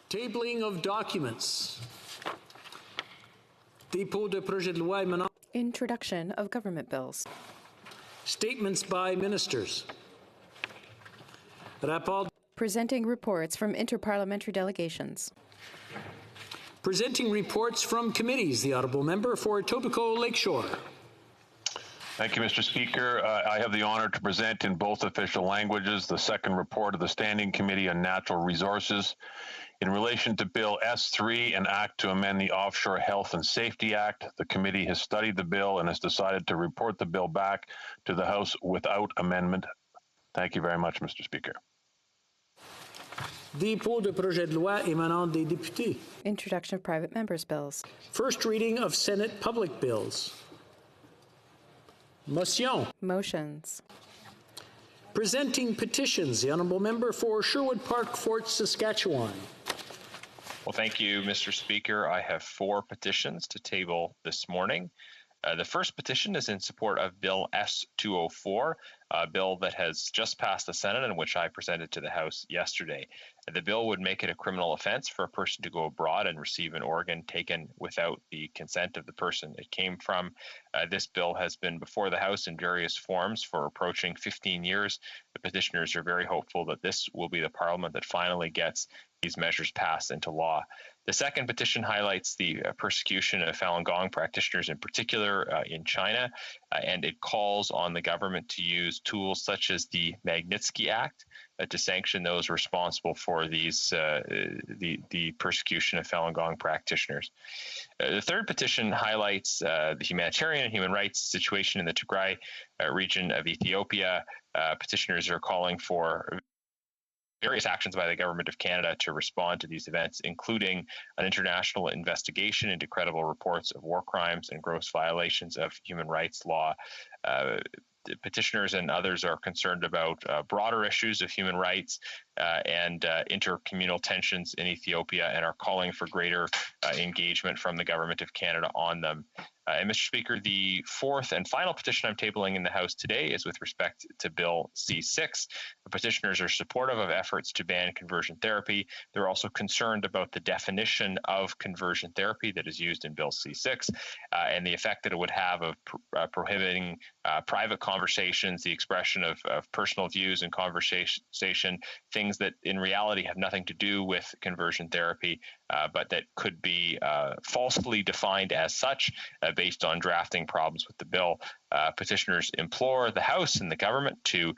Tabling of documents. Dépôt de projet de loi émanant. Introduction of government bills. Statements by ministers. Rapport. Presenting reports from interparliamentary delegations. Presenting reports from committees. The Honourable Member for Etobicoke Lakeshore. Thank you, Mr. Speaker. I have the honor to present in both official languages the second report of the Standing Committee on Natural Resources in relation to Bill S3, an act to amend the Offshore Health and Safety Act. The committee has studied the bill and has decided to report the bill back to the House without amendment. Thank you very much, Mr. Speaker. Dépôt de projet de loi émanant des députés. Introduction of private members' bills. First reading of Senate public bills. Motion. Motions. Presenting petitions. The Honourable Member for Sherwood Park, Fort Saskatchewan. Well, thank you, Mr. Speaker. I have 4 petitions to table this morning. The first petition is in support of Bill S204, a bill that has just passed the Senate and which I presented to the House yesterday. The bill would make it a criminal offense for a person to go abroad and receive an organ taken without the consent of the person it came from. This bill has been before the House in various forms for approaching 15 years. The petitioners are very hopeful that this will be the Parliament that finally gets these measures passed into law. The second petition highlights the persecution of Falun Gong practitioners in particular in China, and it calls on the government to use tools such as the Magnitsky Act to sanction those responsible for these the persecution of Falun Gong practitioners. The third petition highlights the humanitarian and human rights situation in the Tigray region of Ethiopia. Petitioners are calling for various actions by the Government of Canada to respond to these events, including an international investigation into credible reports of war crimes and gross violations of human rights law. Petitioners and others are concerned about broader issues of human rights and intercommunal tensions in Ethiopia and are calling for greater engagement from the Government of Canada on them. And Mr. Speaker, the fourth and final petition I'm tabling in the House today is with respect to Bill C6. The petitioners are supportive of efforts to ban conversion therapy. They're also concerned about the definition of conversion therapy that is used in Bill C6 and the effect that it would have of prohibiting private conversations, the expression of personal views and conversation, things that in reality have nothing to do with conversion therapy, but that could be falsely defined as such based on drafting problems with the bill. Petitioners implore the House and the government to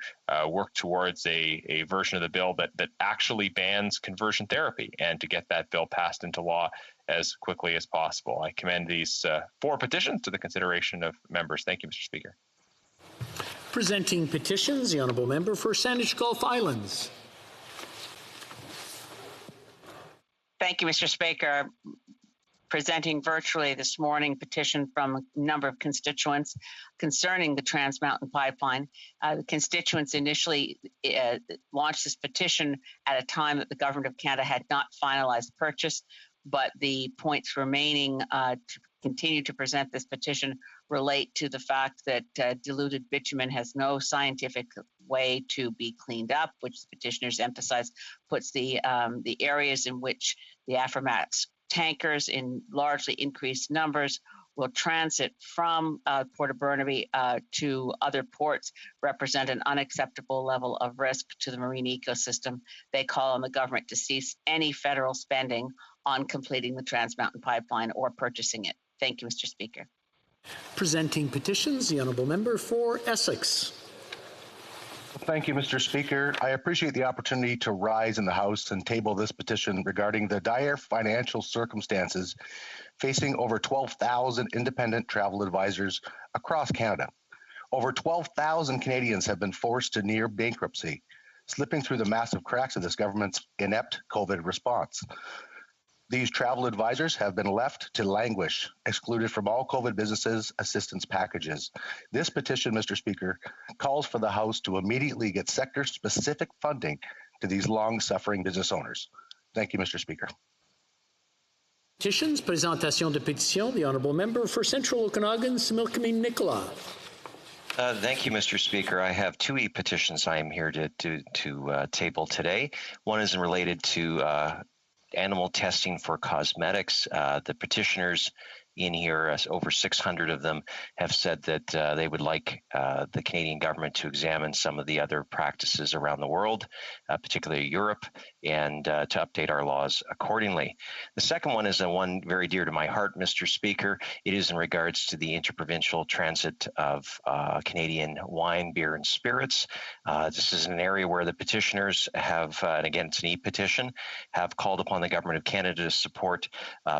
work towards a version of the bill that actually bans conversion therapy and to get that bill passed into law as quickly as possible. I commend these 4 petitions to the consideration of members. Thank you, Mr. Speaker. Presenting petitions, the Honourable Member for Saanich Gulf Islands. Thank you, Mr. Speaker. Presenting virtually this morning petition from a number of constituents concerning the Trans Mountain Pipeline. The constituents initially launched this petition at a time that the Government of Canada had not finalized purchase, but the points remaining to continue to present this petition relate to the fact that diluted bitumen has no scientific way to be cleaned up, which the petitioners emphasize puts the areas in which the Aframax tankers in largely increased numbers will transit from Port of Burnaby to other ports represent an unacceptable level of risk to the marine ecosystem. They call on the government to cease any federal spending on completing the Trans Mountain Pipeline or purchasing it. Thank you, Mr. Speaker. Presenting petitions, the Honourable Member for Essex. Thank you, Mr. Speaker. I appreciate the opportunity to rise in the House and table this petition regarding the dire financial circumstances facing over 12,000 independent travel advisors across Canada. Over 12,000 Canadians have been forced to near bankruptcy, slipping through the massive cracks of this government's inept COVID response. These travel advisors have been left to languish, excluded from all COVID businesses assistance packages. This petition, Mr. Speaker, calls for the House to immediately get sector-specific funding to these long-suffering business owners. Thank you, Mr. Speaker. Petitions, présentation de pétition, the Honourable Member for Central Okanagan, Similkameen Nicola. Thank you, Mr. Speaker. I have 2 e-petitions I am here to table today. One is related to animal testing for cosmetics. The petitioners in here, over 600 of them, have said that they would like the Canadian government to examine some of the other practices around the world, particularly Europe, and to update our laws accordingly. The second one is one very dear to my heart, Mr. Speaker. It is in regards to the interprovincial transit of Canadian wine, beer, and spirits. This is an area where the petitioners have, and again, it's an e-petition, have called upon the Government of Canada to support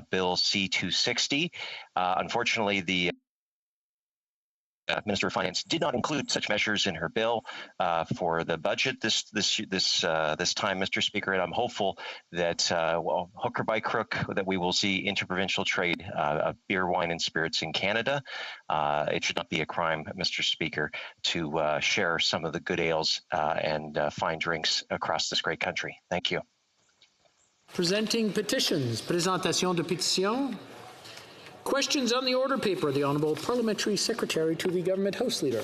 Bill C-260. Unfortunately, the Minister of Finance did not include such measures in her bill for the budget this time, Mr. Speaker, and I'm hopeful that, hook or by crook, that we will see interprovincial trade of beer, wine, and spirits in Canada. It should not be a crime, Mr. Speaker, to share some of the good ales and fine drinks across this great country. Thank you. Presenting petitions. Présentation de pétitions. Questions on the order paper. The Honourable Parliamentary Secretary to the Government House Leader.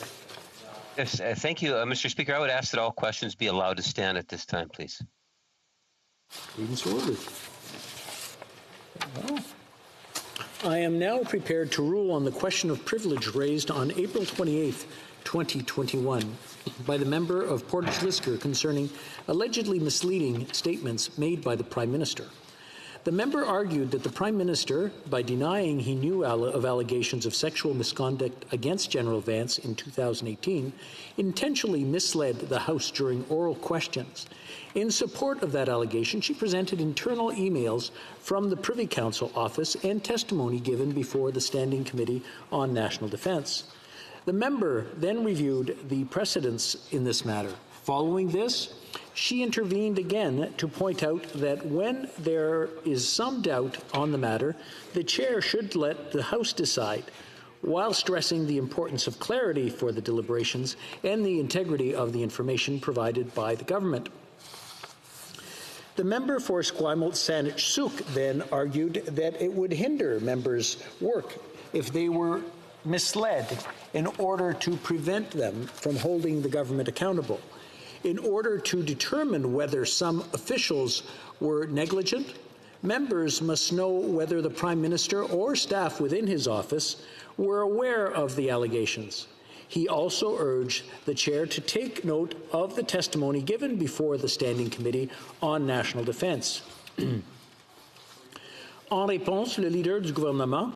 Yes, thank you, Mr. Speaker. I would ask that all questions be allowed to stand at this time, please. Even so ordered. Well, I am now prepared to rule on the question of privilege raised on April 28th, 2021 by the member of Portage Lisker concerning allegedly misleading statements made by the Prime Minister. The member argued that the Prime Minister, by denying he knew of allegations of sexual misconduct against General Vance in 2018, intentionally misled the House during oral questions. In support of that allegation, she presented internal emails from the Privy Council office and testimony given before the Standing Committee on National Defence. The member then reviewed the precedents in this matter. Following this, she intervened again to point out that when there is some doubt on the matter, the chair should let the House decide, while stressing the importance of clarity for the deliberations and the integrity of the information provided by the government. The member for Esquimalt Saanich Sooke then argued that it would hinder members' work if they were misled in order to prevent them from holding the government accountable. In order to determine whether some officials were negligent, members must know whether the Prime Minister or staff within his office were aware of the allegations. He also urged the Chair to take note of the testimony given before the Standing Committee on National Defence. En réponse, le leader du gouvernement.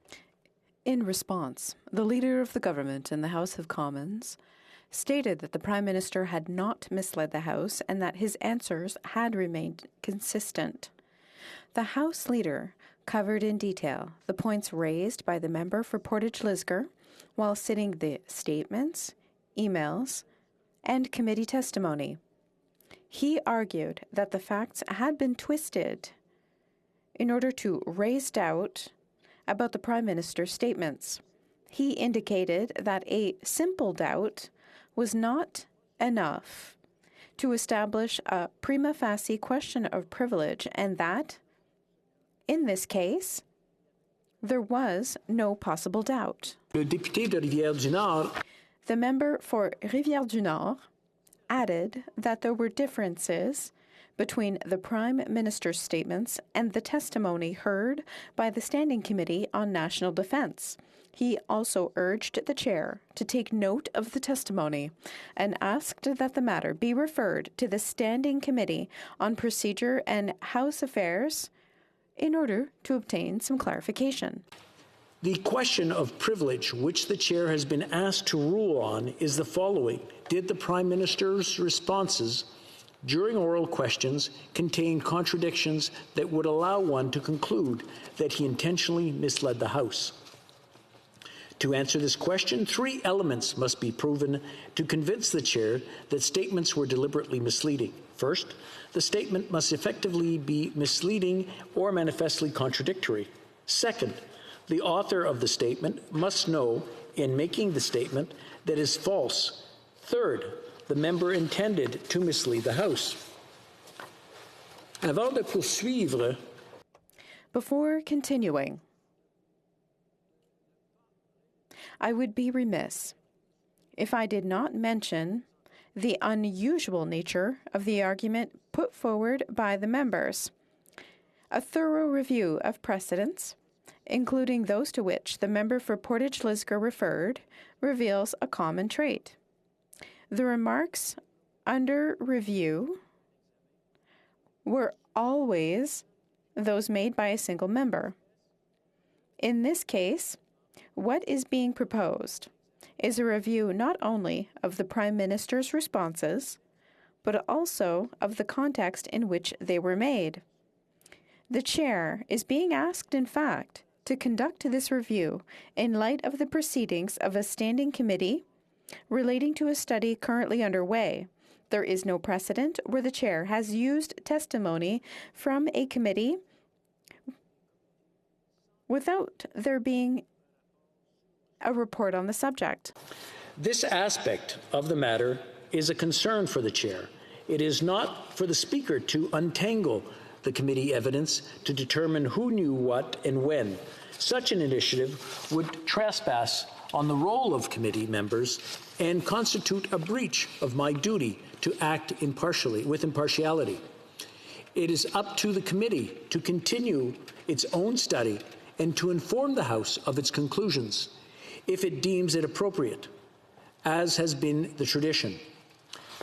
In response, the Leader of the Government in the House of Commons stated that the Prime Minister had not misled the House and that his answers had remained consistent. The House Leader covered in detail the points raised by the member for Portage Lisker while citing the statements, emails, and committee testimony. He argued that the facts had been twisted in order to raise doubt about the Prime Minister's statements. He indicated that a simple doubt was not enough to establish a prima facie question of privilege, and that, in this case, there was no possible doubt. Le député de Rivière-du-Nord. The member for Rivière-du-Nord added that there were differences between the Prime Minister's statements and the testimony heard by the Standing Committee on National Defence. He also urged the Chair to take note of the testimony and asked that the matter be referred to the Standing Committee on Procedure and House Affairs in order to obtain some clarification. The question of privilege, which the Chair has been asked to rule on, is the following. Did the Prime Minister's responses during oral questions contain contradictions that would allow one to conclude that he intentionally misled the House? To answer this question, 3 elements must be proven to convince the Chair that statements were deliberately misleading. First, the statement must effectively be misleading or manifestly contradictory. Second, the author of the statement must know, in making the statement, that is false. Third, the member intended to mislead the House. Avant de poursuivre, before continuing, I would be remiss if I did not mention the unusual nature of the argument put forward by the members. A thorough review of precedents, including those to which the member for Portage-Lisgar referred, reveals a common trait. The remarks under review were always those made by a single member. In this case, what is being proposed is a review not only of the Prime Minister's responses, but also of the context in which they were made. The Chair is being asked, in fact, to conduct this review in light of the proceedings of a standing committee relating to a study currently underway. There is no precedent where the Chair has used testimony from a committee without there being a report on the subject. This aspect of the matter is a concern for the Chair. It is not for the Speaker to untangle the committee evidence to determine who knew what and when. Such an initiative would trespass on the role of committee members and constitute a breach of my duty to act with impartiality. It is up to the committee to continue its own study and to inform the House of its conclusions if it deems it appropriate, as has been the tradition.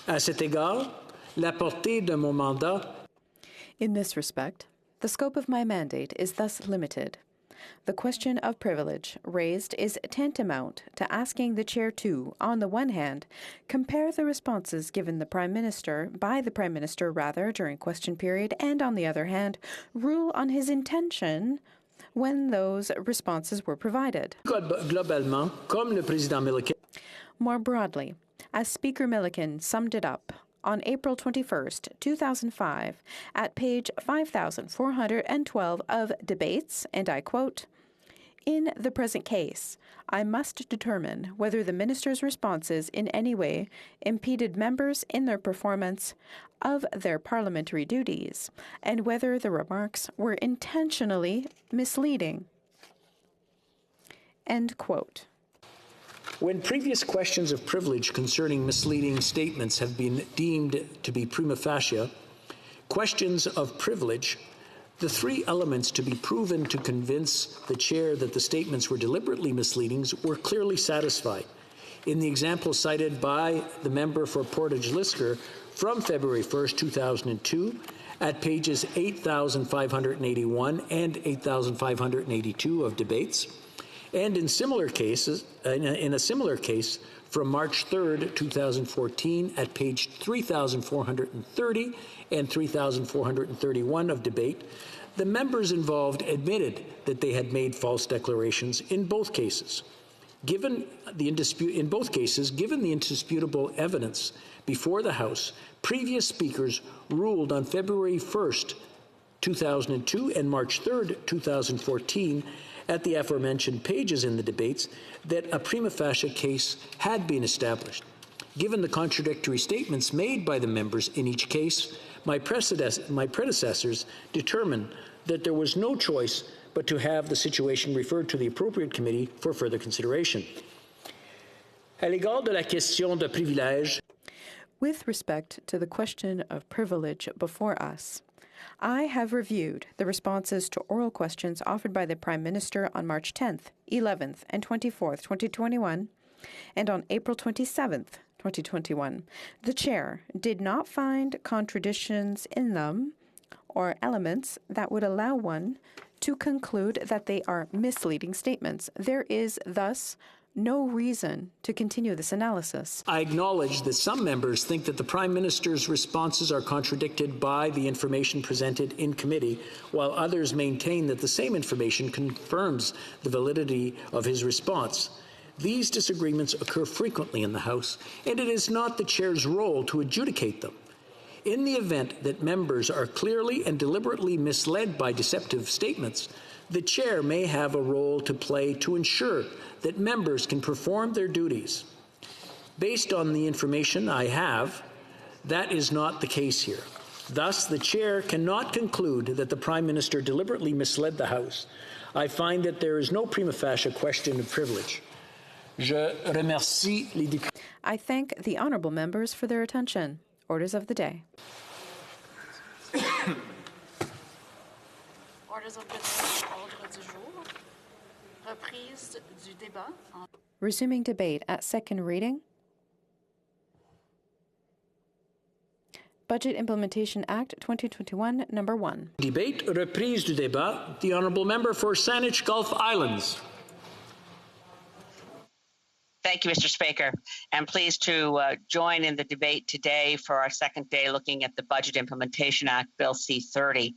À cet égard, la portée de mon mandat. In this respect, the scope of my mandate is thus limited. The question of privilege raised is tantamount to asking the Chair to, on the one hand, compare the responses given by the Prime Minister during question period, and on the other hand, rule on his intention when those responses were provided. Globalement, comme le président Milliken. More broadly, as Speaker Milliken summed it up on April 21st, 2005, at page 5412 of Debates, and I quote, "In the present case, I must determine whether the Minister's responses in any way impeded members in their performance of their parliamentary duties, and whether the remarks were intentionally misleading." End quote. When previous questions of privilege concerning misleading statements have been deemed to be prima facie questions of privilege, the three elements to be proven to convince the Chair that the statements were deliberately misleading were clearly satisfied. In the example cited by the member for Portage-Lisgar from February 1st, 2002, at pages 8,581 and 8,582 of Debates, and in a similar case from March 3rd, 2014, at page 3,430 and 3,431 of Debate, the members involved admitted that they had made false declarations in both cases. Given the indisputable evidence before the House, previous speakers ruled on February 1st, 2002 and March 3rd, 2014, at the aforementioned pages in the Debates, that a prima facie case had been established. Given the contradictory statements made by the members in each case, my predecessors determined that there was no choice but to have the situation referred to the appropriate committee for further consideration. À l'égard de la question de privilège, with respect to the question of privilege before us, I have reviewed the responses to oral questions offered by the Prime Minister on March 10th, 11th, and 24th, 2021, and on April 27th, 2021. The Chair did not find contradictions in them or elements that would allow one to conclude that they are misleading statements. There is thus no reason to continue this analysis. I acknowledge that some members think that the Prime Minister's responses are contradicted by the information presented in committee, while others maintain that the same information confirms the validity of his response. These disagreements occur frequently in the House, and it is not the Chair's role to adjudicate them. In the event that members are clearly and deliberately misled by deceptive statements, the Chair may have a role to play to ensure that members can perform their duties. Based on the information I have, that is not the case here. Thus, the Chair cannot conclude that the Prime Minister deliberately misled the House. I find that there is no prima facie question of privilege. Je remercie les députés. I thank the honourable members for their attention. Orders of the day. Resuming debate at second reading. Budget Implementation Act 2021, number 1. Debate, reprise du débat. The Honourable Member for Saanich Gulf Islands. Thank you, Mr. Speaker. I'm pleased to join in the debate today for our second day looking at the Budget Implementation Act, Bill C-30.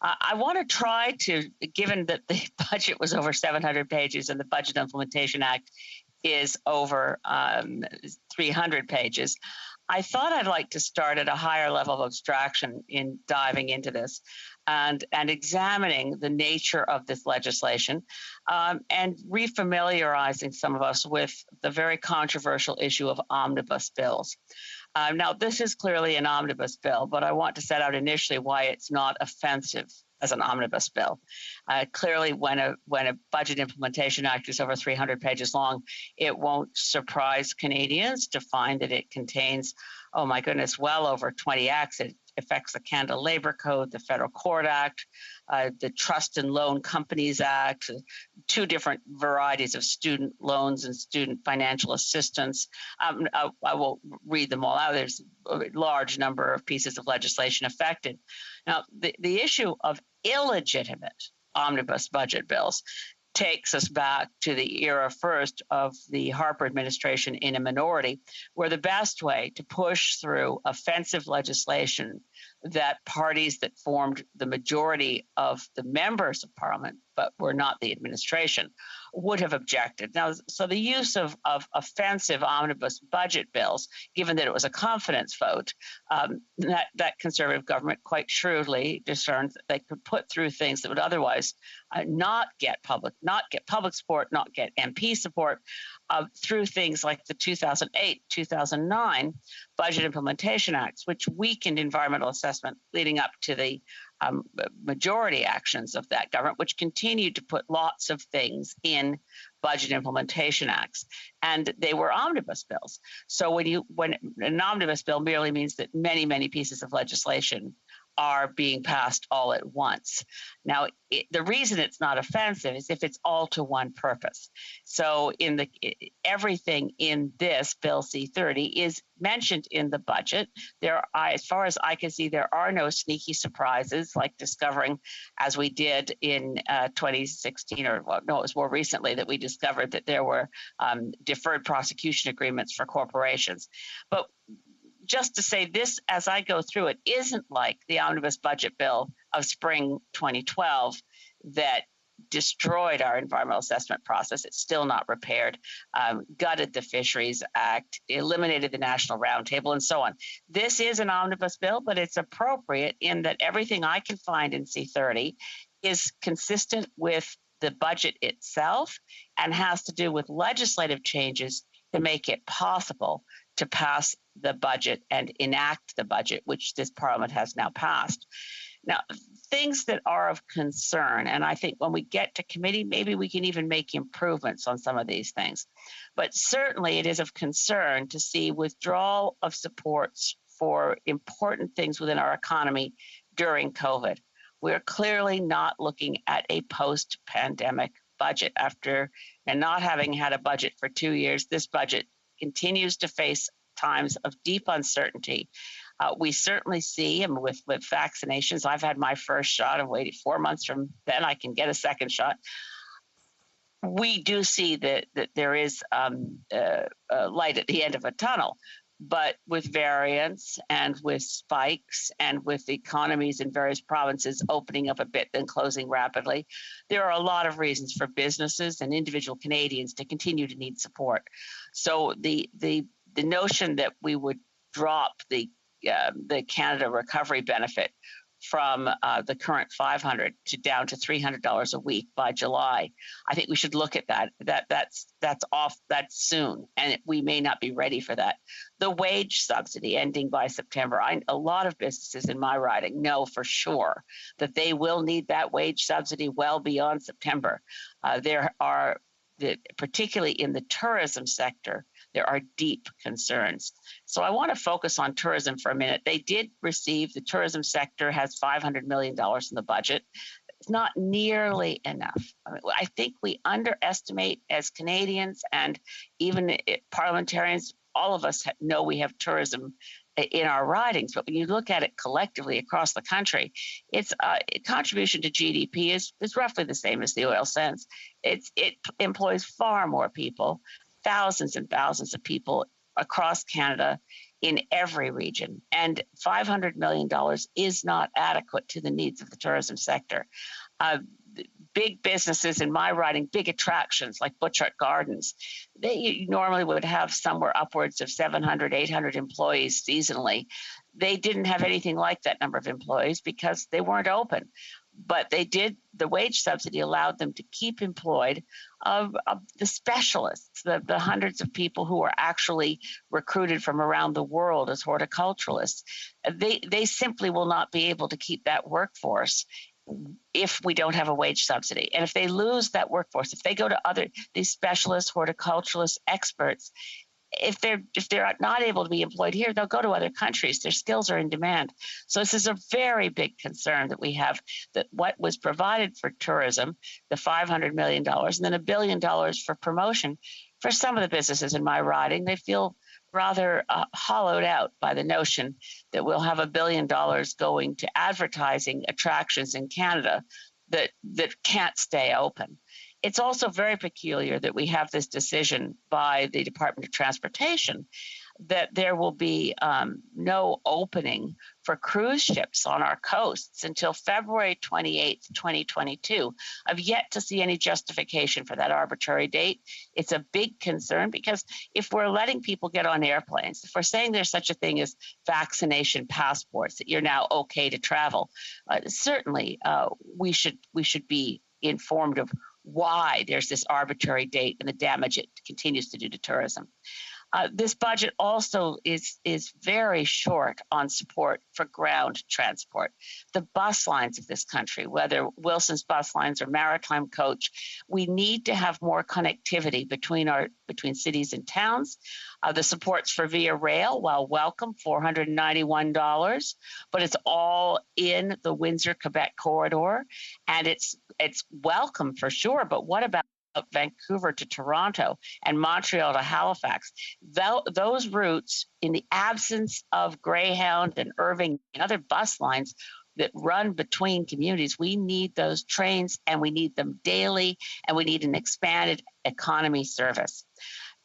I want to try to, given that the budget was over 700 pages and the Budget Implementation Act is over 300 pages, I thought I'd like to start at a higher level of abstraction in diving into this and examining the nature of this legislation and refamiliarizing some of us with the very controversial issue of omnibus bills. Now, this is clearly an omnibus bill, but I want to set out initially why it's not offensive as an omnibus bill. Clearly, when a Budget Implementation Act is over 300 pages long, it won't surprise Canadians to find that it contains, oh my goodness, well over 20 acts. It affects the Canada Labour Code, the Federal Court Act, the Trust and Loan Companies Act, two different varieties of student loans and student financial assistance. I won't read them all out. There's a large number of pieces of legislation affected. Now, the issue of illegitimate omnibus budget bills takes us back to the era first of the Harper administration in a minority, where the best way to push through offensive legislation that parties that formed the majority of the members of Parliament, but were not the administration, would have objected. Now, so the use of offensive omnibus budget bills, given that it was a confidence vote, that Conservative government quite shrewdly discerned that they could put through things that would otherwise not get public support, not get MP support, through things like the 2008, 2009 Budget Implementation Acts, which weakened environmental assessment leading up to the majority actions of that government, which continued to put lots of things in Budget Implementation Acts, and they were omnibus bills. So when an omnibus bill merely means that many pieces of legislation are being passed all at once. Now, the reason it's not offensive is if it's all to one purpose. So everything in this Bill C-30 is mentioned in the budget. As far as I can see, there are no sneaky surprises like discovering, as we did in 2016, it was more recently that we discovered that there were deferred prosecution agreements for corporations. But just to say this, as I go through it, isn't like the omnibus budget bill of spring 2012 that destroyed our environmental assessment process. It's still not repaired, gutted the Fisheries Act, eliminated the National Roundtable, and so on. This is an omnibus bill, but it's appropriate in that everything I can find in C-30 is consistent with the budget itself and has to do with legislative changes to make it possible to pass the budget and enact the budget, which this Parliament has now passed. Now, things that are of concern, and I think when we get to committee, maybe we can even make improvements on some of these things. But certainly it is of concern to see withdrawal of supports for important things within our economy during COVID. We're clearly not looking at a post-pandemic budget. After and not having had a budget for 2 years, this budget continues to face times of deep uncertainty. We certainly see, and with vaccinations, I've had my first shot. I'm waiting 4 months from then I can get a second shot. We do see that there is light at the end of a tunnel, but with variants and with spikes and with economies in various provinces opening up a bit then closing rapidly, there are a lot of reasons for businesses and individual Canadians to continue to need support. So the notion that we would drop the Canada Recovery Benefit from the current $500 to down to $300 a week by July, I think we should look at that. That's soon, and we may not be ready for that. The wage subsidy ending by September. A lot of businesses in my riding know for sure that they will need that wage subsidy well beyond September. There are, particularly in the tourism sector, there are deep concerns. So I want to focus on tourism for a minute. They did receive, the tourism sector has $500 million in the budget. It's not nearly enough. I think we underestimate as Canadians, and even parliamentarians, all of us know we have tourism in our ridings, but when you look at it collectively across the country, its contribution to GDP is roughly the same as the oil sands. It employs far more people, thousands and thousands of people across Canada in every region, and $500 million is not adequate to the needs of the tourism sector. Big businesses in my riding, big attractions like Butchart Gardens, they normally would have somewhere upwards of 700, 800 employees seasonally. They didn't have anything like that number of employees because they weren't open. But the wage subsidy allowed them to keep employed the specialists, the hundreds of people who are actually recruited from around the world as horticulturalists. They simply will not be able to keep that workforce if we don't have a wage subsidy. And if they lose that workforce, if they go to these specialists, horticulturalists, experts, if they're not able to be employed here, they'll go to other countries. Their skills are in demand. So this is a very big concern that we have, that what was provided for tourism, the $500 million, and then $1 billion for promotion, for some of the businesses in my riding, they feel rather hollowed out by the notion that we'll have $1 billion going to advertising attractions in Canada that can't stay open. It's also very peculiar that we have this decision by the Department of Transportation that there will be no opening for cruise ships on our coasts until February 28th, 2022. I've yet to see any justification for that arbitrary date. It's a big concern because if we're letting people get on airplanes, if we're saying there's such a thing as vaccination passports, that you're now okay to travel, certainly we should be informed of why there's this arbitrary date and the damage it continues to do to tourism. This budget also is very short on support for ground transport. The bus lines of this country, whether Wilson's bus lines or Maritime Coach, we need to have more connectivity between cities and towns. The supports for Via Rail, while welcome, $491, but it's all in the Windsor-Quebec corridor, and it's welcome for sure. But what about Vancouver to Toronto and Montreal to Halifax? Those routes, in the absence of Greyhound and Irving and other bus lines that run between communities, we need those trains, and we need them daily, and we need an expanded economy service.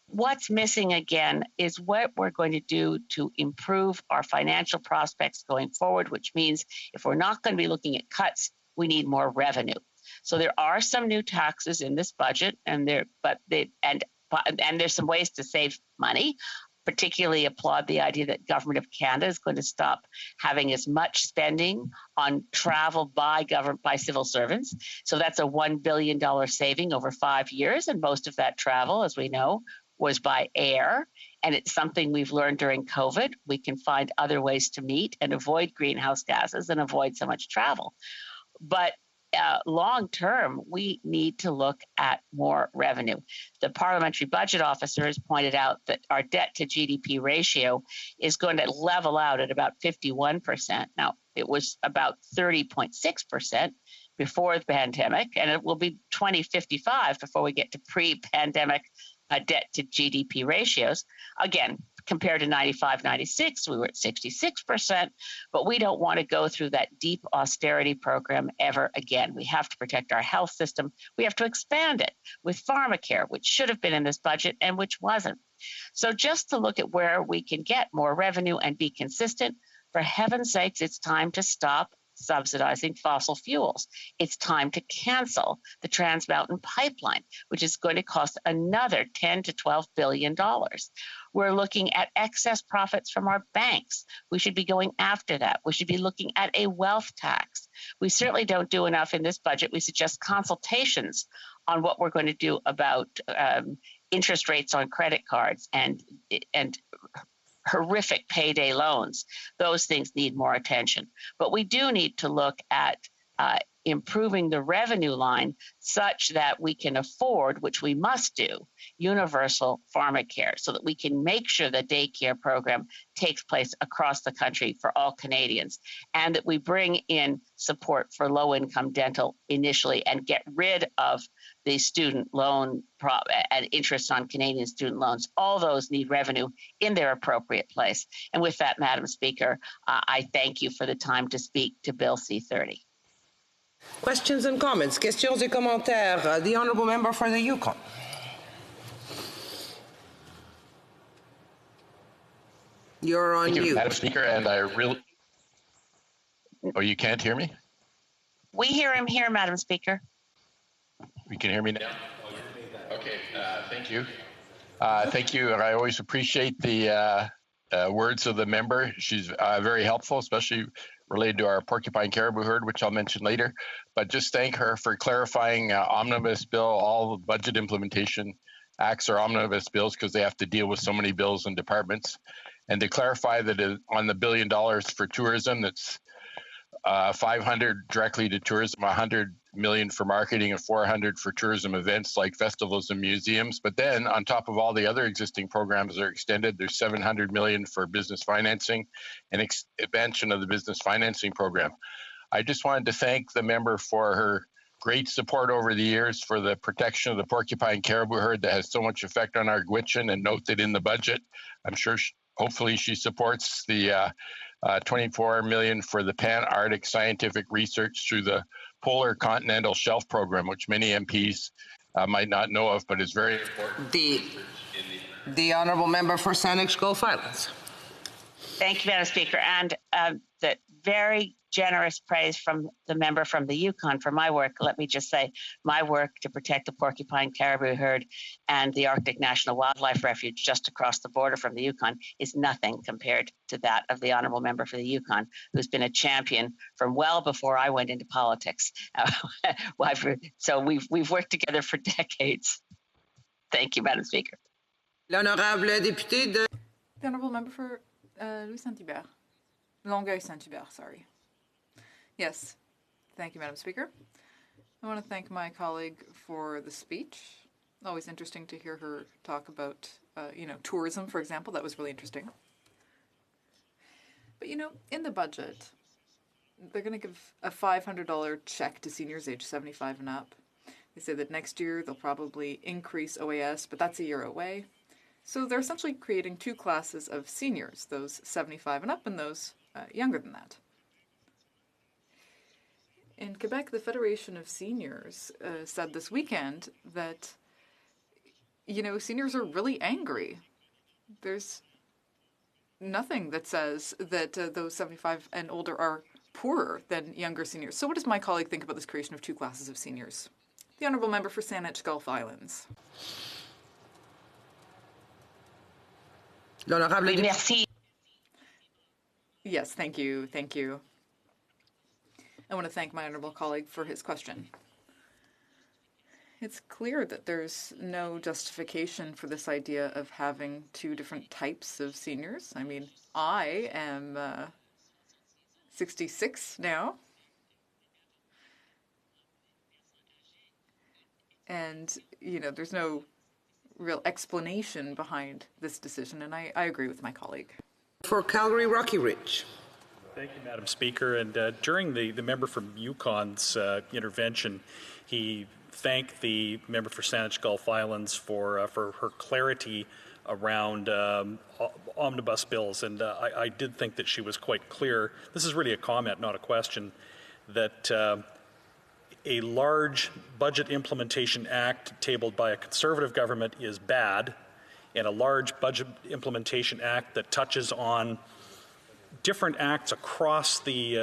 What's missing again is what we're going to do to improve our financial prospects going forward, which means if we're not going to be looking at cuts, we need more revenue. So there are some new taxes in this budget, and there's some ways to save money. Particularly applaud the idea that Government of Canada is going to stop having as much spending on travel by civil servants. So that's a $1 billion saving over 5 years, and most of that travel, as we know, was by air. And it's something we've learned during COVID. We can find other ways to meet and avoid greenhouse gases and avoid so much travel. But long term, we need to look at more revenue. The parliamentary budget officer has pointed out that our debt to GDP ratio is going to level out at about 51%. Now, it was about 30.6% before the pandemic, and it will be 2055 before we get to pre-pandemic debt to GDP ratios. Again, compared to 95, 96, we were at 66%, but we don't want to go through that deep austerity program ever again. We have to protect our health system. We have to expand it with pharmacare, which should have been in this budget and which wasn't. So just to look at where we can get more revenue and be consistent, for heaven's sakes, it's time to stop subsidizing fossil fuels. It's time to cancel the Trans Mountain Pipeline, which is going to cost another $10 to $12 billion. We're looking at excess profits from our banks. We should be going after that. We should be looking at a wealth tax. We certainly don't do enough in this budget. We suggest consultations on what we're going to do about interest rates on credit cards and horrific payday loans. Those things need more attention. But we do need to look at improving the revenue line such that we can afford, which we must do, universal pharmacare, so that we can make sure the daycare program takes place across the country for all Canadians, and that we bring in support for low-income dental initially and get rid of the student loan and interest on Canadian student loans. All those need revenue in their appropriate place. And with that, Madam Speaker, I thank you for the time to speak to Bill C-30. Questions and comments? Questions et commentaires? The honourable member for the Yukon. You're on mute. Madam Speaker, and I really... Oh, you can't hear me? We hear him here, Madam Speaker. You can hear me now? Okay, thank you. Thank you, and I always appreciate the words of the member. She's very helpful, especially related to our porcupine caribou herd, which I'll mention later. But just thank her for clarifying omnibus bill. All budget implementation acts are omnibus bills because they have to deal with so many bills and departments. And to clarify that on the $1 billion for tourism, that's 500 directly to tourism, 100 million for marketing, and 400 for tourism events like festivals and museums. But then on top of all the other existing programs that are extended, there's 700 million for business financing and expansion of the business financing program. I just wanted to thank the member for her great support over the years for the protection of the porcupine caribou herd that has so much effect on our Gwich'in, and note that in the budget, I'm sure hopefully she supports the 24 million for the Pan-Arctic scientific research through the Polar Continental Shelf Program, which many MPs might not know of, but is very important. The honourable member for Saanich Gulf Islands. Thank you, Madam Speaker. And that very generous praise from the member from the Yukon for my work. Let me just say, my work to protect the porcupine caribou herd and the Arctic National Wildlife Refuge just across the border from the Yukon is nothing compared to that of the honourable member for the Yukon, who's been a champion from well before I went into politics. So we've worked together for decades. Thank you, Madam Speaker. L'honorable député de... The honourable member for Louis-Saint-Hubert. Longueuil-Saint-Hubert, sorry. Yes, thank you, Madam Speaker. I want to thank my colleague for the speech. Always interesting to hear her talk about, tourism, for example. That was really interesting. But, in the budget, they're going to give a $500 check to seniors age 75 and up. They say that next year they'll probably increase OAS, but that's a year away. So they're essentially creating two classes of seniors, those 75 and up and those younger than that. In Quebec, the Federation of Seniors said this weekend that, seniors are really angry. There's nothing that says that those 75 and older are poorer than younger seniors. So what does my colleague think about this creation of two classes of seniors? The honourable member for Saanich Gulf Islands. Merci. Yes, thank you. Thank you. I want to thank my honourable colleague for his question. It's clear that there's no justification for this idea of having two different types of seniors. I mean, I am 66 now. And, there's no real explanation behind this decision, and I agree with my colleague. For Calgary Rocky Ridge. Thank you, Madam Speaker. And during the member from Yukon's intervention, he thanked the member for Saanich Gulf Islands for her clarity around omnibus bills. And I did think that she was quite clear. This is really a comment, not a question, that a large budget implementation act tabled by a Conservative government is bad, and a large budget implementation act that touches on different acts across the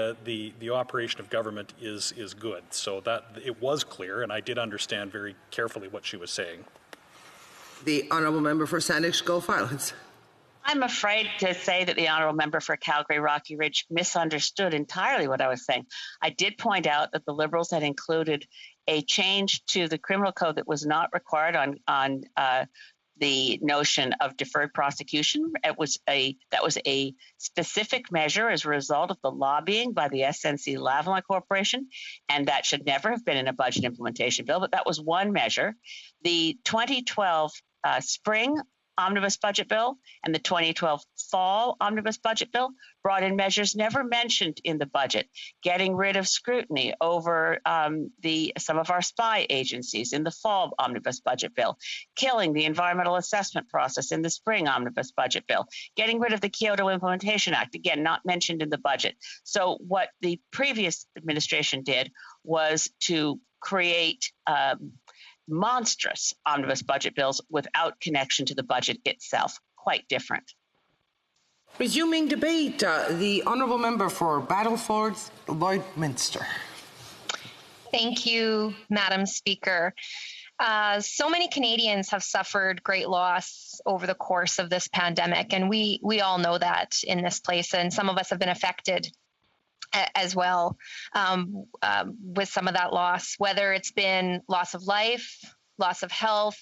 operation of government is good. So that it was clear, and I did understand very carefully what she was saying. The honourable member for Saanich Gulf Islands. I'm afraid to say that the honourable member for Calgary Rocky Ridge misunderstood entirely what I was saying. I did point out that the Liberals had included a change to the criminal code that was not required on the notion of deferred prosecution. That was a specific measure as a result of the lobbying by the SNC Lavalin Corporation, and that should never have been in a budget implementation bill, but that was one measure. The 2012 spring omnibus budget bill and the 2012 fall omnibus budget bill brought in measures never mentioned in the budget, getting rid of scrutiny over some of our spy agencies in the fall omnibus budget bill, killing the environmental assessment process in the spring omnibus budget bill, getting rid of the Kyoto Implementation Act, again, not mentioned in the budget. So what the previous administration did was to create monstrous omnibus budget bills without connection to the budget itself. Quite different. Resuming debate, the honourable member for Battleford, Lloydminster. Thank you, Madam Speaker. So many Canadians have suffered great loss over the course of this pandemic, and we all know that in this place, and some of us have been affected as well with some of that loss, whether it's been loss of life, loss of health,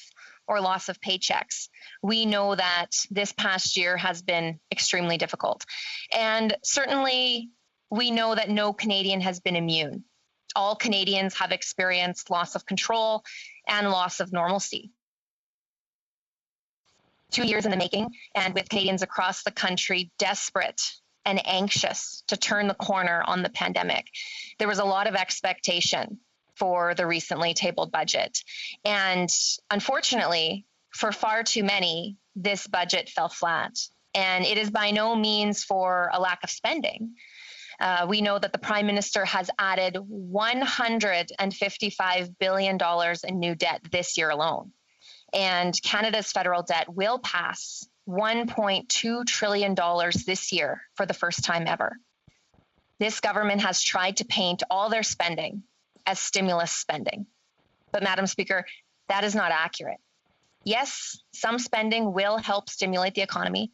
or loss of paychecks. We know that this past year has been extremely difficult. And certainly we know that no Canadian has been immune. All Canadians have experienced loss of control and loss of normalcy. 2 years in the making, and with Canadians across the country desperate and anxious to turn the corner on the pandemic. There was a lot of expectation for the recently tabled budget. And unfortunately, for far too many, this budget fell flat. And it is by no means for a lack of spending. We know that the Prime Minister has added $155 billion in new debt this year alone. And Canada's federal debt will pass $1.2 trillion this year for the first time ever. This government has tried to paint all their spending as stimulus spending. But Madam Speaker, that is not accurate. Yes, some spending will help stimulate the economy,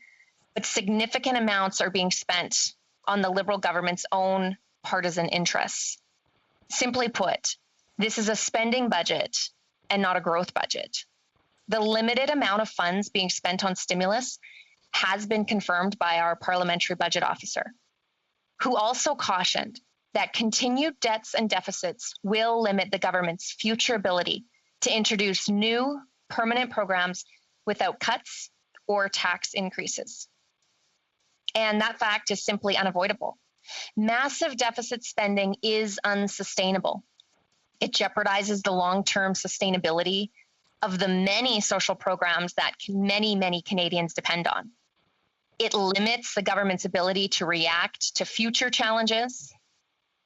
but significant amounts are being spent on the Liberal government's own partisan interests. Simply put, this is a spending budget and not a growth budget. The limited amount of funds being spent on stimulus has been confirmed by our parliamentary budget officer, who also cautioned that continued debts and deficits will limit the government's future ability to introduce new permanent programs without cuts or tax increases. And that fact is simply unavoidable. Massive deficit spending is unsustainable. It jeopardizes the long-term sustainability of the many social programs that many, many Canadians depend on. It limits the government's ability to react to future challenges,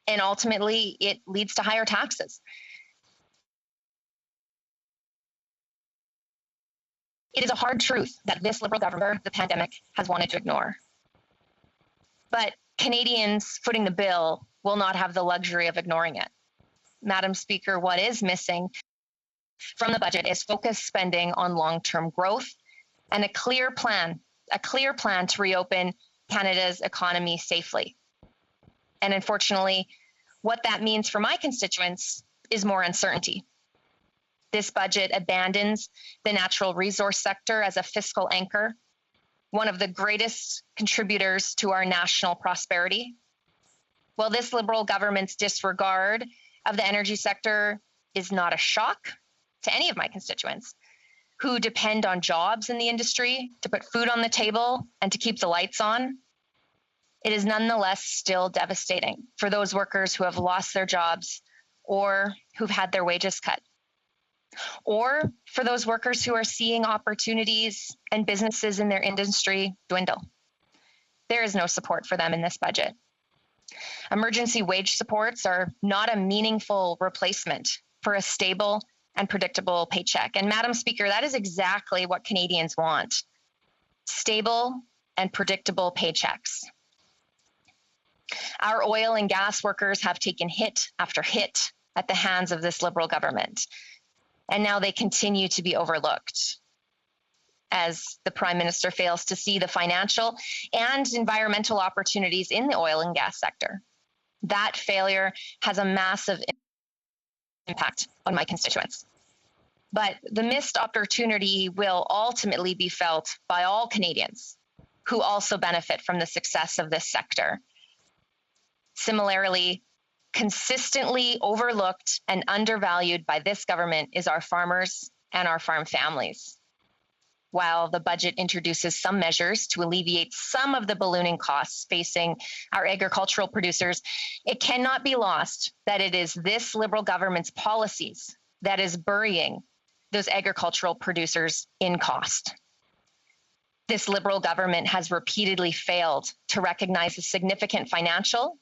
and ultimately it leads to higher taxes. It is a hard truth that this Liberal government, the pandemic, has wanted to ignore. But Canadians footing the bill will not have the luxury of ignoring it. Madam Speaker, what is missing from the budget is focused spending on long-term growth and a clear plan to reopen Canada's economy safely. And unfortunately, what that means for my constituents is more uncertainty. This budget abandons the natural resource sector as a fiscal anchor, one of the greatest contributors to our national prosperity. While this Liberal government's disregard of the energy sector is not a shock to any of my constituents who depend on jobs in the industry to put food on the table and to keep the lights on, it is nonetheless still devastating for those workers who have lost their jobs or who've had their wages cut, or for those workers who are seeing opportunities and businesses in their industry dwindle. There is no support for them in this budget. Emergency wage supports are not a meaningful replacement for a stable and predictable paycheck. And Madam Speaker, that is exactly what Canadians want: stable and predictable paychecks. Our oil and gas workers have taken hit after hit at the hands of this Liberal government, and now they continue to be overlooked as the Prime Minister fails to see the financial and environmental opportunities in the oil and gas sector. That failure has a massive impact on my constituents. But the missed opportunity will ultimately be felt by all Canadians who also benefit from the success of this sector. Similarly, consistently overlooked and undervalued by this government is our farmers and our farm families. While the budget introduces some measures to alleviate some of the ballooning costs facing our agricultural producers, it cannot be lost that it is this Liberal government's policies that is burying those agricultural producers in cost. This Liberal government has repeatedly failed to recognize the significant financial,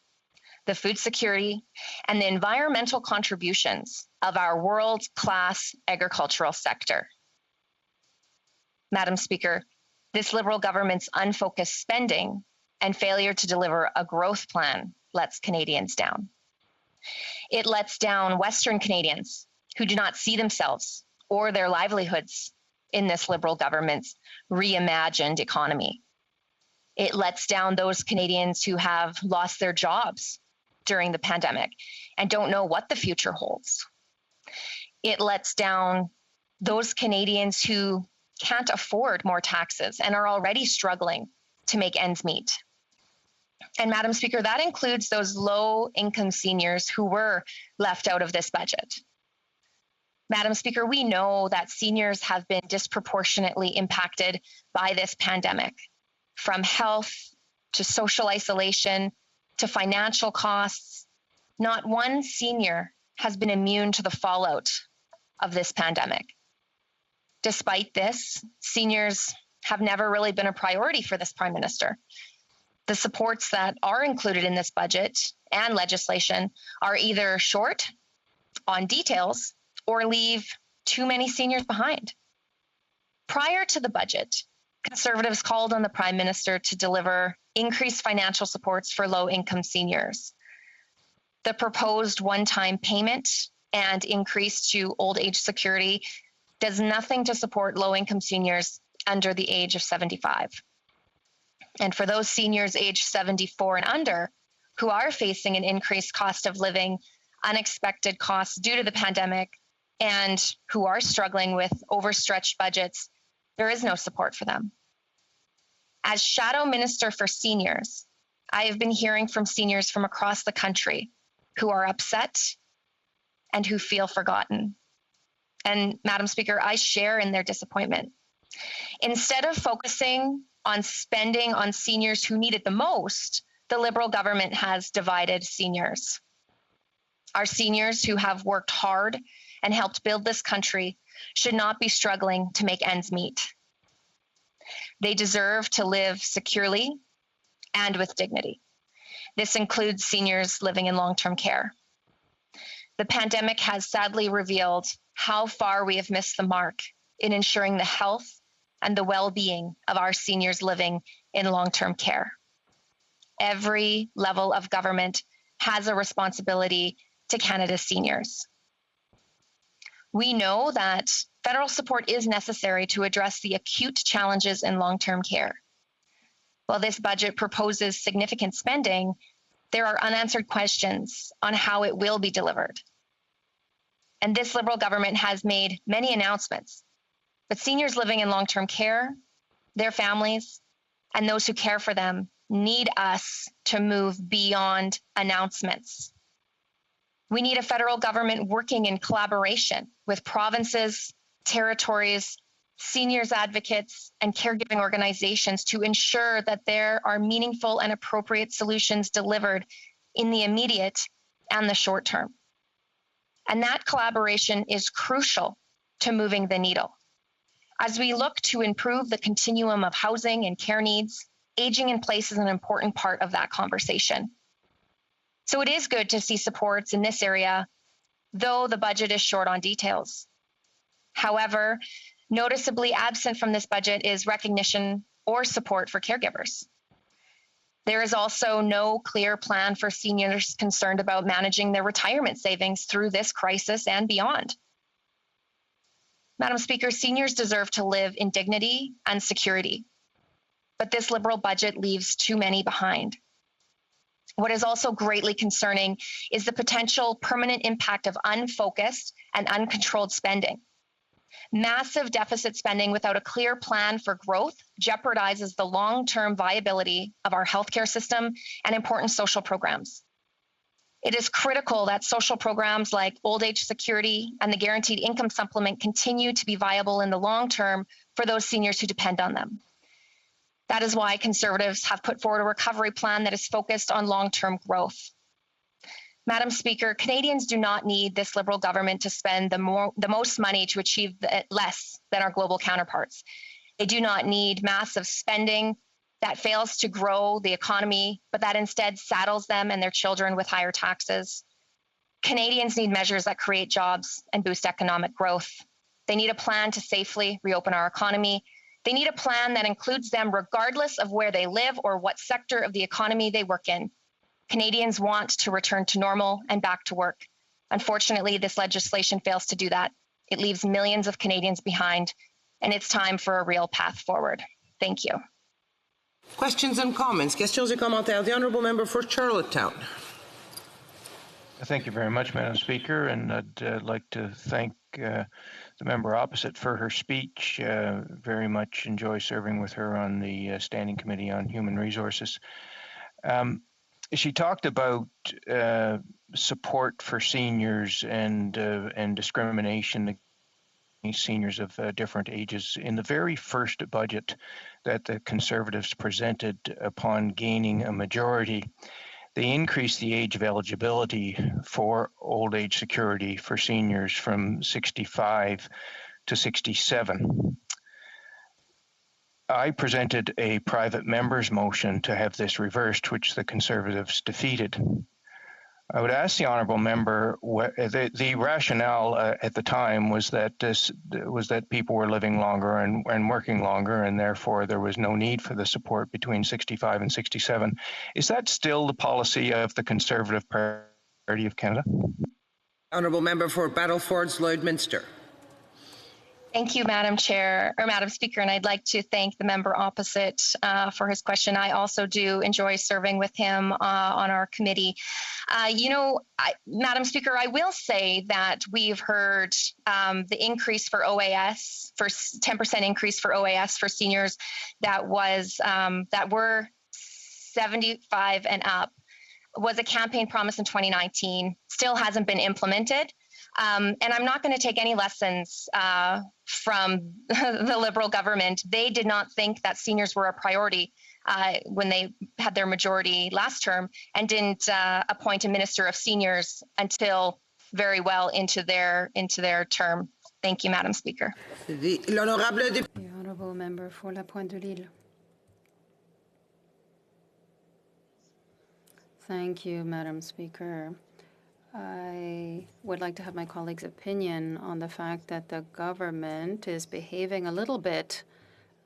the food security, and the environmental contributions of our world-class agricultural sector. Madam Speaker, this Liberal government's unfocused spending and failure to deliver a growth plan lets Canadians down. It lets down Western Canadians who do not see themselves or their livelihoods in this Liberal government's reimagined economy. It lets down those Canadians who have lost their jobs during the pandemic and don't know what the future holds. It lets down those Canadians who can't afford more taxes and are already struggling to make ends meet. And Madam Speaker, that includes those low-income seniors who were left out of this budget. Madam Speaker, we know that seniors have been disproportionately impacted by this pandemic, from health to social isolation to financial costs. Not one senior has been immune to the fallout of this pandemic. Despite this, seniors have never really been a priority for this Prime Minister. The supports that are included in this budget and legislation are either short on details or leave too many seniors behind. Prior to the budget, Conservatives called on the Prime Minister to deliver increased financial supports for low-income seniors. The proposed one-time payment and increase to old age security does nothing to support low-income seniors under the age of 75. And for those seniors aged 74 and under who are facing an increased cost of living, unexpected costs due to the pandemic, and who are struggling with overstretched budgets, there is no support for them. As Shadow Minister for Seniors, I have been hearing from seniors from across the country who are upset and who feel forgotten. And Madam Speaker, I share in their disappointment. Instead of focusing on spending on seniors who need it the most, the Liberal government has divided seniors. Our seniors who have worked hard and helped build this country should not be struggling to make ends meet. They deserve to live securely and with dignity. This includes seniors living in long-term care. The pandemic has sadly revealed how far we have missed the mark in ensuring the health and the well-being of our seniors living in long-term care. Every level of government has a responsibility to Canada's seniors. We know that federal support is necessary to address the acute challenges in long-term care. While this budget proposes significant spending, there are unanswered questions on how it will be delivered. And this Liberal government has made many announcements, but seniors living in long-term care, their families, and those who care for them need us to move beyond announcements. We need a federal government working in collaboration with provinces, territories, seniors advocates, and caregiving organizations to ensure that there are meaningful and appropriate solutions delivered in the immediate and the short term. And that collaboration is crucial to moving the needle. As we look to improve the continuum of housing and care needs, aging in place is an important part of that conversation. So it is good to see supports in this area, though the budget is short on details. However, noticeably absent from this budget is recognition or support for caregivers. There is also no clear plan for seniors concerned about managing their retirement savings through this crisis and beyond. Madam Speaker, seniors deserve to live in dignity and security, but this Liberal budget leaves too many behind. What is also greatly concerning is the potential permanent impact of unfocused and uncontrolled spending. Massive deficit spending without a clear plan for growth jeopardizes the long-term viability of our healthcare system and important social programs. It is critical that social programs like old age security and the guaranteed income supplement continue to be viable in the long term for those seniors who depend on them. That is why Conservatives have put forward a recovery plan that is focused on long-term growth. Madam Speaker, Canadians do not need this Liberal government to spend the most money to achieve less than our global counterparts. They do not need massive spending that fails to grow the economy, but that instead saddles them and their children with higher taxes. Canadians need measures that create jobs and boost economic growth. They need a plan to safely reopen our economy. They need a plan that includes them regardless of where they live or what sector of the economy they work in. Canadians want to return to normal and back to work. Unfortunately, this legislation fails to do that. It leaves millions of Canadians behind, and it's time for a real path forward. Thank you. Questions and comments. Questions et commentaires. The Honourable Member for Charlottetown. Thank you very much, Madam Speaker, and I'd like to thank the member opposite for her speech. Very much enjoy serving with her on the Standing Committee on Human Resources. She talked about support for seniors and discrimination against seniors of different ages. In the very first budget that the Conservatives presented upon gaining a majority, they increased the age of eligibility for old age security for seniors from 65 to 67. I presented a private member's motion to have this reversed, which the Conservatives defeated. I would ask the honourable member, the rationale at the time was that people were living longer and working longer, and therefore there was no need for the support between 65 and 67. Is that still the policy of the Conservative Party of Canada? Honourable Member for Battlefords Lloydminster. Thank you, Madam Chair, or Madam Speaker, and I'd like to thank the member opposite for his question. I also do enjoy serving with him on our committee. Madam Speaker, I will say that we've heard the increase for OAS, for 10% increase for OAS for seniors that were 75 and up, was a campaign promise in 2019, still hasn't been implemented. And I'm not going to take any lessons from the Liberal government. They did not think that seniors were a priority when they had their majority last term, and didn't appoint a Minister of Seniors until very well into their term. Thank you, Madam Speaker. The Honourable Member for La Pointe de Lille. Thank you, Madam Speaker. I would like to have my colleague's opinion on the fact that the government is behaving a little bit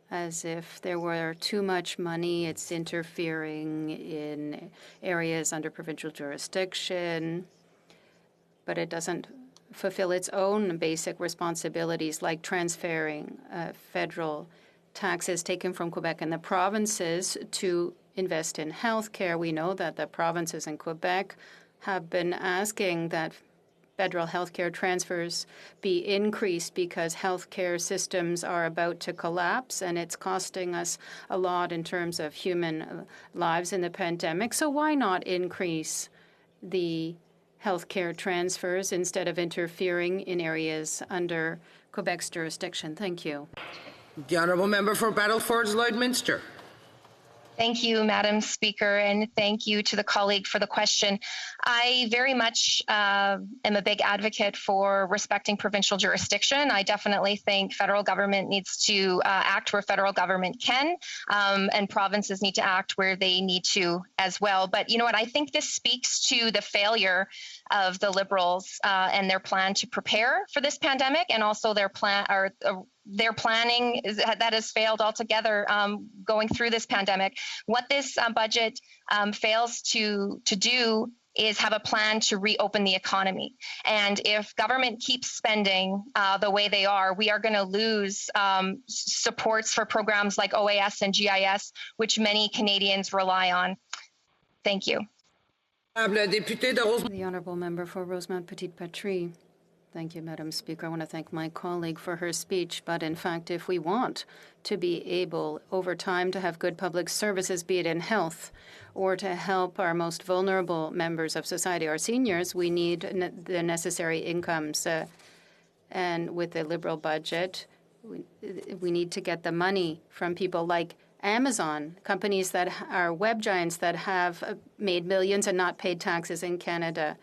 as if there were too much money. It's interfering in areas under provincial jurisdiction, but it doesn't fulfill its own basic responsibilities, like transferring federal taxes taken from Quebec and the provinces to invest in healthcare. We know that the provinces in Quebec have been asking that federal healthcare transfers be increased because healthcare systems are about to collapse, and it's costing us a lot in terms of human lives in the pandemic. So why not increase the healthcare transfers instead of interfering in areas under Quebec's jurisdiction? Thank you. The Honourable Member for Battlefords Lloydminster. Thank you, Madam Speaker, and thank you to the colleague for the question. I very much am a big advocate for respecting provincial jurisdiction. I definitely think federal government needs to act where federal government can, and provinces need to act where they need to as well. But you know what? I think this speaks to the failure of the Liberals and their plan to prepare for this pandemic, and also their planning that has failed altogether going through this pandemic. What this budget fails to do is have a plan to reopen the economy. And if government keeps spending the way they are, we are going to lose supports for programs like OAS and GIS, which many Canadians rely on. Thank you. The Honourable Member for Rosemount Petite Patrie. Thank you, Madam Speaker. I want to thank my colleague for her speech. But in fact, if we want to be able over time to have good public services, be it in health or to help our most vulnerable members of society, our seniors, we need the necessary incomes. And with the Liberal budget, we need to get the money from people like Amazon, companies that are web giants that have made millions and not paid taxes in Canada.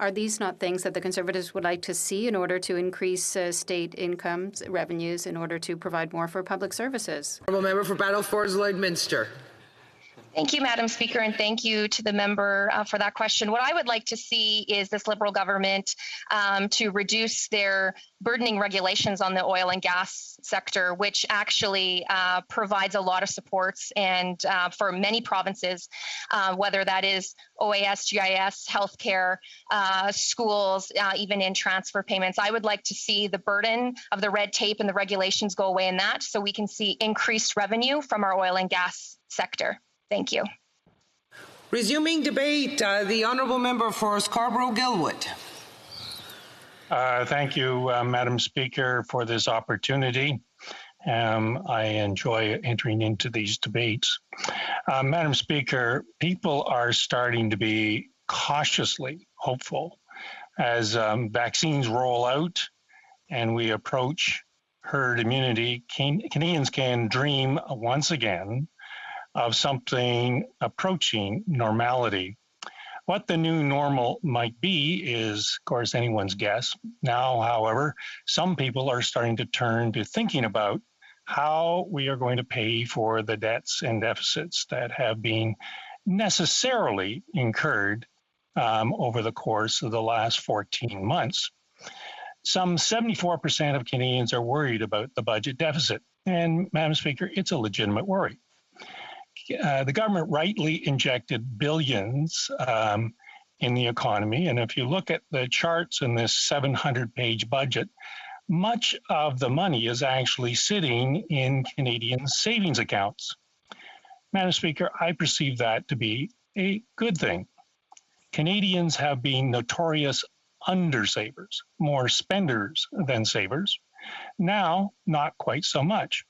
Are these not things that the Conservatives would like to see in order to increase state incomes, revenues, in order to provide more for public services? Honourable member for Battle Fords Lloydminster. Thank you, Madam Speaker, and thank you to the member for that question. What I would like to see is this Liberal government to reduce their burdening regulations on the oil and gas sector, which actually provides a lot of supports and for many provinces, whether that is OAS, GIS, healthcare, schools, even in transfer payments. I would like to see the burden of the red tape and the regulations go away in that so we can see increased revenue from our oil and gas sector. Thank you. Resuming debate, the Honourable Member for Scarborough-Guildwood. Thank you, Madam Speaker, for this opportunity. I enjoy entering into these debates. Madam Speaker, people are starting to be cautiously hopeful as vaccines roll out and we approach herd immunity. Canadians can dream once again of something approaching normality. What the new normal might be is, of course, anyone's guess. Now, however, some people are starting to turn to thinking about how we are going to pay for the debts and deficits that have been necessarily incurred over the course of the last 14 months. Some 74% of Canadians are worried about the budget deficit. And, Madam Speaker, it's a legitimate worry. The government rightly injected billions in the economy. And if you look at the charts in this 700-page budget, much of the money is actually sitting in Canadian savings accounts. Madam Speaker, I perceive that to be a good thing. Canadians have been notorious undersavers, more spenders than savers. Now, not quite so much.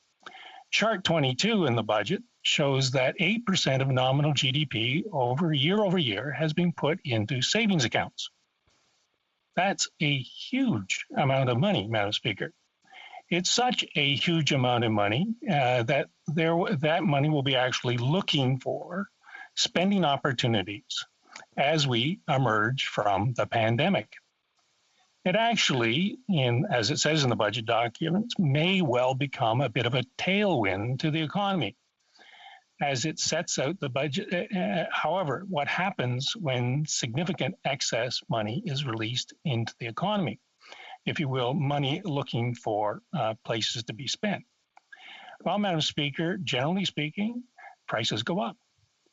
Chart 22 in the budget shows that 8% of nominal GDP over year has been put into savings accounts. That's a huge amount of money, Madam Speaker. It's such a huge amount of money that money will be actually looking for spending opportunities as we emerge from the pandemic. It actually, as it says in the budget documents, may well become a bit of a tailwind to the economy as it sets out the budget. However, what happens when significant excess money is released into the economy? If you will, money looking for places to be spent. Well, Madam Speaker, generally speaking, prices go up.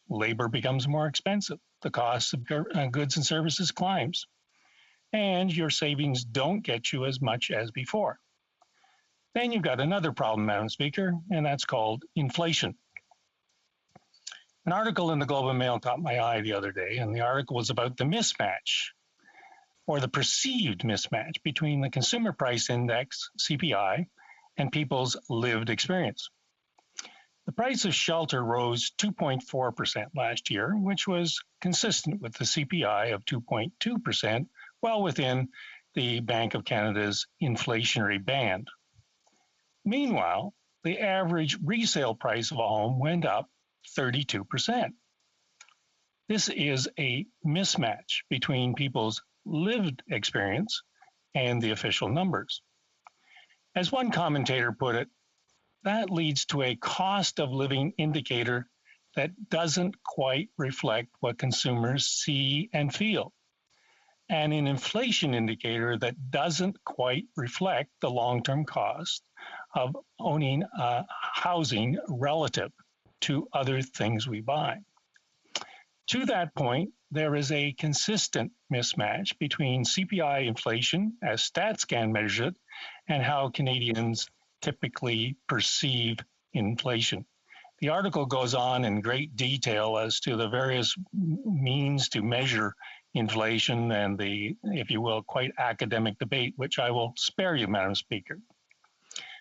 Labor becomes more expensive. The cost of goods and services climbs. And your savings don't get you as much as before. Then you've got another problem, Madam Speaker, and that's called inflation. An article in the Globe and Mail caught my eye the other day, and the article was about the mismatch, or the perceived mismatch, between the Consumer Price Index, CPI, and people's lived experience. The price of shelter rose 2.4% last year, which was consistent with the CPI of 2.2%, well within the Bank of Canada's inflationary band. Meanwhile, the average resale price of a home went up 32%. This is a mismatch between people's lived experience and the official numbers. As one commentator put it, that leads to a cost of living indicator that doesn't quite reflect what consumers see and feel, and an inflation indicator that doesn't quite reflect the long-term cost of owning housing relative to other things we buy. To that point, there is a consistent mismatch between CPI inflation, as StatsCan measures it, and how Canadians typically perceive inflation. The article goes on in great detail as to the various means to measure inflation and the, if you will, quite academic debate, which I will spare you, Madam Speaker.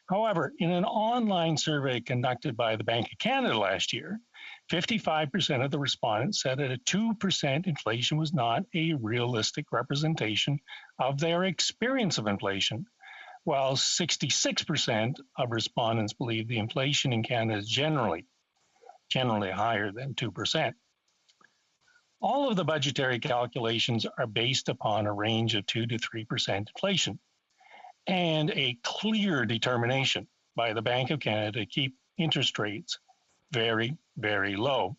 However, in an online survey conducted by the Bank of Canada last year, 55% of the respondents said that a 2% inflation was not a realistic representation of their experience of inflation, while 66% of respondents believe the inflation in Canada is generally higher than 2%. All of the budgetary calculations are based upon a range of 2 to 3% inflation and a clear determination by the Bank of Canada to keep interest rates very, very low.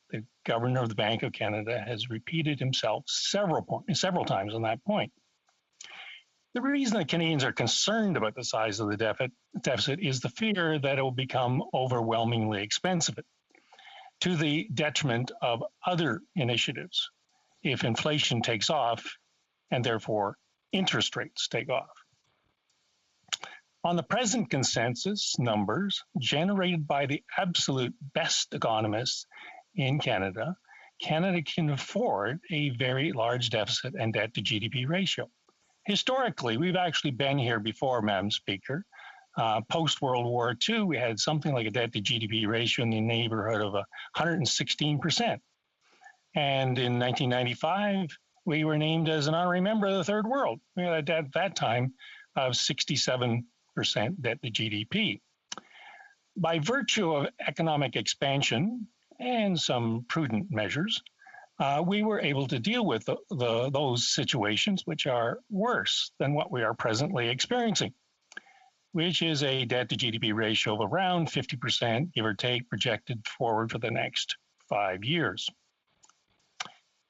The Governor of the Bank of Canada has repeated himself several times on that point. The reason that Canadians are concerned about the size of the deficit is the fear that it will become overwhelmingly expensive to the detriment of other initiatives if inflation takes off and therefore interest rates take off. On the present consensus numbers generated by the absolute best economists in Canada, Canada can afford a very large deficit and debt to GDP ratio. Historically, we've actually been here before, Madam Speaker. Post-World War II, we had something like a debt to GDP ratio in the neighborhood of 116%. And in 1995, we were named as an honorary member of the Third World. We had a debt at that time of 67% debt to GDP. By virtue of economic expansion and some prudent measures, we were able to deal with those situations which are worse than what we are presently experiencing, which is a debt to GDP ratio of around 50%, give or take, projected forward for the next 5 years.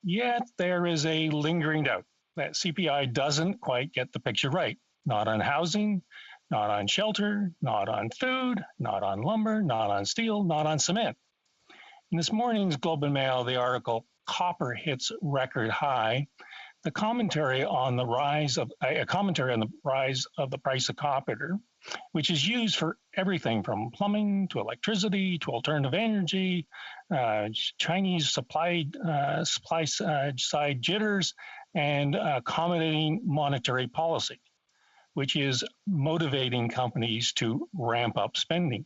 Yet there is a lingering doubt that CPI doesn't quite get the picture right, not on housing, not on shelter, not on food, not on lumber, not on steel, not on cement. In this morning's Globe and Mail, the article, Copper Hits Record High, the commentary on the rise of the price of copper, which is used for everything from plumbing to electricity to alternative energy, Chinese supply side jitters, and accommodating monetary policy, which is motivating companies to ramp up spending.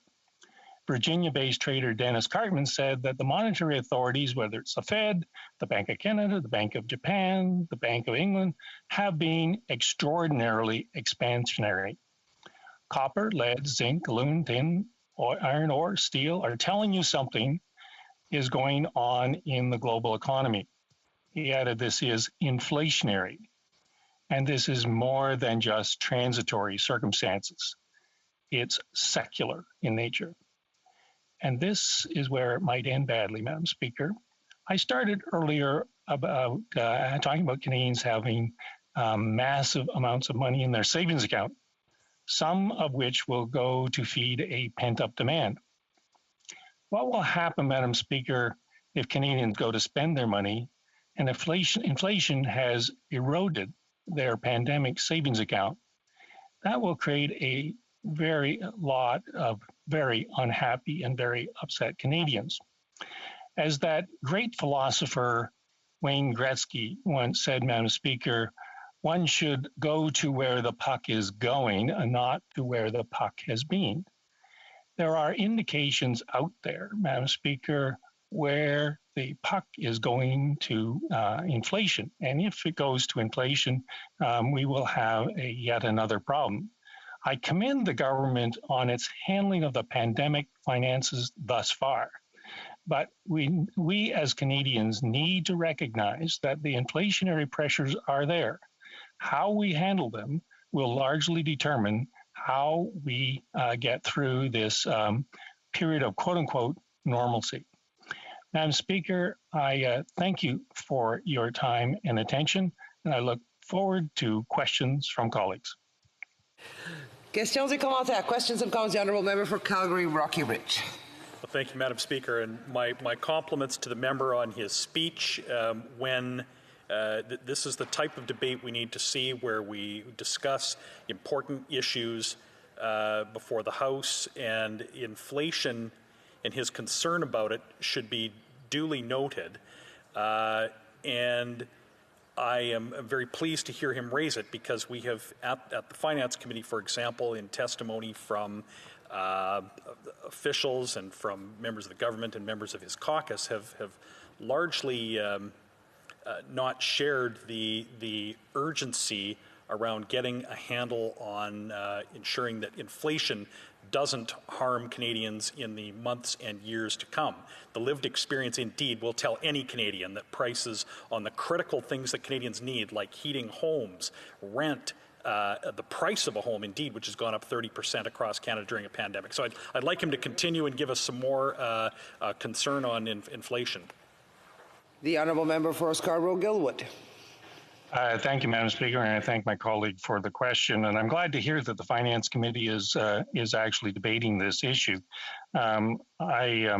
Virginia-based trader Dennis Cartman said that the monetary authorities, whether it's the Fed, the Bank of Canada, the Bank of Japan, the Bank of England, have been extraordinarily expansionary. Copper, lead, zinc, aluminum, tin, iron ore, steel are telling you something is going on in the global economy. He added this is inflationary, and this is more than just transitory circumstances. It's secular in nature. And this is where it might end badly, Madam Speaker. I started earlier about talking about Canadians having massive amounts of money in their savings account, some of which will go to feed a pent-up demand. What will happen, Madam Speaker, if Canadians go to spend their money and inflation has eroded their pandemic savings account? That will create a lot of very unhappy and very upset Canadians. As that great philosopher Wayne Gretzky once said, Madam Speaker, one should go to where the puck is going and not to where the puck has been. There are indications out there, Madam Speaker, where the puck is going to inflation. And if it goes to inflation, we will have yet another problem. I commend the government on its handling of the pandemic finances thus far. But we as Canadians need to recognize that the inflationary pressures are there. How we handle them will largely determine how we get through this period of quote unquote normalcy. Madam Speaker, I thank you for your time and attention, and I look forward to questions from colleagues. Questions et commentaires. Questions and comments. The Honourable Member for Calgary, Rocky Ridge. Well, thank you, Madam Speaker, and my compliments to the member on his speech. This is the type of debate we need to see, where we discuss important issues before the House, and inflation and his concern about it should be duly noted. And I am very pleased to hear him raise it, because we have, at the Finance Committee, for example, in testimony from officials and from members of the government and members of his caucus, have largely not shared the urgency around getting a handle on ensuring that inflation doesn't harm Canadians in the months and years to come. The lived experience, indeed, will tell any Canadian that prices on the critical things that Canadians need, like heating homes, rent, the price of a home, indeed, which has gone up 30% across Canada during a pandemic. So I'd like him to continue and give us some more concern on inflation. The honourable member for Scarborough-Guildwood. Thank you, Madam Speaker, and I thank my colleague for the question. And I'm glad to hear that the Finance Committee is actually debating this issue. I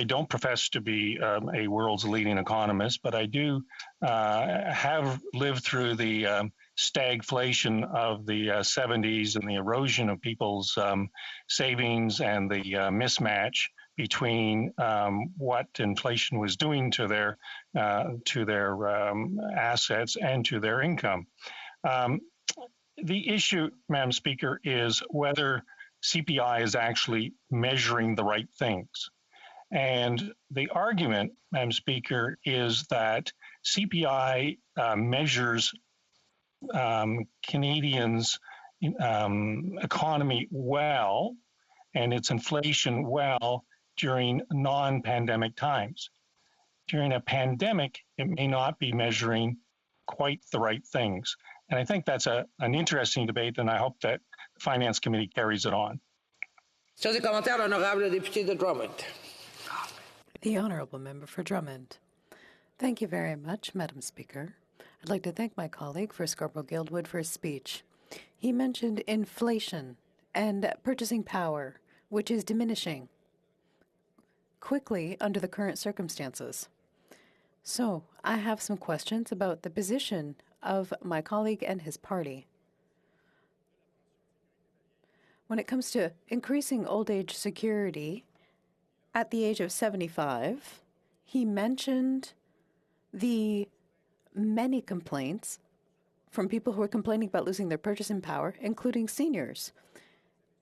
don't profess to be a world's leading economist, but I do have lived through the stagflation of the 70s and the erosion of people's savings and the mismatch between what inflation was doing to their assets and to their income. The issue, Madam Speaker, is whether CPI is actually measuring the right things. And the argument, Madam Speaker, is that CPI measures Canadians' economy well and its inflation well during non-pandemic times. During a pandemic, it may not be measuring quite the right things. And I think that's an interesting debate, and I hope that the Finance Committee carries it on. Questions et commentaires, l'honorable député de Drummond. The Honourable Member for Drummond. Thank you very much, Madam Speaker. I'd like to thank my colleague for Scarborough-Guildwood for his speech. He mentioned inflation and purchasing power, which is diminishing quickly under the current circumstances. So I have some questions about the position of my colleague and his party. When it comes to increasing old age security at the age of 75, he mentioned the many complaints from people who are complaining about losing their purchasing power, including seniors,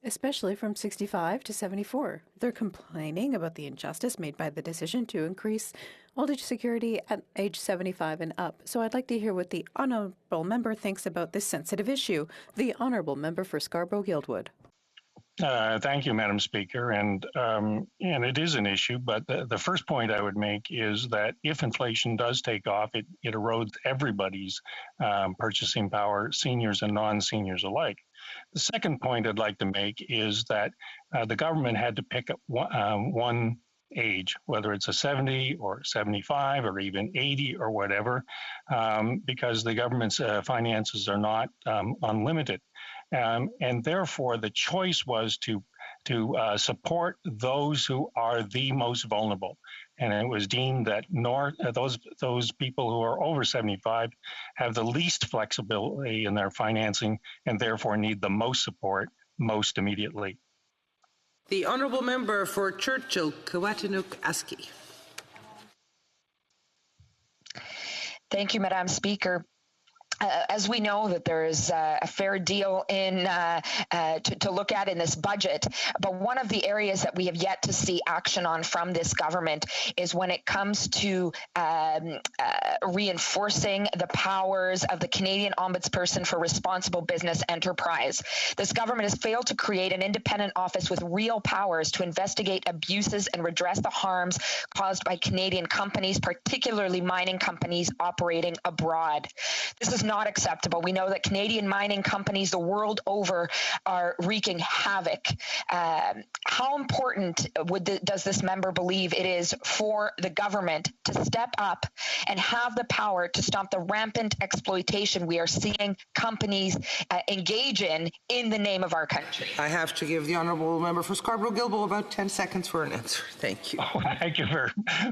especially from 65 to 74. They're complaining about the injustice made by the decision to increase old age security at age 75 and up. So I'd like to hear what the honourable member thinks about this sensitive issue. The honourable member for Scarborough-Guildwood. Thank you, Madam Speaker. And it is an issue, but the first point I would make is that if inflation does take off, it erodes everybody's purchasing power, seniors and non-seniors alike. The second point I'd like to make is that the government had to pick up one age, whether it's a 70 or 75 or even 80 or whatever, because the government's finances are not unlimited. And therefore, the choice was to support those who are the most vulnerable. And it was deemed that those people who are over 75 have the least flexibility in their financing and therefore need the most support most immediately. The honourable member for Churchill, Kiwatanuk-Aski. Thank you, Madam Speaker. As we know that there is a fair deal to look at in this budget, but one of the areas that we have yet to see action on from this government is when it comes to reinforcing the powers of the Canadian Ombudsperson for Responsible Business Enterprise. This government has failed to create an independent office with real powers to investigate abuses and redress the harms caused by Canadian companies, particularly mining companies operating abroad. This is not acceptable. We know that Canadian mining companies the world over are wreaking havoc. How important does this member believe it is for the government to step up and have the power to stop the rampant exploitation we are seeing companies engage in the name of our country? I have to give the honourable member for Scarborough-Guildwood about 10 seconds for an answer. Thank you. Thank you,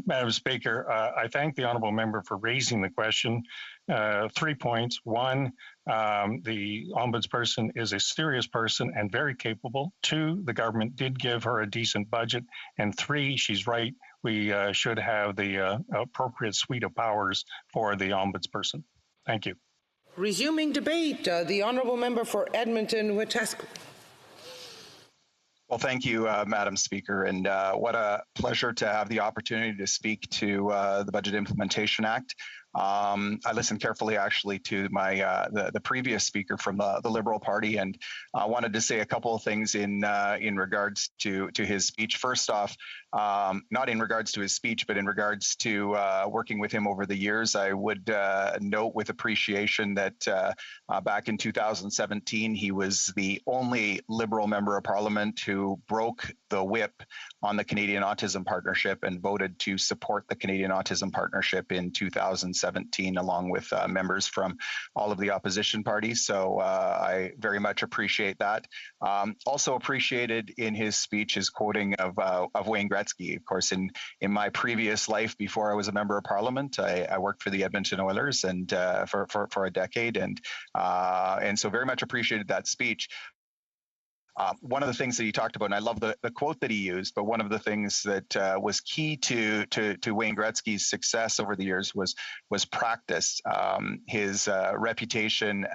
Madam Speaker. I thank the honourable member for raising the question. 3 points. One, the ombudsperson is a serious person and very capable. 2, the government did give her a decent budget. And 3, she's right, we should have the appropriate suite of powers for the ombudsperson. Thank you. Resuming debate, the honourable member for Edmonton-Wetaskiwin. Well, thank you, Madam Speaker, and what a pleasure to have the opportunity to speak to the Budget Implementation Act. I listened carefully, actually, to my the previous speaker from the Liberal Party, and I wanted to say a couple of things in regards to his speech. First off, not in regards to his speech, but in regards to working with him over the years, I would note with appreciation that back in 2017, he was the only Liberal member of Parliament who broke the whip on the Canadian Autism Partnership and voted to support the Canadian Autism Partnership in 2017, along with members from all of the opposition parties. So I very much appreciate that. Also appreciated in his speech his quoting of Wayne Gretzky. Of course, in my previous life, before I was a member of Parliament, I worked for the Edmonton Oilers and for a decade, and so very much appreciated that speech. One of the things that he talked about, and I love the quote that he used, but one of the things that was key to Wayne Gretzky's success over the years was practice. His reputation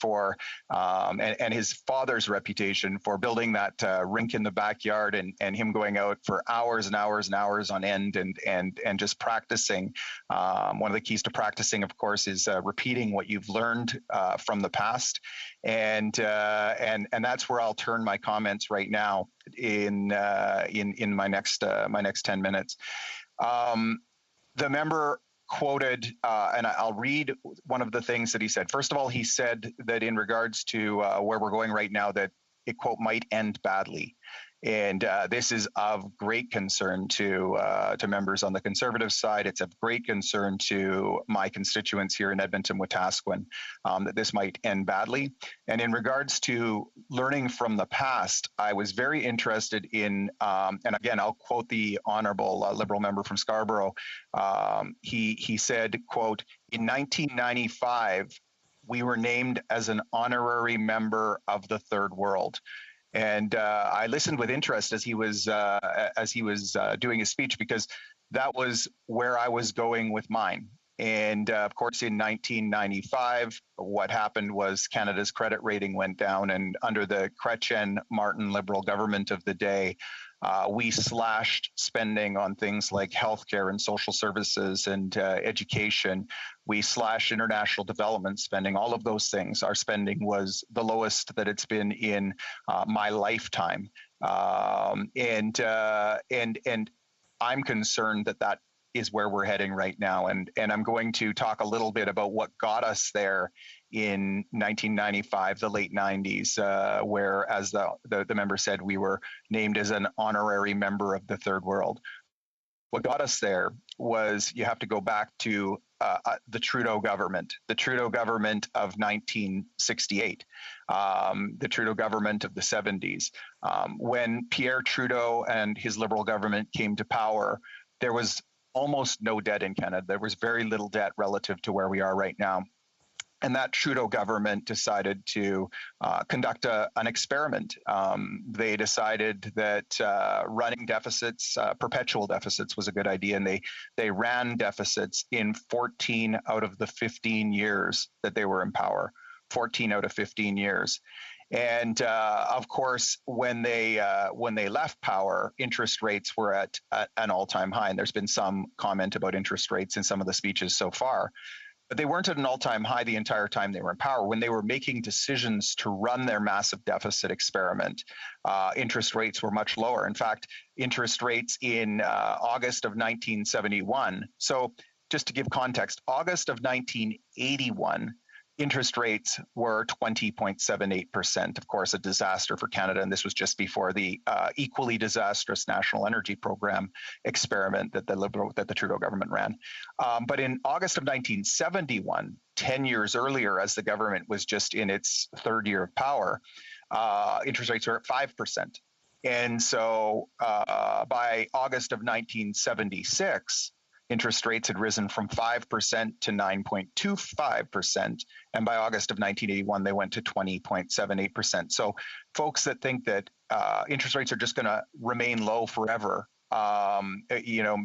for and his father's reputation for building that rink in the backyard, and him going out for hours and hours and hours on end and just practicing. One of the keys to practicing, of course, is repeating what you've learned from the past, and that's where I'll turn my comments right now in my next 10 minutes. The member quoted, and I'll read one of the things that he said. First of all, he said that in regards to where we're going right now, that it, quote, might end badly. And this is of great concern to members on the Conservative side. It's of great concern to my constituents here in Edmonton-Wetaskiwin that this might end badly. And in regards to learning from the past, I was very interested in, and again, I'll quote the Honourable Liberal member from Scarborough. He said, quote, in 1995, we were named as an honorary member of the Third World. And I listened with interest as he was doing his speech, because that was where I was going with mine. And of course, in 1995, what happened was Canada's credit rating went down, and under the Chrétien-Martin Liberal government of the day, we slashed spending on things like healthcare and social services and education. We slashed international development spending, all of those things. Our spending was the lowest that it's been in my lifetime. And I'm concerned that is where we're heading right now. And I'm going to talk a little bit about what got us there in 1995, the late 90s, where, as the member said, we were named as an honorary member of the Third World. What got us there was, you have to go back to the Trudeau government of 1968, the Trudeau government of the 70s. When Pierre Trudeau and his Liberal government came to power, there was almost no debt in Canada. There was very little debt relative to where we are right now. And that Trudeau government decided to conduct an experiment. They decided that running deficits, perpetual deficits, was a good idea, and they ran deficits in 14 out of the 15 years that they were in power. 14 out of 15 years. And of course, when they left power, interest rates were at an all-time high. And there's been some comment about interest rates in some of the speeches so far. But they weren't at an all-time high the entire time they were in power. When they were making decisions to run their massive deficit experiment, interest rates were much lower. In fact, interest rates in August of 1971. So just to give context, August of 1981, interest rates were 20.78%. Of course, a disaster for Canada, and this was just before the equally disastrous National Energy Program experiment that the Trudeau government ran. But in August of 1971, 10 years earlier, as the government was just in its third year of power, interest rates were at 5%. And so by August of 1976, interest rates had risen from 5% to 9.25%. And by August of 1981, they went to 20.78%. So folks that think that interest rates are just going to remain low forever,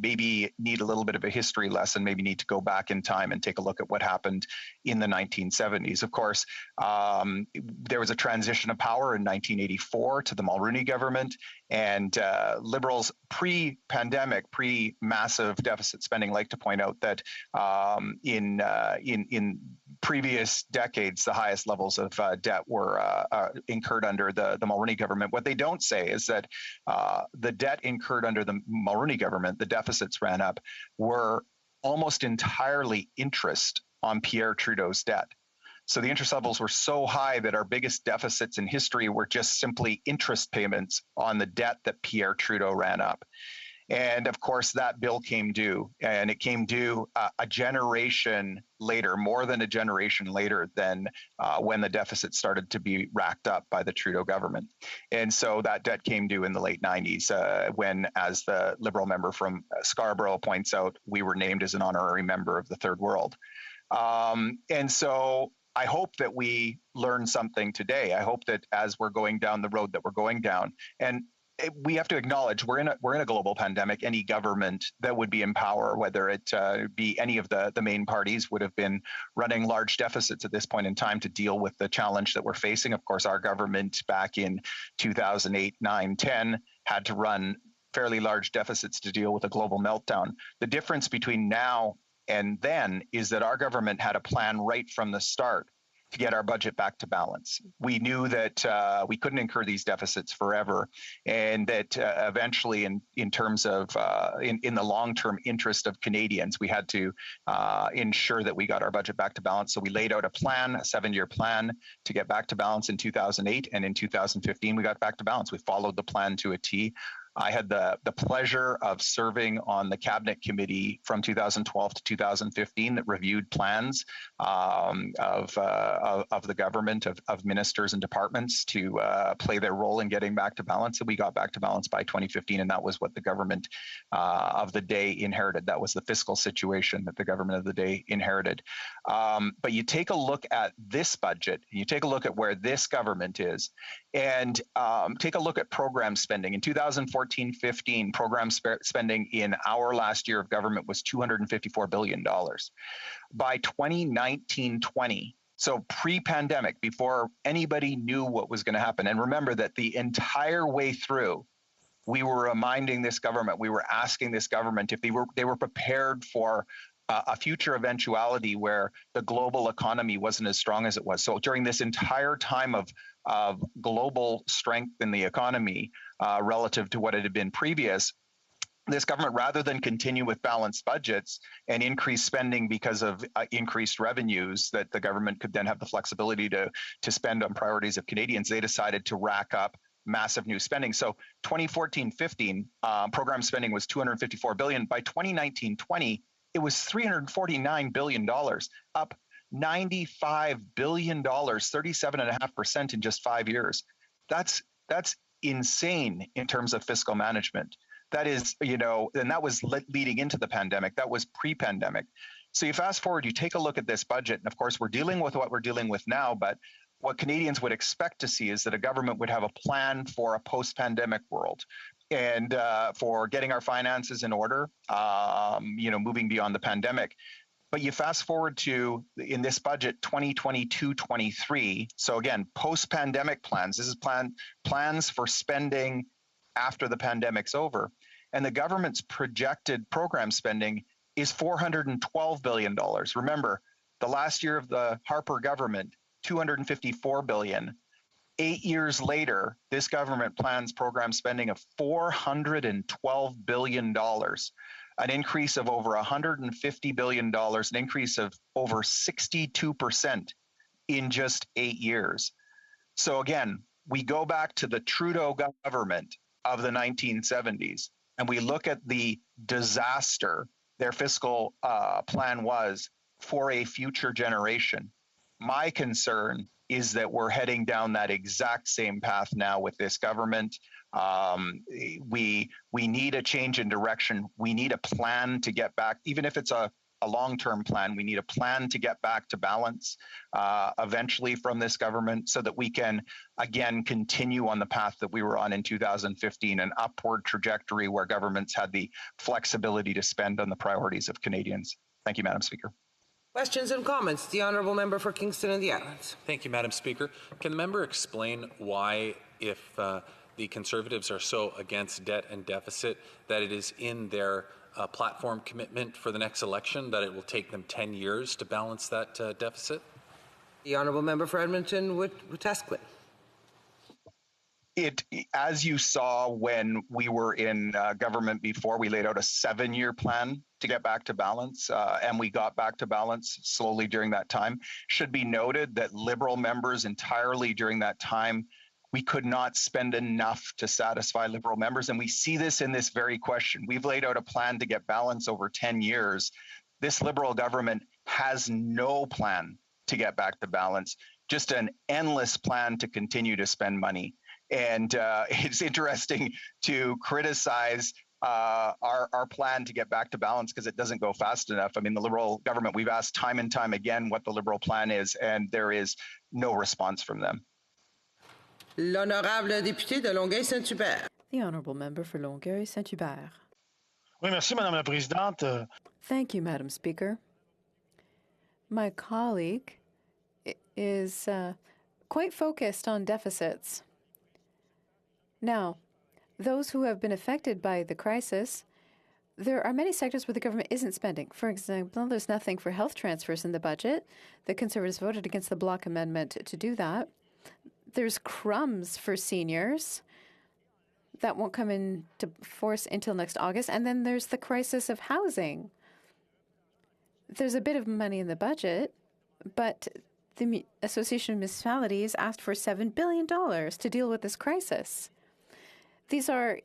maybe need a little bit of a history lesson, maybe need to go back in time and take a look at what happened in the 1970s. Of course, there was a transition of power in 1984 to the Mulroney government, and Liberals pre-pandemic, pre-massive deficit spending like to point out that in previous decades, the highest levels of debt were incurred under the Mulroney government. What they don't say is that the debt incurred under the Mulroney government, the deficits ran up, were almost entirely interest on Pierre Trudeau's debt. So the interest levels were so high that our biggest deficits in history were just simply interest payments on the debt that Pierre Trudeau ran up. And of course, that bill came due, and it came due a generation later, more than a generation later than when the deficit started to be racked up by the Trudeau government. And so that debt came due in the late 90s when, as the Liberal member from Scarborough points out, we were named as an honorary member of the Third World. And so I hope that we learn something today. I hope that as we're going down the road that we're going down, and we have to acknowledge we're in a global pandemic. Any government that would be in power, whether it be any of the main parties, would have been running large deficits at this point in time to deal with the challenge that we're facing. Of course, our government back in 2008, 9, 10 had to run fairly large deficits to deal with a global meltdown. The difference between now and then is that our government had a plan right from the start to get our budget back to balance. We knew that we couldn't incur these deficits forever, and that eventually, in terms of in the long-term interest of Canadians, we had to ensure that we got our budget back to balance. So we laid out a plan, a 7-year plan, to get back to balance in 2008, and in 2015 we got back to balance. We followed the plan to a T. I had the pleasure of serving on the cabinet committee from 2012 to 2015 that reviewed plans of the government, of ministers and departments to play their role in getting back to balance. And we got back to balance by 2015, and that was what the government of the day inherited. That was the fiscal situation that the government of the day inherited. But you take a look at this budget, you take a look at where this government is, and take a look at program spending. In 2014-15, program spending in our last year of government was $254 billion. By 2019-20, so pre-pandemic, before anybody knew what was going to happen, and remember that the entire way through, we were reminding this government, we were asking this government if they were prepared for a future eventuality where the global economy wasn't as strong as it was. So during this entire time of global strength in the economy relative to what it had been previous, this government, rather than continue with balanced budgets and increase spending because of increased revenues that the government could then have the flexibility to spend on priorities of Canadians, they decided to rack up massive new spending. So 2014-15, program spending was $254 billion. By 2019-20, it was $349 billion, up $95 billion, 37.5% in just 5 years. That's insane in terms of fiscal management. That is, and that was leading into the pandemic. That was pre-pandemic. So you fast forward, you take a look at this budget, and of course, we're dealing with what we're dealing with now, but what Canadians would expect to see is that a government would have a plan for a post-pandemic world, and for getting our finances in order, moving beyond the pandemic. But you fast forward to, in this budget, 2022-23. So again, post-pandemic plans. This is plans for spending after the pandemic's over. And the government's projected program spending is $412 billion. Remember, the last year of the Harper government, $254 billion. 8 years later, this government plans program spending of $412 billion, an increase of over $150 billion, an increase of over 62% in just 8 years. So again, we go back to the Trudeau government of the 1970s, and we look at the disaster their fiscal plan was for a future generation. My concern is that we're heading down that exact same path now with this government. We need a change in direction. We need a plan to get back, even if it's a a long-term plan. We need a plan to get back to balance eventually from this government so that we can, again, continue on the path that we were on in 2015, an upward trajectory where governments had the flexibility to spend on the priorities of Canadians. Thank you, Madam Speaker. Questions and comments? The Honourable Member for Kingston and the Islands. Thank you, Madam Speaker. Can the member explain why, if the Conservatives are so against debt and deficit, that it is in their platform commitment for the next election that it will take them 10 years to balance that deficit? The Honourable Member for Edmonton Wetaskiwin. As you saw when we were in government before, we laid out a 7-year plan to get back to balance, and we got back to balance slowly during that time. Should be noted that Liberal members entirely during that time, we could not spend enough to satisfy Liberal members, and we see this in this very question. We've laid out a plan to get balance over 10 years. This Liberal government has no plan to get back to balance, just an endless plan to continue to spend money. And it's interesting to criticize our plan to get back to balance because it doesn't go fast enough. I mean, the Liberal government, we've asked time and time again what the Liberal plan is, and there is no response from them. L'honorable député de Longueuil-Saint-Hubert. The Honourable Member for Longueuil-Saint-Hubert. Oui, merci, Madame la Présidente. Thank you, Madam Speaker. My colleague is quite focused on deficits. Now, those who have been affected by the crisis, there are many sectors where the government isn't spending. For example, there's nothing for health transfers in the budget. The Conservatives voted against the block amendment to do that. There's crumbs for seniors that won't come into force until next August. And then there's the crisis of housing. There's a bit of money in the budget, but the Association of Municipalities asked for $7 billion to deal with this crisis. These are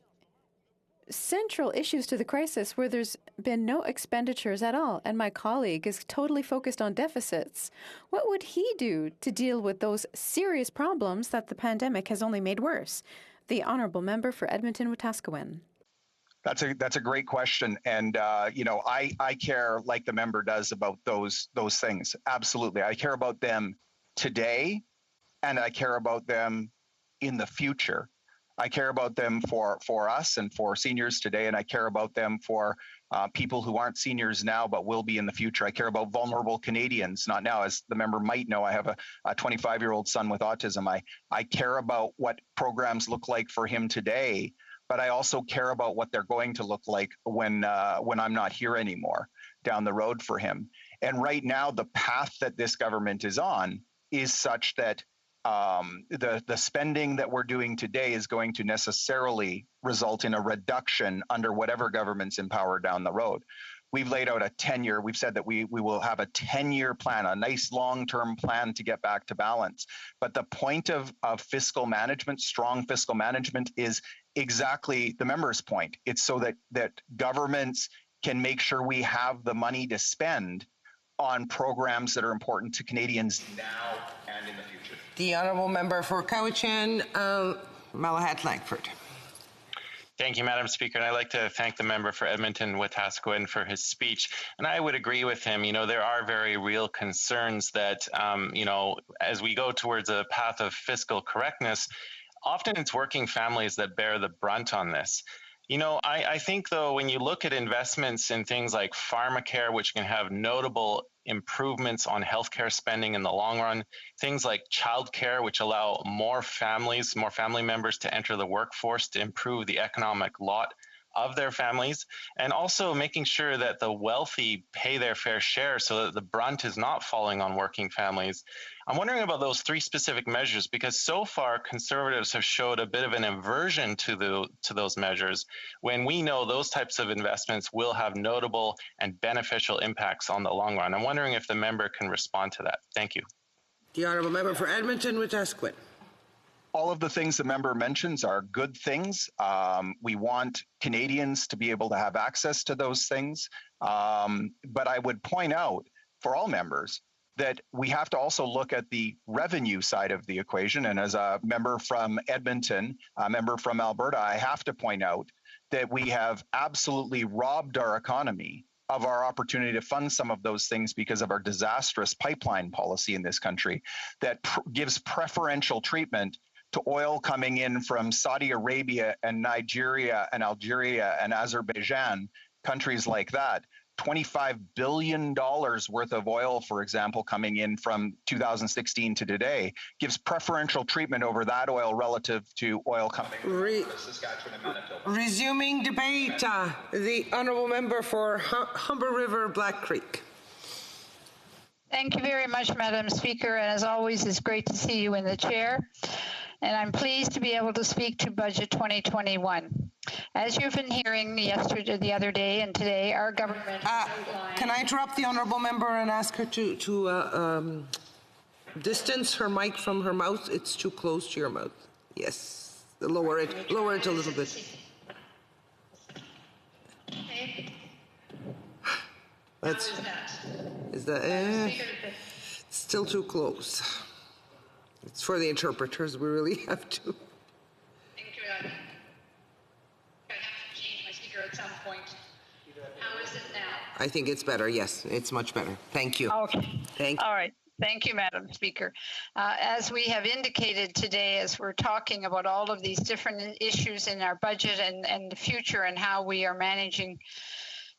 central issues to the crisis where there's been no expenditures at all, and my colleague is totally focused on deficits. What would he do to deal with those serious problems that the pandemic has only made worse? The Honourable Member for Edmonton Wetaskiwin. That's a great question, and I care like the member does about those things. Absolutely, I care about them today, and I care about them in the future. I care about them for us and for seniors today, and I care about them for people who aren't seniors now but will be in the future. I care about vulnerable Canadians, not now. As the member might know, I have a 25-year-old son with autism. I care about what programs look like for him today, but I also care about what they're going to look like when I'm not here anymore down the road for him. And right now, the path that this government is on is such that the spending that we're doing today is going to necessarily result in a reduction under whatever government's in power down the road. We've laid out a 10-year, we've said that we will have a 10-year plan, a nice long-term plan to get back to balance. But the point of fiscal management, strong fiscal management, is exactly the member's point. It's so that governments can make sure we have the money to spend on programs that are important to Canadians now and in the future. The Honourable Member for Cowichan, Malahat Langford. Thank you, Madam Speaker. And I'd like to thank the member for Edmonton Wetaskiwin for his speech. And I would agree with him. You know, there are very real concerns that, as we go towards a path of fiscal correctness, often it's working families that bear the brunt on this. You know, I think, though, when you look at investments in things like pharmacare, which can have notable improvements on healthcare spending in the long run, things like childcare, which allow more family members to enter the workforce to improve the economic lot of their families, and also making sure that the wealthy pay their fair share so that the brunt is not falling on working families. I'm wondering about those three specific measures, because so far Conservatives have showed a bit of an aversion to those measures when we know those types of investments will have notable and beneficial impacts on the long run. I'm wondering if the member can respond to that. Thank you. The Honourable Member for Edmonton Wetaskiwin. All of the things the member mentions are good things. We want Canadians to be able to have access to those things. But I would point out for all members that we have to also look at the revenue side of the equation. And as a member from Edmonton, a member from Alberta, I have to point out that we have absolutely robbed our economy of our opportunity to fund some of those things because of our disastrous pipeline policy in this country that gives preferential treatment to oil coming in from Saudi Arabia and Nigeria and Algeria and Azerbaijan, countries like that. $25 billion worth of oil, for example, coming in from 2016 to today, gives preferential treatment over that oil relative to oil coming from Saskatchewan and Manitoba. Resuming debate, the honourable member for Humber River, Black Creek. Thank you very much, Madam Speaker, and as always, it's great to see you in the chair. And I'm pleased to be able to speak to Budget 2021. As you've been hearing yesterday, the other day, and today, our government can I interrupt the honourable member and ask her to distance her mic from her mouth? It's too close to your mouth. Yes, lower it a little bit. That's still too close. It's for the interpreters. We really have to. Thank you. I have to change my speaker at some point. How is it now? I think it's better. Yes, it's much better. Thank you. Okay. Thank you. All right. Thank you, Madam Speaker. As we have indicated today, as we're talking about all of these different issues in our budget and the future and how we are managing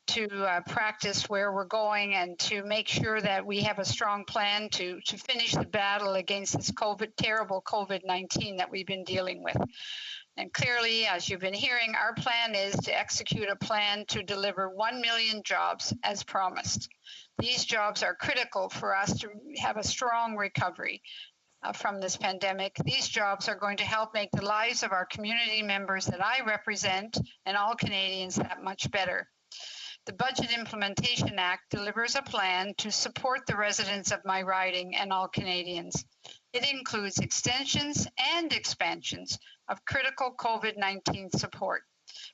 to practice where we're going and to make sure that we have a strong plan to finish the battle against this terrible COVID-19 that we've been dealing with. And clearly, as you've been hearing, our plan is to execute a plan to deliver 1 million jobs as promised. These jobs are critical for us to have a strong recovery from this pandemic. These jobs are going to help make the lives of our community members that I represent and all Canadians that much better. The Budget Implementation Act delivers a plan to support the residents of my riding and all Canadians. It includes extensions and expansions of critical COVID-19 support,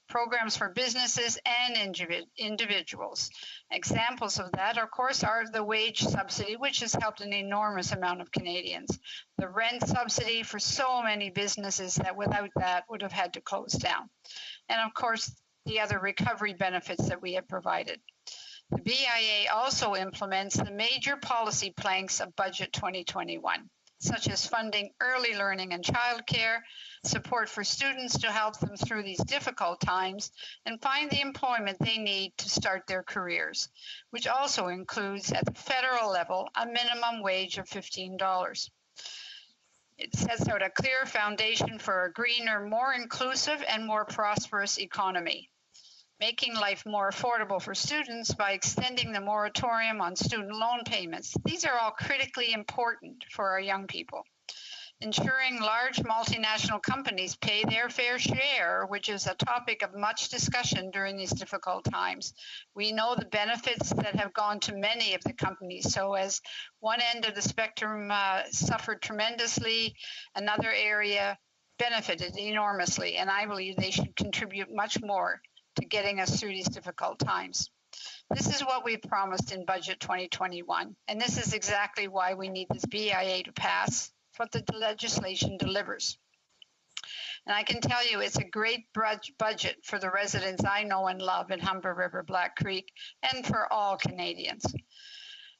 programs for businesses and individuals. Examples of that, of course, are the wage subsidy, which has helped an enormous amount of Canadians, the rent subsidy for so many businesses that without that would have had to close down, and of course, the other recovery benefits that we have provided. The BIA also implements the major policy planks of Budget 2021, such as funding early learning and childcare, support for students to help them through these difficult times, and find the employment they need to start their careers, which also includes at the federal level a minimum wage of $15. It sets out a clear foundation for a greener, more inclusive, and more prosperous economy, making life more affordable for students by extending the moratorium on student loan payments. These are all critically important for our young people. Ensuring large multinational companies pay their fair share, which is a topic of much discussion during these difficult times. We know the benefits that have gone to many of the companies. So as one end of the spectrum suffered tremendously, another area benefited enormously. And I believe they should contribute much more to getting us through these difficult times. This is what we promised in Budget 2021. And this is exactly why we need this BIA to pass. It's what the legislation delivers. And I can tell you it's a great budget for the residents I know and love in Humber River, Black Creek, and for all Canadians.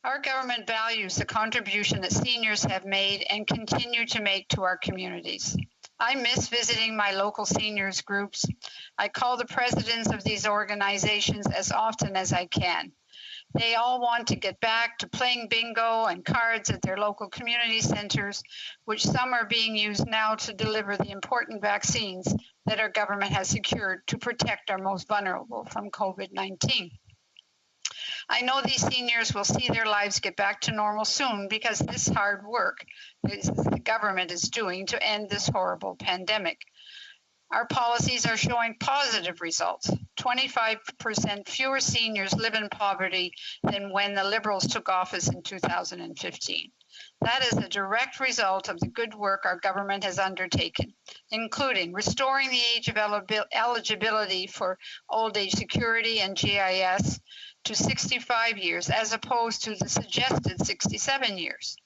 Our government values the contribution that seniors have made and continue to make to our communities. I miss visiting my local seniors groups. I call the presidents of these organizations as often as I can. They all want to get back to playing bingo and cards at their local community centers, which some are being used now to deliver the important vaccines that our government has secured to protect our most vulnerable from COVID-19. I know these seniors will see their lives get back to normal soon because this hard work the government is doing to end this horrible pandemic. Our policies are showing positive results. 25% fewer seniors live in poverty than when the Liberals took office in 2015. That is a direct result of the good work our government has undertaken, including restoring the age of eligibility for old age security and GIS to 65 years as opposed to the suggested 67 years,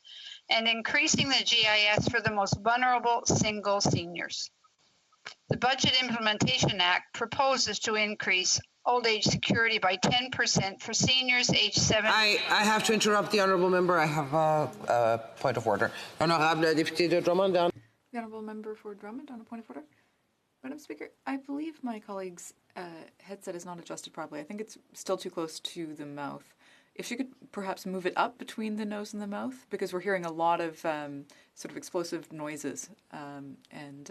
and increasing the GIS for the most vulnerable single seniors. The Budget Implementation Act proposes to increase old age security by 10% for seniors aged 70. I have to interrupt the honourable member. I have a point of order. Honourable député de Drummond. The honourable member for Drummond on a point of order. Madam Speaker, I believe my colleague's headset is not adjusted properly. I think it's still too close to the mouth. If she could perhaps move it up between the nose and the mouth, because we're hearing a lot of sort of explosive noises, and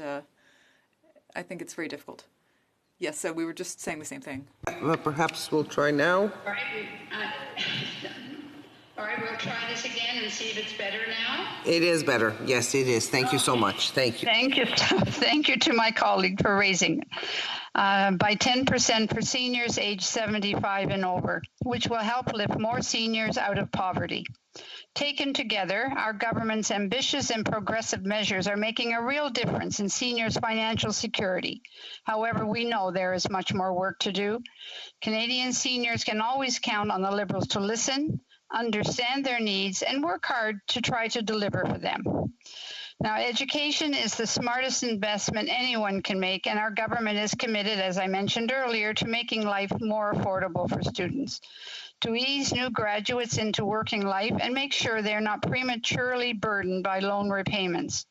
I think it's very difficult. Yes, so we were just saying the same thing. Well, perhaps we'll try now. All right, we'll try this again and see if it's better now. It is better. Yes, it is. Thank you so much. Thank you. Thank you. Thank you to my colleague for raising it. By 10% for seniors aged 75 and over, which will help lift more seniors out of poverty. Taken together, our government's ambitious and progressive measures are making a real difference in seniors' financial security. However, we know there is much more work to do. Canadian seniors can always count on the Liberals to listen, understand their needs, and work hard to try to deliver for them. Now, education is the smartest investment anyone can make, and our government is committed, as I mentioned earlier, to making life more affordable for students, to ease new graduates into working life and make sure they're not prematurely burdened by loan repayments.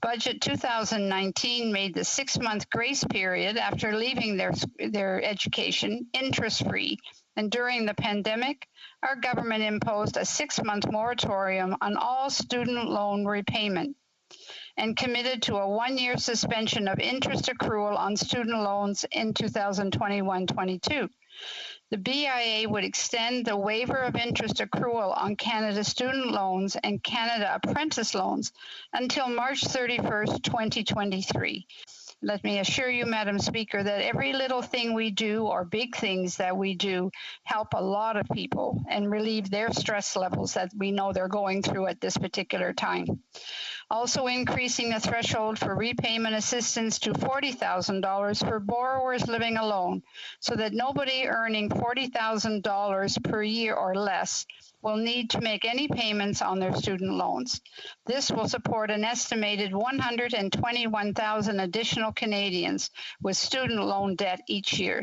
Budget 2019 made the 6-month grace period after leaving their education interest-free, and during the pandemic, our government imposed a 6-month moratorium on all student loan repayment and committed to a 1-year suspension of interest accrual on student loans in 2021-22. The BIA would extend the waiver of interest accrual on Canada student loans and Canada apprentice loans until March 31st, 2023. Let me assure you, Madam Speaker, that every little thing we do or big things that we do help a lot of people and relieve their stress levels that we know they're going through at this particular time. Also increasing the threshold for repayment assistance to $40,000 for borrowers living alone, so that nobody earning $40,000 per year or less will need to make any payments on their student loans. This will support an estimated 121,000 additional Canadians with student loan debt each year.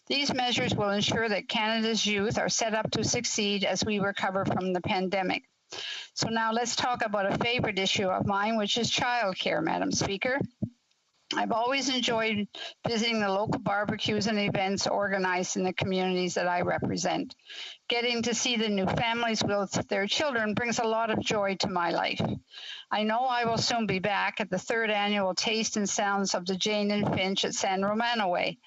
These measures will ensure that Canada's youth are set up to succeed as we recover from the pandemic. So now let's talk about a favorite issue of mine, which is childcare, Madam Speaker. I've always enjoyed visiting the local barbecues and events organized in the communities that I represent. Getting to see the new families with their children brings a lot of joy to my life. I know I will soon be back at the 3rd annual Taste and Sounds of the Jane and Finch at San Romano Way.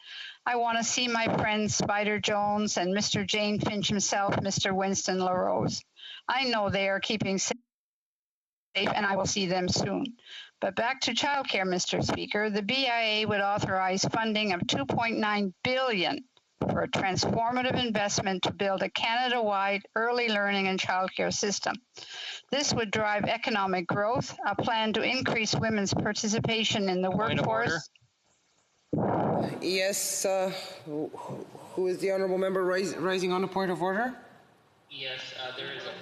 I want to see my friends Spider Jones and Mr. Jane Finch himself, Mr. Winston LaRose. I know they are keeping safe, and I will see them soon. But back to childcare, Mr. Speaker, the BIA would authorize funding of $2.9 billion for a transformative investment to build a Canada-wide early learning and childcare system. This would drive economic growth, a plan to increase women's participation in the workforce. Yes, who is the honourable member rising on a point of order? Yes, there is a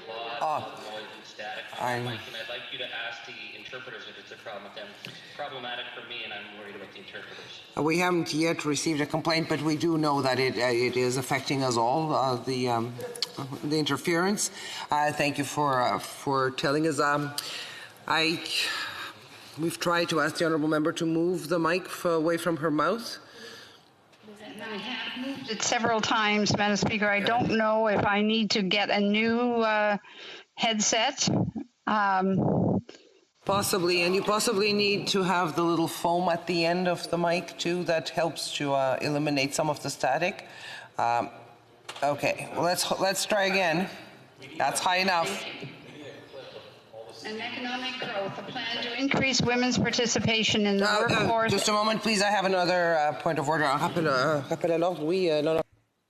lot of noise and static on the mic, and I'd like you to ask the interpreters if it's a problem with them. It's problematic for me, and I'm worried about the interpreters. We haven't yet received a complaint, but we do know that it is affecting us all, the interference. Thank you for telling us. We've tried to ask the honourable member to move the mic away from her mouth. I have moved it several times, Madam Speaker. I don't know if I need to get a new headset. Possibly, and you possibly need to have the little foam at the end of the mic too. That helps to eliminate some of the static. Okay, well, let's try again. That's high enough. And economic growth, a plan to increase women's participation in the workforce. Just a moment, please. I have another point of order.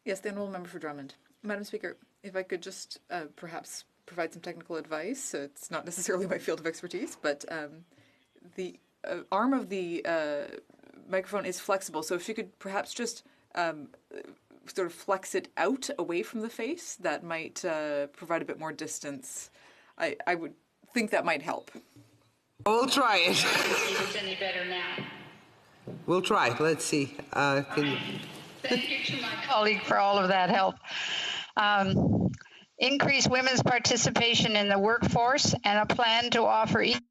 Yes, the honourable member for Drummond. Madam Speaker, if I could just perhaps provide some technical advice. It's not necessarily my field of expertise, but the arm of the microphone is flexible. So if she could perhaps just sort of flex it out away from the face, that might provide a bit more distance. I would think that might help. We'll try it. See if it's any better now. We'll try. Let's see. Thank you to my colleague for all of that help. Increase women's participation in the workforce and a plan to offer each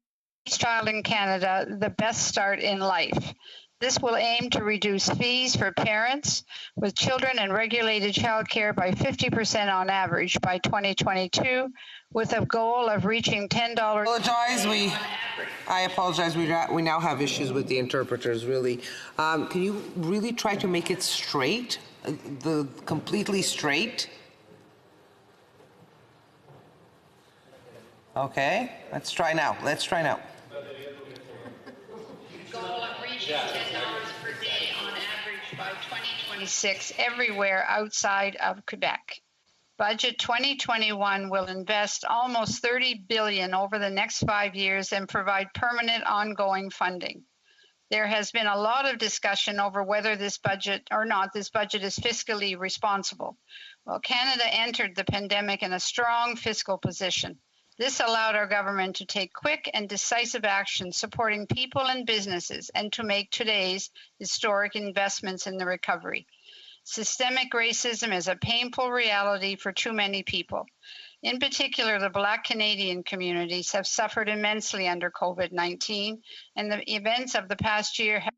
child in Canada the best start in life. This will aim to reduce fees for parents with children and regulated childcare by 50% on average by 2022, with a goal of reaching $10. I apologize. We now have issues with the interpreters. Really, can you really try to make it straight, completely straight? Okay, let's try now. Goal of reaching $10 per day on average by 2026 everywhere outside of Quebec. Budget 2021 will invest almost $30 billion over the next 5 years and provide permanent ongoing funding. There has been a lot of discussion over whether this budget is fiscally responsible. Well, Canada entered the pandemic in a strong fiscal position. This allowed our government to take quick and decisive action supporting people and businesses and to make today's historic investments in the recovery. Systemic racism is a painful reality for too many people. In particular, the Black Canadian communities have suffered immensely under COVID-19, and the events of the past year have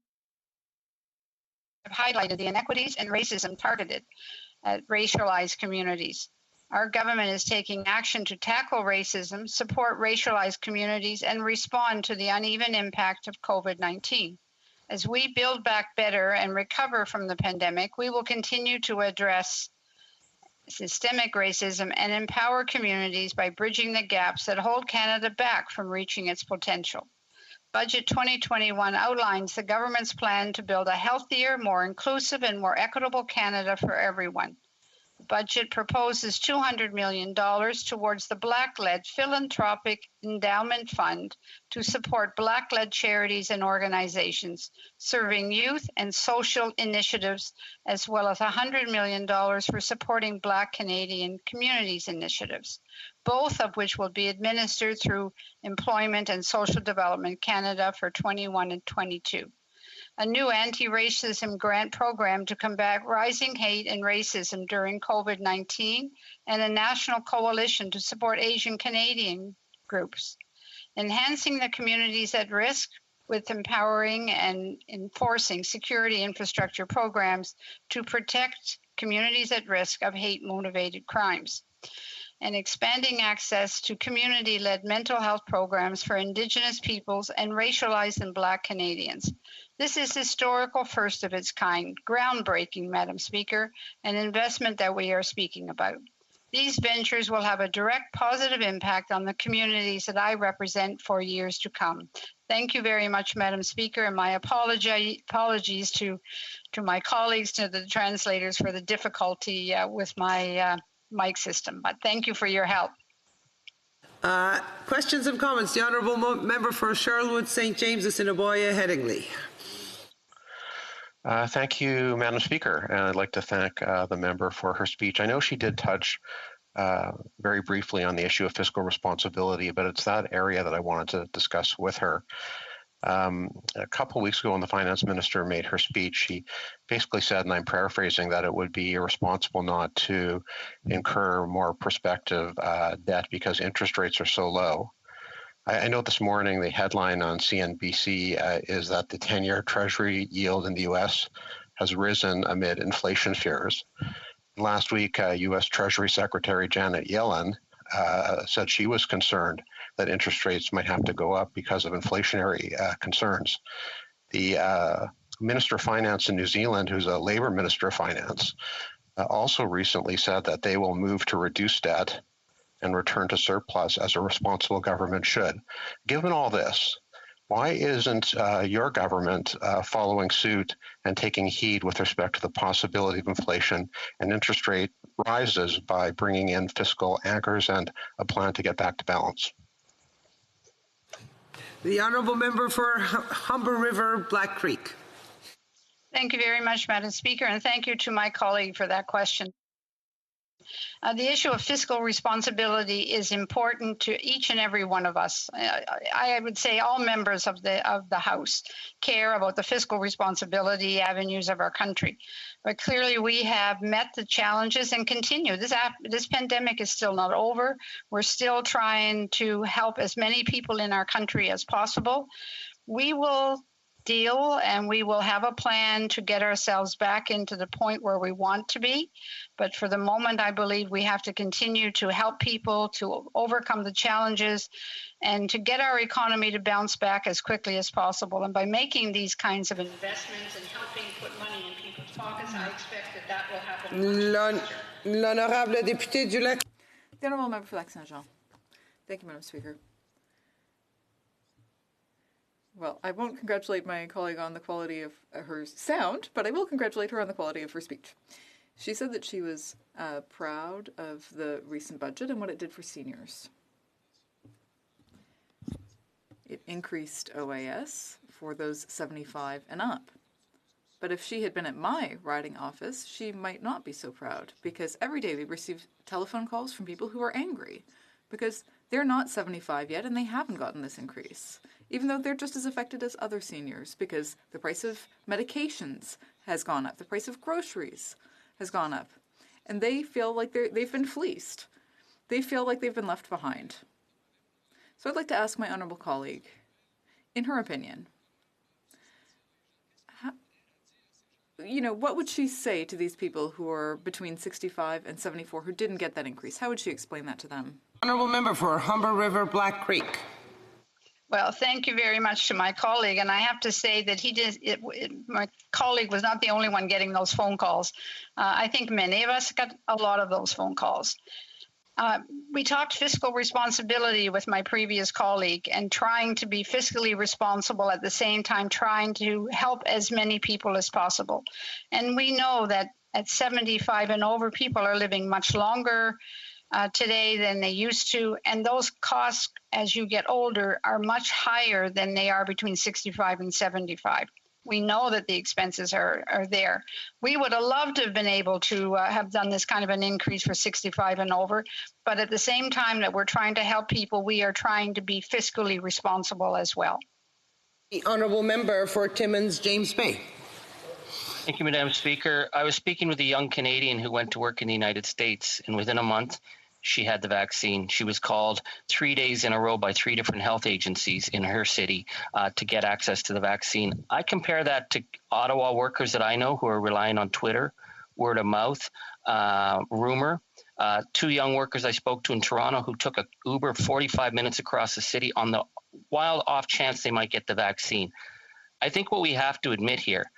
highlighted the inequities and racism targeted at racialized communities. Our government is taking action to tackle racism, support racialized communities, and respond to the uneven impact of COVID-19. As we build back better and recover from the pandemic, we will continue to address systemic racism and empower communities by bridging the gaps that hold Canada back from reaching its potential. Budget 2021 outlines the government's plan to build a healthier, more inclusive, and more equitable Canada for everyone. The budget proposes $200 million towards the Black-led Philanthropic Endowment Fund to support Black-led charities and organizations serving youth and social initiatives, as well as $100 million for supporting Black Canadian communities initiatives, both of which will be administered through Employment and Social Development Canada for 21 and 22. A new anti-racism grant program to combat rising hate and racism during COVID-19, and a national coalition to support Asian Canadian groups. Enhancing the communities at risk with empowering and enforcing security infrastructure programs to protect communities at risk of hate-motivated crimes. And expanding access to community-led mental health programs for Indigenous peoples and racialized and Black Canadians. This is historical first of its kind, groundbreaking, Madam Speaker, an investment that we are speaking about. These ventures will have a direct positive impact on the communities that I represent for years to come. Thank you very much, Madam Speaker, and my apologies to my colleagues, to the translators for the difficulty with my mic system, but thank you for your help. Questions and comments. The Honourable Member for Charlotte St. James, Assiniboia, Headingley. Thank you, Madam Speaker, and I'd like to thank the member for her speech. I know she did touch very briefly on the issue of fiscal responsibility, but it's that area that I wanted to discuss with her. A couple of weeks ago when the finance minister made her speech, she basically said, and I'm paraphrasing, that it would be irresponsible not to incur more prospective debt because interest rates are so low. I know this morning the headline on CNBC is that the 10-year Treasury yield in the U.S. has risen amid inflation fears. Last week, U.S. Treasury Secretary Janet Yellen said she was concerned that interest rates might have to go up because of inflationary concerns. The Minister of Finance in New Zealand, who's a Labour Minister of Finance, also recently said that they will move to reduce debt and return to surplus as a responsible government should. Given all this, why isn't your government following suit and taking heed with respect to the possibility of inflation and interest rate rises by bringing in fiscal anchors and a plan to get back to balance? The Honourable Member for Humber River, Black Creek. Thank you very much, Madam Speaker, and thank you to my colleague for that question. The issue of fiscal responsibility is important to each and every one of us. I would say all members of the House care about the fiscal responsibility avenues of our country. But clearly we have met the challenges and continue. This pandemic is still not over. We're still trying to help as many people in our country as possible. We will deal and we will have a plan to get ourselves back into the point where we want to be. But for the moment, I believe we have to continue to help people to overcome the challenges and to get our economy to bounce back as quickly as possible. And by making these kinds of investments and helping put money in people's pockets, I expect that will happen. L'honorable député du Lac. The Honourable Member for Lac-Saint-Jean. Thank you, Madam Speaker. Well, I won't congratulate my colleague on the quality of her sound, but I will congratulate her on the quality of her speech. She said that she was proud of the recent budget and what it did for seniors. It increased OAS for those 75 and up. But if she had been at my riding office, she might not be so proud, because every day we receive telephone calls from people who are angry because they're not 75 yet and they haven't gotten this increase, even though they're just as affected as other seniors, because the price of medications has gone up, the price of groceries has gone up, and they feel like they've been fleeced. They feel like they've been left behind. So I'd like to ask my honourable colleague, in her opinion, what would she say to these people who are between 65 and 74 who didn't get that increase? How would she explain that to them? Honourable Member for Humber River Black Creek. Well, thank you very much to my colleague. And I have to say that my colleague was not the only one getting those phone calls. I think many of us got a lot of those phone calls. We talked fiscal responsibility with my previous colleague and trying to be fiscally responsible at the same time trying to help as many people as possible. And we know that at 75 and over, people are living much longer today than they used to. And those costs, as you get older, are much higher than they are between 65 and 75. We know that the expenses are there. We would have loved to have been able to have done this kind of an increase for 65 and over, but at the same time that we're trying to help people, we are trying to be fiscally responsible as well. The Honourable Member for Timmins, James Bay. Thank you, Madam Speaker. I was speaking with a young Canadian who went to work in the United States, and within a month, she had the vaccine. She was called 3 days in a row by 3 different health agencies in her city to get access to the vaccine. I compare that to Ottawa workers that I know who are relying on Twitter, word of mouth, rumor. 2 young workers I spoke to in Toronto who took an Uber 45 minutes across the city on the wild off chance they might get the vaccine. I think what we have to admit here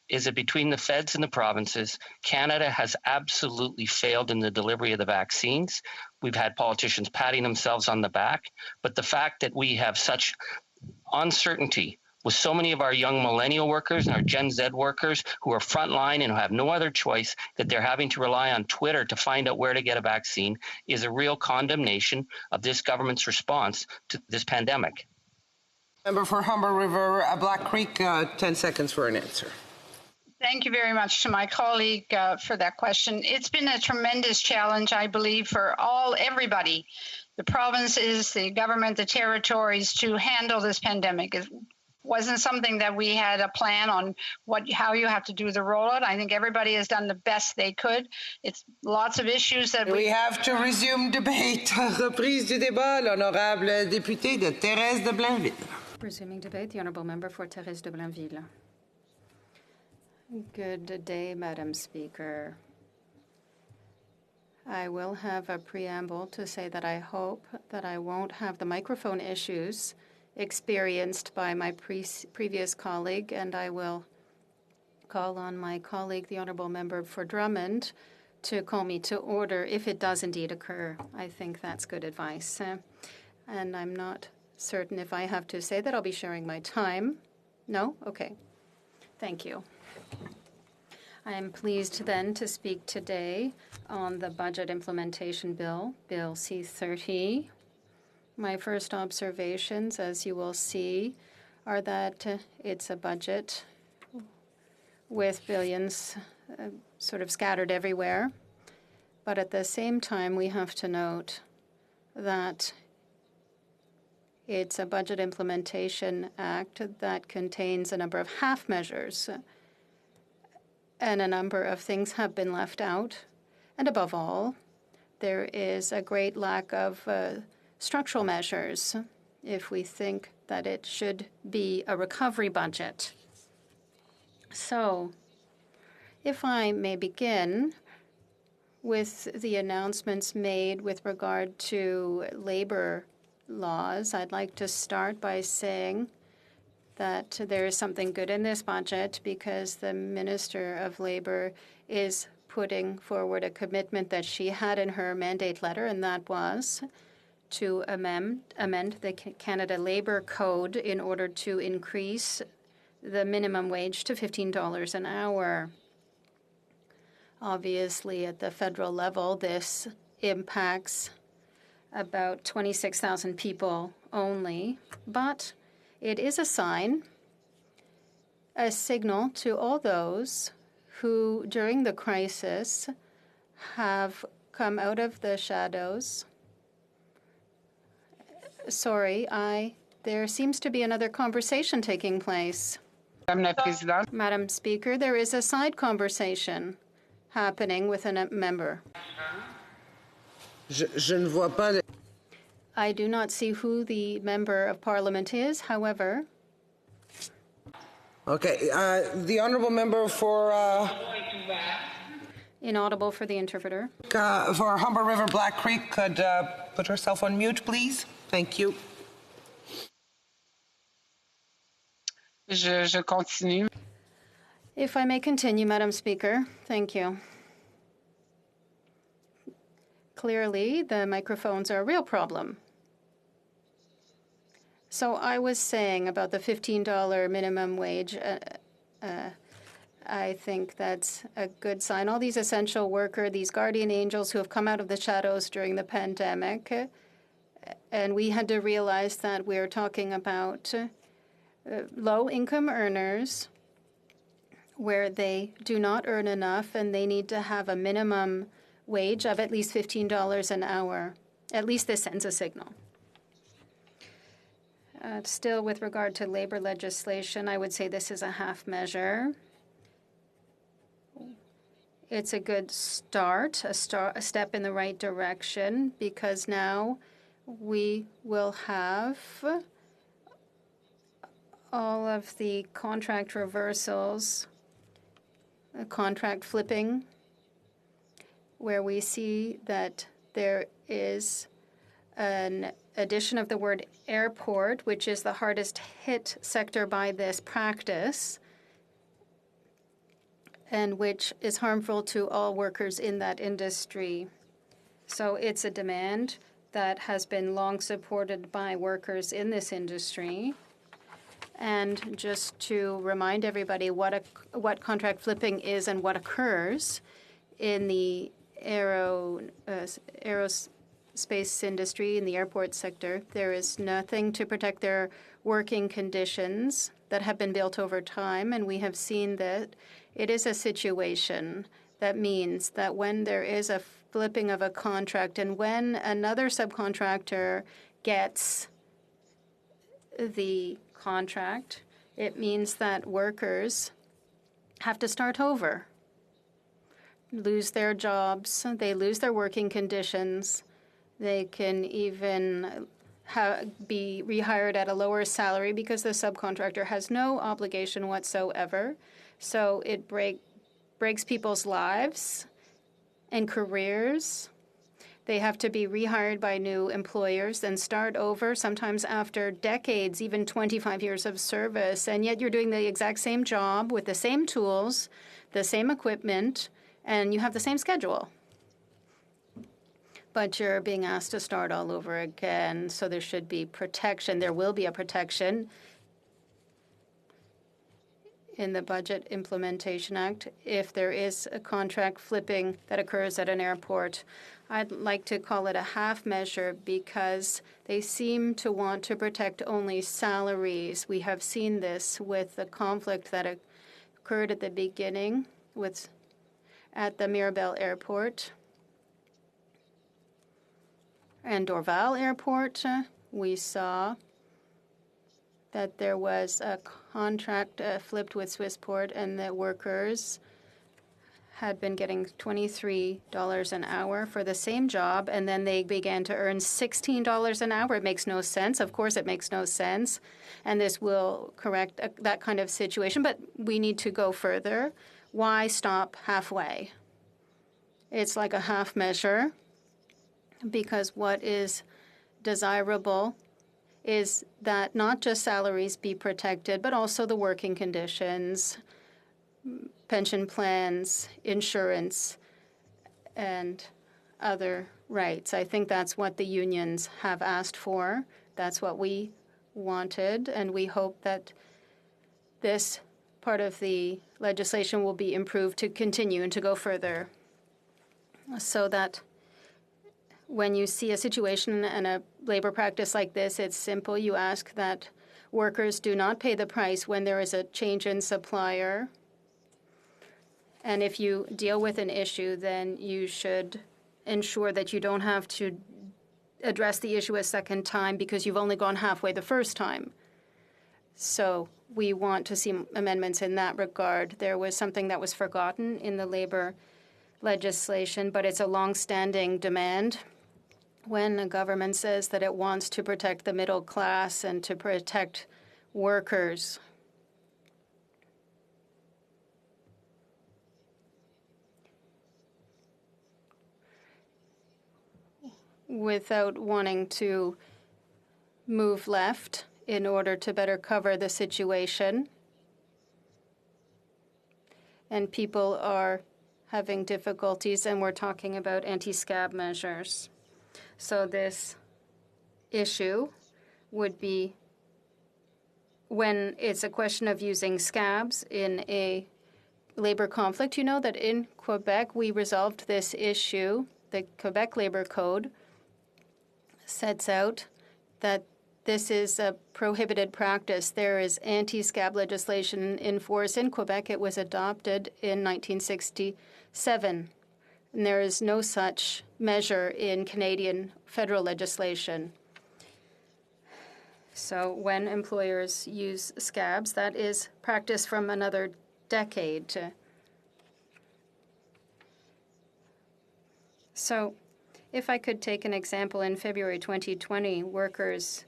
is that between the feds and the provinces, Canada has absolutely failed in the delivery of the vaccines. We've had politicians patting themselves on the back, but the fact that we have such uncertainty with so many of our young millennial workers and our Gen Z workers who are frontline and who have no other choice, that they're having to rely on Twitter to find out where to get a vaccine, is a real condemnation of this government's response to this pandemic. Member for Humber River, Black Creek, 10 seconds for an answer. Thank you very much to my colleague for that question. It's been a tremendous challenge, I believe, for everybody, the provinces, the government, the territories, to handle this pandemic. It wasn't something that we had a plan on how you have to do the rollout. I think everybody has done the best they could. It's lots of issues that we have to resume debate. Reprise du débat, l'honorable député de Thérèse de Blainville. Resuming debate, the Honourable Member for Thérèse de Blainville. Good day, Madam Speaker. I will have a preamble to say that I hope that I won't have the microphone issues experienced by my previous colleague, and I will call on my colleague, the Honourable Member for Drummond, to call me to order if it does indeed occur. I think that's good advice. And I'm not certain if I have to say that I'll be sharing my time. No? Okay. Thank you. I am pleased then to speak today on the Budget Implementation Bill, Bill C-30. My first observations, as you will see, are that it's a budget with billions sort of scattered everywhere. But at the same time, we have to note that it's a budget implementation act that contains a number of half measures, and a number of things have been left out. And above all, there is a great lack of structural measures if we think that it should be a recovery budget. So, if I may begin with the announcements made with regard to labor laws, I'd like to start by saying that there is something good in this budget because the Minister of Labor is putting forward a commitment that she had in her mandate letter, and that was to amend the Canada Labour Code in order to increase the minimum wage to $15 an hour. Obviously, at the federal level, this impacts about 26,000 people only, but it is a sign, a signal to all those who, during the crisis, have come out of the shadows. Sorry, there seems to be another conversation taking place. Madam Speaker, there is a side conversation happening with a member. I do not see who the member of parliament is. However, okay, the honourable member for inaudible for the interpreter. For Humber River Black Creek could put herself on mute, please. Thank you. Je continue. If I may continue, Madam Speaker. Thank you. Clearly, the microphones are a real problem. So I was saying about the $15 minimum wage. I think that's a good sign. All these essential workers, these guardian angels who have come out of the shadows during the pandemic, and we had to realize that we're talking about low-income earners where they do not earn enough and they need to have a minimum wage of at least $15 an hour. At least this sends a signal. Still, with regard to labor legislation, I would say this is a half measure. It's a good start, a step in the right direction, because now we will have all of the contract reversals, contract flipping, where we see that there is an addition of the word airport, which is the hardest hit sector by this practice, and which is harmful to all workers in that industry. So it's a demand that has been long supported by workers in this industry. And just to remind everybody what contract flipping is and what occurs in the aerospace industry, in the airport sector, there is nothing to protect their working conditions that have been built over time. And we have seen that it is a situation that means that when there is a flipping of a contract and when another subcontractor gets the contract, it means that workers have to start over, lose their jobs, they lose their working conditions, they can even be rehired at a lower salary because the subcontractor has no obligation whatsoever. So it breaks people's lives and careers. They have to be rehired by new employers, then start over, sometimes after decades, even 25 years of service. And yet you're doing the exact same job with the same tools, the same equipment, and you have the same schedule. But you're being asked to start all over again, so there should be protection. There will be a protection in the Budget Implementation Act if there is a contract flipping that occurs at an airport. I'd like to call it a half measure because they seem to want to protect only salaries. We have seen this with the conflict that occurred at the beginning at the Mirabel Airport. and Dorval Airport, we saw that there was a contract flipped with Swissport, and the workers had been getting $23 an hour for the same job, and then they began to earn $16 an hour. It makes no sense. Of course, it makes no sense, and this will correct that kind of situation, but we need to go further. Why stop halfway? It's like a half measure, because what is desirable is that not just salaries be protected, but also the working conditions, pension plans, insurance, and other rights. I think that's what the unions have asked for. That's what we wanted, and we hope that this part of the legislation will be improved to continue and to go further, so that when you see a situation and a labor practice like this, it's simple. You ask that workers do not pay the price when there is a change in supplier. And if you deal with an issue, then you should ensure that you don't have to address the issue a second time because you've only gone halfway the first time. So we want to see amendments in that regard. There was something that was forgotten in the labor legislation, but it's a long-standing demand. When a government says that it wants to protect the middle class and to protect workers, without wanting to move left in order to better cover the situation, and people are having difficulties, and we're talking about anti-scab measures. So this issue would be when it's a question of using scabs in a labor conflict. You know that in Quebec we resolved this issue. The Quebec Labor Code sets out that this is a prohibited practice. There is anti-scab legislation in force in Quebec. It was adopted in 1967. And there is no such measure in Canadian federal legislation. So when employers use scabs, that is practice from another decade. So if I could take an example, in February 2020, workers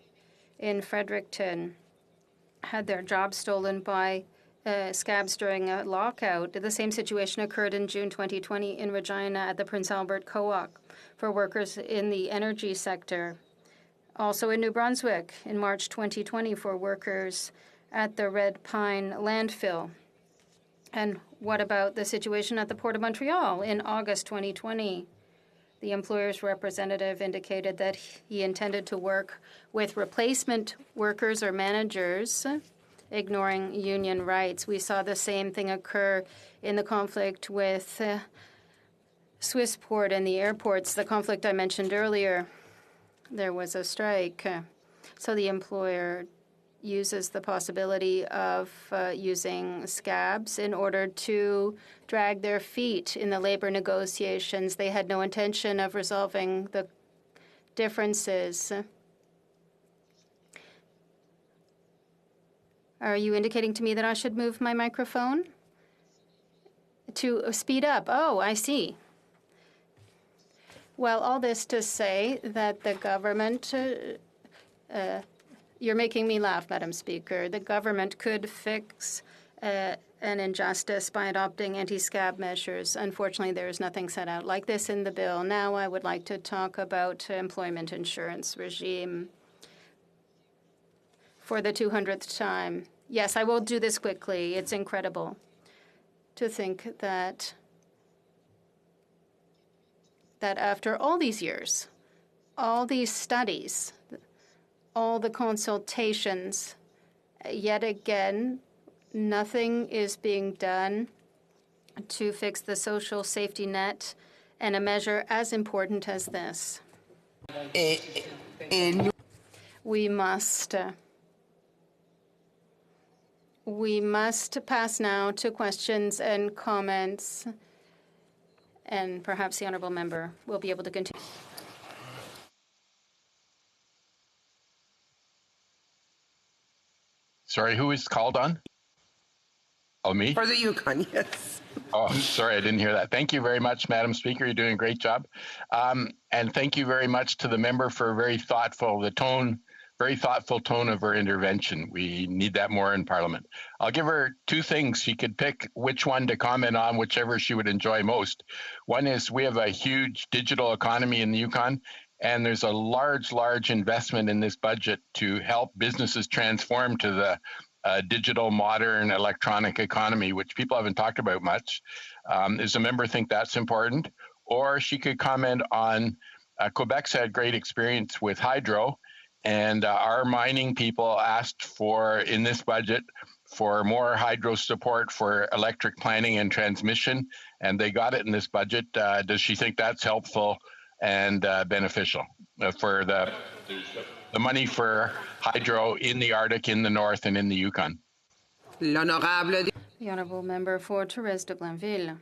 in Fredericton had their jobs stolen by scabs during a lockout. The same situation occurred in June 2020 in Regina at the Prince Albert Co-op for workers in the energy sector. Also in New Brunswick in March 2020 for workers at the Red Pine landfill. And what about the situation at the Port of Montreal in August 2020? The employer's representative indicated that he intended to work with replacement workers or managers, ignoring union rights. We saw the same thing occur in the conflict with Swissport and the airports, the conflict I mentioned earlier. There was a strike. So the employer uses the possibility of using scabs in order to drag their feet in the labor negotiations. They had no intention of resolving the differences. Are you indicating to me that I should move my microphone? To speed up. Oh, I see. Well, all this to say that the government, you're making me laugh, Madam Speaker. The government could fix an injustice by adopting anti-scab measures. Unfortunately, there is nothing set out like this in the bill. Now I would like to talk about employment insurance regime for the 200th time. Yes, I will do this quickly. It's incredible to think that after all these years, all these studies, all the consultations, yet again, nothing is being done to fix the social safety net and a measure as important as this. We must pass now to questions and comments, and perhaps the honourable member will be able to continue. Sorry, who is called on? Oh, me? For the Yukon, yes. Oh, sorry, I didn't hear that. Thank you very much, Madam Speaker. You're doing a great job. And thank you very much to the member for a very thoughtful tone of her intervention. We need that more in Parliament. I'll give her two things. She could pick which one to comment on, whichever she would enjoy most. One is we have a huge digital economy in the Yukon, and there's a large investment in this budget to help businesses transform to the digital, modern, electronic economy, which people haven't talked about much. Does a member think that's important? Or she could comment on Quebec's had great experience with hydro, and our mining people asked for, in this budget, for more hydro support for electric planning and transmission, and they got it in this budget. Does she think that's helpful and beneficial for the money for hydro in the Arctic, in the North, and in the Yukon? The Honourable Member for Therese de Blainville.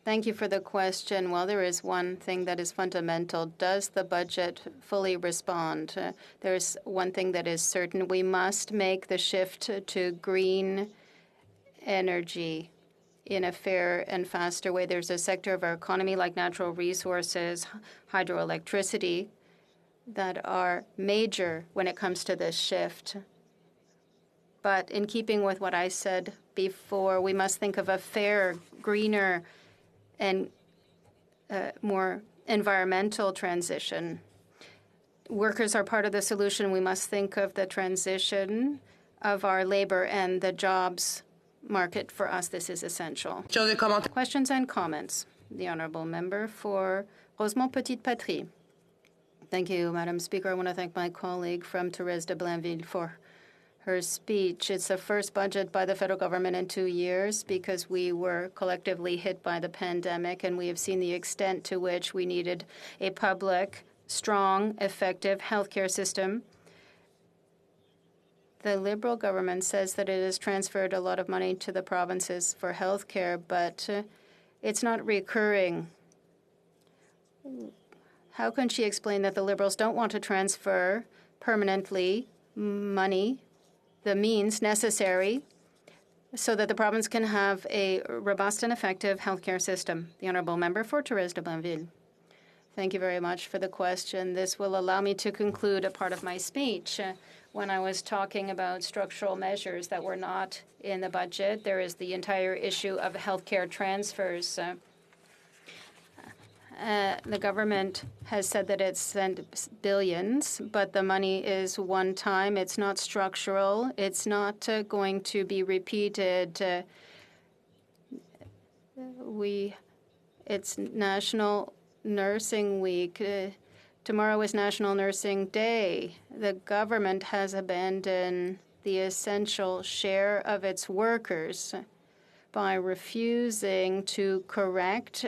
Thank you for the question. Well, there is one thing that is fundamental. Does the budget fully respond? There's one thing that is certain. We must make the shift to green energy in a fair and faster way. There's a sector of our economy like natural resources, hydroelectricity, that are major when it comes to this shift. But in keeping with what I said before, we must think of a fair, greener, and more environmental transition. Workers are part of the solution. We must think of the transition of our labor and the jobs market. For us, this is essential. Questions and comments. The Honourable Member for Rosemont Petite Patrie. Thank you, Madam Speaker. I want to thank my colleague from Therese de Blainville for her speech. It's the first budget by the federal government in 2 years because we were collectively hit by the pandemic, and we have seen the extent to which we needed a public, strong, effective healthcare system. The Liberal government says that it has transferred a lot of money to the provinces for healthcare, but it's not recurring. How can she explain that the Liberals don't want to transfer permanently money, the means necessary, so that the province can have a robust and effective healthcare system? The Honourable Member for Therese de Blainville. Thank you very much for the question. This will allow me to conclude a part of my speech. When I was talking about structural measures that were not in the budget, there is the entire issue of healthcare transfers. The government has said that it's sent billions, but the money is one time. It's not structural. It's not going to be repeated. It's National Nursing Week. Tomorrow is National Nursing Day. The government has abandoned the essential share of its workers by refusing to correct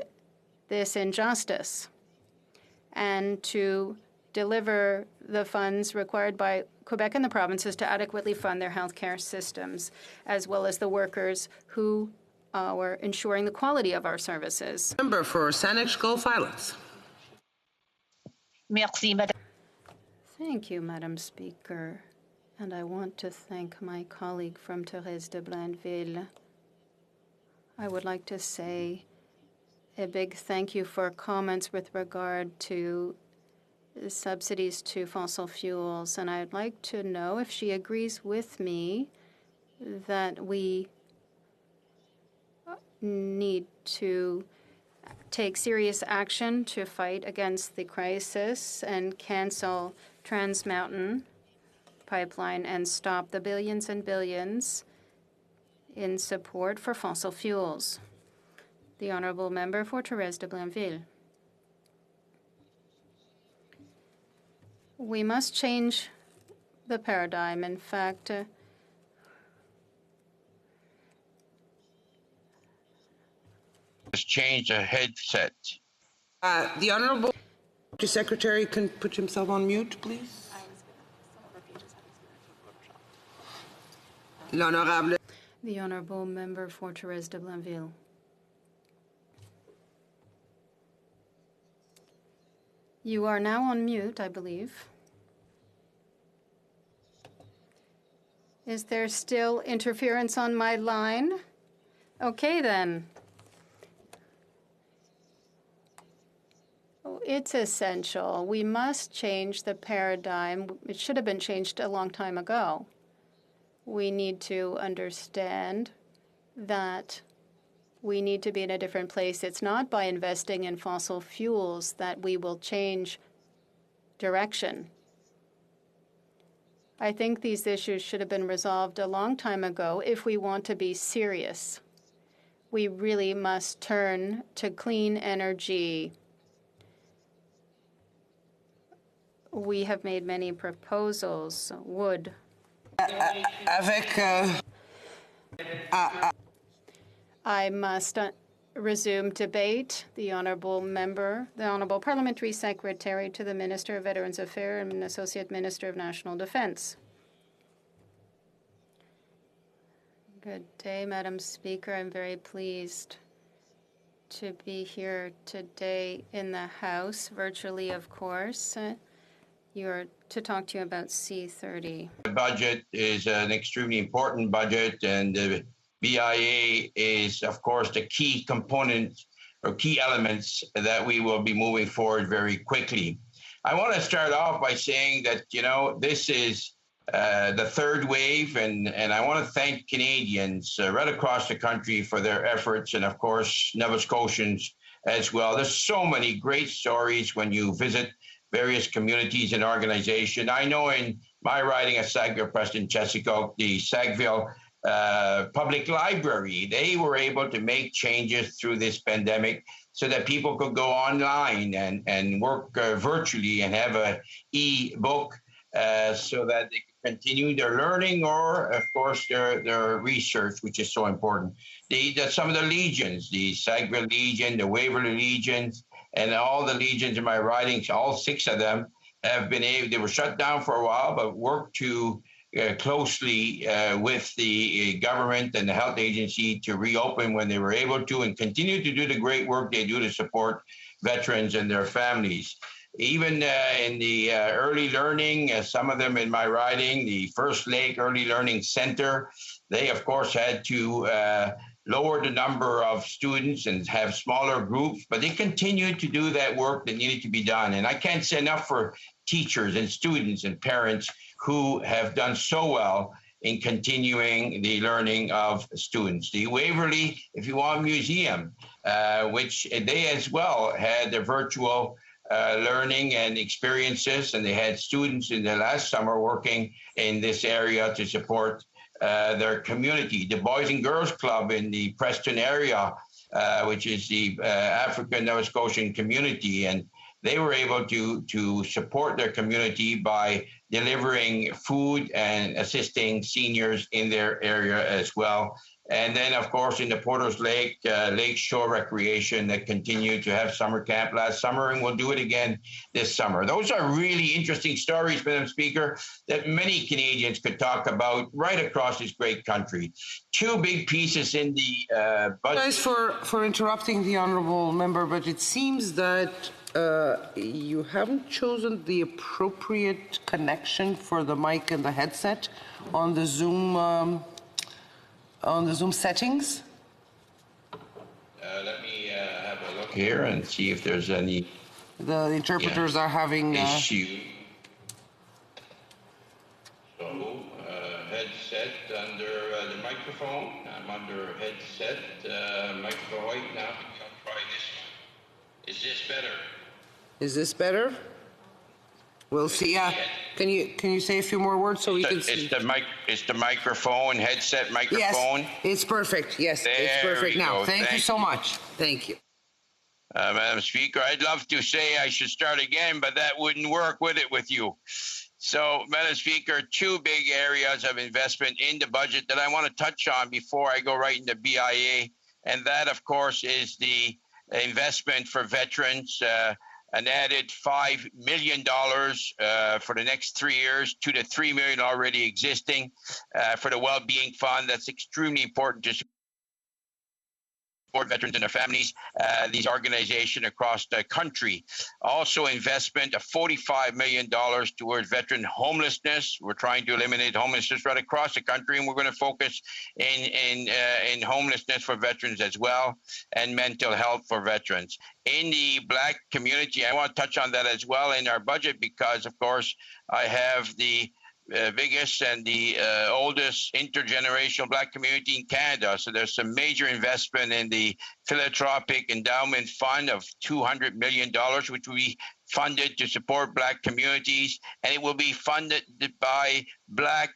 this injustice and to deliver the funds required by Quebec and the provinces to adequately fund their healthcare systems, as well as the workers who are ensuring the quality of our services. Member for Saanich Gulf Islands. Merci, Madame. Thank you, Madam Speaker. And I want to thank my colleague from Therese de Blainville. I would like to say a big thank you for comments with regard to subsidies to fossil fuels. And I'd like to know if she agrees with me that we need to take serious action to fight against the crisis and cancel Trans Mountain Pipeline and stop the billions and billions in support for fossil fuels. The Honourable Member for Therese de Blainville. We must change the paradigm. In fact, Just change the headset. The Honourable Secretary can put himself on mute, please. L'Honorable. The Honourable Member for Therese de Blainville. You are now on mute, I believe. Is there still interference on my line? Okay, then. It's essential. We must change the paradigm. It should have been changed a long time ago. We need to understand that we need to be in a different place. It's not by investing in fossil fuels that we will change direction. I think these issues should have been resolved a long time ago if we want to be serious. We really must turn to clean energy. We have made many proposals. Wood. I must resume debate. The Honourable Parliamentary Secretary to the Minister of Veterans Affairs and Associate Minister of National Defence. Good day, Madam Speaker. I'm very pleased to be here today in the House, virtually, of course. To talk to you about C30. The budget is an extremely important budget, and the BIA is, of course, the key component or key elements that we will be moving forward very quickly. I want to start off by saying that, this is the third wave, and I want to thank Canadians right across the country for their efforts, and of course, Nova Scotians as well. There's so many great stories when you visit various communities and organizations. I know in my riding of Sackville, Preston, Chesapeake, the Sackville Public Library, they were able to make changes through this pandemic so that people could go online and work virtually and have an e-book so that they could continue their learning or, of course, their research, which is so important. Some of the legions, the Sackville Legion, the Waverley Legions, and all the legions in my ridings, all 6 of them, have been able, they were shut down for a while, but worked to closely with the government and the health agency to reopen when they were able to and continue to do the great work they do to support veterans and their families. Even in the early learning, some of them in my riding, the First Lake Early Learning Center, they, of course, had to lower the number of students and have smaller groups, but they continued to do that work that needed to be done. And I can't say enough for teachers and students and parents who have done so well in continuing the learning of students. The Waverley, if you want, Museum, which they as well had the virtual learning and experiences, and they had students in the last summer working in this area to support their community. The Boys and Girls Club in the Preston area, which is the African Nova Scotian community, and they were able to support their community by delivering food and assisting seniors in their area as well. And then, of course, in the Porter's Lake, Lake Shore Recreation that continued to have summer camp last summer and will do it again this summer. Those are really interesting stories, Madam Speaker, that many Canadians could talk about right across this great country. 2 big pieces in the budget. Thanks for interrupting the honourable member, but it seems that you haven't chosen the appropriate connection for the mic and the headset on the Zoom settings. Let me have a look here and see if there's any. The interpreters are having issue. So headset under the microphone. I'm under headset microphone. Wait, now I'll try this one. Is this better? Is this better? We'll see. Can you say a few more words so we can see? It's the microphone, headset microphone. Yes, it's perfect. Yes, it's perfect now. Thank you so much. Thank you. Madam Speaker, I'd love to say I should start again, but that wouldn't work, would it, with you? So, Madam Speaker, 2 big areas of investment in the budget that I want to touch on before I go right into BIA, and that, of course, is the investment for veterans. An added $5 million for the next 3 years, $2 to $3 million already existing for the Wellbeing Fund. That's extremely important to veterans and their families, these organizations across the country. Also investment of $45 million towards veteran homelessness. We're trying to eliminate homelessness right across the country, and we're going to focus in homelessness for veterans as well, and mental health for veterans. In the Black community, I want to touch on that as well in our budget because, of course, I have the biggest and the oldest intergenerational Black community in Canada. So there's some major investment in the philanthropic endowment fund of $200 million, which will be funded to support Black communities, and it will be funded by Black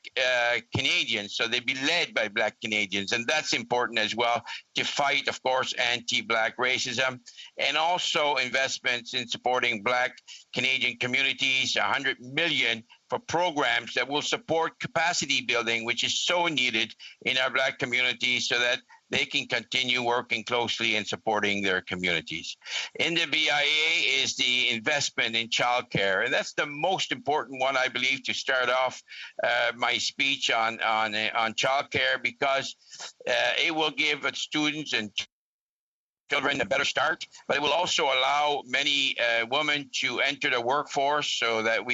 Canadians. So they'll be led by Black Canadians, and that's important as well to fight, of course, anti-Black racism, and also investments in supporting Black Canadian communities, $100 million for programs that will support capacity building, which is so needed in our Black communities so that they can continue working closely and supporting their communities. In the BIA is the investment in childcare, and that's the most important one, I believe, to start off my speech on childcare, because it will give students and children a better start, but it will also allow many women to enter the workforce so that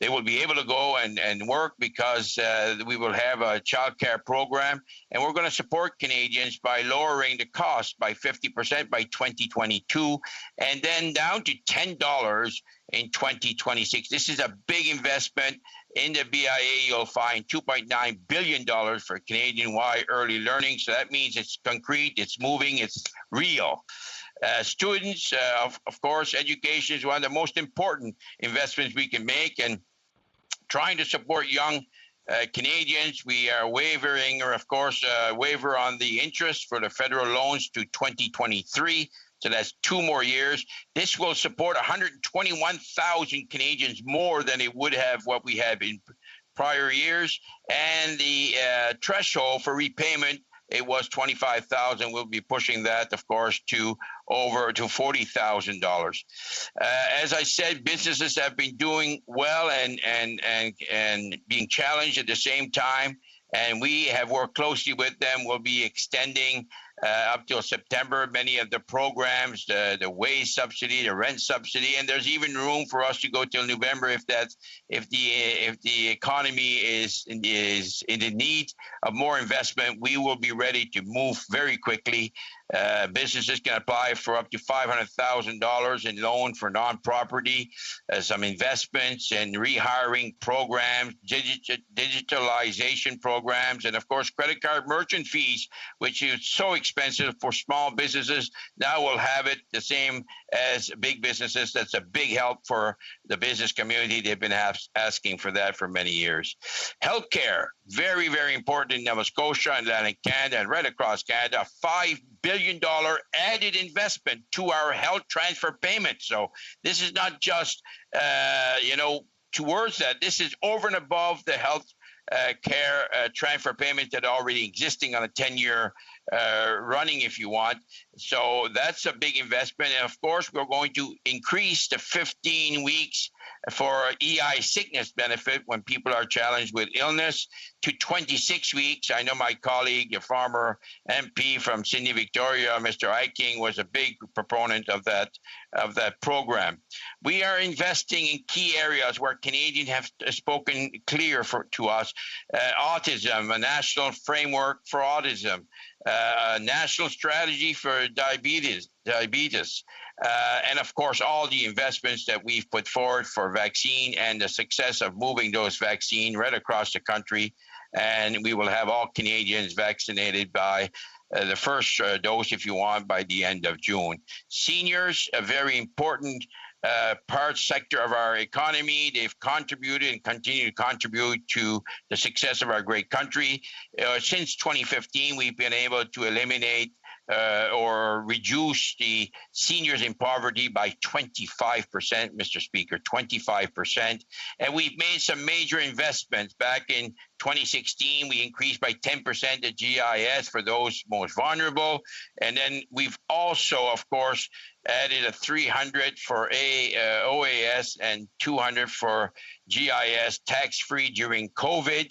they will be able to go and work because we will have a child care program, and we're going to support Canadians by lowering the cost by 50% by 2022 and then down to $10 in 2026. This is a big investment. In the BIA, you'll find $2.9 billion for Canadian-wide early learning. So that means it's concrete, it's moving, it's real. Students, of course, education is one of the most important investments we can make, and trying to support young Canadians, we are waiver on the interest for the federal loans to 2023. So that's 2 more years. This will support 121,000 Canadians more than it would have what we have in prior years. And the threshold for repayment, it was $25,000. We'll be pushing that, of course, to over to $40,000. As I said, businesses have been doing well and being challenged at the same time, and we have worked closely with them. We'll be extending up till September many of the programs, the wage subsidy, the rent subsidy, and there's even room for us to go till November if the economy is in the need of more investment. We will be ready to move very quickly. Businesses can apply for up to $500,000 in loan for non-property, some investments and rehiring programs, digitalization programs, and of course credit card merchant fees, which is so expensive for small businesses. Now we'll have it the same as big businesses. That's a big help for the business community. They've been asking for that for many years. Healthcare, very, very important in Nova Scotia and Atlantic Canada and right across Canada. $5 billion added investment to our health transfer payments. So this is not just, towards that. This is over and above the health care transfer payments that are already existing on a 10-year running, if you want. So that's a big investment. And of course, we're going to increase the 15 weeks for EI sickness benefit when people are challenged with illness to 26 weeks. I know my colleague, a former MP from Sydney, Victoria, Mr. Eiking, was a big proponent of that program. We are investing in key areas where Canadians have spoken clear to us. Autism, a national framework for autism, a national strategy for diabetes, and of course, all the investments that we've put forward for vaccine and the success of moving those vaccines right across the country. And we will have all Canadians vaccinated by the first dose, if you want, by the end of June. Seniors, a very important sector of our economy. They've contributed and continue to contribute to the success of our great country. Since 2015, we've been able to eliminate or reduce the seniors in poverty by 25%, Mr. Speaker, 25%. And we've made some major investments. Back in 2016, we increased by 10% the GIS for those most vulnerable. And then we've also, of course, added a 300 for OAS and 200 for GIS tax-free during COVID.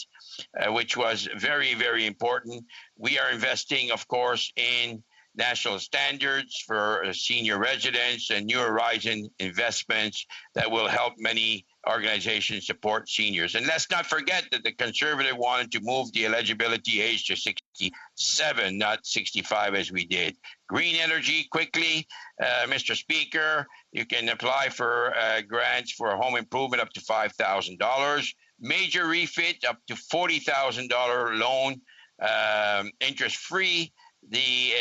which was very, very important. We are investing, of course, in national standards for senior residents and New Horizon investments that will help many organizations support seniors. And let's not forget that the Conservative wanted to move the eligibility age to 67, not 65 as we did. Green energy, quickly, Mr. Speaker, you can apply for grants for home improvement up to $5,000. Major refit up to $40,000 loan, interest-free. The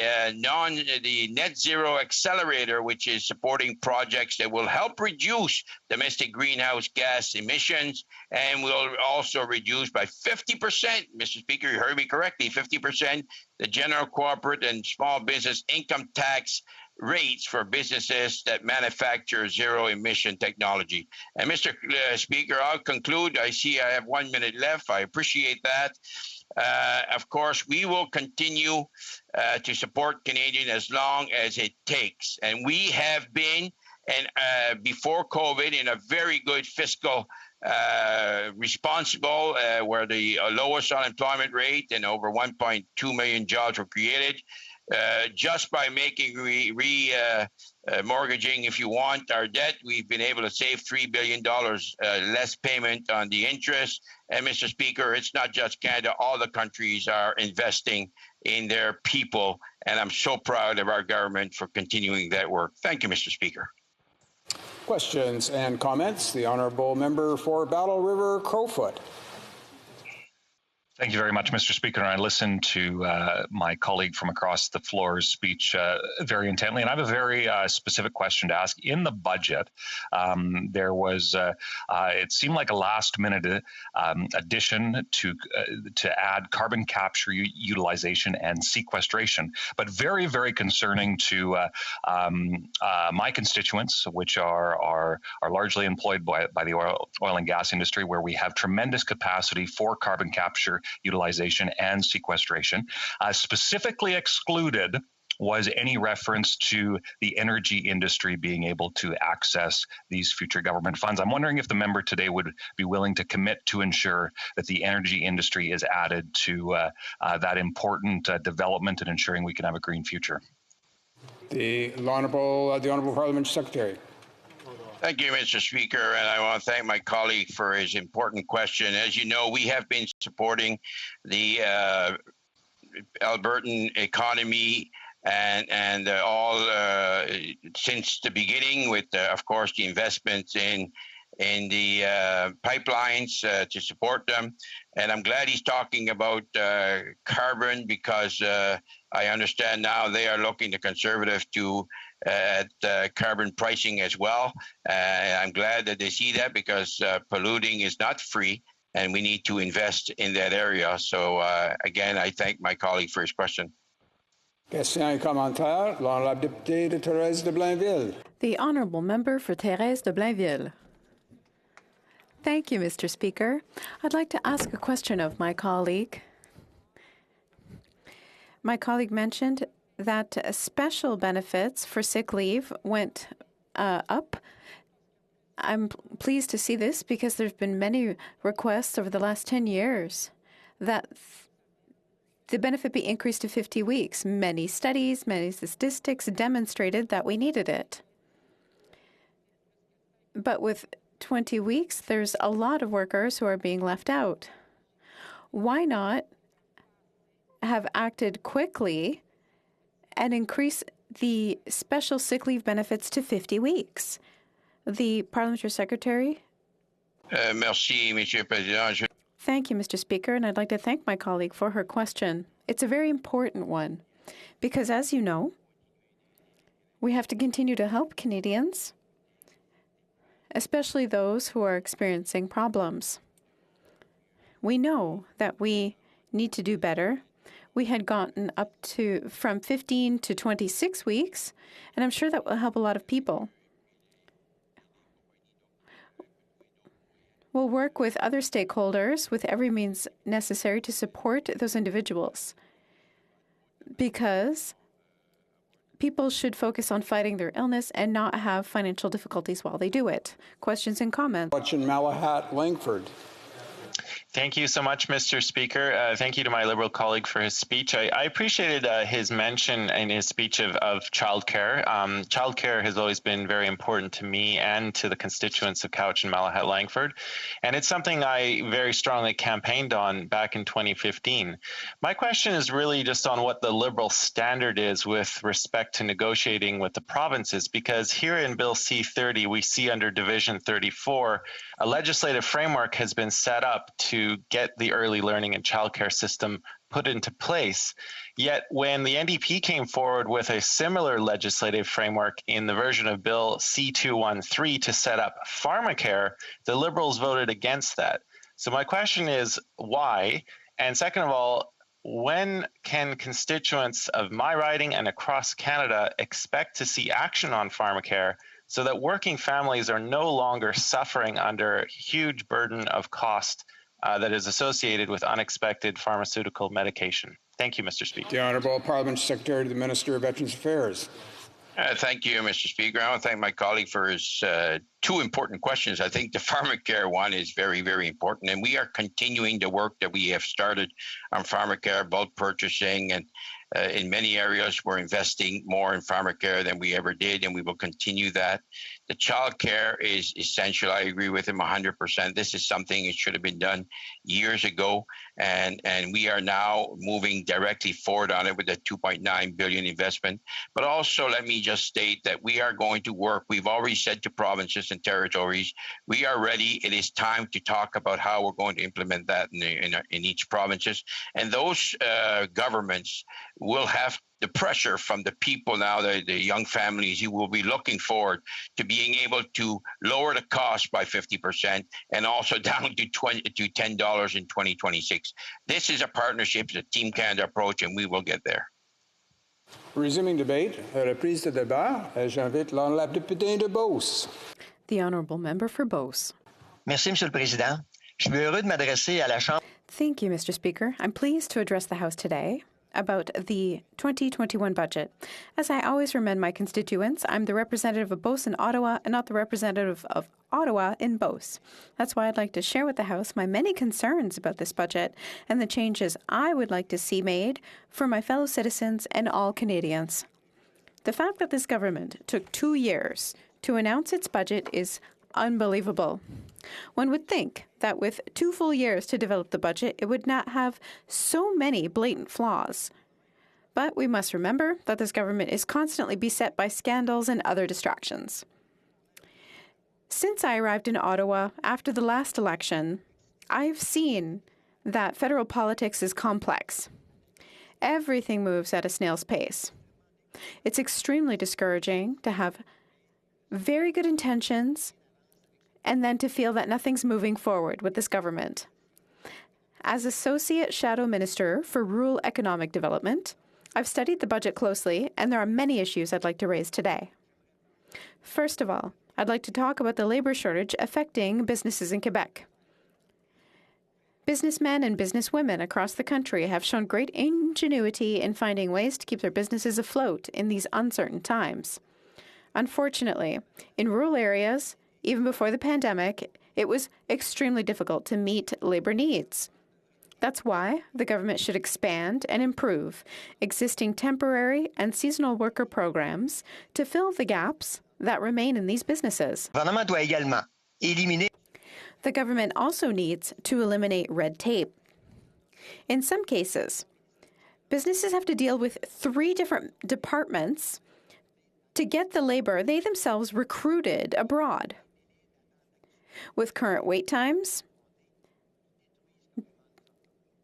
net zero accelerator, which is supporting projects that will help reduce domestic greenhouse gas emissions and will also reduce by 50%, Mr. Speaker, you heard me correctly, 50%, the general corporate and small business income tax rates for businesses that manufacture zero emission technology. And Mr. Speaker, I'll conclude. I see I have 1 minute left. I appreciate that. Of course, we will continue to support Canadians as long as it takes. And we have been, and before COVID, in a very good fiscal responsible, where the lowest unemployment rate and over 1.2 million jobs were created. Just by making mortgaging, if you want, our debt, we've been able to save $3 billion less payment on the interest. And Mr. Speaker, it's not just Canada, all the countries are investing in their people. And I'm so proud of our government for continuing that work. Thank you, Mr. Speaker. Questions and comments? The Honourable Member for Battle River Crowfoot. Thank you very much, Mr. Speaker. And I listened to my colleague from across the floor's speech very intently. And I have a very specific question to ask. In the budget, there was, it seemed like a last-minute addition to add carbon capture, utilization, and sequestration, but very, very concerning to my constituents, which are largely employed by the oil and gas industry, where we have tremendous capacity for carbon capture, utilization, and sequestration. Specifically excluded was any reference to the energy industry being able to access these future government funds. I'm wondering if the member today would be willing to commit to ensure that the energy industry is added to that important development and ensuring we can have a green future. The Honourable Parliamentary Secretary. Thank you, Mr. Speaker, and I want to thank my colleague for his important question. As you know, we have been supporting the Albertan economy and all since the beginning with, of course, the investments in the pipelines to support them. And I'm glad he's talking about carbon because I understand now they are looking, the Conservative, to at carbon pricing as well. I'm glad that they see that because polluting is not free and we need to invest in that area. So again, I thank my colleague for his question. Question et commentaire, l'honorable député de Thérèse de Blainville. The Honourable Member for Thérèse de Blainville. Thank you, Mr. Speaker. I'd like to ask a question of my colleague. My colleague mentioned that special benefits for sick leave went up. I'm pleased to see this because there's been many requests over the last 10 years that the benefit be increased to 50 weeks. Many studies, many statistics demonstrated that we needed it. But with 20 weeks, there's a lot of workers who are being left out. Why not have acted quickly and increase the special sick leave benefits to 50 weeks? The Parliamentary Secretary. Merci, Monsieur Président. Thank you, Mr. Speaker, and I'd like to thank my colleague for her question. It's a very important one because, as you know, we have to continue to help Canadians, especially those who are experiencing problems. We know that we need to do better. We had gotten up to from 15 to 26 weeks, and I'm sure that will help a lot of people. We'll work with other stakeholders with every means necessary to support those individuals because people should focus on fighting their illness and not have financial difficulties while they do it. Questions and comments? Question Malahat Langford. Thank you so much, Mr. Speaker. Thank you to my Liberal colleague for his speech. I appreciated his mention in his speech of childcare. Childcare has always been very important to me and to the constituents of Cowichan and Malahat Langford, and it's something I very strongly campaigned on back in 2015. My question is really just on what the Liberal standard is with respect to negotiating with the provinces, because here in Bill C-30, we see under Division 34, a legislative framework has been set up to get the early learning and childcare system put into place. Yet when the NDP came forward with a similar legislative framework in the version of Bill C-213 to set up pharmacare, the Liberals voted against that. So my question is why? And second of all, when can constituents of my riding and across Canada expect to see action on pharmacare so that working families are no longer suffering under a huge burden of cost that is associated with unexpected pharmaceutical medication? Thank you, Mr. Speaker. The Honourable Parliamentary Secretary to the Minister of Veterans Affairs. Thank you, Mr. Speaker. I want to thank my colleague for his two important questions. I think the pharmacare one is very, very important, and we are continuing the work that we have started on pharmacare, bulk purchasing, and in many areas, we're investing more in pharmacare than we ever did, and we will continue that. The child care is essential. I agree with him 100%. This is something that should have been done years ago, and we are now moving directly forward on it with a $2.9 billion investment. But also, let me just state that we are going to work. We've already said to provinces and territories, we are ready. It is time to talk about how we're going to implement that in each provinces. And those governments will have the pressure from the people now, the young families. You will be looking forward to being able to lower the cost by 50% and also down to $10 in 2026. This is a partnership, it's a Team Canada approach, and we will get there. Resuming debate, reprise de débat, j'invite l'honorable député de Beauce. The Honourable Member for Beauce. Merci, Monsieur le Président. Je suis heureux de m'adresser à la Chambre. Thank you, Mr. Speaker. I'm pleased to address the House today about the 2021 budget. As I always remind my constituents, I'm the representative of Beauce in Ottawa and not the representative of Ottawa in Beauce. That's why I'd like to share with the House my many concerns about this budget and the changes I would like to see made for my fellow citizens and all Canadians. The fact that this government took 2 years to announce its budget is unbelievable. One would think that with 2 full years to develop the budget, it would not have so many blatant flaws. But we must remember that this government is constantly beset by scandals and other distractions. Since I arrived in Ottawa after the last election, I've seen that federal politics is complex. Everything moves at a snail's pace. It's extremely discouraging to have very good intentions and then to feel that nothing's moving forward with this government. As Associate Shadow Minister for Rural Economic Development, I've studied the budget closely, and there are many issues I'd like to raise today. First of all, I'd like to talk about the labour shortage affecting businesses in Quebec. Businessmen and businesswomen across the country have shown great ingenuity in finding ways to keep their businesses afloat in these uncertain times. Unfortunately, in rural areas, even before the pandemic, it was extremely difficult to meet labour needs. That's why the government should expand and improve existing temporary and seasonal worker programs to fill the gaps that remain in these businesses. The government also needs to eliminate red tape. In some cases, businesses have to deal with 3 different departments to get the labour they themselves recruited abroad. With current wait times,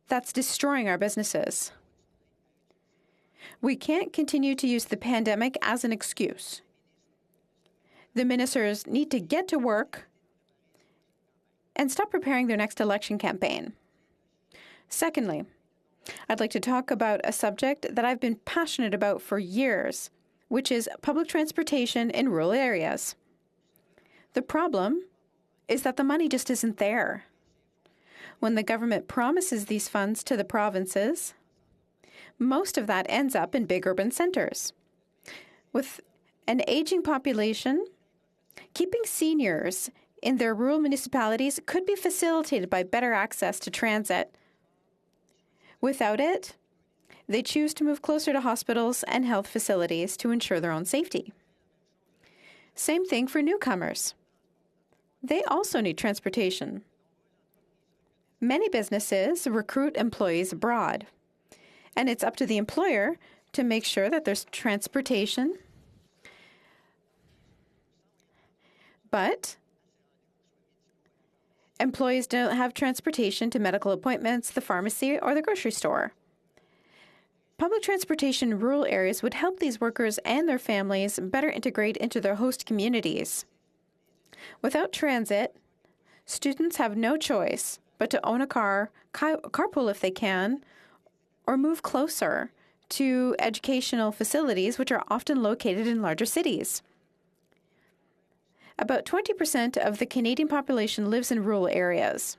that's destroying our businesses. We can't continue to use the pandemic as an excuse. The ministers need to get to work and stop preparing their next election campaign. Secondly, I'd like to talk about a subject that I've been passionate about for years, which is public transportation in rural areas. The problem is that the money just isn't there. When the government promises these funds to the provinces, most of that ends up in big urban centres. With an aging population, keeping seniors in their rural municipalities could be facilitated by better access to transit. Without it, they choose to move closer to hospitals and health facilities to ensure their own safety. Same thing for newcomers. They also need transportation. Many businesses recruit employees abroad, and it's up to the employer to make sure that there's transportation. But employees don't have transportation to medical appointments, the pharmacy, or the grocery store. Public transportation in rural areas would help these workers and their families better integrate into their host communities. Without transit, students have no choice but to own a car, carpool if they can, or move closer to educational facilities which are often located in larger cities. About 20% of the Canadian population lives in rural areas,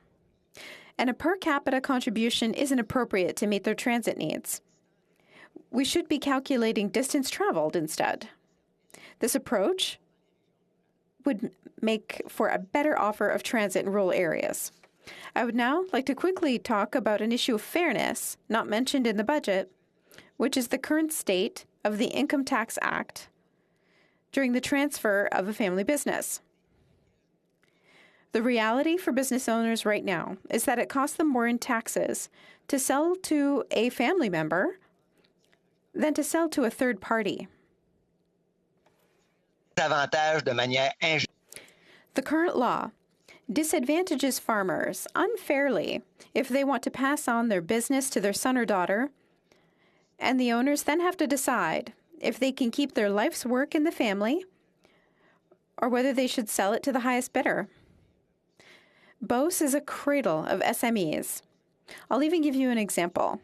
and a per capita contribution isn't appropriate to meet their transit needs. We should be calculating distance traveled instead. This approach would make for a better offer of transit in rural areas. I would now like to quickly talk about an issue of fairness not mentioned in the budget, which is the current state of the Income Tax Act during the transfer of a family business. The reality for business owners right now is that it costs them more in taxes to sell to a family member than to sell to a third party. The current law disadvantages farmers unfairly if they want to pass on their business to their son or daughter, and the owners then have to decide if they can keep their life's work in the family or whether they should sell it to the highest bidder. Beauce is a cradle of SMEs. I'll even give you an example.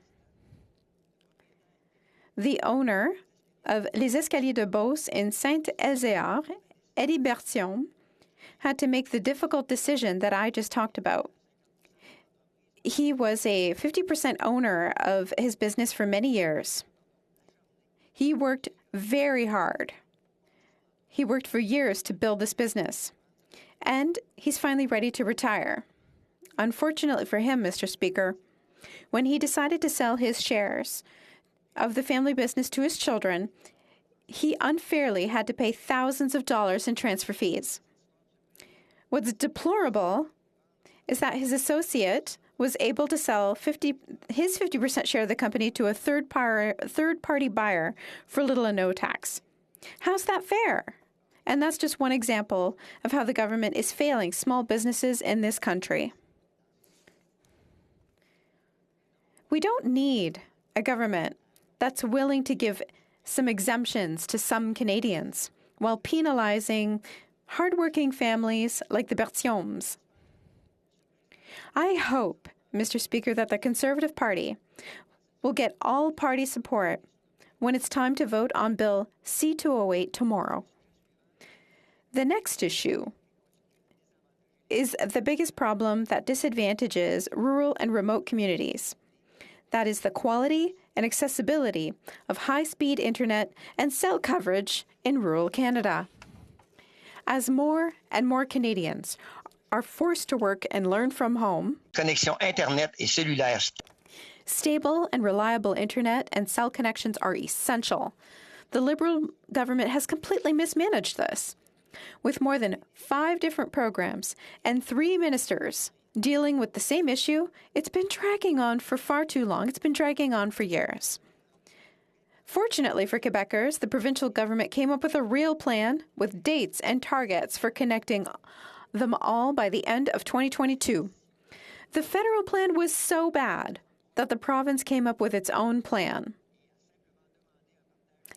The owner of Les Escaliers de Beauce in Saint-Elzéar, Eddie Berthiaume, had to make the difficult decision that I just talked about. He was a 50% owner of his business for many years. He worked very hard. He worked for years to build this business. And he's finally ready to retire. Unfortunately for him, Mr. Speaker, when he decided to sell his shares of the family business to his children, he unfairly had to pay thousands of dollars in transfer fees. What's deplorable is that his associate was able to sell his 50% share of the company to a third-party buyer for little or no tax. How's that fair? And that's just one example of how the government is failing small businesses in this country. We don't need a government that's willing to give some exemptions to some Canadians while penalizing hardworking families like the Bertiaumes. I hope, Mr. Speaker, that the Conservative Party will get all party support when it's time to vote on Bill C-208 tomorrow. The next issue is the biggest problem that disadvantages rural and remote communities. That is the quality and accessibility of high-speed internet and cell coverage in rural Canada. As more and more Canadians are forced to work and learn from home, Connexion Internet et cellulaire. Stable and reliable internet and cell connections are essential. The Liberal government has completely mismanaged this. With more than 5 different programs and 3 ministers dealing with the same issue, it's been dragging on for far too long. It's been dragging on for years. Fortunately for Quebecers, the provincial government came up with a real plan with dates and targets for connecting them all by the end of 2022. The federal plan was so bad that the province came up with its own plan.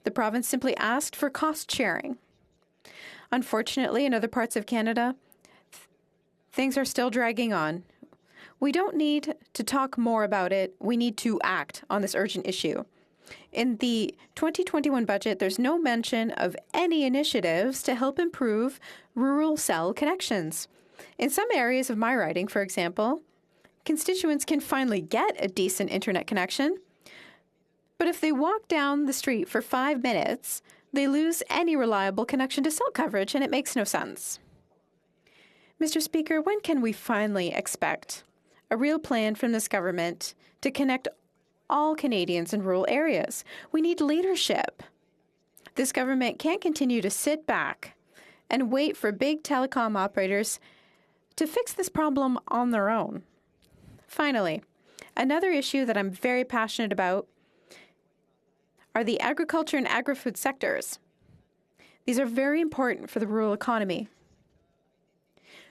The province simply asked for cost sharing. Unfortunately, in other parts of Canada, things are still dragging on. We don't need to talk more about it. We need to act on this urgent issue. In the 2021 budget, there's no mention of any initiatives to help improve rural cell connections. In some areas of my riding, for example, constituents can finally get a decent internet connection. But if they walk down the street for 5 minutes, they lose any reliable connection to cell coverage, and it makes no sense. Mr. Speaker, when can we finally expect a real plan from this government to connect all Canadians in rural areas? We need leadership. This government can't continue to sit back and wait for big telecom operators to fix this problem on their own. Finally, another issue that I'm very passionate about are the agriculture and agri-food sectors. These are very important for the rural economy.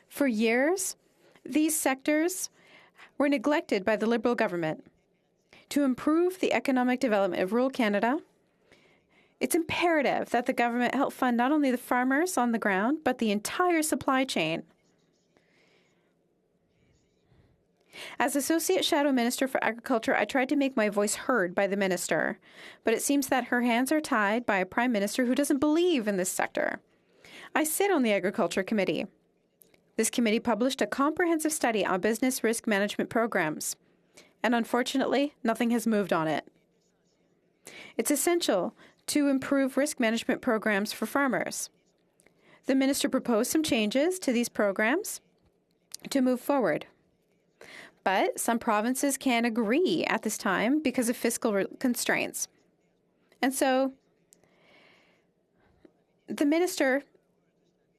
For years, these sectors were neglected by the Liberal government. To improve the economic development of rural Canada, it's imperative that the government help fund not only the farmers on the ground, but the entire supply chain. As Associate Shadow Minister for Agriculture, I tried to make my voice heard by the minister, but it seems that her hands are tied by a Prime Minister who doesn't believe in this sector. I sit on the Agriculture Committee. This committee published a comprehensive study on business risk management programs, and unfortunately, nothing has moved on it. It's essential to improve risk management programs for farmers. The minister proposed some changes to these programs to move forward. But some provinces can't agree at this time because of fiscal constraints. And so the minister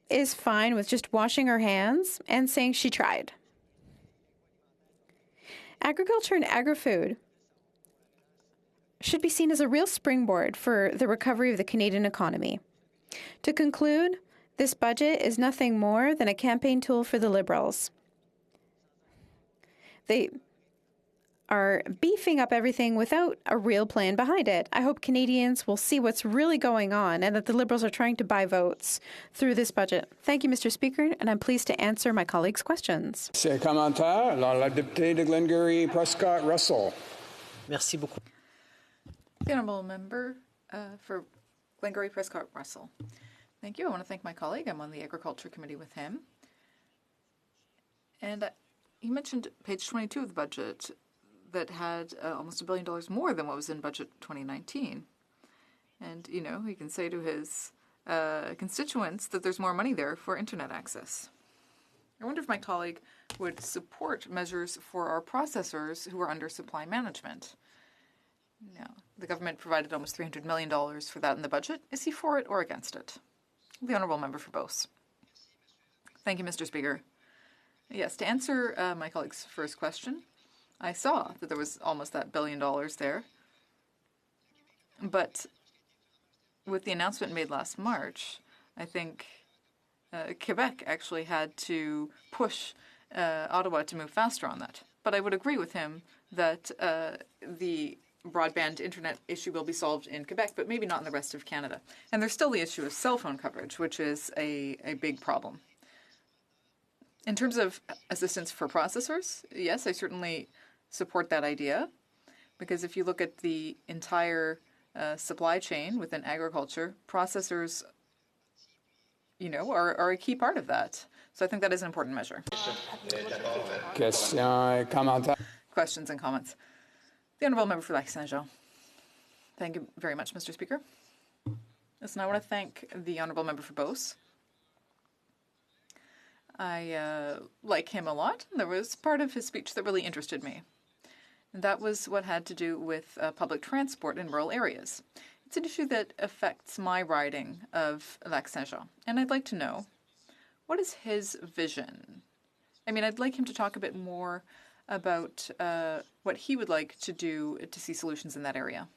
is fine with just washing her hands and saying she tried. Agriculture and agri-food should be seen as a real springboard for the recovery of the Canadian economy. To conclude, this budget is nothing more than a campaign tool for the Liberals. They are beefing up everything without a real plan behind it. I hope Canadians will see what's really going on and that the Liberals are trying to buy votes through this budget. Thank you, Mr. Speaker, and I'm pleased to answer my colleagues' questions. C'est commentaire, la députée de Glengarry Prescott Russell. Merci beaucoup. The honourable member for Glengarry Prescott Russell. Thank you. I want to thank my colleague. I'm on the Agriculture Committee with him. And he mentioned page 22 of the budget that had almost $1 billion more than what was in budget 2019. And, you know, he can say to his constituents that there's more money there for internet access. I wonder if my colleague would support measures for our processors who are under supply management. Now, the government provided almost $300 million for that in the budget. Is he for it or against it? The honourable member for Beauce. Thank you, Mr. Speaker. Yes, to answer my colleague's first question, I saw that there was almost that $1 billion there. But with the announcement made last March, I think Quebec actually had to push Ottawa to move faster on that. But I would agree with him that the broadband internet issue will be solved in Quebec, but maybe not in the rest of Canada. And there's still the issue of cell phone coverage, which is a big problem. In terms of assistance for processors, yes, I certainly support that idea, because if you look at the entire supply chain within agriculture, processors, you know, are a key part of that. So I think that is an important measure. Questions and comments. The honourable member for Lac Saint Jean. Thank you very much, Mr. Speaker. Listen, I want to thank the honourable member for Beauce. I like him a lot. There was part of his speech that really interested me. And that was what had to do with public transport in rural areas. It's an issue that affects my riding of Lac Saint Jean. And I'd like to know, what is his vision? I mean, I'd like him to talk a bit more about what he would like to do to see solutions in that area.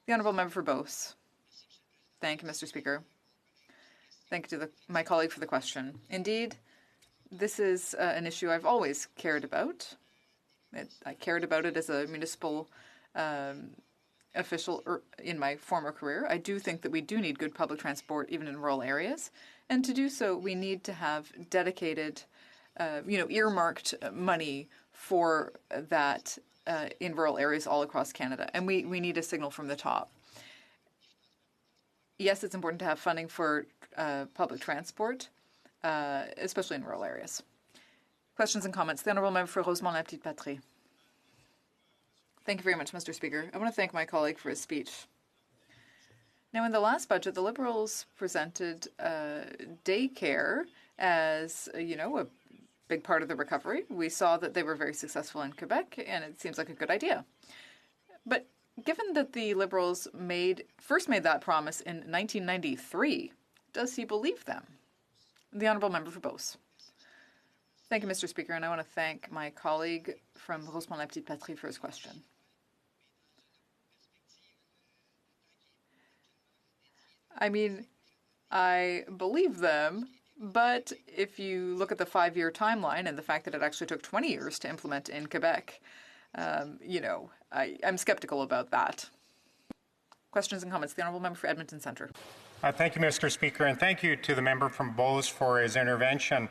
The honourable member for Beauce. Thank you, Mr. Speaker. Thank you to my colleague for the question. Indeed, this is an issue I've always cared about. I cared about it as a municipal official in my former career. I do think that we do need good public transport even in rural areas. And to do so, we need to have dedicated, earmarked money for that in rural areas all across Canada. And we need a signal from the top. Yes, it's important to have funding for public transport, especially in rural areas. Questions and comments. The honourable member for Rosemont-la-Petite-Patrie. Thank you very much, Mr. Speaker. I want to thank my colleague for his speech. Now, in the last budget, the Liberals presented daycare as, a big part of the recovery. We saw that they were very successful in Quebec, and it seems like a good idea. But given that the Liberals first made that promise in 1993, does he believe them? The Honourable Member for Beauce. Thank you, Mr. Speaker, and I want to thank my colleague from Rosemont-la-Petite-Patrie for his question. I mean, I believe them, but if you look at the 5-year timeline and the fact that it actually took 20 years to implement in Quebec, I'm skeptical about that. Questions and comments. The Honourable Member for Edmonton Centre. Thank you, Mr. Speaker, and thank you to the member from Beauce for his intervention.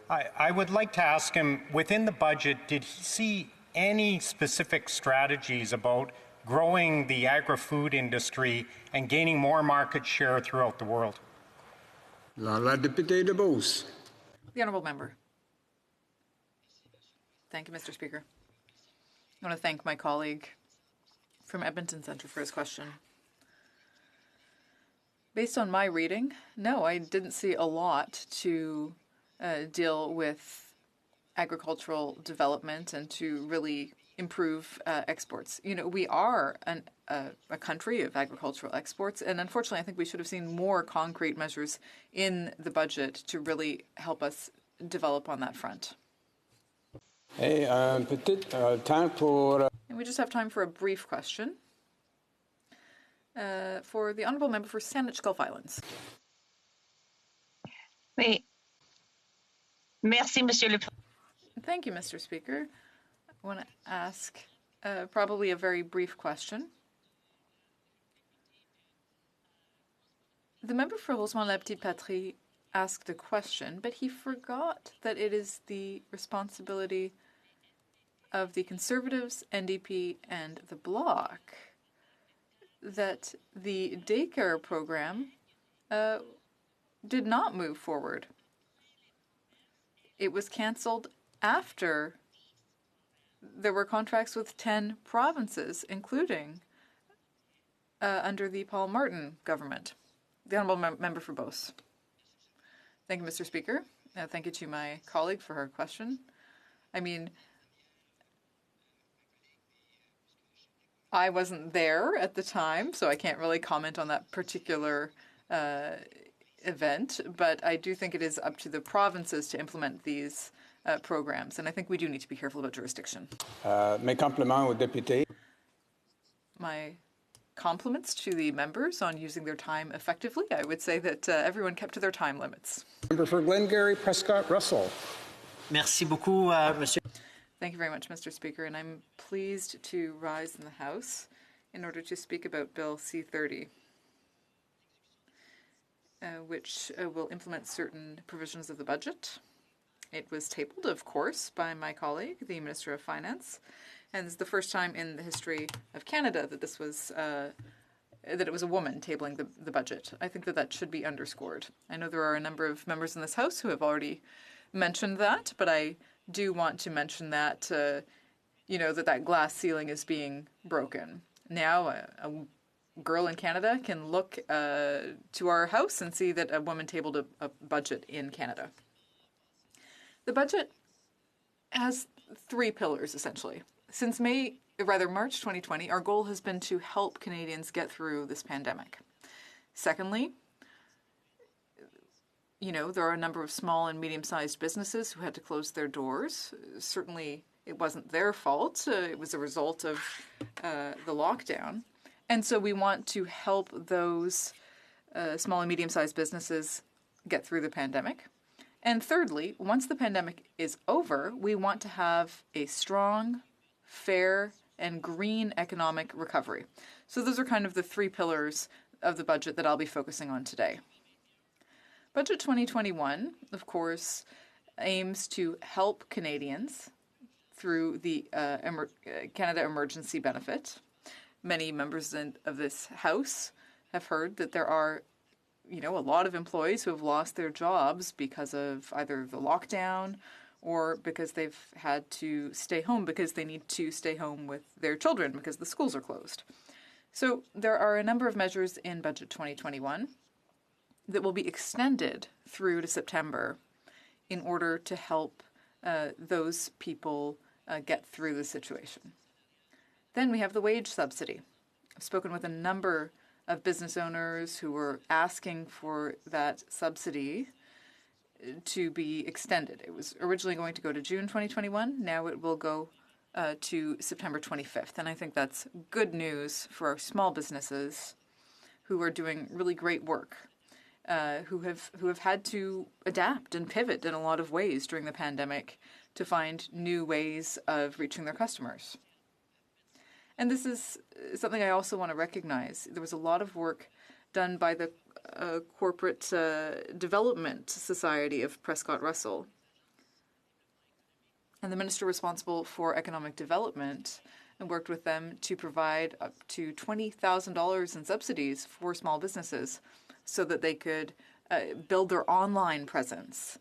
I would like to ask him, within the budget, did he see any specific strategies about growing the agri-food industry and gaining more market share throughout the world? La députée de Beauce. The Honourable Member. Thank you, Mr. Speaker. I want to thank my colleague from Edmonton Centre for his question. Based on my reading, no, I didn't see a lot to deal with agricultural development and to really improve exports. We are a country of agricultural exports, and unfortunately, I think we should have seen more concrete measures in the budget to really help us develop on that front. And we just have time for a brief question for the Honourable Member for Saanich Gulf Islands. Oui. Merci, Monsieur le Président. Thank you, Mr. Speaker. I want to ask probably a very brief question. The member for Rosemont-la-Petite-Patrie asked a question, but he forgot that it is the responsibility of the Conservatives, NDP, and the Bloc that the daycare program did not move forward. It was cancelled after there were contracts with 10 provinces, including under the Paul Martin government. The Honourable Member for Beauce. Thank you, Mr. Speaker. Thank you to my colleague for her question. I mean, I wasn't there at the time, so I can't really comment on that particular event, but I do think it is up to the provinces to implement these programs, and I think we do need to be careful about jurisdiction. Mes compliments aux députés. My compliments to the members on using their time effectively. I would say that everyone kept to their time limits. Member for Glengarry, Prescott, Russell. Merci beaucoup, Monsieur. Thank you very much, Mr. Speaker, and I'm pleased to rise in the House in order to speak about Bill C-30, which will implement certain provisions of the budget. It was tabled, of course, by my colleague, the Minister of Finance, and it's the first time in the history of Canada that this was that it was a woman tabling the budget. I think that should be underscored. I know there are a number of members in this House who have already mentioned that, but I do want to mention that, that glass ceiling is being broken. Now, a girl in Canada can look to our House and see that a woman tabled a budget in Canada. The budget has 3 pillars, essentially. Since March 2020, our goal has been to help Canadians get through this pandemic. Secondly, there are a number of small and medium-sized businesses who had to close their doors. Certainly, it wasn't their fault. It was a result of the lockdown. And so we want to help those small and medium-sized businesses get through the pandemic. And thirdly, once the pandemic is over, we want to have a strong, fair, and green economic recovery. So those are kind of the 3 pillars of the budget that I'll be focusing on today. Budget 2021, of course, aims to help Canadians through the Canada Emergency Benefit. Many members of this House have heard that there are a lot of employees who have lost their jobs because of either the lockdown or because they've had to stay home because they need to stay home with their children because the schools are closed. So there are a number of measures in Budget 2021 that will be extended through to September. in order to help those people get through the situation. Then we have the wage subsidy. I've spoken with a number of business owners who were asking for that subsidy to be extended. It was originally going to go to June 2021. Now it will go to September 25th. And I think that's good news for our small businesses who are doing really great work, who have had to adapt and pivot in a lot of ways during the pandemic to find new ways of reaching their customers. And this is something I also want to recognize. There was a lot of work done by the Corporate Development Society of Prescott Russell. And the minister responsible for economic development and worked with them to provide up to $20,000 in subsidies for small businesses so that they could build their online presence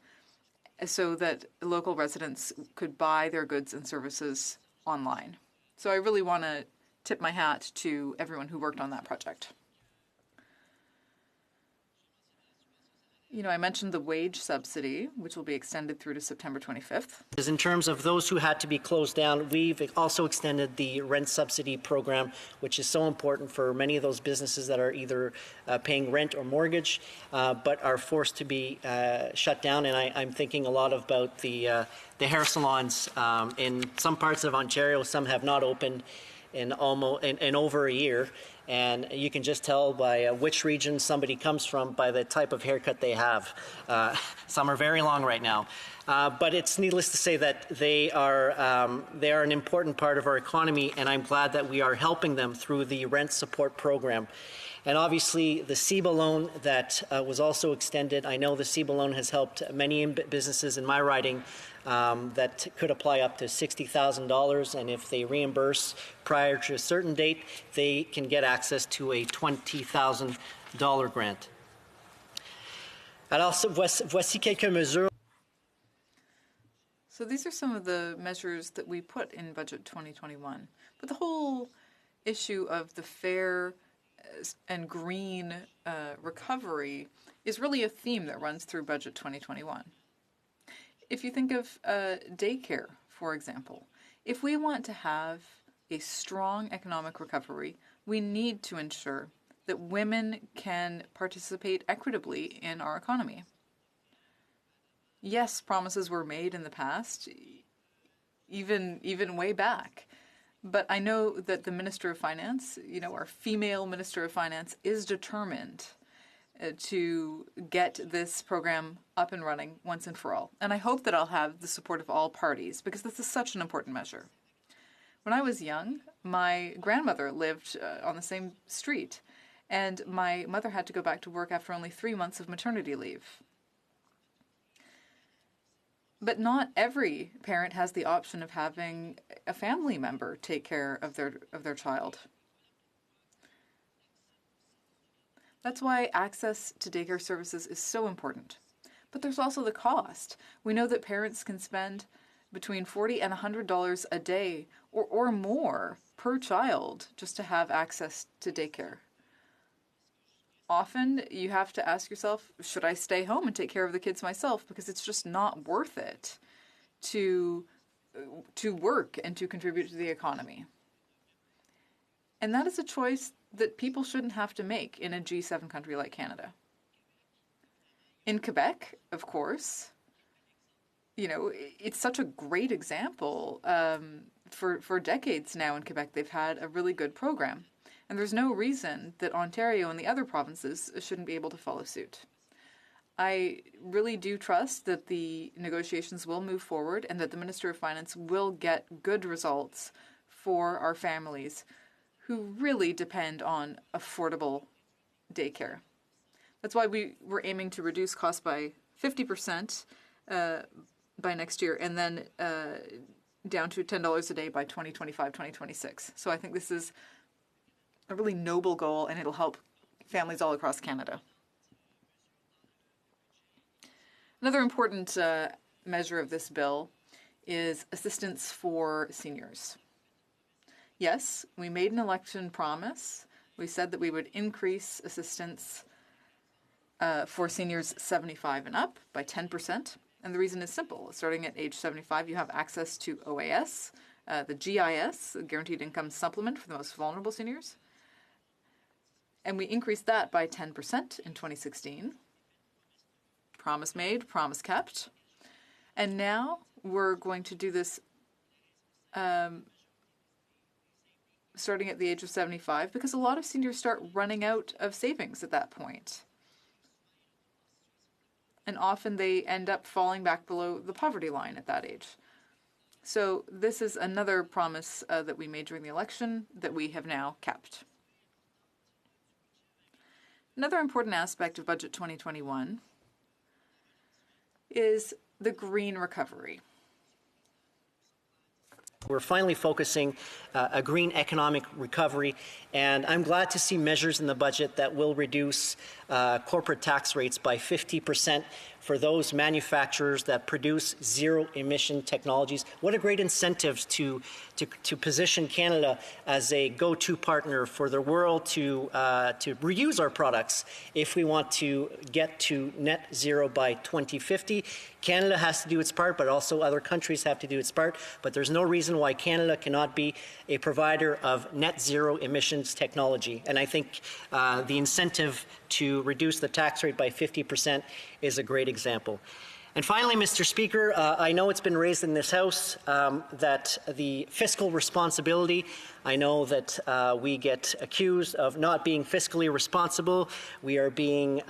so that local residents could buy their goods and services online. So I really want to tip my hat to everyone who worked on that project. You know, I mentioned the wage subsidy, which will be extended through to September 25th. In terms of those who had to be closed down, we've also extended the rent subsidy program, which is so important for many of those businesses that are either paying rent or mortgage, but are forced to be shut down. And I'm thinking a lot about the hair salons in some parts of Ontario. Some have not opened in over a year. And you can just tell by which region somebody comes from by the type of haircut they have. Some are very long right now. But it's needless to say that they are an important part of our economy, and I'm glad that we are helping them through the rent support program. And obviously, the CEBA loan that was also extended. I know the CEBA loan has helped many businesses in my riding that could apply up to $60,000, and if they reimburse prior to a certain date, they can get access to a $20,000 grant. Alors, voici quelques mesures. So these are some of the measures that we put in Budget 2021. But the whole issue of the fair and green recovery is really a theme that runs through Budget 2021. If you think of daycare, for example, if we want to have a strong economic recovery, we need to ensure that women can participate equitably in our economy. Yes, promises were made in the past, even way back. But I know that the Minister of Finance, our female Minister of Finance, is determined to get this program up and running once and for all. And I hope that I'll have the support of all parties, because this is such an important measure. When I was young, my grandmother lived on the same street, and my mother had to go back to work after only 3 months of maternity leave. But not every parent has the option of having a family member take care of their child. That's why access to daycare services is so important. But there's also the cost. We know that parents can spend between $40 and $100 a day or more per child just to have access to daycare. Often you have to ask yourself, should I stay home and take care of the kids myself? Because it's just not worth it to work and to contribute to the economy. And that is a choice that people shouldn't have to make in a G7 country like Canada. In Quebec, of course, it's such a great example. For decades now in Quebec, they've had a really good program. And there's no reason that Ontario and the other provinces shouldn't be able to follow suit. I really do trust that the negotiations will move forward and that the Minister of Finance will get good results for our families who really depend on affordable daycare. That's why we were aiming to reduce costs by 50% by next year, and then down to $10 a day by 2025, 2026. So I think this is a really noble goal, and it'll help families all across Canada. Another important measure of this bill is assistance for seniors. Yes, we made an election promise. We said that we would increase assistance for seniors 75 and up by 10%. And the reason is simple. Starting at age 75, you have access to OAS, the GIS, Guaranteed Income Supplement for the most vulnerable seniors. And we increased that by 10% in 2016. Promise made, promise kept. And now we're going to do this starting at the age of 75 because a lot of seniors start running out of savings at that point. And often they end up falling back below the poverty line at that age. So this is another promise that we made during the election that we have now kept. Another important aspect of Budget 2021 is the green recovery. We're finally focusing a green economic recovery, and I'm glad to see measures in the budget that will reduce corporate tax rates by 50% for those manufacturers that produce zero-emission technologies. What a great incentive to position Canada as a go-to partner for the world to reuse our products if we want to get to net zero by 2050. Canada has to do its part, but also other countries have to do its part. But there's no reason why Canada cannot be a provider of net zero emissions technology. And I think the incentive to reduce the tax rate by 50% is a great example. And finally, Mr. Speaker, I know it's been raised in this House that the fiscal responsibility, I know that we get accused of not being fiscally responsible. We are being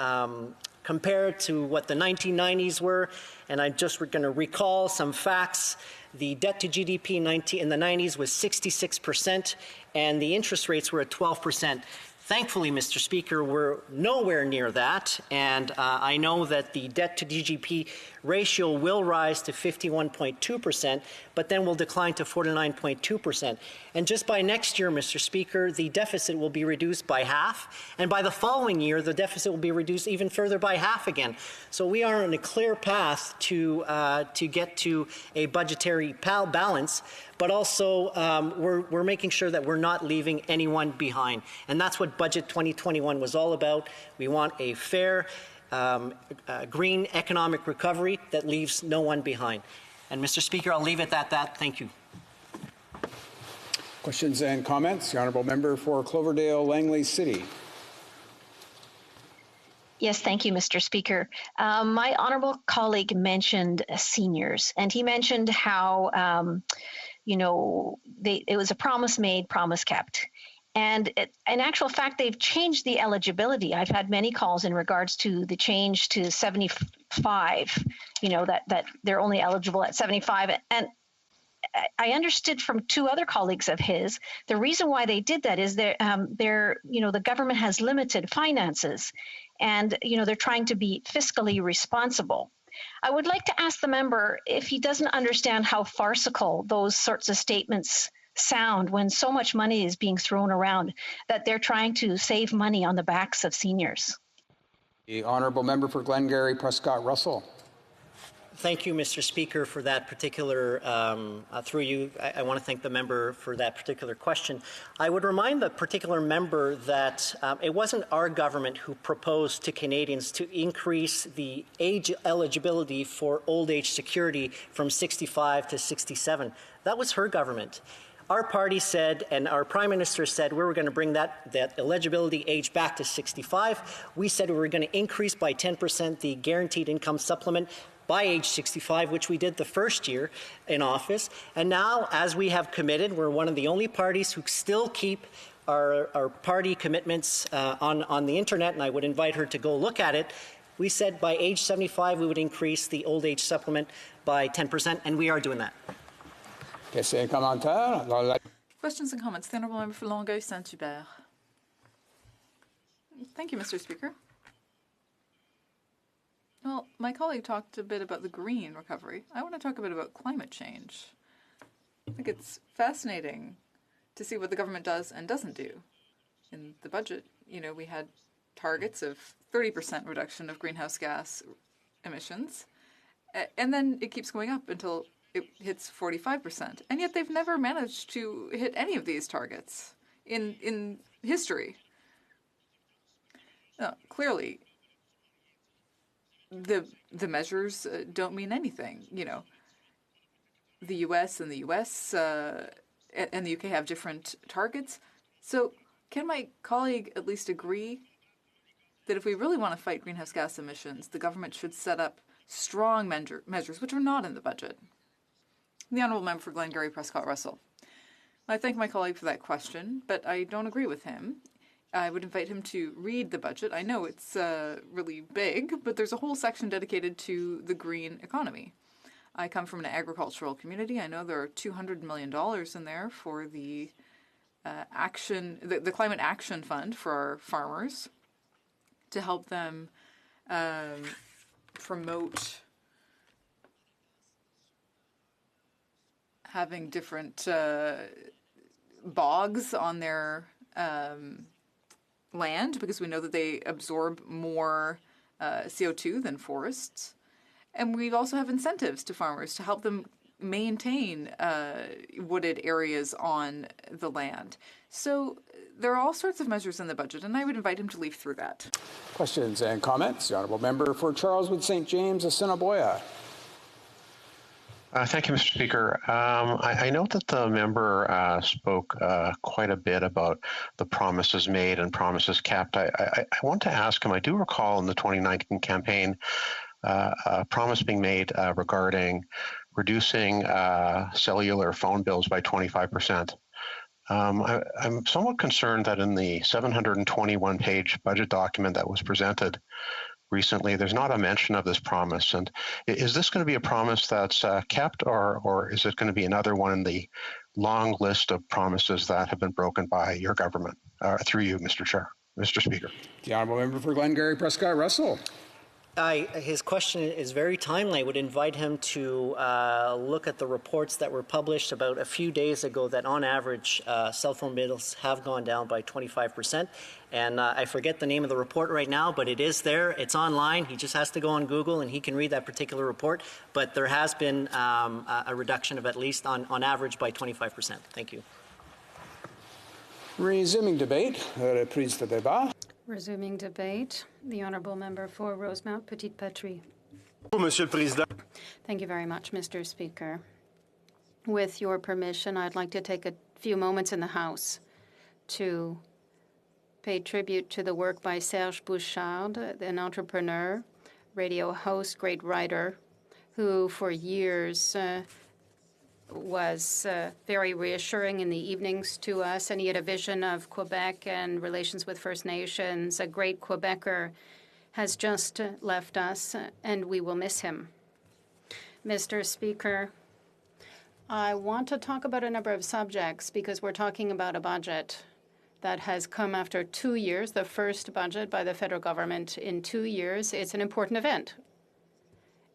compared to what the 1990s were, and I'm just going to recall some facts. The debt to GDP in the 90s was 66%, and the interest rates were at 12%. Thankfully, Mr. Speaker, we're nowhere near that, and I know that the debt to GDP ratio will rise to 51.2%, but then will decline to 49.2%. And just by next year, Mr. Speaker, the deficit will be reduced by half, and by the following year, the deficit will be reduced even further by half again. So we are on a clear path to get to a budgetary balance, but also we're making sure that we're not leaving anyone behind. And that's what Budget 2021 was all about. We want a fair, green economic recovery that leaves no one behind. And Mr. Speaker, I'll leave it at that. Thank you. Questions and comments? The Honourable Member for Cloverdale Langley City. Yes, thank you, Mr. Speaker. My honourable colleague mentioned seniors, and he mentioned how it was a promise made, promise kept. And in actual fact, they've changed the eligibility. I've had many calls in regards to the change to 75, that they're only eligible at 75. And I understood from two other colleagues of his, the reason why they did that is the government has limited finances, and they're trying to be fiscally responsible. I would like to ask the member if he doesn't understand how farcical those sorts of statements sound when so much money is being thrown around, that they're trying to save money on the backs of seniors. The Honourable Member for Glengarry Prescott Russell. Thank you, Mr. Speaker, for that particular, through you, I want to thank the member for that particular question. I would remind the particular member that it wasn't our government who proposed to Canadians to increase the age eligibility for old age security from 65 to 67. That was her government. Our party said, and our Prime Minister said, we were going to bring that eligibility age back to 65. We said we were going to increase by 10% the guaranteed income supplement by age 65, which we did the first year in office. And now, as we have committed, we're one of the only parties who still keep our party commitments on the internet, and I would invite her to go look at it. We said by age 75, we would increase the old age supplement by 10%, and we are doing that. Questions and comments. The Honourable Member for Longueuil Saint-Hubert. Thank you, Mr. Speaker. Well, my colleague talked a bit about the green recovery. I want to talk a bit about climate change. I think it's fascinating to see what the government does and doesn't do. In the budget, we had targets of 30% reduction of greenhouse gas emissions, and then it keeps going up until it hits 45%. And yet they've never managed to hit any of these targets in history. Now, clearly, the measures don't mean anything. You know, the U.S. and the UK have different targets. So can my colleague at least agree that if we really want to fight greenhouse gas emissions, the government should set up strong measures, which are not in the budget? The Honourable Member for Glengarry Prescott Russell. I thank my colleague for that question, but I don't agree with him. I would invite him to read the budget. I know it's really big, but there's a whole section dedicated to the green economy. I come from an agricultural community. I know there are $200 million in there for the the Climate Action Fund for our farmers to help them promote having different bogs on their land, because we know that they absorb more CO2 than forests. And we also have incentives to farmers to help them maintain wooded areas on the land. So there are all sorts of measures in the budget, and I would invite him to leaf through that. Questions and comments? The Honourable Member for Charleswood St. James, Assiniboia. Thank you, Mr. Speaker. I know that the member spoke quite a bit about the promises made and promises kept. I want to ask him, I do recall in the 2019 campaign a promise being made regarding reducing cellular phone bills by 25%. I'm somewhat concerned that in the 721-page budget document that was presented recently, there's not a mention of this promise. And is this going to be a promise that's kept, or is it going to be another one in the long list of promises that have been broken by your government, through you, Mr. Speaker? The Honourable Member for Glengarry Prescott Russell. His question is very timely. I would invite him to look at the reports that were published about a few days ago that on average cell phone bills have gone down by 25%. And I forget the name of the report right now, but it is there. It's online. He just has to go on Google and he can read that particular report. But there has been a reduction of at least on average by 25%. Thank you. Resuming debate. Reprise de débat. Resuming debate, the Honourable Member for Rosemount Petite Patrie. Thank you very much, Mr. Speaker. With your permission, I'd like to take a few moments in the House to pay tribute to the work by Serge Bouchard, an entrepreneur, radio host, great writer, who for years was very reassuring in the evenings to us, and he had a vision of Quebec and relations with First Nations. A great Quebecer has just left us, and we will miss him. Mr. Speaker, I want to talk about a number of subjects because we're talking about a budget that has come after 2 years, the first budget by the federal government in 2 years. It's an important event.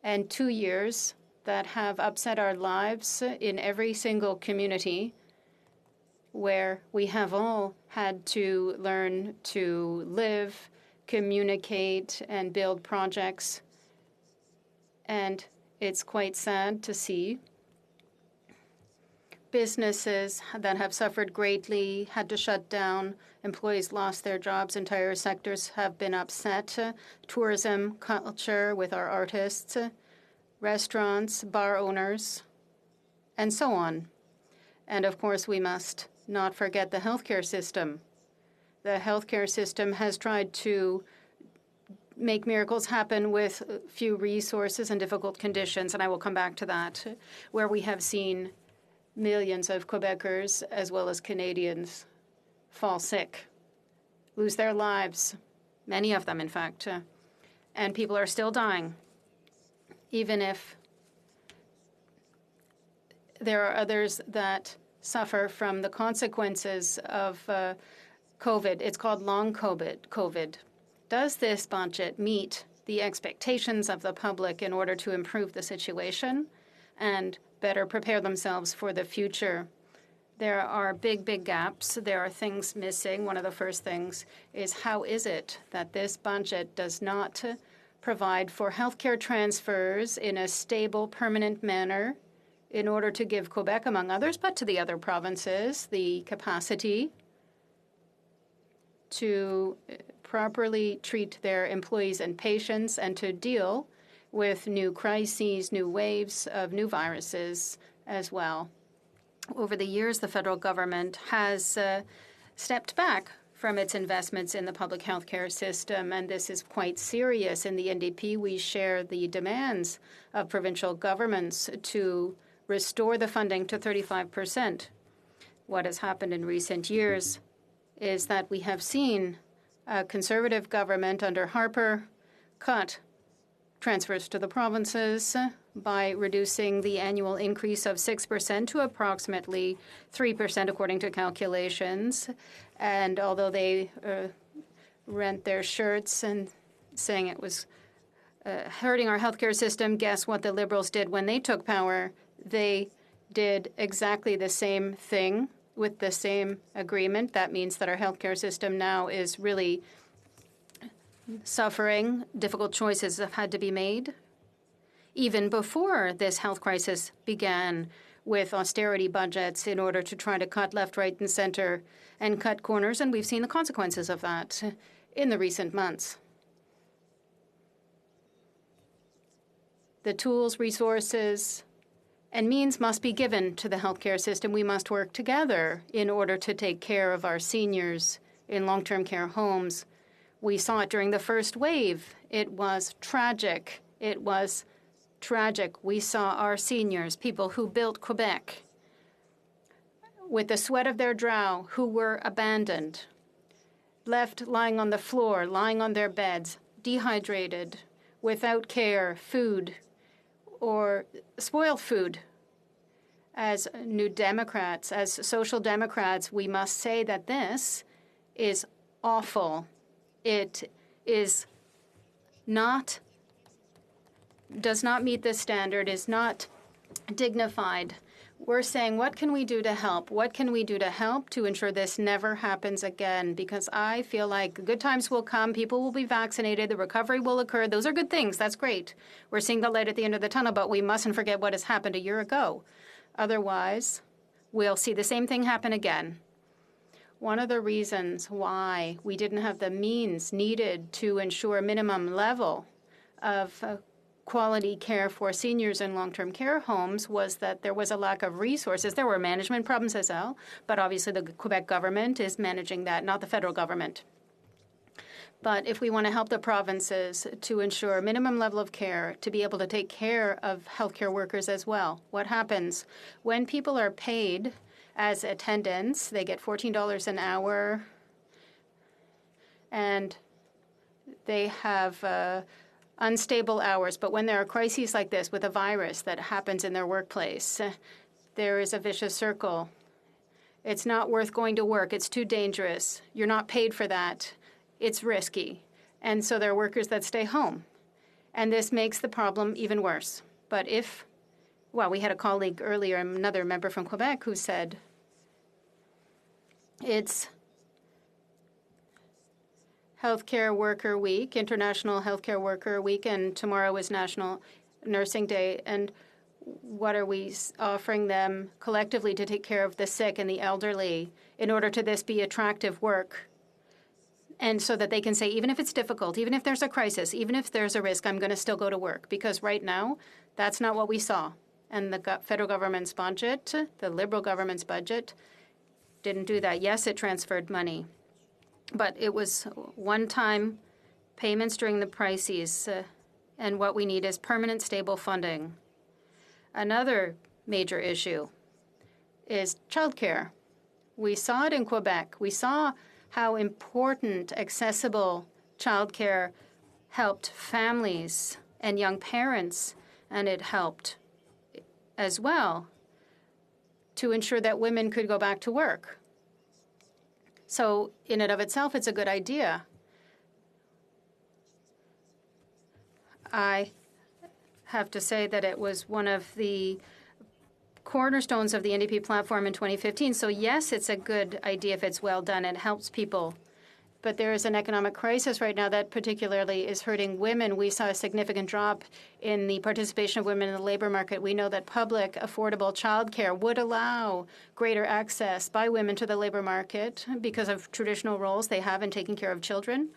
And 2 years that have upset our lives in every single community, where we have all had to learn to live, communicate, and build projects. And it's quite sad to see businesses that have suffered greatly had to shut down. Employees lost their jobs. Entire sectors have been upset. Tourism, culture with our artists, restaurants, bar owners, and so on. And of course, we must not forget the healthcare system. The healthcare system has tried to make miracles happen with few resources and difficult conditions, and I will come back to that, where we have seen millions of Quebecers as well as Canadians fall sick, lose their lives, many of them, in fact, and people are still dying. Even if there are others that suffer from the consequences of COVID. It's called long COVID. Does this budget meet the expectations of the public in order to improve the situation and better prepare themselves for the future? There are big gaps. There are things missing. One of the first things is, how is it that this budget does not provide for healthcare transfers in a stable, permanent manner in order to give Quebec, among others, but to the other provinces, the capacity to properly treat their employees and patients and to deal with new crises, new waves of new viruses as well. Over the years, the federal government has stepped back from its investments in the public health care system, and this is quite serious. In the NDP, we share the demands of provincial governments to restore the funding to 35%. What has happened in recent years is that we have seen a Conservative government under Harper cut transfers to the provinces by reducing the annual increase of 6% to approximately 3%, according to calculations. And although they rent their shirts and saying it was hurting our healthcare system, guess what the Liberals did when they took power? They did exactly the same thing with the same agreement. That means that our healthcare system now is really suffering. Difficult choices have had to be made. Even before this health crisis began, with austerity budgets in order to try to cut left, right, and center and cut corners, and we've seen the consequences of that in the recent months. The tools, resources, and means must be given to the healthcare system. We must work together in order to take care of our seniors in long-term care homes. We saw it during the first wave. It was tragic. It was tragic. We saw our seniors, people who built Quebec, with the sweat of their brow, who were abandoned, left lying on the floor, lying on their beds, dehydrated, without care, food, or spoiled food. As New Democrats, as Social Democrats, we must say that this is awful. It is not, does not meet the standard, is not dignified. We're saying, what can we do to help? What can we do to help to ensure this never happens again? Because I feel like good times will come, people will be vaccinated, the recovery will occur. Those are good things. That's great. We're seeing the light at the end of the tunnel, but we mustn't forget what has happened a year ago. Otherwise, we'll see the same thing happen again. One of the reasons why we didn't have the means needed to ensure a minimum level of quality care for seniors in long-term care homes was that there was a lack of resources. There were management problems as well, but obviously the Quebec government is managing that, not the federal government. But if we want to help the provinces to ensure a minimum level of care, to be able to take care of healthcare workers as well, what happens when people are paid as attendants? They get $14 an hour, and they have unstable hours. But when there are crises like this with a virus that happens in their workplace, there is a vicious circle. It's not worth going to work. It's too dangerous. You're not paid for that. It's risky. And so there are workers that stay home. And this makes the problem even worse. But if, well, we had a colleague earlier, another member from Quebec, who said it's Healthcare Worker Week, International Healthcare Worker Week, and tomorrow is National Nursing Day. And what are we offering them collectively to take care of the sick and the elderly in order to this be attractive work? And so that they can say, even if it's difficult, even if there's a crisis, even if there's a risk, I'm going to still go to work. Because right now, that's not what we saw. And the federal government's budget, the Liberal government's budget, didn't do that. Yes, it transferred money. But it was one-time payments during the crises. And what we need is permanent, stable funding. Another major issue is childcare. We saw it in Quebec. We saw how important accessible childcare helped families and young parents, and it helped as well to ensure that women could go back to work. So in and of itself, it's a good idea. I have to say that it was one of the cornerstones of the NDP platform in 2015. So yes, it's a good idea if it's well done. It helps people But there is an economic crisis right now that particularly is hurting women. We saw a significant drop in the participation of women in the labor market. We know that public, affordable childcare would allow greater access by women to the labor market because of traditional roles they have in taking care of children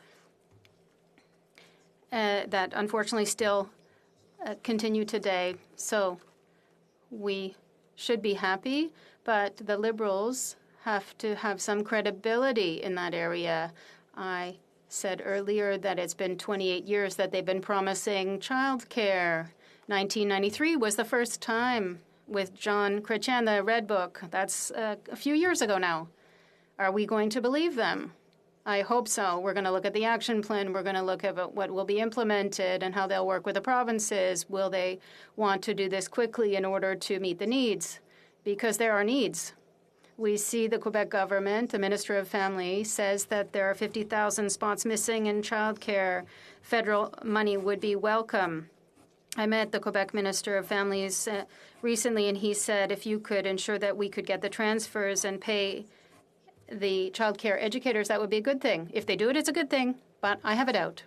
that unfortunately still continue today. So we should be happy, but the Liberals have to have some credibility in that area. I said earlier that it's been 28 years that they've been promising childcare. 1993 was the first time with John Chrétien, the Red Book. That's a few years ago now. Are we going to believe them? I hope so. We're going to look at the action plan. We're going to look at what will be implemented and how they'll work with the provinces. Will they want to do this quickly in order to meet the needs? Because there are needs. We see the Quebec government, the Minister of Family, says that there are 50,000 spots missing in childcare. Federal money would be welcome. I met the Quebec Minister of Families recently, and he said if you could ensure that we could get the transfers and pay the childcare educators, that would be a good thing. If they do it, it's a good thing, but I have a doubt.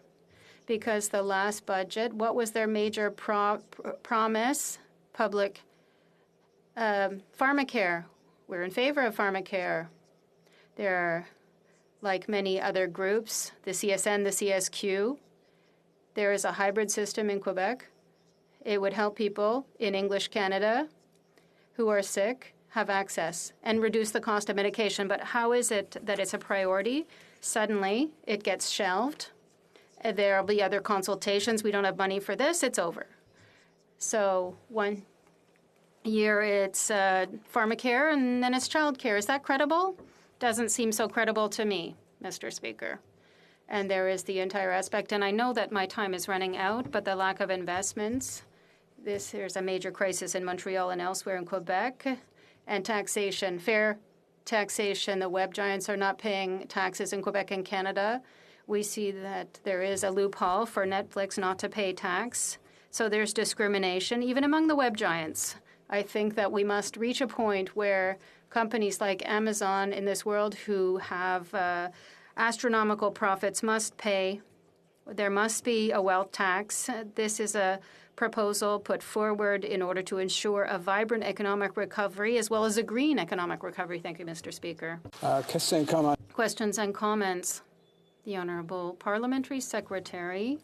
Because the last budget, what was their major promise? Public pharmacare. We're in favor of pharmacare. There are, like many other groups, the CSN, the CSQ. There is a hybrid system in Quebec. It would help people in English Canada who are sick have access and reduce the cost of medication. But how is it that it's a priority? Suddenly, it gets shelved. There will be other consultations. We don't have money for this. It's over. So one year it's pharmacare and then it's childcare. Is that credible? Doesn't seem so credible to me, Mr. Speaker. And there is the entire aspect. And I know that my time is running out, but the lack of investments. There's a major crisis in Montreal and elsewhere in Quebec. And taxation, fair taxation. The web giants are not paying taxes in Quebec and Canada. We see that there is a loophole for Netflix not to pay tax. So there's discrimination, even among the web giants. I think that we must reach a point where companies like Amazon in this world who have astronomical profits must pay. There must be a wealth tax. This is a proposal put forward in order to ensure a vibrant economic recovery as well as a green economic recovery. Thank you, Mr. Speaker. Questions and comments. The Honourable Parliamentary Secretary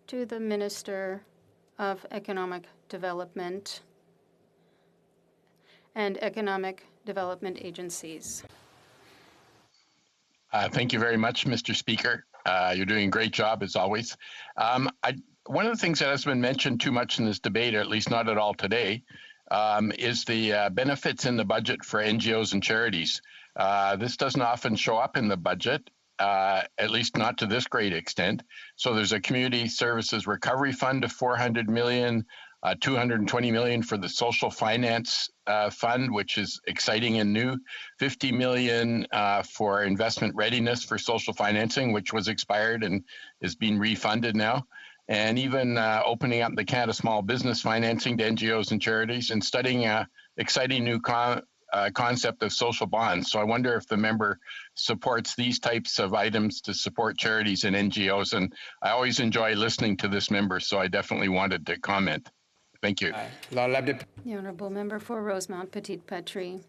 to the Minister of Economic Development and Economic Development Agencies. Thank you very much, Mr. Speaker. You're doing a great job, as always. One of the things that has been mentioned too much in this debate, or at least not at all today, is the benefits in the budget for NGOs and charities. This doesn't often show up in the budget, at least not to this great extent. So there's a Community Services Recovery Fund of $400 million, $220 million for the Social Finance Fund, which is exciting and new, $50 million for investment readiness for social financing, which was expired and is being refunded now, and even opening up the Canada Small Business Financing to NGOs and charities, and studying an exciting new concept of social bonds. So I wonder if the member supports these types of items to support charities and NGOs. And I always enjoy listening to this member, so I definitely wanted to comment. Thank you. The Honourable Member for Rosemount Petite Patrie.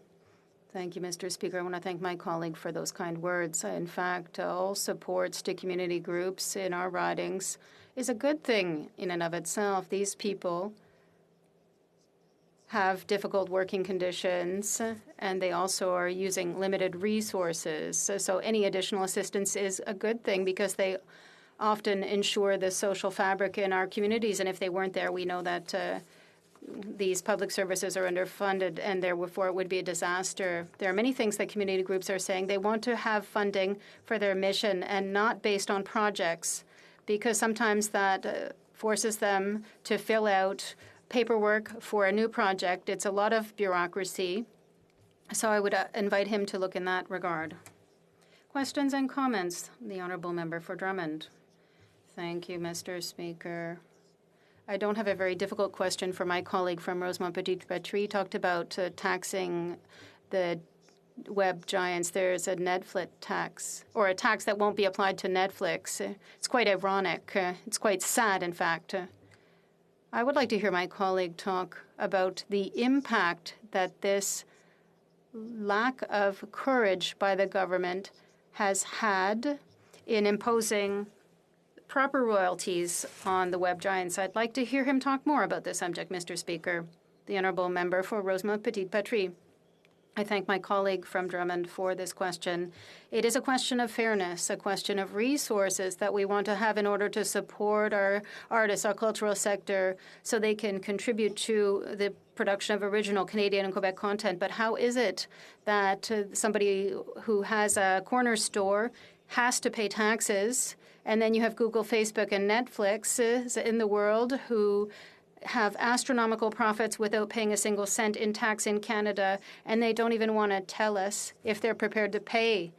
Thank you, Mr. Speaker. I want to thank my colleague for those kind words. In fact, all supports to community groups in our ridings is a good thing in and of itself. These people have difficult working conditions, and they also are using limited resources. So any additional assistance is a good thing because they often ensure the social fabric in our communities. And if they weren't there, we know that these public services are underfunded, and therefore it would be a disaster. There are many things that community groups are saying. They want to have funding for their mission and not based on projects, because sometimes that forces them to fill out paperwork for a new project. It's a lot of bureaucracy. So I would invite him to look in that regard. Questions and comments? The Honourable Member for Drummond. Thank you, Mr. Speaker. I don't have a very difficult question for my colleague from Rosemont Petite Patrie. Talked about taxing the web giants. There's a Netflix tax, or a tax that won't be applied to Netflix. It's quite ironic. It's quite sad, in fact. I would like to hear my colleague talk about the impact that this lack of courage by the government has had in imposing proper royalties on the web giants. I'd like to hear him talk more about this subject, Mr. Speaker. The honourable member for Rosemont Petite Patrie. I thank my colleague from Drummond for this question. It is a question of fairness, a question of resources that we want to have in order to support our artists, our cultural sector, so they can contribute to the production of original Canadian and Quebec content. But how is it that somebody who has a corner store has to pay taxes, and then you have Google, Facebook, and Netflix in the world who have astronomical profits without paying a single cent in tax in Canada, and they don't even want to tell us if they're prepared to pay.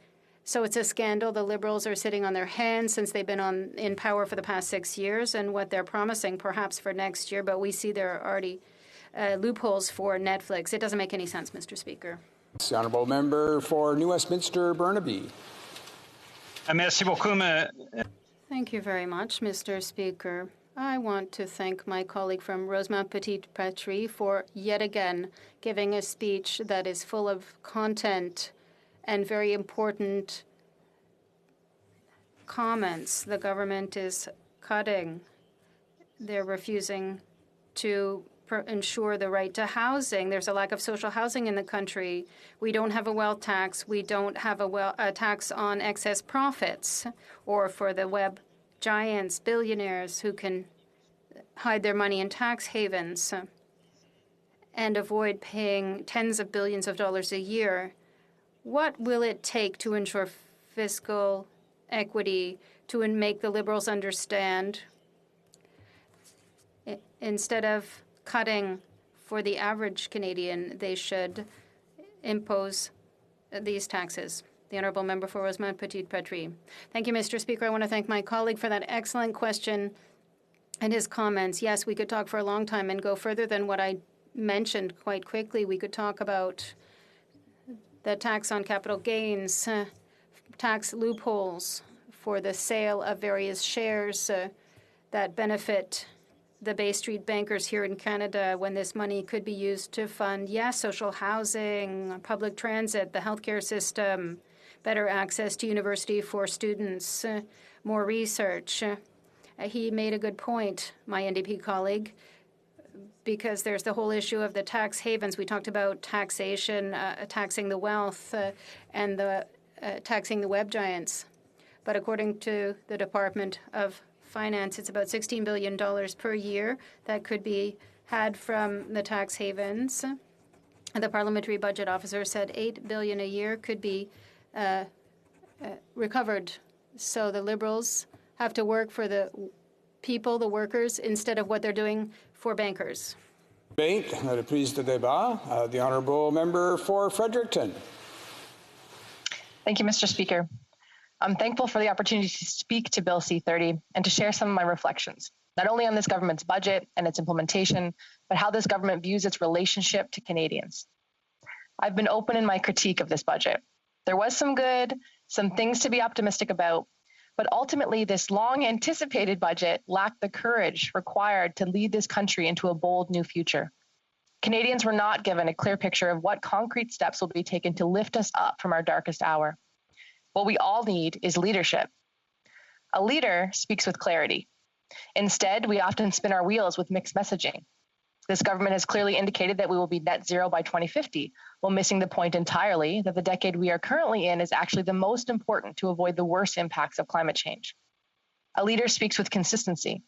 So it's a scandal. The Liberals are sitting on their hands since they've been in power for the past 6 years, and what they're promising perhaps for next year, but we see there are already loopholes for Netflix. It doesn't make any sense, Mr. Speaker. The honourable member for New Westminster Burnaby. Merci beaucoup. Thank you very much, Mr. Speaker. I want to thank my colleague from Rosemont Petite Patrie for yet again giving a speech that is full of content and very important comments. The government is cutting. They're refusing to ensure the right to housing. There's a lack of social housing in the country. We don't have a wealth tax. We don't have a tax on excess profits or for the web giants, billionaires who can hide their money in tax havens and avoid paying tens of billions of dollars a year. What will it take to ensure fiscal equity, to make the Liberals understand, instead of cutting for the average Canadian, they should impose these taxes? The honourable member for Rosemont Petite Patrie. Thank you, Mr. Speaker. I want to thank my colleague for that excellent question and his comments. Yes, we could talk for a long time and go further than what I mentioned quite quickly. We could talk about the tax on capital gains, tax loopholes for the sale of various shares that benefit the Bay Street bankers here in Canada, when this money could be used to fund, yes, social housing, public transit, the healthcare system, better access to university for students, more research. He made a good point, my NDP colleague, because there's the whole issue of the tax havens. We talked about taxation, taxing the wealth, and the taxing the web giants. But according to the Department of Finance, it's about $16 billion per year that could be had from the tax havens. The parliamentary budget officer said $8 billion a year could be recovered. So the Liberals have to work for the people, the workers, instead of what they're doing for bankers. Debate, reprise de débat. The honourable member for Fredericton. Thank you, Mr. Speaker. I'm thankful for the opportunity to speak to Bill C-30 and to share some of my reflections, not only on this government's budget and its implementation, but how this government views its relationship to Canadians. I've been open in my critique of this budget. There was some good, some things to be optimistic about, but ultimately this long-anticipated budget lacked the courage required to lead this country into a bold new future. Canadians were not given a clear picture of what concrete steps will be taken to lift us up from our darkest hour. What we all need is leadership. A leader speaks with clarity. Instead, we often spin our wheels with mixed messaging. This government has clearly indicated that we will be net zero by 2050, while missing the point entirely that the decade we are currently in is actually the most important to avoid the worst impacts of climate change. A leader speaks with consistency.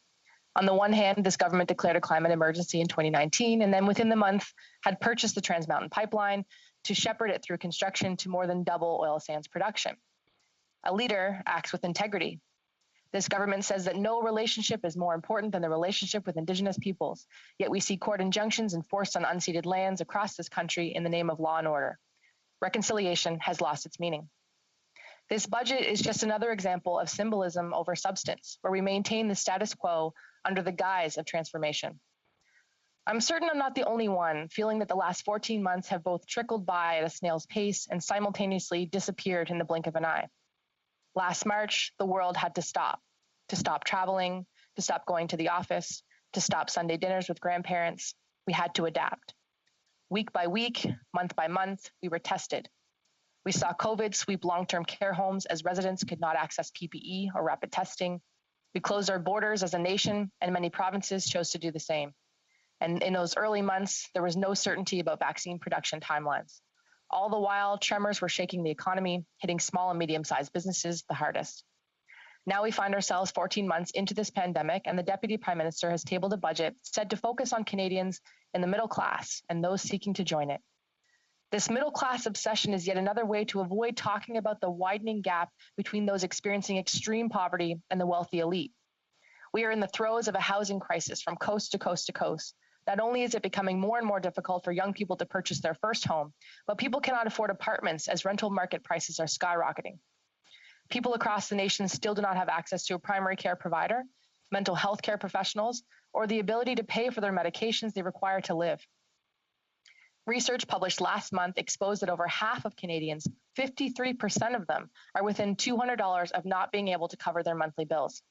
On the one hand, this government declared a climate emergency in 2019, and then within the month had purchased the Trans Mountain Pipeline to shepherd it through construction to more than double oil sands production. A leader acts with integrity. This government says that no relationship is more important than the relationship with Indigenous peoples, yet we see court injunctions enforced on unceded lands across this country in the name of law and order. Reconciliation has lost its meaning. This budget is just another example of symbolism over substance, where we maintain the status quo under the guise of transformation. I'm certain I'm not the only one feeling that the last 14 months have both trickled by at a snail's pace and simultaneously disappeared in the blink of an eye. Last March, the world had to stop traveling, to stop going to the office, to stop Sunday dinners with grandparents. We had to adapt. Week by week, month by month, we were tested. We saw COVID sweep long-term care homes as residents could not access PPE or rapid testing. We closed our borders as a nation, and many provinces chose to do the same. And in those early months, there was no certainty about vaccine production timelines. All the while, tremors were shaking the economy, hitting small and medium-sized businesses the hardest. Now we find ourselves 14 months into this pandemic, and the Deputy Prime Minister has tabled a budget said to focus on Canadians in the middle class and those seeking to join it. This middle class obsession is yet another way to avoid talking about the widening gap between those experiencing extreme poverty and the wealthy elite. We are in the throes of a housing crisis from coast to coast to coast. Not only is it becoming more and more difficult for young people to purchase their first home, but people cannot afford apartments as rental market prices are skyrocketing. People across the nation still do not have access to a primary care provider, mental health care professionals, or the ability to pay for their medications they require to live. Research published last month exposed that over half of Canadians, 53% of them, are within $200 of not being able to cover their monthly bills.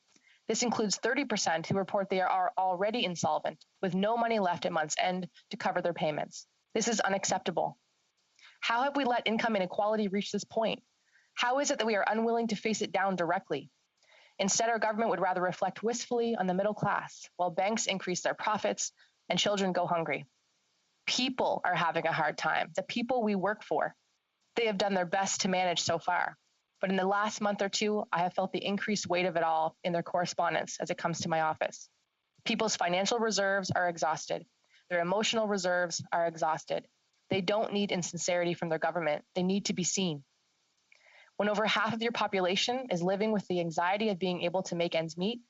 This includes 30% who report they are already insolvent, with no money left at month's end to cover their payments. This is unacceptable. How have we let income inequality reach this point? How is it that we are unwilling to face it down directly? Instead, our government would rather reflect wistfully on the middle class, while banks increase their profits and children go hungry. People are having a hard time, the people we work for. They have done their best to manage so far. But in the last month or two, I have felt the increased weight of it all in their correspondence as it comes to my office. People's financial reserves are exhausted. Their emotional reserves are exhausted. They don't need insincerity from their government. They need to be seen. When over half of your population is living with the anxiety of being able to make ends meet,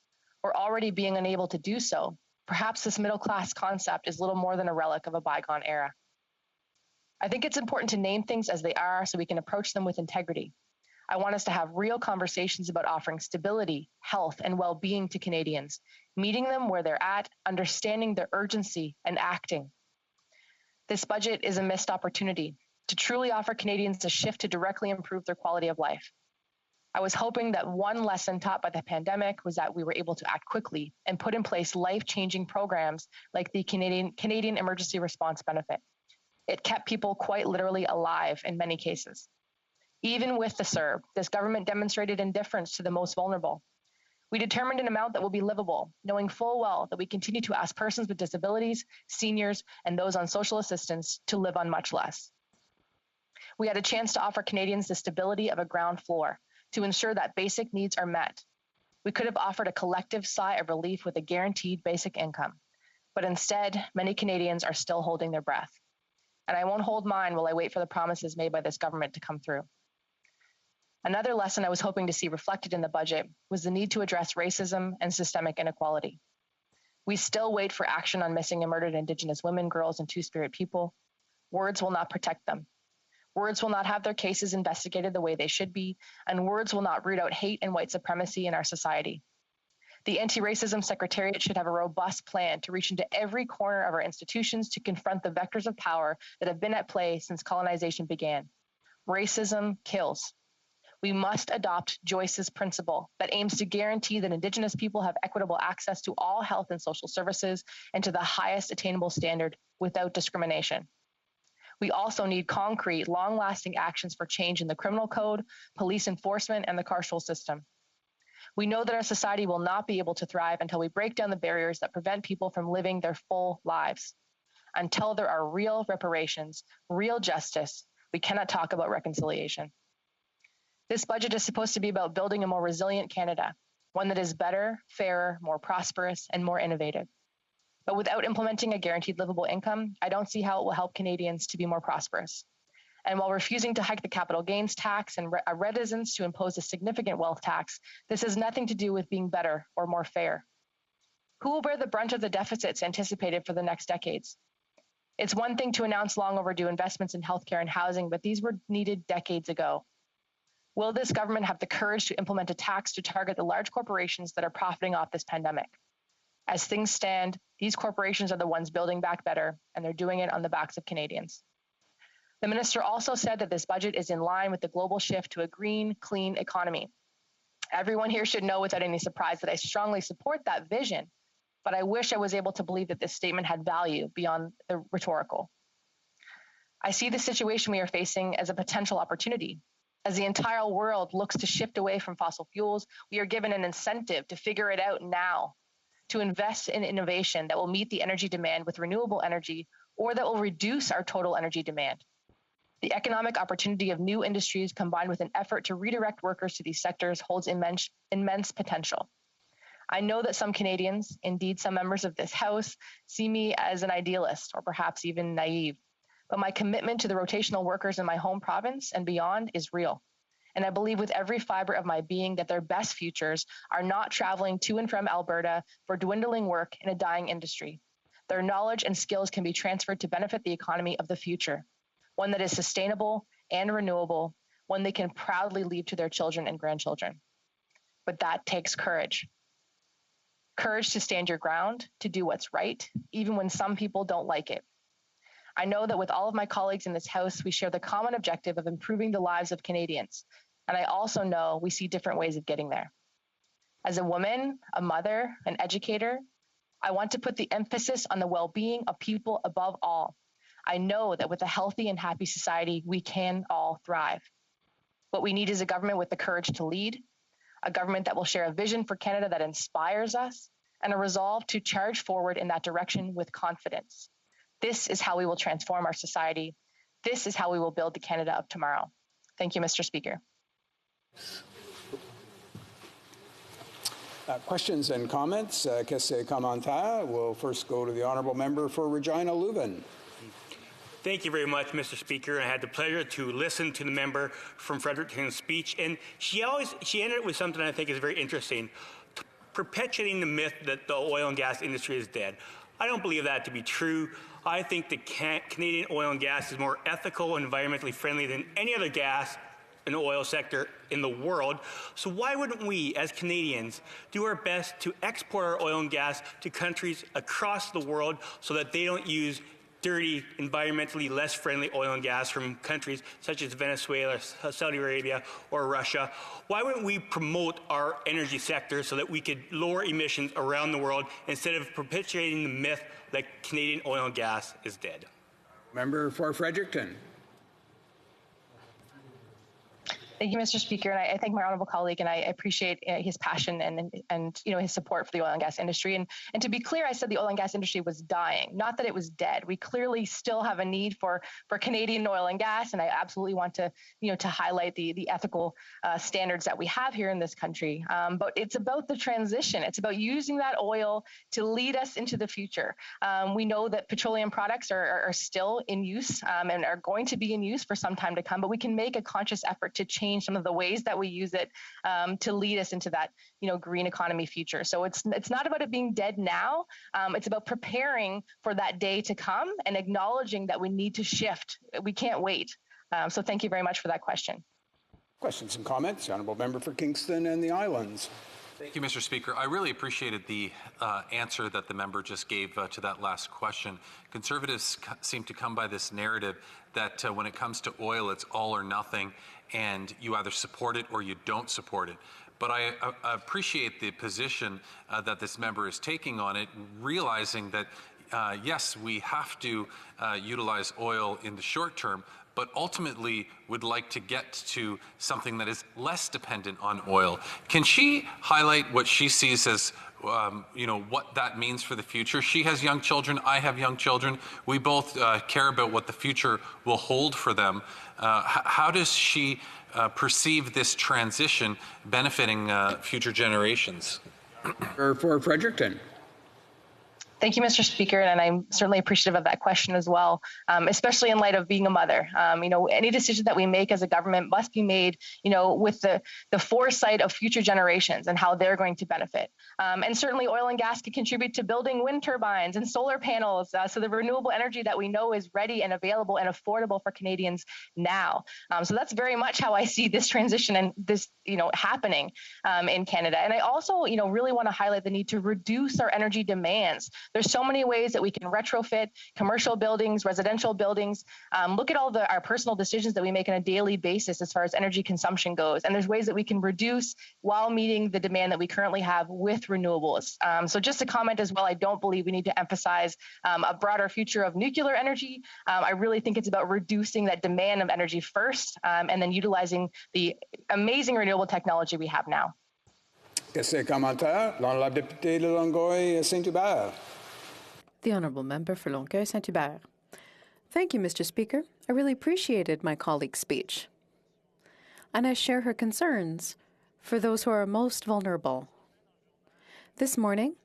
or already being unable to do so, perhaps this middle class concept is little more than a relic of a bygone era. I think it's important to name things as they are so we can approach them with integrity. I want us to have real conversations about offering stability, health, and well-being to Canadians, meeting them where they're at, understanding their urgency, and acting. This budget is a missed opportunity to truly offer Canadians a shift to directly improve their quality of life. I was hoping that one lesson taught by the pandemic was that we were able to act quickly and put in place life-changing programs like the Canadian Emergency Response Benefit. It kept people quite literally alive in many cases. Even with the CERB, this government demonstrated indifference to the most vulnerable. We determined an amount that will be livable, knowing full well that we continue to ask persons with disabilities, seniors, and those on social assistance to live on much less. We had a chance to offer Canadians the stability of a ground floor to ensure that basic needs are met. We could have offered a collective sigh of relief with a guaranteed basic income, but instead, many Canadians are still holding their breath. And I won't hold mine while I wait for the promises made by this government to come through. Another lesson I was hoping to see reflected in the budget was the need to address racism and systemic inequality. We still wait for action on missing and murdered Indigenous women, girls, and Two-Spirit people. Words will not protect them. Words will not have their cases investigated the way they should be, and words will not root out hate and white supremacy in our society. The Anti-Racism Secretariat should have a robust plan to reach into every corner of our institutions to confront the vectors of power that have been at play since colonization began. Racism kills. We must adopt Joyce's principle that aims to guarantee that Indigenous people have equitable access to all health and social services and to the highest attainable standard without discrimination. We also need concrete, long-lasting actions for change in the criminal code, police enforcement, and the carceral system. We know that our society will not be able to thrive until we break down the barriers that prevent people from living their full lives. Until there are real reparations, real justice, we cannot talk about reconciliation. This budget is supposed to be about building a more resilient Canada, one that is better, fairer, more prosperous, and more innovative. But without implementing a guaranteed livable income, I don't see how it will help Canadians to be more prosperous. And while refusing to hike the capital gains tax and a reticence to impose a significant wealth tax, this has nothing to do with being better or more fair. Who will bear the brunt of the deficits anticipated for the next decades? It's one thing to announce long overdue investments in healthcare and housing, but these were needed decades ago. Will this government have the courage to implement a tax to target the large corporations that are profiting off this pandemic? As things stand, these corporations are the ones building back better, and they're doing it on the backs of Canadians. The minister also said that this budget is in line with the global shift to a green, clean economy. Everyone here should know without any surprise that I strongly support that vision, but I wish I was able to believe that this statement had value beyond the rhetorical. I see the situation we are facing as a potential opportunity. As the entire world looks to shift away from fossil fuels, we are given an incentive to figure it out now, to invest in innovation that will meet the energy demand with renewable energy or that will reduce our total energy demand. The economic opportunity of new industries combined with an effort to redirect workers to these sectors holds immense potential. I know that some Canadians, indeed some members of this House, see me as an idealist or perhaps even naive, but my commitment to the rotational workers in my home province and beyond is real. And I believe with every fiber of my being that their best futures are not traveling to and from Alberta for dwindling work in a dying industry. Their knowledge and skills can be transferred to benefit the economy of the future, one that is sustainable and renewable, one they can proudly leave to their children and grandchildren. But that takes courage. Courage to stand your ground, to do what's right, even when some people don't like it. I know that with all of my colleagues in this House, we share the common objective of improving the lives of Canadians. And I also know we see different ways of getting there. As a woman, a mother, an educator, I want to put the emphasis on the well-being of people above all. I know that with a healthy and happy society, we can all thrive. What we need is a government with the courage to lead, a government that will share a vision for Canada that inspires us, and a resolve to charge forward in that direction with confidence. This is how we will transform our society. This is how we will build the Canada of tomorrow. Thank you, Mr. Speaker. Questions and comments? Question commentaire. We'll first go to the honourable member for Regina Leuven. Thank you very much, Mr. Speaker. I had the pleasure to listen to the member from Fredericton's speech, and she ended with something I think is very interesting, perpetuating the myth that the oil and gas industry is dead. I don't believe that to be true. I think the Canadian oil and gas is more ethical and environmentally friendly than any other gas in the oil sector in the world. So why wouldn't we, as Canadians, do our best to export our oil and gas to countries across the world so that they don't use dirty, environmentally less friendly oil and gas from countries such as Venezuela, Saudi Arabia, or Russia? Why wouldn't we promote our energy sector so that we could lower emissions around the world instead of perpetuating the myth that Canadian oil and gas is dead? Member for Fredericton. Thank you, Mr. Speaker, and I thank my honourable colleague, and I appreciate his passion and his support for the oil and gas industry. And to be clear, I said the oil and gas industry was dying, not that it was dead. We clearly still have a need for Canadian oil and gas, and I absolutely want to to highlight the ethical standards that we have here in this country. But it's about the transition. It's about using that oil to lead us into the future. We know that petroleum products are still in use and are going to be in use for some time to come, but we can make a conscious effort to change some of the ways that we use it to lead us into that green economy future. So it's not about it being dead now. It's about preparing for that day to come and acknowledging that we need to shift. We can't wait. So thank you very much for that question. Questions and comments? The honourable member for Kingston and the Islands. Thank you, Mr. Speaker. I really appreciated the answer that the member just gave to that last question. Conservatives seem to come by this narrative that when it comes to oil, it's all or nothing, and you either support it or you don't support it. But I appreciate the position that this member is taking on it, realizing that, yes, we have to utilize oil in the short term, but ultimately would like to get to something that is less dependent on oil. Can she highlight what she sees as what that means for the future? She has young children, I have young children. We both care about what the future will hold for them. How does she perceive this transition benefiting future generations? For Fredericton. Thank you, Mr. Speaker, and I'm certainly appreciative of that question as well, especially in light of being a mother. Any decision that we make as a government must be made, with the foresight of future generations and how they're going to benefit. And certainly oil and gas can contribute to building wind turbines and solar panels, so the renewable energy that we know is ready and available and affordable for Canadians now. So that's very much how I see this transition and this, happening in Canada. And I also, really want to highlight the need to reduce our energy demands. There's so many ways that we can retrofit commercial buildings, residential buildings. Look at all our personal decisions that we make on a daily basis as far as energy consumption goes. And there's ways that we can reduce while meeting the demand that we currently have with renewables. So just a comment as well, I don't believe we need to emphasize a broader future of nuclear energy. I really think it's about reducing that demand of energy first, and then utilizing the amazing renewable technology we have now. Question commentaire, l'honorable député de Longueuil-Saint-Hubert. The Honourable Member for Longueuil-Saint-Hubert. Thank you, Mr. Speaker. I really appreciated my colleague's speech. And I share her concerns for those who are most vulnerable. This morning,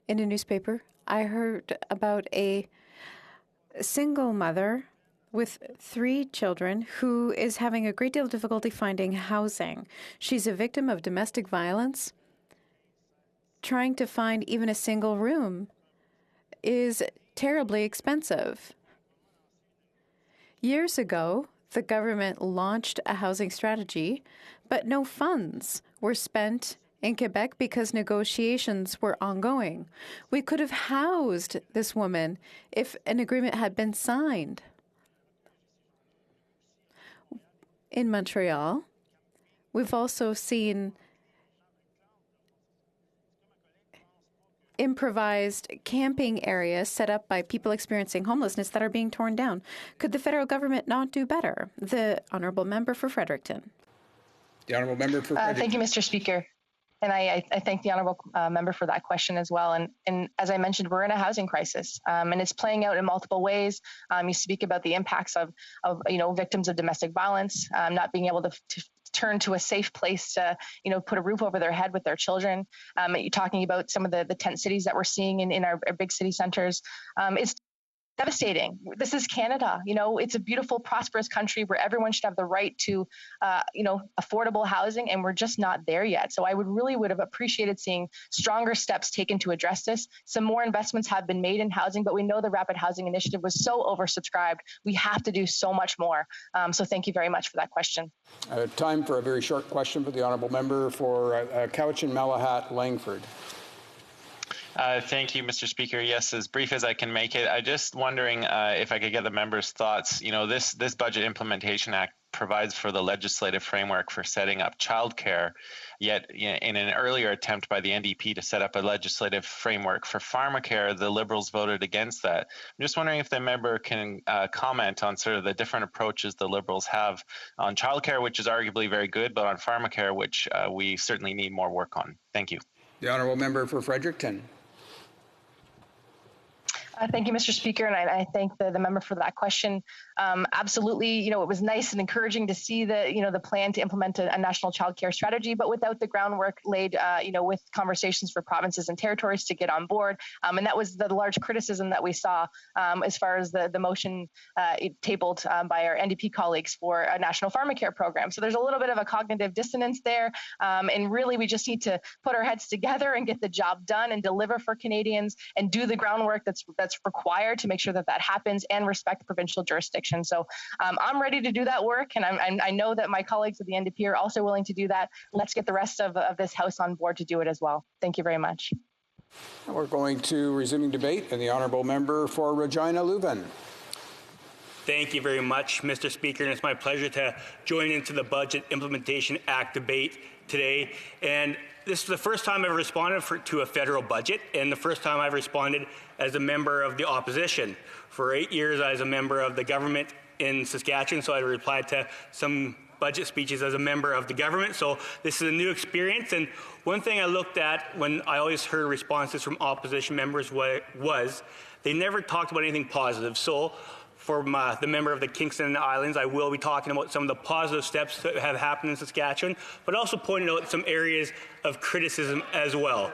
in a newspaper, I heard about a single mother with 3 children who is having a great deal of difficulty finding housing. She's a victim of domestic violence. Trying to find even a single room is terribly expensive. Years ago, the government launched a housing strategy, but no funds were spent in Quebec because negotiations were ongoing. We could have housed this woman if an agreement had been signed. In Montreal, we've also seen improvised camping areas set up by people experiencing homelessness that are being torn down. Could the federal government not do better? The Honourable Member for Fredericton. The Honourable Member for Fredericton. Thank you, Mr. Speaker. And I thank the Honourable Member for that question as well. And as I mentioned, we're in a housing crisis, and it's playing out in multiple ways. You speak about the impacts of victims of domestic violence, not being able to turn to a safe place to, put a roof over their head with their children. You're talking about some of the tent cities that we're seeing in our big city centers. It's devastating. This is Canada. It's a beautiful, prosperous country where everyone should have the right to, affordable housing, and we're just not there yet. So I would have appreciated seeing stronger steps taken to address this. Some more investments have been made in housing, but we know the Rapid Housing Initiative was so oversubscribed. We have to do so much more. So thank you very much for that question. Time for a very short question for the Honourable Member for Cowichan, Malahat, Langford. Thank you, Mr. Speaker. Yes, as brief as I can make it. I'm just wondering if I could get the members' thoughts. This Budget Implementation Act provides for the legislative framework for setting up childcare, yet in an earlier attempt by the NDP to set up a legislative framework for pharmacare, the Liberals voted against that. I'm just wondering if the member can comment on sort of the different approaches the Liberals have on childcare, which is arguably very good, but on pharmacare, which we certainly need more work on. Thank you. The Honourable Member for Fredericton. Thank you, Mr. Speaker, and I thank the member for that question. Absolutely, it was nice and encouraging to see the plan to implement a national child care strategy, but without the groundwork laid, with conversations for provinces and territories to get on board. And that was the large criticism that we saw as far as the motion tabled by our NDP colleagues for a national pharmacare program. So there's a little bit of a cognitive dissonance there, and really we just need to put our heads together and get the job done and deliver for Canadians and do the groundwork that's required to make sure that happens and respect provincial jurisdiction. So I'm ready to do that work, and I know that my colleagues at the NDP are also willing to do that. Let's get the rest of this House on board to do it as well. Thank you very much. We're going to resuming debate, and the Honourable Member for Regina Leuven. Thank you very much, Mr. Speaker, and it's my pleasure to join into the Budget Implementation Act debate today. And this is the first time I've responded to a federal budget, and the first time I've responded as a member of the opposition. For 8 years, I was a member of the government in Saskatchewan, so I replied to some budget speeches as a member of the government. So this is a new experience, and one thing I looked at when I always heard responses from opposition members was they never talked about anything positive. So for the member of the Kingston Islands, I will be talking about some of the positive steps that have happened in Saskatchewan, but also pointing out some areas of criticism as well.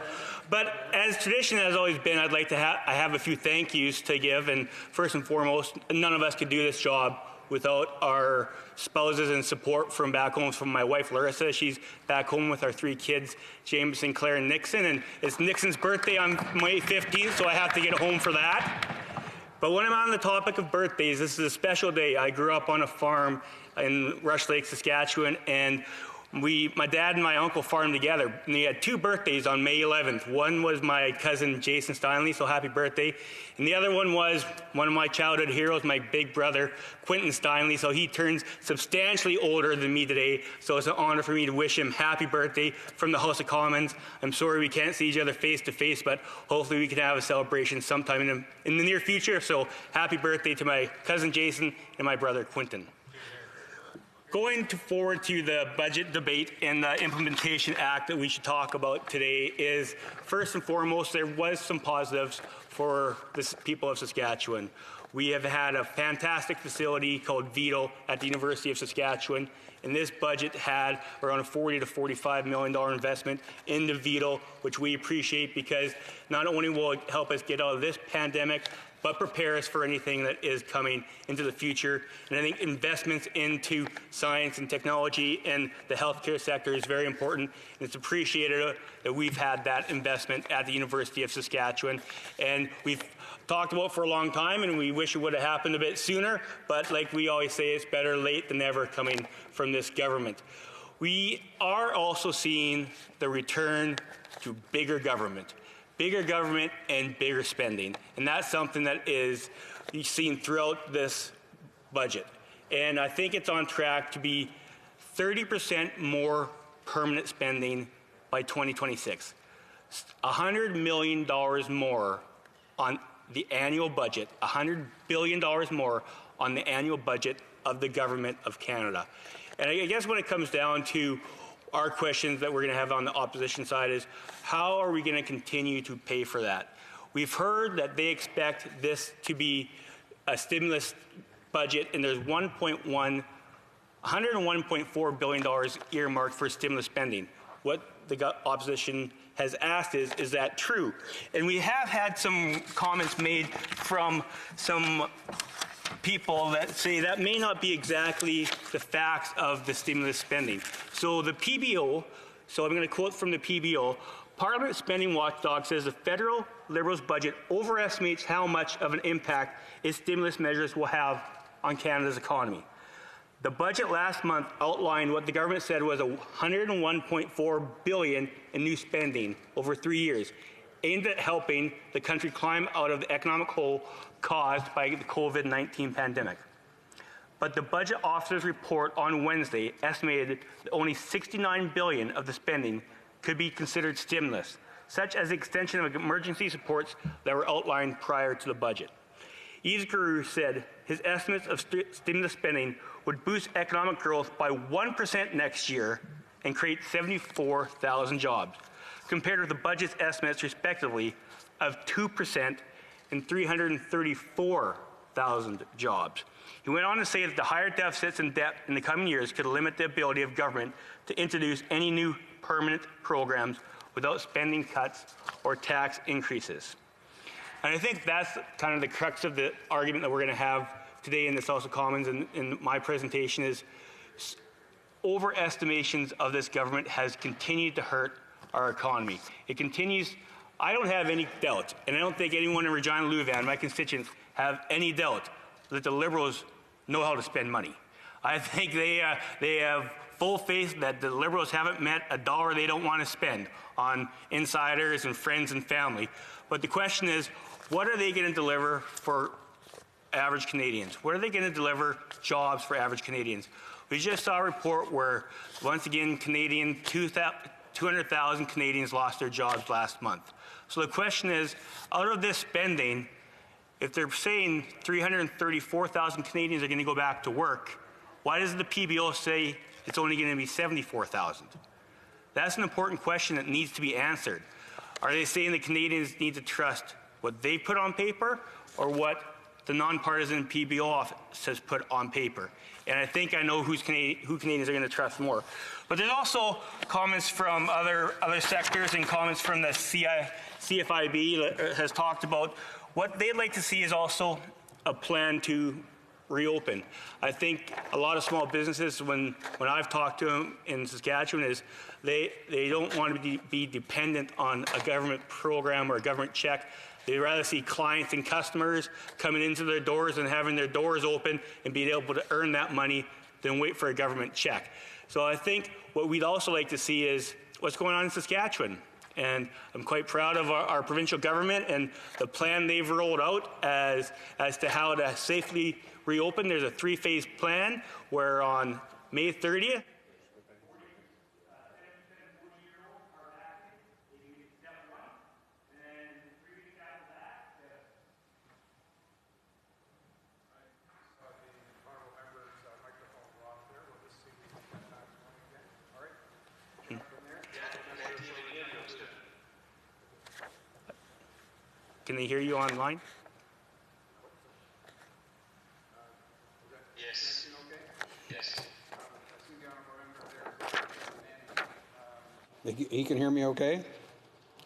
But as tradition has always been, I'd like to I have a few thank yous to give. And first and foremost, none of us could do this job without our spouses and support from back home. From my wife, Larissa. She's back home with our 3 kids, Jameson, Claire, and Nixon. And it's Nixon's birthday on May 15th, so I have to get home for that. But when I'm on the topic of birthdays, this is a special day. I grew up on a farm in Rush Lake, Saskatchewan, and my dad and my uncle farmed together, and they had 2 birthdays on May 11th. One was my cousin Jason Steinley, so happy birthday. And the other one was one of my childhood heroes, my big brother, Quentin Steinley, so he turns substantially older than me today, so it's an honor for me to wish him happy birthday from the House of Commons. I'm sorry we can't see each other face to face, but hopefully we can have a celebration sometime in the near future, so happy birthday to my cousin Jason and my brother Quentin. Going forward to the budget debate and the Implementation Act that we should talk about today is, first and foremost, there was some positives for the people of Saskatchewan. We have had a fantastic facility called VITO at the University of Saskatchewan, and this budget had around a $40 to $45 million investment into VITO, which we appreciate because not only will it help us get out of this pandemic, but prepare us for anything that is coming into the future. And I think investments into science and technology and the healthcare sector is very important. And it's appreciated that we've had that investment at the University of Saskatchewan. And we've talked about for a long time, and we wish it would have happened a bit sooner, but like we always say, it's better late than never coming from this government. We are also seeing the return to bigger government and bigger spending. And that's something that is seen throughout this budget. And I think it's on track to be 30% more permanent spending by 2026. $100 million more on the annual budget, $100 billion more on the annual budget of the Government of Canada. And I guess when it comes down to our questions that we're going to have on the opposition side is, how are we going to continue to pay for that? We've heard that they expect this to be a stimulus budget, and there's $101.4 billion earmarked for stimulus spending. What the opposition has asked is that true? And we have had some comments made from some people that say that may not be exactly the facts of the stimulus spending. So the PBO, so I'm going to quote from the PBO, Parliament Spending Watchdog says the federal Liberals budget overestimates how much of an impact its stimulus measures will have on Canada's economy. The budget last month outlined what the government said was $101.4 billion in new spending over 3 years, aimed at helping the country climb out of the economic hole caused by the COVID-19 pandemic. But the budget officer's report on Wednesday estimated that only $69 billion of the spending could be considered stimulus, such as the extension of emergency supports that were outlined prior to the budget. Yves Guru said his estimates of stimulus spending would boost economic growth by 1% next year and create 74,000 jobs, compared with the budget's estimates, respectively, of 2% and 334,000 jobs. He went on to say that the higher deficits and debt in the coming years could limit the ability of government to introduce any new permanent programs without spending cuts or tax increases. And I think that's kind of the crux of the argument that we're going to have today in this House of Commons and in my presentation is overestimations of this government has continued to hurt our economy. It continues. I don't have any doubt, and I don't think anyone in Regina Louvain, my constituents, have any doubt that the Liberals know how to spend money. I think they have full faith that the Liberals haven't met a dollar they don't want to spend on insiders and friends and family. But the question is, what are they going to deliver for average Canadians? What are they going to deliver jobs for average Canadians? We just saw a report where, once again, 200,000 Canadians lost their jobs last month. So the question is, out of this spending, if they're saying 334,000 Canadians are going to go back to work, why does the PBO say it's only going to be 74,000? That's an important question that needs to be answered. Are they saying the Canadians need to trust what they put on paper or what the nonpartisan PBO office has put on paper. And I think I know who Canadians are going to trust more. But there's also comments from other sectors and comments from the CFIB that has talked about what they'd like to see is also a plan to reopen. I think a lot of small businesses, when I've talked to them in Saskatchewan, is they don't want to be dependent on a government program or a government check. They'd rather see clients and customers coming into their doors and having their doors open and being able to earn that money than wait for a government check. So I think what we'd also like to see is what's going on in Saskatchewan. And I'm quite proud of our provincial government and the plan they've rolled out as to how to safely reopen. There's a 3-phase plan where on May 30th, can they hear you online? Yes. Yes. He can hear me okay?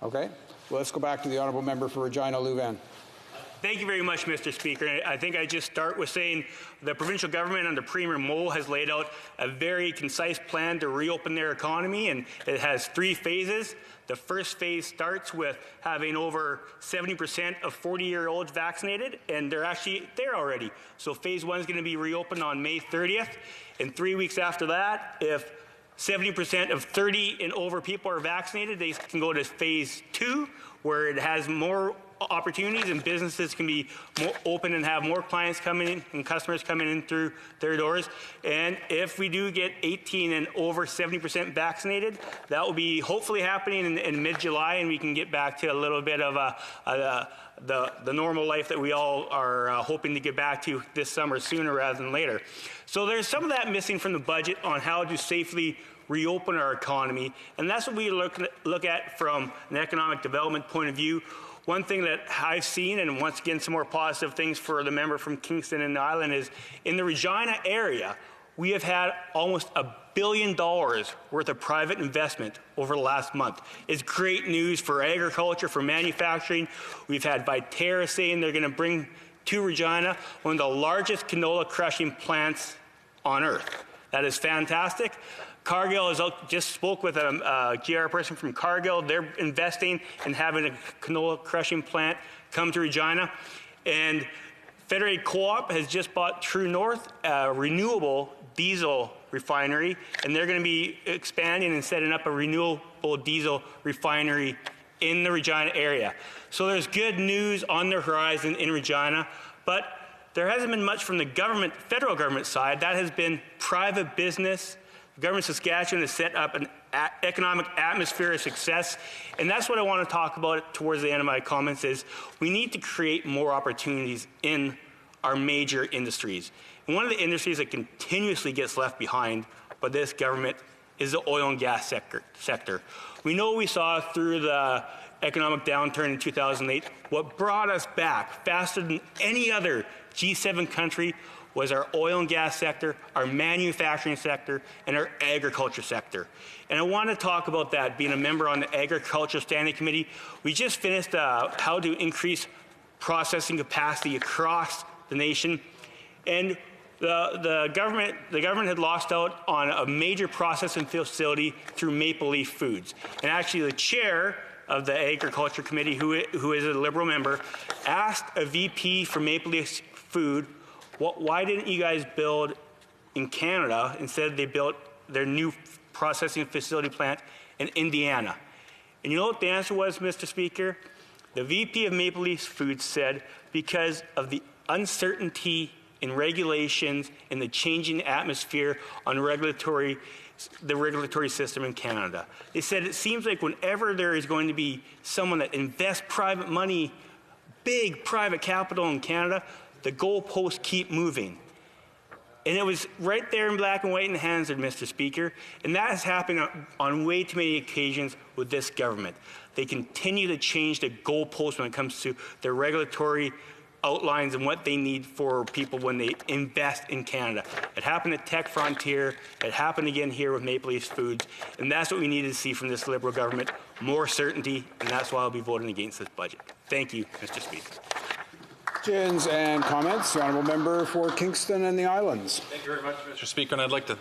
Okay. Well, let's go back to the honourable member for Regina Louvain. Thank you very much, Mr. Speaker. I think I just start with saying the provincial government under Premier Moe has laid out a very concise plan to reopen their economy, and it has 3 phases. The first phase starts with having over 70% of 40-year-olds vaccinated, and they're actually there already. So phase 1 is going to be reopened on May 30th, and 3 weeks after that, if 70% of 30 and over people are vaccinated, they can go to phase 2, where it has more opportunities and businesses can be more open and have more clients coming in and customers coming in through their doors. And if we do get 18 and over 70% vaccinated, that will be hopefully happening in mid-July, and we can get back to a little bit of the normal life that we all are hoping to get back to this summer sooner rather than later. So there's some of that missing from the budget on how to safely reopen our economy, and that's what we look at from an economic development point of view. One thing that I've seen, and once again some more positive things for the member from Kingston and the Island, is in the Regina area, we have had almost $1 billion worth of private investment over the last month. It's great news for agriculture, for manufacturing. We've had Viterra saying they're going to bring to Regina one of the largest canola crushing plants on earth. That is fantastic. Cargill just spoke with a GR person from Cargill. They're investing in having a canola crushing plant come to Regina. And Federated Co-op has just bought True North, a renewable diesel refinery, and they're going to be expanding and setting up a renewable diesel refinery in the Regina area. So there's good news on the horizon in Regina, but there hasn't been much from the government, federal government side. That has been private business. The government of Saskatchewan has set up an economic atmosphere of success, and that's what I want to talk about towards the end of my comments is we need to create more opportunities in our major industries. And one of the industries that continuously gets left behind by this government is the oil and gas sector. We know we saw through the economic downturn in 2008, what brought us back faster than any other G7 country was our oil and gas sector, our manufacturing sector, and our agriculture sector. And I want to talk about that, being a member on the Agriculture Standing Committee. We just finished how to increase processing capacity across the nation. And the government had lost out on a major processing facility through Maple Leaf Foods. And actually the chair of the Agriculture Committee, who is a Liberal member, asked a VP for Maple Leaf Food, why didn't you guys build in Canada instead they built their new processing facility plant in Indiana? And you know what the answer was, Mr. Speaker? The VP of Maple Leaf Foods said because of the uncertainty in regulations and the changing atmosphere on the regulatory system in Canada. They said it seems like whenever there is going to be someone that invests private money, big private capital in Canada, the goalposts keep moving. And it was right there in black and white in the hands of Mr. Speaker, and that has happened on way too many occasions with this government. They continue to change the goalposts when it comes to their regulatory outlines and what they need for people when they invest in Canada. It happened at Tech Frontier. It happened again here with Maple Leaf Foods. And that's what we need to see from this Liberal government, more certainty, and that's why I'll be voting against this budget. Thank you, Mr. Speaker. Questions and comments? The honourable member for Kingston and the Islands. Thank you very much, Mr. Speaker, and I'd like to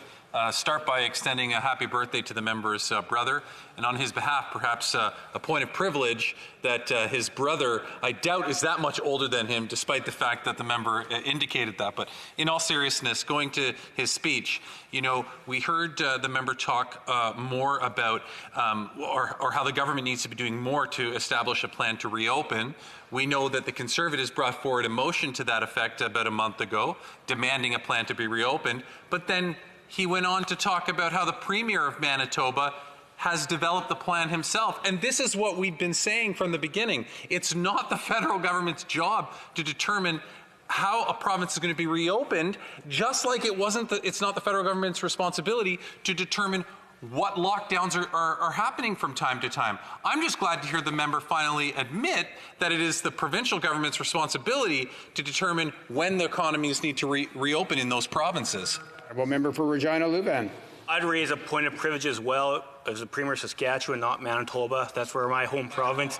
start by extending a happy birthday to the member's brother, and on his behalf, perhaps a point of privilege that his brother, I doubt, is that much older than him, despite the fact that the member indicated that. But in all seriousness, going to his speech, you know, we heard the member talk more about or how the government needs to be doing more to establish a plan to reopen. We know that the Conservatives brought forward a motion to that effect about a month ago, demanding a plan to be reopened, but then he went on to talk about how the Premier of Manitoba has developed the plan himself. And this is what we've been saying from the beginning. It's not the federal government's job to determine how a province is going to be reopened, just like it's not the federal government's responsibility to determine what lockdowns are happening from time to time. I'm just glad to hear the member finally admit that it is the provincial government's responsibility to determine when the economies need to reopen in those provinces. Honourable member for Regina Luvan. I'd raise a point of privilege as well as the Premier of Saskatchewan, not Manitoba. That's where my home province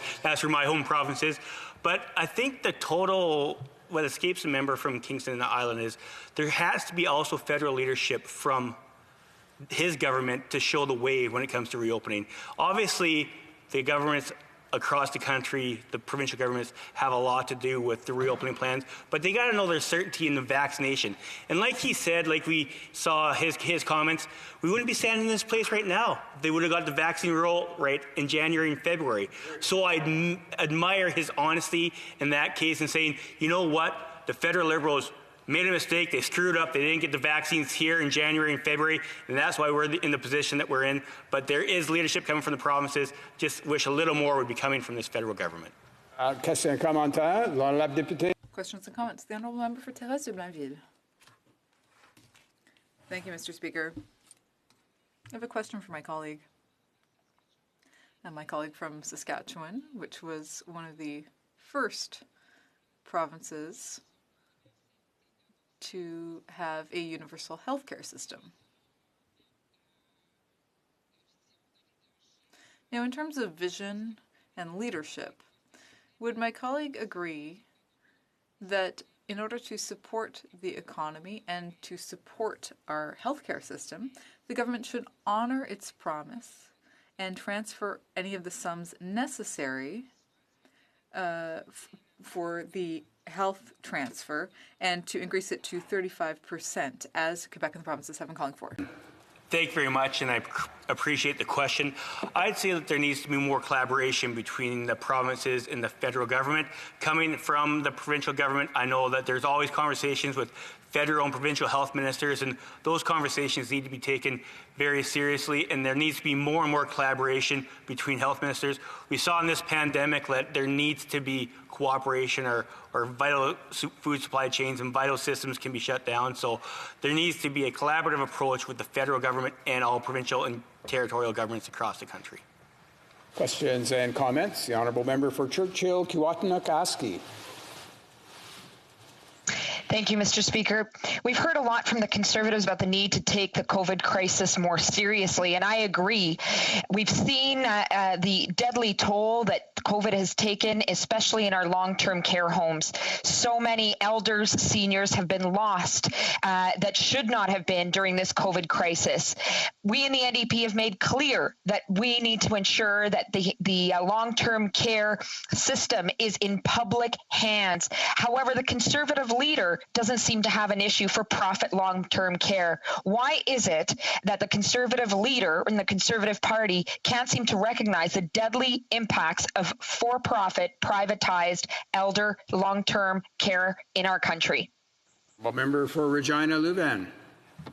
is. But I think the total, what escapes the member from Kingston and the Island is there has to be also federal leadership from his government to show the way when it comes to reopening. Obviously, the governments across the country, the provincial governments, have a lot to do with the reopening plans, but they got to know there's certainty in the vaccination. And like he said, like we saw his comments, we wouldn't be standing in this place right now. They would have got the vaccine roll right in January and February. So I admire his honesty in that case and saying, you know what, the federal Liberals made a mistake, they screwed up, they didn't get the vaccines here in January and February, and that's why we're in the position that we're in. But there is leadership coming from the provinces. Just wish a little more would be coming from this federal government. Question commentaire, l'honorable député. Questions and comments. The honourable member for Thérèse de Blainville. Thank you, Mr. Speaker. I have a question for my colleague. And my colleague from Saskatchewan, which was one of the first provinces to have a universal healthcare system. Now, in terms of vision and leadership, would my colleague agree that in order to support the economy and to support our healthcare system, the government should honor its promise and transfer any of the sums necessary for the health transfer and to increase it to 35%, as Quebec and the provinces have been calling for? Thank you very much, and I appreciate the question. I'd say that there needs to be more collaboration between the provinces and the federal government. Coming from the provincial government, I know that there's always conversations with federal and provincial health ministers, and those conversations need to be taken very seriously, and there needs to be more and more collaboration between health ministers. We saw in this pandemic that there needs to be cooperation, or vital food supply chains and vital systems can be shut down. So there needs to be a collaborative approach with the federal government and all provincial and territorial governments across the country. Questions and comments. The honourable member for Churchill, Kiwatana-Kaski. Thank you, Mr. Speaker. We've heard a lot from the Conservatives about the need to take the COVID crisis more seriously, and I agree. We've seen the deadly toll that COVID has taken, especially in our long-term care homes. So many elders, seniors have been lost that should not have been during this COVID crisis. We in the NDP have made clear that we need to ensure that the long-term care system is in public hands. However, the Conservative leader doesn't seem to have an issue for profit long-term care. Why is it that the Conservative leader in the Conservative Party can't seem to recognize the deadly impacts of for-profit, privatized elder long-term care in our country? Well, member for Regina Luvan.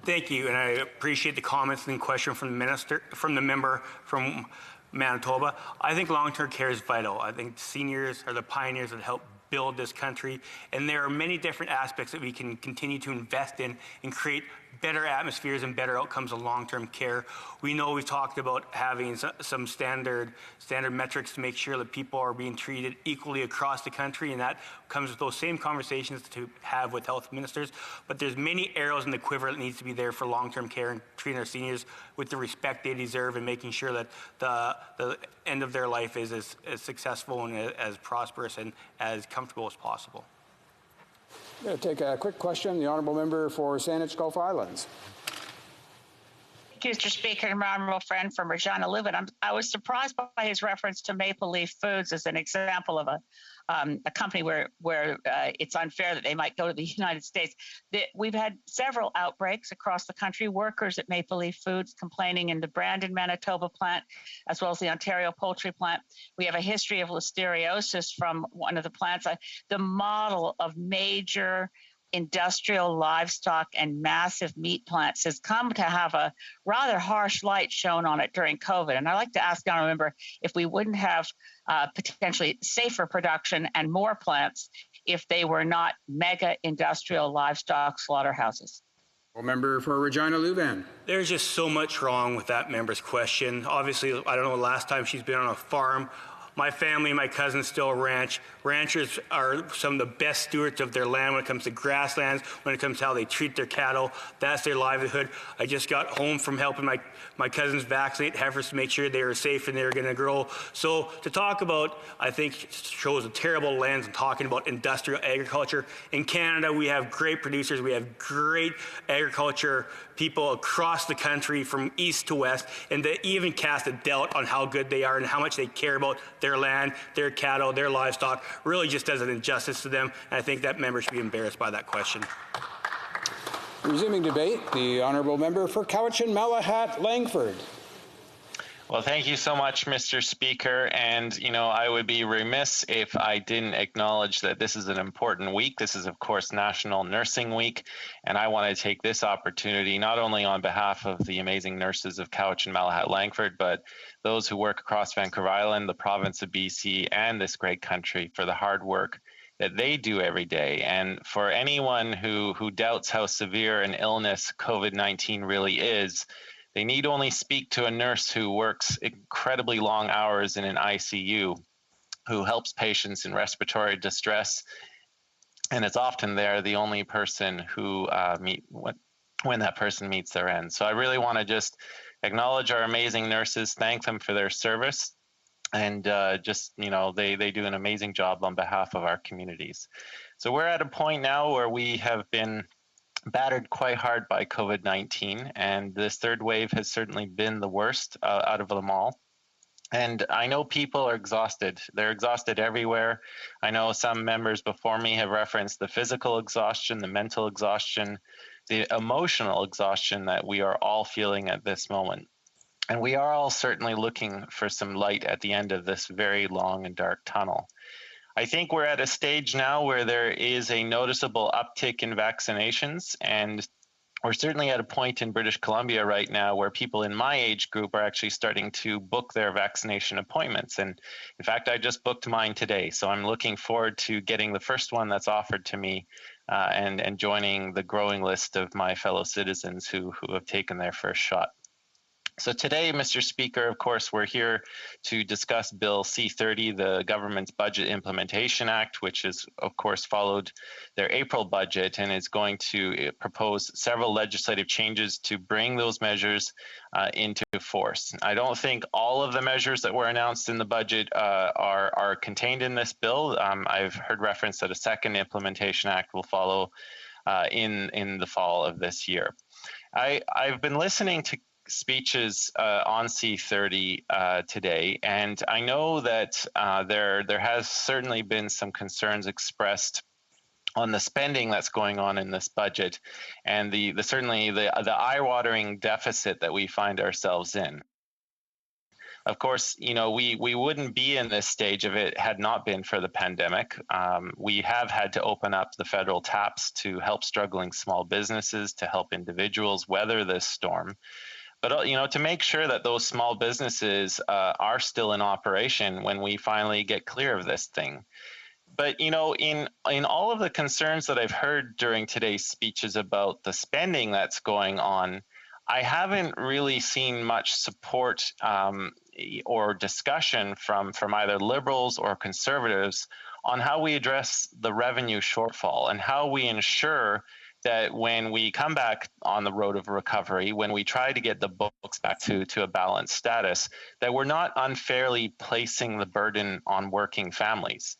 Thank you, and I appreciate the comments and question from the member from Manitoba. I think long-term care is vital. I think seniors are the pioneers that help build this country, and there are many different aspects that we can continue to invest in and create better atmospheres and better outcomes in long-term care. We know we've talked about having some standard metrics to make sure that people are being treated equally across the country, and that comes with those same conversations to have with health ministers. But there's many arrows in the quiver that needs to be there for long-term care and treating our seniors with the respect they deserve and making sure that the end of their life is as successful and as prosperous and as comfortable as possible. I'm going to take a quick question. The honourable member for Saanich Gulf Islands. Thank you, Mr. Speaker. I'm an honourable friend from Regina Lubin. I was surprised by his reference to Maple Leaf Foods as an example of a company where it's unfair that they might go to the United States. We've had several outbreaks across the country. Workers at Maple Leaf Foods complaining in the Brandon, Manitoba plant, as well as the Ontario poultry plant. We have a history of listeriosis from one of the plants. The model of major industrial livestock and massive meat plants has come to have a rather harsh light shown on it during COVID. And I'd like to ask the honourable member if we wouldn't have potentially safer production and more plants if they were not mega industrial livestock slaughterhouses. Member for Regina Lubin. There's just so much wrong with that member's question. Obviously, I don't know the last time she's been on a farm. My family and my cousins still ranch. Ranchers are some of the best stewards of their land when it comes to grasslands, when it comes to how they treat their cattle. That's their livelihood. I just got home from helping my cousins vaccinate heifers to make sure they were safe and they were going to grow. So to talk about, I think, shows a terrible lens in talking about industrial agriculture. In Canada, we have great producers. We have great agriculture people across the country from east to west, and they even cast a doubt on how good they are and how much they care about their land, their cattle, their livestock. Really just does an injustice to them, and I think that member should be embarrassed by that question. Resuming debate, the honourable member for Cowichan, Malahat, Langford. Well, thank you so much, Mr. Speaker. And, I would be remiss if I didn't acknowledge that this is an important week. This is, of course, National Nursing Week. And I want to take this opportunity, not only on behalf of the amazing nurses of Cowichan, Malahat, Langford, but those who work across Vancouver Island, the province of BC, and this great country for the hard work that they do every day. And for anyone who doubts how severe an illness COVID-19 really is, they need only speak to a nurse who works incredibly long hours in an ICU, who helps patients in respiratory distress, and it's often they're the only person who when that person meets their end. So I really want to just acknowledge our amazing nurses, thank them for their service, and they do an amazing job on behalf of our communities. So we're at a point now where we have been battered quite hard by COVID-19, and this third wave has certainly been the worst out of them all. And I know people are exhausted. They're exhausted everywhere. I know some members before me have referenced the physical exhaustion, the mental exhaustion, the emotional exhaustion that we are all feeling at this moment. And we are all certainly looking for some light at the end of this very long and dark tunnel. I think we're at a stage now where there is a noticeable uptick in vaccinations, and we're certainly at a point in British Columbia right now where people in my age group are actually starting to book their vaccination appointments. And in fact, I just booked mine today. So I'm looking forward to getting the first one that's offered to me and joining the growing list of my fellow citizens who have taken their first shot. So today, Mr. Speaker, of course, we're here to discuss Bill C-30, the Government's Budget Implementation Act, which has, of course, followed their April budget and is going to propose several legislative changes to bring those measures into force. I don't think all of the measures that were announced in the budget are contained in this bill. I've heard reference that a second implementation act will follow in the fall of this year. I've been listening to speeches on C-30 today, and I know that there has certainly been some concerns expressed on the spending that's going on in this budget, and the eye-watering deficit that we find ourselves in. Of course, we wouldn't be in this stage if it had not been for the pandemic. We have had to open up the federal taps to help struggling small businesses, to help individuals weather this storm. But, to make sure that those small businesses are still in operation when we finally get clear of this thing. But in all of the concerns that I've heard during today's speeches about the spending that's going on, I haven't really seen much support or discussion from either Liberals or Conservatives on how we address the revenue shortfall and how we ensure that when we come back on the road of recovery, when we try to get the books back to a balanced status, that we're not unfairly placing the burden on working families.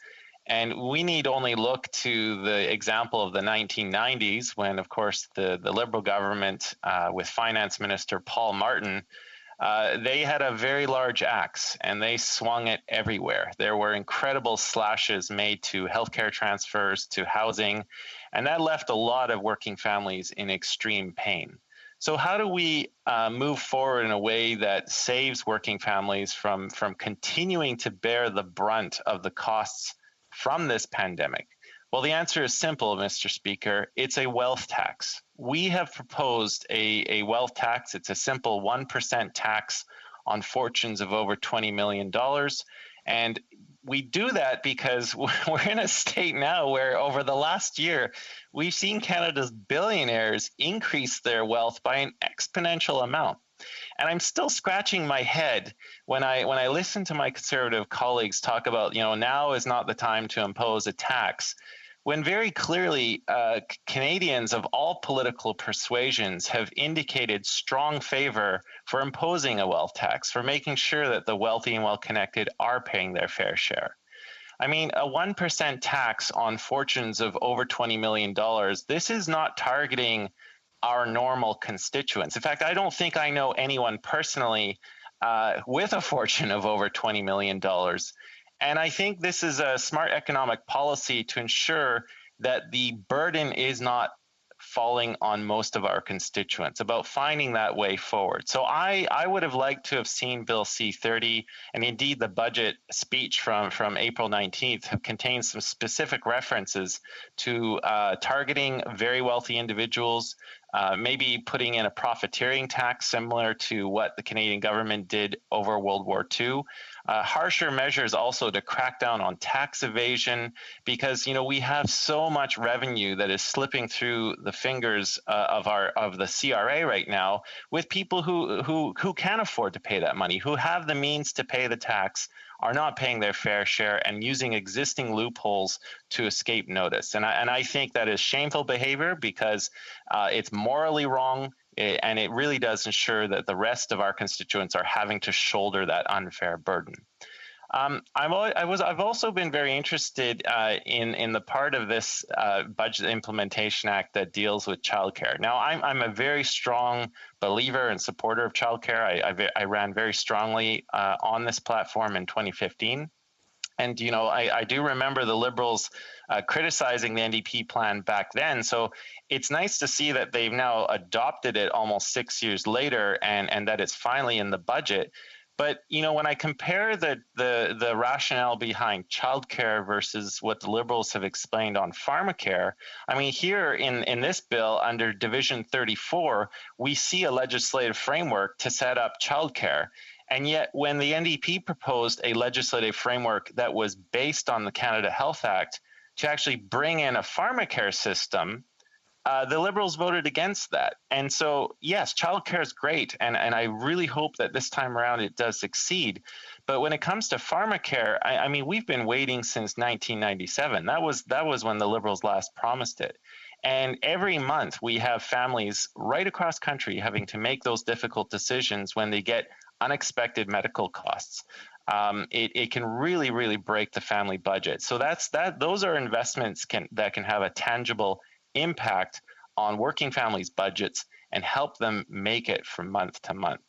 And we need only look to the example of the 1990s when, of course, the Liberal government with Finance Minister Paul Martin, they had a very large axe and they swung it everywhere. There were incredible slashes made to healthcare transfers, to housing, and that left a lot of working families in extreme pain. So how do we move forward in a way that saves working families from continuing to bear the brunt of the costs from this pandemic? Well, the answer is simple, Mr. Speaker. It's a wealth tax. We have proposed a wealth tax. It's a simple 1% tax on fortunes of over $20 million. And we do that because we're in a state now where over the last year, we've seen Canada's billionaires increase their wealth by an exponential amount. And I'm still scratching my head when I listen to my Conservative colleagues talk about, now is not the time to impose a tax, when very clearly Canadians of all political persuasions have indicated strong favor for imposing a wealth tax, for making sure that the wealthy and well-connected are paying their fair share. I mean, a 1% tax on fortunes of over $20 million, this is not targeting our normal constituents. In fact, I don't think I know anyone personally with a fortune of over $20 million. And I think this is a smart economic policy to ensure that the burden is not falling on most of our constituents, about finding that way forward. So I would have liked to have seen Bill C-30, and indeed the budget speech from April 19th have contained some specific references to targeting very wealthy individuals, maybe putting in a profiteering tax similar to what the Canadian government did over World War II. Harsher measures also to crack down on tax evasion, because we have so much revenue that is slipping through the fingers of the CRA right now, with people who can afford to pay that money, who have the means to pay the tax, are not paying their fair share and using existing loopholes to escape notice. And I think that is shameful behavior, because it's morally wrong, and it really does ensure that the rest of our constituents are having to shoulder that unfair burden. I've also been very interested in the part of this Budget Implementation Act that deals with childcare. Now, I'm a very strong believer and supporter of childcare. I ran very strongly on this platform in 2015. And, I do remember the Liberals criticizing the NDP plan back then. So it's nice to see that they've now adopted it almost 6 years later, and that it's finally in the budget. But, when I compare the rationale behind childcare versus what the Liberals have explained on pharmacare, I mean, here in this bill under Division 34, we see a legislative framework to set up childcare. And yet when the NDP proposed a legislative framework that was based on the Canada Health Act to actually bring in a pharmacare system, the Liberals voted against that. And so, yes, childcare is great, and I really hope that this time around it does succeed. But when it comes to pharmacare, I mean, we've been waiting since 1997. That was when the Liberals last promised it. And every month we have families right across country having to make those difficult decisions when they get unexpected medical costs. It can really, really break the family budget. So those are investments that can have a tangible impact on working families' budgets and help them make it from month to month.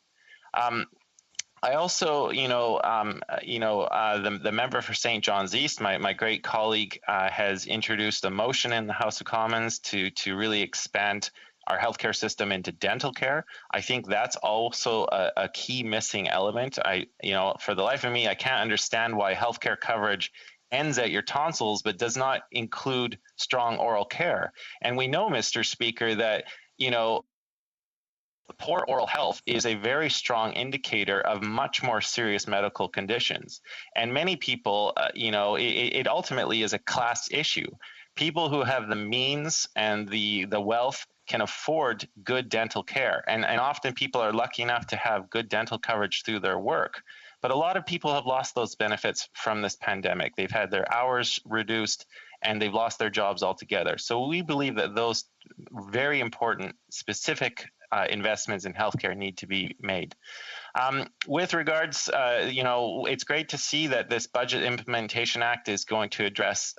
I also, the member for St. John's East, my great colleague, has introduced a motion in the House of Commons to really expand our healthcare system into dental care. I think that's also a key missing element. For the life of me, I can't understand why healthcare coverage ends at your tonsils, but does not include strong oral care. And we know, Mr. Speaker, that, Poor oral health is a very strong indicator of much more serious medical conditions. And many people, it ultimately is a class issue. People who have the means and the wealth can afford good dental care. And often people are lucky enough to have good dental coverage through their work. But a lot of people have lost those benefits from this pandemic. They've had their hours reduced and they've lost their jobs altogether. So we believe that those very important specific investments in healthcare need to be made. With regards, it's great to see that this Budget Implementation Act is going to address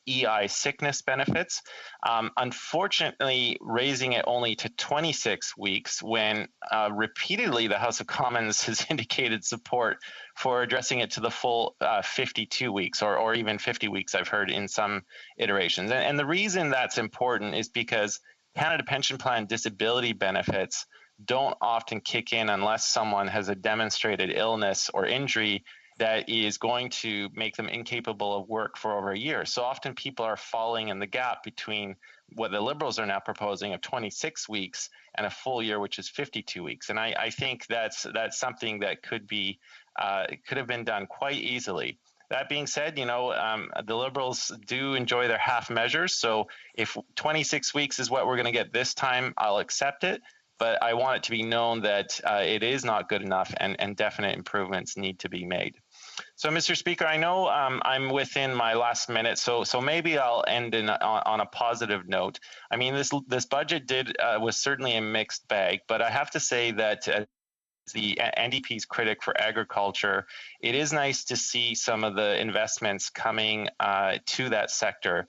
EI sickness benefits. Unfortunately, raising it only to 26 weeks when repeatedly the House of Commons has indicated support for addressing it to the full 52 weeks or even 50 weeks, I've heard in some iterations. And the reason that's important is because Canada Pension Plan disability benefits don't often kick in unless someone has a demonstrated illness or injury that is going to make them incapable of work for over a year. So often people are falling in the gap between what the Liberals are now proposing of 26 weeks and a full year, which is 52 weeks. And I think that's something that could have been done quite easily. That being said, the Liberals do enjoy their half measures. So if 26 weeks is what we're going to get this time, I'll accept it. But I want it to be known that it is not good enough and definite improvements need to be made. So, Mr. Speaker, I know I'm within my last minute, so maybe I'll end on a positive note. I mean, this budget was certainly a mixed bag, but I have to say that the NDP's critic for agriculture, it is nice to see some of the investments coming to that sector.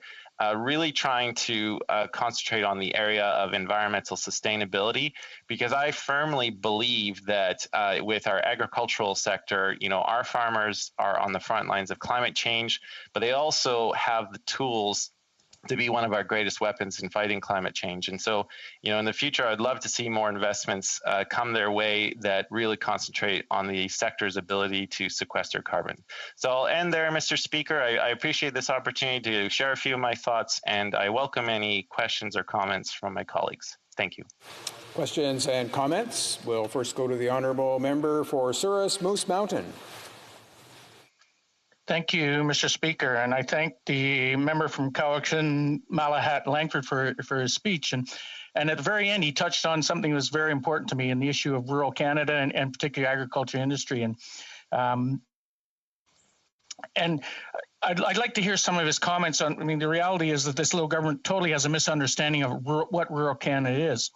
Really trying to concentrate on the area of environmental sustainability, because I firmly believe that with our agricultural sector, our farmers are on the front lines of climate change, but they also have the tools to be one of our greatest weapons in fighting climate change. And so, in the future, I'd love to see more investments come their way that really concentrate on the sector's ability to sequester carbon. So I'll end there, Mr. Speaker. I appreciate this opportunity to share a few of my thoughts, and I welcome any questions or comments from my colleagues. Thank you. Questions and comments? We'll first go to the Honourable Member for Souris Moose Mountain. Thank you, Mr. Speaker, and I thank the member from Cowichan, Malahat, Langford for his speech. And at the very end, he touched on something that was very important to me in the issue of rural Canada and particularly agriculture industry. And I'd like to hear some of his comments on. I mean, the reality is that this little government totally has a misunderstanding of what rural Canada is.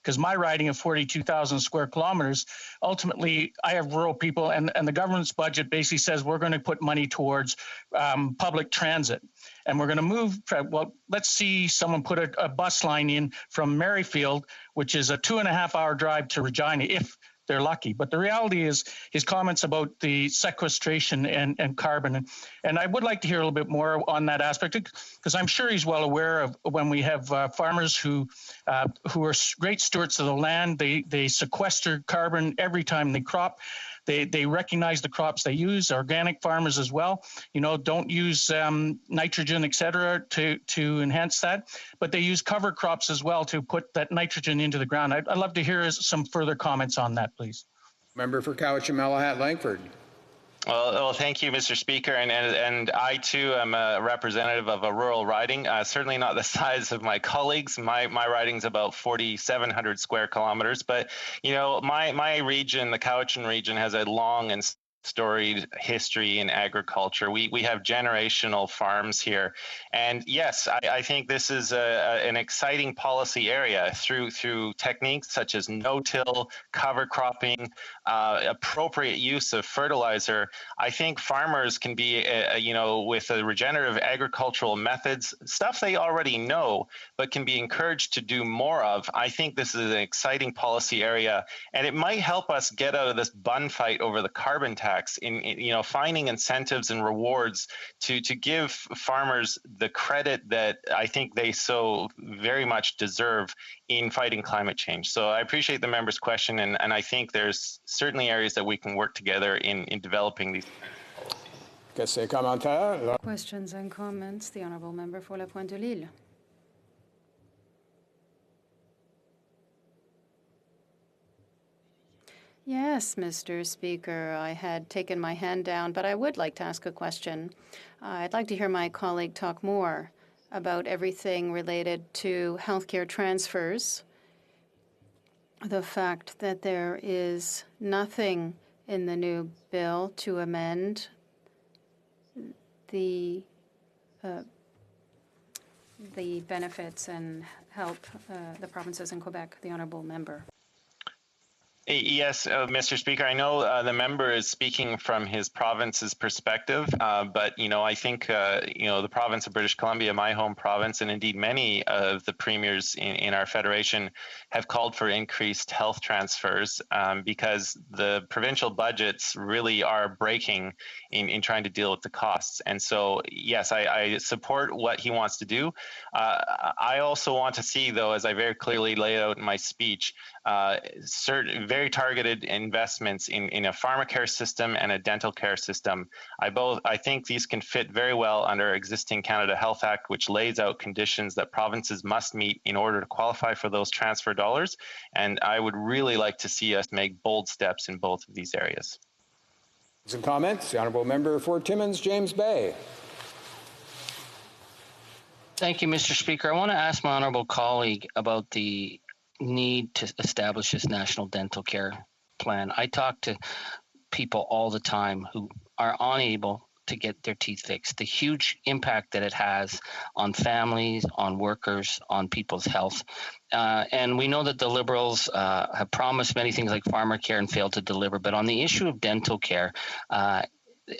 Because my riding of 42,000 square kilometers, ultimately, I have rural people, and the government's budget basically says we're going to put money towards public transit. And we're going to move, well, let's see someone put a bus line in from Merrifield, which is a 2.5-hour drive to Regina, if they're lucky. But the reality is his comments about the sequestration and carbon. And I would like to hear a little bit more on that aspect, because I'm sure he's well aware of when we have farmers who are great stewards of the land. They sequester carbon every time they crop. They recognize the crops they use. Organic farmers as well, don't use nitrogen, et cetera, to enhance that. But they use cover crops as well to put that nitrogen into the ground. I'd love to hear some further comments on that, please. Member for Cowichan, Malahat, Langford. Well, thank you, Mr. Speaker, and I too am a representative of a rural riding. Certainly not the size of my colleagues. My riding's about 4,700 square kilometers, but my region, the Cowichan region, has a long and storied history in agriculture. We have generational farms here, and yes, I think this is an exciting policy area through techniques such as no-till, cover cropping, appropriate use of fertilizer. I think farmers can be, with the regenerative agricultural methods, stuff they already know, but can be encouraged to do more of. I think this is an exciting policy area, and it might help us get out of this bun fight over the carbon tax in finding incentives and rewards to give farmers the credit that I think they so very much deserve in fighting climate change. So I appreciate the member's question, and I think there's certainly areas that we can work together in developing these. Questions and comments. The Honourable Member for La Pointe de Lille. Yes, Mr. Speaker, I had taken my hand down, but I would like to ask a question. I'd like to hear my colleague talk more about everything related to healthcare transfers. The fact that there is nothing in the new bill to amend the benefits and help the provinces in Quebec. The honourable member. Yes, Mr. Speaker, I know the member is speaking from his province's perspective, but, I think, the province of British Columbia, my home province, and indeed many of the premiers in our federation have called for increased health transfers because the provincial budgets really are breaking in trying to deal with the costs. And so, yes, I support what he wants to do. I also want to see, though, as I very clearly laid out in my speech, certain very targeted investments in a pharmacare system and a dental care system. I think these can fit very well under our existing Canada Health Act, which lays out conditions that provinces must meet in order to qualify for those transfer dollars. And I would really like to see us make bold steps in both of these areas. Some comments. The honourable member for Timmins, James Bay. Thank you, Mr. Speaker. I want to ask my honourable colleague about the need to establish this national dental care plan. I talk to people all the time who are unable to get their teeth fixed, the huge impact that it has on families, on workers, on people's health. And we know that the Liberals have promised many things like pharmacare and failed to deliver. But on the issue of dental care,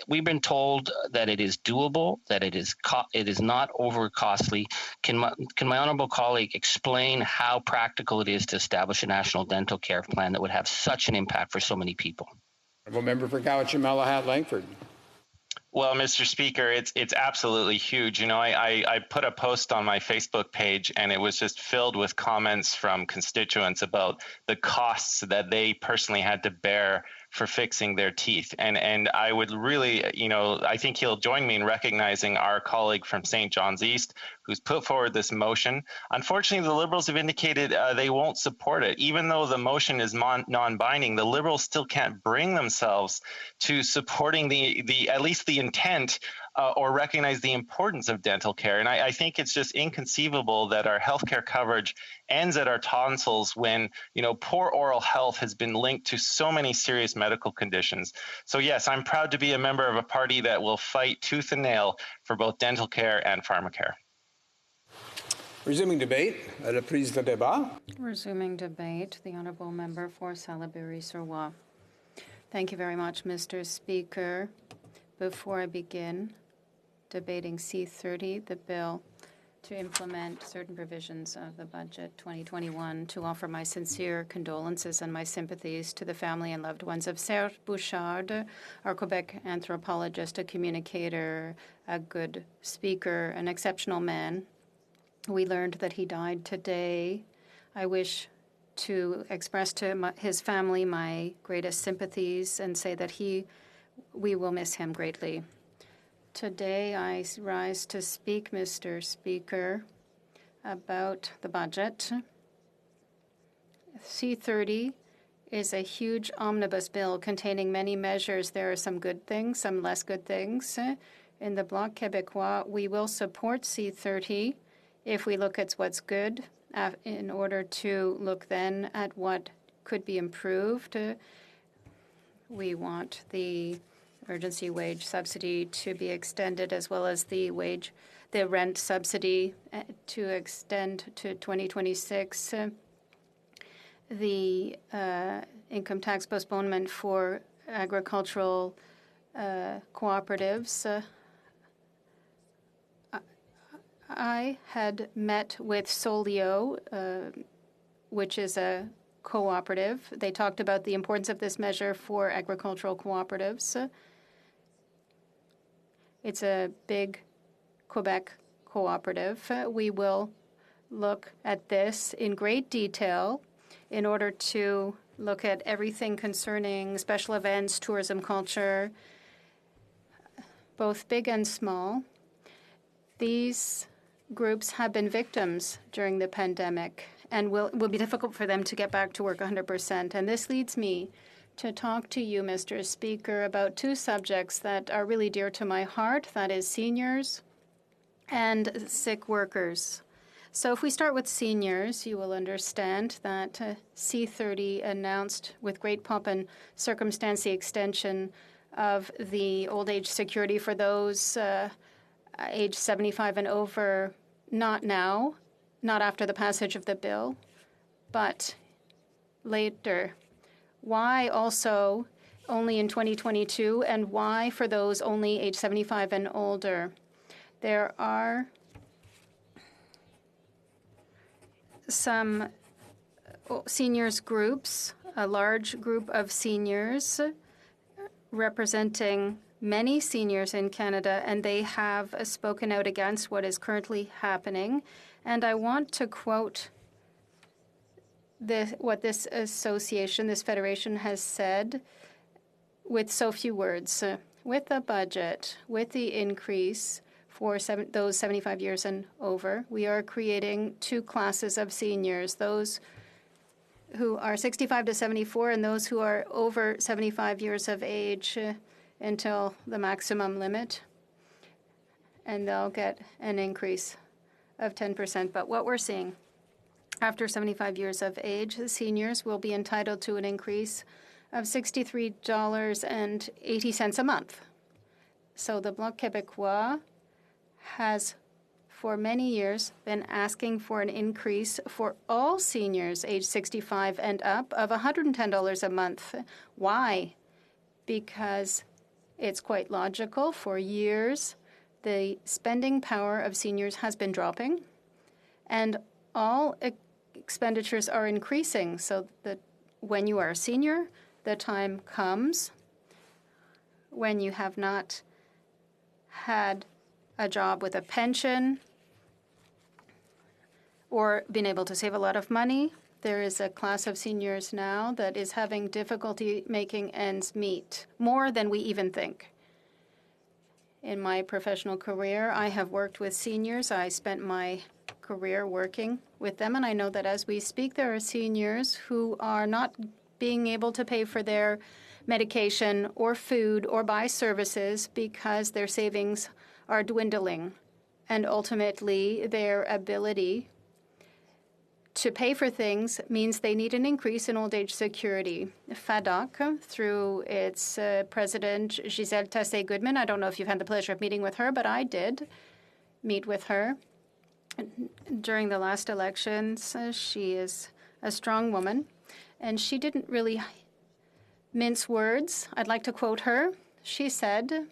we've been told that it is doable, that it is not over costly. Can my honourable colleague explain how practical it is to establish a national dental care plan that would have such an impact for so many people? Honourable member for Cowichan-Malahat Langford. Well, Mr. Speaker, it's absolutely huge. I put a post on my Facebook page, and it was just filled with comments from constituents about the costs that they personally had to bear for fixing their teeth. And I would really, I think he'll join me in recognizing our colleague from St. John's East who's put forward this motion. Unfortunately, the Liberals have indicated they won't support it. Even though the motion is non-binding, the Liberals still can't bring themselves to supporting the at least the intent or recognize the importance of dental care. And I think it's just inconceivable that our healthcare coverage ends at our tonsils when, poor oral health has been linked to so many serious medical conditions. So yes, I'm proud to be a member of a party that will fight tooth and nail for both dental care and pharmacare. Resuming debate. La prise de débat. Resuming debate. The honourable member for Salaberry-sur-Loire. Thank you very much, Mr. Speaker. Before I begin debating C30, the bill to implement certain provisions of the budget 2021, to offer my sincere condolences and my sympathies to the family and loved ones of Serge Bouchard, our Quebec anthropologist, a communicator, a good speaker, an exceptional man. We learned that he died today. I wish to express to his family my greatest sympathies and say that we will miss him greatly. Today, I rise to speak, Mr. Speaker, about the budget. C30 is a huge omnibus bill containing many measures. There are some good things, some less good things. In the Bloc Québécois, we will support C30 if we look at what's good, in order to look then at what could be improved. We want the emergency wage subsidy to be extended, as well as the rent subsidy to extend to 2026. The income tax postponement for agricultural cooperatives. I had met with Solio, which is a cooperative. They talked about the importance of this measure for agricultural cooperatives. It's a big Quebec cooperative. We will look at this in great detail in order to look at everything concerning special events, tourism, culture, both big and small. These groups have been victims during the pandemic, and will be difficult for them to get back to work 100%. And this leads me to talk to you, Mr. Speaker, about two subjects that are really dear to my heart, that is seniors and sick workers. So if we start with seniors, you will understand that C30 announced with great pomp and circumstance the extension of the old age security for those age 75 and over, not now, not after the passage of the bill, but later. Why also only in 2022, and why for those only age 75 and older? There are some seniors groups, a large group of seniors representing many seniors in Canada, and they have spoken out against what is currently happening. And I want to quote what this association, this federation has said with so few words. With the budget, with the increase for those 75 years and over, we are creating two classes of seniors, those who are 65 to 74 and those who are over 75 years of age until the maximum limit, and they'll get an increase of 10%. But what we're seeing, after 75 years of age, the seniors will be entitled to an increase of $63.80 a month. So the Bloc Québécois has for many years been asking for an increase for all seniors age 65 and up of $110 a month. Why? Because it's quite logical. For years, the spending power of seniors has been dropping, and all expenditures are increasing, so that when you are a senior, the time comes when you have not had a job with a pension or been able to save a lot of money. There is a class of seniors now that is having difficulty making ends meet, more than we even think. In my professional career, I have worked with seniors. I spent my career working with them, and I know that as we speak, there are seniors who are not being able to pay for their medication or food or buy services because their savings are dwindling, and ultimately their ability to pay for things means they need an increase in old age security. FADOC, through its president, Gisèle Tassé-Goodman, I don't know if you've had the pleasure of meeting with her, but I did meet with her during the last elections. She is a strong woman, and she didn't really mince words. I'd like to quote her. She said,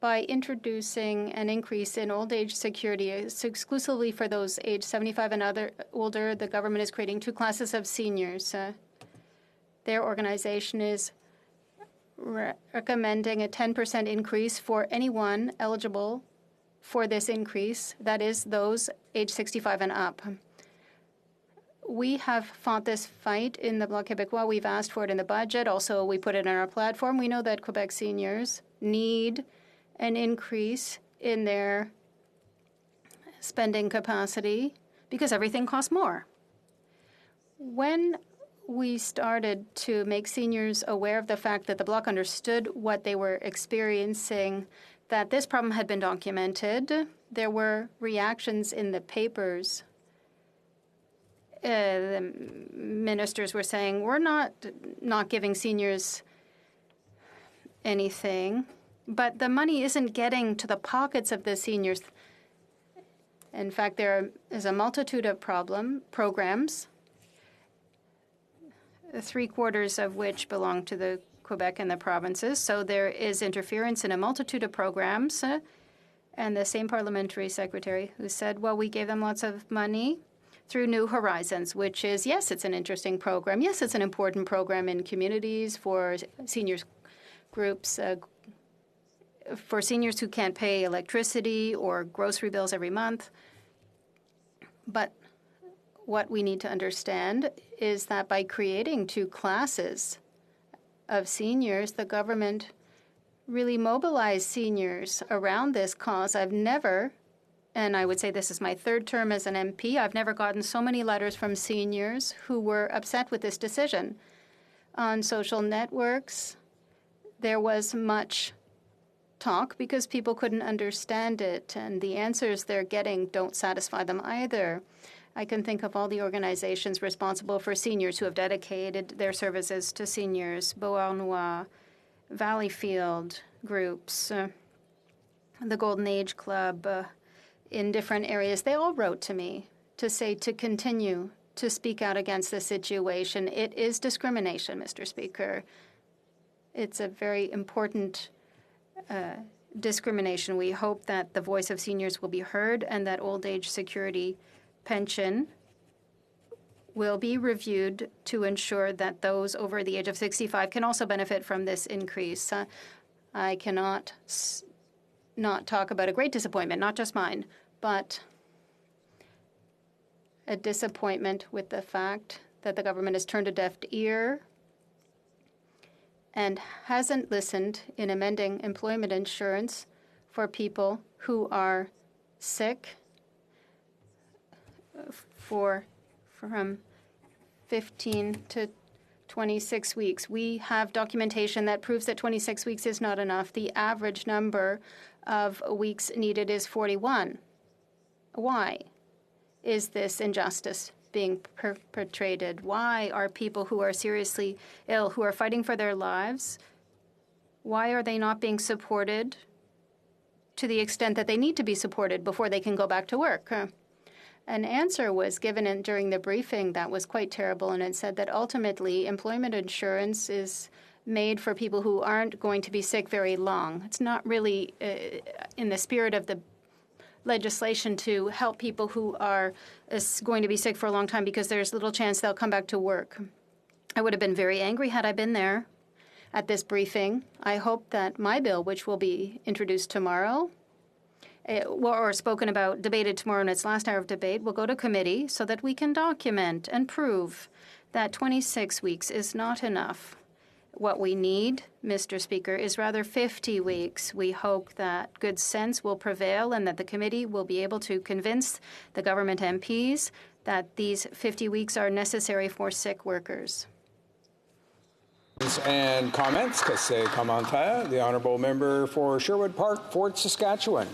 by introducing an increase in old age security exclusively for those age 75 and older, the government is creating two classes of seniors. Their organization is recommending a 10% increase for anyone eligible for this increase, that is, those age 65 and up. We have fought this fight in the Bloc Québécois. We've asked for it in the budget. Also, we put it in our platform. We know that Quebec seniors need an increase in their spending capacity because everything costs more. When we started to make seniors aware of the fact that the Bloc understood what they were experiencing, that this problem had been documented, there were reactions in the papers. The ministers were saying, we're not giving seniors anything. But the money isn't getting to the pockets of the seniors. In fact, there is a multitude of programs, 3/4 of which belong to the Quebec and the provinces. So there is interference in a multitude of programs. And the same parliamentary secretary who said, well, we gave them lots of money through New Horizons, which is, yes, it's an interesting program. Yes, it's an important program in communities for seniors groups, for seniors who can't pay electricity or grocery bills every month. But what we need to understand is that by creating two classes of seniors, the government really mobilized seniors around this cause. I've never, and I would say this is my third term as an MP, I've never gotten so many letters from seniors who were upset with this decision. On social networks, there was much talk because people couldn't understand it, and the answers they're getting don't satisfy them either. I can think of all the organizations responsible for seniors who have dedicated their services to seniors, Beauharnois, Valleyfield groups, the Golden Age Club, in different areas. They all wrote to me to say to continue to speak out against the situation. It is discrimination, Mr. Speaker. It's a very important discrimination. We hope that the voice of seniors will be heard and that old age security pension will be reviewed to ensure that those over the age of 65 can also benefit from this increase. I cannot not talk about a great disappointment, not just mine, but a disappointment with the fact that the government has turned a deaf ear and hasn't listened in amending employment insurance for people who are sick from 15 to 26 weeks. We have documentation that proves that 26 weeks is not enough. The average number of weeks needed is 41. Why is this injustice being perpetrated? Why are people who are seriously ill, who are fighting for their lives, why are they not being supported to the extent that they need to be supported before they can go back to work? An answer was given during the briefing that was quite terrible, and it said that ultimately employment insurance is made for people who aren't going to be sick very long. It's not really in the spirit of the legislation to help people who are going to be sick for a long time because there's little chance they'll come back to work. I would have been very angry had I been there at this briefing. I hope that my bill, which will be introduced tomorrow, or spoken about, debated tomorrow in its last hour of debate, will go to committee so that we can document and prove that 26 weeks is not enough. What we need, Mr. Speaker, is rather 50 weeks. We hope that good sense will prevail and that the committee will be able to convince the government MPs that these 50 weeks are necessary for sick workers. And comments, Casse commentaire, the honourable member for Sherwood Park, Fort Saskatchewan.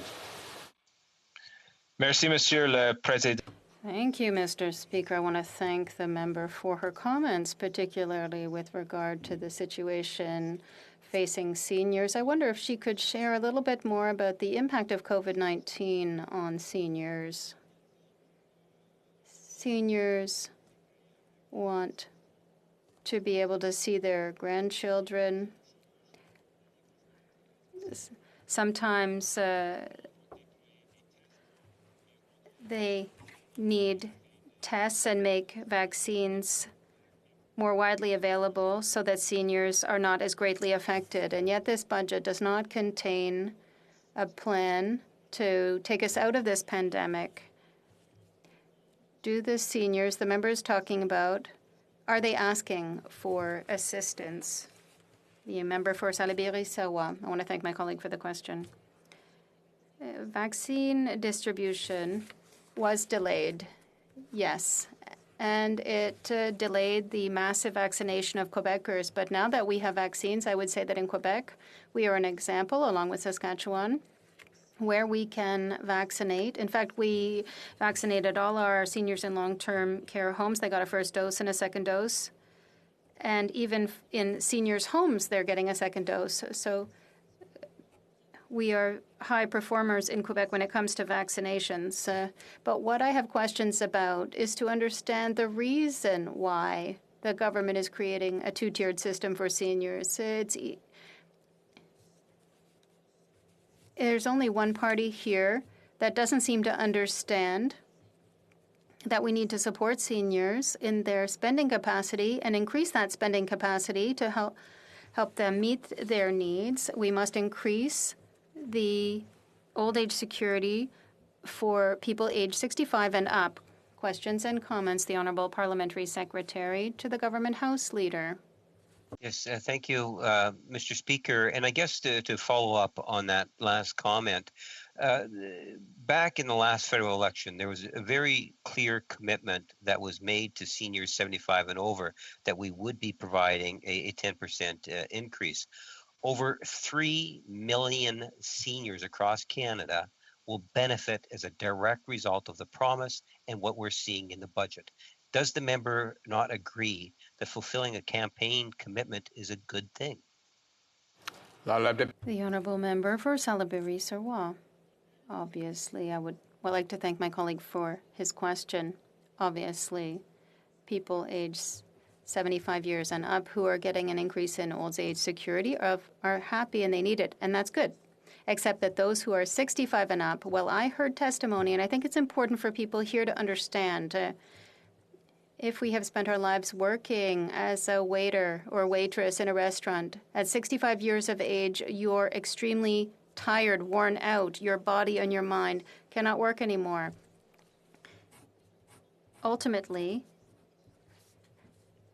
Merci, Monsieur le Président. Thank you, Mr. Speaker. I want to thank the member for her comments, particularly with regard to the situation facing seniors. I wonder if she could share a little bit more about the impact of COVID-19 on seniors. Seniors want to be able to see their grandchildren. Sometimes they need tests and make vaccines more widely available so that seniors are not as greatly affected. And yet this budget does not contain a plan to take us out of this pandemic. Do the seniors, the member is talking about, are they asking for assistance? The member for Salaberry-Sarrois. I want to thank my colleague for the question. Vaccine distribution was delayed, yes, and it delayed the massive vaccination of Quebecers. But now that we have vaccines, I would say that in Quebec, we are an example, along with Saskatchewan, where we can vaccinate. In fact, we vaccinated all our seniors in long-term care homes. They got a first dose and a second dose. And even in seniors' homes, they're getting a second dose. So we are high performers in Quebec when it comes to vaccinations. But what I have questions about is to understand the reason why the government is creating a two-tiered system for seniors. There's only one party here that doesn't seem to understand that we need to support seniors in their spending capacity and increase that spending capacity to help them meet their needs. We must increase the old age security for people aged 65 and up. Questions and comments, the Honourable Parliamentary Secretary to the Government House Leader. Yes, thank you, Mr. Speaker. And I guess to follow up on that last comment, uh, back in the last federal election, there was a very clear commitment that was made to seniors 75 and over that we would be providing a 10% increase. Over 3 million seniors across Canada will benefit as a direct result of the promise and what we're seeing in the budget. Does the member not agree that fulfilling a campaign commitment is a good thing? The Honourable Member for Salaberry-Sarrois. Obviously, I would like to thank my colleague for his question. Obviously, people aged 75 years and up who are getting an increase in old age security are happy and they need it, and that's good. Except that those who are 65 and up, well, I heard testimony, and I think it's important for people here to understand if we have spent our lives working as a waiter or waitress in a restaurant, at 65 years of age, you're extremely tired, worn out. Your body and your mind cannot work anymore. Ultimately,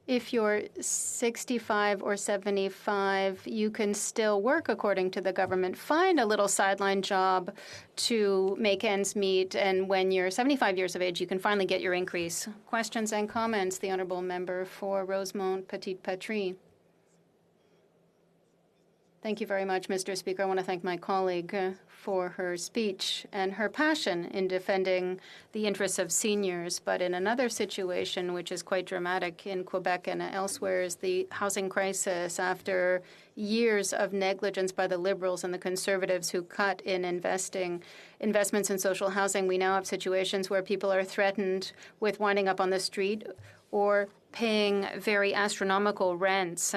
if you're 65 or 75, you can still work according to the government. Find a little sideline job to make ends meet, and when you're 75 years of age, you can finally get your increase. Questions and comments? The Honourable Member for Rosemont Petite Patrie. Thank you very much, Mr. Speaker. I want to thank my colleague for her speech and her passion in defending the interests of seniors. But in another situation, which is quite dramatic in Quebec and elsewhere, is the housing crisis. After years of negligence by the Liberals and the Conservatives who cut in investments in social housing, we now have situations where people are threatened with winding up on the street or paying very astronomical rents.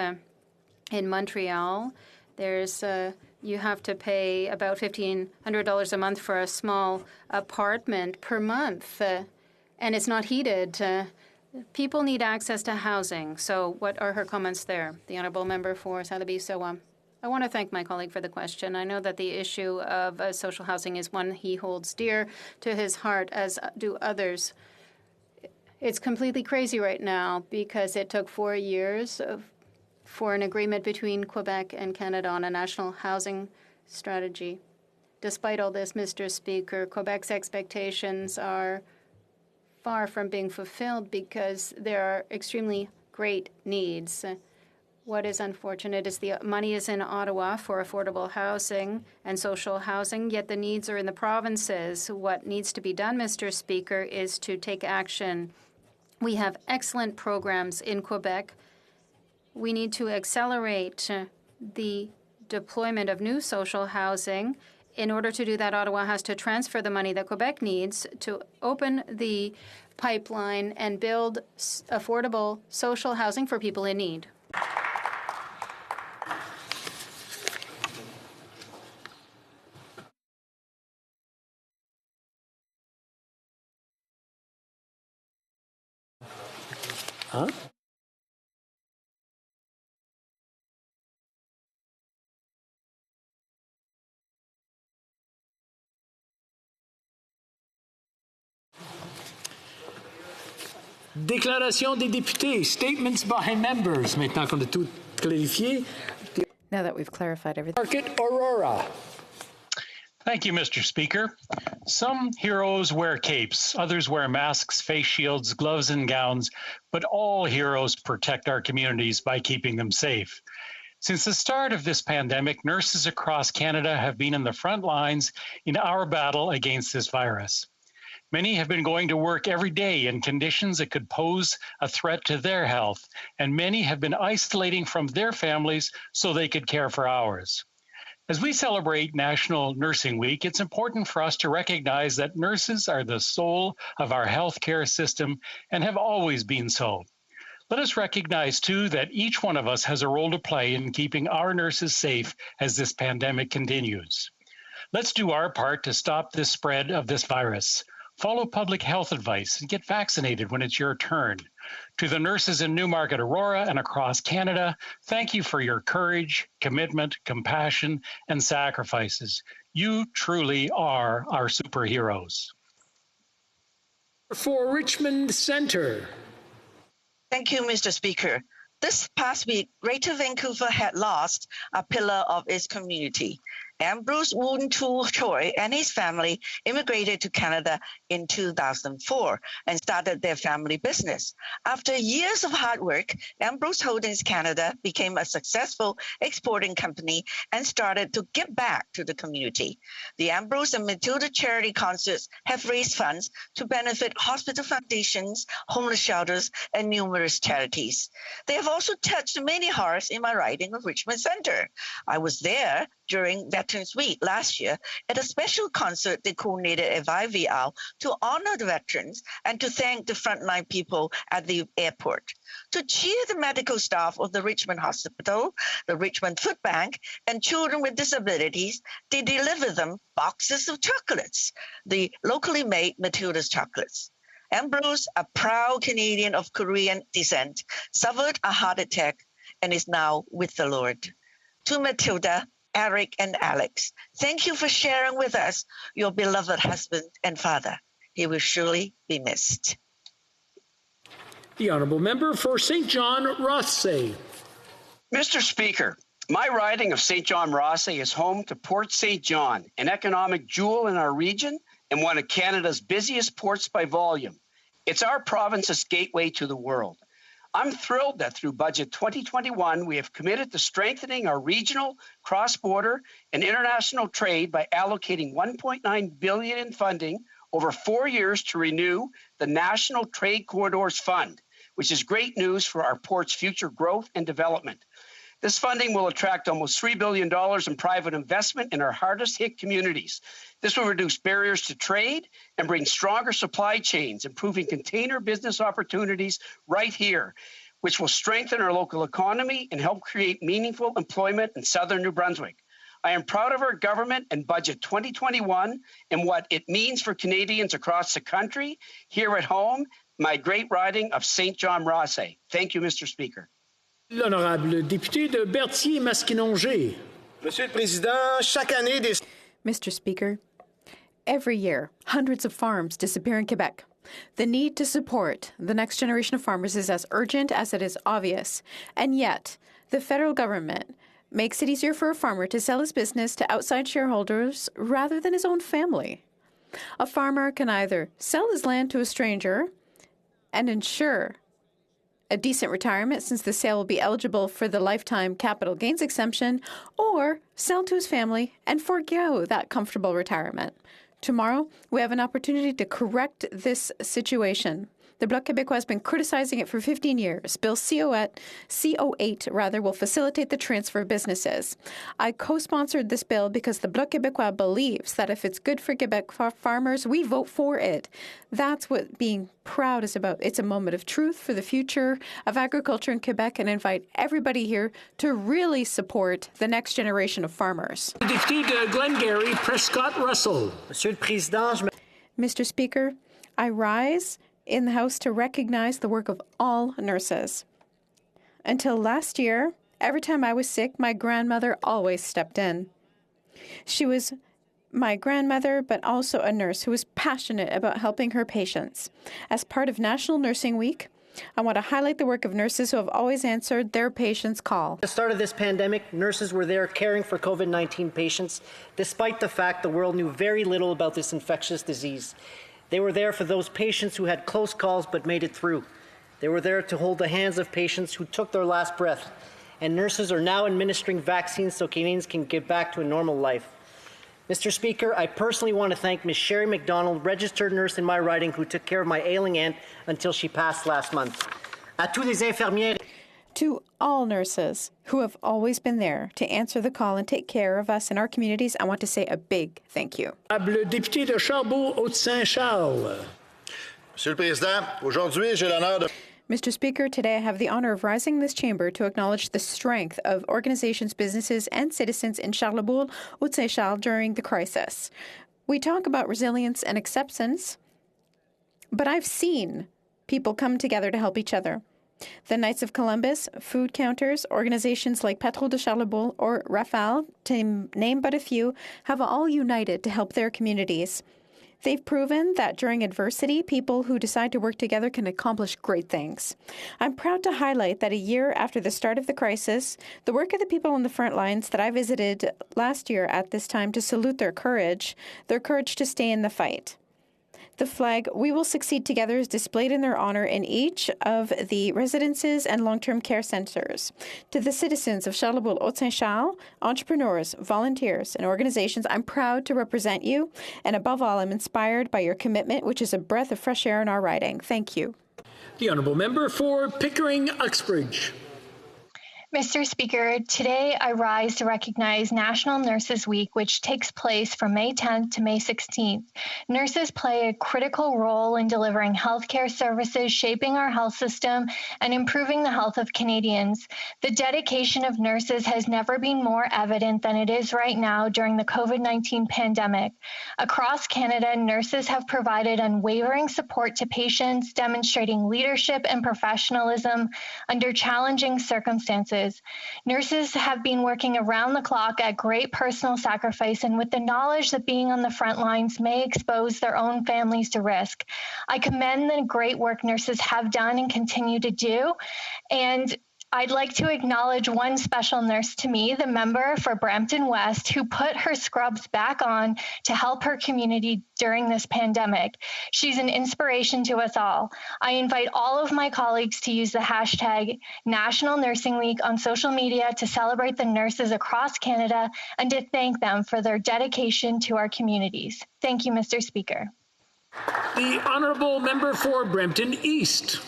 In Montreal, you have to pay about $1,500 a month for a small apartment per month, and it's not heated. People need access to housing. So what are her comments there? The Honourable Member for Salaberry-Sarrois. I want to thank my colleague for the question. I know that the issue of social housing is one he holds dear to his heart, as do others. It's completely crazy right now because it took 4 years for an agreement between Quebec and Canada on a national housing strategy. Despite all this, Mr. Speaker, Quebec's expectations are far from being fulfilled because there are extremely great needs. What is unfortunate is the money is in Ottawa for affordable housing and social housing, yet the needs are in the provinces. What needs to be done, Mr. Speaker, is to take action. We have excellent programs in Quebec. We need to accelerate the deployment of new social housing. In order to do that, Ottawa has to transfer the money that Quebec needs to open the pipeline and build affordable social housing for people in need. Huh? Déclaration des députés, statements by members. Maintenant qu'on a tout clarifié. Now that we've clarified everything. Market Aurora. Thank you, Mr. Speaker. Some heroes wear capes, others wear masks, face shields, gloves, and gowns, but all heroes protect our communities by keeping them safe. Since the start of this pandemic, nurses across Canada have been in the front lines in our battle against this virus. Many have been going to work every day in conditions that could pose a threat to their health, and many have been isolating from their families so they could care for ours. As we celebrate National Nursing Week, it's important for us to recognize that nurses are the soul of our healthcare system and have always been so. Let us recognize, too, that each one of us has a role to play in keeping our nurses safe as this pandemic continues. Let's do our part to stop this spread of this virus. Follow public health advice and get vaccinated when it's your turn. To the nurses in Newmarket, Aurora, and across Canada, thank you for your courage, commitment, compassion, and sacrifices. You truly are our superheroes. For Richmond Centre. Thank you, Mr. Speaker. This past week, Greater Vancouver had lost a pillar of its community. Ambrose Woon-Tu Choi and his family immigrated to Canada in 2004 and started their family business. After years of hard work, Ambrose Holdings Canada became a successful exporting company and started to give back to the community. The Ambrose and Matilda charity concerts have raised funds to benefit hospital foundations, homeless shelters, and numerous charities. They have also touched many hearts in my riding of Richmond Centre. I was there during Veterans Week last year at a special concert they coordinated at VIVL to honor the veterans and to thank the frontline people at the airport. To cheer the medical staff of the Richmond Hospital, the Richmond Food Bank, and children with disabilities, they delivered them boxes of chocolates, the locally made Matilda's chocolates. Ambrose, a proud Canadian of Korean descent, suffered a heart attack and is now with the Lord. To Matilda, Eric, and Alex, thank you for sharing with us your beloved husband and father. He will surely be missed. The Honourable Member for St. John Rothsay. Mr. Speaker, my riding of St. John Rothsay is home to Port St. John, an economic jewel in our region and one of Canada's busiest ports by volume. It's our province's gateway to the world. I'm thrilled that through Budget 2021, we have committed to strengthening our regional, cross-border, and international trade by allocating $1.9 billion in funding over 4 years to renew the National Trade Corridors Fund, which is great news for our port's future growth and development. This funding will attract almost $3 billion in private investment in our hardest hit communities. This will reduce barriers to trade and bring stronger supply chains, improving container business opportunities right here, which will strengthen our local economy and help create meaningful employment in southern New Brunswick. I am proud of our government and Budget 2021 and what it means for Canadians across the country, here at home, my great riding of St. John Rothsay. Thank you, Mr. Speaker. L'honorable député de Berthier-Masquinongé. Monsieur le Président, chaque année des... Mr. Speaker, every year, hundreds of farms disappear in Quebec. The need to support the next generation of farmers is as urgent as it is obvious. And yet, the federal government makes it easier for a farmer to sell his business to outside shareholders rather than his own family. A farmer can either sell his land to a stranger and ensure a decent retirement, since the sale will be eligible for the lifetime capital gains exemption, or sell to his family and forgo that comfortable retirement. Tomorrow, we have an opportunity to correct this situation. The Bloc Québécois has been criticizing it for 15 years. Bill CO8 will facilitate the transfer of businesses. I co-sponsored this bill because the Bloc Québécois believes that if it's good for Quebec farmers, we vote for it. That's what being proud is about. It's a moment of truth for the future of agriculture in Quebec, and I invite everybody here to really support the next generation of farmers. Député de Glengarry, Prescott Russell. Monsieur le Président, Mr. Speaker, I rise in the House to recognize the work of all nurses. Until last year, every time I was sick, my grandmother always stepped in. She was my grandmother, but also a nurse who was passionate about helping her patients. As part of National Nursing Week, I want to highlight the work of nurses who have always answered their patients' call. At the start of this pandemic, nurses were there caring for COVID-19 patients, despite the fact the world knew very little about this infectious disease. They were there for those patients who had close calls but made it through. They were there to hold the hands of patients who took their last breath. And nurses are now administering vaccines so Canadians can get back to a normal life. Mr. Speaker, I personally want to thank Ms. Sherry McDonald, registered nurse in my riding, who took care of my ailing aunt until she passed last month. À tous les infirmières. To all nurses who have always been there to answer the call and take care of us in our communities, I want to say a big thank you. Le député de Charbot-Haute-Saint-Charles. Monsieur le Président, aujourd'hui, j'ai l'honneur de... Mr. Speaker, today I have the honor of rising in this chamber to acknowledge the strength of organizations, businesses, and citizens in Charlebourg-Haute-Saint-Charles during the crisis. We talk about resilience and acceptance, but I've seen people come together to help each other. The Knights of Columbus, food counters, organizations like Patrouille de Charlebourg or Rafale, to name but a few, have all united to help their communities. They've proven that during adversity, people who decide to work together can accomplish great things. I'm proud to highlight that a year after the start of the crisis, the work of the people on the front lines that I visited last year at this time to salute their courage to stay in the fight. The flag, "We Will Succeed Together," is displayed in their honor in each of the residences and long-term care centers. To the citizens of Charlebourg, Haute-Saint-Charles, entrepreneurs, volunteers, and organizations, I'm proud to represent you, and above all, I'm inspired by your commitment, which is a breath of fresh air in our riding. Thank you. The Honourable Member for Pickering-Uxbridge. Mr. Speaker, today I rise to recognize National Nurses Week, which takes place from May 10th to May 16th. Nurses play a critical role in delivering healthcare services, shaping our health system, and improving the health of Canadians. The dedication of nurses has never been more evident than it is right now during the COVID-19 pandemic. Across Canada, nurses have provided unwavering support to patients, demonstrating leadership and professionalism under challenging circumstances. Nurses have been working around the clock at great personal sacrifice and with the knowledge that being on the front lines may expose their own families to risk. I commend the great work nurses have done and continue to do, and I'd like to acknowledge one special nurse to me, the member for Brampton West, who put her scrubs back on to help her community during this pandemic. She's an inspiration to us all. I invite all of my colleagues to use the hashtag National Nursing Week on social media to celebrate the nurses across Canada and to thank them for their dedication to our communities. Thank you, Mr. Speaker. The Honourable Member for Brampton East.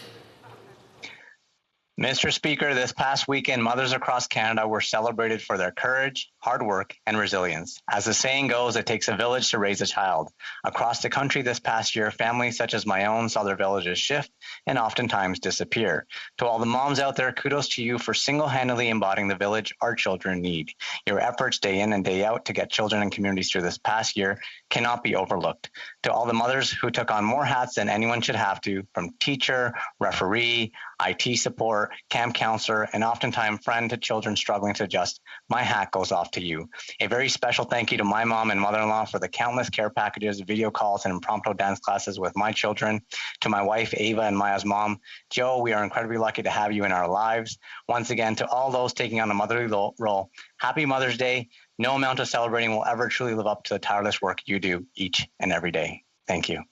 Mr. Speaker, this past weekend, mothers across Canada were celebrated for their courage, hard work, and resilience. As the saying goes, it takes a village to raise a child. Across the country this past year, families such as my own saw their villages shift and oftentimes disappear. To all the moms out there, kudos to you for single-handedly embodying the village our children need. Your efforts day in and day out to get children and communities through this past year cannot be overlooked. To all the mothers who took on more hats than anyone should have to, from teacher, referee, IT support, camp counselor, and oftentimes friend to children struggling to adjust, my hat goes off to you. A very special thank you to my mom and mother-in-law for the countless care packages, video calls, and impromptu dance classes with my children. To my wife, Ava, and Maya's mom, Joe, we are incredibly lucky to have you in our lives. Once again, to all those taking on a motherly role, happy Mother's Day. No amount of celebrating will ever truly live up to the tireless work you do each and every day. Thank you.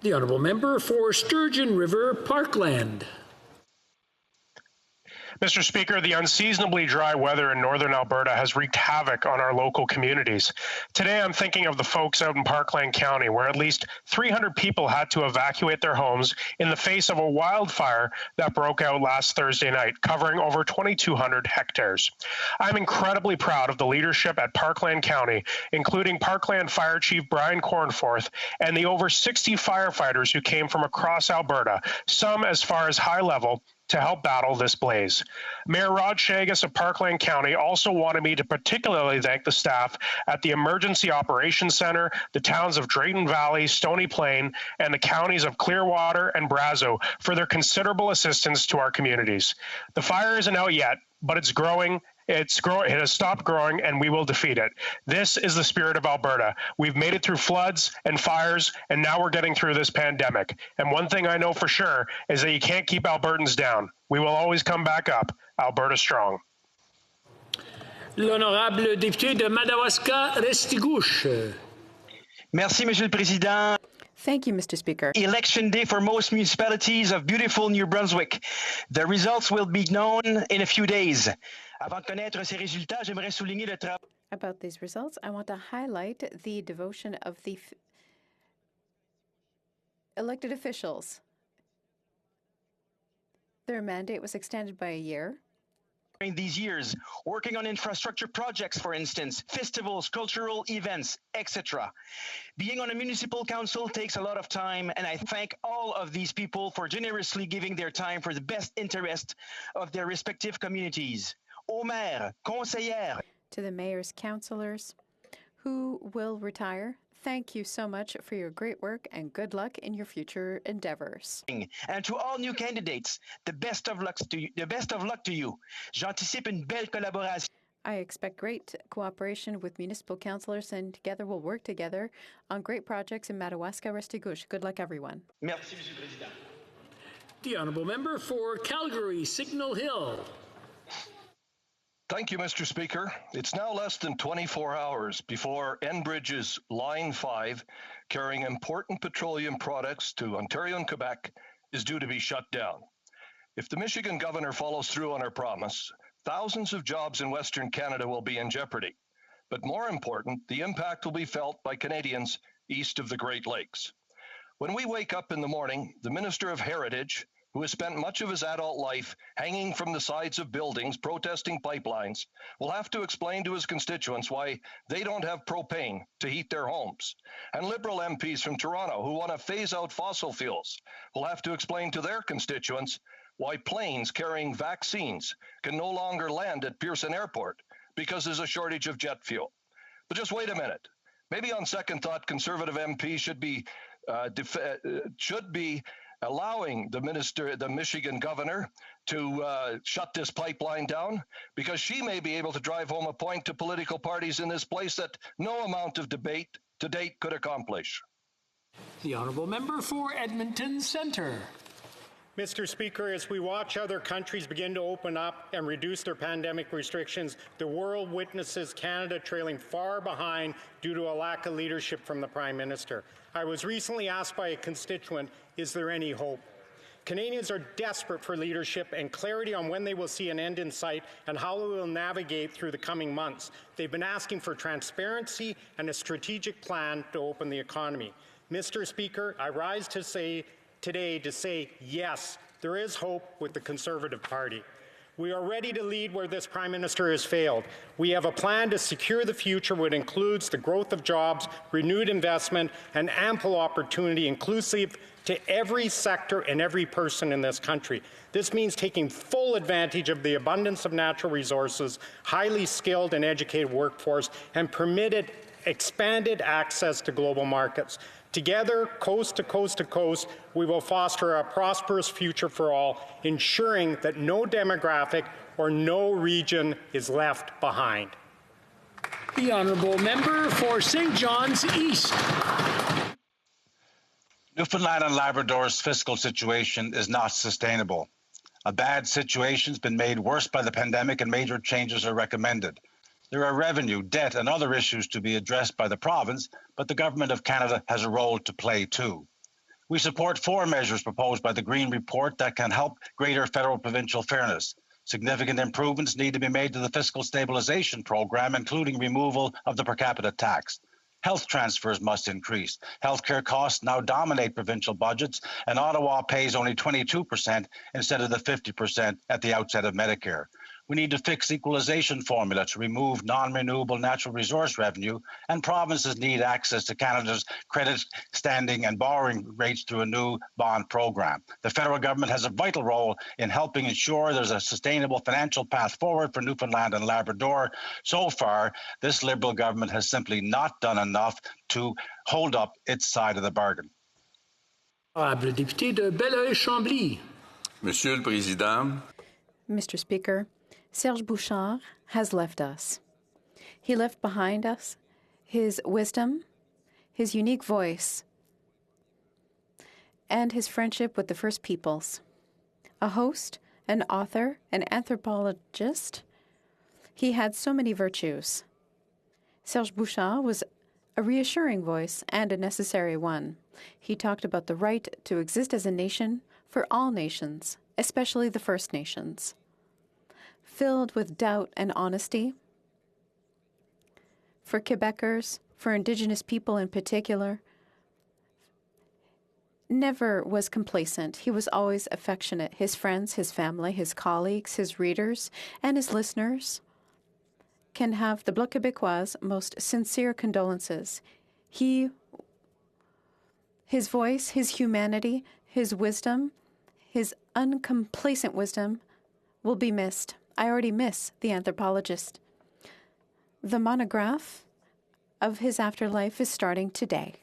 The Honourable Member for Sturgeon River Parkland. Mr. Speaker, the unseasonably dry weather in northern Alberta has wreaked havoc on our local communities. Today, I'm thinking of the folks out in Parkland County, where at least 300 people had to evacuate their homes in the face of a wildfire that broke out last Thursday night, covering over 2,200 hectares. I'm incredibly proud of the leadership at Parkland County, including Parkland Fire Chief Brian Cornforth and the over 60 firefighters who came from across Alberta, some as far as high level, to help battle this blaze. Mayor Rod Shagas of Parkland County also wanted me to particularly thank the staff at the Emergency Operations Center, the towns of Drayton Valley, Stony Plain, and the counties of Clearwater and Brazeau for their considerable assistance to our communities. The fire isn't out yet, but it's growing. It has stopped growing, and we will defeat it. This is the spirit of Alberta. We've made it through floods and fires, and now we're getting through this pandemic. And one thing I know for sure is that you can't keep Albertans down. We will always come back up. Alberta strong. L'honorable député de Madawaska-Restigouche. Merci, Monsieur le Président. Thank you, Mr. Speaker. Election day for most municipalities of beautiful New Brunswick. The results will be known in a few days. Avant de connaître ces résultats, j'aimerais souligner le travail. About these results, I want to highlight the devotion of the elected officials. Their mandate was extended by a year. During these years, working on infrastructure projects, for instance, festivals, cultural events, etc. Being on a municipal council takes a lot of time, and I thank all of these people for generously giving their time for the best interest of their respective communities. Aux maires, conseillères. To the mayor's councillors who will retire, thank you so much for your great work and good luck in your future endeavors. And to all new candidates, the best of luck to you. J'anticipe une belle collaboration. I expect great cooperation with municipal councillors, and together we'll work together on great projects in Madawaska, Restigouche. Good luck, everyone. Merci, Monsieur le Président. The honourable member for Calgary Signal Hill. Thank you, Mr. Speaker. It's now less than 24 hours before Enbridge's Line 5, carrying important petroleum products to Ontario and Quebec, is due to be shut down. If the Michigan governor follows through on her promise, thousands of jobs in Western Canada will be in jeopardy. But more important, the impact will be felt by Canadians east of the Great Lakes. When we wake up in the morning, the Minister of Heritage, who has spent much of his adult life hanging from the sides of buildings protesting pipelines, will have to explain to his constituents why they don't have propane to heat their homes. And Liberal MPs from Toronto who want to phase out fossil fuels will have to explain to their constituents why planes carrying vaccines can no longer land at Pearson Airport because there's a shortage of jet fuel. But just wait a minute. Maybe on second thought, Conservative MPs should be allowing the Michigan governor to shut this pipeline down, because she may be able to drive home a point to political parties in this place that no amount of debate to date could accomplish. The honourable member for Edmonton Centre. Mr. Speaker, as we watch other countries begin to open up and reduce their pandemic restrictions, the world witnesses Canada trailing far behind due to a lack of leadership from the Prime Minister. I was recently asked by a constituent, is there any hope? Canadians are desperate for leadership and clarity on when they will see an end in sight and how they will navigate through the coming months. They've been asking for transparency and a strategic plan to open the economy. Mr. Speaker, I rise today to say yes, there is hope with the Conservative Party. We are ready to lead where this Prime Minister has failed. We have a plan to secure the future, which includes the growth of jobs, renewed investment, and ample opportunity inclusive to every sector and every person in this country. This means taking full advantage of the abundance of natural resources, highly skilled and educated workforce, and permitted expanded access to global markets. Together, coast to coast to coast, we will foster a prosperous future for all, ensuring that no demographic or no region is left behind. The honourable member for St. John's East. Newfoundland and Labrador's fiscal situation is not sustainable. A bad situation has been made worse by the pandemic, and major changes are recommended. There are revenue, debt, and other issues to be addressed by the province, but the Government of Canada has a role to play too. We support 4 measures proposed by the Green Report that can help greater federal-provincial fairness. Significant improvements need to be made to the fiscal stabilization program, including removal of the per capita tax. Health transfers must increase. Healthcare costs now dominate provincial budgets, and Ottawa pays only 22% instead of the 50% at the outset of Medicare. We need to fix equalization formula to remove non-renewable natural resource revenue, and provinces need access to Canada's credit standing and borrowing rates through a new bond program. The federal government has a vital role in helping ensure there's a sustainable financial path forward for Newfoundland and Labrador. So far, this Liberal government has simply not done enough to hold up its side of the bargain. Honorable député de Belleuil-Chambly. Monsieur le Président. Mr. Speaker, Serge Bouchard has left us. He left behind us his wisdom, his unique voice, and his friendship with the First Peoples. A host, an author, an anthropologist, he had so many virtues. Serge Bouchard was a reassuring voice and a necessary one. He talked about the right to exist as a nation for all nations, especially the First Nations. Filled with doubt and honesty. For Quebecers, for Indigenous people in particular, never was complacent. He was always affectionate. His friends, his family, his colleagues, his readers, and his listeners can have the Bloc Québécois' most sincere condolences. His voice, his humanity, his wisdom, his uncomplacent wisdom will be missed. I already miss the anthropologist. The monograph of his afterlife is starting today.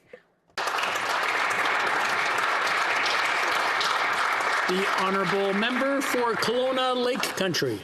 The honourable member for Kelowna Lake Country.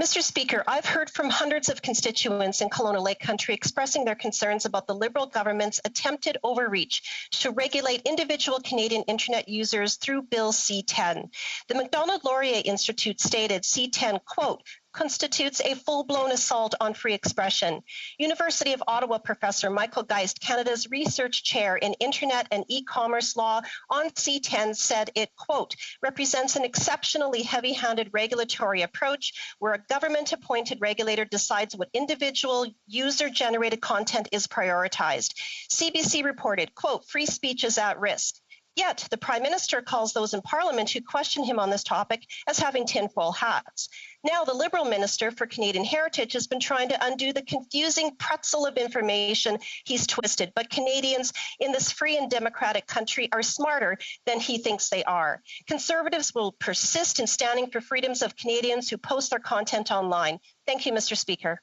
Mr. Speaker, I've heard from hundreds of constituents in Kelowna Lake Country expressing their concerns about the Liberal government's attempted overreach to regulate individual Canadian internet users through Bill C-10. The Macdonald-Laurier Institute stated C-10, quote, constitutes a full-blown assault on free expression. University of Ottawa professor Michael Geist, Canada's research chair in internet and e-commerce law on C-10, said it, quote, represents an exceptionally heavy-handed regulatory approach where a government-appointed regulator decides what individual user-generated content is prioritized. CBC reported, quote, free speech is at risk. Yet, the Prime Minister calls those in Parliament who question him on this topic as having tinfoil hats. Now, the Liberal Minister for Canadian Heritage has been trying to undo the confusing pretzel of information he's twisted, but Canadians in this free and democratic country are smarter than he thinks they are. Conservatives will persist in standing for freedoms of Canadians who post their content online. Thank you, Mr. Speaker.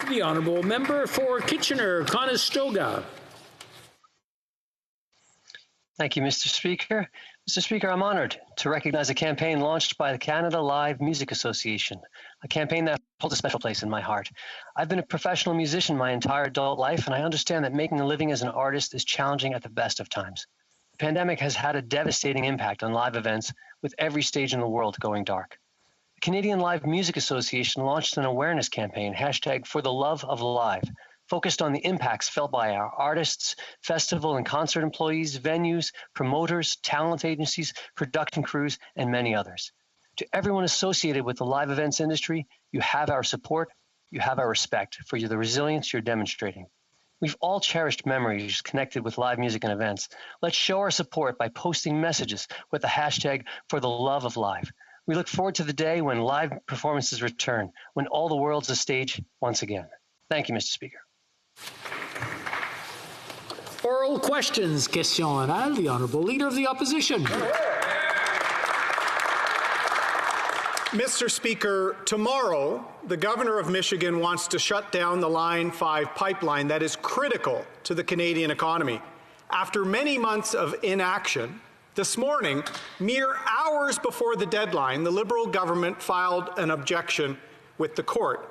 The Honourable Member for Kitchener-Conestoga. Thank you, Mr. Speaker. Mr. Speaker, I'm honoured to recognize a campaign launched by the Canada Live Music Association, a campaign that holds a special place in my heart. I've been a professional musician my entire adult life, and I understand that making a living as an artist is challenging at the best of times. The pandemic has had a devastating impact on live events, with every stage in the world going dark. The Canadian Live Music Association launched an awareness campaign, #ForTheLoveOfLive, focused on the impacts felt by our artists, festival and concert employees, venues, promoters, talent agencies, production crews, and many others. To everyone associated with the live events industry, you have our support, you have our respect for the resilience you're demonstrating. We've all cherished memories connected with live music and events. Let's show our support by posting messages with the #ForTheLoveOfLive. We look forward to the day when live performances return, when all the world's a stage once again. Thank you, Mr. Speaker. Oral questions. Question orale. The Honourable Leader of the Opposition. Mr. Speaker, tomorrow, the Governor of Michigan wants to shut down the Line 5 pipeline that is critical to the Canadian economy. After many months of inaction, this morning, mere hours before the deadline, the Liberal government filed an objection with the court.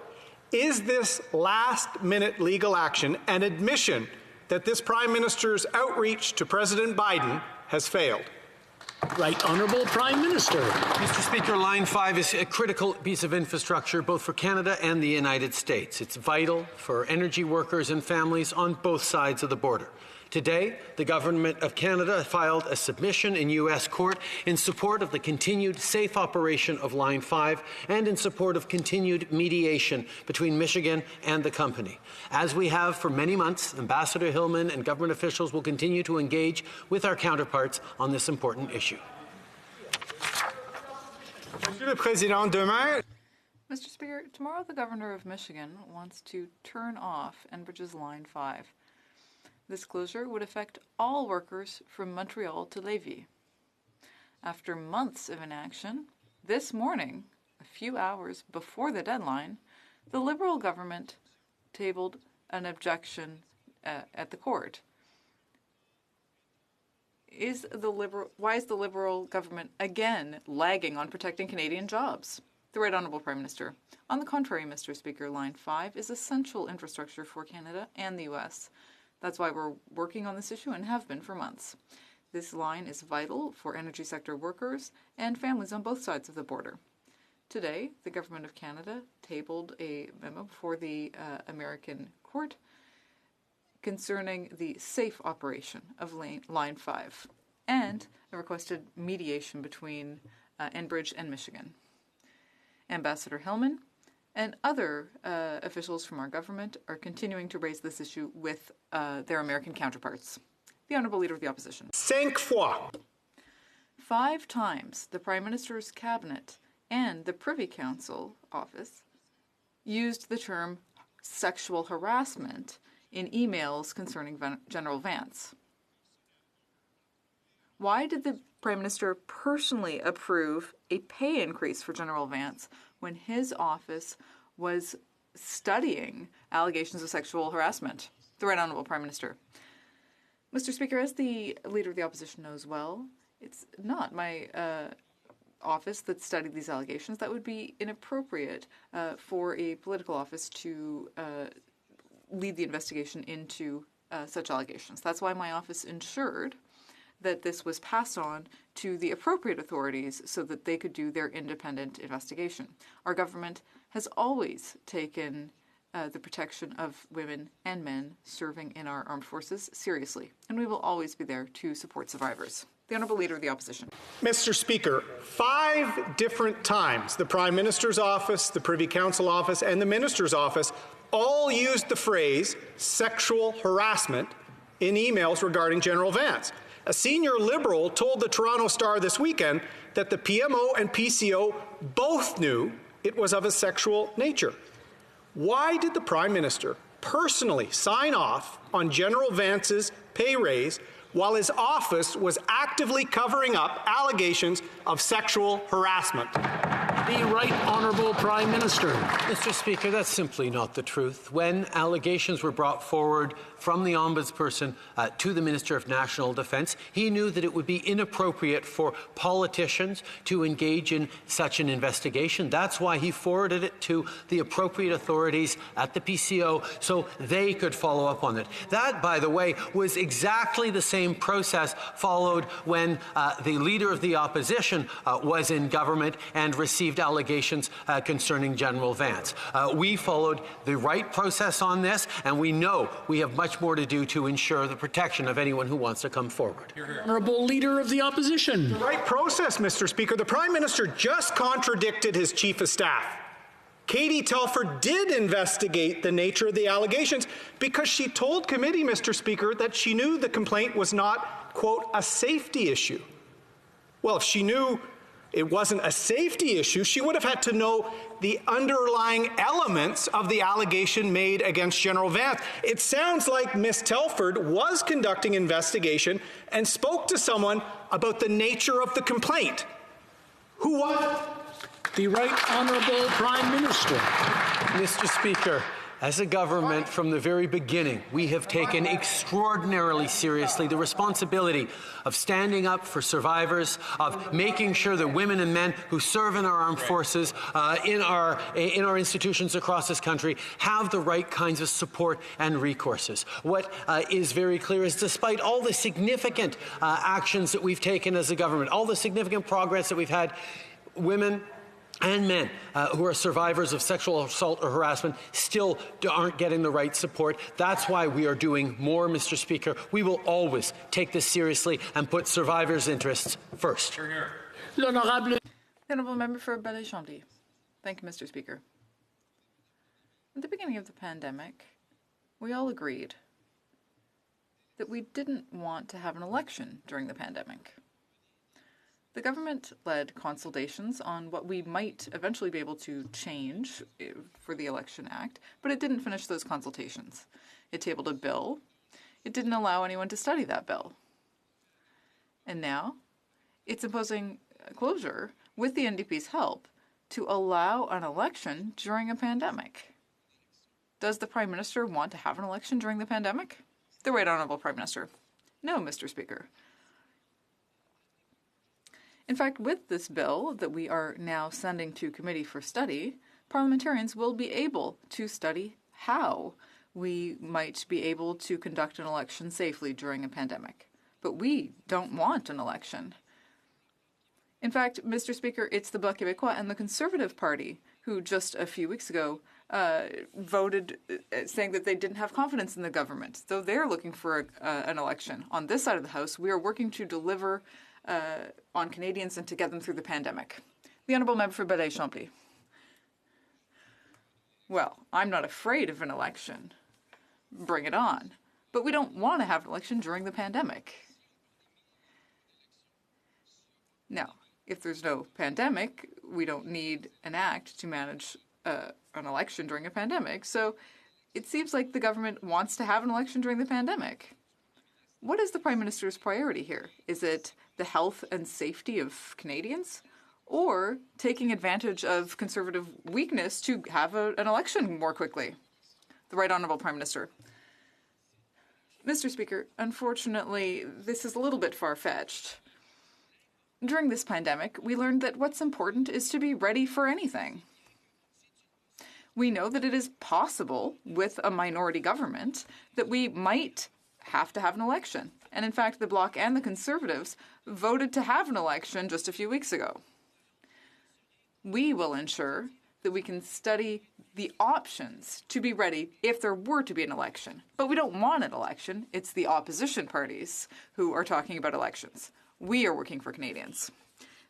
Is this last-minute legal action an admission that this Prime Minister's outreach to President Biden has failed? Right Honourable Prime Minister. Mr. Speaker, Line 5 is a critical piece of infrastructure both for Canada and the United States. It's vital for energy workers and families on both sides of the border. Today, the Government of Canada filed a submission in U.S. court in support of the continued safe operation of Line 5 and in support of continued mediation between Michigan and the company. As we have for many months, Ambassador Hillman and government officials will continue to engage with our counterparts on this important issue. Monsieur le Président, demain... Mr. Speaker, tomorrow the Governor of Michigan wants to turn off Enbridge's Line 5. This closure would affect all workers from Montreal to Lévis. After months of inaction, this morning, a few hours before the deadline, the Liberal government tabled an objection at the court. Why is the Liberal government again lagging on protecting Canadian jobs? The Right Honourable Prime Minister. On the contrary, Mr. Speaker, Line 5 is essential infrastructure for Canada and the U.S. That's why we're working on this issue and have been for months. This line is vital for energy sector workers and families on both sides of the border. Today, the Government of Canada tabled a memo before the American court concerning the safe operation of Line 5 and a requested mediation between Enbridge and Michigan. Ambassador Hillman and other officials from our government are continuing to raise this issue with their American counterparts. The Honourable Leader of the Opposition. 5 fois. 5 times the Prime Minister's Cabinet and the Privy Council office used the term sexual harassment in emails concerning General Vance. Why did the Prime Minister personally approve a pay increase for General Vance when his office was studying allegations of sexual harassment? The Right Honourable Prime Minister. Mr. Speaker, as the Leader of the Opposition knows well, it's not my office that studied these allegations, that would be inappropriate for a political office to lead the investigation into such allegations. That's why my office ensured that this was passed on to the appropriate authorities so that they could do their independent investigation. Our government has always taken the protection of women and men serving in our armed forces seriously, and we will always be there to support survivors. The Honourable Leader of the Opposition. Mr. Speaker, 5 different times the Prime Minister's office, the Privy Council office, and the Minister's office all used the phrase sexual harassment in emails regarding General Vance. A senior Liberal told the Toronto Star this weekend that the PMO and PCO both knew it was of a sexual nature. Why did the Prime Minister personally sign off on General Vance's pay raise while his office was actively covering up allegations of sexual harassment? The Right Honourable Prime Minister. Mr. Speaker, that's simply not the truth. When allegations were brought forward from the Ombudsperson to the Minister of National Defence, he knew that it would be inappropriate for politicians to engage in such an investigation. That's why he forwarded it to the appropriate authorities at the PCO so they could follow up on it. That, by the way, was exactly the same process followed when the Leader of the Opposition was in government and received allegations concerning General Vance. We followed the right process on this, and we know we have much more to do to ensure the protection of anyone who wants to come forward. Honourable Leader of the Opposition. The right process, Mr. Speaker. The Prime Minister just contradicted his Chief of Staff. Katie Telford did investigate the nature of the allegations because she told committee, Mr. Speaker, that she knew the complaint was not, quote, a safety issue. Well, if she knew it wasn't a safety issue, she would have had to know the underlying elements of the allegation made against General Vance. It sounds like Ms. Telford was conducting investigation and spoke to someone about the nature of the complaint. Who was? The Right Honourable Prime Minister. Mr. Speaker, as a government, from the very beginning, we have taken extraordinarily seriously the responsibility of standing up for survivors, of making sure that women and men who serve in our armed forces, in our institutions across this country, have the right kinds of support and recourses. What is very clear is, despite all the significant actions that we've taken as a government, all the significant progress that we've had, women and men who are survivors of sexual assault or harassment still aren't getting the right support. That's why we are doing more, Mr. Speaker. We will always take this seriously and put survivors' interests first. L'Honourable. The Honourable Member for Belleuil-Chambly. Thank you, Mr. Speaker. At the beginning of the pandemic, we all agreed that we didn't want to have an election during the pandemic. The government led consultations on what we might eventually be able to change for the Election Act, but it didn't finish those consultations. It tabled a bill. It didn't allow anyone to study that bill. And now it's imposing a closure, with the NDP's help, to allow an election during a pandemic. Does the Prime Minister want to have an election during the pandemic? The Right Honourable Prime Minister. No, Mr. Speaker. In fact, with this bill that we are now sending to committee for study, parliamentarians will be able to study how we might be able to conduct an election safely during a pandemic. But we don't want an election. In fact, Mr. Speaker, it's the Bloc Québécois and the Conservative Party who just a few weeks ago voted saying that they didn't have confidence in the government, though they're looking for an election. On this side of the House, we are working to deliver on Canadians and to get them through the pandemic. The Honourable Member for Belleuil-Chambly. Well, I'm not afraid of an election. Bring it on. But we don't want to have an election during the pandemic. Now, if there's no pandemic, we don't need an act to manage an election during a pandemic. So it seems like the government wants to have an election during the pandemic. What is the Prime Minister's priority here? Is it the health and safety of Canadians, or taking advantage of Conservative weakness to have an election more quickly? The Right Honourable Prime Minister. Mr. Speaker, unfortunately, this is a little bit far-fetched. During this pandemic, we learned that what's important is to be ready for anything. We know that it is possible with a minority government that we might have to have an election. And in fact, the Bloc and the Conservatives voted to have an election just a few weeks ago. We will ensure that we can study the options to be ready if there were to be an election. But we don't want an election. It's the opposition parties who are talking about elections. We are working for Canadians.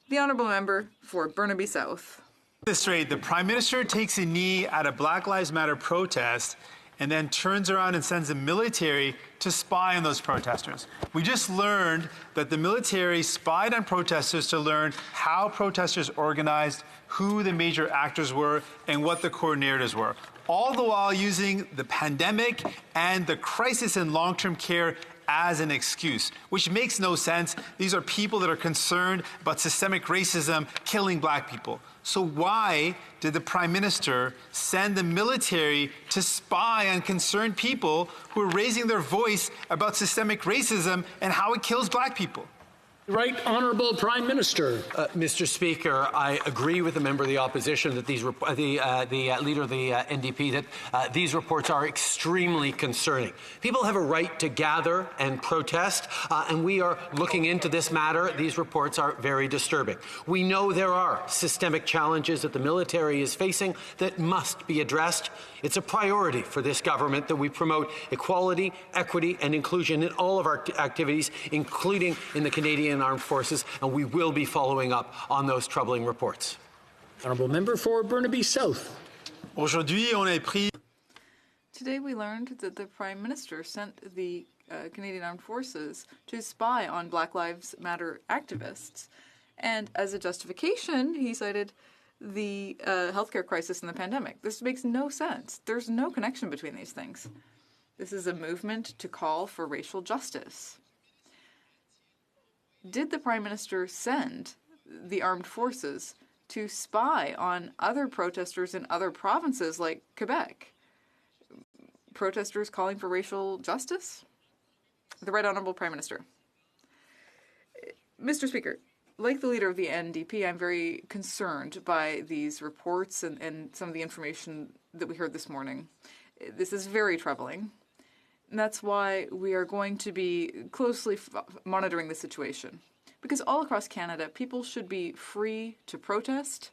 The Honourable Member for Burnaby South. The Prime Minister takes a knee at a Black Lives Matter protest and then turns around and sends the military to spy on those protesters. We just learned that the military spied on protesters to learn how protesters organized, who the major actors were, and what the core narratives were, all the while using the pandemic and the crisis in long-term care as an excuse, which makes no sense. These are people that are concerned about systemic racism killing Black people. So why did the Prime Minister send the military to spy on concerned people who are raising their voice about systemic racism and how it kills Black people? Right Honourable Prime Minister. Mr. Speaker, I agree with the member of the opposition that these the leader of the NDP that these reports are extremely concerning. People have a right to gather and protest, and we are looking into this matter. These reports are very disturbing. We know there are systemic challenges that the military is facing that must be addressed. It's a priority for this government that we promote equality, equity, and inclusion in all of our activities, including in the Canadian Armed Forces, and we will be following up on those troubling reports. Honourable Member for Burnaby South. Today we learned that the Prime Minister sent the Canadian Armed Forces to spy on Black Lives Matter activists. And as a justification, he cited the healthcare crisis and the pandemic. This makes no sense. There's no connection between these things. This is a movement to call for racial justice. Did the Prime Minister send the armed forces to spy on other protesters in other provinces like Quebec? Protesters calling for racial justice? The Right Honourable Prime Minister. Mr. Speaker, like the leader of the NDP, I'm very concerned by these reports and some of the information that we heard this morning. This is very troubling. And that's why we are going to be closely monitoring the situation. Because all across Canada, people should be free to protest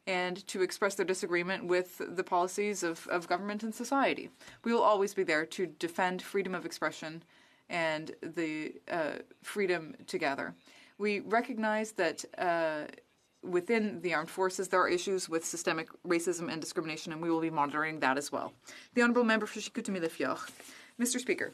and to express their disagreement with the policies of government and society. We will always be there to defend freedom of expression and the freedom to gather. We recognize that within the armed forces, there are issues with systemic racism and discrimination, and we will be monitoring that as well. The Honourable Member for Chicoutimi-Le-Fjord. Mr. Speaker,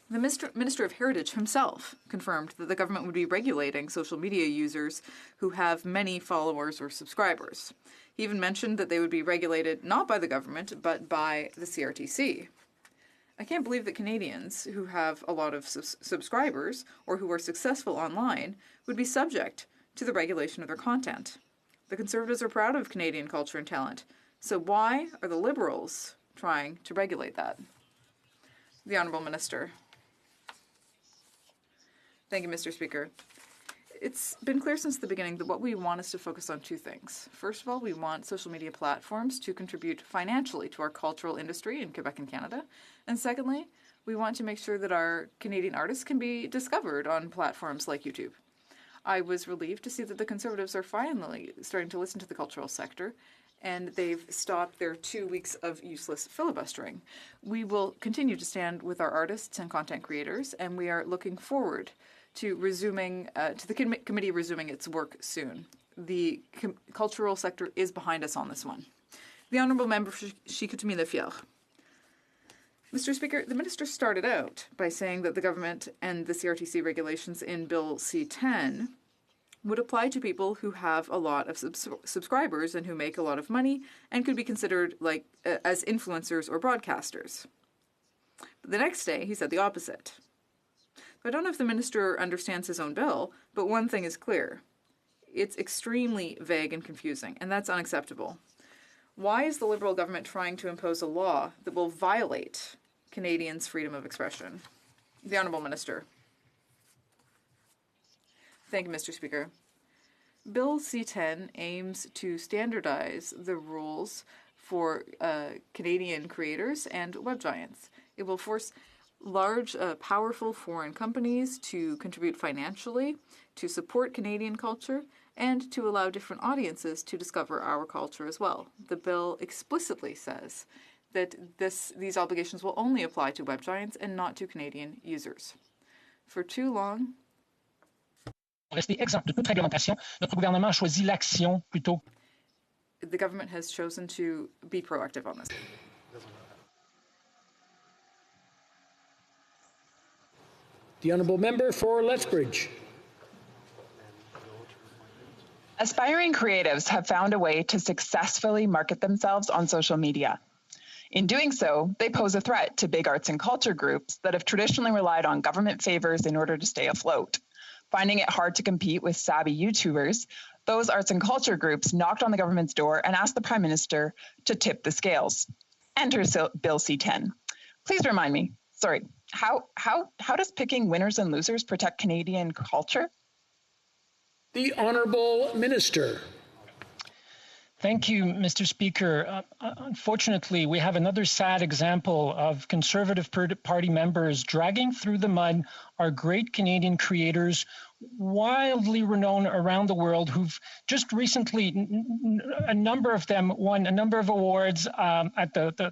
the Minister of Heritage himself confirmed that the government would be regulating social media users who have many followers or subscribers. He even mentioned that they would be regulated not by the government, but by the CRTC. I can't believe that Canadians who have a lot of subscribers or who are successful online would be subject to the regulation of their content. The Conservatives are proud of Canadian culture and talent, so why are the Liberals trying to regulate that? The Honourable Minister. Thank you, Mr. Speaker. It's been clear since the beginning that what we want is to focus on two things. First of all, we want social media platforms to contribute financially to our cultural industry in Quebec and Canada. And secondly, we want to make sure that our Canadian artists can be discovered on platforms like YouTube. I was relieved to see that the Conservatives are finally starting to listen to the cultural sector, and they've stopped their 2 weeks of useless filibustering. We will continue to stand with our artists and content creators, and we are looking forward to resuming, to the committee resuming its work soon. The cultural sector is behind us on this one. The Honourable Member for Chicoutimi-Le-Fjord. Mr. Speaker, the Minister started out by saying that the government and the CRTC regulations in Bill C-10 would apply to people who have a lot of subscribers and who make a lot of money and could be considered like as influencers or broadcasters. But the next day, he said the opposite. I don't know if the minister understands his own bill, but one thing is clear. It's extremely vague and confusing, and that's unacceptable. Why is the Liberal government trying to impose a law that will violate Canadians' freedom of expression? The Honourable Minister. Thank you, Mr. Speaker. Bill C-10 aims to standardize the rules for Canadian creators and web giants. It will force large, powerful foreign companies to contribute financially, to support Canadian culture, and to allow different audiences to discover our culture as well. The bill explicitly says that these obligations will only apply to web giants and not to Canadian users. For too long, rester exempt de toute réglementation, notre gouvernement a choisi l'action plutôt. The government has chosen to be proactive on this. The honourable member for Lethbridge. Aspiring creatives have found a way to successfully market themselves on social media. In doing so, they pose a threat to big arts and culture groups that have traditionally relied on government favors in order to stay afloat. Finding it hard to compete with savvy YouTubers, those arts and culture groups knocked on the government's door and asked the Prime Minister to tip the scales. Enter Bill C-10. Please remind me, how does picking winners and losers protect Canadian culture? The Honourable Minister. Thank you, Mr. Speaker. Unfortunately, we have another sad example of Conservative Party members dragging through the mud our great Canadian creators, wildly renowned around the world, who've just recently, a number of them won a number of awards at the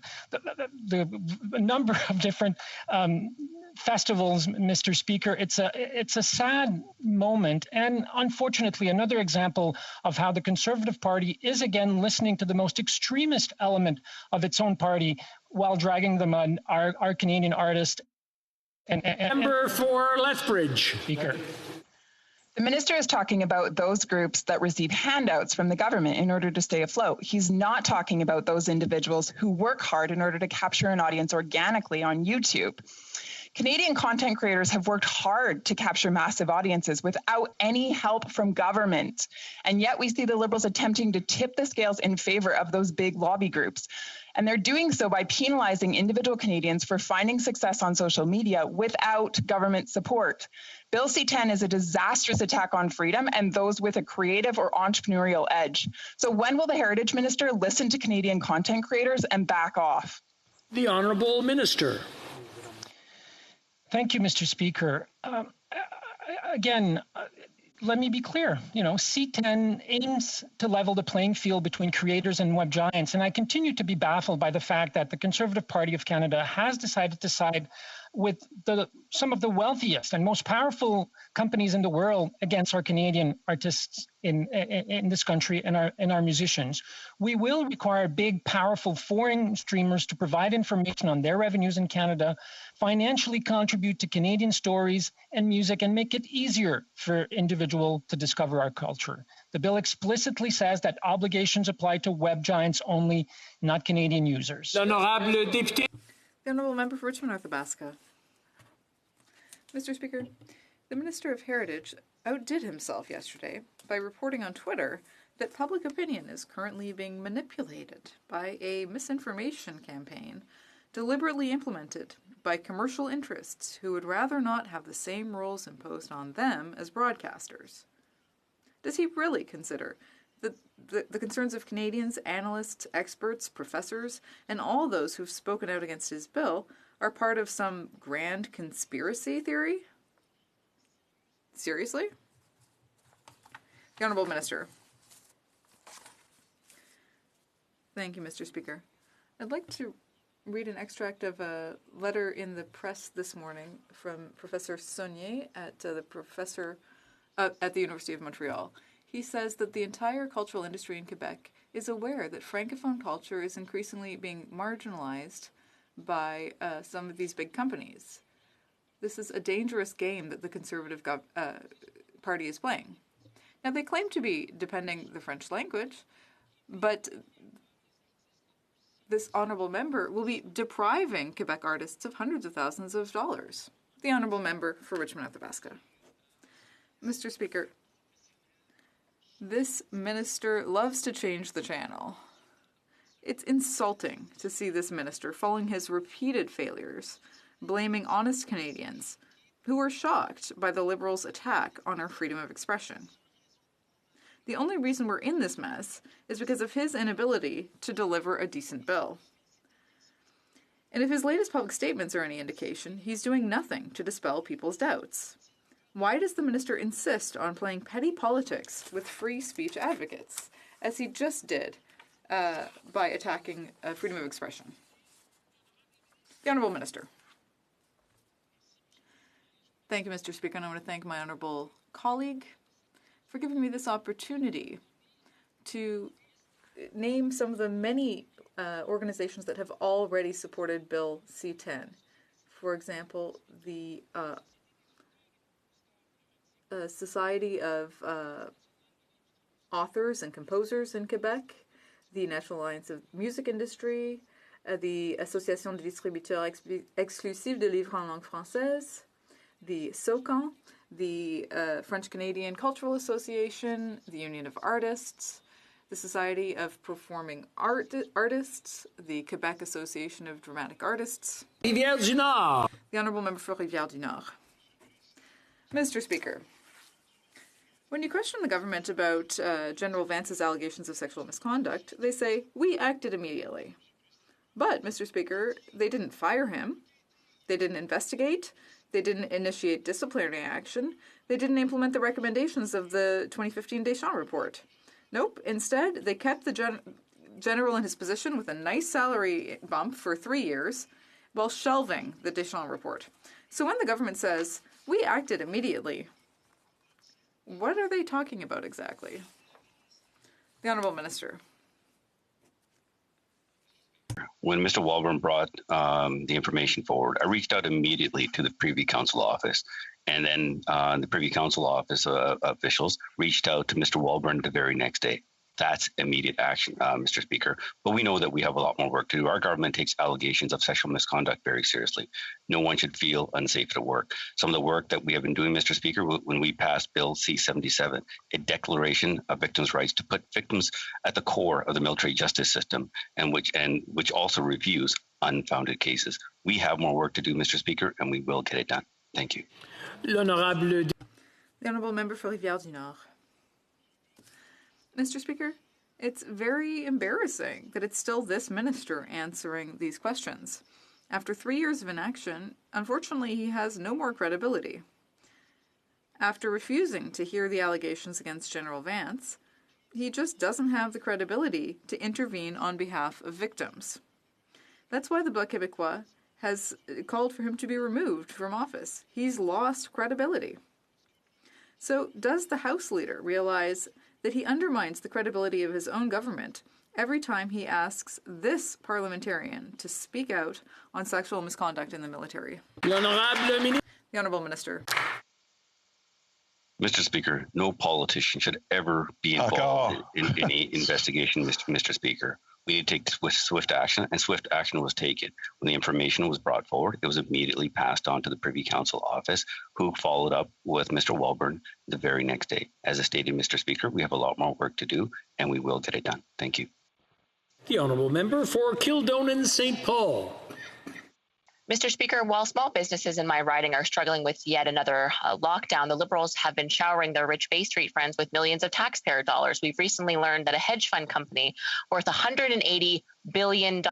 number of different festivals, Mr. Speaker. It's a sad moment, and unfortunately another example of how the Conservative Party is again listening to the most extremist element of its own party while dragging the mud our Canadian artists. Member for Lethbridge. Speaker. The minister is talking about those groups that receive handouts from the government in order to stay afloat. He's not talking about those individuals who work hard in order to capture an audience organically on YouTube. Canadian content creators have worked hard to capture massive audiences without any help from government. And yet we see the Liberals attempting to tip the scales in favor of those big lobby groups. And they're doing so by penalizing individual Canadians for finding success on social media without government support. Bill C-10 is a disastrous attack on freedom and those with a creative or entrepreneurial edge. So when will the Heritage Minister listen to Canadian content creators and back off? The Honourable Minister. Thank you, Mr. Speaker. Again, let me be clear. C-10 aims to level the playing field between creators and web giants, and I continue to be baffled by the fact that the Conservative Party of Canada has decided to side with some of the wealthiest and most powerful companies in the world against our Canadian artists in this country and our musicians. We will require big, powerful foreign streamers to provide information on their revenues in Canada, financially contribute to Canadian stories and music, and make it easier for individuals to discover our culture. The bill explicitly says that obligations apply to web giants only, not Canadian users. L'honorable député. The Honourable Member for Richmond North Athabasca. Mr. Speaker, the Minister of Heritage outdid himself yesterday by reporting on Twitter that public opinion is currently being manipulated by a misinformation campaign deliberately implemented by commercial interests who would rather not have the same rules imposed on them as broadcasters. Does he really consider the concerns of Canadians, analysts, experts, professors, and all those who've spoken out against his bill are part of some grand conspiracy theory? Seriously? The Honourable Minister. Thank you, Mr. Speaker. I'd like to read an extract of a letter in the press this morning from Professor Saunier at the University of Montreal. He says that the entire cultural industry in Quebec is aware that Francophone culture is increasingly being marginalized by some of these big companies. This is a dangerous game that the Conservative Party is playing. Now, they claim to be defending the French language, but this honourable member will be depriving Quebec artists of hundreds of thousands of dollars. The honourable member for Richmond Athabasca. Mr. Speaker, this minister loves to change the channel. It's insulting to see this minister, following his repeated failures, blaming honest Canadians who were shocked by the Liberals' attack on our freedom of expression. The The only reason we're in this mess is because of his inability to deliver a decent bill. And if his latest public statements are any indication, he's doing nothing to dispel people's doubts. Why does the minister insist on playing petty politics with free speech advocates, as he just did by attacking freedom of expression? The Honourable Minister. Thank you, Mr. Speaker, and I want to thank my honourable colleague for giving me this opportunity to name some of the many organizations that have already supported Bill C-10. For example, the Society of Authors and Composers in Quebec, the National Alliance of Music Industry, the Association de distributeurs exclusifs de livres en langue française, the SOCAN, the French-Canadian Cultural Association, the Union of Artists, the Society of Performing Artists, the Quebec Association of Dramatic Artists. Rivière du Nord. The Honourable Member for Rivière du Nord. Mr. Speaker, when you question the government about General Vance's allegations of sexual misconduct, they say, we acted immediately. But, Mr. Speaker, they didn't fire him. They didn't investigate. They didn't initiate disciplinary action. They didn't implement the recommendations of the 2015 Deschamps report. Nope. Instead, they kept the general in his position with a nice salary bump for 3 years while shelving the Deschamps report. So when the government says, we acted immediately, what are they talking about exactly? The Honourable Minister. When Mr. Walburn brought the information forward, I reached out immediately to the Privy Council office, and then the Privy Council office officials reached out to Mr. Walburn the very next day. That's immediate action, Mr. Speaker. But we know that we have a lot more work to do. Our government takes allegations of sexual misconduct very seriously. No one should feel unsafe at work. Some of the work that we have been doing, Mr. Speaker, when we passed Bill C-77, a declaration of victims' rights to put victims at the core of the military justice system, and which also reviews unfounded cases. We have more work to do, Mr. Speaker, and we will get it done. Thank you. The Honourable Member for Rivière du Nord. Mr. Speaker, it's very embarrassing that it's still this minister answering these questions. After 3 years of inaction, unfortunately, he has no more credibility. After refusing to hear the allegations against General Vance, he just doesn't have the credibility to intervene on behalf of victims. That's why the Bloc Québécois has called for him to be removed from office. He's lost credibility. So does the House leader realize that he undermines the credibility of his own government every time he asks this parliamentarian to speak out on sexual misconduct in the military? The Honourable Minister. Mr. Speaker, no politician should ever be involved in any investigation, Mr. Speaker. We need to take swift action, and swift action was taken. When the information was brought forward, it was immediately passed on to the Privy Council office, who followed up with Mr. Walburn the very next day. As I stated, Mr. Speaker, we have a lot more work to do, and we will get it done. Thank you. The Honourable Member for Kildonan St. Paul. Mr. Speaker, while small businesses in my riding are struggling with yet another lockdown, the Liberals have been showering their rich Bay Street friends with millions of taxpayer dollars. We've recently learned that a hedge fund company worth $180 billion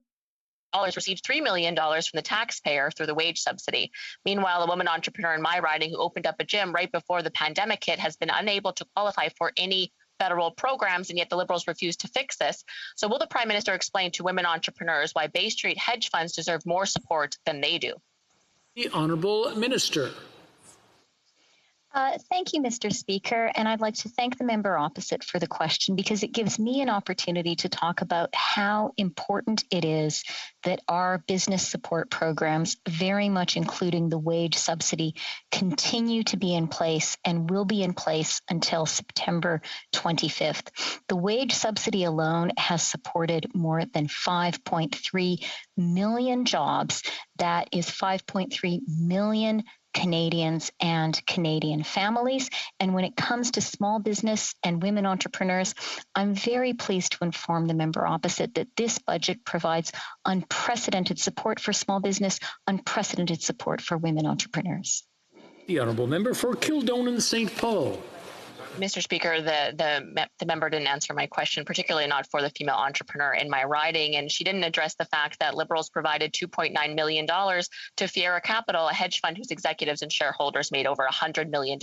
received $3 million from the taxpayer through the wage subsidy. Meanwhile, a woman entrepreneur in my riding who opened up a gym right before the pandemic hit has been unable to qualify for any federal programs, and yet the Liberals refuse to fix this. So will the Prime Minister explain to women entrepreneurs why Bay Street hedge funds deserve more support than they do? The Honourable Minister. Thank you, Mr. Speaker, and I'd like to thank the member opposite for the question, because it gives me an opportunity to talk about how important it is that our business support programs, very much including the wage subsidy, continue to be in place and will be in place until September 25th. The wage subsidy alone has supported more than 5.3 million jobs. That is 5.3 million Canadians and Canadian families. And when it comes to small business and women entrepreneurs, I'm very pleased to inform the member opposite that this budget provides unprecedented support for small business, unprecedented support for women entrepreneurs. The Honourable Member for Kildonan St. Paul. Mr. Speaker, the member didn't answer my question, particularly not for the female entrepreneur in my riding, and she didn't address the fact that Liberals provided $2.9 million to Fiera Capital, a hedge fund whose executives and shareholders made over $100 million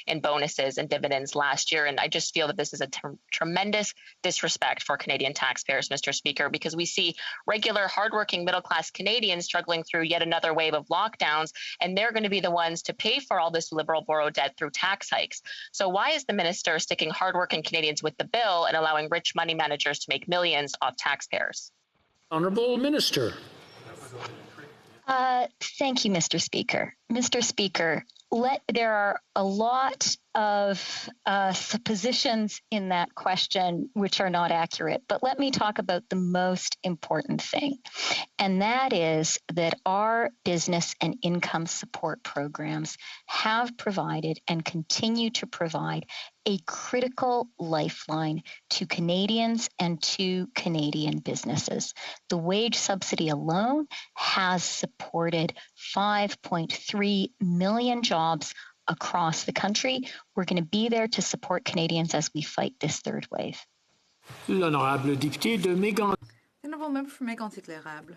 in bonuses and dividends last year. And I just feel that this is a tremendous disrespect for Canadian taxpayers, Mr. Speaker, because we see regular, hardworking, middle-class Canadians struggling through yet another wave of lockdowns, and they're going to be the ones to pay for all this Liberal borrowed debt through tax hikes. So why is the minister sticking hardworking Canadians with the bill and allowing rich money managers to make millions off taxpayers? Honourable Minister. Thank you, Mr. Speaker. Mr. Speaker, there are a lot of suppositions in that question which are not accurate, but let me talk about the most important thing, and that is that our business and income support programs have provided and continue to provide a critical lifeline to Canadians and to Canadian businesses. The wage subsidy alone has supported 5.3 million jobs across the country. We're going to be there to support Canadians as we fight this third wave. L'honorable député de Mégan. Honourable member for Mégantic-L'Érable.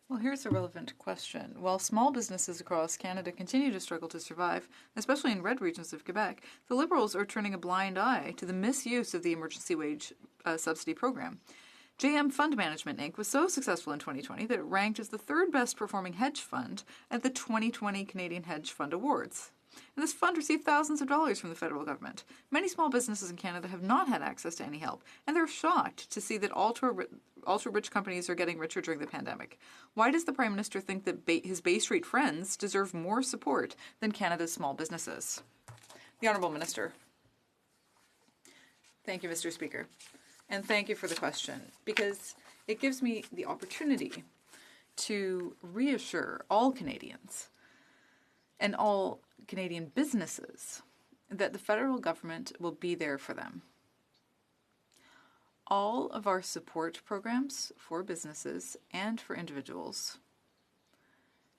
Well, here's a relevant question. While small businesses across Canada continue to struggle to survive, especially in red regions of Quebec, the Liberals are turning a blind eye to the misuse of the emergency wage subsidy program. JM Fund Management, Inc. was so successful in 2020 that it ranked as the third best performing hedge fund at the 2020 Canadian Hedge Fund Awards. And this fund received thousands of dollars from the federal government. Many small businesses in Canada have not had access to any help, and they're shocked to see that ultra-rich companies are getting richer during the pandemic. Why does the Prime Minister think that his Bay Street friends deserve more support than Canada's small businesses? The Honourable Minister. Thank you, Mr. Speaker. And thank you for the question, because it gives me the opportunity to reassure all Canadians and all Canadian businesses that the federal government will be there for them. All of our support programs for businesses and for individuals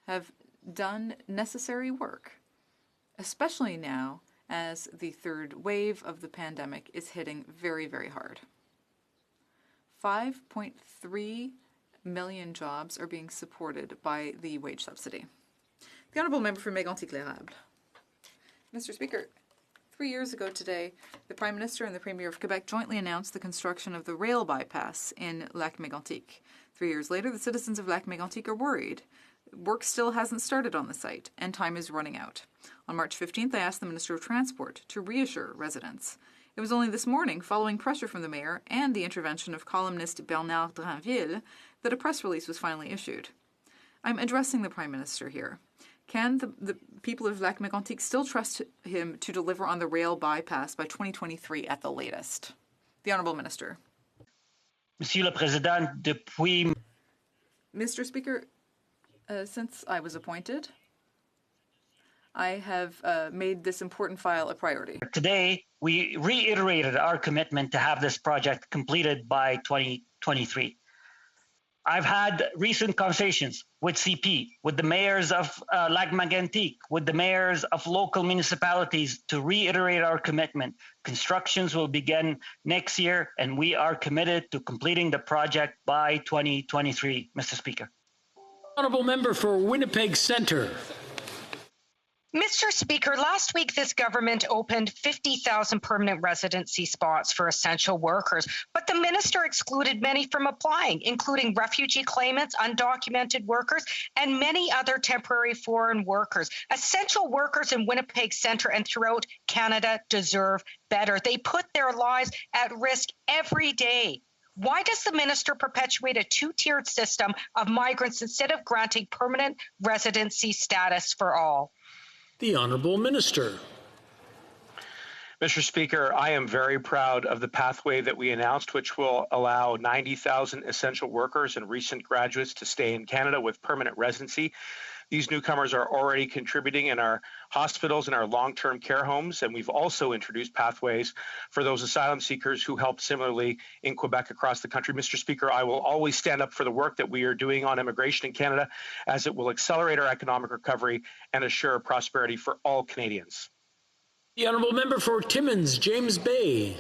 have done necessary work, especially now as the third wave of the pandemic is hitting very, very hard. 5.3 million jobs are being supported by the wage subsidy. The Honourable Member for Mégantic-L'Érable. Mr. Speaker, 3 years ago today, the Prime Minister and the Premier of Quebec jointly announced the construction of the rail bypass in Lac-Mégantic. 3 years later, the citizens of Lac-Mégantic are worried. Work still hasn't started on the site, and time is running out. On March 15th, I asked the Minister of Transport to reassure residents. It was only this morning, following pressure from the Mayor and the intervention of columnist Bernard Drinville, that a press release was finally issued. I'm addressing the Prime Minister here. Can the people of Lac-Mégantic still trust him to deliver on the rail bypass by 2023 at the latest? The Honourable Minister. Monsieur le Président, depuis... Mr. Speaker, since I was appointed, I have made this important file a priority. Today, we reiterated our commitment to have this project completed by 2023. I've had recent conversations with CP, with the mayors of Lac-Mégantic, with the mayors of local municipalities to reiterate our commitment. Constructions will begin next year, and we are committed to completing the project by 2023, Mr. Speaker. Honourable Member for Winnipeg Centre. Mr. Speaker, last week this government opened 50,000 permanent residency spots for essential workers, but the minister excluded many from applying, including refugee claimants, undocumented workers, and many other temporary foreign workers. Essential workers in Winnipeg Centre and throughout Canada deserve better. They put their lives at risk every day. Why does the minister perpetuate a two-tiered system of migrants instead of granting permanent residency status for all? The Honourable Minister. Mr. Speaker, I am very proud of the pathway that we announced, which will allow 90,000 essential workers and recent graduates to stay in Canada with permanent residency. These newcomers are already contributing in our hospitals and our long-term care homes, and we've also introduced pathways for those asylum seekers who helped similarly in Quebec across the country. Mr. Speaker, I will always stand up for the work that we are doing on immigration in Canada, as it will accelerate our economic recovery and assure prosperity for all Canadians. The Honourable Member for Timmins, James Bay.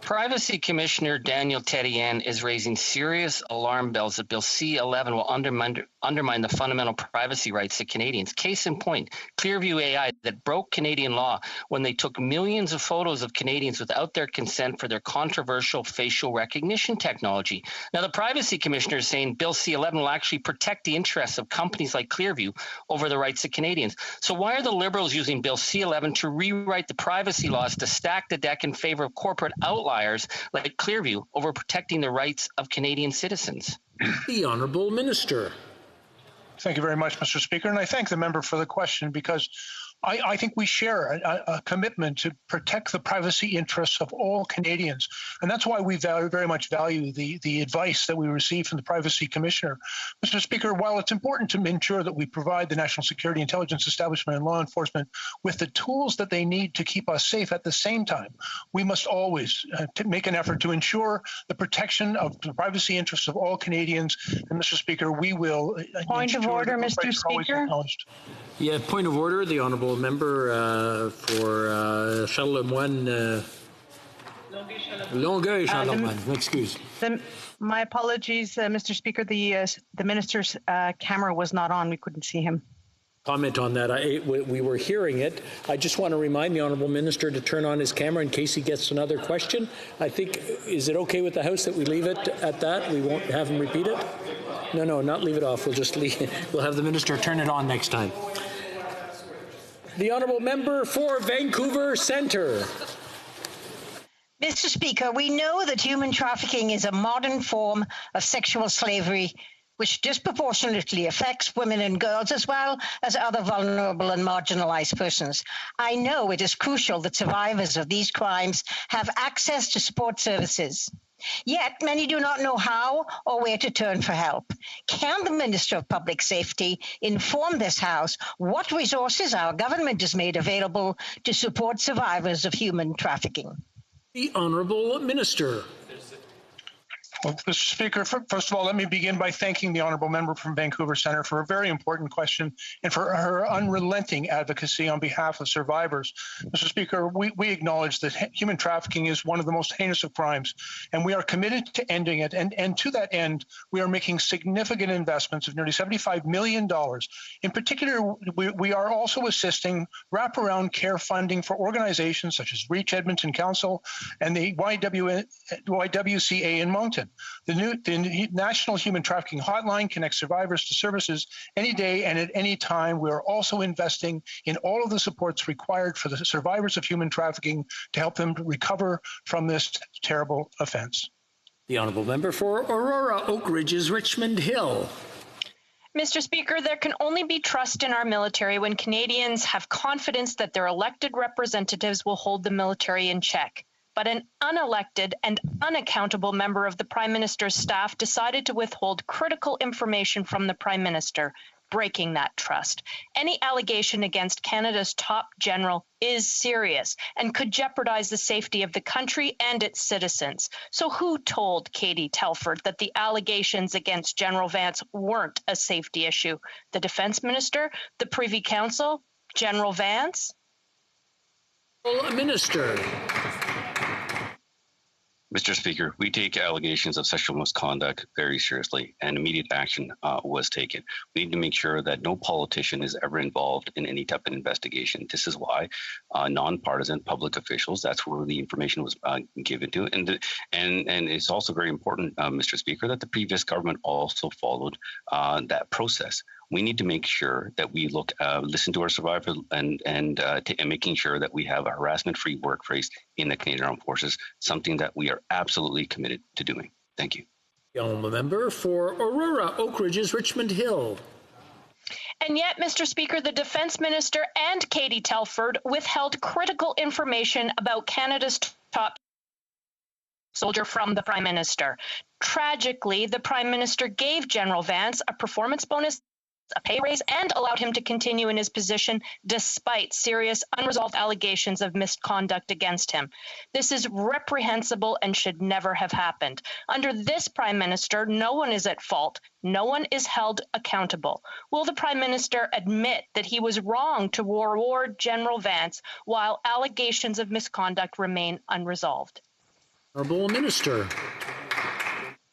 Privacy Commissioner Daniel Tedian is raising serious alarm bells that Bill C-11 will undermine the fundamental privacy rights of Canadians. Case in point, Clearview AI that broke Canadian law when they took millions of photos of Canadians without their consent for their controversial facial recognition technology. Now, the Privacy Commissioner is saying Bill C-11 will actually protect the interests of companies like Clearview over the rights of Canadians. So why are the Liberals using Bill C-11 to rewrite the privacy laws to stack the deck in favor of corporate outliers like Clearview over protecting the rights of Canadian citizens? The Honourable Minister. Thank you very much, Mr. Speaker, and I thank the member for the question because I think we share a commitment to protect the privacy interests of all Canadians. And that's why we very much value the advice that we receive from the Privacy Commissioner. Mr. Speaker, while it's important to ensure that we provide the National Security Intelligence Establishment and law enforcement with the tools that they need to keep us safe, at the same time, we must always make an effort to ensure the protection of the privacy interests of all Canadians. And Mr. Speaker, we will Point of order, Mr. Speaker. Yeah, point of order. The Honourable Member for Charlemagne. Longueuil-Charlemagne, excuse. My apologies, Mr. Speaker. The minister's camera was not on. We couldn't see him. Comment on that. We were hearing it. I just want to remind the Honourable Minister to turn on his camera in case he gets another question. I think, is it okay with the House that we leave it at that? We won't have him repeat it? No, not leave it off. We'll just leave. We'll have the Minister turn it on next time. The Honourable Member for Vancouver Centre. Mr. Speaker, we know that human trafficking is a modern form of sexual slavery which disproportionately affects women and girls as well as other vulnerable and marginalized persons. I know it is crucial that survivors of these crimes have access to support services. Yet, many do not know how or where to turn for help. Can the Minister of Public Safety inform this House what resources our government has made available to support survivors of human trafficking? The Honourable Minister. Well, Mr. Speaker, first of all, let me begin by thanking the Honourable Member from Vancouver Centre for a very important question and for her unrelenting advocacy on behalf of survivors. Mr. Speaker, we acknowledge that human trafficking is one of the most heinous of crimes, and we are committed to ending it. And to that end, we are making significant investments of nearly $75 million. In particular, we are also assisting wraparound care funding for organizations such as Reach Edmonton Council and the YWCA in Moncton. The National Human Trafficking Hotline connects survivors to services any day and at any time. We are also investing in all of the supports required for the survivors of human trafficking to help them recover from this terrible offense. The Honourable Member for Aurora, Oak Ridges, Richmond Hill. Mr. Speaker, there can only be trust in our military when Canadians have confidence that their elected representatives will hold the military in check. But an unelected and unaccountable member of the Prime Minister's staff decided to withhold critical information from the Prime Minister, breaking that trust. Any allegation against Canada's top general is serious and could jeopardize the safety of the country and its citizens. So who told Katie Telford that the allegations against General Vance weren't a safety issue? The Defence Minister? The Privy Council? General Vance? Minister. Mr. Speaker, we take allegations of sexual misconduct very seriously, and immediate action was taken. We need to make sure that no politician is ever involved in any type of investigation. This is why nonpartisan public officials, that's where the information was given to. And it's also very important, Mr. Speaker, that the previous government also followed that process. We need to make sure that we listen to our survivors and making sure that we have a harassment-free workplace in the Canadian Armed Forces, something that we are absolutely committed to doing. Thank you. The Honourable Member for Aurora, Oak Ridges, Richmond Hill. And yet, Mr. Speaker, the Defence Minister and Katie Telford withheld critical information about Canada's top soldier from the Prime Minister. Tragically, the Prime Minister gave General Vance a performance bonus a pay raise and allowed him to continue in his position despite serious unresolved allegations of misconduct against him. This is reprehensible and should never have happened. Under this Prime Minister, no one is at fault. No one is held accountable. Will the Prime Minister admit that he was wrong to reward General Vance while allegations of misconduct remain unresolved? Honourable Minister.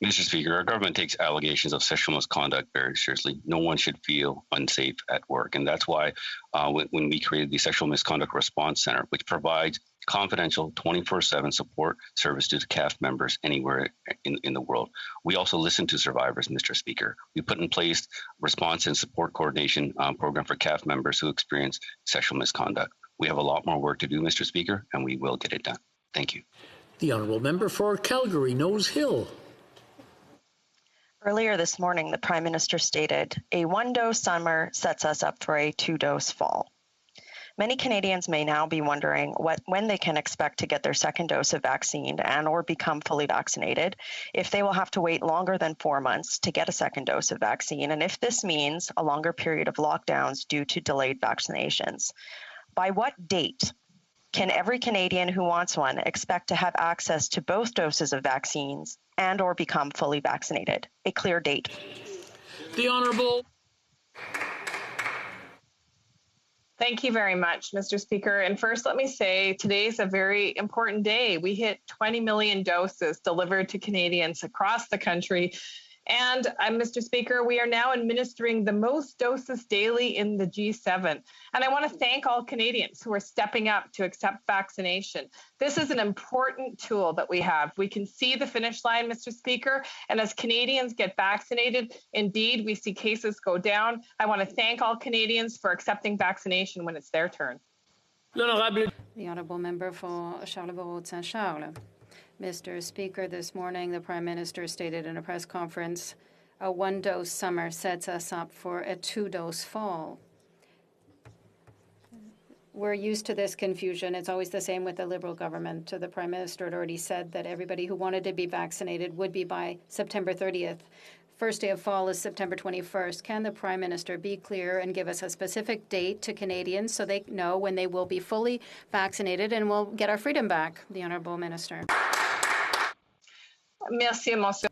Mr. Speaker, our government takes allegations of sexual misconduct very seriously. No one should feel unsafe at work. And that's why when we created the Sexual Misconduct Response Center, which provides confidential 24/7 support service to the CAF members anywhere in the world. We also listen to survivors, Mr. Speaker. We put in place response and support coordination program for CAF members who experience sexual misconduct. We have a lot more work to do, Mr. Speaker, and we will get it done. Thank you. The Honourable Member for Calgary, Nose Hill. Earlier this morning, the Prime Minister stated, "A one-dose summer sets us up for a two-dose fall." Many Canadians may now be wondering when they can expect to get their second dose of vaccine and or become fully vaccinated, if they will have to wait longer than 4 months to get a second dose of vaccine, and if this means a longer period of lockdowns due to delayed vaccinations. By what date can every Canadian who wants one expect to have access to both doses of vaccines and or become fully vaccinated? A clear date. The Honourable. Thank you very much, Mr. Speaker. And first, let me say today's a very important day. We hit 20 million doses delivered to Canadians across the country. And Mr. Speaker, we are now administering the most doses daily in the G7. And I want to thank all Canadians who are stepping up to accept vaccination. This is an important tool that we have. We can see the finish line, Mr. Speaker. And as Canadians get vaccinated, indeed, we see cases go down. I want to thank all Canadians for accepting vaccination when it's their turn. The Honourable Member for Charlebourg-Saint-Charles. Mr. Speaker, this morning the Prime Minister stated in a press conference, a one-dose summer sets us up for a two-dose fall. We're used to this confusion. It's always the same with the Liberal government. The Prime Minister had already said that everybody who wanted to be vaccinated would be by September 30th. First day of fall is September 21st. Can the Prime Minister be clear and give us a specific date to Canadians so they know when they will be fully vaccinated and we'll get our freedom back? The Honourable Minister. Merci, Monsieur.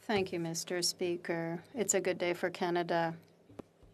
Thank you, Mr. Speaker. It's a good day for Canada.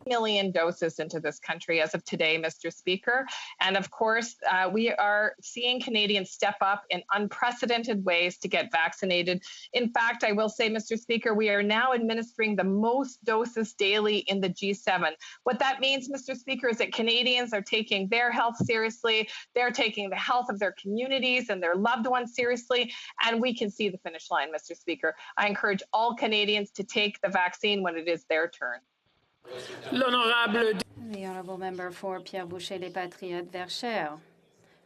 Million doses into this country as of today, Mr. Speaker. And of course, we are seeing Canadians step up in unprecedented ways to get vaccinated. In fact, I will say, Mr. Speaker, we are now administering the most doses daily in the G7. What that means, Mr. Speaker, is that Canadians are taking their health seriously. They're taking the health of their communities and their loved ones seriously. And we can see the finish line, Mr. Speaker. I encourage all Canadians to take the vaccine when it is their turn. The Honourable Member for Pierre Boucher, Les Patriotes, Verchères.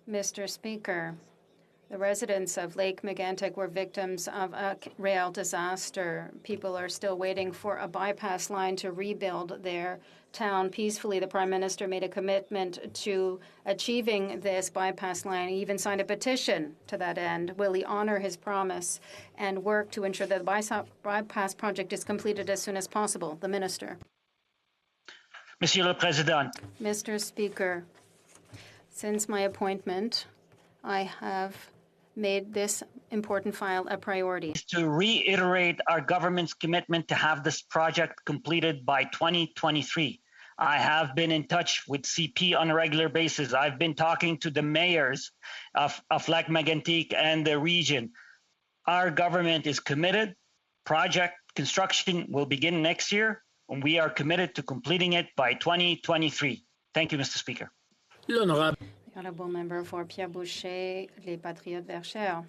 Mr. Speaker, the residents of Lake Megantic were victims of a rail disaster. People are still waiting for a bypass line to rebuild their town peacefully. The Prime Minister made a commitment to achieving this bypass line. He even signed a petition to that end. Will he honour his promise and work to ensure that the bypass project is completed as soon as possible? The Minister. Monsieur le Président. Mr. Speaker, since my appointment, I have made this important file a priority. To reiterate our government's commitment to have this project completed by 2023. I have been in touch with CP on a regular basis. I've been talking to the mayors of Lac Mégantic and the region. Our government is committed. Project construction will begin next year, and we are committed to completing it by 2023. Thank you, Mr. Speaker. The Honourable Member for Pierre Boucher, Les Patriotes, Verchères.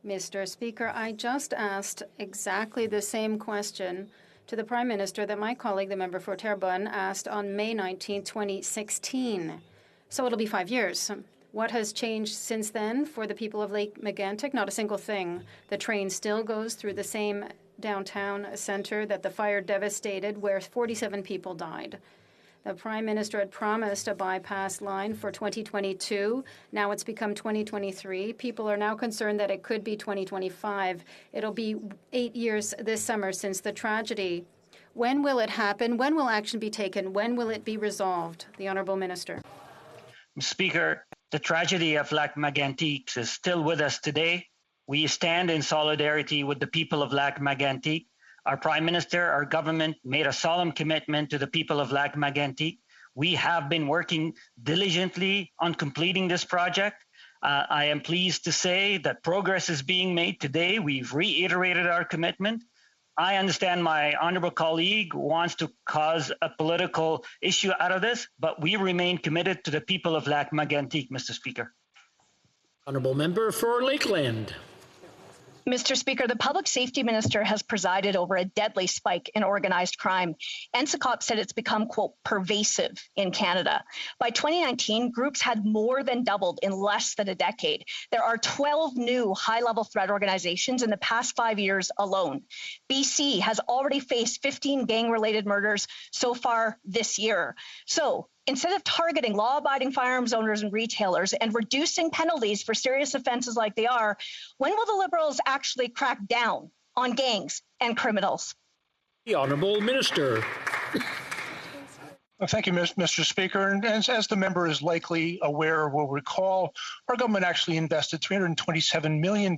Mr. Speaker, I just asked exactly the same question to the Prime Minister that my colleague, the member for Terrebonne, asked on May 19, 2016. So it'll be 5 years. What has changed since then for the people of Lake Megantic? Not a single thing. The train still goes through the same downtown centre that the fire devastated, where 47 people died. The Prime Minister had promised a bypass line for 2022. Now it's become 2023. People are now concerned that it could be 2025. It'll be 8 years this summer since the tragedy When will it happen? When will action be taken? When will it be resolved? The Honourable Minister. Speaker, the tragedy of Lac-Mégantic is still with us today. We stand in solidarity with the people of Lac-Mégantic. Our Prime Minister, our government made a solemn commitment to the people of Lac-Mégantic. We have been working diligently on completing this project. I am pleased to say that progress is being made today. We've reiterated our commitment. I understand my honourable colleague wants to cause a political issue out of this, but we remain committed to the people of Lac-Mégantic, Mr. Speaker. Honourable Member for Lakeland. Mr. Speaker, the Public Safety Minister has presided over a deadly spike in organized crime. NSICOP said it's become, quote, pervasive in Canada. By 2019, groups had more than doubled in less than a decade. There are 12 new high-level threat organizations in the past 5 years alone. BC has already faced 15 gang-related murders so far this year. So, instead of targeting law-abiding firearms owners and retailers and reducing penalties for serious offenses like they are, when will the Liberals actually crack down on gangs and criminals? The Honourable Minister. Well, thank you, Mr. Speaker. And as the member is likely aware or will recall, our government actually invested $327 million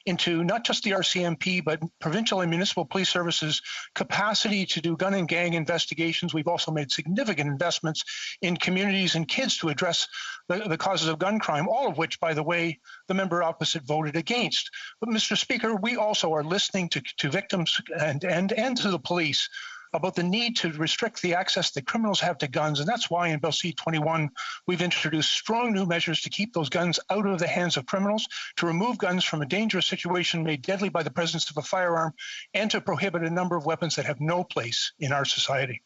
into not just the RCMP, but provincial and municipal police services capacity to do gun and gang investigations. We've also made significant investments in communities and kids to address the causes of gun crime, all of which, by the way, the member opposite voted against. But, Mr. Speaker, we also are listening to victims and to the police about the need to restrict the access that criminals have to guns. And that's why in Bill C-21, we've introduced strong new measures to keep those guns out of the hands of criminals, to remove guns from a dangerous situation made deadly by the presence of a firearm, and to prohibit a number of weapons that have no place in our society.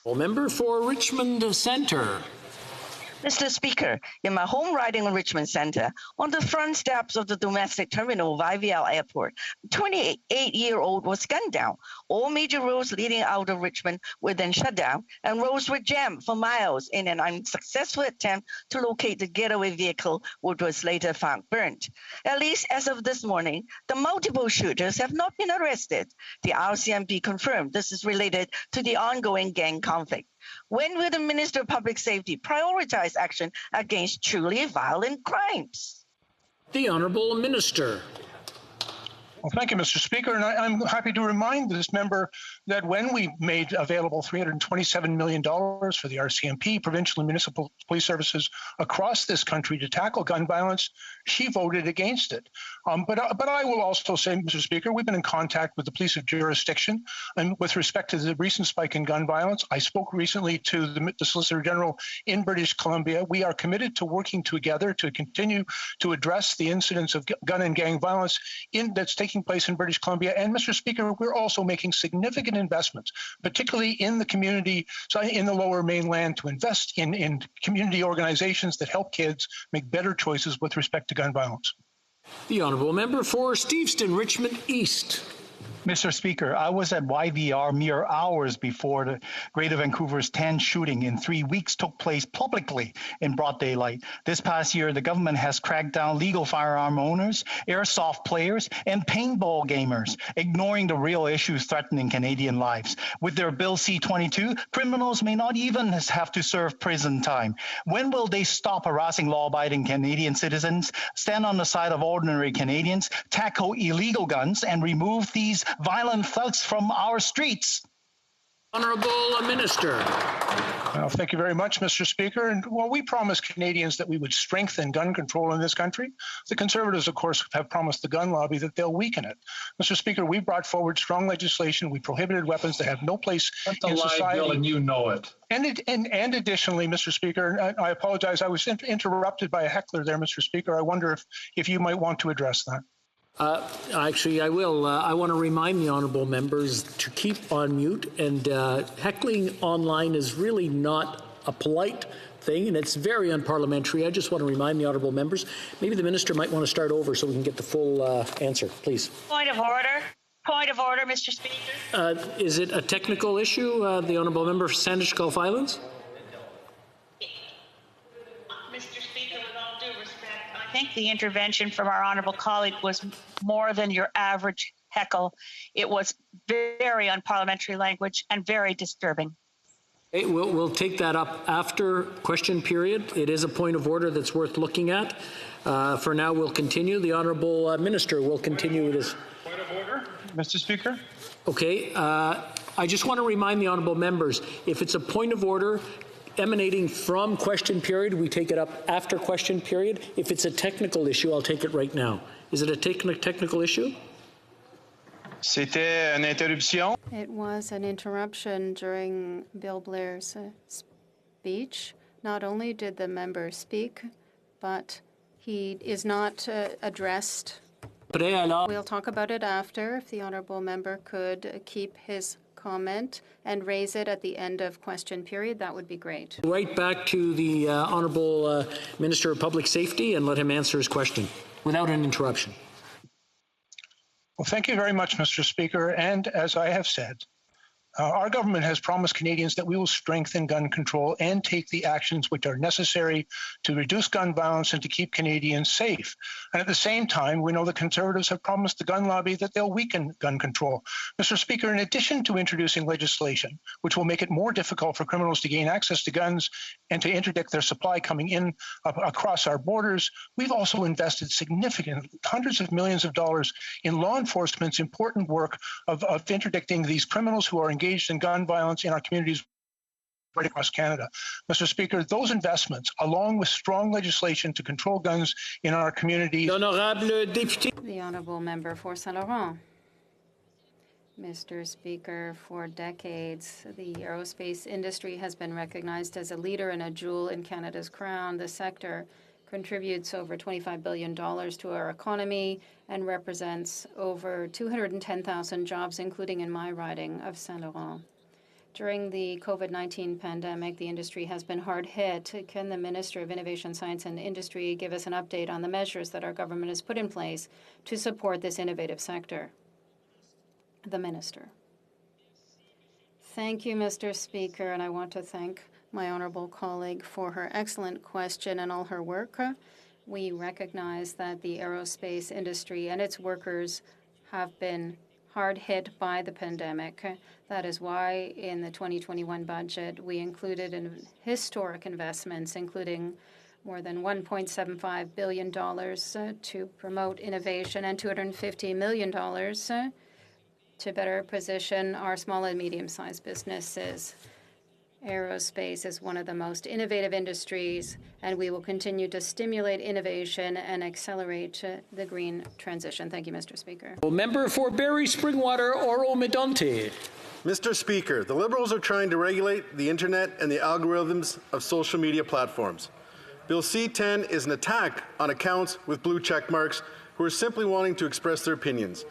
Well, member for Richmond Centre. Mr. Speaker, in my home riding of Richmond Centre, on the front steps of the domestic terminal of IVL Airport, a 28-year-old was gunned down. All major roads leading out of Richmond were then shut down, and roads were jammed for miles in an unsuccessful attempt to locate the getaway vehicle, which was later found burnt. At least as of this morning, the multiple shooters have not been arrested. The RCMP confirmed this is related to the ongoing gang conflict. When will the Minister of Public Safety prioritize action against truly violent crimes? The Honourable Minister. Well, thank you, Mr. Speaker. And I'm happy to remind this member that when we made available $327 million for the RCMP, provincial and municipal police services across this country to tackle gun violence, she voted against it. But I will also say, Mr. Speaker, we've been in contact with the police of jurisdiction. And with respect to the recent spike in gun violence, I spoke recently to the Solicitor General in British Columbia. We are committed to working together to continue to address the incidents of gun and gang violence that's taking place in British Columbia. And Mr. Speaker, we're also making significant investments, particularly in the community, so in the Lower Mainland, to invest in community organizations that help kids make better choices with respect to gun violence. The Honourable Member for Steveston, Richmond East. Mr. Speaker, I was at YVR mere hours before the Greater Vancouver's 10 shooting in 3 weeks took place publicly in broad daylight. This past year, the government has cracked down legal firearm owners, airsoft players, and paintball gamers, ignoring the real issues threatening Canadian lives. With their Bill C-22, criminals may not even have to serve prison time. When will they stop harassing law-abiding Canadian citizens, stand on the side of ordinary Canadians, tackle illegal guns, and remove these violent thugs from our streets? Honourable Minister. Well, thank you very much, Mr. Speaker. And while we promised Canadians that we would strengthen gun control in this country, the Conservatives, of course, have promised the gun lobby that they'll weaken it. Mr. Speaker, we brought forward strong legislation. We prohibited weapons that have no place in society. Bill, and you know it. And additionally, Mr. Speaker, I apologize. I was interrupted by a heckler there, Mr. Speaker. I wonder if you might want to address that. Actually, I will. I want to remind the honourable members to keep on mute, and heckling online is really not a polite thing, and it's very unparliamentary. I just want to remind the honourable members, maybe the minister might want to start over so we can get the full answer, please. Point of order. Point of order, Mr. Speaker. Is it a technical issue, the honourable member for Sandwich Gulf Islands? I think the intervention from our honourable colleague was more than your average heckle. It was very unparliamentary language and very disturbing. Okay, we'll take that up after question period. It is a point of order that's worth looking at. For now, we'll continue. The Honourable Minister will continue with his... Point of order, Mr. Speaker. Okay. I just want to remind the honourable members, if it's a point of order emanating from question period, we take it up after question period. If it's a technical issue, I'll take it right now. Is it a technical issue? C'était une interruption. It was an interruption during Bill Blair's speech. Not only did the member speak, but he is not addressed. We'll talk about it after. If the honourable member could keep his comment and raise it at the end of question period, that would be great. Right back to the Honourable Minister of Public Safety and let him answer his question without an interruption. Well, thank you very much, Mr. Speaker. And as I have said, our government has promised Canadians that we will strengthen gun control and take the actions which are necessary to reduce gun violence and to keep Canadians safe. And at the same time, we know the Conservatives have promised the gun lobby that they'll weaken gun control. Mr. Speaker, in addition to introducing legislation which will make it more difficult for criminals to gain access to guns and to interdict their supply coming in across our borders, we've also invested significant hundreds of millions of dollars in law enforcement's important work of interdicting these criminals who are engaged in gun violence in our communities right across Canada. Mr. Speaker, those investments, along with strong legislation to control guns in our communities... The Honourable Member for Saint Laurent. Mr. Speaker, for decades, the aerospace industry has been recognized as a leader and a jewel in Canada's crown. The sector contributes over $25 billion to our economy and represents over 210,000 jobs, including in my riding of Saint Laurent. During the COVID-19 pandemic, the industry has been hard hit. Can the Minister of Innovation, Science and Industry give us an update on the measures that our government has put in place to support this innovative sector? The Minister. Thank you, Mr. Speaker, and I want to thank my honourable colleague for her excellent question and all her work. We recognize that the aerospace industry and its workers have been hard hit by the pandemic. That is why in the 2021 budget we included historic investments, including more than $1.75 billion to promote innovation and $250 million to better position our small and medium-sized businesses. Aerospace is one of the most innovative industries, and we will continue to stimulate innovation and accelerate the green transition. Thank you, Mr. Speaker. Member for Barrie Springwater, Oro Medonte. Mr. Speaker, the Liberals are trying to regulate the internet and the algorithms of social media platforms. Bill C-10 is an attack on accounts with blue check marks who are simply wanting to express their opinions.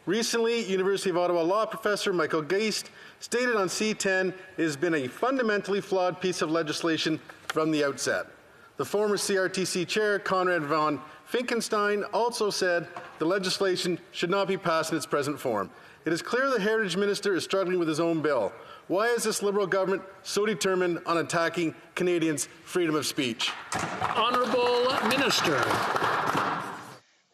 Recently, University of Ottawa law professor Michael Geist stated on C-10 it has been a fundamentally flawed piece of legislation from the outset. The former CRTC chair, Conrad von Finkenstein, also said the legislation should not be passed in its present form. It is clear the Heritage Minister is struggling with his own bill. Why is this Liberal government so determined on attacking Canadians' freedom of speech? Honourable Minister.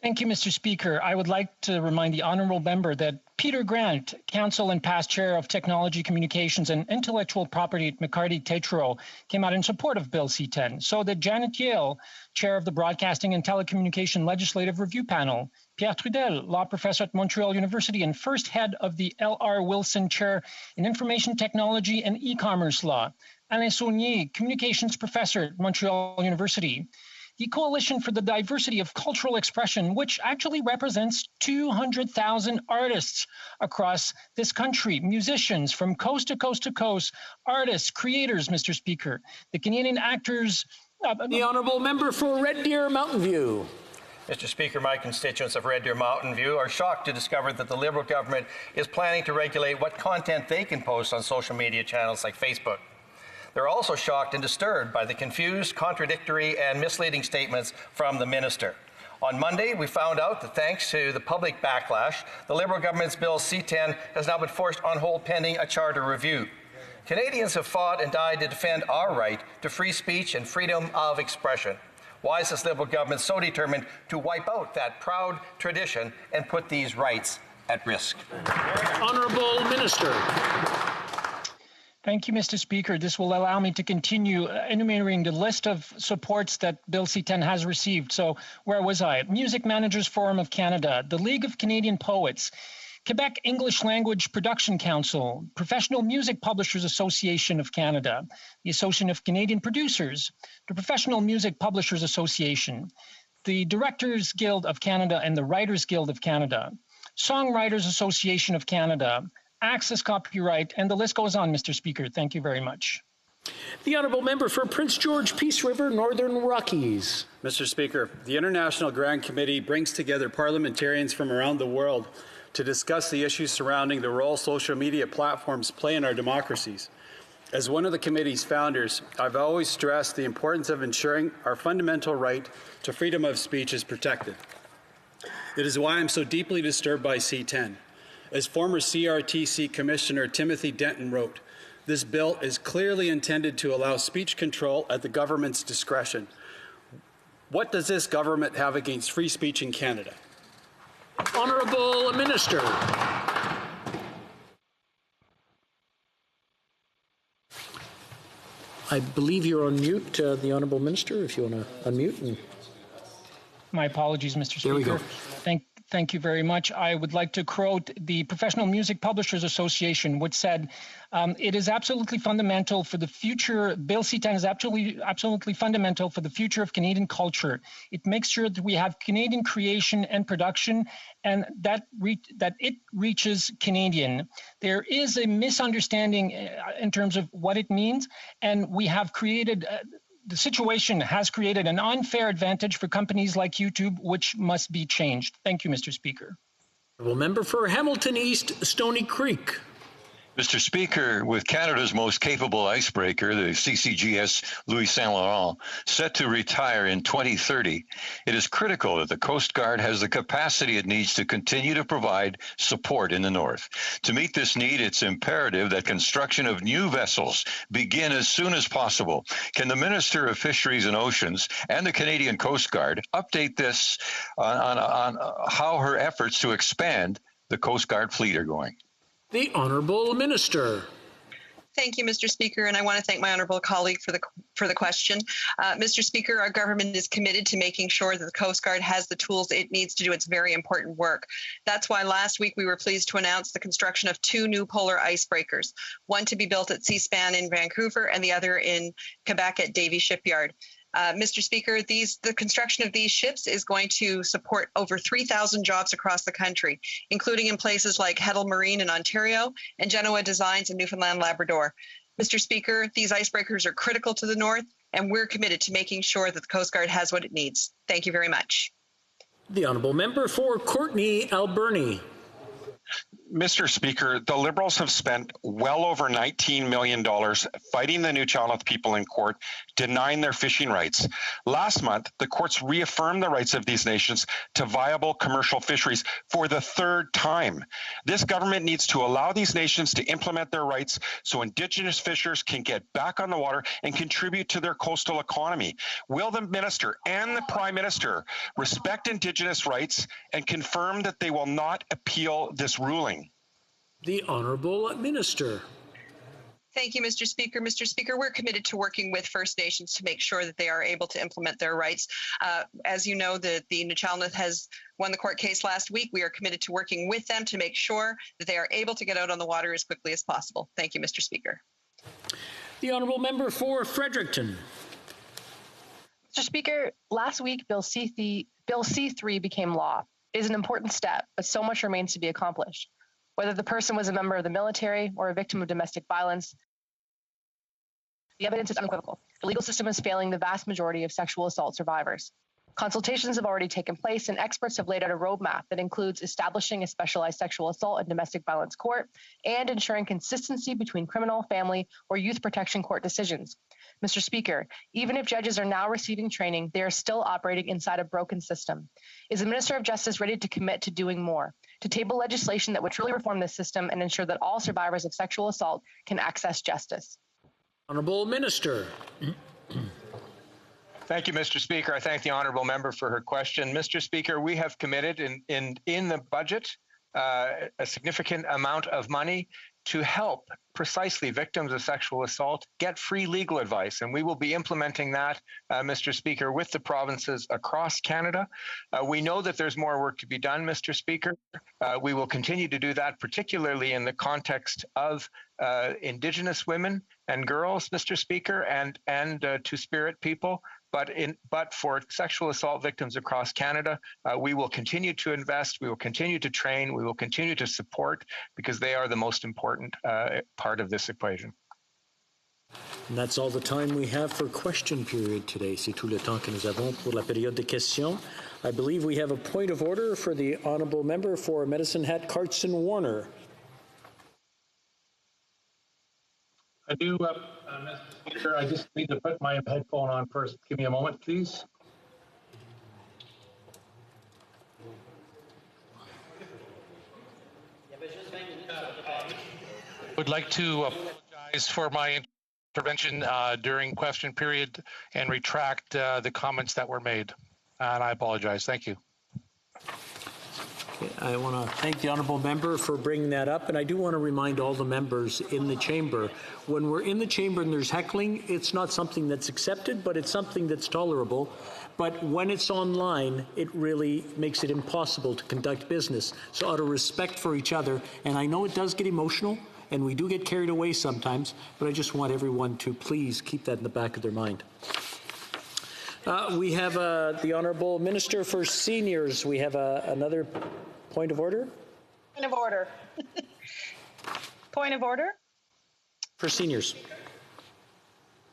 Thank you, Mr. Speaker. I would like to remind the honourable member that Peter Grant, Council and past Chair of Technology, Communications and Intellectual Property at McCarty-Tétrault, came out in support of Bill C-10. So did Janet Yale, Chair of the Broadcasting and Telecommunication Legislative Review Panel, Pierre Trudel, Law Professor at Montreal University and first head of the L.R. Wilson Chair in Information Technology and E-Commerce Law, Alain Saunier, Communications Professor at Montreal University, the Coalition for the Diversity of Cultural Expression, which actually represents 200,000 artists across this country, musicians from coast to coast to coast, artists, creators, Mr. Speaker, the Canadian actors. The Honourable Member for Red Deer Mountain View. Mr. Speaker, my constituents of Red Deer Mountain View are shocked to discover that the Liberal government is planning to regulate what content they can post on social media channels like Facebook. They're also shocked and disturbed by the confused, contradictory, and misleading statements from the minister. On Monday, we found out that thanks to the public backlash, the Liberal government's Bill C-10 has now been forced on hold pending a charter review. Canadians have fought and died to defend our right to free speech and freedom of expression. Why is this Liberal government so determined to wipe out that proud tradition and put these rights at risk. Honourable Minister. Thank you, Mr. Speaker. This will allow me to continue enumerating the list of supports that Bill C-10 has received. So where was I? Music Managers Forum of Canada, the League of Canadian Poets, Quebec English Language Production Council, Professional Music Publishers Association of Canada, the Association of Canadian Producers, the Professional Music Publishers Association, the Directors Guild of Canada and the Writers Guild of Canada, Songwriters Association of Canada, Access Copyright, and the list goes on, Mr. Speaker. Thank you very much. The Honourable Member for Prince George, Peace River, Northern Rockies. Mr. Speaker, the International Grand Committee brings together parliamentarians from around the world to discuss the issues surrounding the role social media platforms play in our democracies. As one of the committee's founders, I've always stressed the importance of ensuring our fundamental right to freedom of speech is protected. It is why I'm so deeply disturbed by C-10. As former CRTC Commissioner Timothy Denton wrote, this bill is clearly intended to allow speech control at the government's discretion. What does this government have against free speech in Canada? Honourable Minister. I believe you're on mute, the Honourable Minister, if you want to unmute. My apologies, Mr. Speaker. There we go. Thank you very much. I would like to quote the Professional Music Publishers Association, which said, it is absolutely fundamental for the future, Bill C-10 is absolutely fundamental for the future of Canadian culture. It makes sure that we have Canadian creation and production and that it reaches Canadian. There is a misunderstanding in terms of what it means, and we have created the situation has created an unfair advantage for companies like YouTube, which must be changed. Thank you, Mr. Speaker. Member for Hamilton East, Stony Creek. Mr. Speaker, with Canada's most capable icebreaker, the CCGS Louis Saint Laurent, set to retire in 2030, it is critical that the Coast Guard has the capacity it needs to continue to provide support in the north. To meet this need, it's imperative that construction of new vessels begin as soon as possible. Can the Minister of Fisheries and Oceans and the Canadian Coast Guard update this on how her efforts to expand the Coast Guard fleet are going? The Honourable Minister. Thank you, Mr. Speaker, and I want to thank my honourable colleague for the question. Mr. Speaker, our government is committed to making sure that the Coast Guard has the tools it needs to do its very important work. That's why last week we were pleased to announce the construction of 2 new polar icebreakers, one to be built at Seaspan in Vancouver and the other in Quebec at Davie Shipyard. Mr. Speaker, the construction of these ships is going to support over 3,000 jobs across the country, including in places like Heddle Marine in Ontario and Genoa Designs in Newfoundland, Labrador. Mr. Speaker, these icebreakers are critical to the north, and we're committed to making sure that the Coast Guard has what it needs. Thank you very much. The Honourable Member for Courtenay, Alberni. Mr. Speaker, the Liberals have spent well over $19 million fighting the Nuu-chah-nulth people in court, denying their fishing rights. Last month, the courts reaffirmed the rights of these nations to viable commercial fisheries for the 3rd time. This government needs to allow these nations to implement their rights so Indigenous fishers can get back on the water and contribute to their coastal economy. Will the Minister and the Prime Minister respect Indigenous rights and confirm that they will not appeal this ruling? The Honourable Minister. Thank you, Mr. Speaker. Mr. Speaker, we're committed to working with First Nations to make sure that they are able to implement their rights. As you know, the Nuu-chah-nulth has won the court case last week. We are committed to working with them to make sure that they are able to get out on the water as quickly as possible. Thank you, Mr. Speaker. The Honourable Member for Fredericton. Mr. Speaker, last week, Bill C-3 became law. It is an important step, but so much remains to be accomplished. Whether the person was a member of the military or a victim of domestic violence, the evidence is unequivocal. The legal system is failing the vast majority of sexual assault survivors. Consultations have already taken place, and experts have laid out a roadmap that includes establishing a specialized sexual assault and domestic violence court and ensuring consistency between criminal, family, or youth protection court decisions. Mr. Speaker, even if judges are now receiving training, they are still operating inside a broken system. Is the Minister of Justice ready to commit to doing more, to table legislation that would truly reform this system and ensure that all survivors of sexual assault can access justice? Honourable Minister. Thank you, Mr. Speaker. I thank the honourable member for her question. Mr. Speaker, we have committed in the budget a significant amount of money to help precisely victims of sexual assault get free legal advice. And we will be implementing that, Mr. Speaker, with the provinces across Canada. We know that there's more work to be done, Mr. Speaker. We will continue to do that, particularly in the context of Indigenous women and girls, Mr. Speaker, and Two-Spirit people. But for sexual assault victims across Canada, we will continue to invest, we will continue to train, we will continue to support, because they are the most important part of this equation. And that's all the time we have for question period today. C'est tout le temps que nous avons pour la période de questions. I believe we have a point of order for the honourable member for Medicine Hat, Carson Warner. I do, Mr. Speaker. I just need to put my headphone on first. Give me a moment, please. Would like to apologize for my intervention during question period and retract the comments that were made. And I apologize. Thank you. I want to thank the honourable member for bringing that up, and I do want to remind all the members in the chamber, when we're in the chamber and there's heckling, it's not something that's accepted, but it's something that's tolerable. But when it's online, it really makes it impossible to conduct business. So out of respect for each other, and I know it does get emotional, and we do get carried away sometimes, but I just want everyone to please keep that in the back of their mind. We have the Honourable Minister for Seniors. We have another point of order. Point of order. Point of order. For seniors.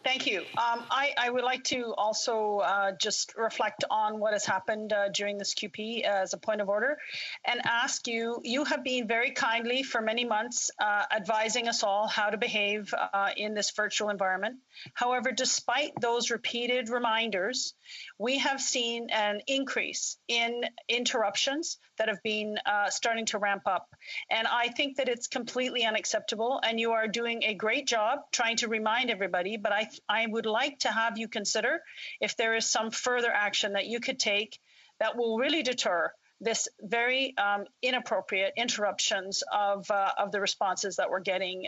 Thank you. I would like to also just reflect on what has happened during this QP as a point of order and ask you, you have been very kindly for many months advising us all how to behave in this virtual environment. However, despite those repeated reminders, we have seen an increase in interruptions that have been starting to ramp up. And I think that it's completely unacceptable, and you are doing a great job trying to remind everybody, but I would like to have you consider if there is some further action that you could take that will really deter this very inappropriate interruptions of the responses that we're getting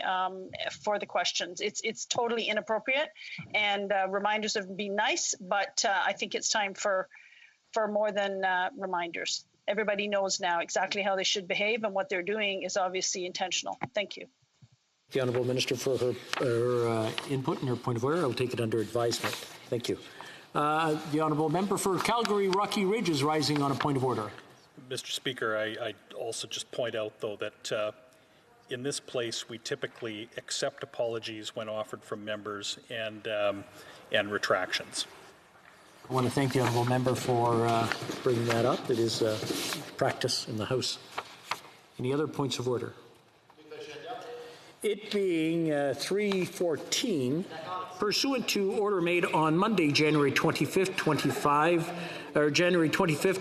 for the questions. It's totally inappropriate, and reminders have been nice, but I think it's time for more than reminders. Everybody knows now exactly how they should behave, and what they're doing is obviously intentional. Thank you. The Honourable Minister for her input and her point of order. I will take it under advisement. Thank you. The Honourable Member for Calgary Rocky Ridge is rising on a point of order. Mr. Speaker, I also just point out, though, that in this place we typically accept apologies when offered from members and retractions. I want to thank the Honourable Member for bringing that up. It is practice in the House. Any other points of order? It being 3:14, pursuant to order made on Monday, January 25th,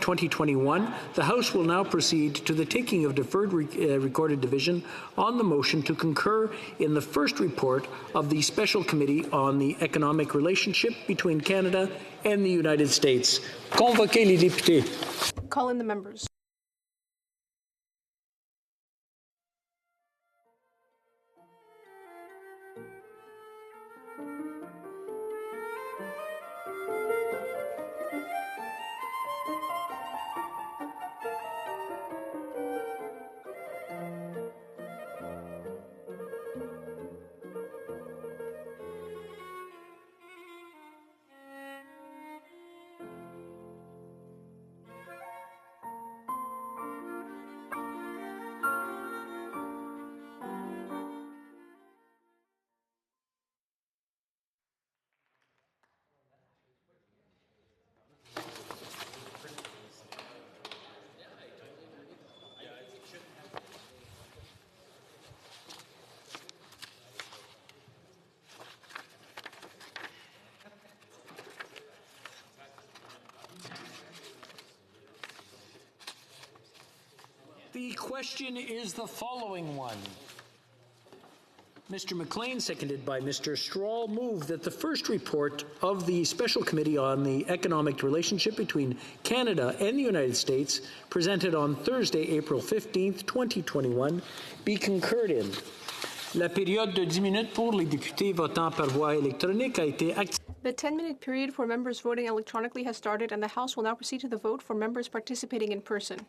2021, the House will now proceed to the taking of deferred recorded division on the motion to concur in the first report of the Special Committee on the Economic Relationship between Canada and the United States. Convoquez les députés. Call in the members. The question is the following one. Mr. McLean, seconded by Mr. Strahl, moved that the first report of the Special Committee on the Economic Relationship between Canada and the United States, presented on Thursday, April 15th, 2021, be concurred in. La période de 10 minutes pour les députés votant par voie électronique a été activée. The 10-minute period for members voting electronically has started, and the House will now proceed to the vote for members participating in person.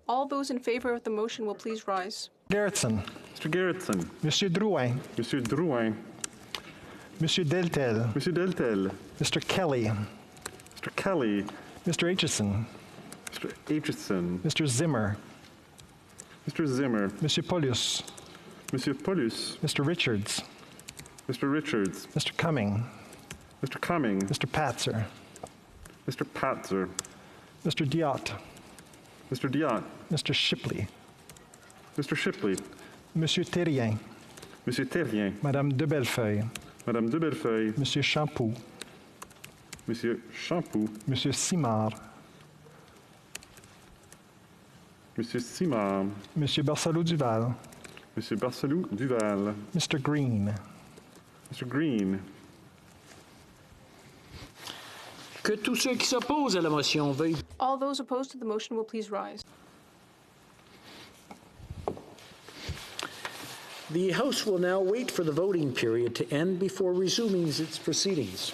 All those in favor of the motion will please rise. Gerritsen. Mr. Gerritsen. Monsieur Drouin. Monsieur Drouin. Monsieur Deltel. Monsieur Deltel. Mr. Kelly. Mr. Kelly. Mr. Aitchison. Mr. Aitchison. Mr. Zimmer. Mr. Zimmer. Monsieur Paulus. Monsieur Paulus. Mr. Richards. Mr. Richards. Mr. Cumming. Mr. Cumming. Mr. Patzer. Mr. Patzer. Mr. Diot. Mr. Diot. Mr. Shipley. Mr. Shipley. Monsieur Terrien. Monsieur Terrien. Madame de Bellefeuille. Madame de Bellefeuille. Monsieur Champoux. Monsieur Champoux. Monsieur Simard. Monsieur Simard. Monsieur Barcelot-Duval. Monsieur Barcelot-Duval. Mr. Green. Mr. Green. Que tous ceux qui s'opposent à la motion veuillent. All those opposed to the motion will please rise. The House will now wait for the voting period to end before resuming its proceedings.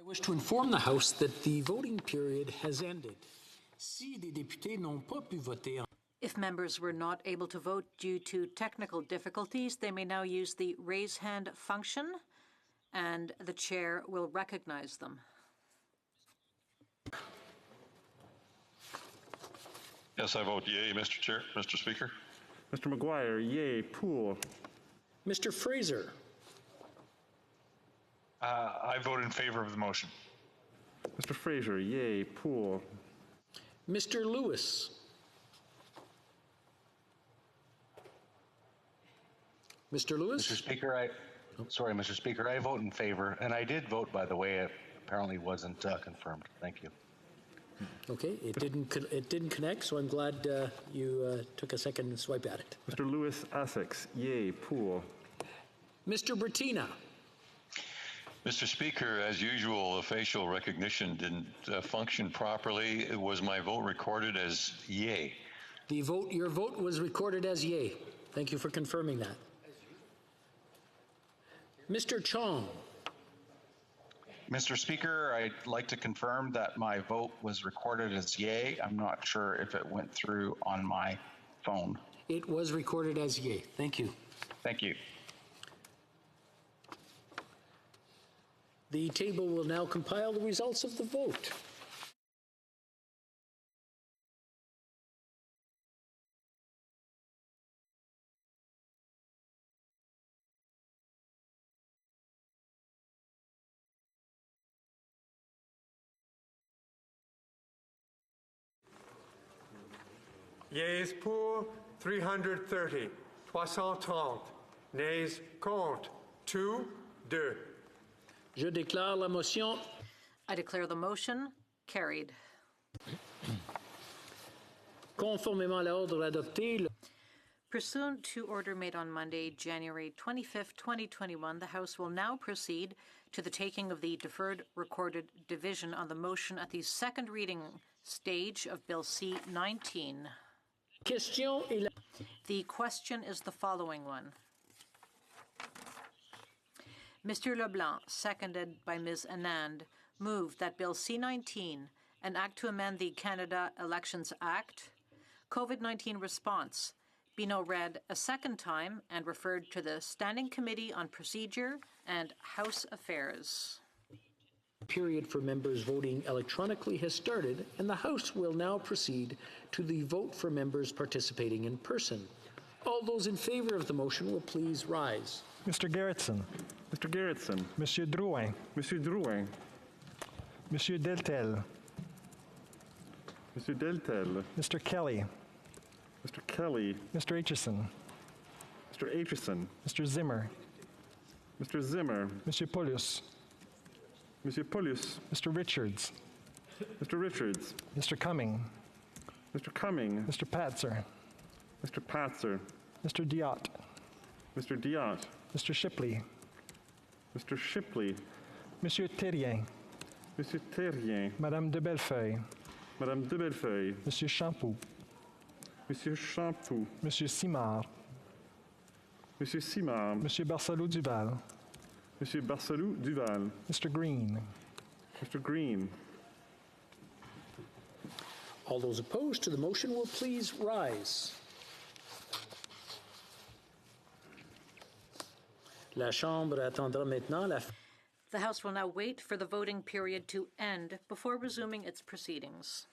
wish to inform the House that the voting period has ended. Si des députés n'ont pas pu voter. If members were not able to vote due to technical difficulties, they may now use the raise hand function, and the chair will recognize them. Yes, I vote yea, Mr. Chair, Mr. Speaker. Mr. McGuire, yea. Poole. Mr. Fraser. I vote in favor of the motion. Mr. Fraser, yea. Poole. Mr. Lewis. Mr. Lewis? Mr. Speaker, Mr. Speaker, I vote in favor, and I did vote, by the way. It apparently wasn't confirmed. Thank you. Okay, it didn't connect, so I'm glad you took a second swipe at it. Mr. Lewis Essex, yea. Poole. Mr. Bertina. Mr. Speaker, as usual, the facial recognition didn't function properly. Was my vote recorded as yea? Your vote was recorded as yea. Thank you for confirming that. Mr. Chong. Mr. Speaker, I'd like to confirm that my vote was recorded as yea. I'm not sure if it went through on my phone. It was recorded as yea. Thank you. Thank you. The table will now compile the results of the vote. Yeas pour 330, 330. Nays contre 2, 2. Je déclare la motion. I declare the motion carried. Conformément à l'ordre adopté. Pursuant to order made on Monday, January 25, 2021, the House will now proceed to the taking of the deferred recorded division on the motion at the second reading stage of Bill C-19. The question is the following one. Mr. Leblanc, seconded by Ms. Anand, moved that Bill C-19, an act to amend the Canada Elections Act, COVID-19 response, be now read a second time and referred to the Standing Committee on Procedure and House Affairs. Period for members voting electronically has started, and the House will now proceed to the vote for members participating in person. All those in favor of the motion will please rise. Mr. Gerritsen. Mr. Gerritsen. Monsieur Drouin. Monsieur Drouin. Monsieur Deltel. Monsieur Deltel. Mr. Kelly. Mr. Kelly. Mr. Aitchison. Mr. Aitchison. Mr. Zimmer. Mr. Zimmer. Monsieur Paulus. Monsieur Paulus. Mr. Richards. Mr. Richards. Mr. Cumming. Mr. Cumming. Mr. Patzer. Mr. Patzer. Mr. Diot. Mr. Diot. Mr. Shipley. Mr. Shipley. Monsieur Terrien. Monsieur Terrien. Madame de Bellefeuille. Madame de Bellefeuille. Monsieur Champoux. Monsieur Champoux. Monsieur Simard. Monsieur Simard. Monsieur Barcelou Duval. Monsieur Barcelou Duval. Mr. Green. Mr. Green. All those opposed to the motion will please rise. La Chambre attendra maintenant la. The House will now wait for the voting period to end before resuming its proceedings.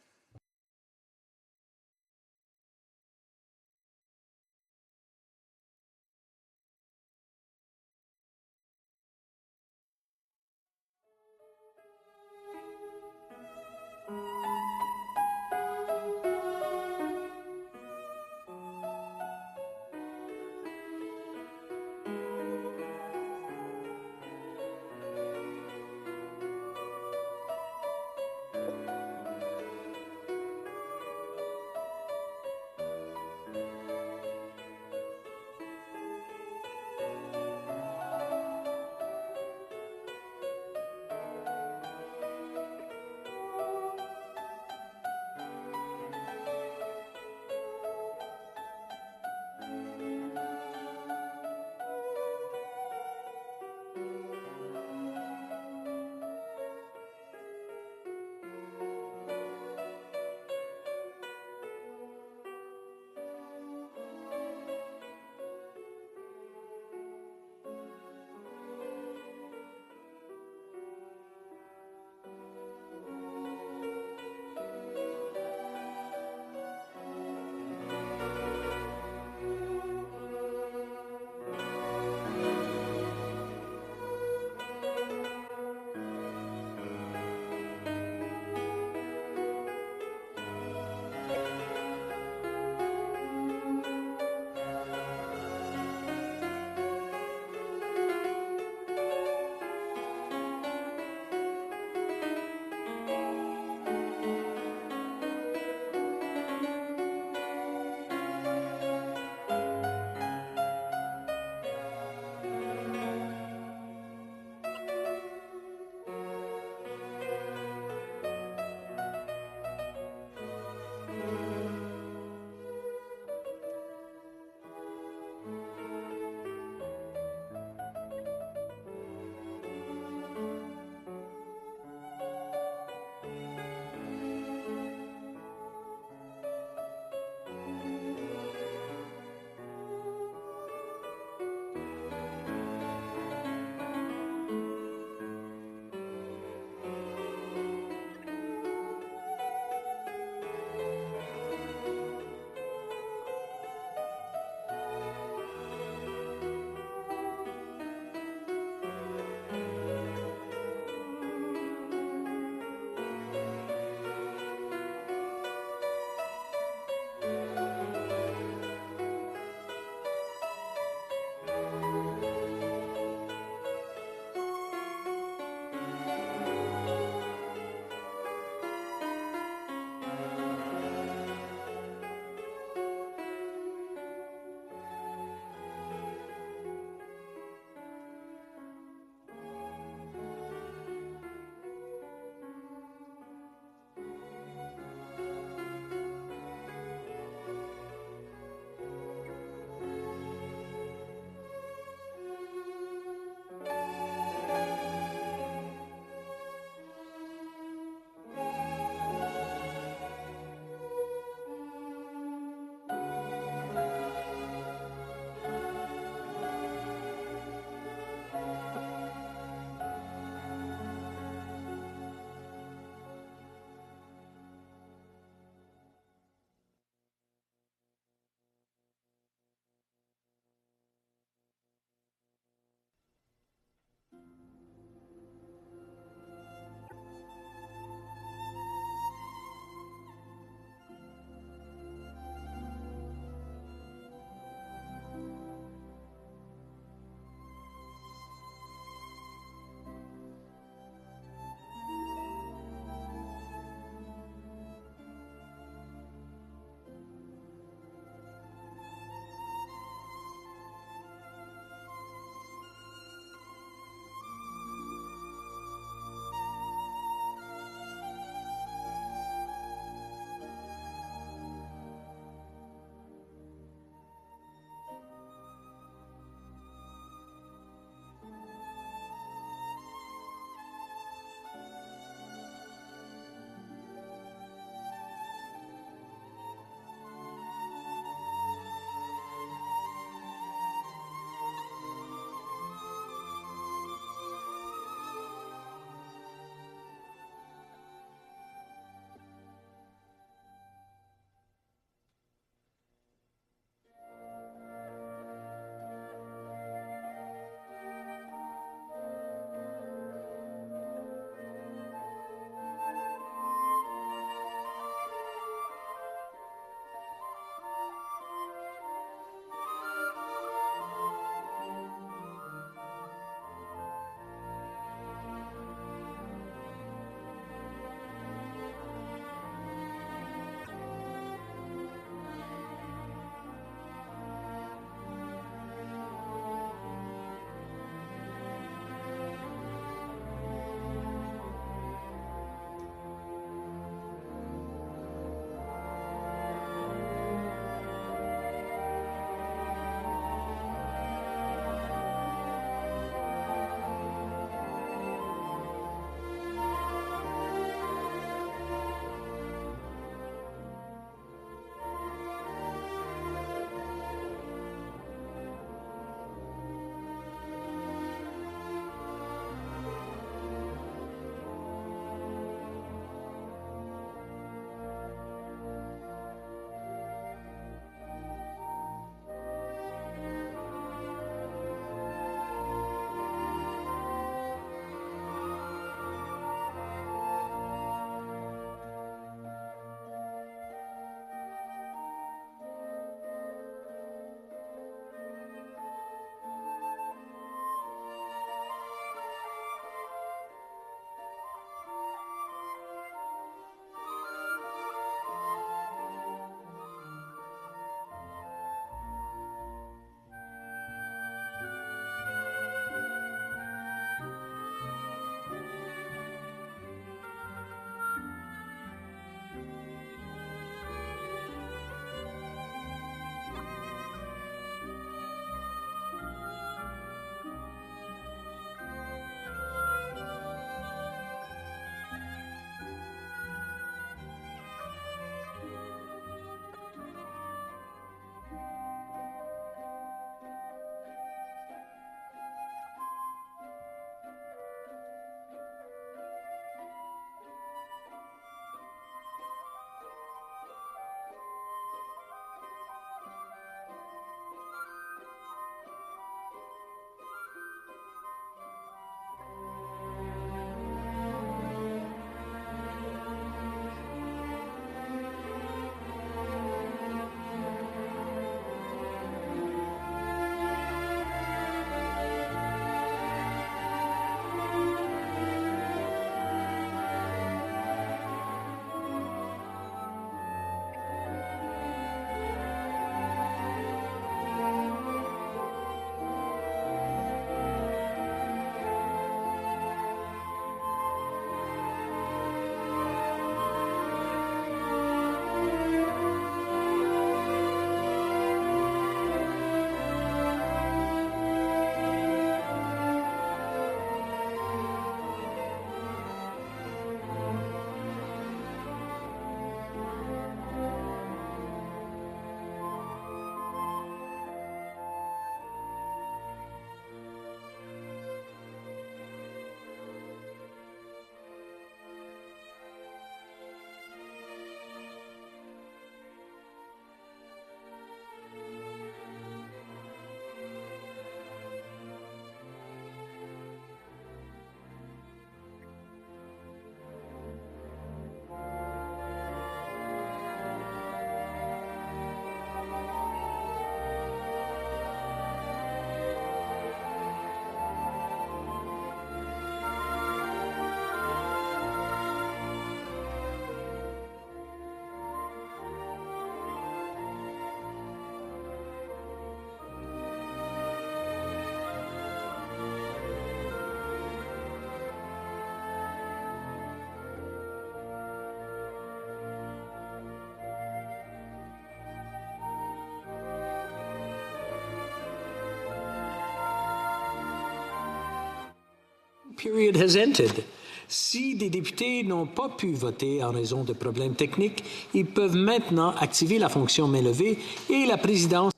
period has ended. Si des députés n'ont pas pu voter en raison de problèmes techniques, ils peuvent maintenant activer la fonction main levée et la présidence.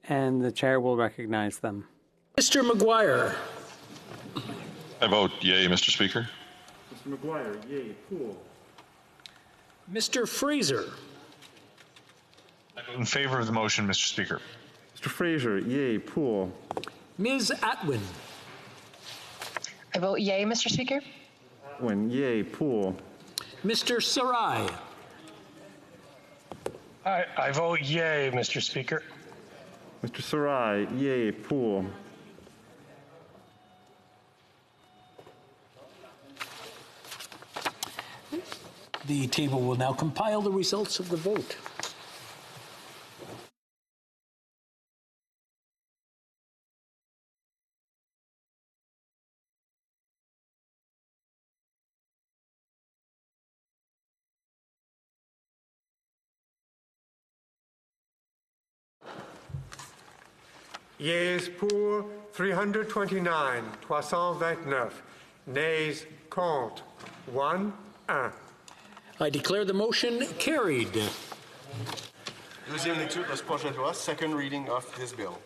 And the chair will recognize them. Mr. Maguire. I vote yay, Mr. Speaker. Mr. Maguire, yay. Poole. Mr. Fraser. I vote in favor of the motion, Mr. Speaker. Mr. Fraser, yay. Poole. Ms. Atwin. I vote yay, Mr. Speaker. Atwin, yay. Poole. Mr. Sarai. I vote yay, Mr. Speaker. Mr. Sarai, yay. Poole. The table will now compile the results of the vote. Yeas pour 329, 329. Nays contre 1. I declare the motion carried. Deuxième lecture de ce projet de loi, second reading of this bill.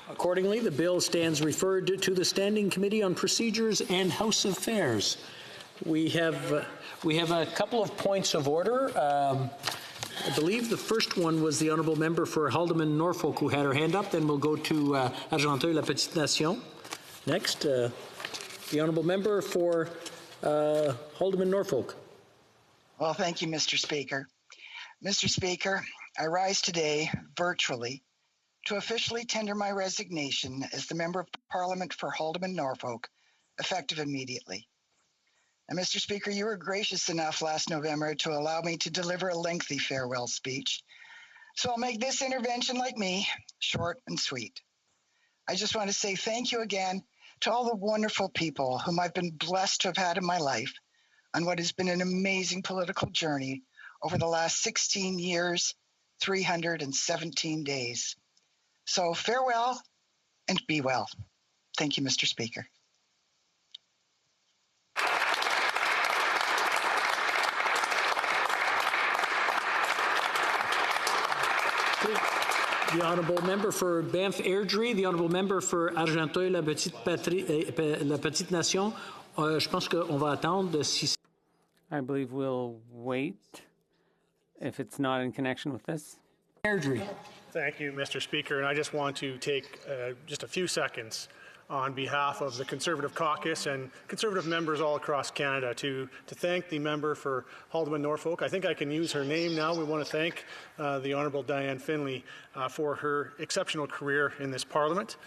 Accordingly, the bill stands referred to the Standing Committee on Procedures and House Affairs. We have a couple of points of order. I believe the first one was the Honourable Member for Haldeman Norfolk who had her hand up. Then we'll go to Argenteuil-La-Petite-Nation. Next, the Honourable Member for Haldeman Norfolk. Well, thank you, Mr. Speaker. Mr. Speaker, I rise today virtually to officially tender my resignation as the Member of Parliament for Haldeman Norfolk, effective immediately. And Mr. Speaker, you were gracious enough last November to allow me to deliver a lengthy farewell speech. So I'll make this intervention, like me, short and sweet. I just want to say thank you again to all the wonderful people whom I've been blessed to have had in my life on what has been an amazing political journey over the last 16 years, 317 days. So farewell and be well. Thank you, Mr. Speaker. The Honourable Member for Banff Airdrie, the Honourable Member for Argenteuil-La-Petite-Nation. Je pense qu'on va attendre si... I believe we'll wait if it's not in connection with this. Airdrie. Thank you, Mr. Speaker. And I just want to take just a few seconds on behalf of the Conservative Caucus and Conservative members all across Canada to thank the member for Haldeman Norfolk. I think I can use her name now. We want to thank the Honourable Diane Finley for her exceptional career in this Parliament.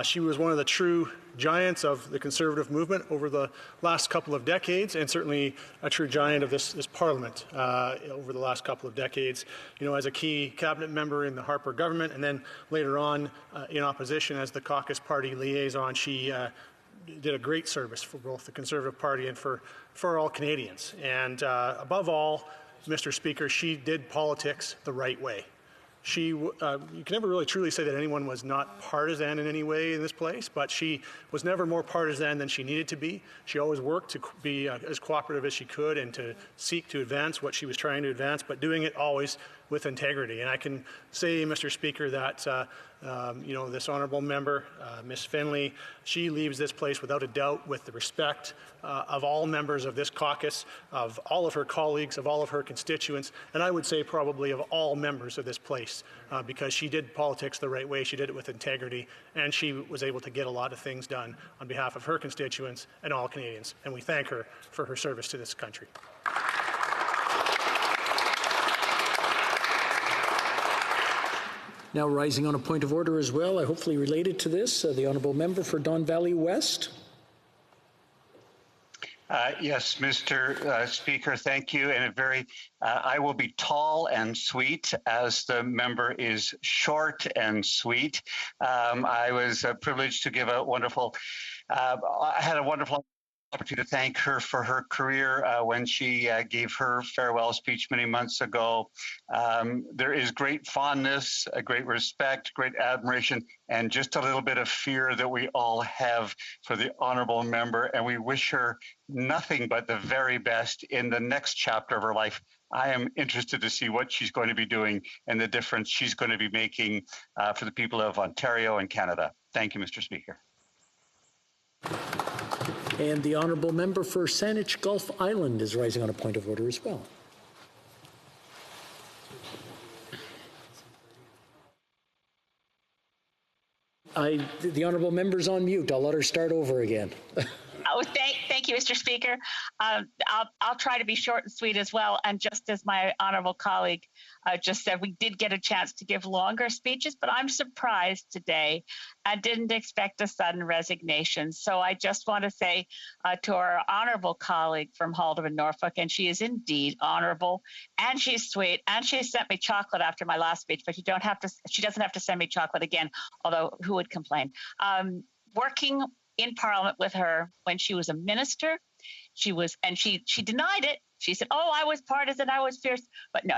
She was one of the true giants of the Conservative movement over the last couple of decades, and certainly a true giant of this Parliament over the last couple of decades. You know, as a key cabinet member in the Harper government, and then later on in opposition as the caucus party liaison, she did a great service for both the Conservative Party and for all Canadians. And above all, Mr. Speaker, she did politics the right way. You can never really truly say that anyone was not partisan in any way in this place, but she was never more partisan than she needed to be. She always worked to be as cooperative as she could and to seek to advance what she was trying to advance, but doing it always with integrity. And I can say, Mr. Speaker, that you know, this honourable member, Ms. Finley, she leaves this place without a doubt with the respect of all members of this caucus, of all of her colleagues, of all of her constituents, and I would say probably of all members of this place, because she did politics the right way, she did it with integrity, and she was able to get a lot of things done on behalf of her constituents and all Canadians. And we thank her for her service to this country. Now rising on a point of order as well, hopefully related to this, the Honourable Member for Don Valley West. Yes, Mr. Speaker, thank you. And I will be tall and sweet as the member is short and sweet. I was privileged to give I had a wonderful opportunity to thank her for her career when she gave her farewell speech many months ago. There is great fondness, a great respect, great admiration, and just a little bit of fear that we all have for the honorable member, and we wish her nothing but the very best in the next chapter of her life. I am interested to see what she's going to be doing and the difference she's going to be making for the people of Ontario and Canada. Thank you, Mr. Speaker. And the honourable member for Saanich Gulf Island is rising on a point of order as well. The honourable member's on mute. I'll let her start over again. Oh, thank you, Mr. Speaker. I'll try to be short and sweet as well. And just as my honourable colleague just said, we did get a chance to give longer speeches, but I'm surprised today. I didn't expect a sudden resignation. So I just want to say to our honourable colleague from Haldeman, Norfolk, and she is indeed honourable, and she's sweet, and she sent me chocolate after my last speech, but she doesn't have to send me chocolate again, although who would complain? Working in Parliament with her when she was a minister, she denied it. She said, "Oh, I was partisan, I was fierce," but no,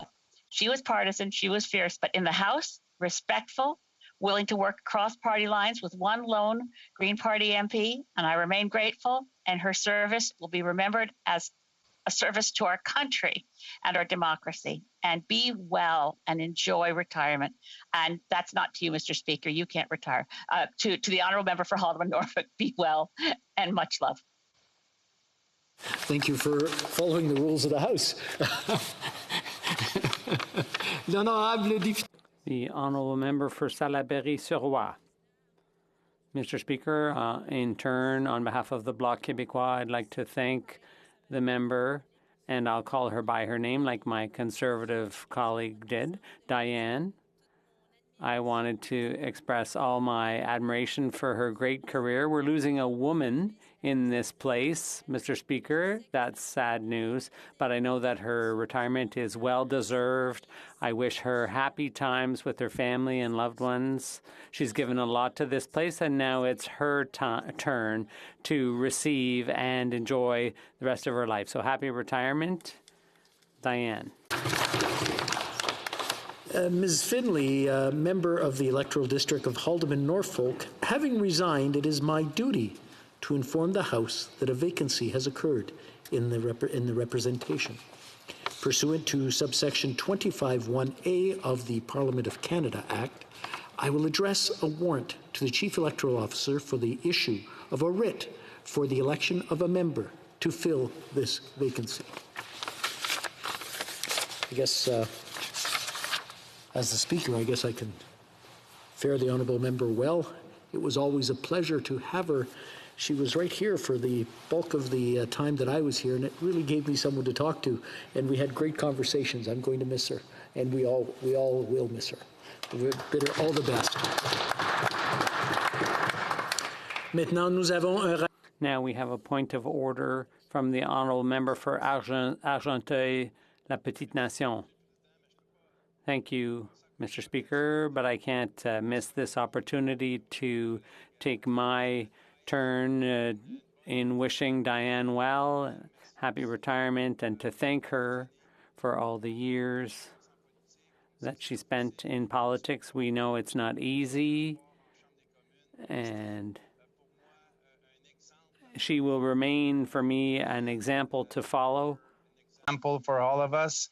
she was partisan, she was fierce, but in the House, respectful, willing to work across party lines with one lone Green Party MP, and I remain grateful. And her service will be remembered as a service to our country and our democracy. And be well and enjoy retirement. And that's not to you, Mr. Speaker. You can't retire. To the honourable member for Haldeman, Norfolk, be well and much love. Thank you for following the rules of the House. The honourable member for Salaberry-sur-Roi. Mr. Speaker, in turn, on behalf of the Bloc Québécois, I'd like to thank the member, and I'll call her by her name like my Conservative colleague did, Diane. I wanted to express all my admiration for her great career. We're losing a woman in this place, Mr. Speaker. That's sad news, but I know that her retirement is well-deserved. I wish her happy times with her family and loved ones. She's given a lot to this place, and now it's her turn to receive and enjoy the rest of her life. So happy retirement, Diane. Ms. Finley, member of the electoral district of Haldeman, Norfolk, having resigned, it is my duty to inform the House that a vacancy has occurred in the representation. Pursuant to subsection 25(1)A of the Parliament of Canada Act, I will address a warrant to the Chief Electoral Officer for the issue of a writ for the election of a member to fill this vacancy. I guess, as the Speaker, I guess I can fare the honourable member well. It was always a pleasure to have her. She was right here for the bulk of the time that I was here, and it really gave me someone to talk to, and we had great conversations. I'm going to miss her, and we all will miss her. We bid her all the best. Now we have a point of order from the honourable member for Argenteuil, La Petite Nation. Thank you, Mr. Speaker, but I can't miss this opportunity to take my turn in wishing Diane well, happy retirement, and to thank her for all the years that she spent in politics. We know it's not easy, and she will remain, for me, an example to follow. Example for all of us.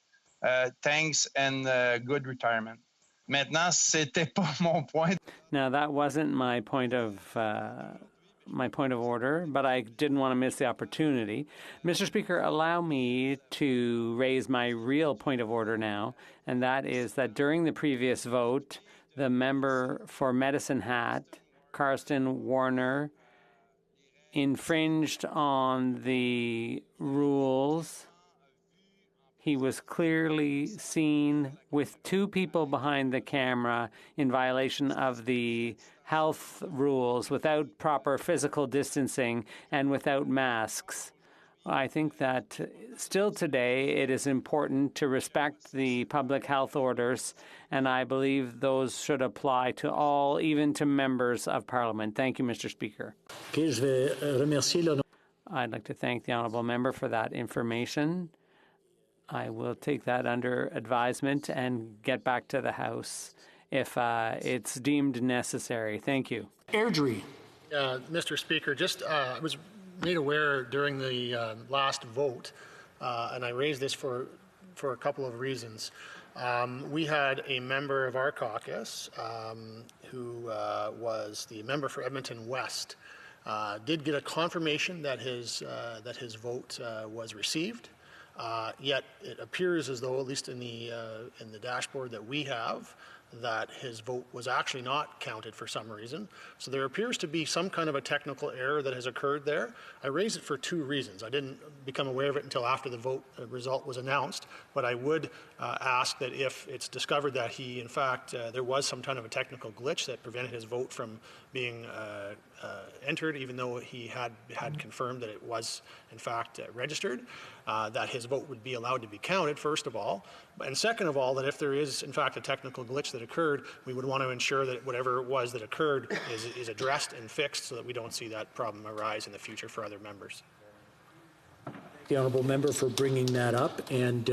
Thanks and good retirement. Maintenant, c'était pas mon point. Now, that wasn't my point of order, but I didn't want to miss the opportunity. Mr. Speaker, allow me to raise my real point of order now, and that is that during the previous vote, the member for Medicine Hat, Karsten Warner, infringed on the rules. He was clearly seen with two people behind the camera in violation of the health rules, without proper physical distancing and without masks. I think that still today it is important to respect the public health orders, and I believe those should apply to all, even to members of Parliament. Thank you, Mr. Speaker. I'd like to thank the honourable member for that information. I will take that under advisement and get back to the House if it's deemed necessary. Thank you. Airdrie. Mr. Speaker, just I was made aware during the last vote, and I raised this for a couple of reasons. We had a member of our caucus who was the member for Edmonton West, did get a confirmation that his vote was received. Yet it appears as though, at least in the dashboard that we have, that his vote was actually not counted for some reason. So there appears to be some kind of a technical error that has occurred there. I raised it for two reasons. I didn't become aware of it until after the vote result was announced, but I would ask that if it's discovered that he, in fact, there was some kind of a technical glitch that prevented his vote from being entered, even though he had confirmed that it was, in fact, registered, that his vote would be allowed to be counted, first of all. And second of all, that if there is, in fact, a technical glitch that occurred, we would want to ensure that whatever it was that occurred is addressed and fixed so that we don't see that problem arise in the future for other members. The honourable member for bringing that up, and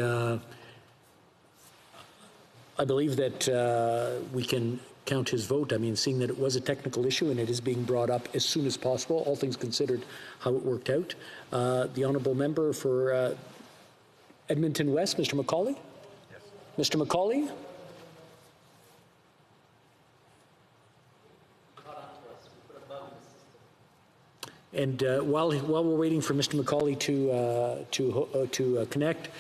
I believe that we can count his vote. I mean, seeing that it was a technical issue and it is being brought up as soon as possible, all things considered, how it worked out. The honourable member for Edmonton West, Mr. McCauley. Yes. Mr. McCauley. And while we're waiting for Mr. McCauley to connect,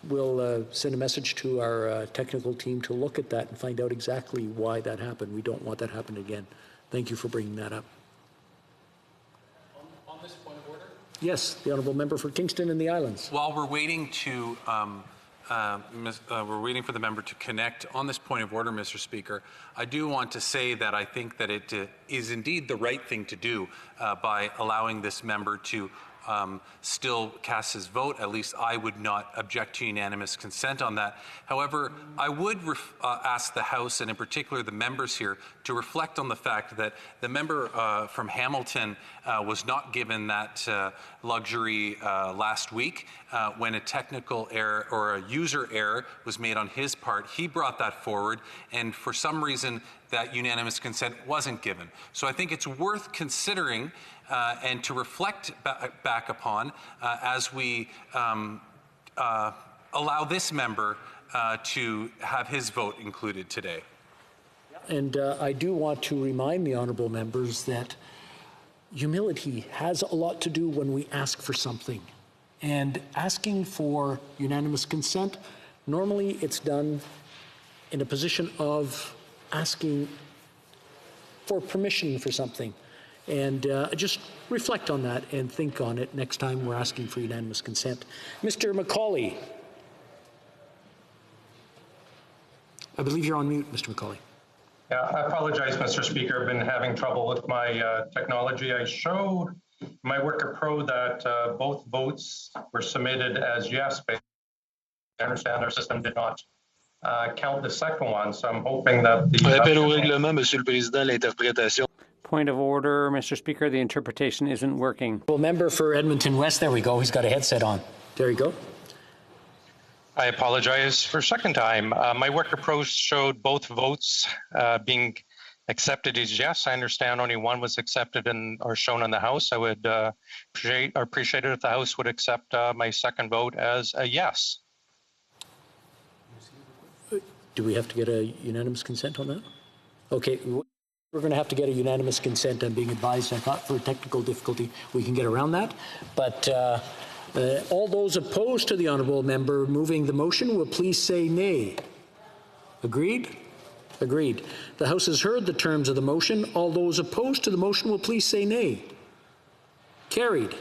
we'll send a message to our technical team to look at that and find out exactly why that happened. We don't want that to happen again. Thank you for bringing that up. On this point of order? Yes, the honourable member for Kingston and the Islands. While we're waiting to we're waiting for the member to connect on this point of order, Mr. Speaker, I do want to say that I think that it is indeed the right thing to do by allowing this member to still cast his vote. At least I would not object to unanimous consent on that. However, I would ask the House, and in particular the members here, to reflect on the fact that the member from Hamilton was not given that luxury last week when a technical error or a user error was made on his part. He brought that forward, and for some reason that unanimous consent wasn't given. So I think it's worth considering and to reflect back upon as we allow this member to have his vote included today. And I do want to remind the honourable members that humility has a lot to do when we ask for something. And asking for unanimous consent, normally it's done in a position of asking for permission for something. And just reflect on that and think on it next time we're asking for unanimous consent. Mr. McCauley. I believe you're on mute, Mr. McCauley. Yeah, I apologize, Mr. Speaker. I've been having trouble with my technology. I showed my Worker Pro that both votes were submitted as yes, but I understand our system did not count the second one, so I'm hoping that the... Rappel au règlement, Monsieur le Président, l'interprétation. Point of order, Mr. Speaker. The interpretation isn't working. Well, member for Edmonton West, there we go. He's got a headset on. There you go. I apologize for a second time. My Worker Pro showed both votes being accepted as yes. I understand only one was accepted or shown in the House. I would appreciate it if the House would accept my second vote as a yes. Do we have to get a unanimous consent on that? Okay, we're going to have to get a unanimous consent. I'm being advised. I thought for technical difficulty we can get around that. But all those opposed to the honourable member moving the motion will please say nay. Agreed? Agreed. The House has heard the terms of the motion. All those opposed to the motion will please say nay. Carried.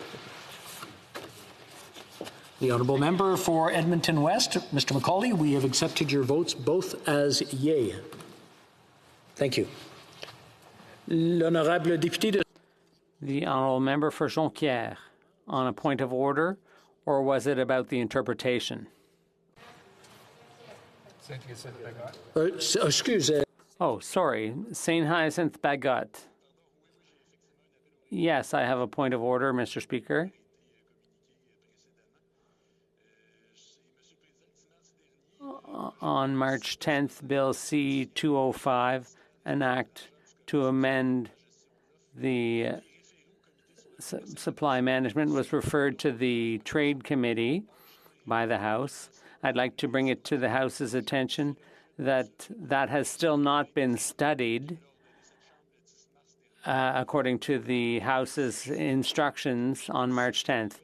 The honourable member for Edmonton West, Mr. McCauley, we have accepted your votes both as yea. Thank you. L'honorable député de... The honourable member for Jonquière, on a point of order, or was it about the interpretation? Excuse me. Oh, sorry. Saint Hyacinthe Bagot. Yes, I have a point of order, Mr. Speaker. On March 10th, Bill C-205, an act to amend the supply management, was referred to the Trade Committee by the House. I'd like to bring it to the House's attention that that has still not been studied according to the House's instructions on March 10th.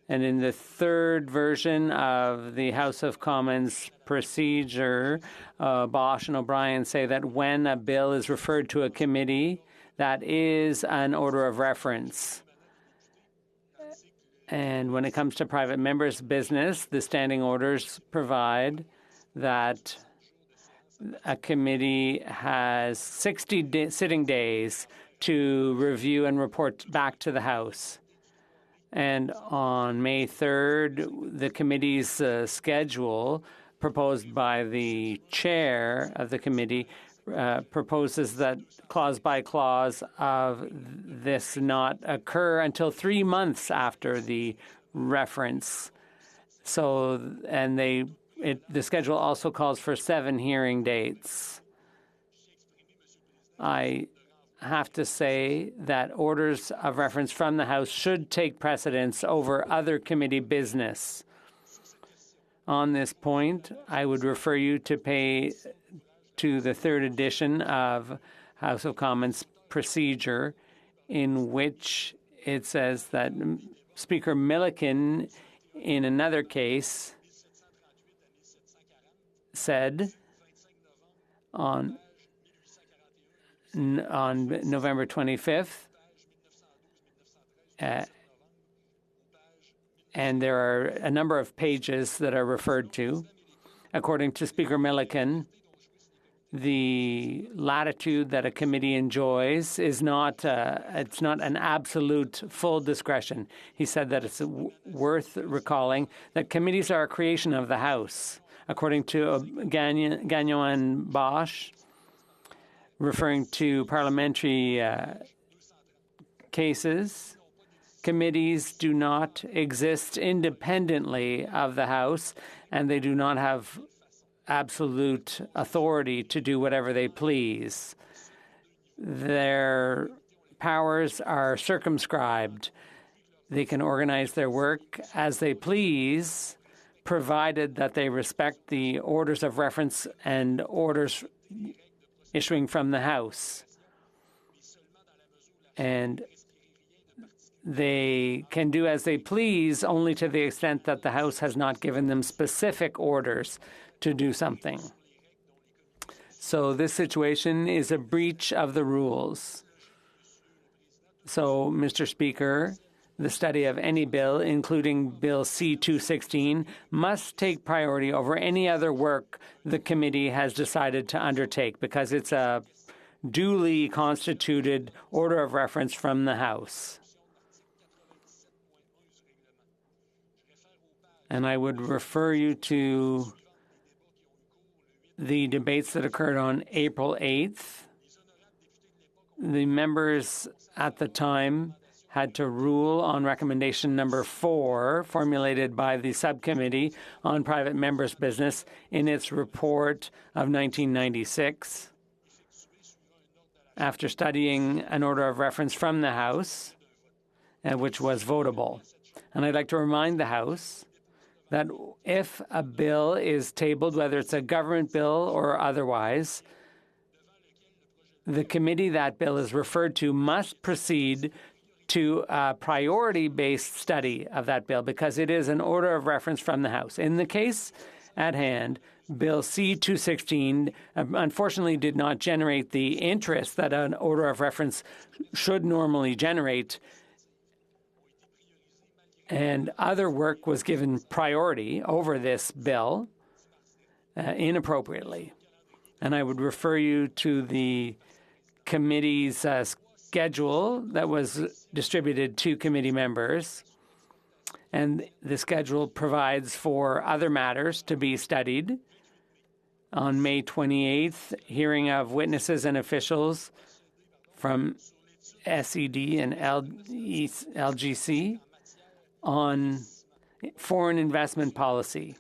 And in the third version of the House of Commons procedure, Bosch and O'Brien say that when a bill is referred to a committee, that is an order of reference. And when it comes to private members' business, the standing orders provide that a committee has 60 sitting days to review and report back to the House. And on May 3rd, the committee's schedule, proposed by the chair of the committee, proposes that clause by clause of this not occur until 3 months after the reference. So, and the schedule also calls for 7 hearing dates. I have to say that orders of reference from the House should take precedence over other committee business. On this point, I would refer you to the third edition of House of Commons procedure, in which it says that Speaker Milliken, in another case, said on November 25th, and there are a number of pages that are referred to. According to Speaker Milliken, the latitude that a committee enjoys is not it's not an absolute full discretion. He said that it's worth recalling that committees are a creation of the House. According to Gagnon and Bosch, referring to parliamentary cases, committees do not exist independently of the House, and they do not have absolute authority to do whatever they please. Their powers are circumscribed. They can organize their work as they please, provided that they respect the orders of reference and orders issuing from the House. And they can do as they please only to the extent that the House has not given them specific orders to do something. So this situation is a breach of the rules. So, Mr. Speaker, the study of any bill, including Bill C-216, must take priority over any other work the committee has decided to undertake, because it's a duly constituted order of reference from the House. And I would refer you to the debates that occurred on April 8th. The members at the time had to rule on recommendation number 4, formulated by the subcommittee on private members' business in its report of 1996. After studying an order of reference from the House, which was votable. And I'd like to remind the House that if a bill is tabled, whether it's a government bill or otherwise, the committee that bill is referred to must proceed to a priority-based study of that bill, because it is an order of reference from the House. In the case at hand, Bill C-216 unfortunately did not generate the interest that an order of reference should normally generate, and other work was given priority over this bill inappropriately. And I would refer you to the committee's schedule that was distributed to committee members. And the schedule provides for other matters to be studied. On May 28th, hearing of witnesses and officials from SED and LGC on foreign investment policy,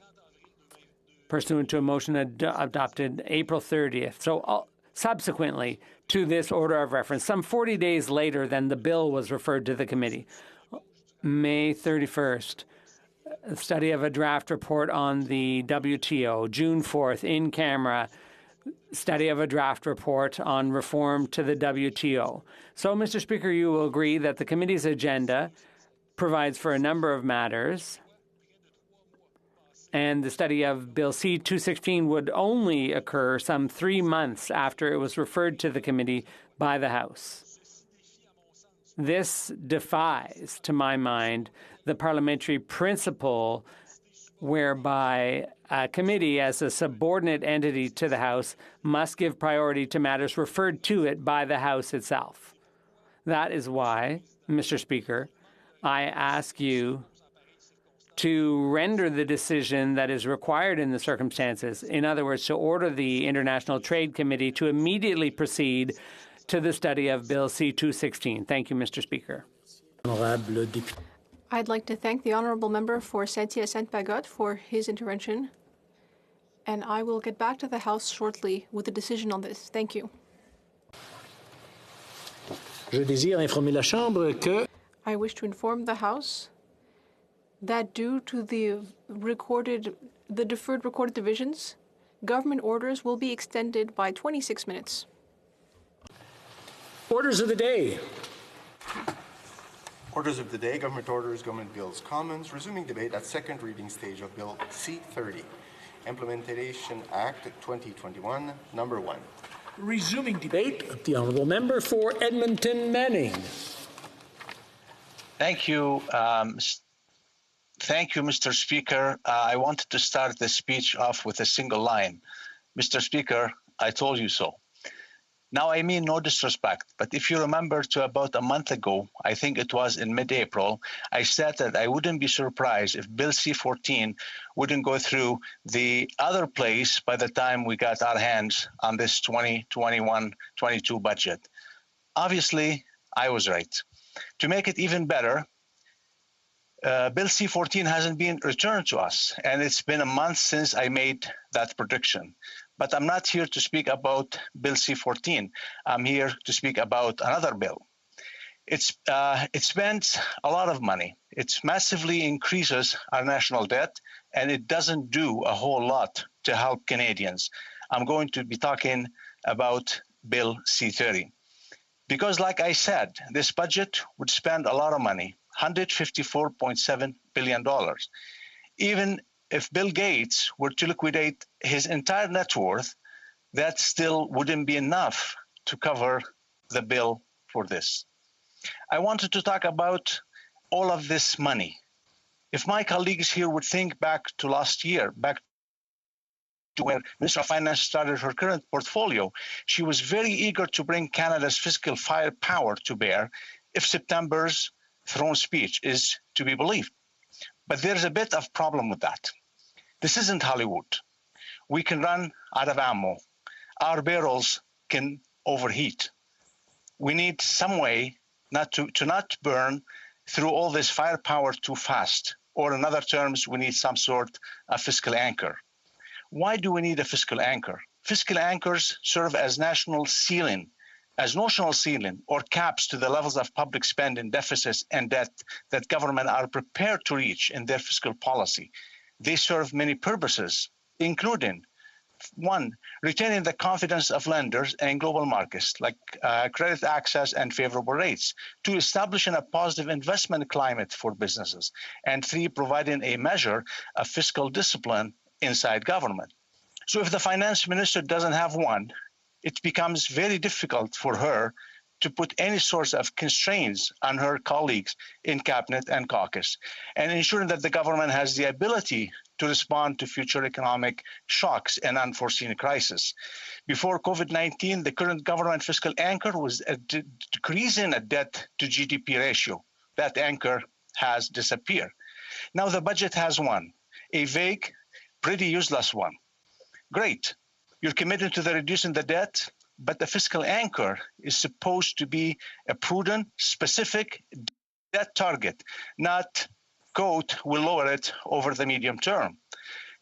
pursuant to a motion adopted April 30th. So subsequently to this order of reference, some 40 days later than the bill was referred to the committee. May 31st, a study of a draft report on the WTO. June 4th, in camera, study of a draft report on reform to the WTO. So, Mr. Speaker, you will agree that the committee's agenda provides for a number of matters, and the study of Bill C-216 would only occur some 3 months after it was referred to the committee by the House. This defies, to my mind, the parliamentary principle whereby a committee, as a subordinate entity to the House, must give priority to matters referred to it by the House itself. That is why, Mr. Speaker, I ask you to render the decision that is required in the circumstances. In other words, to order the International Trade Committee to immediately proceed to the study of Bill C-216. Thank you, Mr. Speaker. I'd like to thank the honourable member for Saint-Hyacinthe-Bagotte for his intervention, and I will get back to the House shortly with a decision on this. Thank you. Je désire informer la Chambre que I wish to inform the House that due to the deferred recorded divisions, government orders will be extended by 26 minutes. Orders of the day. Orders of the day, government orders, government bills, commons, resuming debate at second reading stage of Bill C-30, Implementation Act 2021, number 1. Resuming debate, the honourable member for Edmonton Manning. Thank you. Thank you, Mr. Speaker. I wanted to start the speech off with a single line. Mr. Speaker, I told you so. Now, I mean no disrespect, but if you remember to about a month ago, I think it was in mid-April, I said that I wouldn't be surprised if Bill C-14 wouldn't go through the other place by the time we got our hands on this 2021-22 budget. Obviously, I was right. To make it even better, Bill C-14 hasn't been returned to us, and it's been a month since I made that prediction. But I'm not here to speak about Bill C-14. I'm here to speak about another bill. It spends a lot of money. It massively increases our national debt, and it doesn't do a whole lot to help Canadians. I'm going to be talking about Bill C-30. Because like I said, this budget would spend a lot of money, $154.7 billion. Even if Bill Gates were to liquidate his entire net worth, that still wouldn't be enough to cover the bill for this. I wanted to talk about all of this money. If my colleagues here would think back to last year, back to when Minister of Finance started her current portfolio, she was very eager to bring Canada's fiscal firepower to bear if September's throne speech is to be believed. But there's a bit of problem with that. This isn't Hollywood. We can run out of ammo. Our barrels can overheat. We need some way not to not burn through all this firepower too fast. Or in other terms, we need some sort of fiscal anchor. Why do we need a fiscal anchor? Fiscal anchors serve as national ceiling, or caps to the levels of public spending, deficits, and debt that government are prepared to reach in their fiscal policy. They serve many purposes, including, one, retaining the confidence of lenders and global markets, like credit access and favorable rates. Two, establishing a positive investment climate for businesses. And three, providing a measure of fiscal discipline inside government. So if the finance minister doesn't have one, it becomes very difficult for her to put any sorts of constraints on her colleagues in cabinet and caucus, and ensuring that the government has the ability to respond to future economic shocks and unforeseen crises. Before COVID-19, the current government fiscal anchor was a decreasing a debt to GDP ratio. That anchor has disappeared. Now the budget has one, a vague, pretty useless one. Great. You're committed to the reducing the debt. But the fiscal anchor is supposed to be a prudent, specific debt target, not quote, will lower it over the medium term.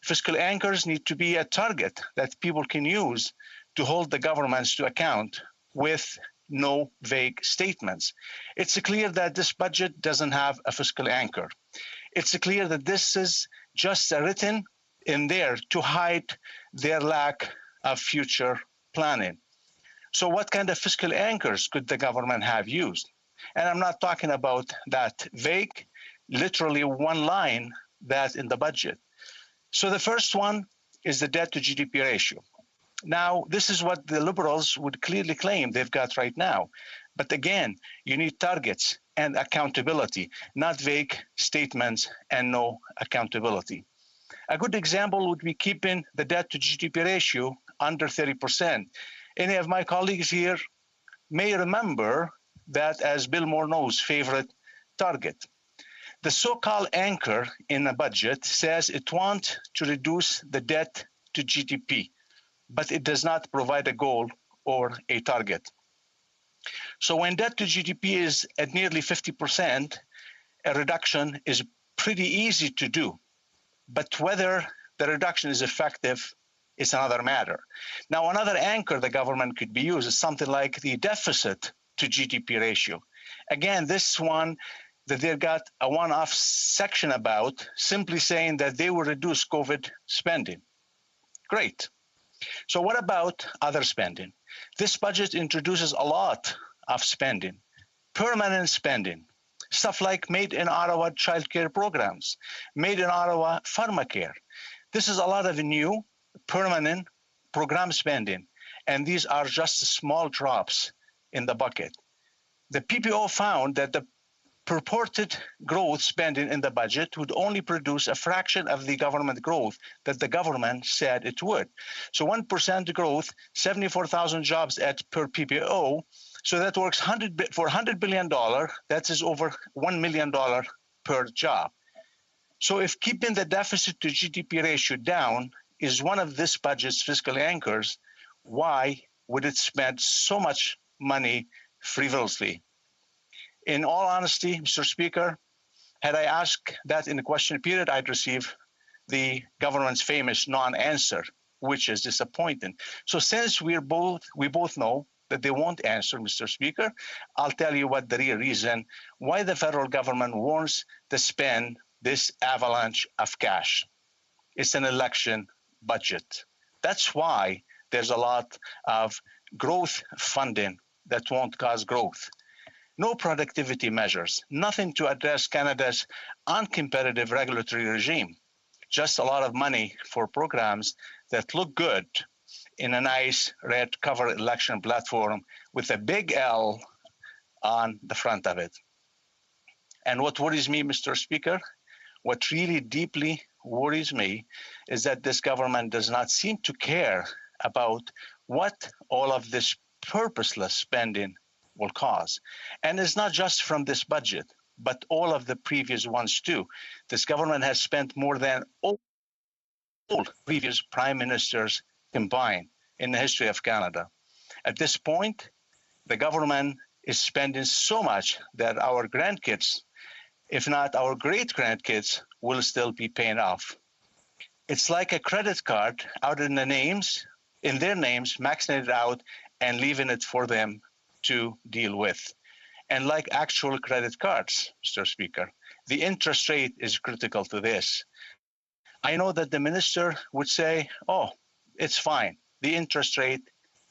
Fiscal anchors need to be a target that people can use to hold the governments to account with no vague statements. It's clear that this budget doesn't have a fiscal anchor. It's clear that this is just written in there to hide their lack of future planning. So what kind of fiscal anchors could the government have used? And I'm not talking about that vague, literally one line that's in the budget. So the first one is the debt to GDP ratio. Now, this is what the Liberals would clearly claim they've got right now. But again, you need targets and accountability, not vague statements and no accountability. A good example would be keeping the debt to GDP ratio under 30%. Any of my colleagues here may remember that as Bill Morneau's favorite target. The so-called anchor in a budget says it wants to reduce the debt to GDP, but it does not provide a goal or a target. So when debt to GDP is at nearly 50%, a reduction is pretty easy to do. But whether the reduction is effective is another matter. Now, another anchor the government could be used is something like the deficit to GDP ratio. Again, this one that they've got a one-off section about, simply saying that they will reduce COVID spending. Great. So what about other spending? This budget introduces a lot of spending, permanent spending, stuff like Made in Ottawa childcare programs, Made in Ottawa pharmacare. This is a lot of new, permanent program spending, and these are just small drops in the bucket. The PPO found that the purported growth spending in the budget would only produce a fraction of the government growth that the government said it would. So 1% growth, 74,000 jobs per PPO, so that works for $100 billion, that is over $1 million per job. So if keeping the deficit to GDP ratio down is one of this budget's fiscal anchors, why would it spend so much money frivolously? In all honesty, Mr. Speaker, had I asked that in the question period, I'd receive the government's famous non-answer, which is disappointing. So since we both know that they won't answer, Mr. Speaker, I'll tell you what the real reason why the federal government wants to spend this avalanche of cash. It's an election budget. That's why there's a lot of growth funding that won't cause growth. No productivity measures, nothing to address Canada's uncompetitive regulatory regime, just a lot of money for programs that look good in a nice red cover election platform with a big L on the front of it. And what worries me, Mr. Speaker, what really deeply worries me is that this government does not seem to care about what all of this purposeless spending will cause. And it's not just from this budget, but all of the previous ones too. This government has spent more than all previous prime ministers combined in the history of Canada. At this point, the government is spending so much that our grandkids, if not our great-grandkids, will still be paying off. It's like a credit card out in their names, maxing it out and leaving it for them to deal with. And like actual credit cards, Mr. Speaker, the interest rate is critical to this. I know that the minister would say, oh, it's fine. The interest rate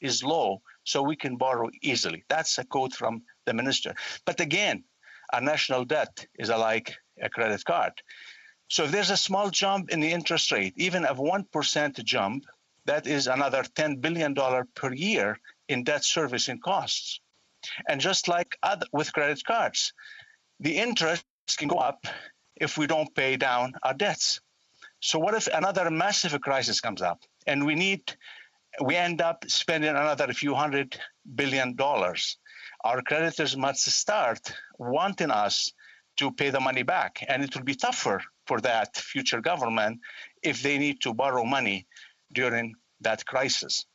is low, so we can borrow easily. That's a quote from the minister. But again, our national debt is like a credit card. So if there's a small jump in the interest rate, even a 1% jump, that is another $10 billion per year in debt servicing costs. And just like with credit cards, the interest can go up if we don't pay down our debts. So what if another massive crisis comes up and we end up spending another few $100 billion? Our creditors must start wanting us to pay the money back, and it will be tougher for that future government if they need to borrow money during that crisis.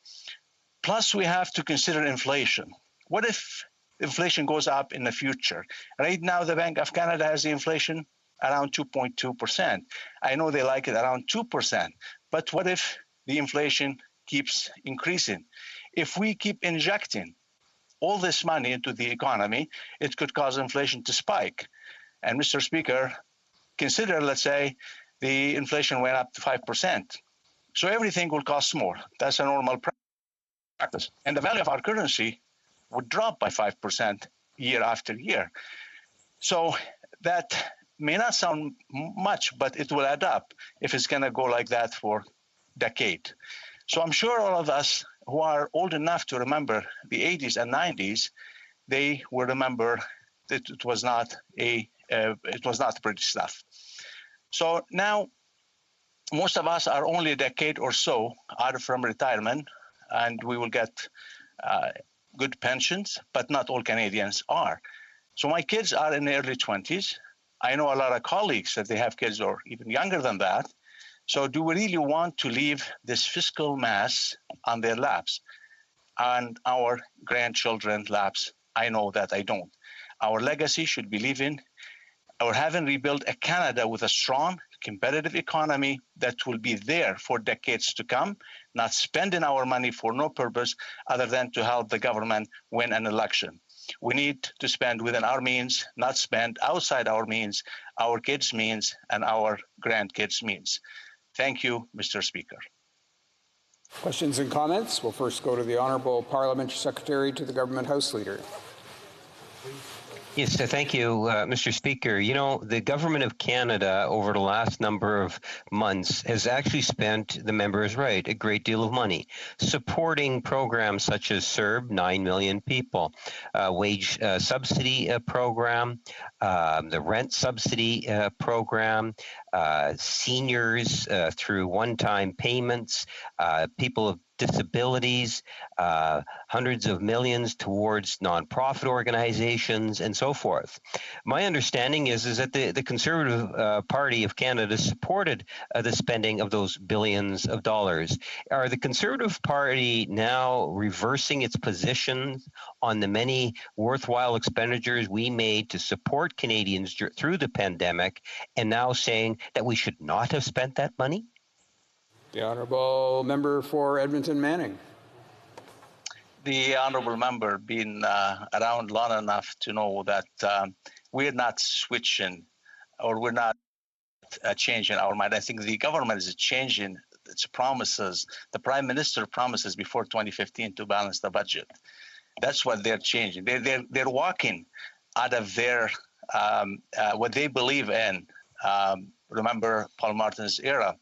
Plus, we have to consider inflation. What if inflation goes up in the future? Right now, the Bank of Canada has the inflation around 2.2%. I know they like it around 2%, but what if the inflation keeps increasing? If we keep injecting all this money into the economy, it could cause inflation to spike. And Mr. Speaker, consider, let's say, the inflation went up to 5%. So everything will cost more. That's a normal practice. And the value of our currency would drop by 5% year after year. So that may not sound much, but it will add up if it's going to go like that for a decade. So I'm sure all of us who are old enough to remember the 80s and 90s, they will remember that it was not pretty stuff. So now most of us are only a decade or so out from retirement, and we will get good pensions, but not all Canadians are. So my kids are in the early 20s. I know a lot of colleagues that they have kids or even younger than that. So do we really want to leave this fiscal mass on their laps and our grandchildren's laps? I know that I don't. Our legacy should be leaving or having rebuilt a Canada with a strong, competitive economy that will be there for decades to come, not spending our money for no purpose other than to help the government win an election. We need to spend within our means, not spend outside our means, our kids' means, and our grandkids' means. Thank you, Mr. Speaker. Questions and comments? We'll first go to the Honourable Parliamentary Secretary to the Government House Leader. Yes, thank you, Mr. Speaker. You know, the Government of Canada over the last number of months has actually spent, the member is right, a great deal of money supporting programs such as CERB, 9 million people, wage subsidy program, the rent subsidy program, seniors through one-time payments, people of disabilities, hundreds of millions towards nonprofit organizations, and so forth. My understanding is that the Conservative Party of Canada supported the spending of those billions of dollars. Are the Conservative Party now reversing its position on the many worthwhile expenditures we made to support Canadians through the pandemic and now saying that we should not have spent that money? The Honourable Member for Edmonton Manning. The Honourable Member been around long enough to know that we're not switching or we're not changing our mind. I think the government is changing its promises. The Prime Minister promises before 2015 to balance the budget. That's what they're changing. They're walking out of their what they believe in. Remember Paul Martin's era.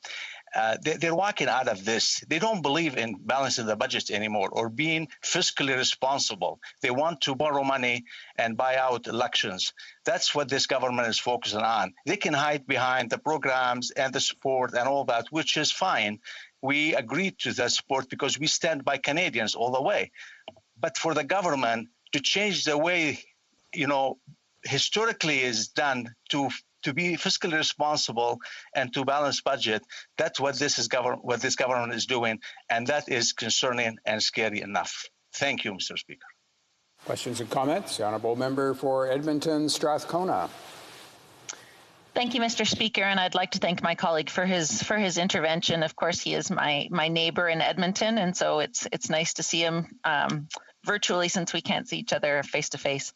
They're walking out of this. They don't believe in balancing the budget anymore or being fiscally responsible. They want to borrow money and buy out elections. That's what this government is focusing on. They can hide behind the programs and the support and all that, which is fine. We agreed to that support because we stand by Canadians all the way. But for the government to change the way, historically is done to be fiscally responsible and to balance budget, that's what this government is doing, and that is concerning and scary enough. Thank you, Mr. Speaker. Questions and comments? The Honourable Member for Edmonton Strathcona. Thank you, Mr. Speaker, and I'd like to thank my colleague for his intervention. Of course, he is my neighbour in Edmonton, and so it's nice to see him virtually since we can't see each other face to face.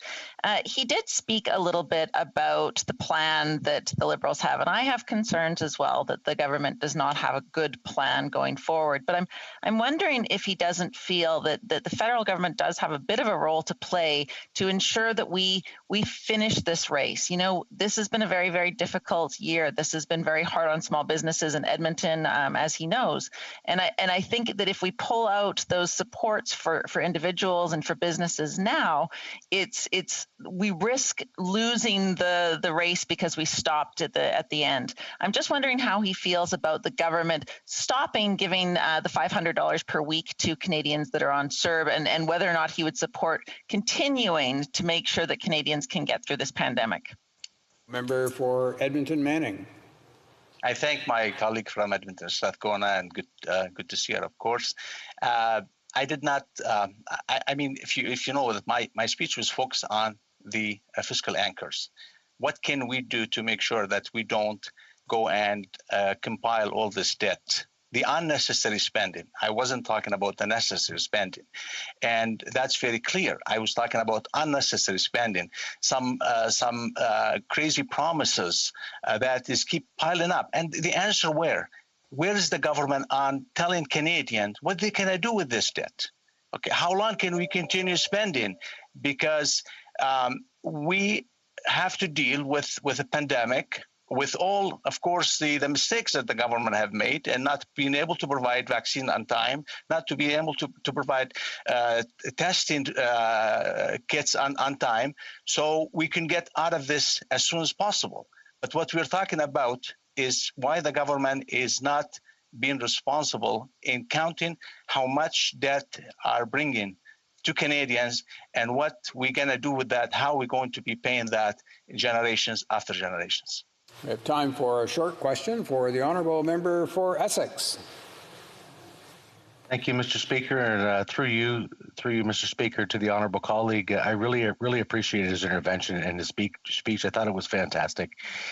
He did speak a little bit about the plan that the Liberals have, and I have concerns as well that the government does not have a good plan going forward. But I'm wondering if he doesn't feel that the federal government does have a bit of a role to play to ensure that we finish this race. This has been a very, very difficult year. This has been very hard on small businesses in Edmonton, as he knows. And I think that if we pull out those supports for individuals and for businesses now, we risk losing the race because we stopped at the end. I'm just wondering how he feels about the government stopping giving the $500 per week to Canadians that are on CERB, and whether or not he would support continuing to make sure that Canadians can get through this pandemic. Member for Edmonton Manning. I thank my colleague from Edmonton Strathcona, and good to see her, of course. I did not. I mean, if you know that my speech was focused on the fiscal anchors. What can we do to make sure that we don't go and compile all this debt? The unnecessary spending. I wasn't talking about the necessary spending. And that's very clear. I was talking about unnecessary spending, some crazy promises that is keep piling up. And the answer where? Where is the government on telling Canadians what they can do with this debt? Okay, how long can we continue spending? Because we have to deal with a pandemic, with all, of course, the mistakes that the government have made and not being able to provide vaccine on time, not to be able to provide testing kits on time, so we can get out of this as soon as possible. But what we're talking about is why the government is not being responsible in counting how much debt are bringing to Canadians and what we're going to do with that, how we're going to be paying that generations after generations. We have time for a short question for the honourable member for Essex. Thank you, Mr. Speaker, and through you, Mr. Speaker, to the honourable colleague. I really appreciated his intervention and his speech. I thought it was fantastic,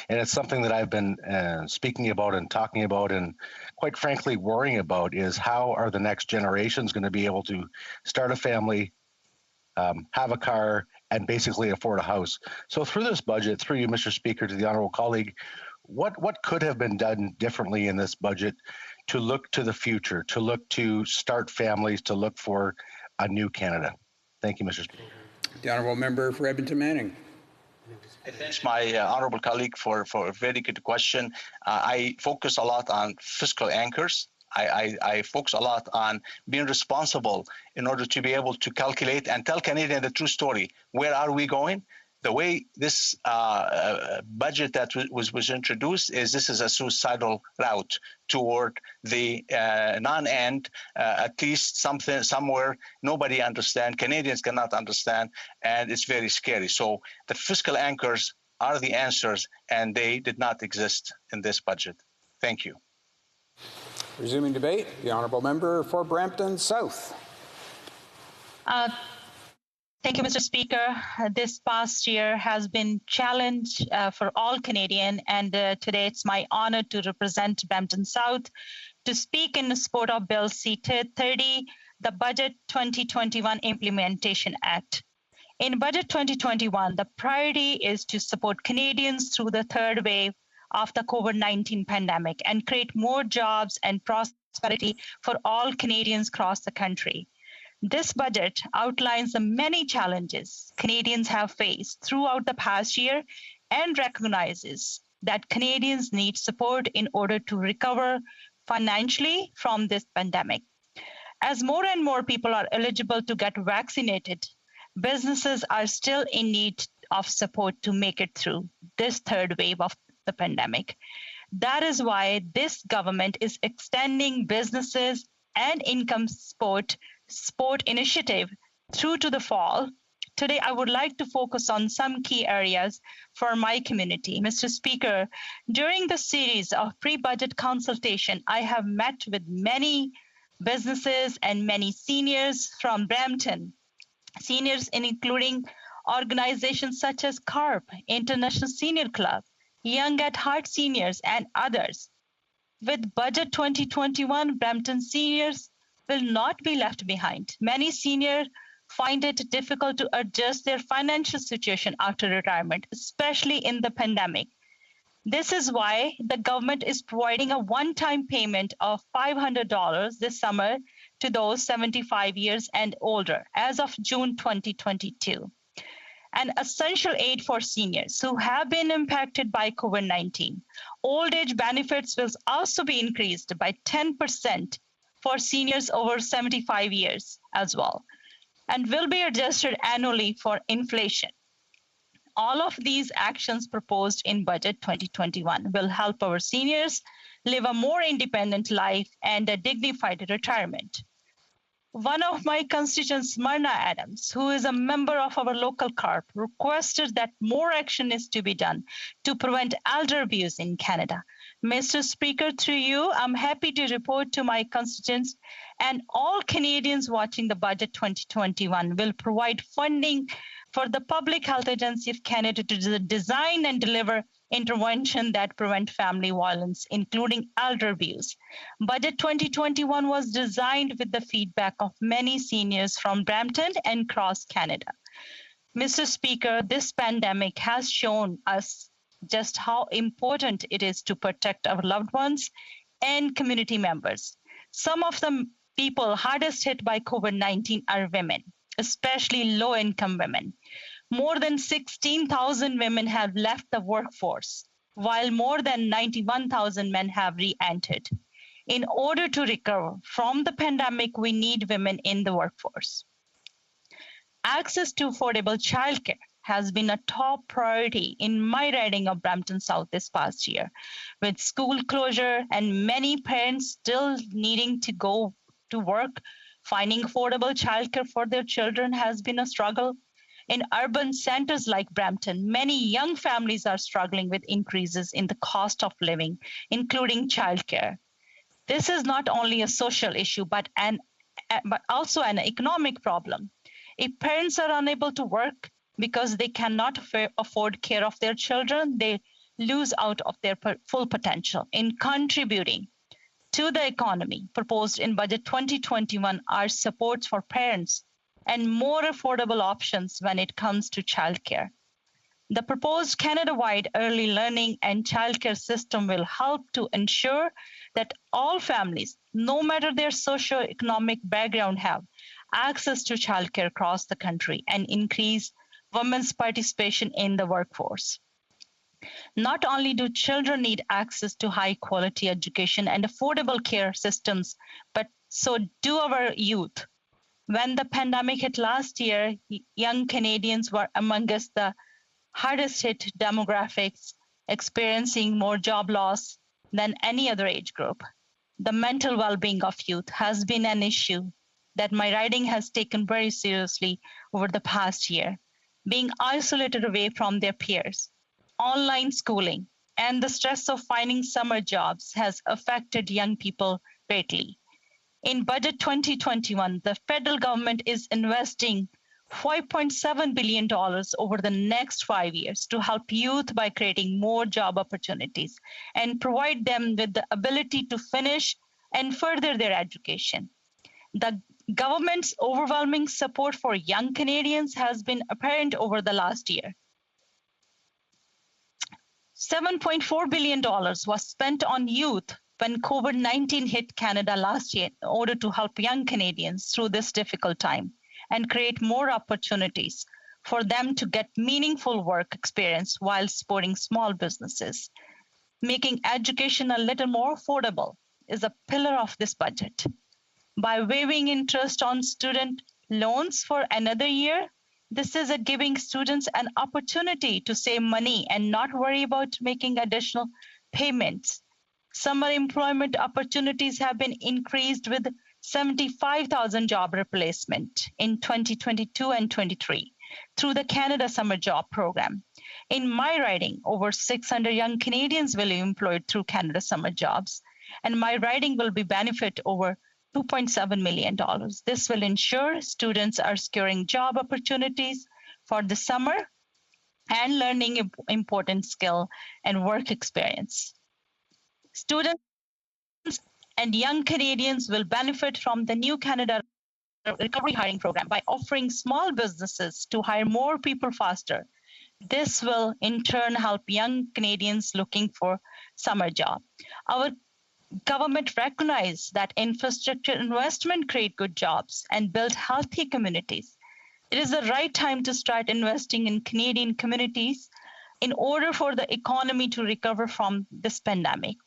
and it's something that I've been speaking about and talking about, and quite frankly, worrying about is how are the next generations going to be able to start a family, have a car, and basically afford a house. So through this budget, through you, Mr. Speaker, to the honourable colleague, what could have been done differently in this budget to look to the future, to look to start families, to look for a new Canada? Thank you, Mr. Speaker. The honourable member for Edmonton Manning. Thanks, my honourable colleague, for a very good question. I focus a lot on fiscal anchors. I focus a lot on being responsible in order to be able to calculate and tell Canadians the true story. Where are we going? The way this budget that was introduced this is a suicidal route toward the non-end, at least somewhere nobody understands, Canadians cannot understand, and it's very scary. So the fiscal anchors are the answers, and they did not exist in this budget. Thank you. Resuming debate, the honourable member for Brampton South. Thank you, Mr. Speaker. This past year has been challenge for all Canadians, and today it's my honor to represent Brampton South to speak in support of Bill C-30, the Budget 2021 Implementation Act. In Budget 2021, the priority is to support Canadians through the third wave of the COVID-19 pandemic and create more jobs and prosperity for all Canadians across the country. This budget outlines the many challenges Canadians have faced throughout the past year and recognizes that Canadians need support in order to recover financially from this pandemic. As more and more people are eligible to get vaccinated, businesses are still in need of support to make it through this third wave of the pandemic. That is why this government is extending businesses and income support initiative through to the fall. Today, I would like to focus on some key areas for my community. Mr. Speaker, during the series of pre-budget consultation, I have met with many businesses and many seniors from Brampton, seniors including organizations such as CARP, International Senior Club, Young at Heart Seniors, and others. With Budget 2021, Brampton seniors will not be left behind. Many seniors find it difficult to adjust their financial situation after retirement, especially in the pandemic. This is why the government is providing a one-time payment of $500 this summer to those 75 years and older as of June 2022. An essential aid for seniors who have been impacted by COVID-19. Old age benefits will also be increased by 10% for seniors over 75 years as well, and will be adjusted annually for inflation. All of these actions proposed in Budget 2021 will help our seniors live a more independent life and a dignified retirement. One of my constituents, Marna Adams, who is a member of our local CARP, requested that more action is to be done to prevent elder abuse in Canada. Mr. Speaker, through you, I'm happy to report to my constituents and all Canadians watching the budget 2021 will provide funding for the Public Health Agency of Canada to design and deliver intervention that prevent family violence, including elder abuse. Budget 2021 was designed with the feedback of many seniors from Brampton and across Canada. Mr. Speaker, this pandemic has shown us just how important it is to protect our loved ones and community members. Some of the people hardest hit by COVID-19 are women, especially low-income women. More than 16,000 women have left the workforce, while more than 91,000 men have re-entered. In order to recover from the pandemic, we need women in the workforce. Access to affordable childcare has been a top priority in my riding of Brampton South this past year. With school closure and many parents still needing to go to work, finding affordable childcare for their children has been a struggle. In urban centers like Brampton, many young families are struggling with increases in the cost of living, including childcare. This is not only a social issue, but also an economic problem. If parents are unable to work because they cannot afford care of their children, they lose out of their full potential in contributing to the economy. Proposed in Budget 2021 are supports for parents and more affordable options when it comes to childcare. The proposed Canada-wide early learning and childcare system will help to ensure that all families, no matter their socioeconomic background, have access to childcare across the country and increase women's participation in the workforce. Not only do children need access to high-quality education and affordable care systems, but so do our youth. When the pandemic hit last year, young Canadians were amongst the hardest hit demographics, experiencing more job loss than any other age group. The mental well-being of youth has been an issue that my riding has taken very seriously over the past year. Being isolated away from their peers, online schooling, and the stress of finding summer jobs has affected young people greatly. In Budget 2021, the federal government is investing $5.7 billion over the next 5 years to help youth by creating more job opportunities and provide them with the ability to finish and further their education. The government's overwhelming support for young Canadians has been apparent over the last year. $7.4 billion was spent on youth when COVID-19 hit Canada last year in order to help young Canadians through this difficult time and create more opportunities for them to get meaningful work experience while supporting small businesses. Making education a little more affordable is a pillar of this budget. By waiving interest on student loans for another year, this is giving students an opportunity to save money and not worry about making additional payments. Summer employment opportunities have been increased with 75,000 job replacement in 2022 and 23 through the Canada Summer Job Program. In my riding, over 600 young Canadians will be employed through Canada Summer Jobs, and my riding will be benefit over $2.7 million. This will ensure students are securing job opportunities for the summer and learning important skill and work experience. Students and young Canadians will benefit from the new Canada Recovery Hiring Program by offering small businesses to hire more people faster. This will in turn help young Canadians looking for summer job. Our government recognizes that infrastructure investment create good jobs and build healthy communities. It is the right time to start investing in Canadian communities in order for the economy to recover from this pandemic.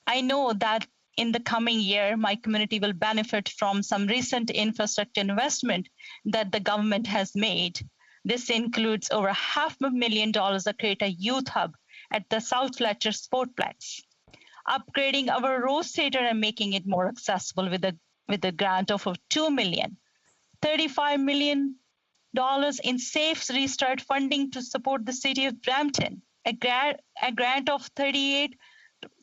I know that in the coming year, my community will benefit from some recent infrastructure investment that the government has made. This includes over $500,000 to create a youth hub at the South Fletcher Sportplex, upgrading our Rose Theatre and making it more accessible with a grant of $2 million, $35 million in Safe Restart funding to support the city of Brampton, a grant of $38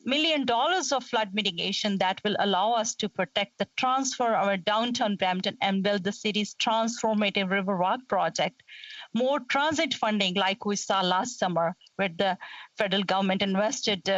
million of flood mitigation that will allow us to protect the transfer of our downtown Brampton and build the city's transformative Riverwalk project. More transit funding like we saw last summer, where the federal government invested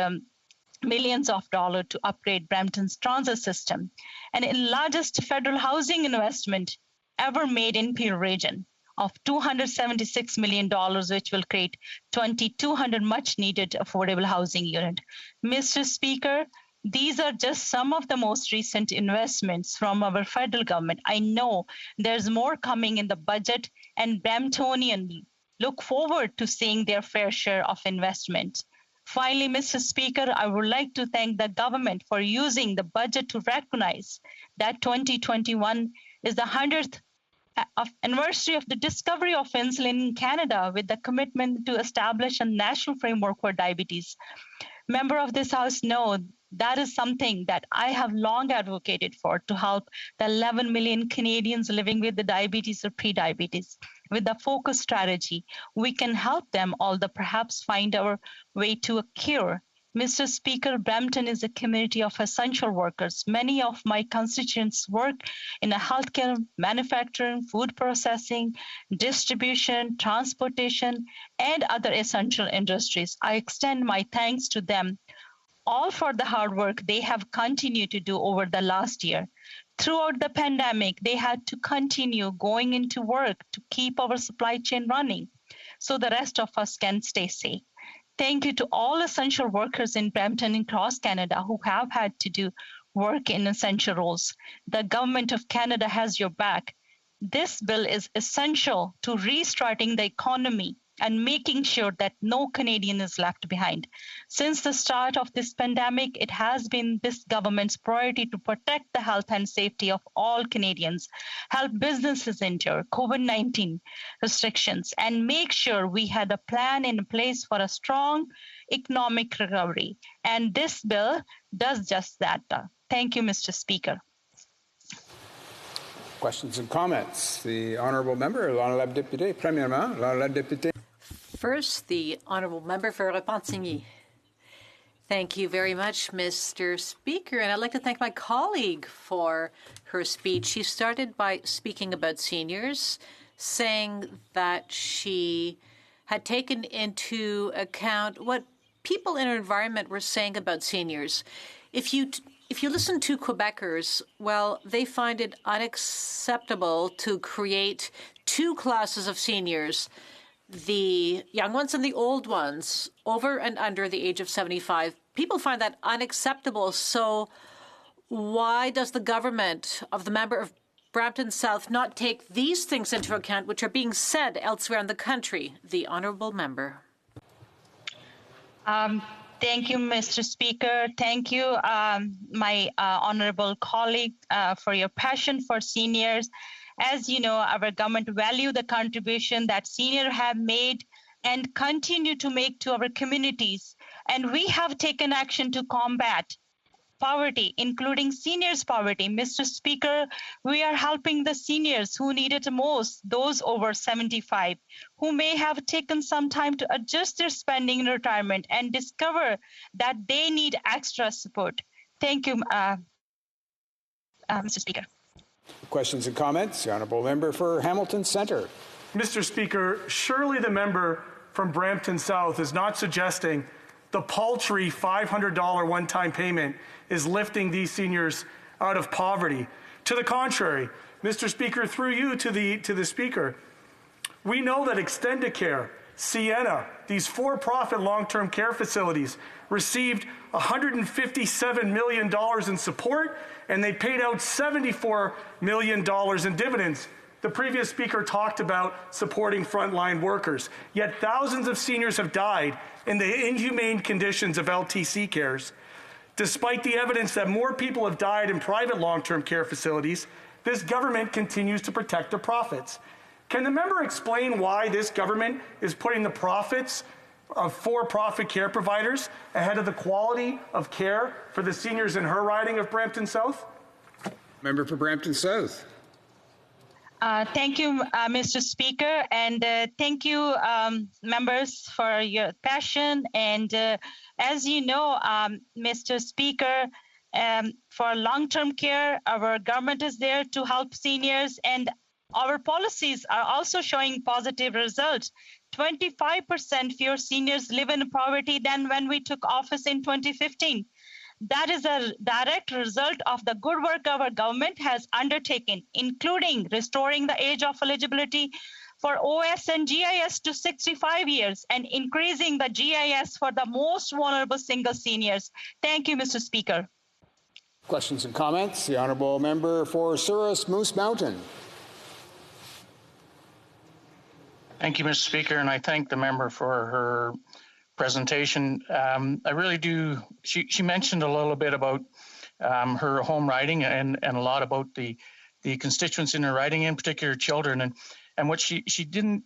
millions of dollars to upgrade Brampton's transit system, and the largest federal housing investment ever made in Peel Region of $276 million, which will create 2,200 much-needed affordable housing units. Mr. Speaker, these are just some of the most recent investments from our federal government. I know there's more coming in the budget, and Bramptonians look forward to seeing their fair share of investment. Finally, Mr. Speaker, I would like to thank the government for using the budget to recognize that 2021 is the 100th anniversary of the discovery of insulin in Canada, with the commitment to establish a national framework for diabetes. Member of this House know that is something that I have long advocated for, to help the 11 million Canadians living with the diabetes or pre-diabetes. With the focus strategy, we can help them all perhaps find our way to a cure. Mr. Speaker, Brampton is a community of essential workers. Many of my constituents work in healthcare, manufacturing, food processing, distribution, transportation, and other essential industries. I extend my thanks to them all for the hard work they have continued to do over the last year. Throughout the pandemic, they had to continue going into work to keep our supply chain running so the rest of us can stay safe. Thank you to all essential workers in Brampton and across Canada who have had to do work in essential roles. The Government of Canada has your back. This bill is essential to restarting the economy and making sure that no Canadian is left behind. Since the start of this pandemic, it has been this government's priority to protect the health and safety of all Canadians, help businesses endure COVID-19 restrictions, and make sure we had a plan in place for a strong economic recovery. And this bill does just that. Thank you, Mr. Speaker. Questions and comments? The Honourable Member, l'Honourable Député. Premièrement, l'Honourable Député. First, the Honourable Member for Repentigny. Thank you very much, Mr. Speaker, and I'd like to thank my colleague for her speech. She started by speaking about seniors, saying that she had taken into account what people in her environment were saying about seniors. If you listen to Quebecers, well, they find it unacceptable to create two classes of seniors, the young ones and the old ones, over and under the age of 75. People find that unacceptable. So why does the government of the member of Brampton South not take these things into account, which are being said elsewhere in the country? The Honourable Member. Thank you, Mr. Speaker. Thank you, my honourable colleague, for your passion for seniors. As you know, our government value the contribution that seniors have made and continue to make to our communities. And we have taken action to combat poverty, including seniors' poverty. Mr. Speaker, we are helping the seniors who need it most, those over 75, who may have taken some time to adjust their spending in retirement and discover that they need extra support. Thank you, Mr. Speaker. Questions and comments? The Honourable Member for Hamilton Centre. Mr. Speaker, surely the member from Brampton South is not suggesting the paltry $500 one-time payment is lifting these seniors out of poverty. To the contrary, Mr. Speaker, through you to the Speaker, we know that Extendicare, Sienna, these for-profit long-term care facilities received $157 million in support, and they paid out $74 million in dividends. The previous speaker talked about supporting frontline workers, yet thousands of seniors have died in the inhumane conditions of LTC cares. Despite the evidence that more people have died in private long-term care facilities, this government continues to protect their profits. Can the member explain why this government is putting the profits of for-profit care providers ahead of the quality of care for the seniors in her riding of Brampton South? Member for Brampton South. Thank you, Mr. Speaker, and thank you, members, for your passion. And as you know, Mr. Speaker, for long-term care, our government is there to help seniors, and our policies are also showing positive results. 25% fewer seniors live in poverty than when we took office in 2015. That is a direct result of the good work our government has undertaken, including restoring the age of eligibility for OS and GIS to 65 years and increasing the GIS for the most vulnerable single seniors. Thank you, Mr. Speaker. Questions and comments? The Honourable Member for Souris Moose Mountain. Thank you, Mr. Speaker, and I thank the member for her presentation. I really do. She mentioned a little bit about her home riding and a lot about the constituents in her riding, in particular children. And what she didn't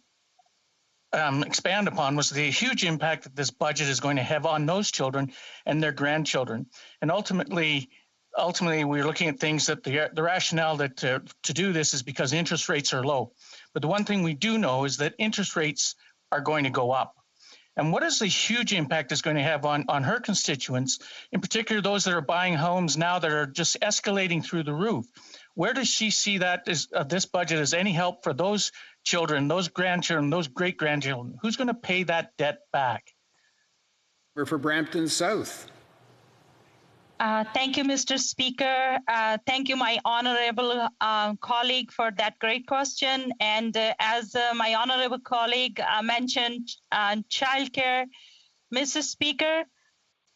expand upon was the huge impact that this budget is going to have on those children and their grandchildren. And ultimately, we're looking at things that the rationale that to do this is because interest rates are low. But the one thing we do know is that interest rates are going to go up. And what is the huge impact it's going to have on her constituents, in particular those that are buying homes now that are just escalating through the roof? Where does she see that this budget as any help for those children, those grandchildren, those great-grandchildren? Who's going to pay that debt back? We're for Brampton South. Thank you, Mr. Speaker. Thank you, my honorable colleague, for that great question. And as my honorable colleague mentioned, childcare, Mr. Speaker,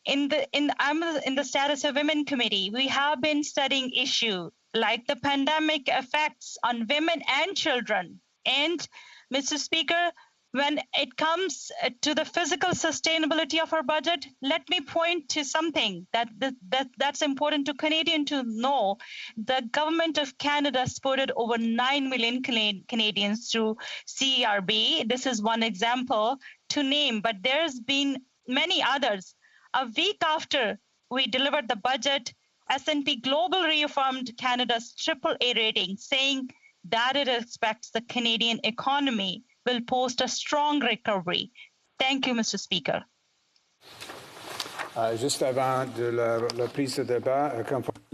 I'm in the Status of Women Committee. We have been studying issues like the pandemic effects on women and children. And Mr. Speaker, when it comes to the physical sustainability of our budget, let me point to something that's important to Canadians to know. The government of Canada supported over 9 million Canadians through CERB. This is one example to name, but there's been many others. A week after we delivered the budget, S&P Global reaffirmed Canada's AAA rating, saying that it expects the Canadian economy will post a strong recovery. Thank you, Mr. Speaker. Juste avant de la prise de débat,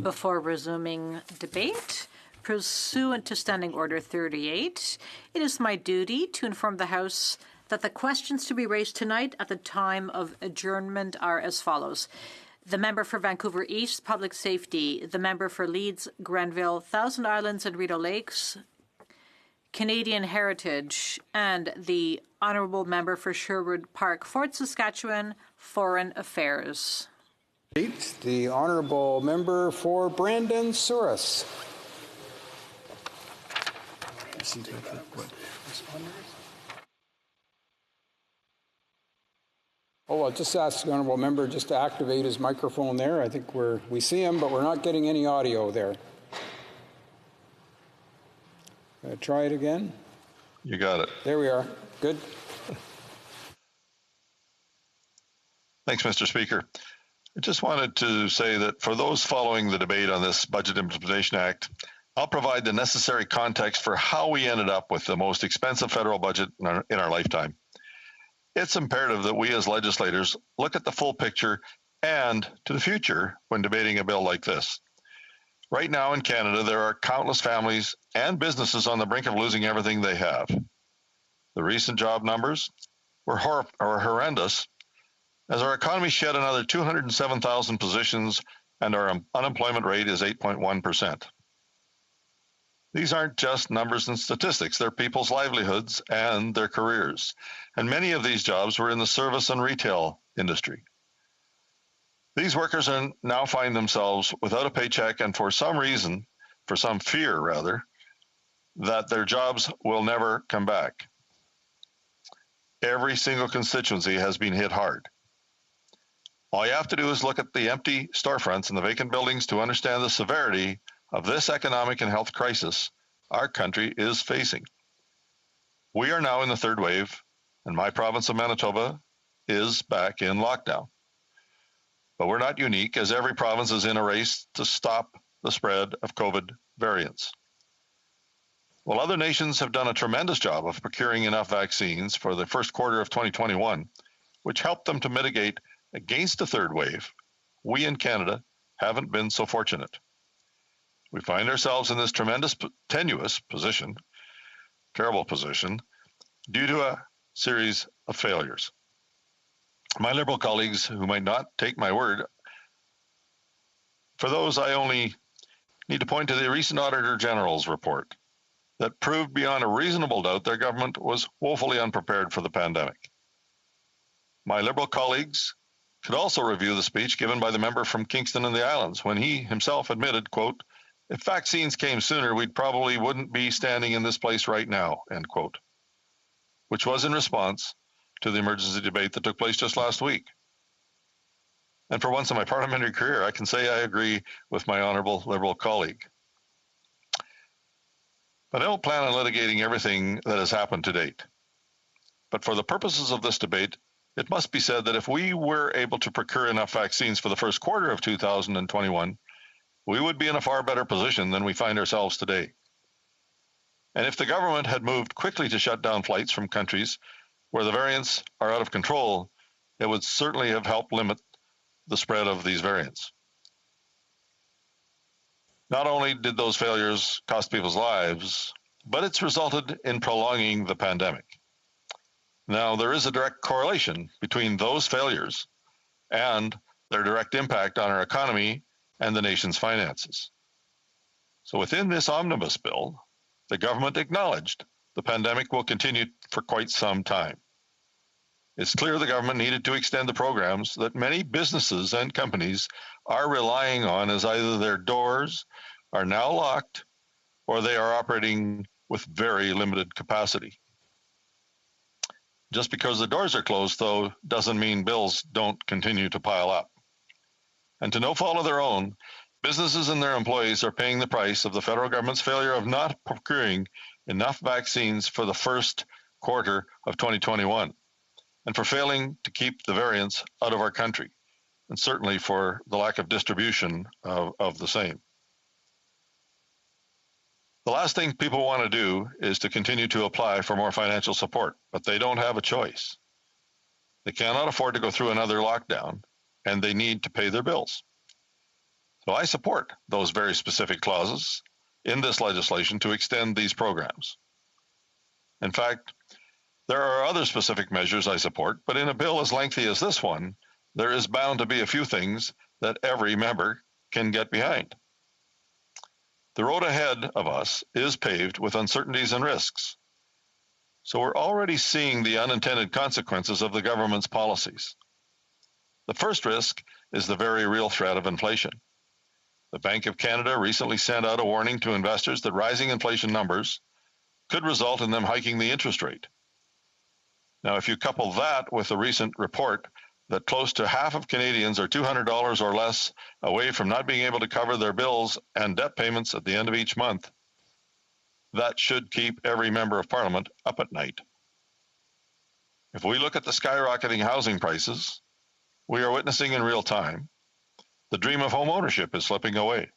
Before resuming debate, pursuant to Standing Order 38, it is my duty to inform the House that the questions to be raised tonight at the time of adjournment are as follows. The member for Vancouver East, Public Safety, the member for Leeds, Grenville, Thousand Islands and Rideau Lakes, Canadian Heritage, and the Honourable Member for Sherwood Park, Fort Saskatchewan, Foreign Affairs. The Honourable Member for Brandon Souris. Oh, I'll just ask the Honourable Member just to activate his microphone there. I think we see him, but we're not getting any audio there. Try it again. You got it. There we are. Good. Thanks, Mr. Speaker. I just wanted to say that for those following the debate on this Budget Implementation Act, I'll provide the necessary context for how we ended up with the most expensive federal budget in our lifetime. It's imperative that we as legislators look at the full picture and to the future when debating a bill like this. Right now in Canada, there are countless families and businesses on the brink of losing everything they have. The recent job numbers were horrendous, as our economy shed another 207,000 positions and our unemployment rate is 8.1%. These aren't just numbers and statistics, they're people's livelihoods and their careers. And many of these jobs were in the service and retail industry. These workers now find themselves without a paycheck and for some fear rather, that their jobs will never come back. Every single constituency has been hit hard. All you have to do is look at the empty storefronts and the vacant buildings to understand the severity of this economic and health crisis our country is facing. We are now in the third wave, and my province of Manitoba is back in lockdown. But we're not unique, as every province is in a race to stop the spread of COVID variants. While other nations have done a tremendous job of procuring enough vaccines for the first quarter of 2021, which helped them to mitigate against a third wave, we in Canada haven't been so fortunate. We find ourselves in this tremendous, tenuous position, terrible position, due to a series of failures. My Liberal colleagues who might not take my word, for those I only need to point to the recent Auditor General's report that proved beyond a reasonable doubt their government was woefully unprepared for the pandemic. My Liberal colleagues could also review the speech given by the member from Kingston and the Islands when he himself admitted, quote, "If vaccines came sooner, we probably wouldn't be standing in this place right now," end quote, which was in response to the emergency debate that took place just last week. And for once in my parliamentary career, I can say I agree with my honourable Liberal colleague. But I don't plan on litigating everything that has happened to date. But for the purposes of this debate, it must be said that if we were able to procure enough vaccines for the first quarter of 2021, we would be in a far better position than we find ourselves today. And if the government had moved quickly to shut down flights from countries where the variants are out of control, it would certainly have helped limit the spread of these variants. Not only did those failures cost people's lives, but it's resulted in prolonging the pandemic. Now, there is a direct correlation between those failures and their direct impact on our economy and the nation's finances. So within this omnibus bill, the government acknowledged the pandemic will continue for quite some time. It's clear the government needed to extend the programs that many businesses and companies are relying on, as either their doors are now locked or they are operating with very limited capacity. Just because the doors are closed, though, doesn't mean bills don't continue to pile up. And to no fault of their own, businesses and their employees are paying the price of the federal government's failure of not procuring enough vaccines for the first quarter of 2021, and for failing to keep the variants out of our country, and certainly for the lack of distribution of the same. The last thing people want to do is to continue to apply for more financial support, but they don't have a choice. They cannot afford to go through another lockdown, and they need to pay their bills. So I support those very specific clauses in this legislation to extend these programs. In fact, there are other specific measures I support, but in a bill as lengthy as this one, there is bound to be a few things that every member can get behind. The road ahead of us is paved with uncertainties and risks. So we're already seeing the unintended consequences of the government's policies. The first risk is the very real threat of inflation. The Bank of Canada recently sent out a warning to investors that rising inflation numbers could result in them hiking the interest rate. Now, if you couple that with a recent report that close to half of Canadians are $200 or less away from not being able to cover their bills and debt payments at the end of each month, that should keep every member of Parliament up at night. If we look at the skyrocketing housing prices we are witnessing in real time, the dream of home ownership is slipping away.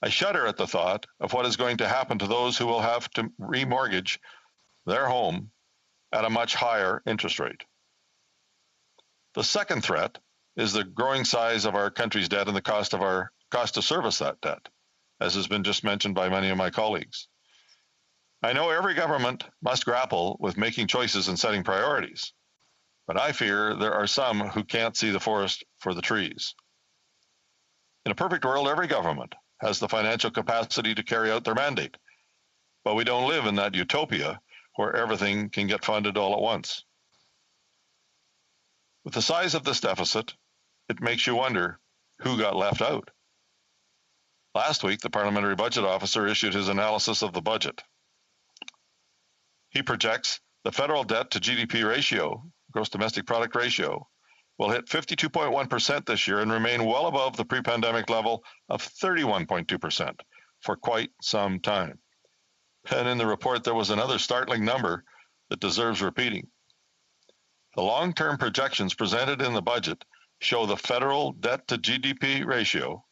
I shudder at the thought of what is going to happen to those who will have to remortgage their home at a much higher interest rate. The second threat is the growing size of our country's debt and the cost to service that debt, as has been just mentioned by many of my colleagues. I know every government must grapple with making choices and setting priorities, but I fear there are some who can't see the forest for the trees. In a perfect world, every government has the financial capacity to carry out their mandate, but we don't live in that utopia where everything can get funded all at once. With the size of this deficit, it makes you wonder who got left out. Last week, the Parliamentary Budget Officer issued his analysis of the budget. He projects the federal debt to GDP ratio, gross domestic product ratio, will hit 52.1% this year and remain well above the pre-pandemic level of 31.2% for quite some time. And in the report, there was another startling number that deserves repeating. The long-term projections presented in the budget show the federal debt to GDP ratio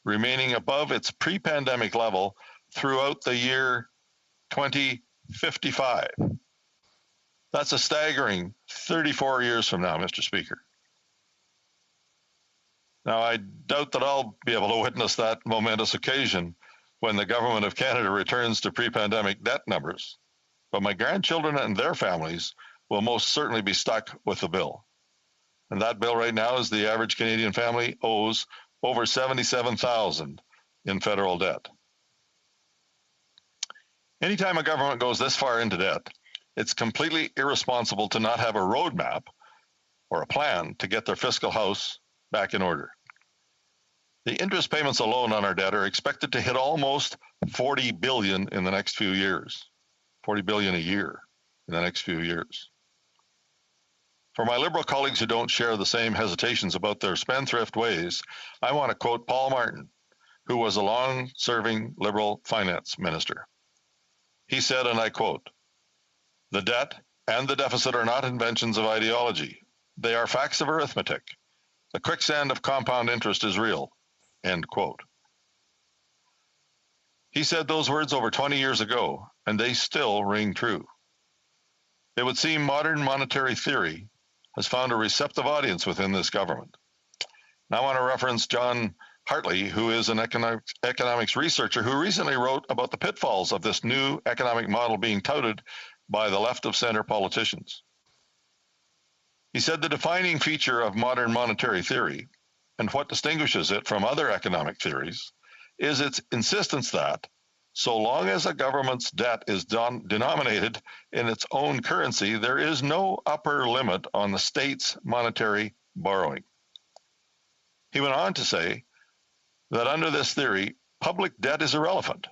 remaining above its pre-pandemic level throughout the year 2055. That's a staggering 34 years from now, Mr. Speaker. Now, I doubt that I'll be able to witness that momentous occasion when the Government of Canada returns to pre-pandemic debt numbers, but my grandchildren and their families will most certainly be stuck with the bill. And that bill right now is the average Canadian family owes over $77,000 in federal debt. Anytime a government goes this far into debt, it's completely irresponsible to not have a roadmap or a plan to get their fiscal house back in order. The interest payments alone on our debt are expected to hit almost $40 billion in the next few years. $40 billion a year in the next few years. For my Liberal colleagues who don't share the same hesitations about their spendthrift ways, I want to quote Paul Martin, who was a long-serving Liberal finance minister. He said, and I quote, "The debt and the deficit are not inventions of ideology. They are facts of arithmetic. The quicksand of compound interest is real." End quote. He said those words over 20 years ago, and they still ring true. It would seem modern monetary theory has found a receptive audience within this government. Now I want to reference John Hartley, who is an economics researcher who recently wrote about the pitfalls of this new economic model being touted by the left of center politicians. He said the defining feature of modern monetary theory and what distinguishes it from other economic theories is its insistence that so long as a government's debt is denominated in its own currency, there is no upper limit on the state's monetary borrowing. He went on to say that under this theory, public debt is irrelevant.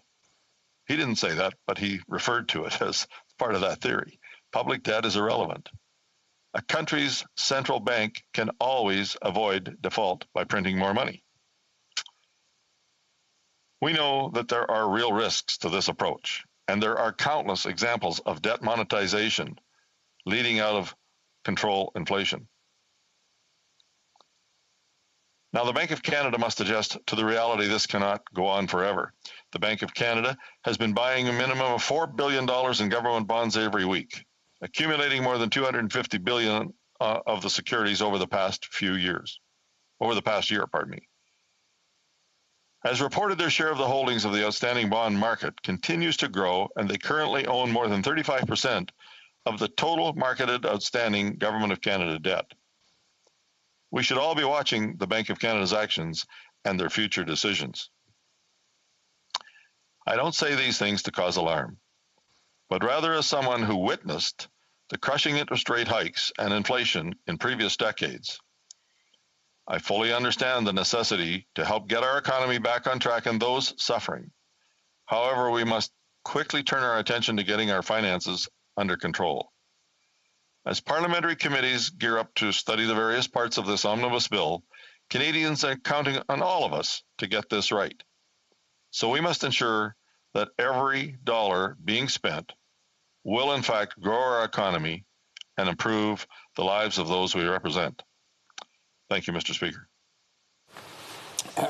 He didn't say that, but he referred to it as part of that theory. Public debt is irrelevant. A country's central bank can always avoid default by printing more money. We know that there are real risks to this approach, and there are countless examples of debt monetization leading out of control inflation. Now, the Bank of Canada must adjust to the reality this cannot go on forever. The Bank of Canada has been buying a minimum of $4 billion in government bonds every week, accumulating more than $250 billion of the securities over the past year. As reported, their share of the holdings of the outstanding bond market continues to grow, and they currently own more than 35% of the total marketed outstanding Government of Canada debt. We should all be watching the Bank of Canada's actions and their future decisions. I don't say these things to cause alarm, but rather as someone who witnessed the crushing interest rate hikes and inflation in previous decades. I fully understand the necessity to help get our economy back on track and those suffering. However, we must quickly turn our attention to getting our finances under control. As parliamentary committees gear up to study the various parts of this omnibus bill, Canadians are counting on all of us to get this right. So we must ensure that every dollar being spent will in fact grow our economy and improve the lives of those we represent. Thank you, Mr. Speaker.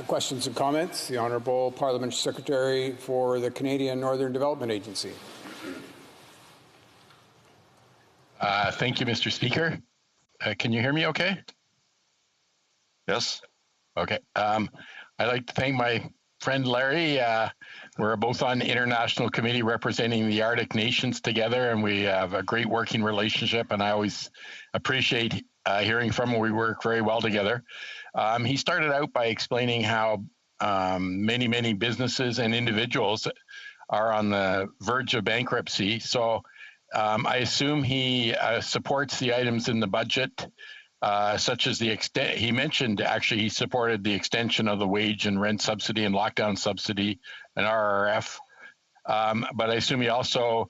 Questions and comments? The Honourable Parliamentary Secretary for the Canadian Northern Development Agency. Thank you, Mr. Speaker. Can you hear me okay? Yes. Okay. I'd like to thank my friend Larry. We're both on the International Committee representing the Arctic nations together, and we have a great working relationship, and I always appreciate hearing from him. We work very well together. He started out by explaining how many businesses and individuals are on the verge of bankruptcy. So I assume he supports the items in the budget, such as the extent, he mentioned actually he supported the extension of the wage and rent subsidy and lockdown subsidy and RRF. But I assume he also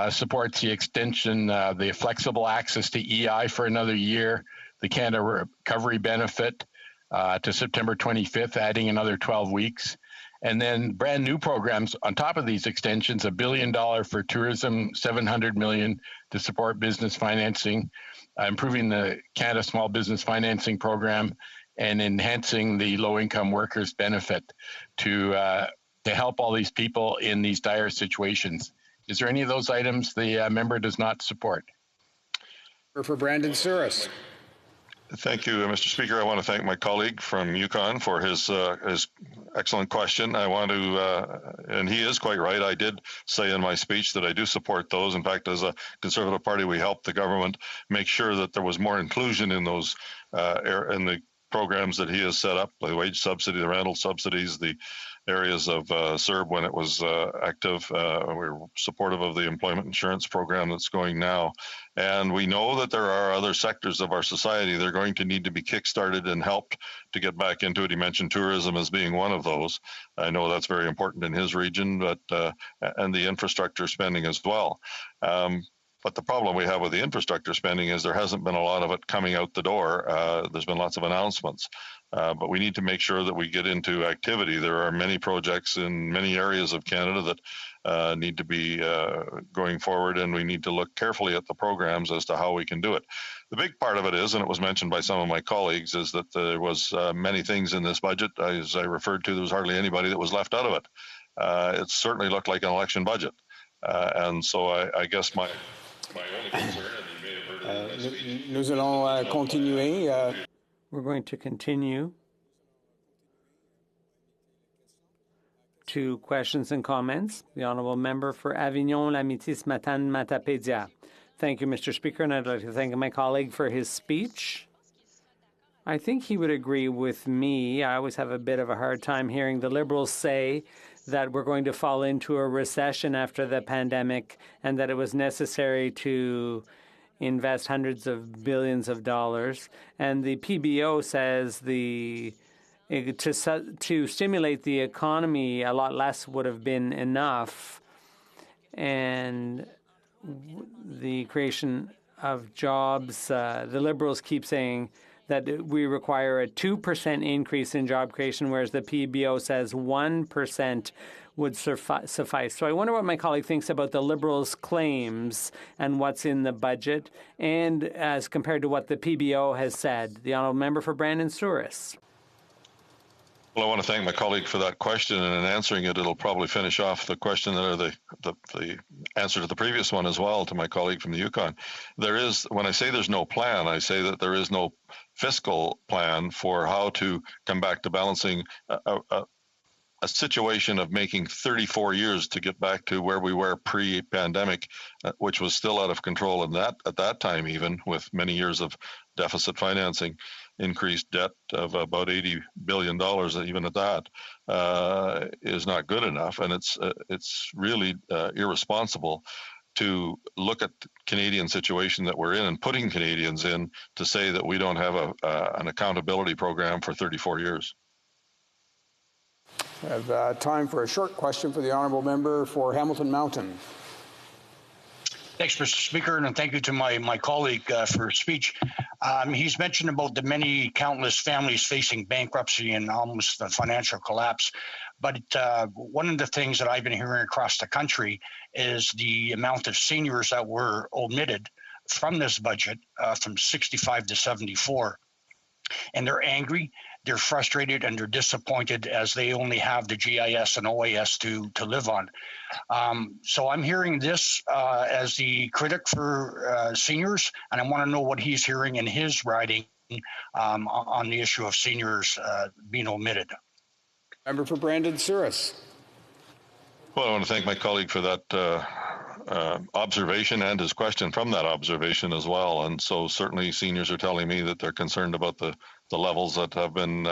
supports the extension, the flexible access to EI for another year, the Canada Recovery Benefit to September 25th, adding another 12 weeks. And then brand new programs on top of these extensions, $1 billion for tourism, $700 million to support business financing, improving the Canada Small Business Financing Program, and enhancing the low-income workers benefit to to help all these people in these dire situations. Is there any of those items the member does not support? For Brandon Souris. Thank you, Mr. Speaker. I want to thank my colleague from Yukon for his excellent question. I want to, and he is quite right. I did say in my speech that I do support those. In fact, as a Conservative Party, we helped the government make sure that there was more inclusion in those in the programs that he has set up, the wage subsidy, the rental subsidies, the areas of CERB when it was active. We're supportive of the employment insurance program that's going now. And we know that there are other sectors of our society that are going to need to be kickstarted and helped to get back into it. He mentioned tourism as being one of those. I know that's very important in his region, but and the infrastructure spending as well. But the problem we have with the infrastructure spending is there hasn't been a lot of it coming out the door. There's been lots of announcements, but we need to make sure that we get into activity. There are many projects in many areas of Canada that need to be going forward, and we need to look carefully at the programs as to how we can do it. The big part of it is, and it was mentioned by some of my colleagues, is that there was many things in this budget. As I referred to, there was hardly anybody that was left out of it. It certainly looked like an election budget. And so I guess my only concern, and you may have heard it in my speech. Nous allons continuer. We're going to continue to questions and comments. The Honourable Member for Avignon, Lamitis, Matane, Matapédia. Thank you, Mr. Speaker, and I'd like to thank my colleague for his speech. I think he would agree with me. I always have a bit of a hard time hearing the Liberals say that we're going to fall into a recession after the pandemic and that it was necessary to invest hundreds of billions of dollars. And the PBO says to stimulate the economy, a lot less would have been enough. And the creation of jobs, the Liberals keep saying that we require a 2% increase in job creation, whereas the PBO says 1% would suffice. So I wonder what my colleague thinks about the Liberals' claims and what's in the budget, and as compared to what the PBO has said. The Honourable Member for Brandon Souris. Well, I want to thank my colleague for that question, and in answering it, it'll probably finish off the question or the answer to the previous one as well to my colleague from the Yukon. There is, when I say there's no plan, I say that there is no fiscal plan for how to come back to balancing a situation of making 34 years to get back to where we were pre-pandemic, which was still out of control at that time, even with many years of deficit financing, increased debt of about $80 billion, even at that, is not good enough. And it's really irresponsible to look at the Canadian situation that we're in and putting Canadians in to say that we don't have an accountability program for 34 years. I have time for a short question for the Honourable Member for Hamilton Mountain. Thanks, Mr. Speaker, and thank you to my colleague for his speech. He's mentioned about the many countless families facing bankruptcy and almost the financial collapse. But one of the things that I've been hearing across the country is the amount of seniors that were omitted from this budget from 65 to 74. And they're angry, they're frustrated, and they're disappointed as they only have the GIS and OAS to live on. So I'm hearing this as the critic for seniors, and I want to know what he's hearing in his riding on the issue of seniors being omitted. Member for Brandon Souris. Well, I want to thank my colleague for that observation and his question from that observation as well. And so certainly seniors are telling me that they're concerned about the levels that have been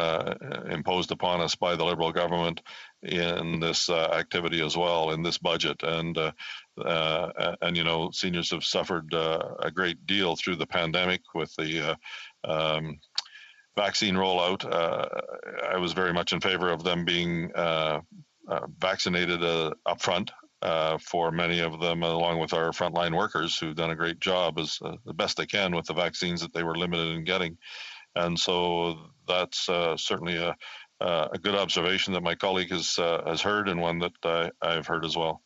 imposed upon us by the Liberal government in this activity as well, in this budget. And you know, seniors have suffered a great deal through the pandemic with the vaccine rollout. I was very much in favor of them being vaccinated upfront. For many of them, along with our frontline workers who've done a great job as the best they can with the vaccines that they were limited in getting. And so that's certainly a good observation that my colleague has heard, and one that I've heard as well.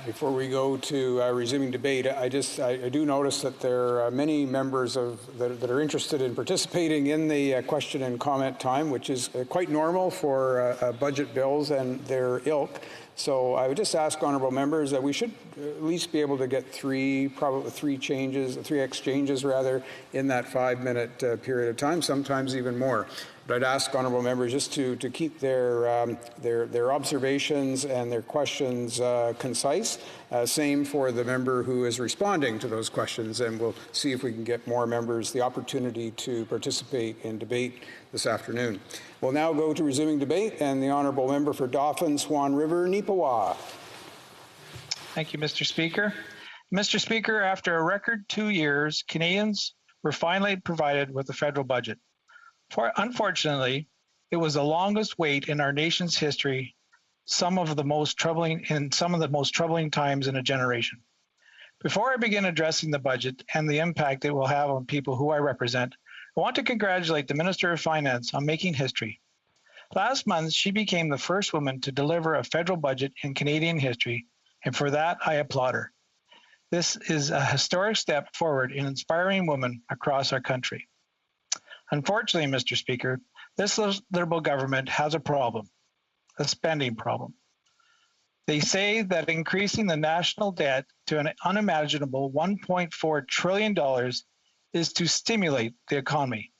Before we go to resuming debate, I do notice that there are many members that are interested in participating in the question and comment time, which is quite normal for budget bills and their ilk. So I would just ask honourable members that we should at least be able to get three exchanges rather, in that 5-minute period of time, sometimes even more. But I'd ask honourable members just to keep their observations and their questions concise. Same for the member who is responding to those questions, and we'll see if we can get more members the opportunity to participate in debate this afternoon. We'll now go to resuming debate, and the honourable member for Dauphin, Swan River, Neepawa. Thank you, Mr. Speaker. Mr. Speaker, after a record 2 years, Canadians were finally provided with a federal budget. Unfortunately, it was the longest wait in our nation's history, some of the most troubling times in a generation. Before I begin addressing the budget and the impact it will have on people who I represent, I want to congratulate the Minister of Finance on making history. Last month, she became the first woman to deliver a federal budget in Canadian history, and for that, I applaud her. This is a historic step forward in inspiring women across our country. Unfortunately, Mr. Speaker, this Liberal government has a problem, a spending problem. They say that increasing the national debt to an unimaginable $1.4 trillion is to stimulate the economy.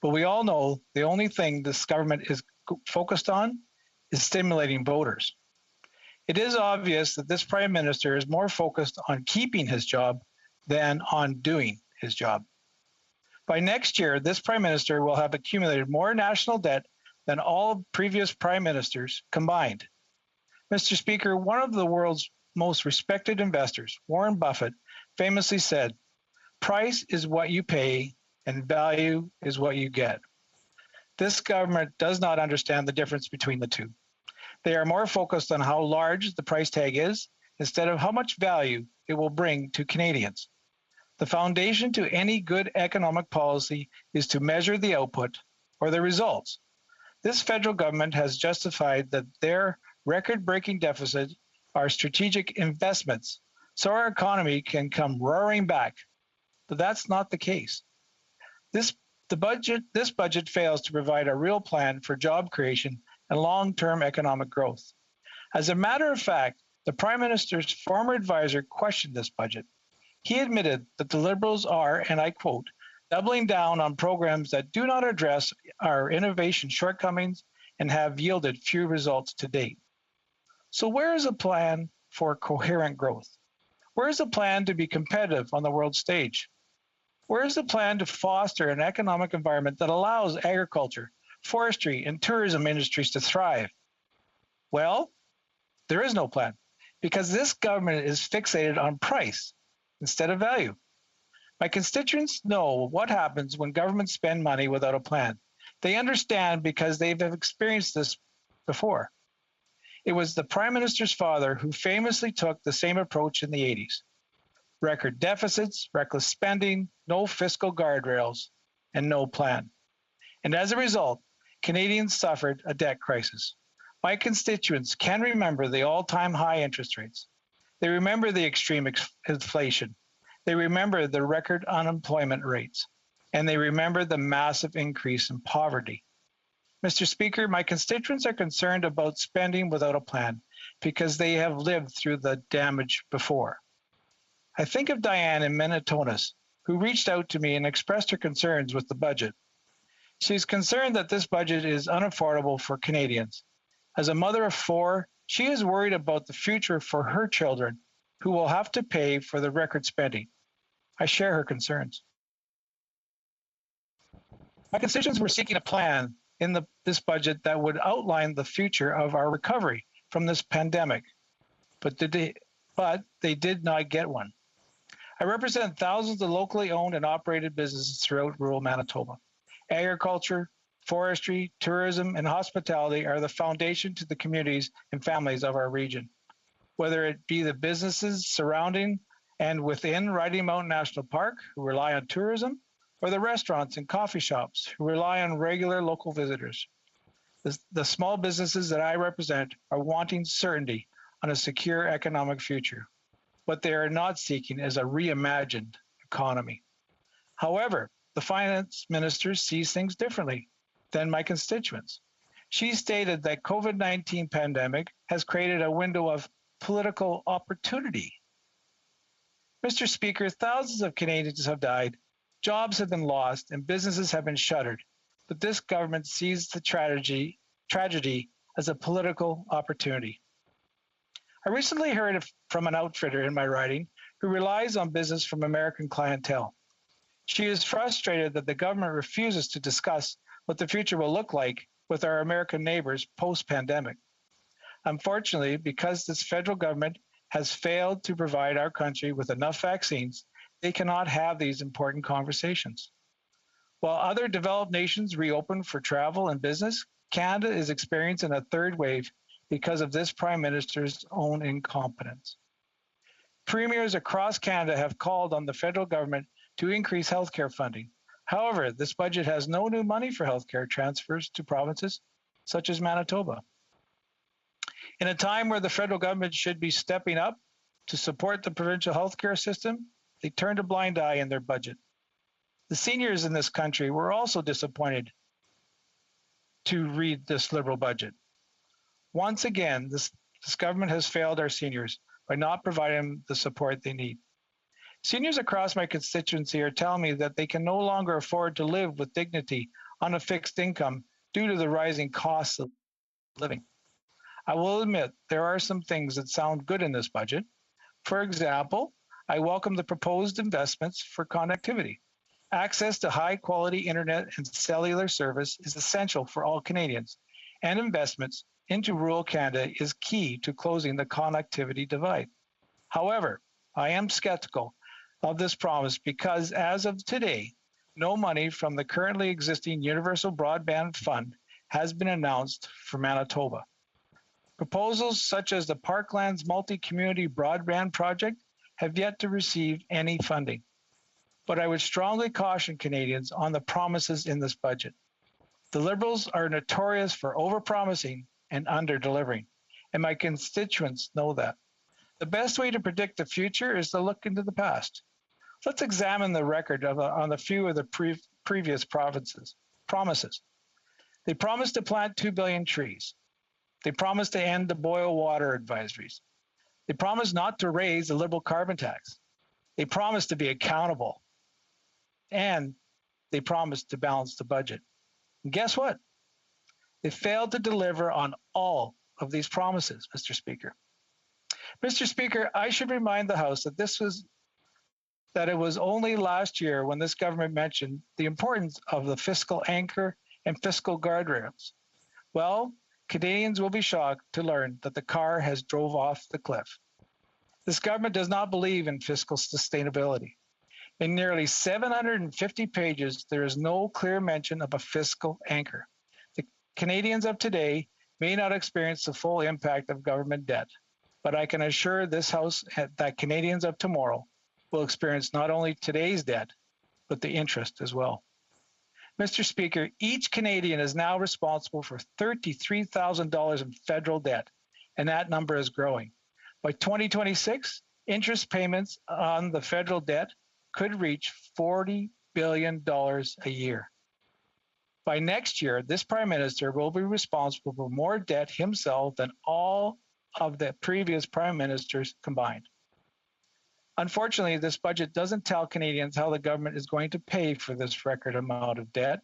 But we all know the only thing this government is focused on is stimulating voters. It is obvious that this Prime Minister is more focused on keeping his job than on doing his job. By next year, this Prime Minister will have accumulated more national debt than all previous Prime Ministers combined. Mr. Speaker, one of the world's most respected investors, Warren Buffett, famously said, "Price is what you pay and value is what you get." This government does not understand the difference between the two. They are more focused on how large the price tag is instead of how much value it will bring to Canadians. The foundation to any good economic policy is to measure the output or the results. This federal government has justified that their record-breaking deficit are strategic investments so our economy can come roaring back. But that's not the case. This budget fails to provide a real plan for job creation and long-term economic growth. As a matter of fact, the Prime Minister's former advisor questioned this budget. He admitted that the Liberals are, and I quote, doubling down on programs that do not address our innovation shortcomings and have yielded few results to date. So where is a plan for coherent growth? Where is a plan to be competitive on the world stage? Where is the plan to foster an economic environment that allows agriculture, forestry, and tourism industries to thrive? Well, there is no plan because this government is fixated on price instead of value. My constituents know what happens when governments spend money without a plan. They understand because they've experienced this before. It was the Prime Minister's father who famously took the same approach in the 80s. Record deficits, reckless spending, no fiscal guardrails, and no plan. And as a result, Canadians suffered a debt crisis. My constituents can remember the all-time high interest rates. They remember the extreme inflation. They remember the record unemployment rates. And they remember the massive increase in poverty. Mr. Speaker, my constituents are concerned about spending without a plan because they have lived through the damage before. I think of Diane in Minnetonka, who reached out to me and expressed her concerns with the budget. She's concerned that this budget is unaffordable for Canadians. As a mother of 4, she is worried about the future for her children who will have to pay for the record spending. I share her concerns. My constituents were seeking a plan in this budget that would outline the future of our recovery from this pandemic, but they did not get one. I represent thousands of locally owned and operated businesses throughout rural Manitoba. Agriculture, forestry, tourism, and hospitality are the foundation to the communities and families of our region. Whether it be the businesses surrounding and within Riding Mountain National Park who rely on tourism, or the restaurants and coffee shops who rely on regular local visitors. The small businesses that I represent are wanting certainty on a secure economic future. What they are not seeking is a reimagined economy. However, the finance minister sees things differently than my constituents. She stated that COVID-19 pandemic has created a window of political opportunity. Mr. Speaker, thousands of Canadians have died, jobs have been lost, and businesses have been shuttered. But this government sees the tragedy as a political opportunity. I recently heard from an outfitter in my riding who relies on business from American clientele. She is frustrated that the government refuses to discuss what the future will look like with our American neighbors post-pandemic. Unfortunately, because this federal government has failed to provide our country with enough vaccines, they cannot have these important conversations. While other developed nations reopen for travel and business, Canada is experiencing a third wave because of this Prime Minister's own incompetence. Premiers across Canada have called on the federal government to increase healthcare funding. However, this budget has no new money for healthcare transfers to provinces such as Manitoba. In a time where the federal government should be stepping up to support the provincial healthcare system, they turned a blind eye in their budget. The seniors in this country were also disappointed to read this Liberal budget. Once again, this government has failed our seniors by not providing them the support they need. Seniors across my constituency are telling me that they can no longer afford to live with dignity on a fixed income due to the rising costs of living. I will admit there are some things that sound good in this budget. For example, I welcome the proposed investments for connectivity. Access to high-quality internet and cellular service is essential for all Canadians, and investments into rural Canada is key to closing the connectivity divide. However, I am skeptical of this promise because as of today, no money from the currently existing Universal Broadband Fund has been announced for Manitoba. Proposals such as the Parklands Multi-Community Broadband Project have yet to receive any funding. But I would strongly caution Canadians on the promises in this budget. The Liberals are notorious for overpromising and under-delivering, and my constituents know that. The best way to predict the future is to look into the past. Let's examine the record on a few of the previous promises. They promised to plant 2 billion trees. They promised to end the boil water advisories. They promised not to raise the Liberal carbon tax. They promised to be accountable. And they promised to balance the budget. And guess what? They failed to deliver on all of these promises, Mr. Speaker. Mr. Speaker, I should remind the House that it was only last year when this government mentioned the importance of the fiscal anchor and fiscal guardrails. Well, Canadians will be shocked to learn that the car has drove off the cliff. This government does not believe in fiscal sustainability. In nearly 750 pages, there is no clear mention of a fiscal anchor. The Canadians of today may not experience the full impact of government debt, but I can assure this House that Canadians of tomorrow will experience not only today's debt, but the interest as well. Mr. Speaker, each Canadian is now responsible for $33,000 in federal debt, and that number is growing. By 2026, interest payments on the federal debt could reach $40 billion a year. By next year, this Prime Minister will be responsible for more debt himself than all of the previous Prime Ministers combined. Unfortunately, this budget doesn't tell Canadians how the government is going to pay for this record amount of debt.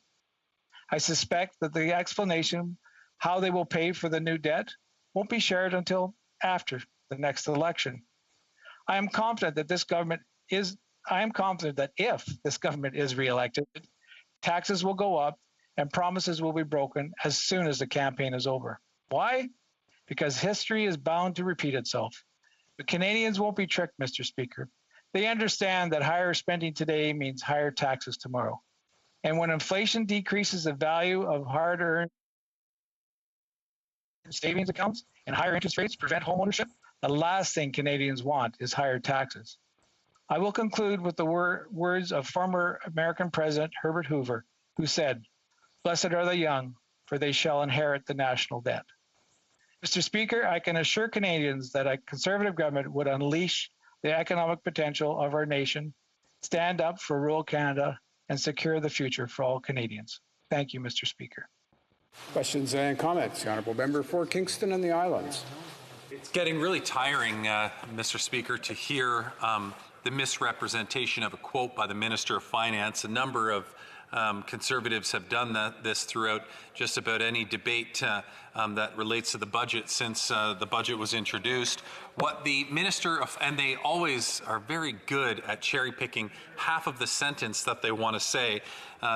I suspect that the explanation how they will pay for the new debt won't be shared until after the next election. I am confident that if this government is reelected, taxes will go up and promises will be broken as soon as the campaign is over. Why? Because history is bound to repeat itself. But Canadians won't be tricked, Mr. Speaker. They understand that higher spending today means higher taxes tomorrow. And when inflation decreases the value of hard-earned savings accounts and higher interest rates prevent homeownership, the last thing Canadians want is higher taxes. I will conclude with the words of former American President Herbert Hoover, who said, "Blessed are the young, for they shall inherit the national debt." Mr. Speaker, I can assure Canadians that a Conservative government would unleash the economic potential of our nation, stand up for rural Canada, and secure the future for all Canadians. Thank you, Mr. Speaker. Questions and comments? The Honourable Member for Kingston and the Islands. It's getting really tiring, Mr. Speaker, to hear the misrepresentation of a quote by the Minister of Finance. A number of Conservatives have done this throughout just about any debate that relates to the budget since the budget was introduced. What the Minister of, and they always are very good at cherry picking half of the sentence that they want to say.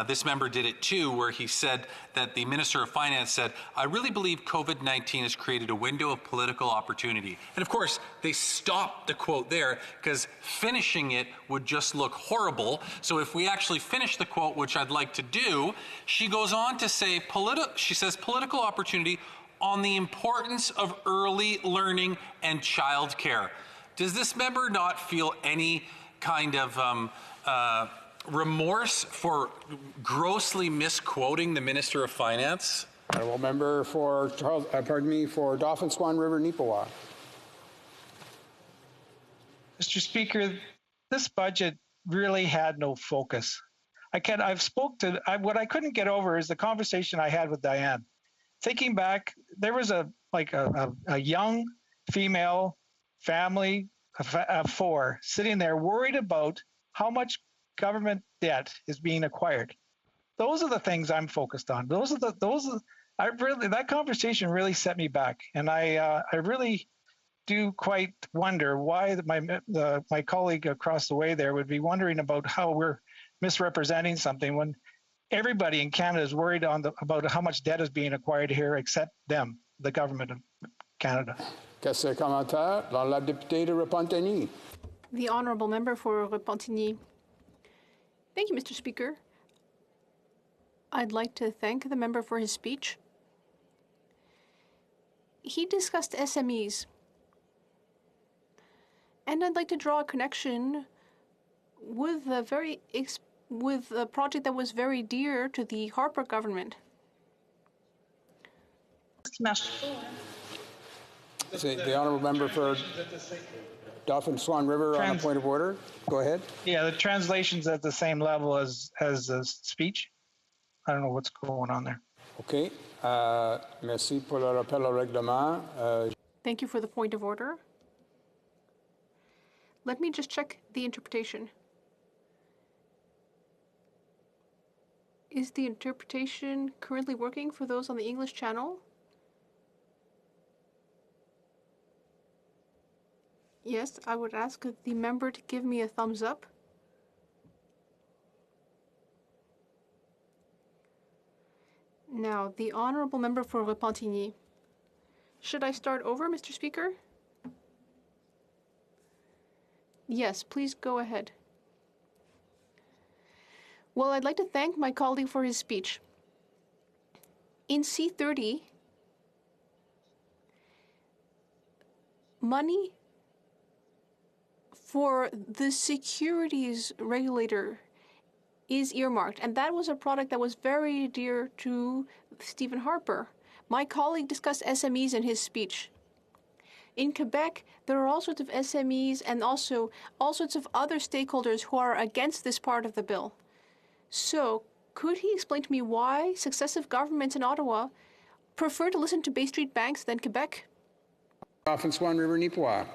This member did it too, where he said that the Minister of Finance said, "I really believe COVID-19 has created a window of political opportunity." And of course, they stopped the quote there because finishing it would just look horrible. So if we actually finish the quote, which I'd like to do, she goes on to say, she says, political opportunity on the importance of early learning and childcare. Does this member not feel any kind of remorse for grossly misquoting the Minister of Finance? Honourable Member for for Dauphin Swan River, Neepawa. Mr. Speaker, this budget really had no focus. What I couldn't get over is the conversation I had with Diane. Thinking back, there was a young female family of four sitting there worried about how much government debt is being acquired. Those are the things I'm focused on. That conversation really set me back, and I really do quite wonder why my colleague across the way there would be wondering about how we're misrepresenting something when everybody in Canada is worried about how much debt is being acquired here except them, the government of Canada. Qu'est-ce commentaire? La députée de Repentigny. The Honourable Member for Repentigny. Thank you, Mr. Speaker. I'd like to thank the member for his speech. He discussed SMEs. And I'd like to draw a connection with a project that was very dear to the Harper government. The Honourable Member for Dauphin Swan River on a point of order. Go ahead. Yeah, the translation's at the same level as the speech. I don't know what's going on there. Okay. Merci pour le rappel au règlement. Thank you for the point of order. Let me just check the interpretation. Is the interpretation currently working for those on the English channel? Yes, I would ask the member to give me a thumbs up. Now, the Honourable Member for Repentigny. Should I start over, Mr. Speaker? Yes, please go ahead. Well, I'd like to thank my colleague for his speech. In C30, money for the securities regulator is earmarked, and that was a product that was very dear to Stephen Harper. My colleague discussed SMEs in his speech. In Quebec, there are all sorts of SMEs and also all sorts of other stakeholders who are against this part of the bill. So, could he explain to me why successive governments in Ottawa prefer to listen to Bay Street banks than Quebec? Dauphin Swan River, Neepawa.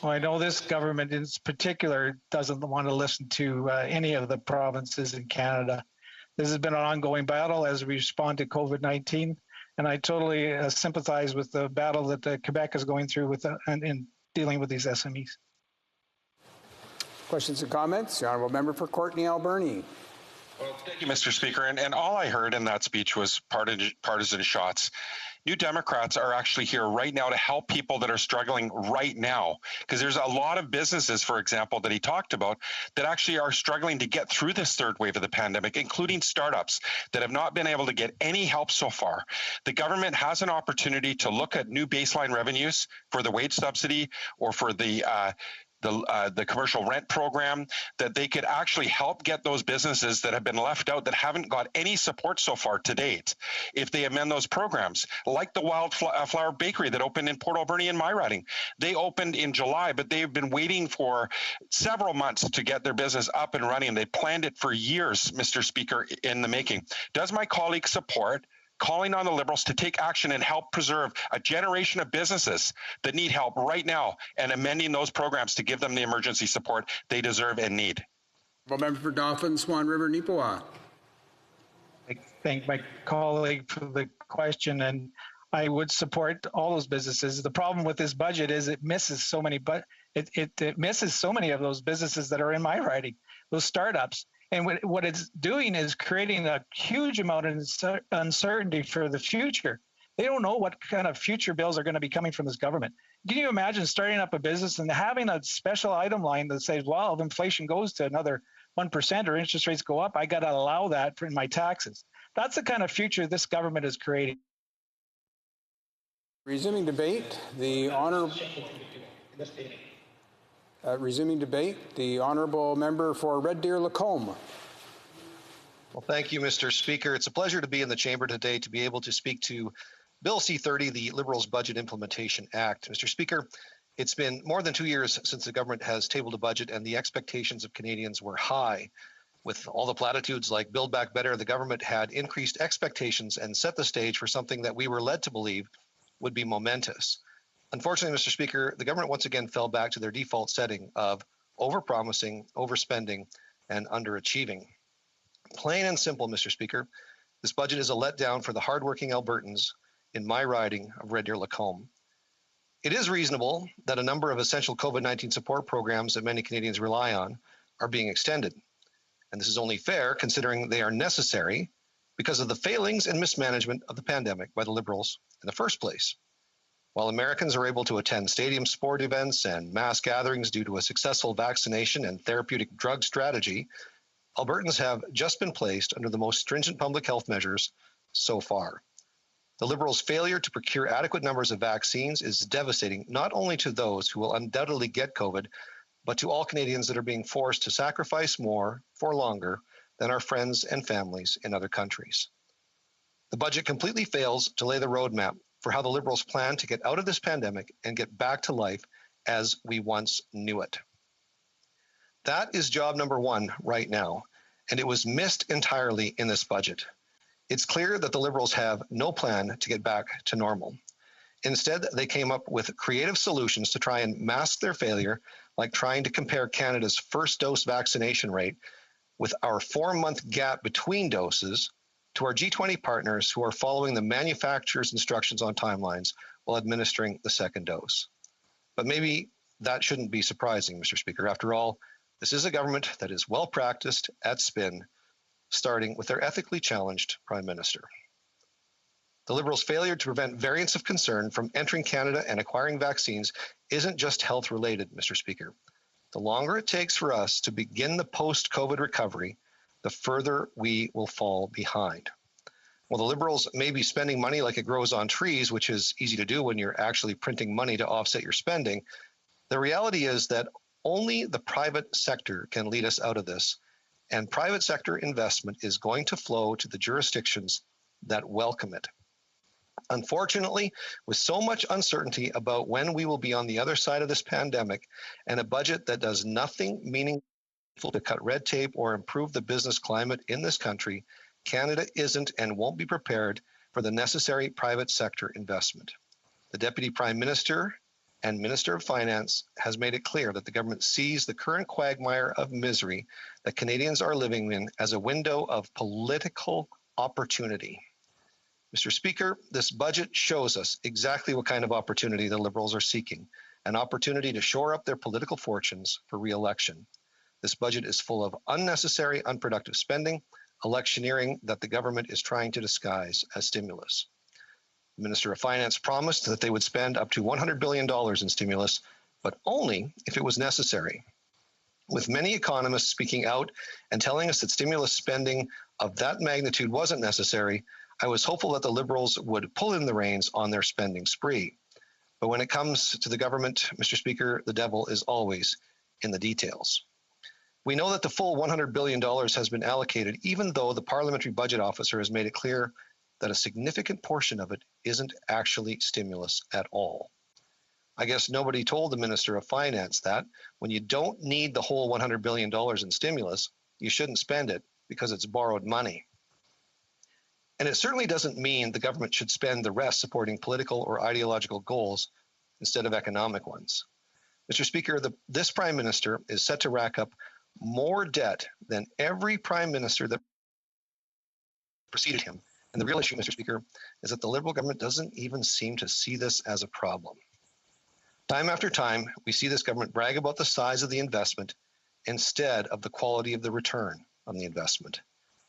Well, I know this government in particular doesn't want to listen to any of the provinces in Canada. This has been an ongoing battle as we respond to COVID-19, and I totally sympathize with the battle that Quebec is going through in dealing with these SMEs. Questions and comments? The Honourable Member for Courtenay Alberni. Well, thank you, Mr. Speaker. And all I heard in that speech was partisan shots. New Democrats are actually here right now to help people that are struggling right now, because there's a lot of businesses, for example, that he talked about that actually are struggling to get through this third wave of the pandemic, including startups that have not been able to get any help so far. The government has an opportunity to look at new baseline revenues for the wage subsidy or for the the commercial rent program, that they could actually help get those businesses that have been left out, that haven't got any support so far to date, if they amend those programs, like the Wildflower Bakery that opened in Port Alberni in my riding. They opened in July, but they've been waiting for several months to get their business up and running. They planned it for years, Mr. Speaker, in the making. Does my colleague support calling on the Liberals to take action and help preserve a generation of businesses that need help right now, and amending those programs to give them the emergency support they deserve and need? Member for Dauphin, Swan River, Neepawa. I thank my colleague for the question, and I would support all those businesses. The problem with this budget is it misses so many, it misses so many of those businesses that are in my riding, those startups. And what it's doing is creating a huge amount of uncertainty for the future. They don't know what kind of future bills are going to be coming from this government. Can you imagine starting up a business and having a special item line that says, well, if inflation goes to another 1% or interest rates go up, I got to allow that in my taxes. That's the kind of future this government is creating. Resuming debate, the honourable member for Red Deer Lacombe. Well, thank you, Mr. Speaker. It's a pleasure to be in the chamber today to be able to speak to Bill C-30, the Liberals Budget Implementation Act. Mr. Speaker, it's been more than 2 years since the government has tabled a budget, and the expectations of Canadians were high. With all the platitudes like Build Back Better, the government had increased expectations and set the stage for something that we were led to believe would be momentous. Unfortunately, Mr. Speaker, the government once again fell back to their default setting of overpromising, overspending, and underachieving. Plain and simple, Mr. Speaker, this budget is a letdown for the hardworking Albertans in my riding of Red Deer Lacombe. It is reasonable that a number of essential COVID-19 support programs that many Canadians rely on are being extended. And this is only fair considering they are necessary because of the failings and mismanagement of the pandemic by the Liberals in the first place. While Americans are able to attend stadium sport events and mass gatherings due to a successful vaccination and therapeutic drug strategy, Albertans have just been placed under the most stringent public health measures so far. The Liberals' failure to procure adequate numbers of vaccines is devastating not only to those who will undoubtedly get COVID, but to all Canadians that are being forced to sacrifice more for longer than our friends and families in other countries. The budget completely fails to lay the roadmap for how the Liberals plan to get out of this pandemic and get back to life as we once knew it. That is job number one right now, and it was missed entirely in this budget. It's clear that the Liberals have no plan to get back to normal. Instead, they came up with creative solutions to try and mask their failure, like trying to compare Canada's first dose vaccination rate with our 4-month gap between doses to our G20 partners who are following the manufacturer's instructions on timelines while administering the second dose. But maybe that shouldn't be surprising, Mr. Speaker. After all, this is a government that is well practiced at spin, starting with their ethically challenged Prime Minister. The Liberals' failure to prevent variants of concern from entering Canada and acquiring vaccines isn't just health related, Mr. Speaker. The longer it takes for us to begin the post-COVID recovery, the further we will fall behind. While the Liberals may be spending money like it grows on trees, which is easy to do when you're actually printing money to offset your spending, the reality is that only the private sector can lead us out of this, and private sector investment is going to flow to the jurisdictions that welcome it. Unfortunately, with so much uncertainty about when we will be on the other side of this pandemic and a budget that does nothing meaningful to cut red tape or improve the business climate in this country, Canada isn't and won't be prepared for the necessary private sector investment. The Deputy Prime Minister and Minister of Finance has made it clear that the government sees the current quagmire of misery that Canadians are living in as a window of political opportunity. Mr. Speaker, this budget shows us exactly what kind of opportunity the Liberals are seeking, an opportunity to shore up their political fortunes for re-election. This budget is full of unnecessary, unproductive spending, electioneering that the government is trying to disguise as stimulus. The Minister of Finance promised that they would spend up to $100 billion in stimulus, but only if it was necessary. With many economists speaking out and telling us that stimulus spending of that magnitude wasn't necessary, I was hopeful that the Liberals would pull in the reins on their spending spree. But when it comes to the government, Mr. Speaker, the devil is always in the details. We know that the full $100 billion has been allocated, even though the Parliamentary Budget Officer has made it clear that a significant portion of it isn't actually stimulus at all. I guess nobody told the Minister of Finance that when you don't need the whole $100 billion in stimulus, you shouldn't spend it because it's borrowed money. And it certainly doesn't mean the government should spend the rest supporting political or ideological goals instead of economic ones. Mr. Speaker, this Prime Minister is set to rack up more debt than every Prime Minister that preceded him. And the real issue, Mr. Speaker, is that the Liberal government doesn't even seem to see this as a problem. Time after time, we see this government brag about the size of the investment instead of the quality of the return on the investment.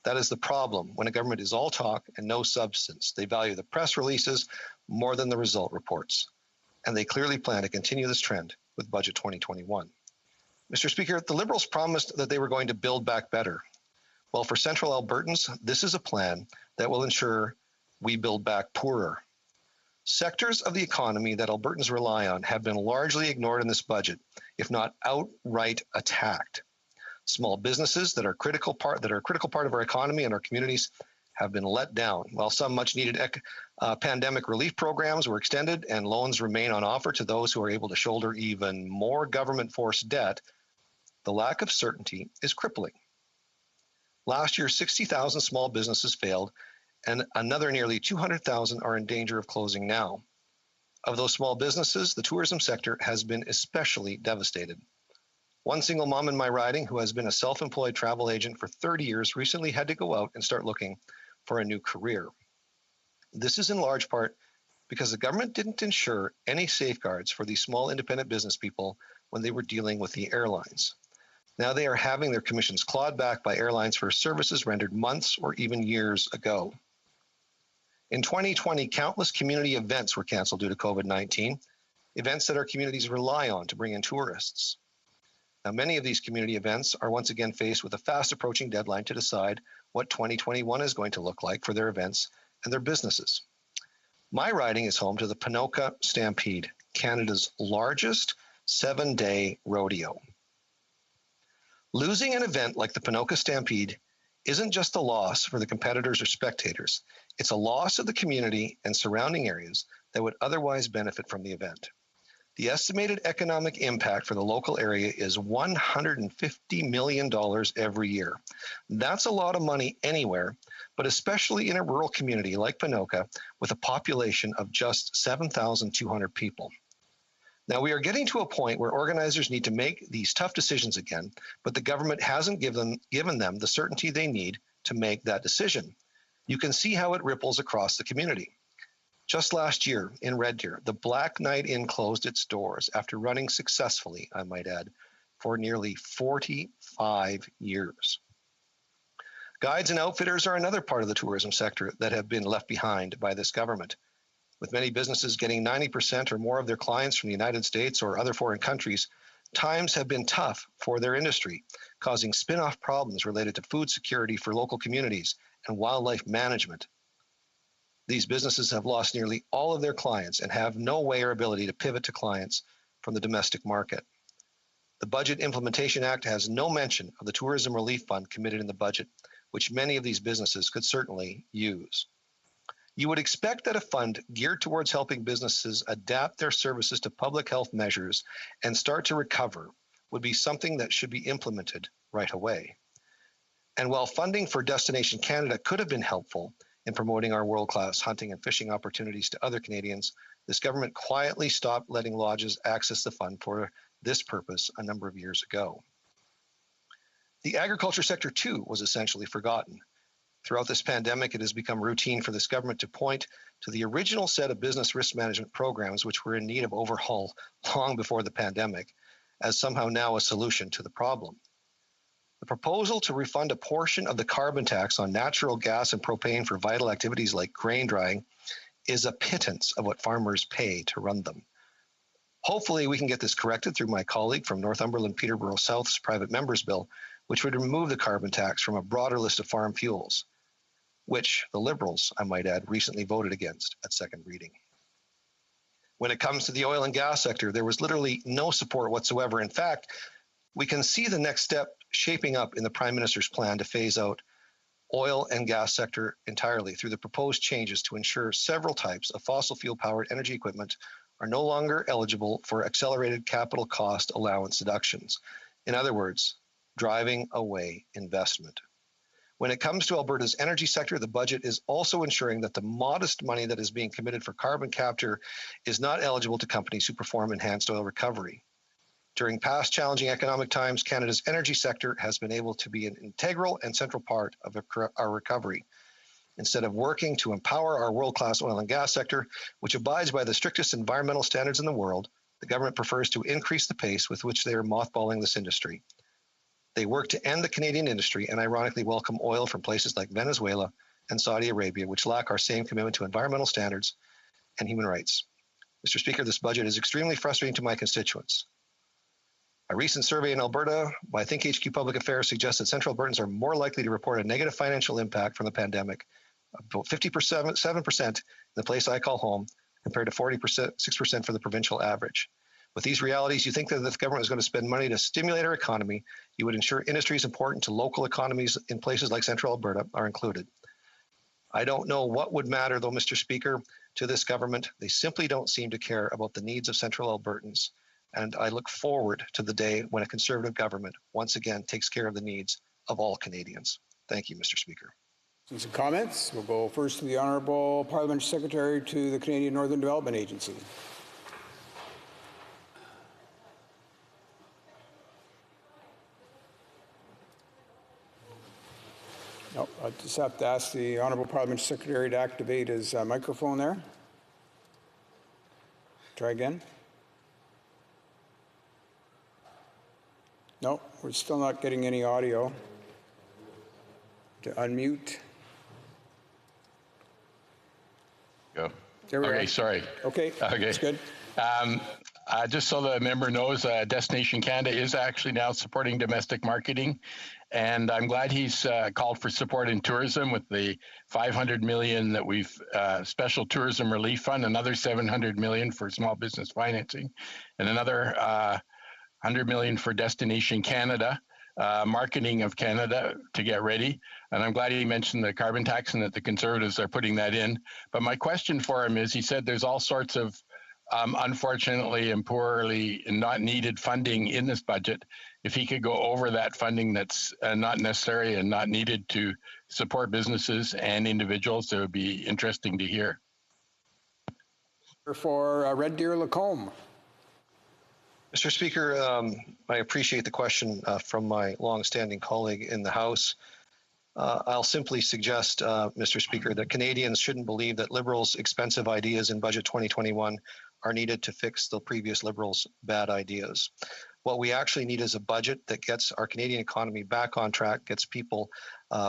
That is the problem when a government is all talk and no substance. They value the press releases more than the result reports. And they clearly plan to continue this trend with Budget 2021. Mr. Speaker, the Liberals promised that they were going to build back better. Well, for Central Albertans, this is a plan that will ensure we build back poorer. Sectors of the economy that Albertans rely on have been largely ignored in this budget, if not outright attacked. Small businesses that are a critical part of our economy and our communities have been let down. While some much-needed pandemic relief programs were extended and loans remain on offer to those who are able to shoulder even more government-forced debt, the lack of certainty is crippling. Last year, 60,000 small businesses failed, and another nearly 200,000 are in danger of closing now. Of those small businesses, the tourism sector has been especially devastated. One single mom in my riding who has been a self-employed travel agent for 30 years recently had to go out and start looking for a new career. This is in large part because the government didn't ensure any safeguards for these small independent business people when they were dealing with the airlines. Now they are having their commissions clawed back by airlines for services rendered months or even years ago. In 2020, countless community events were canceled due to COVID-19, events that our communities rely on to bring in tourists. Now, many of these community events are once again faced with a fast approaching deadline to decide what 2021 is going to look like for their events and their businesses. My riding is home to the Ponoka Stampede, Canada's largest 7-day rodeo. Losing an event like the Ponoka Stampede isn't just a loss for the competitors or spectators. It's a loss of the community and surrounding areas that would otherwise benefit from the event. The estimated economic impact for the local area is $150 million every year. That's a lot of money anywhere, but especially in a rural community like Ponoka with a population of just 7,200 people. Now, we are getting to a point where organizers need to make these tough decisions again, but the government hasn't given them the certainty they need to make that decision. You can see how it ripples across the community. Just last year in Red Deer, the Black Knight Inn closed its doors after running successfully, I might add, for nearly 45 years. Guides and outfitters are another part of the tourism sector that have been left behind by this government. With many businesses getting 90% or more of their clients from the United States or other foreign countries, times have been tough for their industry, causing spin-off problems related to food security for local communities and wildlife management. These businesses have lost nearly all of their clients and have no way or ability to pivot to clients from the domestic market. The Budget Implementation Act has no mention of the Tourism Relief Fund committed in the budget, which many of these businesses could certainly use. You would expect that a fund geared towards helping businesses adapt their services to public health measures and start to recover would be something that should be implemented right away. And while funding for Destination Canada could have been helpful in promoting our world-class hunting and fishing opportunities to other Canadians, this government quietly stopped letting lodges access the fund for this purpose a number of years ago. The agriculture sector, too, was essentially forgotten. Throughout this pandemic, it has become routine for this government to point to the original set of business risk management programs, which were in need of overhaul long before the pandemic, as somehow now a solution to the problem. The proposal to refund a portion of the carbon tax on natural gas and propane for vital activities like grain drying is a pittance of what farmers pay to run them. Hopefully, we can get this corrected through my colleague from Northumberland Peterborough South's private members bill, which would remove the carbon tax from a broader list of farm fuels, which the Liberals, I might add, recently voted against at second reading. When it comes to the oil and gas sector, there was literally no support whatsoever. In fact, We can see the next step shaping up in the Prime Minister's plan to phase out oil and gas sector entirely through the proposed changes to ensure several types of fossil fuel-powered energy equipment are no longer eligible for accelerated capital cost allowance deductions. In other words, driving away investment. When it comes to Alberta's energy sector, the budget is also ensuring that the modest money that is being committed for carbon capture is not eligible to companies who perform enhanced oil recovery. During past challenging economic times, Canada's energy sector has been able to be an integral and central part of our recovery. Instead of working to empower our world-class oil and gas sector, which abides by the strictest environmental standards in the world, the government prefers to increase the pace with which they are mothballing this industry. They work to end the Canadian industry and ironically welcome oil from places like Venezuela and Saudi Arabia, which lack our same commitment to environmental standards and human rights. Mr. Speaker, this budget is extremely frustrating to my constituents. A recent survey in Alberta by ThinkHQ Public Affairs suggests that Central Albertans are more likely to report a negative financial impact from the pandemic, about 7% in the place I call home, compared to 6% for the provincial average. With these realities, you think that if the government is going to spend money to stimulate our economy, you would ensure industries important to local economies in places like Central Alberta are included. I don't know what would matter, though, Mr. Speaker, to this government. They simply don't seem to care about the needs of Central Albertans. And I look forward to the day when a Conservative government once again takes care of the needs of all Canadians. Thank you, Mr. Speaker. Some comments. We'll go first to the Honourable Parliamentary Secretary to the Canadian Northern Development Agency. No, I just have to ask the Honourable Parliamentary Secretary to activate his microphone there. Try again. No, we're still not getting any audio. To unmute. Go. There we okay, are. sorry. Okay, that's good. Just so the member knows, Destination Canada is actually now supporting domestic marketing, and I'm glad he's called for support in tourism with the $500 million that we've special tourism relief fund, another $700 million for small business financing, and another $100 million for Destination Canada, marketing of Canada to get ready. And I'm glad he mentioned the carbon tax and that the Conservatives are putting that in. But my question for him is, he said there's all sorts of unfortunately and poorly and not needed funding in this budget. If he could go over that funding that's not necessary and not needed to support businesses and individuals, it would be interesting to hear. For Red Deer Lacombe. Mr. Speaker, I appreciate the question from my long-standing colleague in the House. I'll simply suggest, Mr. Speaker, that Canadians shouldn't believe that Liberals' expensive ideas in Budget 2021 are needed to fix the previous Liberals' bad ideas. What we actually need is a budget that gets our Canadian economy back on track, gets people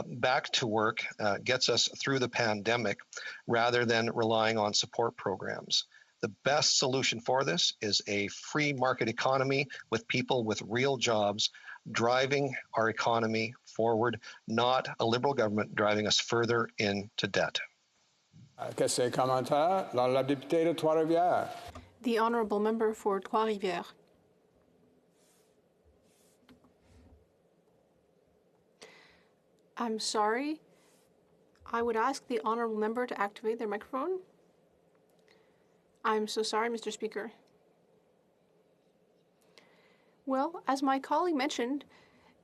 back to work, gets us through the pandemic, rather than relying on support programs. The best solution for this is a free market economy with people with real jobs driving our economy forward, not a Liberal government driving us further into debt. Question commentaire, la députée de Trois-Rivières. The Honourable Member for Trois-Rivières. I'm sorry. I would ask the Honourable Member to activate their microphone. I'm so sorry, Mr. Speaker. Well, as my colleague mentioned,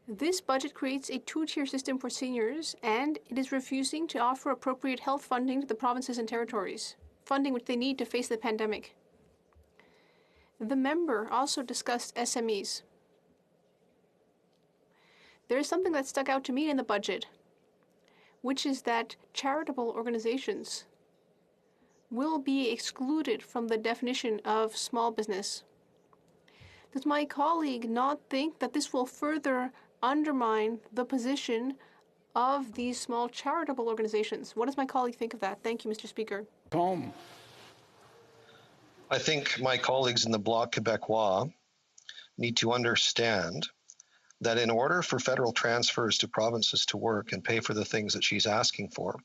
this budget creates a two-tier system for seniors, and it is refusing to offer appropriate health funding to the provinces and territories, funding which they need to face the pandemic. The member also discussed SMEs. There is something that stuck out to me in the budget, which is that charitable organizations will be excluded from the definition of small business. Does my colleague not think that this will further undermine the position of these small charitable organizations? What does my colleague think of that? Thank you, Mr. Speaker. Tom. I think my colleagues in the Bloc Québécois need to understand that in order for federal transfers to provinces to work and pay for the things that she's asking for,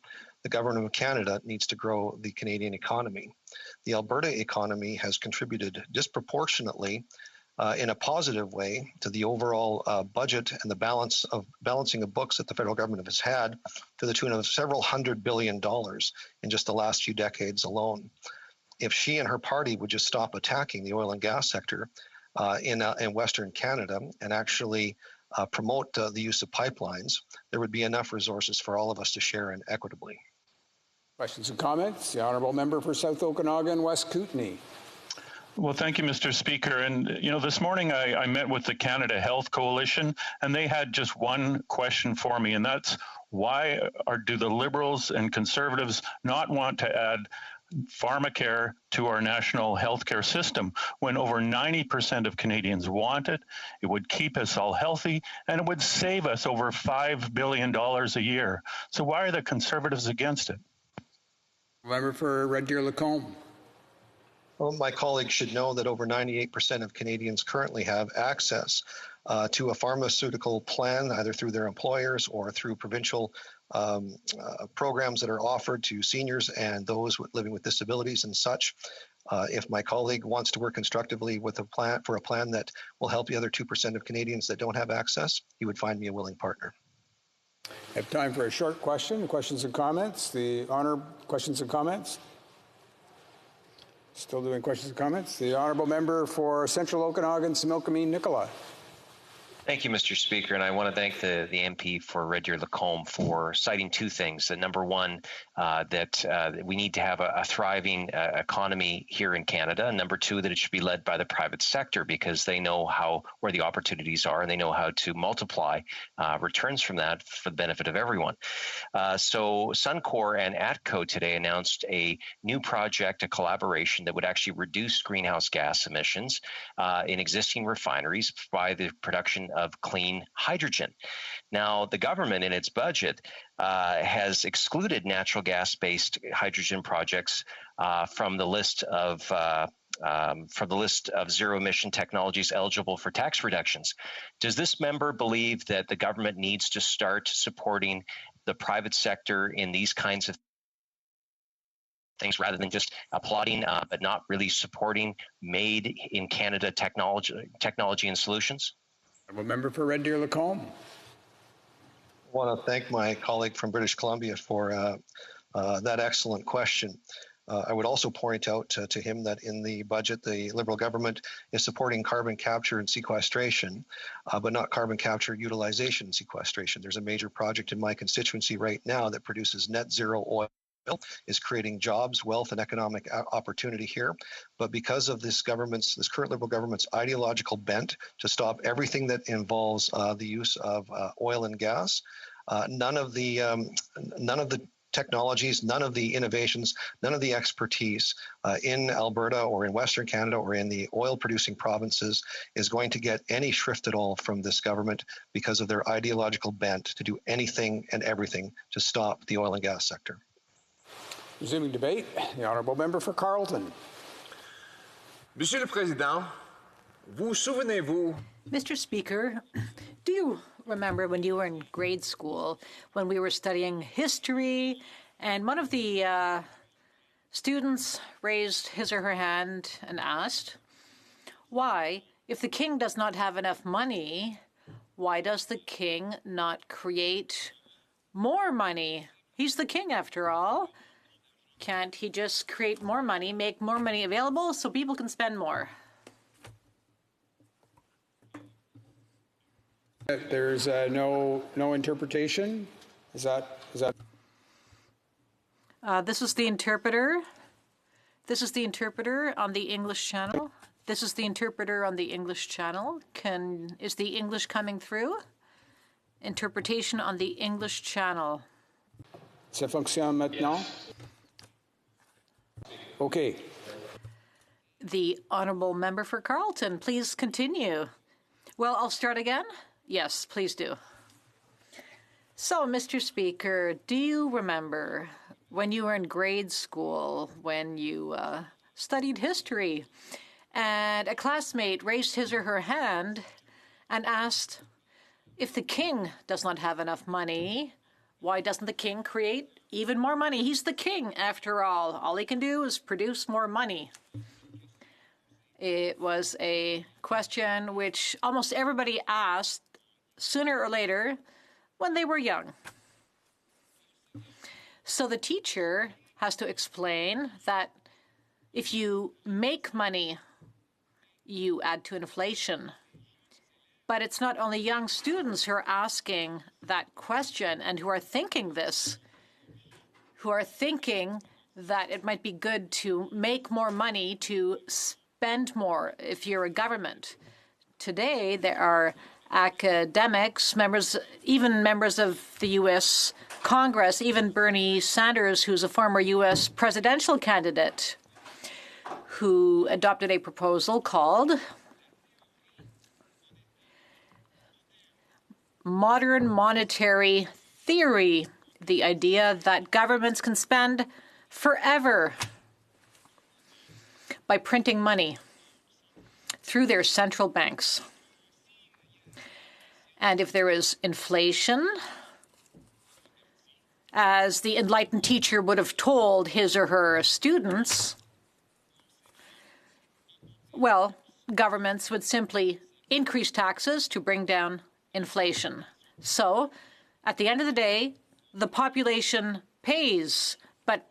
the Government of Canada needs to grow the Canadian economy. The Alberta economy has contributed disproportionately in a positive way to the overall budget and the balancing of books that the federal government has had to the tune of several $100 billion in just the last few decades alone. If she and her party would just stop attacking the oil and gas sector in Western Canada and actually promote the use of pipelines, there would be enough resources for all of us to share in equitably. Questions and comments? The Honourable Member for South Okanagan, West Kootenay. Well, thank you, Mr. Speaker. And, you know, this morning I met with the Canada Health Coalition, and they had just one question for me, and that's why do the Liberals and Conservatives not want to add pharmacare to our national healthcare system when over 90% of Canadians want it? It would keep us all healthy, and it would save us over $5 billion a year. So why are the Conservatives against it? Member for Red Deer Lacombe. Well, my colleagues should know that over 98% of Canadians currently have access to a pharmaceutical plan, either through their employers or through provincial programs that are offered to seniors and those living with disabilities and such. If my colleague wants to work constructively with a plan that will help the other 2% of Canadians that don't have access, he would find me a willing partner. I have time for a short question. Questions and comments? The Honour, questions and comments? Still doing questions and comments? The Honourable Member for Central Okanagan, Similkameen Nicola. Thank you, Mr. Speaker, and I want to thank the MP for Red Deer Lacombe for citing two things. Number one, that we need to have a thriving economy here in Canada, and number two, that it should be led by the private sector because they know where the opportunities are and they know how to multiply returns from that for the benefit of everyone. So Suncor and ATCO today announced a new project, a collaboration that would actually reduce greenhouse gas emissions in existing refineries by the production of clean hydrogen. Now, the government in its budget has excluded natural gas-based hydrogen projects from the list of zero-emission technologies eligible for tax reductions. Does this member believe that the government needs to start supporting the private sector in these kinds of things rather than just applauding but not really supporting made in Canada technology and solutions? A member for Red Deer Lacombe. I want to thank my colleague from British Columbia for that excellent question. I would also point out to him that in the budget, the Liberal government is supporting carbon capture and sequestration, but not carbon capture, utilization, and sequestration. There's a major project in my constituency right now that produces net zero oil, is creating jobs, wealth, and economic opportunity here. But because of this current Liberal government's ideological bent to stop everything that involves the use of oil and gas, none of the technologies, none of the innovations, none of the expertise in Alberta or in Western Canada or in the oil-producing provinces is going to get any shrift at all from this government because of their ideological bent to do anything and everything to stop the oil and gas sector. Resuming debate, the Honourable Member for Carleton. Monsieur le Président, vous souvenez-vous? Mr. Speaker, do you remember when you were in grade school when we were studying history and one of the students raised his or her hand and asked, why, if the king does not have enough money, why does the king not create more money? He's the king after all. Can't he just create more money, make more money available so people can spend more? There's no interpretation. Is that? This is the interpreter. This is the interpreter on the English channel. This is the interpreter on the English channel. Is the English coming through? Interpretation on the English channel. Ça fonctionne maintenant? Okay. The Honourable Member for Carleton, please continue. Well, I'll start again. Yes, please do. So, Mr. Speaker, do you remember when you were in grade school, when you studied history, and a classmate raised his or her hand and asked, if the king does not have enough money, why doesn't the king create even more money? He's the king, after all. All he can do is produce more money. It was a question which almost everybody asked sooner or later when they were young. So the teacher has to explain that if you make money, you add to inflation. But it's not only young students who are asking that question and who are thinking this, who are thinking that it might be good to make more money to spend more if you're a government. Today, there are academics, even members of the U.S. Congress, even Bernie Sanders, who's a former U.S. presidential candidate, who adopted a proposal called Modern Monetary Theory, the idea that governments can spend forever by printing money through their central banks. And if there is inflation, as the enlightened teacher would have told his or her students, well, governments would simply increase taxes to bring down inflation. So, at the end of the day, the population pays, but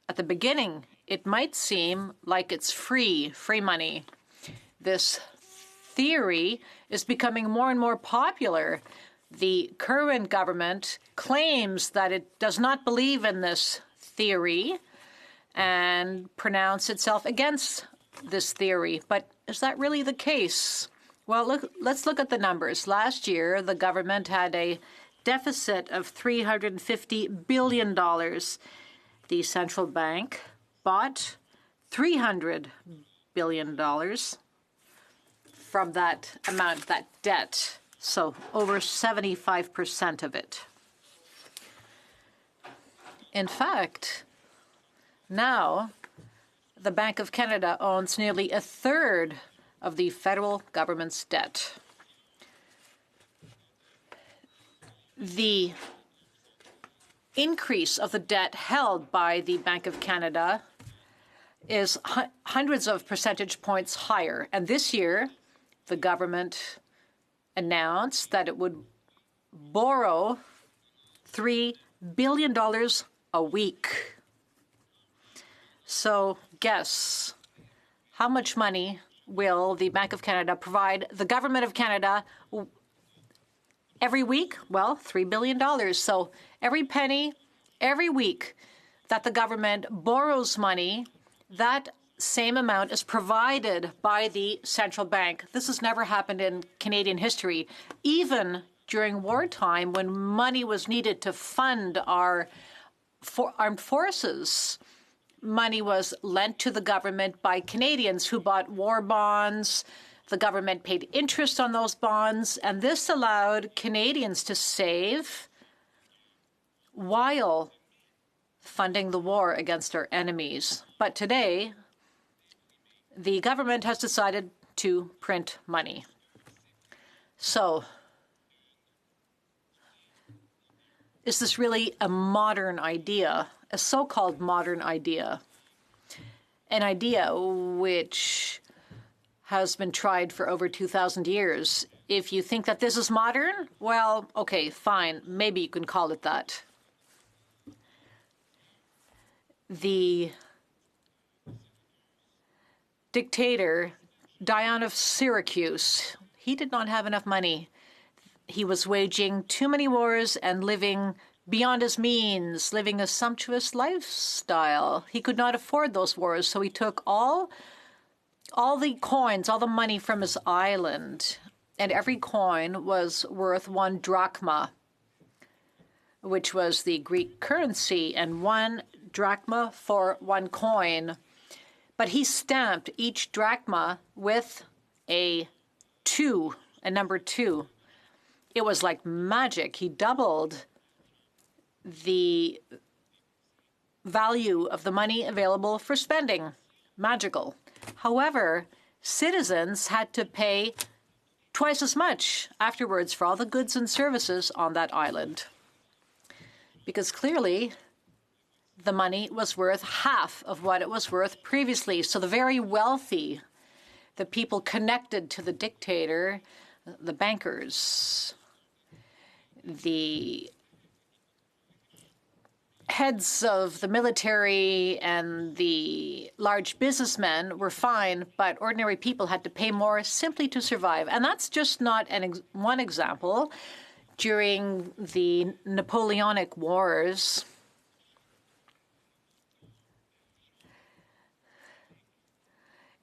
at the beginning, it might seem like it's free money. This theory is becoming more and more popular. The current government claims that it does not believe in this theory and pronounce itself against this theory. But is that really the case? Well, let's look at the numbers. Last year, the government had a deficit of $350 billion. The central bank bought $300 billion from that amount, that debt. So over 75% of it. In fact, now the Bank of Canada owns nearly a third of the federal government's debt. The increase of the debt held by the Bank of Canada is hundreds of percentage points higher. And this year, the government announced that it would borrow $3 billion a week. So guess, how much money will the Bank of Canada provide the Government of Canada every week? Well, $3 billion. So every penny, every week that the government borrows money, that same amount is provided by the central bank. This has never happened in Canadian history. Even during wartime, when money was needed to fund our armed forces, money was lent to the government by Canadians who bought war bonds. The government paid interest on those bonds, and this allowed Canadians to save while funding the war against our enemies. But today, the government has decided to print money. So, is this really a modern idea, a so-called modern idea? An idea which has been tried for over 2,000 years. If you think that this is modern, well, okay, fine. Maybe you can call it that. The dictator, Dion of Syracuse, he did not have enough money. He was waging too many wars and living beyond his means, living a sumptuous lifestyle. He could not afford those wars, so he took all the coins, all the money from his island, and every coin was worth 1 drachma, which was the Greek currency, and 1 drachma for 1 coin. But he stamped each drachma with a 2, a number 2. It was like magic. He doubled the value of the money available for spending. Magical. However, citizens had to pay twice as much afterwards for all the goods and services on that island, because clearly the money was worth half of what it was worth previously. So the very wealthy the people connected to the dictator, the bankers, the heads of the military and the large businessmen were fine, but ordinary people had to pay more simply to survive. And that's just not one example. During the Napoleonic Wars,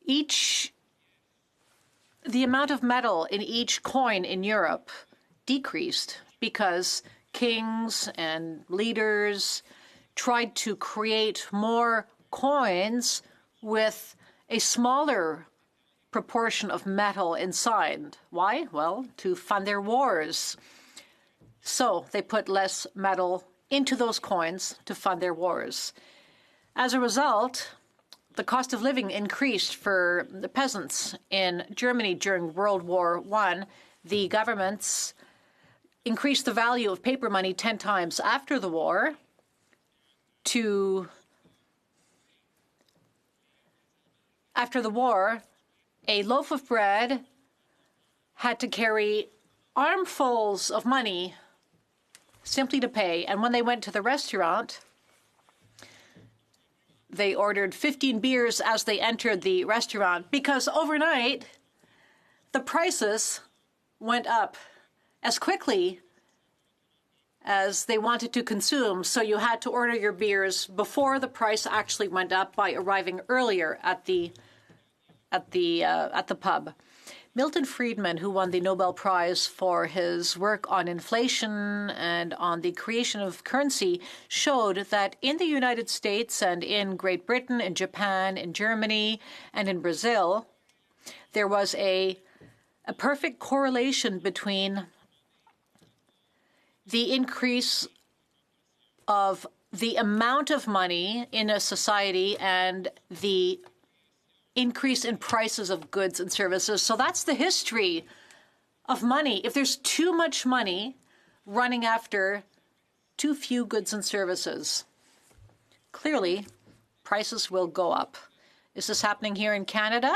the amount of metal in each coin in Europe decreased because kings and leaders tried to create more coins with a smaller proportion of metal inside. Why? Well, to fund their wars. So they put less metal into those coins to fund their wars. As a result, the cost of living increased for the peasants in Germany during World War I. The governments increased the value of paper money 10 times after the war after the war, a loaf of bread had to carry armfuls of money simply to pay. And when they went to the restaurant, they ordered 15 beers as they entered the restaurant because overnight the prices went up as quickly as they wanted to consume. So you had to order your beers before the price actually went up by arriving earlier at the pub. Milton Friedman, who won the Nobel Prize for his work on inflation and on the creation of currency, showed that in the United States and in Great Britain, in Japan, in Germany, and in Brazil, there was a perfect correlation between the increase of the amount of money in a society and the increase in prices of goods and services. So that's the history of money. If there's too much money running after too few goods and services, clearly prices will go up. Is this happening here in Canada?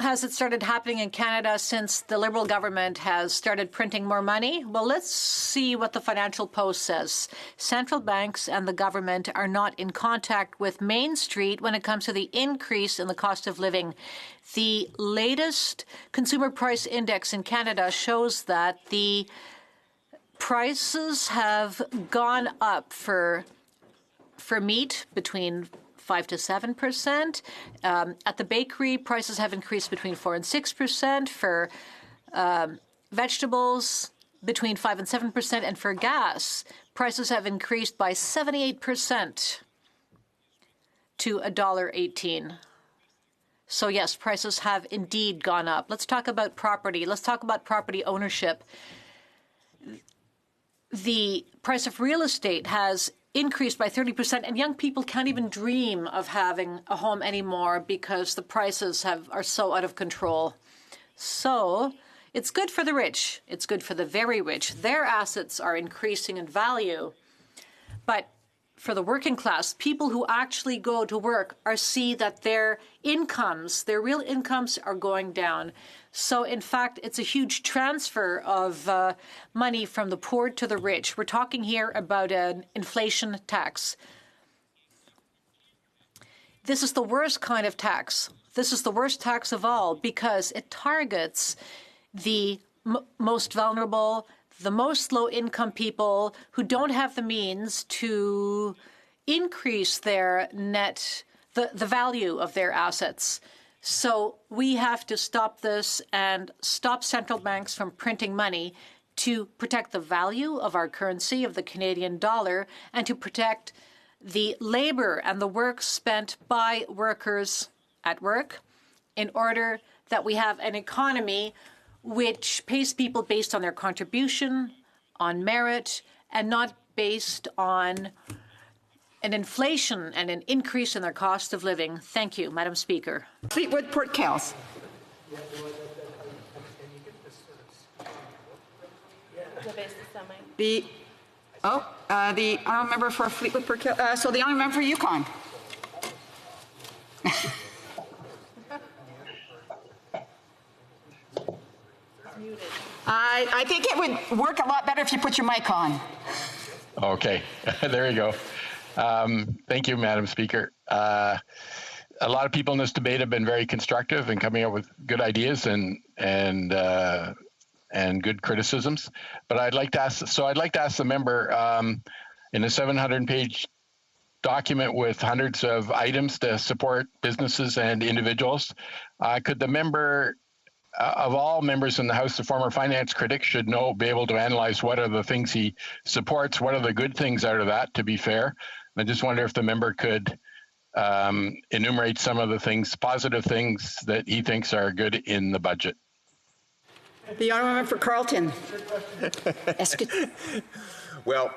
Has it started happening in Canada since the Liberal government has started printing more money? Well, let's see what the Financial Post says. Central banks and the government are not in contact with Main Street when it comes to the increase in the cost of living. The latest Consumer Price Index in Canada shows that the prices have gone up for meat between 5 to 7%. At the bakery, prices have increased between 4 and 6%. For vegetables, between 5 and 7%. And for gas, prices have increased by 78% to $1.18. So yes, prices have indeed gone up. Let's talk about property. Let's talk about property ownership. The price of real estate has increased by 30%, and young people can't even dream of having a home anymore because the prices are so out of control. So it's good for the rich. It's good for the very rich. Their assets are increasing in value. But for the working class, people who actually go to work see that their incomes, their real incomes, are going down. So, in fact, it's a huge transfer of money from the poor to the rich. We're talking here about an inflation tax. This is the worst kind of tax. This is the worst tax of all because it targets the most vulnerable, the most low-income people who don't have the means to increase their the value of their assets. So we have to stop this and stop central banks from printing money to protect the value of our currency, of the Canadian dollar, and to protect the labor and the work spent by workers at work in order that we have an economy which pays people based on their contribution, on merit, and not based on an inflation and an increase in their cost of living. Thank you, Madam Speaker. Fleetwood Port Kells. The honourable member for Fleetwood Port Kells. So the honourable member for Yukon. I think it would work a lot better if you put your mic on. Okay, there you go. Thank you, Madam Speaker. A lot of people in this debate have been very constructive and coming up with good ideas and good criticisms. But I'd like to ask the member in a 700-page document with hundreds of items to support businesses and individuals, could the member of all members in the House, the former finance critic should be able to analyze what are the things he supports, what are the good things out of that, to be fair. I just wonder if the member could enumerate some of the things, positive things that he thinks are good in the budget. The honourable member for Carleton. Well,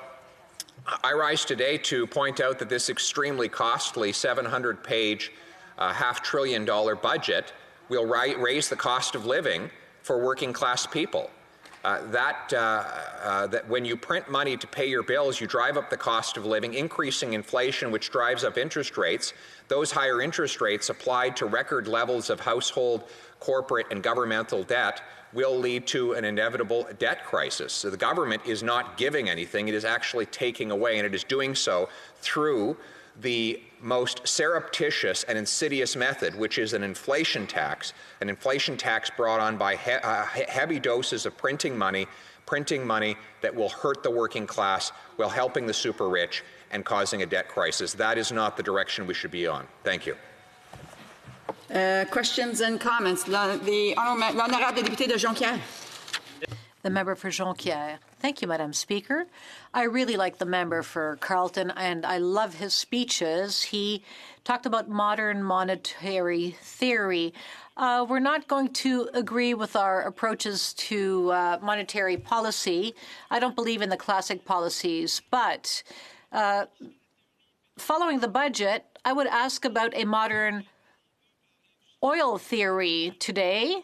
I rise today to point out that this extremely costly 700-page, $500 billion budget will raise the cost of living for working-class people. That when you print money to pay your bills, you drive up the cost of living, increasing inflation, which drives up interest rates. Those higher interest rates applied to record levels of household, corporate, and governmental debt will lead to an inevitable debt crisis. So the government is not giving anything, it is actually taking away, and it is doing so through the most surreptitious and insidious method, which is an inflation tax brought on by heavy doses of printing money that will hurt the working class while helping the super rich and causing a debt crisis. That is not the direction we should be on. Thank you. Questions and comments. L'honorable député de Jonquière. The member for Jonquière. Thank you, Madam Speaker. I really like the member for Carleton, and I love his speeches. He talked about modern monetary theory. We're not going to agree with our approaches to monetary policy. I don't believe in the classic policies, but following the budget, I would ask about a modern oil theory today.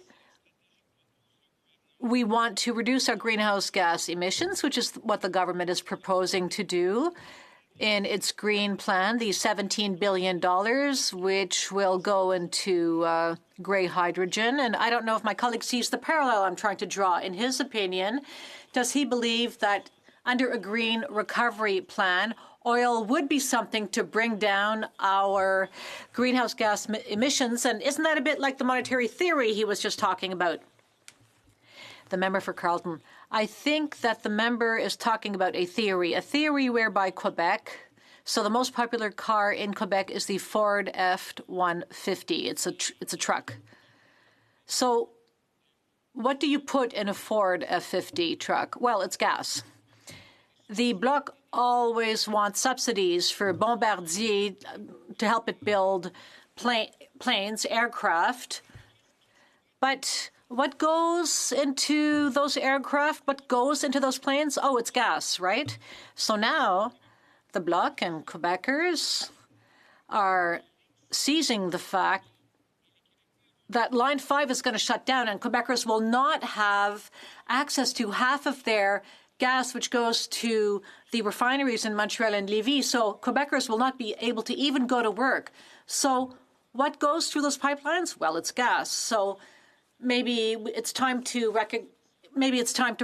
We want to reduce our greenhouse gas emissions, which is what the government is proposing to do in its green plan, the $17 billion, which will go into gray hydrogen. And I don't know if my colleague sees the parallel I'm trying to draw. In his opinion, does he believe that under a green recovery plan, oil would be something to bring down our greenhouse gas emissions? And isn't that a bit like the monetary theory he was just talking about? The member for Carleton. I think that the member is talking about a theory whereby Quebec, so the most popular car in Quebec is the Ford F-150. It's a truck. So what do you put in a Ford F-50 truck? Well, it's gas. The Bloc always wants subsidies for Bombardier to help it build planes, aircraft. But what goes into those aircraft? What goes into those planes? Oh, it's gas, right? So now the Bloc and Quebecers are seizing the fact that Line 5 is going to shut down and Quebecers will not have access to half of their gas, which goes to the refineries in Montreal and Lévis. So Quebecers will not be able to even go to work. So what goes through those pipelines? Well, it's gas. So maybe it's time to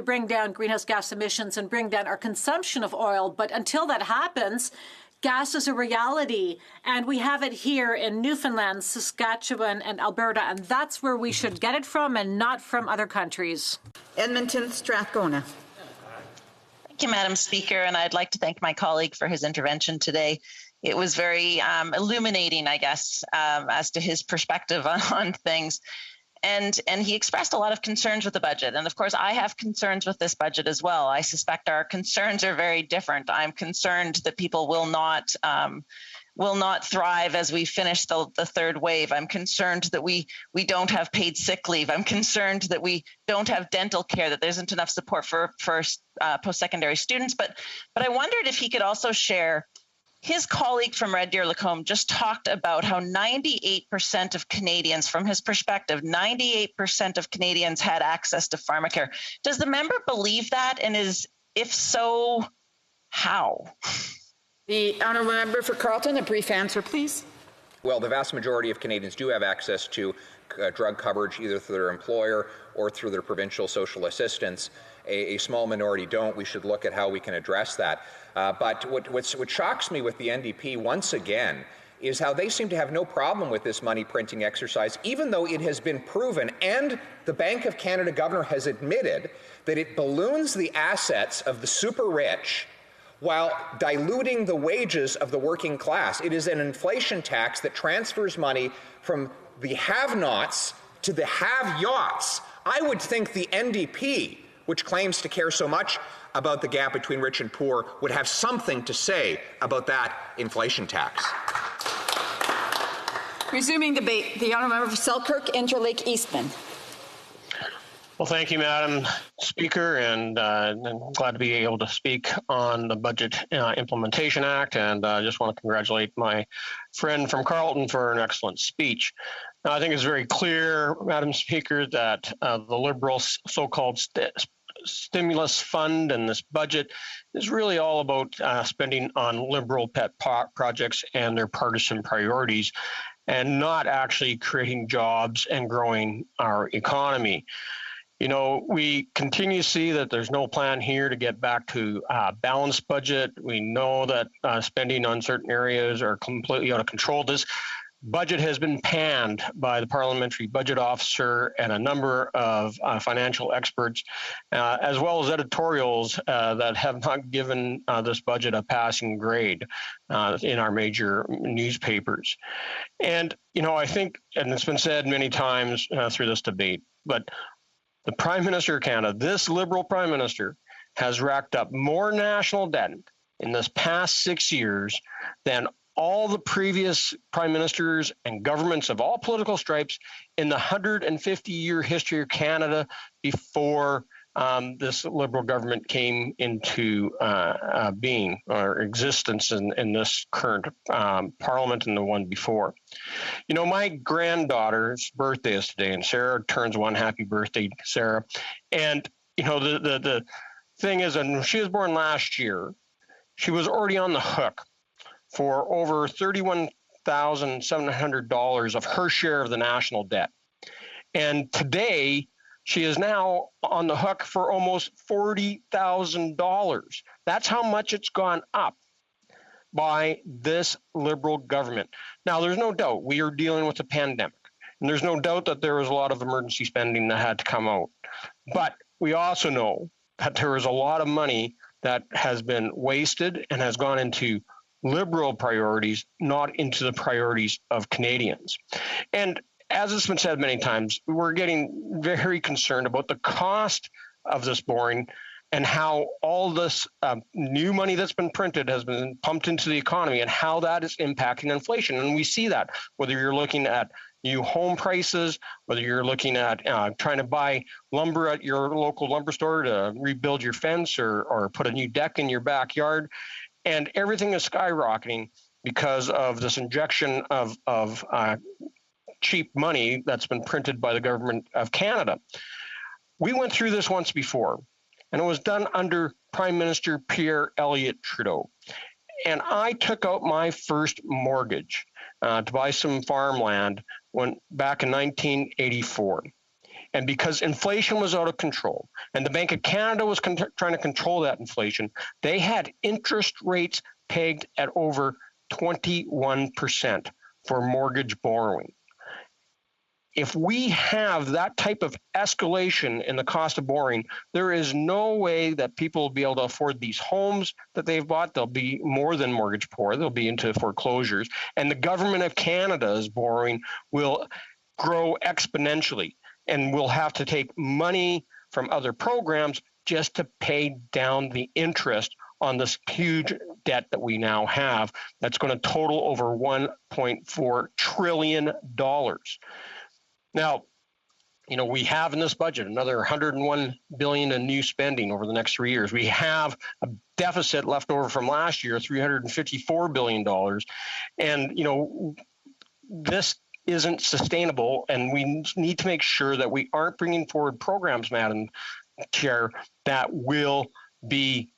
bring down greenhouse gas emissions and bring down our consumption of oil. But until that happens, gas is a reality. And we have it here in Newfoundland, Saskatchewan, and Alberta. And that's where we should get it from and not from other countries. Edmonton, Strathcona. Thank you, Madam Speaker. And I'd like to thank my colleague for his intervention today. It was very illuminating, I guess, as to his perspective on things. And he expressed a lot of concerns with the budget. And of course, I have concerns with this budget as well. I suspect our concerns are very different. I'm concerned that people will not thrive as we finish the third wave. I'm concerned that we don't have paid sick leave. I'm concerned that we don't have dental care, that there isn't enough support for post-secondary students. But I wondered if he could also share. His colleague from Red Deer Lacombe just talked about how 98% of Canadians, from his perspective, 98% of Canadians had access to pharmacare. Does the member believe that? And if so, how? The honourable member for Carleton, a brief answer, please. Well, the vast majority of Canadians do have access to drug coverage either through their employer or through their provincial social assistance. A small minority don't. We should look at how we can address that. But what shocks me with the NDP once again is how they seem to have no problem with this money printing exercise, even though it has been proven, and the Bank of Canada governor has admitted, that it balloons the assets of the super rich while diluting the wages of the working class. It is an inflation tax that transfers money from the have-nots to the have-yachts. I would think the NDP, which claims to care so much about the gap between rich and poor, would have something to say about that inflation tax. Resuming debate, the honourable member for Selkirk, Interlake Eastman. Well, thank you, Madam Speaker, and I'm glad to be able to speak on the Budget Implementation Act, and I just want to congratulate my friend from Carleton for an excellent speech. Now, I think it's very clear, Madam Speaker, that the Liberal so-called stimulus fund and this budget is really all about spending on Liberal pet projects and their partisan priorities, and not actually creating jobs and growing our economy. You know, we continue to see that there's no plan here to get back to a balanced budget. We know that spending on certain areas are completely out of control. This budget has been panned by the Parliamentary Budget Officer and a number of financial experts, as well as editorials that have not given this budget a passing grade in our major newspapers. And, you know, I think, and it's been said many times through this debate, but the Prime Minister of Canada, this Liberal Prime Minister, has racked up more national debt in this past 6 years than all the previous prime ministers and governments of all political stripes in the 150-year history of Canada before this Liberal government came into being or existence in this current Parliament and the one before. You know, my granddaughter's birthday is today, and Sarah turns one. Happy birthday, Sarah. And, you know, the thing is, when she was born last year, she was already on the hook for over $31,700 of her share of the national debt. And today, she is now on the hook for almost $40,000. That's how much it's gone up by this Liberal government. Now, there's no doubt we are dealing with a pandemic, and there's no doubt that there was a lot of emergency spending that had to come out. But we also know that there is a lot of money that has been wasted and has gone into Liberal priorities, not into the priorities of Canadians. And as it's been said many times, we're getting very concerned about the cost of this borrowing and how all this new money that's been printed has been pumped into the economy and how that is impacting inflation. And we see that whether you're looking at new home prices, whether you're looking at trying to buy lumber at your local lumber store to rebuild your fence or put a new deck in your backyard. And everything is skyrocketing because of this injection of cheap money that's been printed by the government of Canada. We went through this once before, and it was done under Prime Minister Pierre Elliott Trudeau. And I took out my first mortgage to buy some farmland back in 1984. And because inflation was out of control, and the Bank of Canada was trying to control that inflation, they had interest rates pegged at over 21% for mortgage borrowing. If we have that type of escalation in the cost of borrowing, there is no way that people will be able to afford these homes that they've bought. They'll be more than mortgage poor. They'll be into foreclosures. And the government of Canada's borrowing will grow exponentially. And we'll have to take money from other programs just to pay down the interest on this huge debt that we now have that's going to total over $1.4 trillion. Now, you know, we have in this budget another $101 billion in new spending over the next 3 years. We have a deficit left over from last year, $354 billion. And, you know, this isn't sustainable, and we need to make sure that we aren't bringing forward programs, Madam Chair, that will be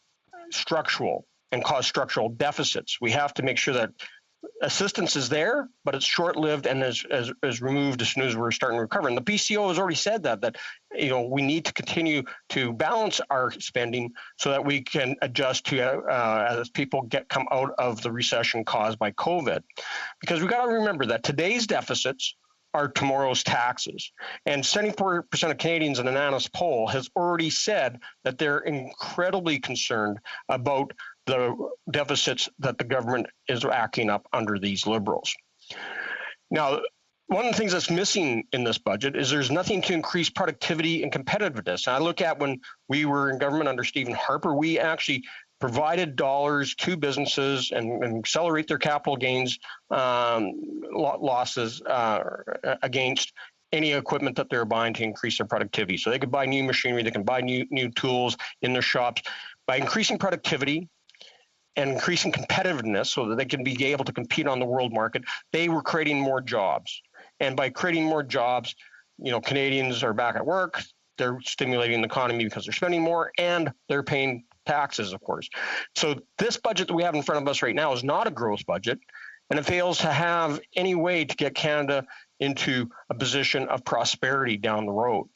structural and cause structural deficits. We have to make sure that assistance is there, but it's short-lived and is removed as soon as we're starting to recover. And the PCO has already said that we need to continue to balance our spending so that we can adjust to as people come out of the recession caused by COVID. Because we got to remember that today's deficits are tomorrow's taxes. And 74% of Canadians in an honest poll has already said that they're incredibly concerned about the deficits that the government is racking up under these Liberals. Now, one of the things that's missing in this budget is there's nothing to increase productivity and competitiveness. And I look at when we were in government under Stephen Harper, we actually provided dollars to businesses and accelerate their capital gains losses against any equipment that they're buying to increase their productivity. So they could buy new machinery, they can buy new tools in their shops. By increasing productivity and increasing competitiveness so that they can be able to compete on the world market, they were creating more jobs. And by creating more jobs, Canadians are back at work, they're stimulating the economy because they're spending more, and they're paying taxes, of course. So this budget that we have in front of us right now is not a growth budget, and it fails to have any way to get Canada into a position of prosperity down the road.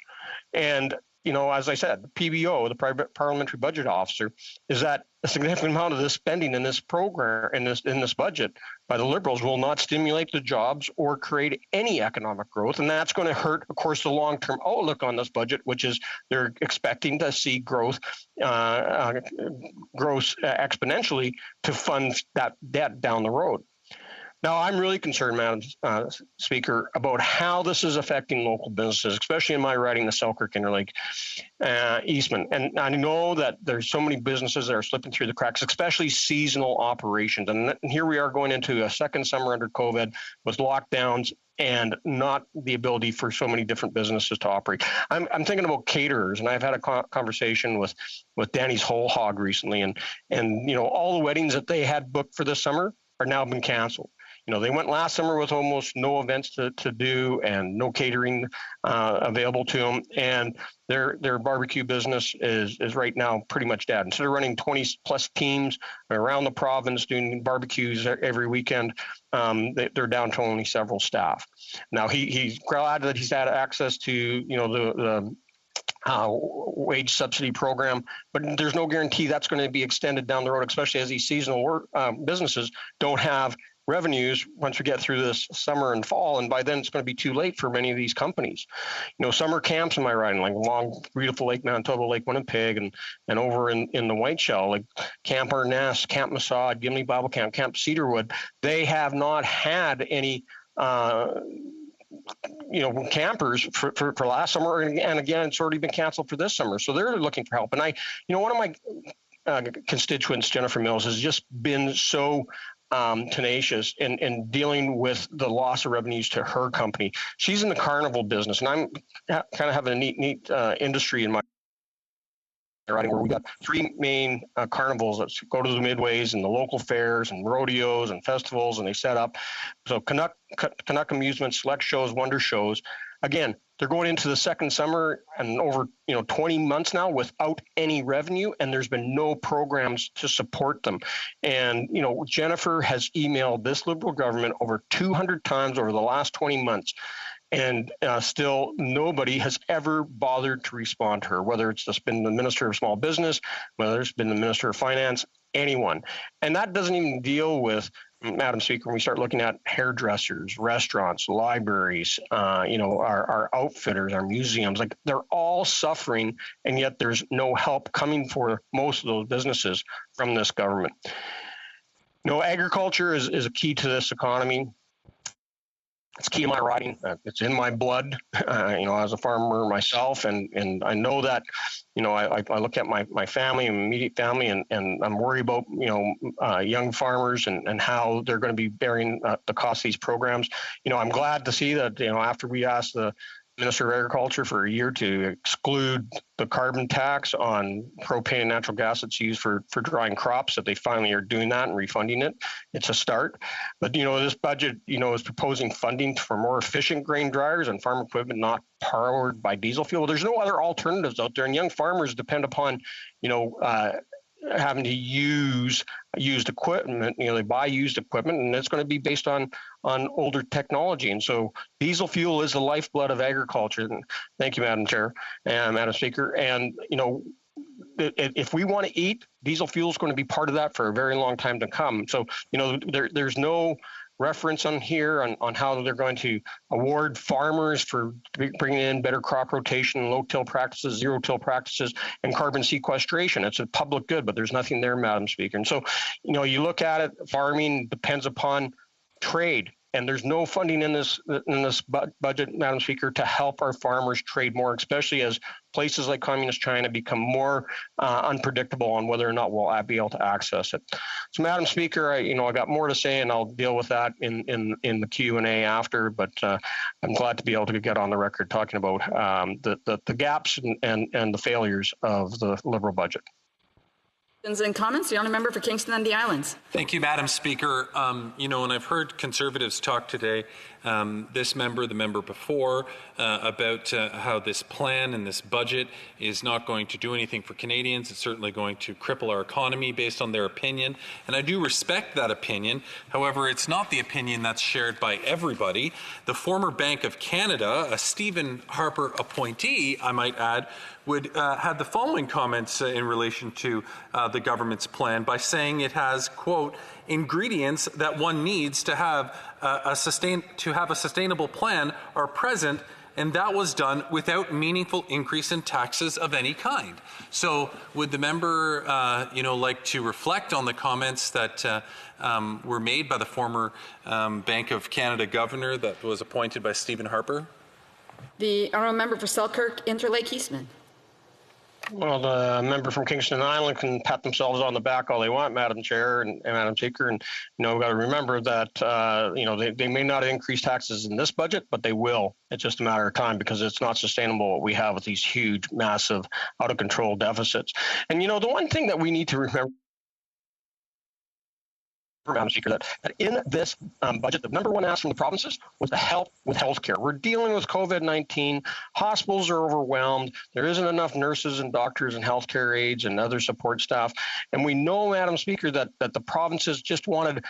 And as I said, the PBO, the Private Parliamentary Budget Officer, is that a significant amount of this spending in this program, in this budget by the Liberals will not stimulate the jobs or create any economic growth. And that's going to hurt, of course, the long-term outlook on this budget, which is they're expecting to see growth exponentially to fund that debt down the road. Now, I'm really concerned, Madam Speaker, about how this is affecting local businesses, especially in my riding, the Selkirk Interlake Eastman. And I know that there's so many businesses that are slipping through the cracks, especially seasonal operations. And here we are going into a second summer under COVID with lockdowns and not the ability for so many different businesses to operate. I'm thinking about caterers, and I've had a conversation with Danny's Whole Hog recently, and all the weddings that they had booked for this summer are now been canceled. They went last summer with almost no events to do and no catering available to them. And their barbecue business is right now pretty much dead. Instead of running 20 plus teams around the province doing barbecues every weekend, they're down to only several staff. Now, he's glad that he's had access to, the wage subsidy program, but there's no guarantee that's going to be extended down the road, especially as these seasonal businesses don't have revenues once we get through this summer and fall, and by then it's going to be too late for many of these companies. Summer camps in my riding, like along beautiful Lake Manitoba, Lake Winnipeg, and over in the Whiteshell, like Camp Arness, Camp Massaud, Gimli Bible Camp, Camp Cedarwood, they have not had any campers for last summer, and again, it's already been canceled for this summer. So they're looking for help. And one of my constituents, Jennifer Mills, has just been so tenacious in dealing with the loss of revenues to her company. She's in the carnival business, and I'm kind of having a neat industry in my riding where we got three main carnivals that go to the midways and the local fairs and rodeos and festivals, and they set up. So Canuck Amusement, Select Shows, Wonder Shows. Again, they're going into the second summer and over 20 months now without any revenue, and there's been no programs to support them. And Jennifer has emailed this Liberal government over 200 times over the last 20 months, and still nobody has ever bothered to respond to her, whether it's just been the Minister of Small Business, whether it's been the Minister of Finance, anyone. And that doesn't even deal with, Madam Speaker, when we start looking at hairdressers, restaurants, libraries, our outfitters, our museums, like they're all suffering, and yet there's no help coming for most of those businesses from this government. Agriculture is a key to this economy. It's key to my riding. It's in my blood, as a farmer myself. And I know that, I look at my family and immediate family, and I'm worried about, young farmers and how they're going to be bearing the cost of these programs. I'm glad to see that, after we asked the Minister of Agriculture for a year to exclude the carbon tax on propane and natural gas that's used for drying crops, that they finally are doing that and refunding it. It's a start. But, this budget, is proposing funding for more efficient grain dryers and farm equipment not powered by diesel fuel. There's no other alternatives out there, and young farmers depend upon, having to use used equipment. They buy used equipment, and it's going to be based on older technology. And so diesel fuel is the lifeblood of agriculture. And thank you, Madam Chair and Madam Speaker. And, if we want to eat, diesel fuel is going to be part of that for a very long time to come. So, there's no reference on here on how they're going to award farmers for bringing in better crop rotation, low-till practices, zero-till practices, and carbon sequestration. It's a public good, but there's nothing there, Madam Speaker. And so, you look at it, farming depends upon trade. And there's no funding in this budget, Madam Speaker, to help our farmers trade more, especially as places like Communist China become more unpredictable on whether or not we'll be able to access it. So, Madam Speaker, I got more to say, and I'll deal with that in the Q&A after. But I'm glad to be able to get on the record talking about the gaps and the failures of the Liberal budget. And comments, the honourable member for Kingston and the Islands. Thank you, Madam Speaker. And I've heard Conservatives talk today, this member, the member before, about how this plan and this budget is not going to do anything for Canadians. It's certainly going to cripple our economy based on their opinion. And I do respect that opinion. However, it's not the opinion that's shared by everybody. The former Bank of Canada, a Stephen Harper appointee, I might add, would have the following comments in relation to the government's plan by saying it has, quote, ingredients that one needs to have a sustainable plan are present, and that was done without meaningful increase in taxes of any kind. So would the member, like to reflect on the comments that were made by the former Bank of Canada governor that was appointed by Stephen Harper? The honourable member for Selkirk, Interlake Eastman. Well, the member from Kingston Island can pat themselves on the back all they want, Madam Chair and Madam Speaker. And, we've got to remember that, they may not increase taxes in this budget, but they will. It's just a matter of time because it's not sustainable what we have with these huge, massive, out-of-control deficits. And, the one thing that we need to remember, Madam Speaker, that in this budget, the number one ask from the provinces was the help with healthcare. We're dealing with COVID-19. Hospitals are overwhelmed. There isn't enough nurses and doctors and healthcare aides and other support staff. And we know, Madam Speaker, that the provinces just wanted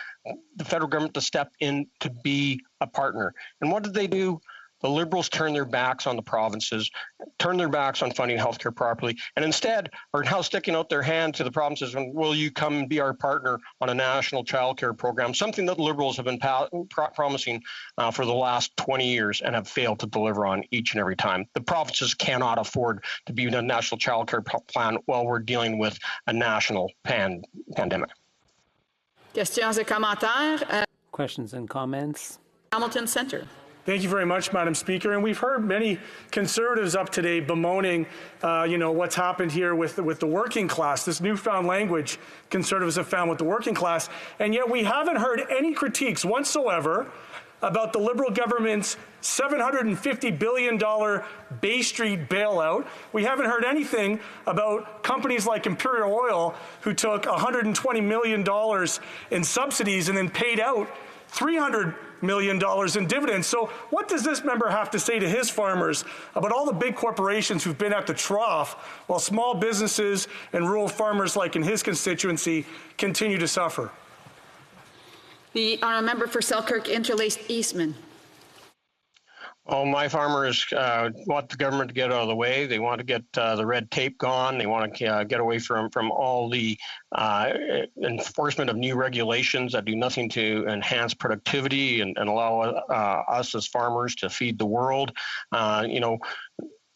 the federal government to step in to be a partner. And what did they do? The Liberals turned their backs on the provinces, turned their backs on funding healthcare properly, and instead are now sticking out their hand to the provinces and will you come and be our partner on a national childcare program, something that the Liberals have been promising for the last 20 years and have failed to deliver on each and every time. The provinces cannot afford to be in a national childcare plan while we're dealing with a national pandemic. Questions et commentaires. Questions and comments. Hamilton Centre. Thank you very much, Madam Speaker. And we've heard many Conservatives up today bemoaning, what's happened here with the working class, this newfound language Conservatives have found with the working class. And yet we haven't heard any critiques whatsoever about the Liberal government's $750 billion Bay Street bailout. We haven't heard anything about companies like Imperial Oil, who took $120 million in subsidies and then paid out $300 million in dividends. So what does this member have to say to his farmers about all the big corporations who've been at the trough while small businesses and rural farmers like in his constituency continue to suffer? The honourable member for Selkirk, Interlake Eastman. Oh, my farmers want the government to get out of the way. They want to get the red tape gone. They want to get away from all the enforcement of new regulations that do nothing to enhance productivity and allow us as farmers to feed the world.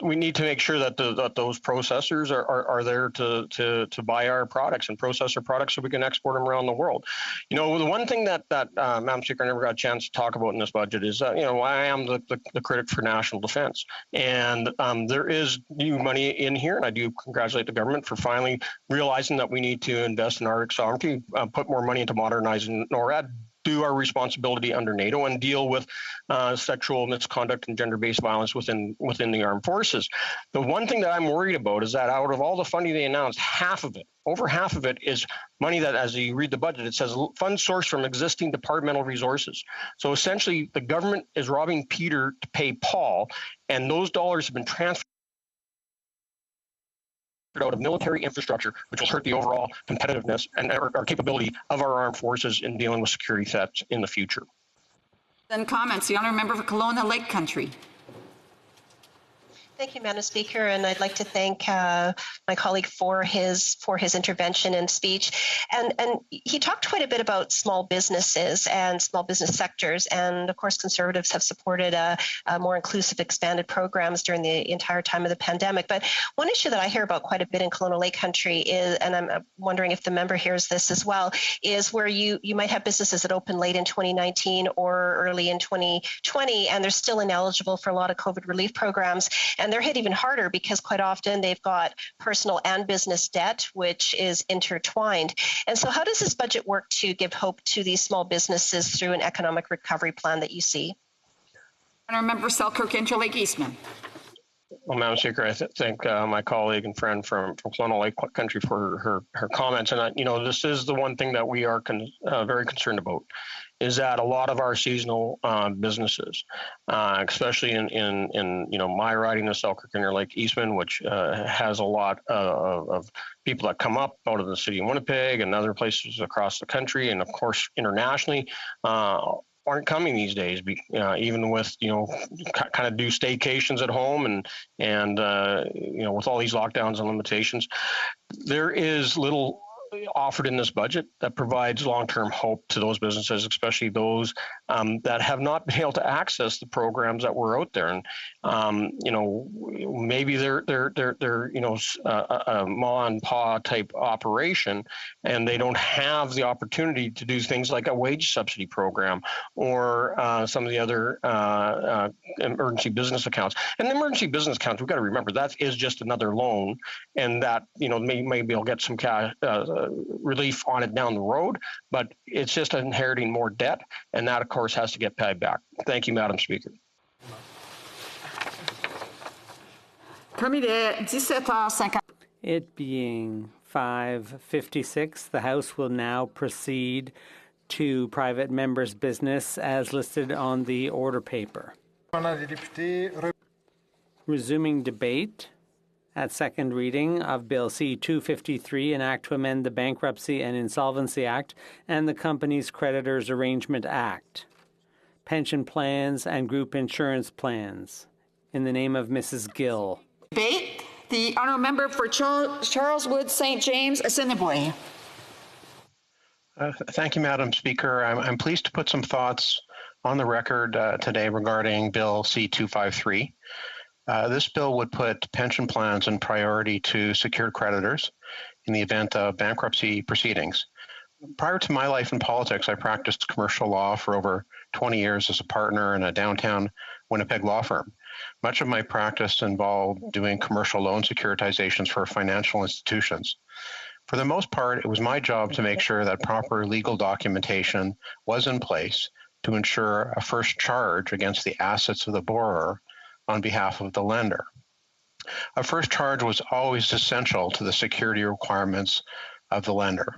We need to make sure that those processors are there to buy our products and process our products so we can export them around the world. The one thing that Madam Speaker, I never got a chance to talk about in this budget is that, I am the critic for national defense. And there is new money in here, and I do congratulate the government for finally realizing that we need to invest in Arctic sovereignty, put more money into modernizing NORAD, do our responsibility under NATO, and deal with sexual misconduct and gender-based violence within the armed forces. The one thing that I'm worried about is that out of all the funding they announced, over half of it is money that, as you read the budget, it says funds sourced from existing departmental resources. So essentially, the government is robbing Peter to pay Paul, and those dollars have been transferred out of military infrastructure, which will hurt the overall competitiveness and our capability of our armed forces in dealing with security threats in the future. Then comments. The honourable member for Kelowna Lake Country. Thank you, Madam Speaker, and I'd like to thank my colleague for his intervention and speech. And he talked quite a bit about small businesses and small business sectors, and of course, Conservatives have supported more inclusive, expanded programs during the entire time of the pandemic. But one issue that I hear about quite a bit in Kelowna Lake Country is, and I'm wondering if the member hears this as well, is where you might have businesses that open late in 2019 or early in 2020, and they're still ineligible for a lot of COVID relief programs. And they're hit even harder because quite often they've got personal and business debt, which is intertwined. And so how does this budget work to give hope to these small businesses through an economic recovery plan that you see? Honourable member Selkirk Interlake Eastman. Well, Madam Speaker, I thank my colleague and friend from Kelowna Lake Country for her comments. And, this is the one thing that we are very concerned about, is that a lot of our seasonal businesses, especially in my riding, the Selkirk Interlake Eastman, which has a lot of people that come up out of the city of Winnipeg and other places across the country, and of course internationally, aren't coming these days, even with kind of do staycations at home and with all these lockdowns and limitations. There is little offered in this budget that provides long-term hope to those businesses, especially those that have not been able to access the programs that were out there. And maybe they're a ma and pa type operation, and they don't have the opportunity to do things like a wage subsidy program or some of the other emergency business accounts. And the emergency business accounts, we've got to remember, that is just another loan, and that maybe they'll get some cash relief on it down the road, but it's just inheriting more debt, and that, of course, has to get paid back. Thank you, Madam Speaker. It being 5:56, the House will now proceed to private members' business as listed on the order paper. Resuming debate at second reading of Bill C-253, an act to amend the Bankruptcy and Insolvency Act and the Companies Creditors Arrangement Act, pension plans and group insurance plans. In the name of Mrs. Gill. Debate. The honourable member for Charleswood St. James, Assiniboine. Thank you, Madam Speaker. I'm pleased to put some thoughts on the record today regarding Bill C-253. This bill would put pension plans in priority to secured creditors in the event of bankruptcy proceedings. Prior to my life in politics, I practiced commercial law for over 20 years as a partner in a downtown Winnipeg law firm. Much of my practice involved doing commercial loan securitizations for financial institutions. For the most part, it was my job to make sure that proper legal documentation was in place to ensure a first charge against the assets of the borrower on behalf of the lender. A first charge was always essential to the security requirements of the lender.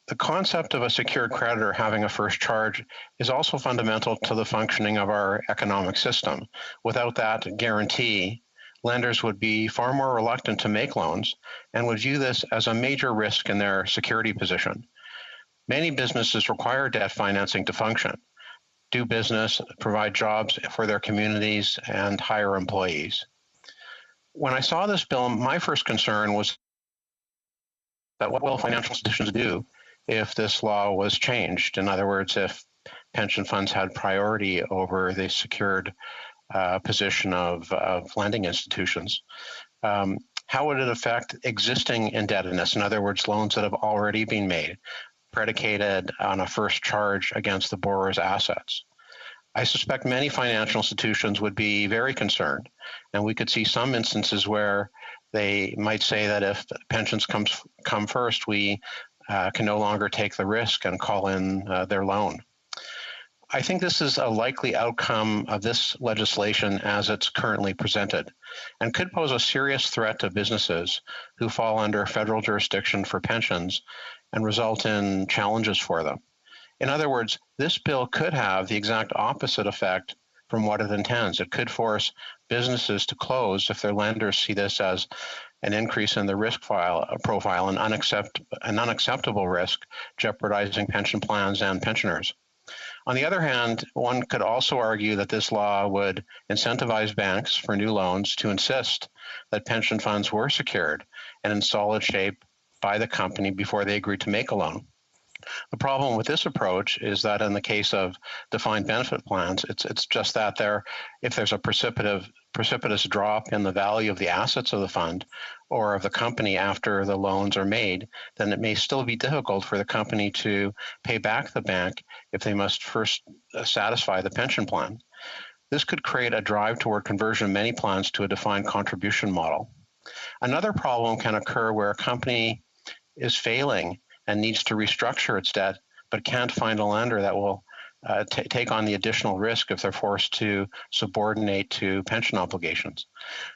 The concept of a secured creditor having a first charge is also fundamental to the functioning of our economic system. Without that guarantee, lenders would be far more reluctant to make loans and would view this as a major risk in their security position. Many businesses require debt financing to function, do business, provide jobs for their communities, and hire employees. When I saw this bill, my first concern was that what will financial institutions do if this law was changed? In other words, if pension funds had priority over the secured position of lending institutions. How would it affect existing indebtedness? In other words, loans that have already been made, predicated on a first charge against the borrower's assets. I suspect many financial institutions would be very concerned, and we could see some instances where they might say that if pensions come first, we can no longer take the risk and call in their loan. I think this is a likely outcome of this legislation as it's currently presented, and could pose a serious threat to businesses who fall under federal jurisdiction for pensions and result in challenges for them. In other words, this bill could have the exact opposite effect from what it intends. It could force businesses to close if their lenders see this as an increase in the risk profile, an unacceptable risk, jeopardizing pension plans and pensioners. On the other hand, one could also argue that this law would incentivize banks for new loans to insist that pension funds were secured and in solid shape by the company before they agreed to make a loan. The problem with this approach is that in the case of defined benefit plans, it's just that if there's a precipitous drop in the value of the assets of the fund or of the company after the loans are made, then it may still be difficult for the company to pay back the bank if they must first satisfy the pension plan. This could create a drive toward conversion of many plans to a defined contribution model. Another problem can occur where a company is failing and needs to restructure its debt, but can't find a lender that will take on the additional risk if they're forced to subordinate to pension obligations.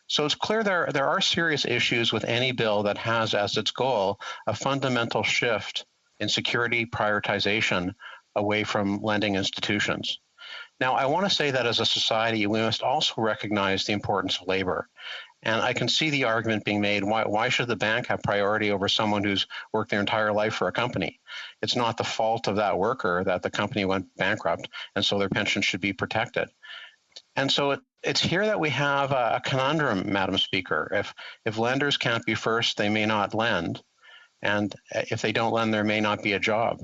So it's clear there are serious issues with any bill that has as its goal a fundamental shift in security prioritization away from lending institutions. Now, I want to say that as a society, we must also recognize the importance of labor. And I can see the argument being made, why should the bank have priority over someone who's worked their entire life for a company? It's not the fault of that worker that the company went bankrupt, and so their pension should be protected. And so it's here that we have a conundrum, Madam Speaker. If lenders can't be first, they may not lend. And if they don't lend, there may not be a job.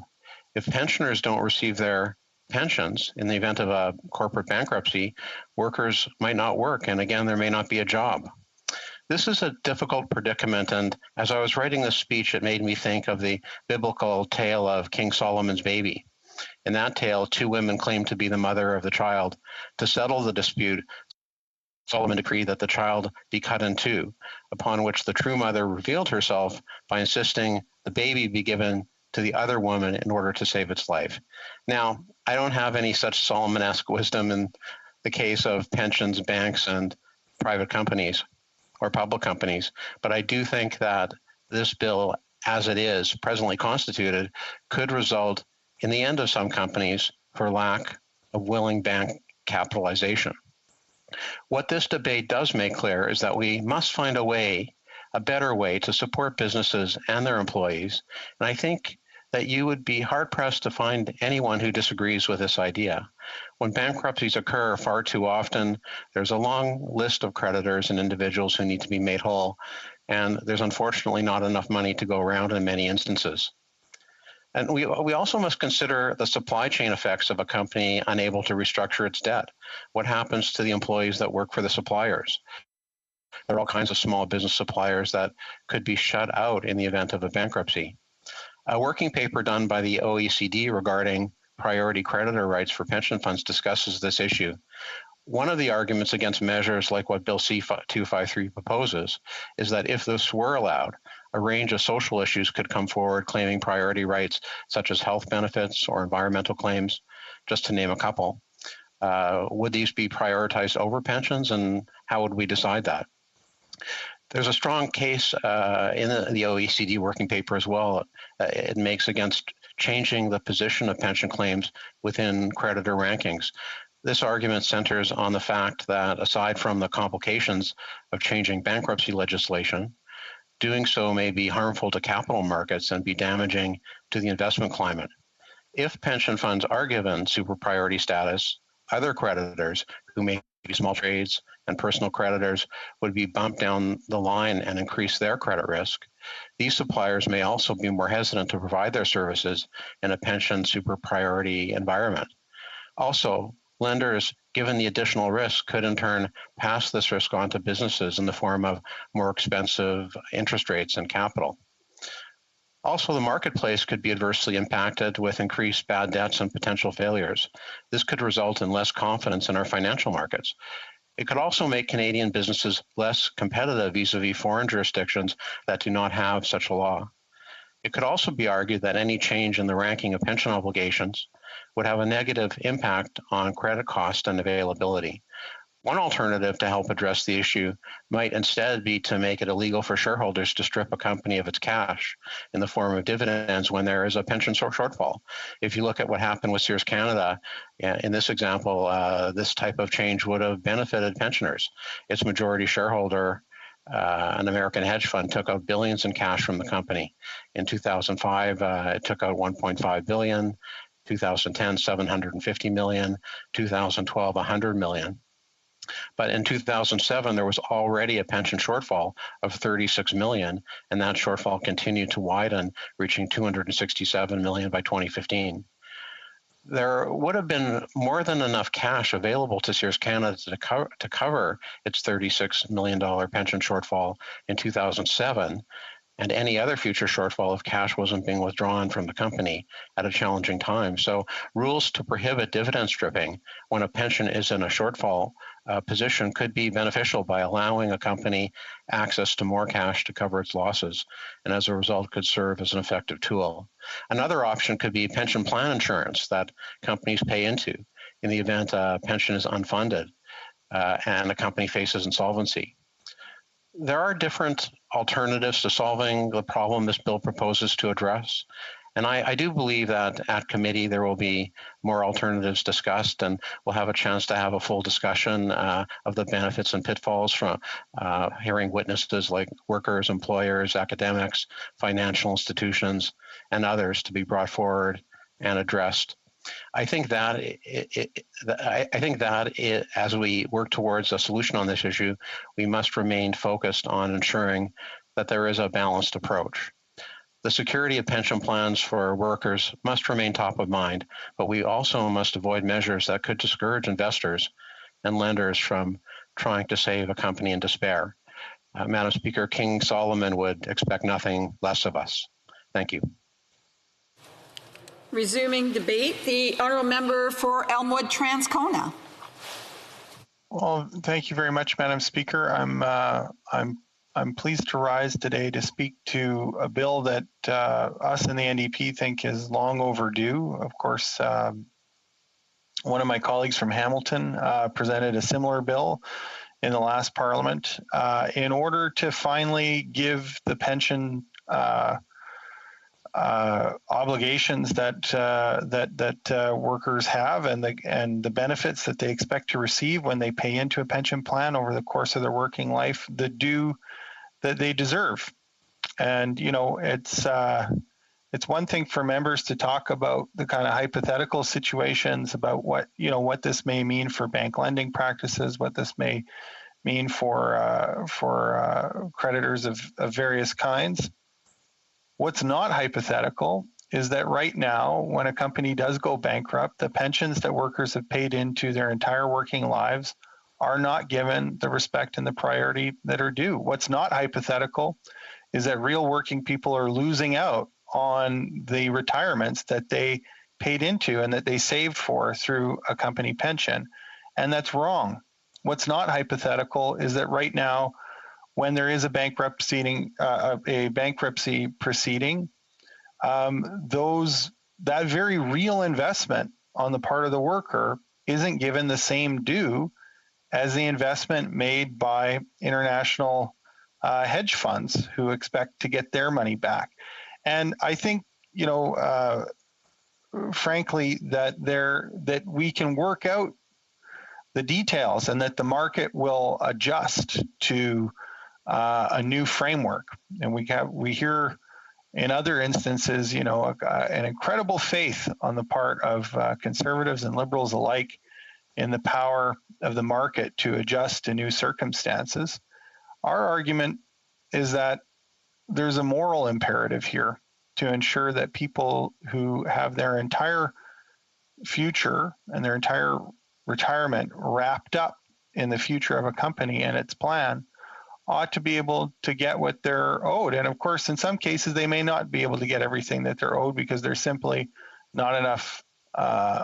If pensioners don't receive their pensions in the event of a corporate bankruptcy, workers might not work, and again, there may not be a job. This is a difficult predicament, and as I was writing this speech, it made me think of the biblical tale of King Solomon's baby. In that tale, two women claimed to be the mother of the child. To settle the dispute, Solomon decreed that the child be cut in two, upon which the true mother revealed herself by insisting the baby be given to the other woman in order to save its life. Now, I don't have any such Solomon-esque wisdom in the case of pensions, banks, and private companies or public companies, but I do think that this bill, as it is presently constituted, could result in the end of some companies for lack of willing bank capitalization. What this debate does make clear is that we must find a better way to support businesses and their employees, and I think that you would be hard-pressed to find anyone who disagrees with this idea. When bankruptcies occur far too often, there's a long list of creditors and individuals who need to be made whole, and there's unfortunately not enough money to go around in many instances. And we also must consider the supply chain effects of a company unable to restructure its debt. What happens to the employees that work for the suppliers? There are all kinds of small business suppliers that could be shut out in the event of a bankruptcy. A working paper done by the OECD regarding priority creditor rights for pension funds discusses this issue. One of the arguments against measures like what Bill C-253 proposes is that if this were allowed, a range of social issues could come forward claiming priority rights such as health benefits or environmental claims, just to name a couple. Would these be prioritized over pensions, and how would we decide that? There's a strong case in the OECD working paper as well. It makes against changing the position of pension claims within creditor rankings. This argument centers on the fact that aside from the complications of changing bankruptcy legislation, doing so may be harmful to capital markets and be damaging to the investment climate. If pension funds are given super priority status, other creditors who may be small trades and personal creditors would be bumped down the line and increase their credit risk. These suppliers may also be more hesitant to provide their services in a pension super priority environment. Also, lenders, given the additional risk, could in turn pass this risk on to businesses in the form of more expensive interest rates and capital. Also, the marketplace could be adversely impacted with increased bad debts and potential failures. This could result in less confidence in our financial markets. It could also make Canadian businesses less competitive vis-a-vis foreign jurisdictions that do not have such a law. It could also be argued that any change in the ranking of pension obligations would have a negative impact on credit cost and availability. One alternative to help address the issue might instead be to make it illegal for shareholders to strip a company of its cash in the form of dividends when there is a pension shortfall. If you look at what happened with Sears Canada, in this example, this type of change would have benefited pensioners. Its majority shareholder an American hedge fund took out billions in cash from the company. In 2005, it took out 1.5 billion. 2010, 750 million. 2012, 100 million. But in 2007, there was already a pension shortfall of 36 million, and that shortfall continued to widen, reaching 267 million by 2015. There would have been more than enough cash available to Sears Canada to cover its $36 million pension shortfall in 2007, and any other future shortfall if cash wasn't being withdrawn from the company at a challenging time. So rules to prohibit dividend stripping when a pension is in a shortfall position could be beneficial by allowing a company access to more cash to cover its losses, and as a result could serve as an effective tool. Another option could be pension plan insurance that companies pay into in the event a pension is unfunded and a company faces insolvency. There are different alternatives to solving the problem this bill proposes to address. And I do believe that at committee there will be more alternatives discussed, and we'll have a chance to have a full discussion of the benefits and pitfalls from hearing witnesses like workers, employers, academics, financial institutions, and others to be brought forward and addressed. I think that as we work towards a solution on this issue, we must remain focused on ensuring that there is a balanced approach. The security of pension plans for workers must remain top of mind, but we also must avoid measures that could discourage investors and lenders from trying to save a company in despair. Madam Speaker, King Solomon would expect nothing less of us. Thank you. Resuming debate, the honourable member for Elmwood Transcona. Well, thank you very much, Madam Speaker. I'm pleased to rise today to speak to a bill that us in the NDP think is long overdue. Of course, one of my colleagues from Hamilton presented a similar bill in the last Parliament in order to finally give the pension obligations that workers have and the benefits that they expect to receive when they pay into a pension plan over the course of their working life, the due that they deserve. And it's one thing for members to talk about the kind of hypothetical situations about what this may mean for bank lending practices, what this may mean for creditors of various kinds. What's not hypothetical is that right now, when a company does go bankrupt, the pensions that workers have paid into their entire working lives are not given the respect and the priority that are due. What's not hypothetical is that real working people are losing out on the retirements that they paid into and that they saved for through a company pension. And that's wrong. What's not hypothetical is that right now, when there is a bankruptcy proceeding, that very real investment on the part of the worker isn't given the same due as the investment made by international hedge funds who expect to get their money back. And I think, frankly, that we can work out the details and that the market will adjust to a new framework. And we hear in other instances, an incredible faith on the part of conservatives and liberals alike in the power of the market to adjust to new circumstances. Our argument is that there's a moral imperative here to ensure that people who have their entire future and their entire retirement wrapped up in the future of a company and its plan ought to be able to get what they're owed. And of course, in some cases, they may not be able to get everything that they're owed because there's simply not enough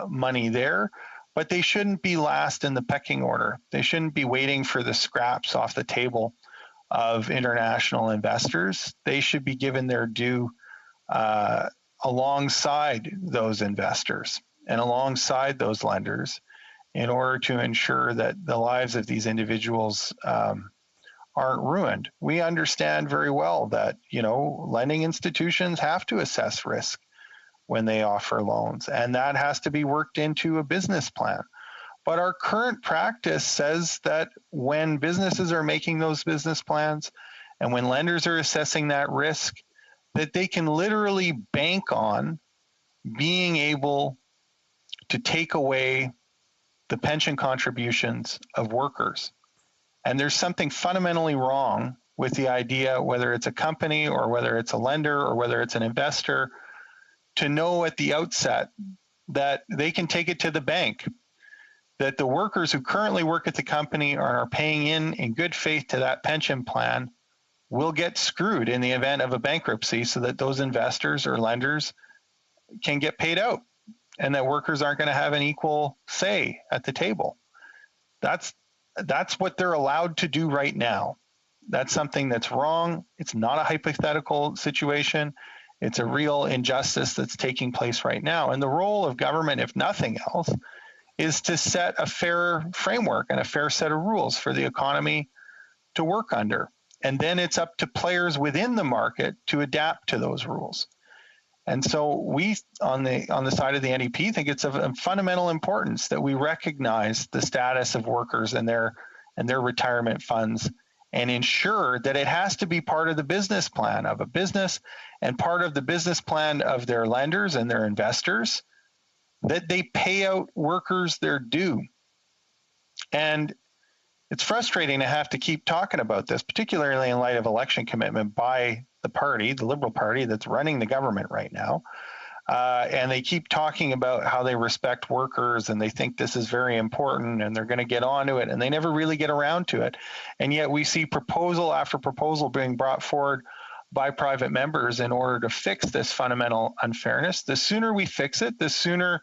money there. But they shouldn't be last in the pecking order. They shouldn't be waiting for the scraps off the table of international investors. They should be given their due alongside those investors and alongside those lenders in order to ensure that the lives of these individuals aren't ruined. We understand very well that, lending institutions have to assess risk when they offer loans, and that has to be worked into a business plan. But our current practice says that when businesses are making those business plans and when lenders are assessing that risk, that they can literally bank on being able to take away the pension contributions of workers. And there's something fundamentally wrong with the idea, whether it's a company or whether it's a lender or whether it's an investor, to know at the outset that they can take it to the bank, that the workers who currently work at the company and are paying in good faith to that pension plan will get screwed in the event of a bankruptcy, so that those investors or lenders can get paid out and that workers aren't going to have an equal say at the table. That's what they're allowed to do right now. That's something that's wrong. It's not a hypothetical situation. It's a real injustice that's taking place right now. And the role of government, if nothing else, is to set a fair framework and a fair set of rules for the economy to work under. And then it's up to players within the market to adapt to those rules. And so we, on the side of the NDP, think it's of fundamental importance that we recognize the status of workers and their retirement funds, and ensure that it has to be part of the business plan of a business and part of the business plan of their lenders and their investors, that they pay out workers their due. And it's frustrating to have to keep talking about this, particularly in light of election commitment by the party, the Liberal Party that's running the government right now. And they keep talking about how they respect workers and they think this is very important and they're going to get onto it, and they never really get around to it. And yet we see proposal after proposal being brought forward by private members in order to fix this fundamental unfairness. The sooner we fix it, the sooner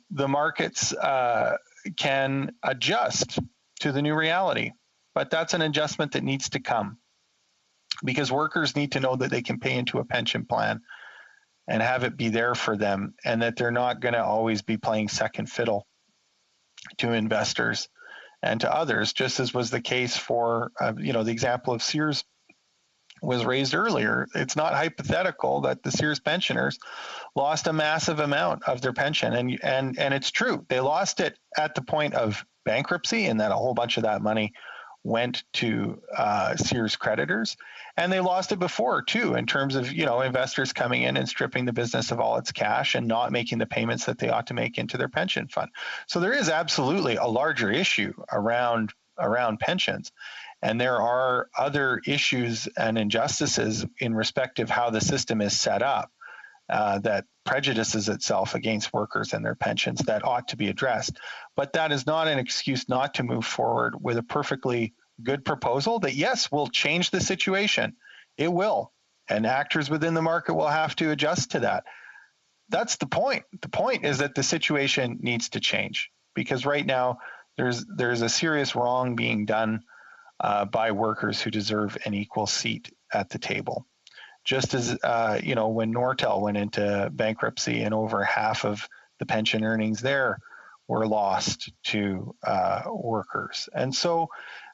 the markets can adjust to the new reality. But that's an adjustment that needs to come, because workers need to know that they can pay into a pension plan and have it be there for them, and that they're not going to always be playing second fiddle to investors and to others, just as was the case for, the example of Sears was raised earlier. It's not hypothetical that the Sears pensioners lost a massive amount of their pension. And it's true. They lost it at the point of bankruptcy, and that a whole bunch of that money went to Sears creditors. And they lost it before too, in terms of, investors coming in and stripping the business of all its cash and not making the payments that they ought to make into their pension fund. So there is absolutely a larger issue around pensions. And there are other issues and injustices in respect of how the system is set up that prejudices itself against workers and their pensions that ought to be addressed. But that is not an excuse not to move forward with a perfectly good proposal that, yes, will change the situation. It will. And actors within the market will have to adjust to that. That's the point. The point is that the situation needs to change, because right now there's a serious wrong being done by workers who deserve an equal seat at the table. Just as, when Nortel went into bankruptcy and over half of the pension earnings there were lost to workers. And so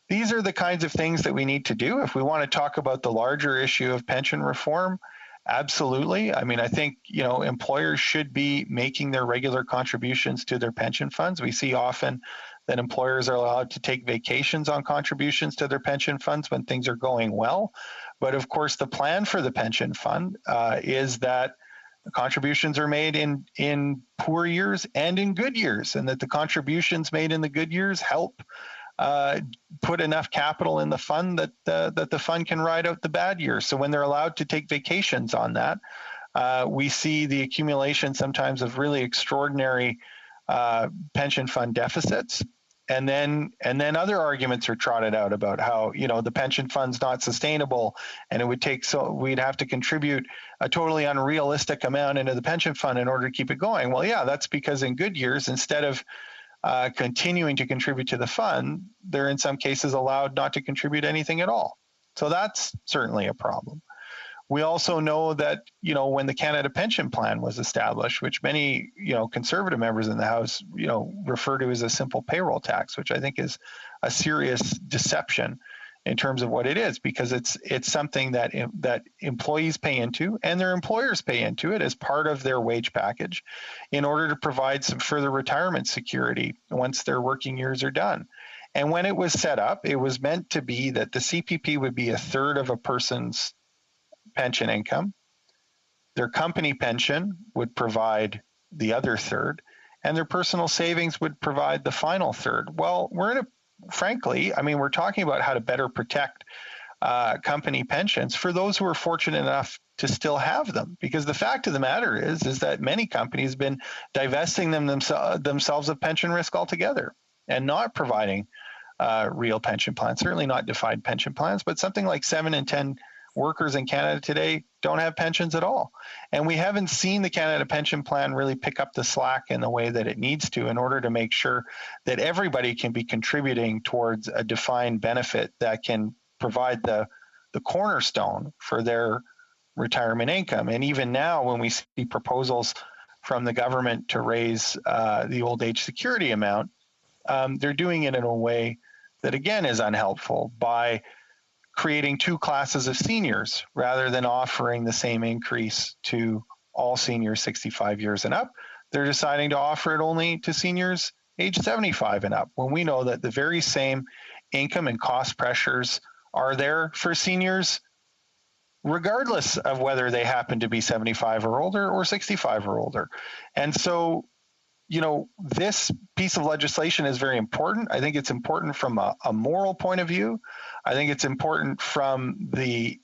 these are the kinds of things that we need to do if we want to talk about the larger issue of pension reform. Absolutely. I mean, I think, employers should be making their regular contributions to their pension funds. We see often that employers are allowed to take vacations on contributions to their pension funds when things are going well. But of course, the plan for the pension fund is that the contributions are made in poor years and in good years, and that the contributions made in the good years help put enough capital in the fund that the fund can ride out the bad years. So when they're allowed to take vacations on that, we see the accumulation sometimes of really extraordinary pension fund deficits. And then other arguments are trotted out about how, the pension fund's not sustainable and it would take, so we'd have to contribute a totally unrealistic amount into the pension fund in order to keep it going. Well, yeah, that's because in good years, instead of continuing to contribute to the fund, they're in some cases allowed not to contribute anything at all. So that's certainly a problem. We also know that, when the Canada Pension Plan was established, which many, Conservative members in the House, refer to as a simple payroll tax, which I think is a serious deception in terms of what it is, because it's something that employees pay into and their employers pay into it as part of their wage package in order to provide some further retirement security once their working years are done. And when it was set up, it was meant to be that the CPP would be a third of a person's pension income. Their company pension would provide the other third, and their personal savings would provide the final third. Well, frankly, I mean, we're talking about how to better protect company pensions for those who are fortunate enough to still have them. Because the fact of the matter is that many companies have been divesting themselves of pension risk altogether and not providing real pension plans, certainly not defined pension plans, but something like 7 in 10 workers in Canada today don't have pensions at all. And we haven't seen the Canada Pension Plan really pick up the slack in the way that it needs to in order to make sure that everybody can be contributing towards a defined benefit that can provide the cornerstone for their retirement income. And even now, when we see proposals from the government to raise the old age security amount, they're doing it in a way that, again, is unhelpful by creating two classes of seniors rather than offering the same increase to all seniors 65 years and up. They're deciding to offer it only to seniors age 75 and up, when we know that the very same income and cost pressures are there for seniors regardless of whether they happen to be 75 or older or 65 or older. And so, this piece of legislation is very important. I think it's important from a moral point of view. I think it's important from the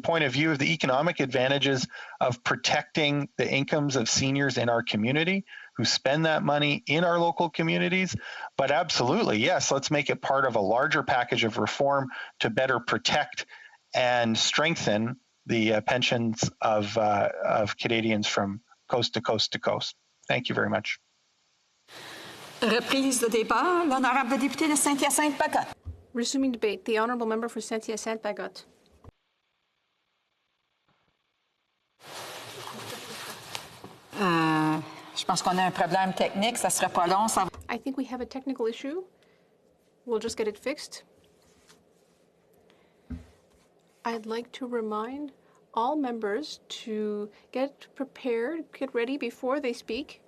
point of view of the economic advantages of protecting the incomes of seniors in our community who spend that money in our local communities. But absolutely, yes, let's make it part of a larger package of reform to better protect and strengthen the pensions of Canadians from coast to coast to coast. Thank you very much. Reprise de débat, l'honorable député de Saint-Hyacinthe-Bagotte. Resuming debate, the honourable member for Saint-Hyacinthe-Bagotte. Je pense qu'on a un problème technique, ça sera pas long. I think we have a technical issue. We'll just get it fixed. I'd like to remind all members to get prepared, get ready before they speak.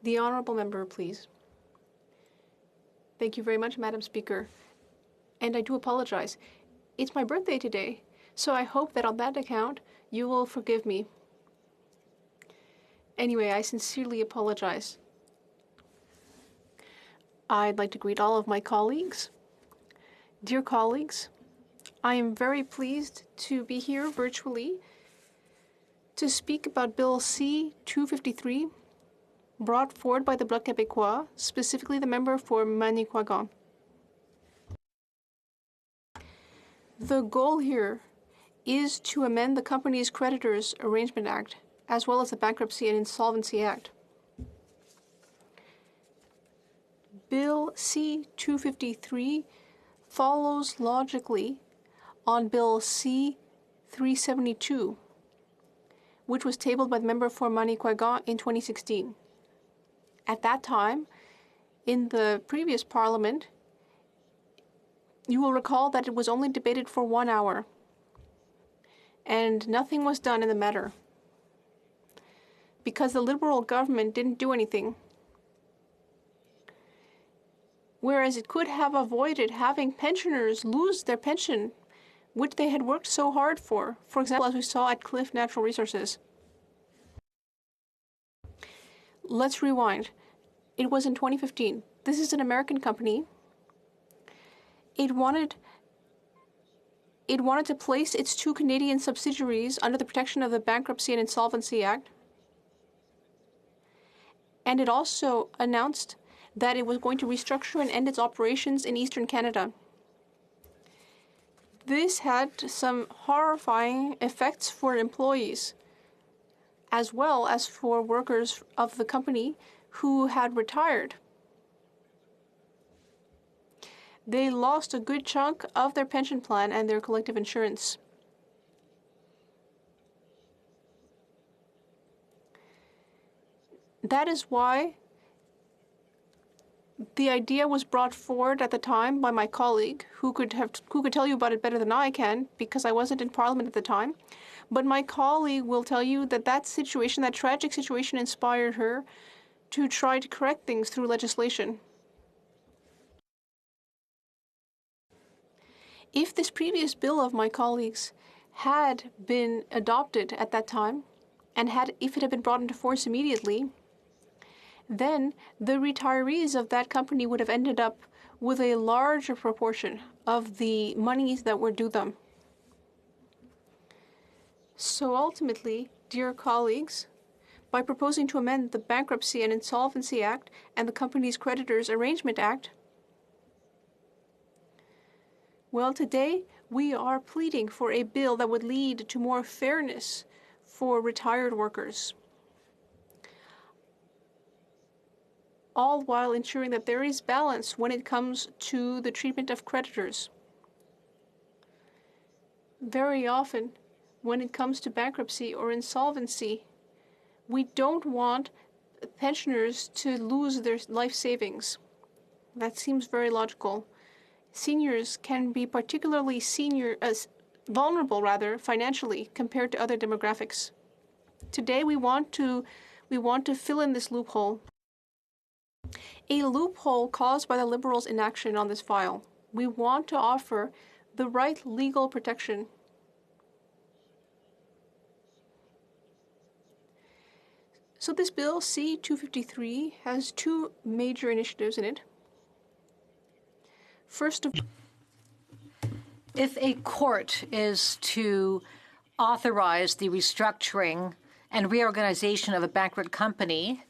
The honourable member, please. Thank you very much, Madam Speaker. And I do apologize. It's my birthday today, so I hope that on that account you will forgive me. Anyway, I sincerely apologize. I'd like to greet all of my colleagues. Dear colleagues, I am very pleased to be here virtually to speak about Bill C-253, brought forward by the Bloc Québécois, specifically the member for Manicouagan. The goal here is to amend the Companies Creditors Arrangement Act, as well as the Bankruptcy and Insolvency Act. Bill C-253 follows logically on Bill C-372, which was tabled by the member for Manicouagan in 2016. At that time, in the previous parliament, you will recall that it was only debated for 1 hour, and nothing was done in the matter, because the Liberal government didn't do anything. Whereas it could have avoided having pensioners lose their pension, which they had worked so hard for example, as we saw at Cliff Natural Resources. Let's rewind. It was in 2015. This is an American company. It wanted to place its 2 Canadian subsidiaries under the protection of the Bankruptcy and Insolvency Act. And it also announced that it was going to restructure and end its operations in Eastern Canada. This had some horrifying effects for employees, as well as for workers of the company who had retired. They lost a good chunk of their pension plan and their collective insurance. That is why the The idea was brought forward at the time by my colleague, who could tell you about it better than I can, because I wasn't in Parliament at the time. But my colleague will tell you that that situation, that tragic situation, inspired her to try to correct things through legislation. If this previous bill of my colleagues had been adopted at that time, and if it had been brought into force immediately, then the retirees of that company would have ended up with a larger proportion of the monies that were due them. So ultimately, dear colleagues, by proposing to amend the Bankruptcy and Insolvency Act and the Companies Creditors Arrangement Act, well, today we are pleading for a bill that would lead to more fairness for retired workers, all while ensuring that there is balance when it comes to the treatment of creditors. Very often, when it comes to bankruptcy or insolvency, we don't want pensioners to lose their life savings. That seems very logical. Seniors can be particularly vulnerable financially compared to other demographics. Today we want to fill in this loophole. A loophole caused by the Liberals' inaction on this file. We want to offer the right legal protection. So this bill, C-253, has two major initiatives in it. First of all, if a court is to authorize the restructuring and reorganization of a bankrupt company,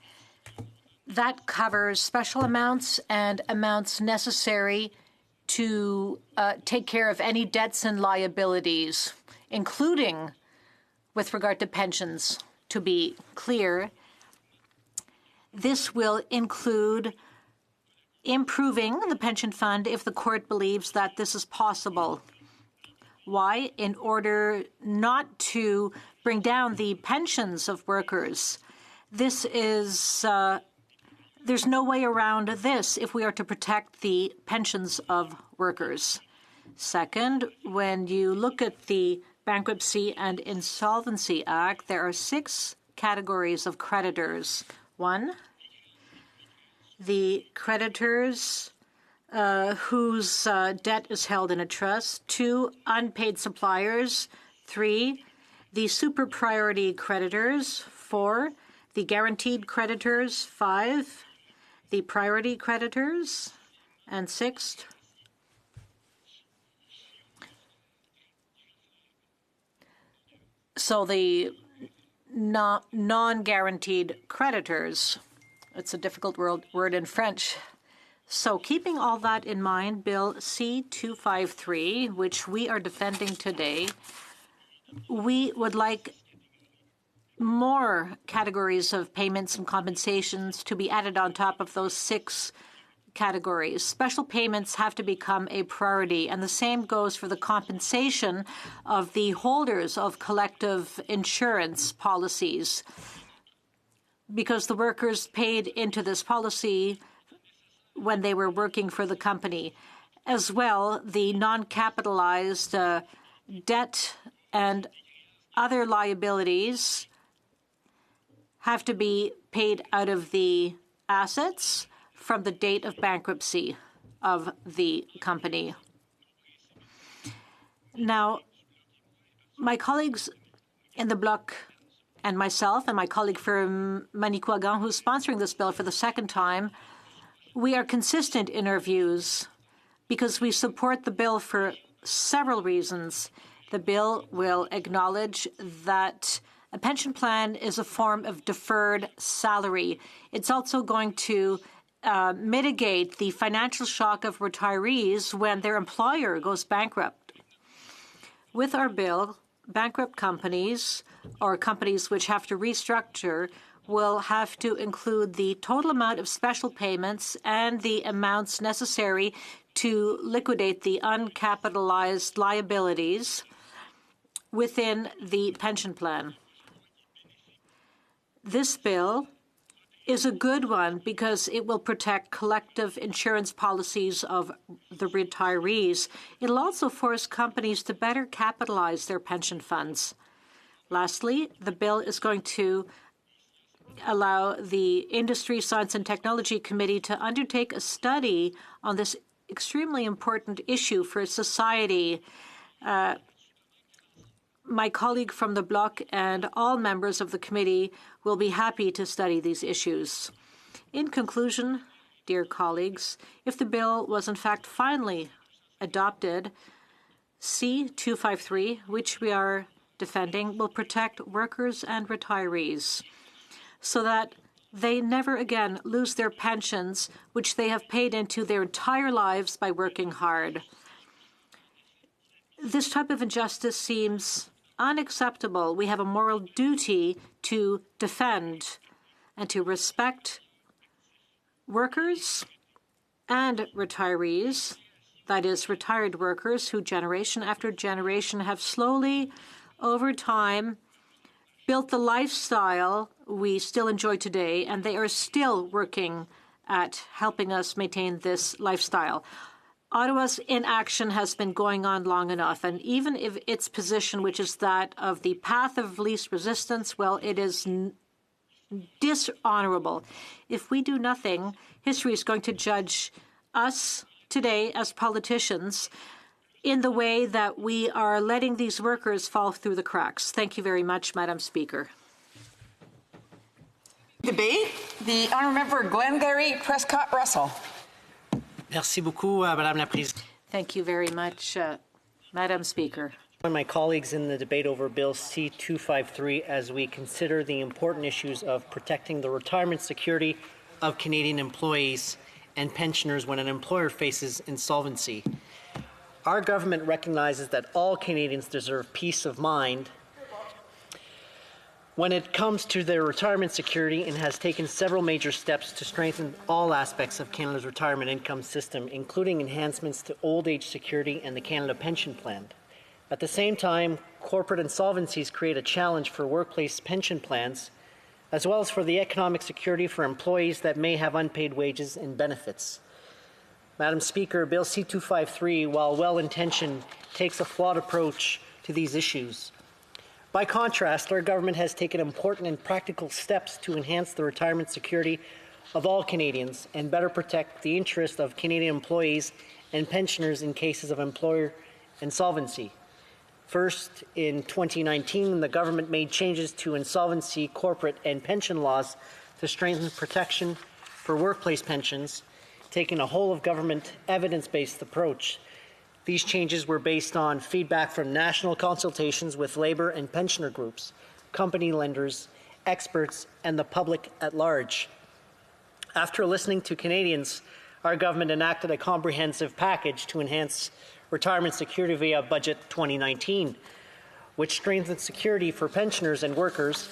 that covers special amounts and amounts necessary to take care of any debts and liabilities, including with regard to pensions. To be clear, this will include improving the pension fund if the court believes that this is possible. Why? In order not to bring down the pensions of workers. This is, there's no way around this if we are to protect the pensions of workers. Second, when you look at the Bankruptcy and Insolvency Act, there are 6 categories of creditors. 1, the creditors whose debt is held in a trust. 2, unpaid suppliers. 3, the super priority creditors. 4, the guaranteed creditors. 5, the priority creditors. And 6, so the non-guaranteed creditors. It's a difficult word in French. So keeping all that in mind, Bill C-253, which we are defending today, we would like more categories of payments and compensations to be added on top of those 6 categories. Special payments have to become a priority, and the same goes for the compensation of the holders of collective insurance policies, because the workers paid into this policy when they were working for the company. As well, the non-capitalized debt and other liabilities have to be paid out of the assets from the date of bankruptcy of the company. Now, my colleagues in the bloc and myself and my colleague from Manicouagan, who's sponsoring this bill for the second time, we are consistent in our views because we support the bill for several reasons. The bill will acknowledge that a pension plan is a form of deferred salary. It's also going to mitigate the financial shock of retirees when their employer goes bankrupt. With our bill, bankrupt companies or companies which have to restructure will have to include the total amount of special payments and the amounts necessary to liquidate the uncapitalized liabilities within the pension plan. This bill is a good one because it will protect collective insurance policies of the retirees. It'll also force companies to better capitalize their pension funds. Lastly, the bill is going to allow the Industry, Science and Technology Committee to undertake a study on this extremely important issue for society. My colleague from the Bloc and all members of the committee will be happy to study these issues. In conclusion, dear colleagues, if the bill was in fact finally adopted, C-253, which we are defending, will protect workers and retirees so that they never again lose their pensions, which they have paid into their entire lives by working hard. This type of injustice seems unacceptable. We have a moral duty to defend and to respect workers and retirees, that is, retired workers who generation after generation have slowly, over time, built the lifestyle we still enjoy today, and they are still working at helping us maintain this lifestyle. Ottawa's inaction has been going on long enough, and even if its position, which is that of the path of least resistance, well, it is dishonorable. If we do nothing, history is going to judge us today as politicians in the way that we are letting these workers fall through the cracks. Thank you very much, Madam Speaker. Debate, the Honourable Member Glengarry Prescott Russell. Merci beaucoup, Madame la Présidente. Thank you very much, Madam Speaker. Join my colleagues in the debate over Bill C-253 as we consider the important issues of protecting the retirement security of Canadian employees and pensioners when an employer faces insolvency. Our government recognizes that all Canadians deserve peace of mind when it comes to their retirement security and has taken several major steps to strengthen all aspects of Canada's retirement income system, including enhancements to old age security and the Canada Pension Plan. At the same time, corporate insolvencies create a challenge for workplace pension plans, as well as for the economic security for employees that may have unpaid wages and benefits. Madam Speaker, Bill C-253, while well-intentioned, takes a flawed approach to these issues. By contrast, our government has taken important and practical steps to enhance the retirement security of all Canadians and better protect the interests of Canadian employees and pensioners in cases of employer insolvency. First, in 2019, the government made changes to insolvency, corporate, and pension laws to strengthen protection for workplace pensions, taking a whole-of-government evidence-based approach. These changes were based on feedback from national consultations with labour and pensioner groups, company lenders, experts, and the public at large. After listening to Canadians, our government enacted a comprehensive package to enhance retirement security via Budget 2019, which strengthened security for pensioners and workers,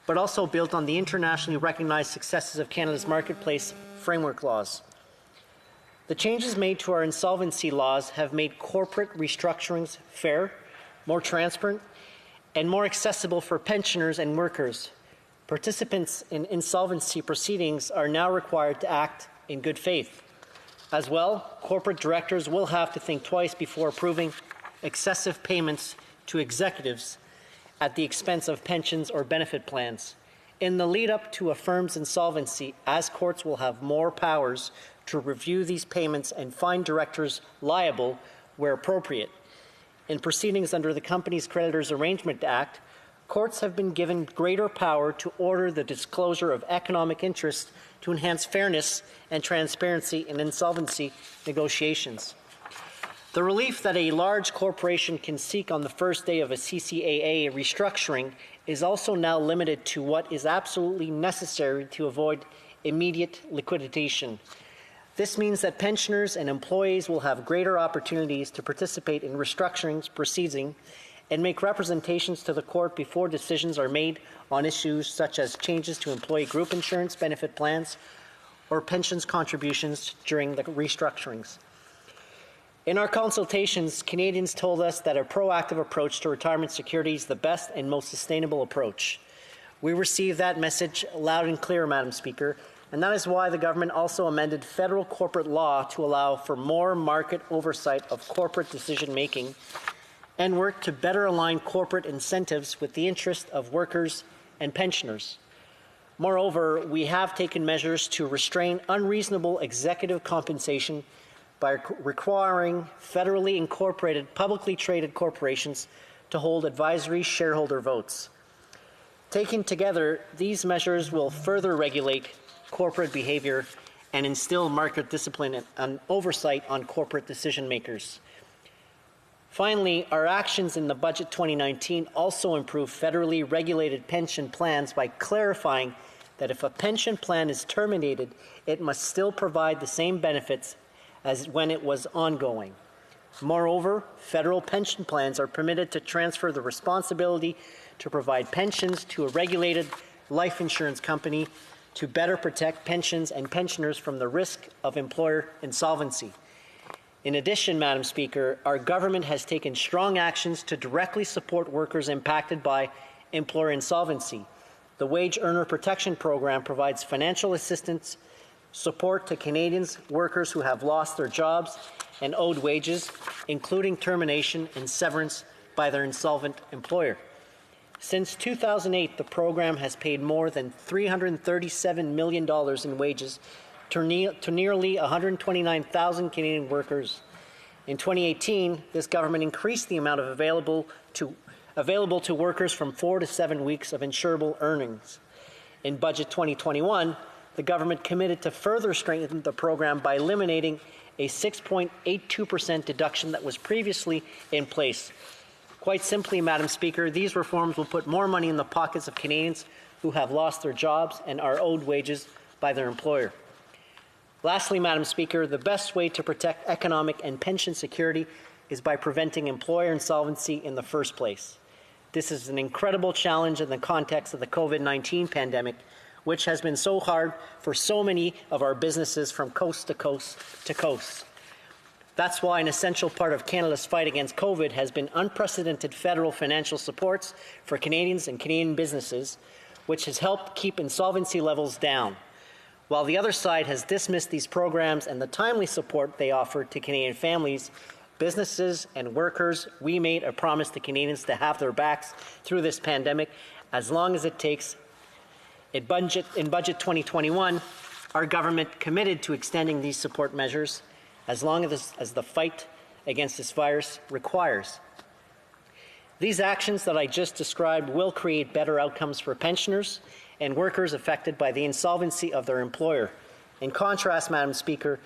but also built on the internationally recognized successes of Canada's marketplace framework laws. The changes made to our insolvency laws have made corporate restructurings fair, more transparent, and more accessible for pensioners and workers. Participants in insolvency proceedings are now required to act in good faith. As well, corporate directors will have to think twice before approving excessive payments to executives at the expense of pensions or benefit plans. In the lead-up to a firm's insolvency, as courts will have more powers to review these payments and find directors liable where appropriate. In proceedings under the Companies Creditors Arrangement Act, courts have been given greater power to order the disclosure of economic interest to enhance fairness and transparency in insolvency negotiations. The relief that a large corporation can seek on the first day of a CCAA restructuring is also now limited to what is absolutely necessary to avoid immediate liquidation. This means that pensioners and employees will have greater opportunities to participate in restructuring proceedings and make representations to the court before decisions are made on issues such as changes to employee group insurance benefit plans or pensions contributions during the restructurings. In our consultations, Canadians told us that a proactive approach to retirement security is the best and most sustainable approach. We received that message loud and clear, Madam Speaker, and that is why the government also amended federal corporate law to allow for more market oversight of corporate decision-making and work to better align corporate incentives with the interest of workers and pensioners. Moreover, we have taken measures to restrain unreasonable executive compensation by requiring federally incorporated publicly traded corporations to hold advisory shareholder votes. Taken together, these measures will further regulate corporate behavior and instill market discipline and oversight on corporate decision makers. Finally, our actions in the Budget 2019 also improve federally regulated pension plans by clarifying that if a pension plan is terminated, it must still provide the same benefits as when it was ongoing. Moreover, federal pension plans are permitted to transfer the responsibility to provide pensions to a regulated life insurance company to better protect pensions and pensioners from the risk of employer insolvency. In addition, Madam Speaker, our government has taken strong actions to directly support workers impacted by employer insolvency. The Wage Earner Protection Program provides financial assistance, support to Canadians workers who have lost their jobs and owed wages, including termination and severance by their insolvent employer. Since 2008, the program has paid more than $337 million in wages to nearly 129,000 Canadian workers. In 2018, this government increased the amount of available to workers from 4 to 7 weeks of insurable earnings. In Budget 2021, the government committed to further strengthen the program by eliminating a 6.82% deduction that was previously in place. Quite simply, Madam Speaker, these reforms will put more money in the pockets of Canadians who have lost their jobs and are owed wages by their employer. Lastly, Madam Speaker, the best way to protect economic and pension security is by preventing employer insolvency in the first place. This is an incredible challenge in the context of the COVID-19 pandemic, which has been so hard for so many of our businesses from coast to coast to coast. That's why an essential part of Canada's fight against COVID has been unprecedented federal financial supports for Canadians and Canadian businesses, which has helped keep insolvency levels down. While the other side has dismissed these programs and the timely support they offer to Canadian families, businesses and workers, we made a promise to Canadians to have their backs through this pandemic as long as it takes. In Budget 2021, our government committed to extending these support measures as long as the fight against this virus requires. These actions that I just described will create better outcomes for pensioners and workers affected by the insolvency of their employer. In contrast, Madam Speaker,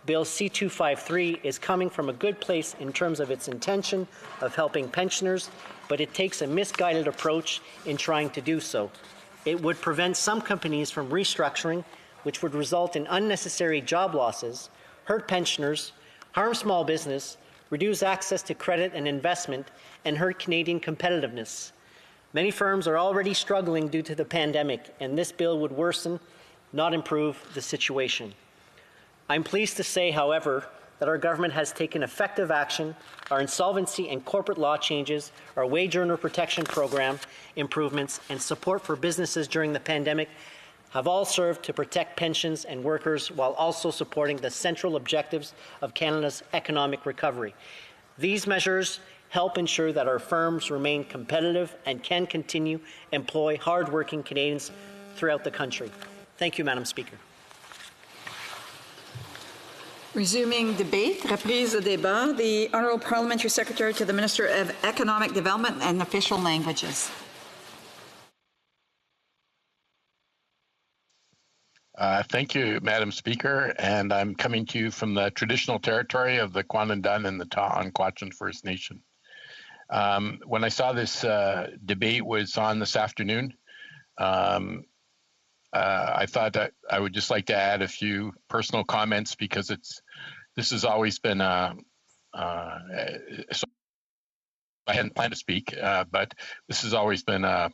Bill C-253 is coming from a good place in terms of its intention of helping pensioners, but it takes a misguided approach in trying to do so. It would prevent some companies from restructuring, which would result in unnecessary job losses, hurt pensioners, harm small business, reduce access to credit and investment, and hurt Canadian competitiveness. Many firms are already struggling due to the pandemic, and this bill would worsen, not improve, the situation. I'm pleased to say, however, that our government has taken effective action. Our insolvency and corporate law changes, our wage earner protection program improvements, and support for businesses during the pandemic have all served to protect pensions and workers while also supporting the central objectives of Canada's economic recovery. These measures help ensure that our firms remain competitive and can continue employ hard-working Canadians throughout the country. Thank you, Madam Speaker. Resuming debate, reprise de débat, the Honourable Parliamentary Secretary to the Minister of Economic Development and Official Languages. Thank you, Madam Speaker, and I'm coming to you from the traditional territory of the Kwandon and the Taonquachin First Nation. When I saw this debate was on this afternoon, I thought that I would just like to add a few personal comments because this has always been so I hadn't planned to speak, but this has always been a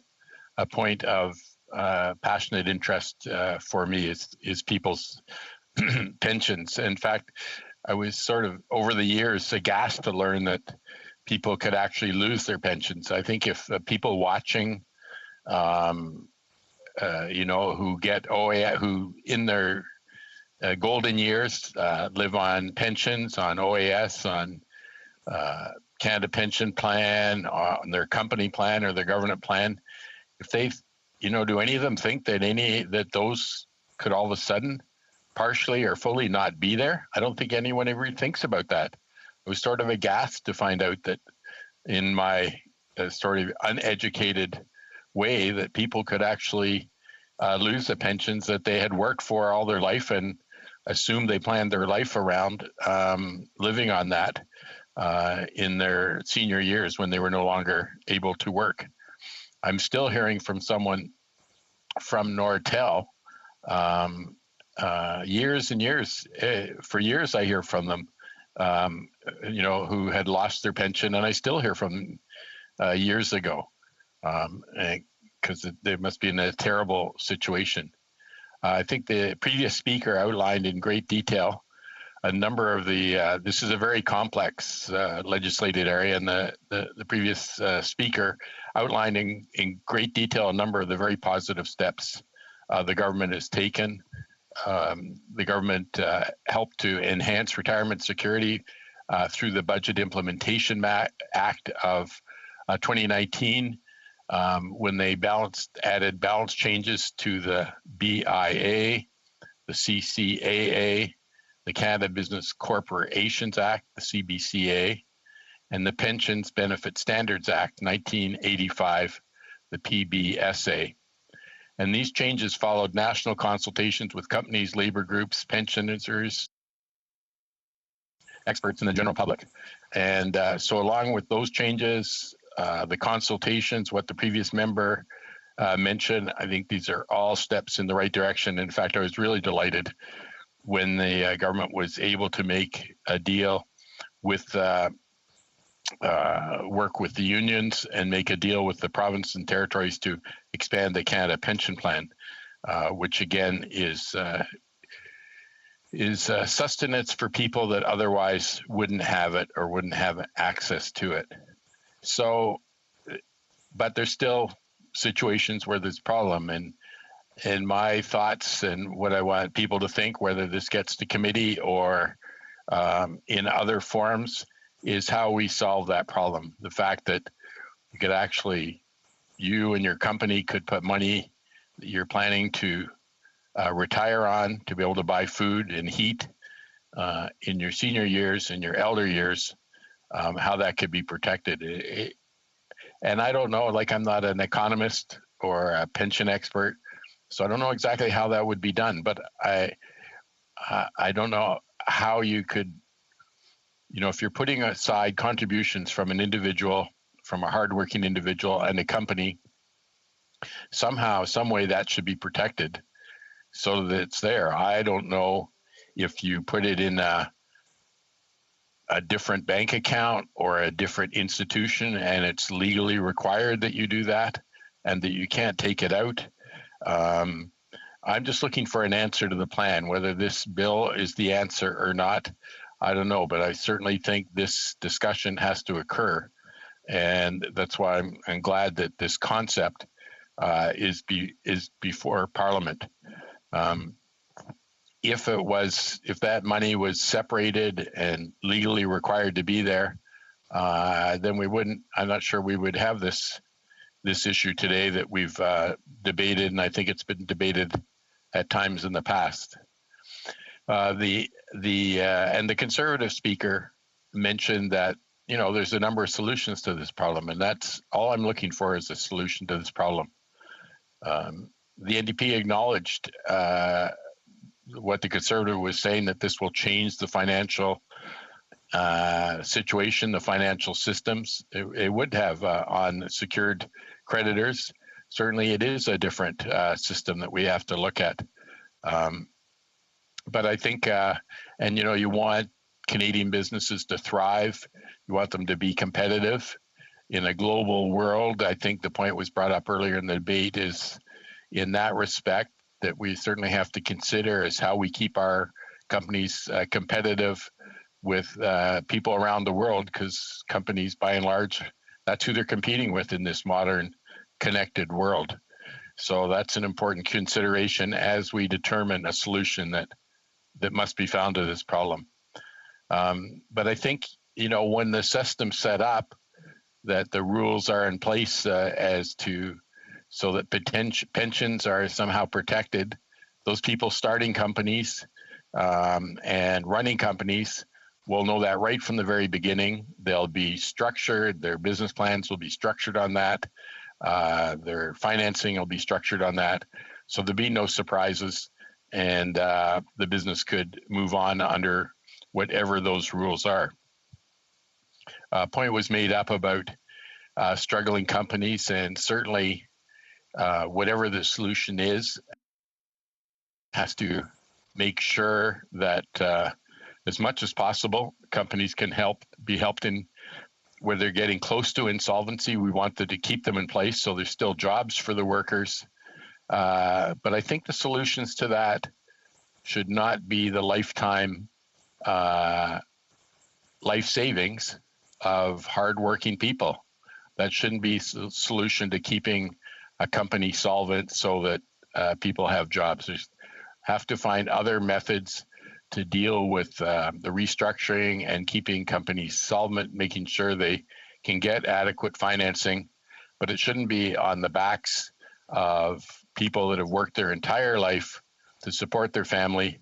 point of passionate interest for me is people's pensions. In fact, I was sort of over the years aghast to learn that people could actually lose their pensions. I think if people watching who get OAS, who in their golden years live on pensions, on OAS, on Canada Pension Plan, on their company plan or their government plan. If they, do any of them think that those could all of a sudden partially or fully not be there? I don't think anyone ever thinks about that. I was sort of aghast to find out that in my sort of uneducated way that people could actually lose the pensions that they had worked for all their life and assume they planned their life around living on that in their senior years when they were no longer able to work. I'm still hearing from someone from Nortel, years and years, for years I hear from them, who had lost their pension, and I still hear from them years ago, because they must be in a terrible situation. I think the previous speaker outlined in great detail a number of this is a very complex legislated area, and the previous speaker outlined in great detail a number of the very positive steps the government has taken. The government helped to enhance retirement security through the Budget Implementation Act of 2019, when they added balance changes to the BIA, the CCAA, the Canada Business Corporations Act, the CBCA, and the Pensions Benefit Standards Act, 1985, the PBSA. And these changes followed national consultations with companies, labor groups, pensioners, experts, and the general public. And so along with those changes, the consultations, what the previous member mentioned, I think these are all steps in the right direction. In fact, I was really delighted when the government was able to make a deal with work with the unions and make a deal with the provinces and territories to expand the Canada Pension Plan, which again is sustenance for people that otherwise wouldn't have it or wouldn't have access to it. So, but there's still situations where there's problem, and my thoughts and what I want people to think, whether this gets to committee or in other forums, is how we solve that problem. The fact that you could actually, you and your company could put money that you're planning to retire on to be able to buy food and heat in your senior years and your elder years, how that could be protected. And I don't know, like I'm not an economist or a pension expert, so I don't know exactly how that would be done, but I don't know how you could, if you're putting aside contributions from an individual, from a hardworking individual and a company, somehow, some way that should be protected so that it's there. I don't know if you put it in a different bank account or a different institution and it's legally required that you do that and that you can't take it out. I'm just looking for an answer to the plan. Whether this bill is the answer or not, I don't know, but I certainly think this discussion has to occur. And that's why I'm glad that this concept is before Parliament. If that money was separated and legally required to be there, then I'm not sure we would have this issue today that we've debated, and I think it's been debated at times in the past. The Conservative speaker mentioned that there's a number of solutions to this problem, and that's all I'm looking for is a solution to this problem. The NDP acknowledged what the Conservative was saying, that this will change the financial situation, the financial systems. It would have on secured creditors. Certainly it is a different system that we have to look at. But I think, you want Canadian businesses to thrive. You want them to be competitive in a global world. I think the point was brought up earlier in the debate is in that respect that we certainly have to consider is how we keep our companies competitive with people around the world, because companies, by and large, that's who they're competing with in this modern connected world. So that's an important consideration as we determine a solution that must be found to this problem. But I think, when the system's set up, that the rules are in place so that pensions are somehow protected. Those people starting companies and running companies will know that right from the very beginning. They'll be structured, their business plans will be structured on that. Their financing will be structured on that. So there'll be no surprises, and the business could move on under whatever those rules are. A point was made up about struggling companies, and certainly whatever the solution is, has to make sure that as much as possible, companies can be helped in where they're getting close to insolvency. We want to keep them in place so there's still jobs for the workers. But I think the solutions to that should not be the lifetime life savings of hardworking people. That shouldn't be a solution to keeping a company solvent so that people have jobs. There's have to find other methods to deal with the restructuring and keeping companies solvent, making sure they can get adequate financing. But it shouldn't be on the backs of people that have worked their entire life to support their family.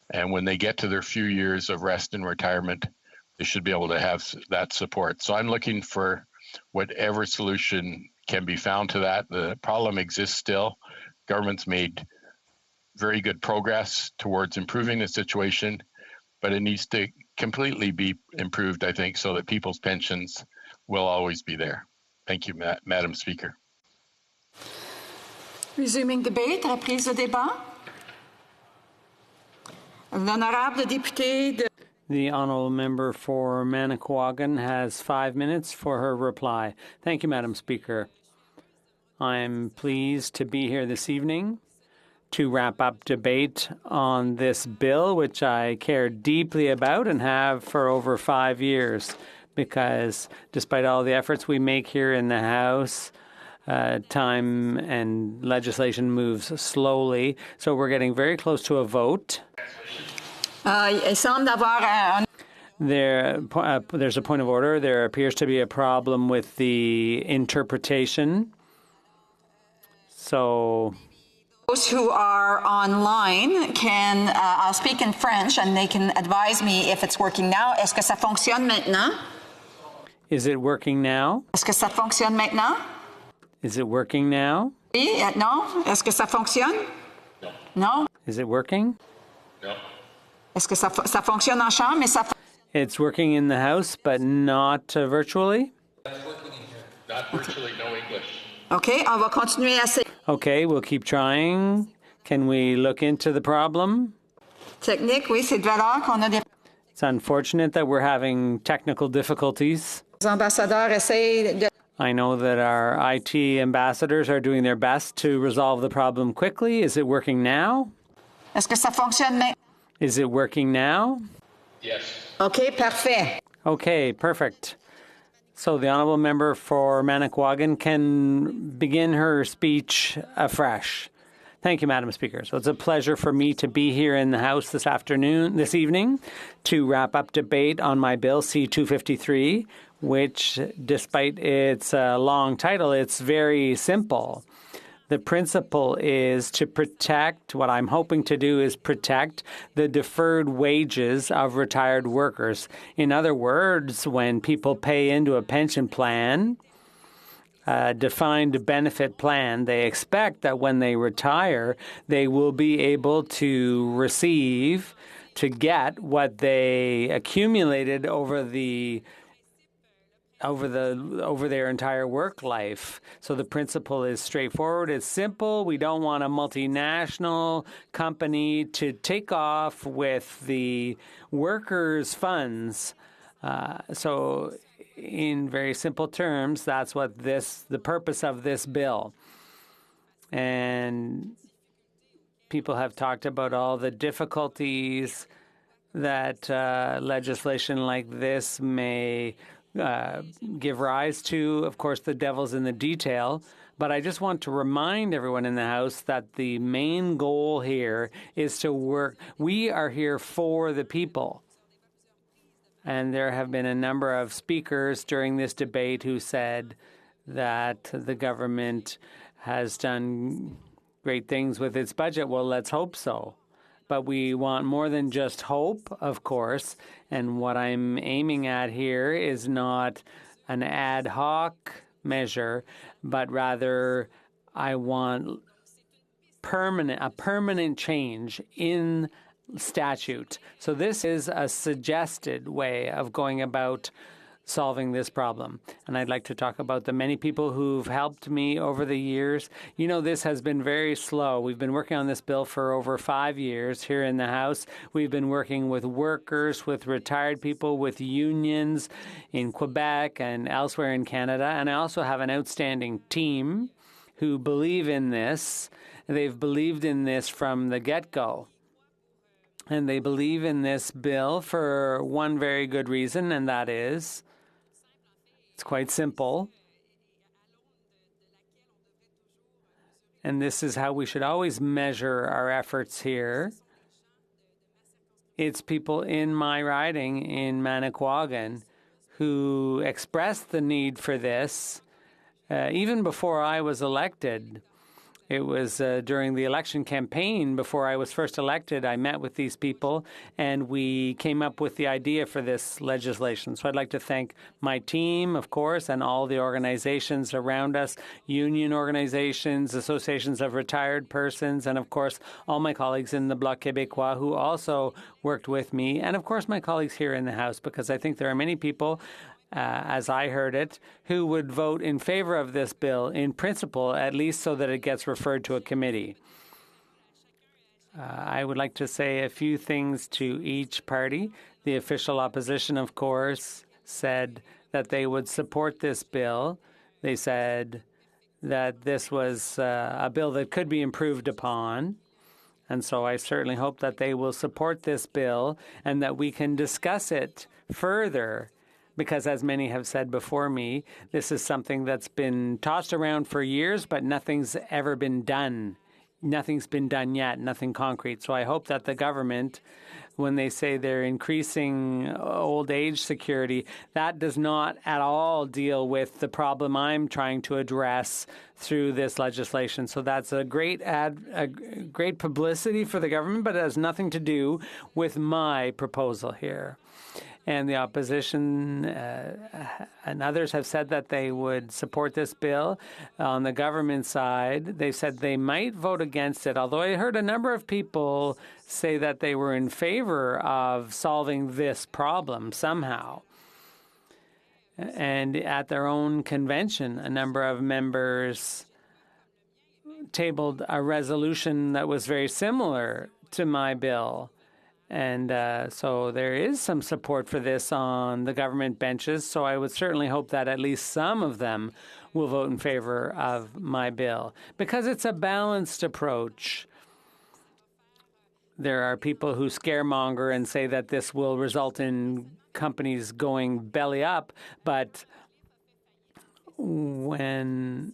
And when they get to their few years of rest and retirement, they should be able to have that support. So I'm looking for whatever solution can be found to that. The problem exists still. Government's made very good progress towards improving the situation, but it needs to completely be improved, I think, so that people's pensions will always be there. Thank you, Madam Speaker. Resuming debate, reprise de débat. L'honorable député de... The honourable member for Manicouagan has 5 minutes for her reply. Thank you, Madam Speaker. I'm pleased to be here this evening to wrap up debate on this bill, which I care deeply about and have for over 5 years, because despite all the efforts we make here in the House, time and legislation moves slowly. So we're getting very close to a vote. There's a point of order. There appears to be a problem with the interpretation. So those who are online can, I'll speak in French and they can advise me if it's working now. Est-ce que ça fonctionne maintenant? Is it working now? Est-ce que ça fonctionne maintenant? Is it working now? Oui, non? Est-ce que ça fonctionne? No. No? Is it working? No. Est-ce que ça fonctionne en chambre, mais ça... It's working in the House, but not virtually? That's working in here. Not virtually, no English. Okay, on va continuer à essayer. Okay, we'll keep trying. Can we look into the problem? Technique, oui, c'est de valeur qu'on a des... It's unfortunate that we're having technical difficulties. Les ambassadeurs essayent de... I know that our IT ambassadors are doing their best to resolve the problem quickly. Is it working now? Est-ce que ça fonctionne maintenant? Is it working now? Yes. Okay, parfait. Okay, perfect. So the honourable member for Manicouagan can begin her speech afresh. Thank you, Madam Speaker. So it's a pleasure for me to be here in the House this evening, to wrap up debate on my bill C-253, which, despite its long title, it's very simple. The principle is to protect, what I'm hoping to do is protect the deferred wages of retired workers. In other words, when people pay into a pension plan, a defined benefit plan, they expect that when they retire, they will be able to receive, to get what they accumulated over their entire work life. So the principle is straightforward. It's simple. We don't want a multinational company to take off with the workers' funds. So in very simple terms, that's what the purpose of this bill. And people have talked about all the difficulties that legislation like this may give rise to. Of course, the devil's in the detail, But I just want to remind everyone in the House that the main goal here is to work. We are here for the people. And there have been a number of speakers during this debate who said that the government has done great things with its budget. Well, let's hope so. But we want more than just hope, of course. And what I'm aiming at here is not an ad hoc measure, but rather I want a permanent change in statute. So this is a suggested way of going about solving this problem. And I'd like to talk about the many people who've helped me over the years. You know, this has been very slow. We've been working on this bill for over 5 years here in the House. We've been working with workers, with retired people, with unions in Quebec and elsewhere in Canada. And I also have an outstanding team who believe in this. They've believed in this from the get-go. And they believe in this bill for one very good reason, and that is it's quite simple. And this is how we should always measure our efforts here. It's people in my riding in Manicouagan who expressed the need for this even before I was elected. It was during the election campaign before I was first elected. I met with these people and we came up with the idea for this legislation. So I'd like to thank my team, of course, and all the organizations around us, union organizations, associations of retired persons, and of course, all my colleagues in the Bloc Québécois who also worked with me, and of course, my colleagues here in the House, because I think there are many people as I heard it, who would vote in favor of this bill in principle, at least so that it gets referred to a committee. I would like to say a few things to each party. The official opposition, of course, said that they would support this bill. They said that this was a bill that could be improved upon. And so I certainly hope that they will support this bill and that we can discuss it further. Because as many have said before me, this is something that's been tossed around for years, but nothing's ever been done. Nothing's been done yet, nothing concrete. So I hope that the government, when they say they're increasing old age security, that does not at all deal with the problem I'm trying to address through this legislation. So that's a great great publicity for the government, but it has nothing to do with my proposal here. And the opposition and others have said that they would support this bill. On the government side, they said they might vote against it, although I heard a number of people say that they were in favor of solving this problem somehow. And at their own convention, a number of members tabled a resolution that was very similar to my bill. And so there is some support for this on the government benches. So I would certainly hope that at least some of them will vote in favor of my bill because it's a balanced approach. There are people who scaremonger and say that this will result in companies going belly up. But when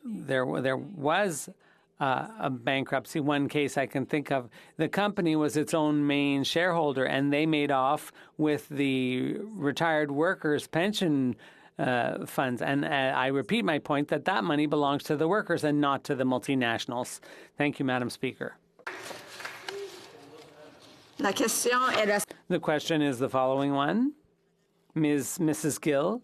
there was a bankruptcy, one case I can think of, the company was its own main shareholder, and they made off with the retired workers' pension funds. And I repeat my point that that money belongs to the workers and not to the multinationals. Thank you, Madam Speaker. The question is the following one. Mrs. Gill,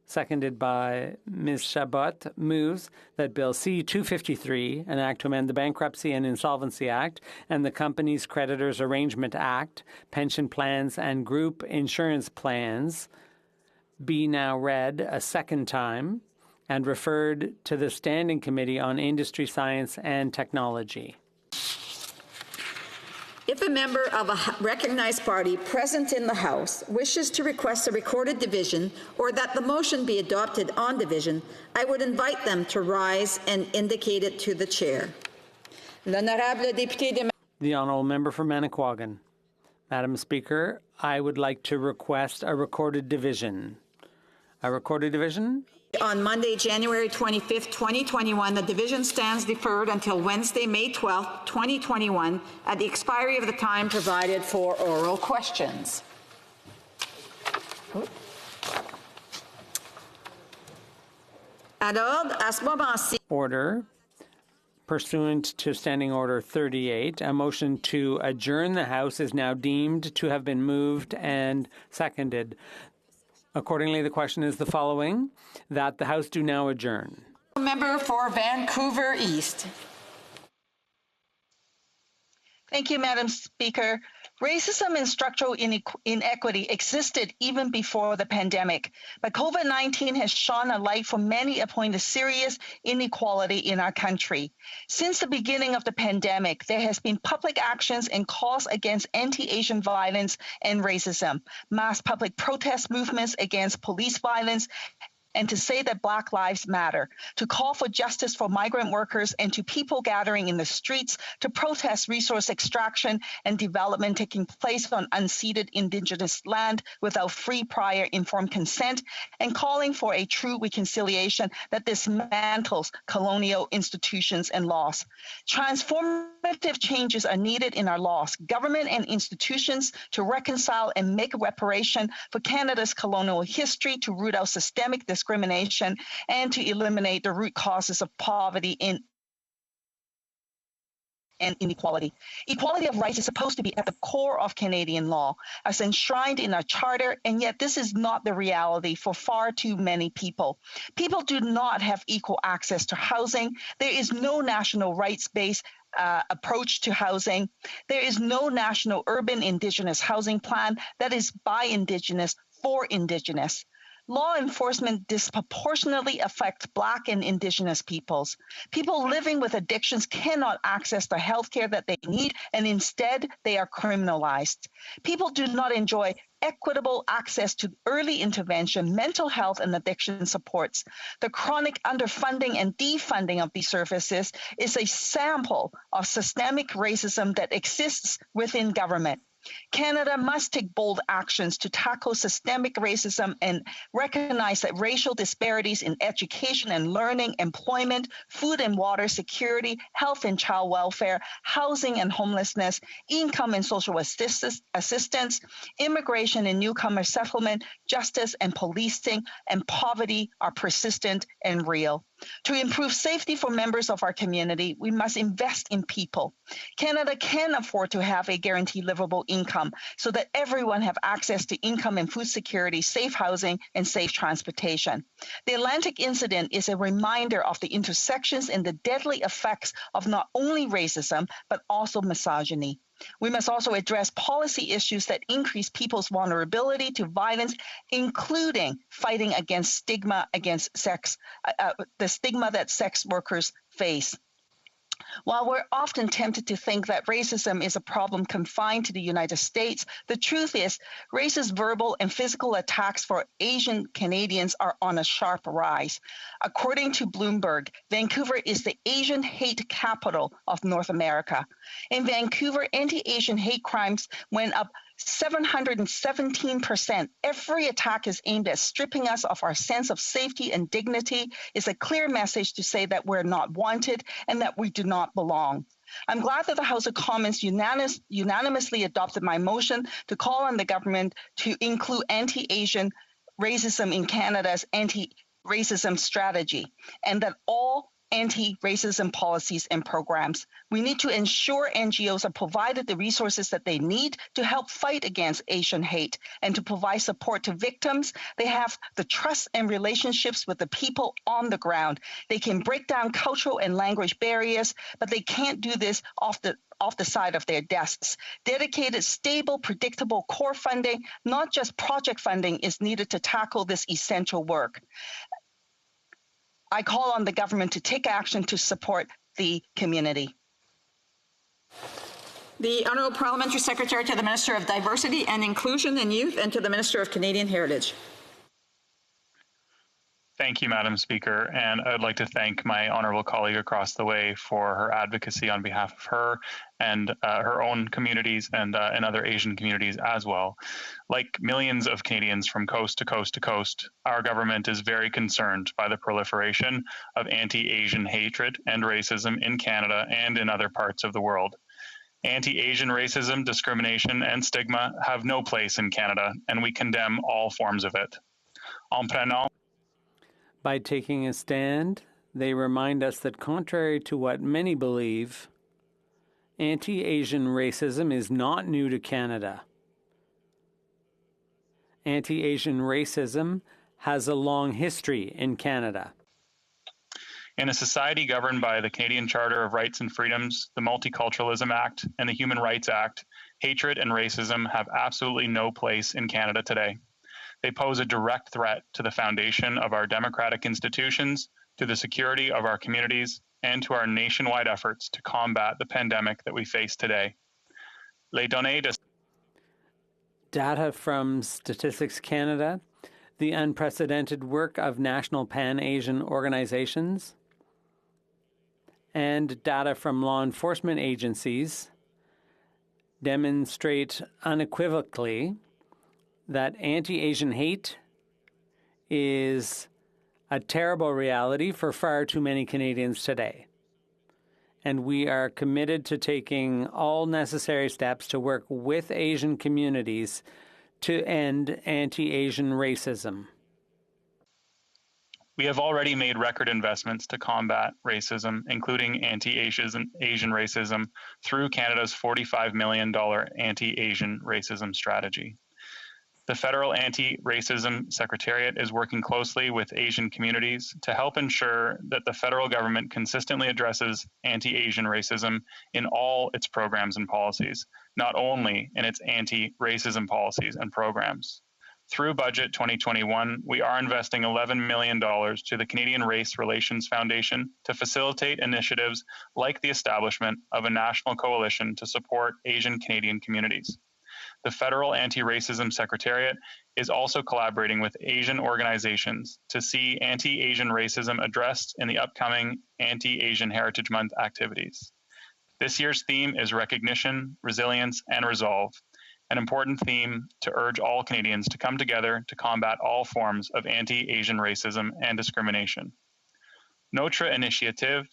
seconded by Ms. Chabot, moves that Bill C-253, an act to amend the Bankruptcy and Insolvency Act and the Companies Creditors Arrangement Act, pension plans and group insurance plans, be now read a second time and referred to the Standing Committee on Industry, Science and Technology. If a member of a recognized party present in the House wishes to request a recorded division or that the motion be adopted on division, I would invite them to rise and indicate it to the chair. The Honourable Member for Manicouagan. Madam Speaker, I would like to request a recorded division. A recorded division On Monday, January 25th, 2021, the division stands deferred until Wednesday, May 12th, 2021, at the expiry of the time provided for oral questions. Order. Pursuant to Standing Order 38, a motion to adjourn the House is now deemed to have been moved and seconded. Accordingly, the question is the following, that the House do now adjourn. Member for Vancouver East. Thank you, Madam Speaker. Racism and structural inequity existed even before the pandemic, but COVID-19 has shone a light for many a point of serious inequality in our country. Since the beginning of the pandemic, there has been public actions and calls against anti-Asian violence and racism, mass public protest movements against police violence, and to say that Black Lives Matter, to call for justice for migrant workers, and to people gathering in the streets to protest resource extraction and development taking place on unceded Indigenous land without free, prior, informed consent, and calling for a true reconciliation that dismantles colonial institutions and laws. Transformative changes are needed in our laws, government and institutions to reconcile and make reparation for Canada's colonial history, to root out systemic discrimination, and to eliminate the root causes of poverty and inequality. Equality of rights is supposed to be at the core of Canadian law, as enshrined in our charter, and yet this is not the reality for far too many people. People do not have equal access to housing. There is no national rights-based approach to housing. There is no national urban Indigenous housing plan that is by Indigenous for Indigenous. Law enforcement disproportionately affects Black and Indigenous peoples. People living with addictions cannot access the health care that they need, and instead they are criminalized. People do not enjoy equitable access to early intervention, mental health, and addiction supports. The chronic underfunding and defunding of these services is a sample of systemic racism that exists within government. Canada must take bold actions to tackle systemic racism and recognize that racial disparities in education and learning, employment, food and water security, health and child welfare, housing and homelessness, income and social assistance, immigration and newcomer settlement, justice and policing, and poverty are persistent and real. To improve safety for members of our community, we must invest in people. Canada can afford to have a guaranteed livable income so that everyone have access to income and food security, safe housing, and safe transportation. The Atlantic incident is a reminder of the intersections and the deadly effects of not only racism, but also misogyny. We must also address policy issues that increase people's vulnerability to violence, including fighting against stigma against sex, the stigma that sex workers face. While we're often tempted to think that racism is a problem confined to the United States, the truth is racist verbal and physical attacks for Asian Canadians are on a sharp rise. According to Bloomberg, Vancouver is the Asian hate capital of North America. In Vancouver, anti-Asian hate crimes went up 717%. Every attack is aimed at stripping us of our sense of safety and dignity. Is a clear message to say that we're not wanted and that we do not belong. I'm glad that the House of Commons unanimously adopted my motion to call on the government to include anti-Asian racism in Canada's anti-racism strategy, and that all anti-racism policies and programs. We need to ensure NGOs are provided the resources that they need to help fight against Asian hate and to provide support to victims. They have the trust and relationships with the people on the ground. They can break down cultural and language barriers, but they can't do this off the side of their desks. Dedicated, stable, predictable core funding, not just project funding, is needed to tackle this essential work. I call on the government to take action to support the community. The Honourable Parliamentary Secretary to the Minister of Diversity and Inclusion and Youth, and to the Minister of Canadian Heritage. Thank you, Madam Speaker, and I'd like to thank my honourable colleague across the way for her advocacy on behalf of her and her own communities and other Asian communities as well. Like millions of Canadians from coast to coast to coast, our government is very concerned by the proliferation of anti-Asian hatred and racism in Canada and in other parts of the world. Anti-Asian racism, discrimination, and stigma have no place in Canada, and we condemn all forms of it. En prenant By taking a stand, they remind us that contrary to what many believe, anti-Asian racism is not new to Canada. Anti-Asian racism has a long history in Canada. In a society governed by the Canadian Charter of Rights and Freedoms, the Multiculturalism Act, and the Human Rights Act, hatred and racism have absolutely no place in Canada today. They pose a direct threat to the foundation of our democratic institutions, to the security of our communities, and to our nationwide efforts to combat the pandemic that we face today. Les données de Data from Statistics Canada, the unprecedented work of national Pan-Asian organizations, and data from law enforcement agencies demonstrate unequivocally that anti-Asian hate is a terrible reality for far too many Canadians today. And we are committed to taking all necessary steps to work with Asian communities to end anti-Asian racism. We have already made record investments to combat racism, including anti-Asian racism, through Canada's $45 million anti-Asian racism strategy. The Federal Anti-Racism Secretariat is working closely with Asian communities to help ensure that the federal government consistently addresses anti-Asian racism in all its programs and policies, not only in its anti-racism policies and programs. Through Budget 2021, we are investing $11 million to the Canadian Race Relations Foundation to facilitate initiatives like the establishment of a national coalition to support Asian Canadian communities. The Federal Anti-Racism Secretariat is also collaborating with Asian organizations to see anti-Asian racism addressed in the upcoming Anti-Asian Heritage Month activities. This year's theme is recognition, resilience, and resolve, an important theme to urge all Canadians to come together to combat all forms of anti-Asian racism and discrimination. Notre Initiative.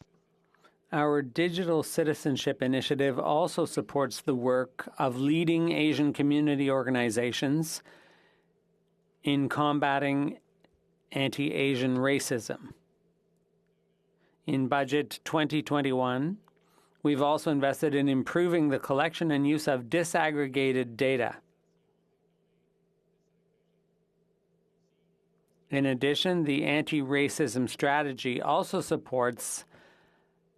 Our digital citizenship initiative also supports the work of leading Asian community organizations in combating anti-Asian racism. In Budget 2021, we've also invested in improving the collection and use of disaggregated data. In addition, the anti-racism strategy also supports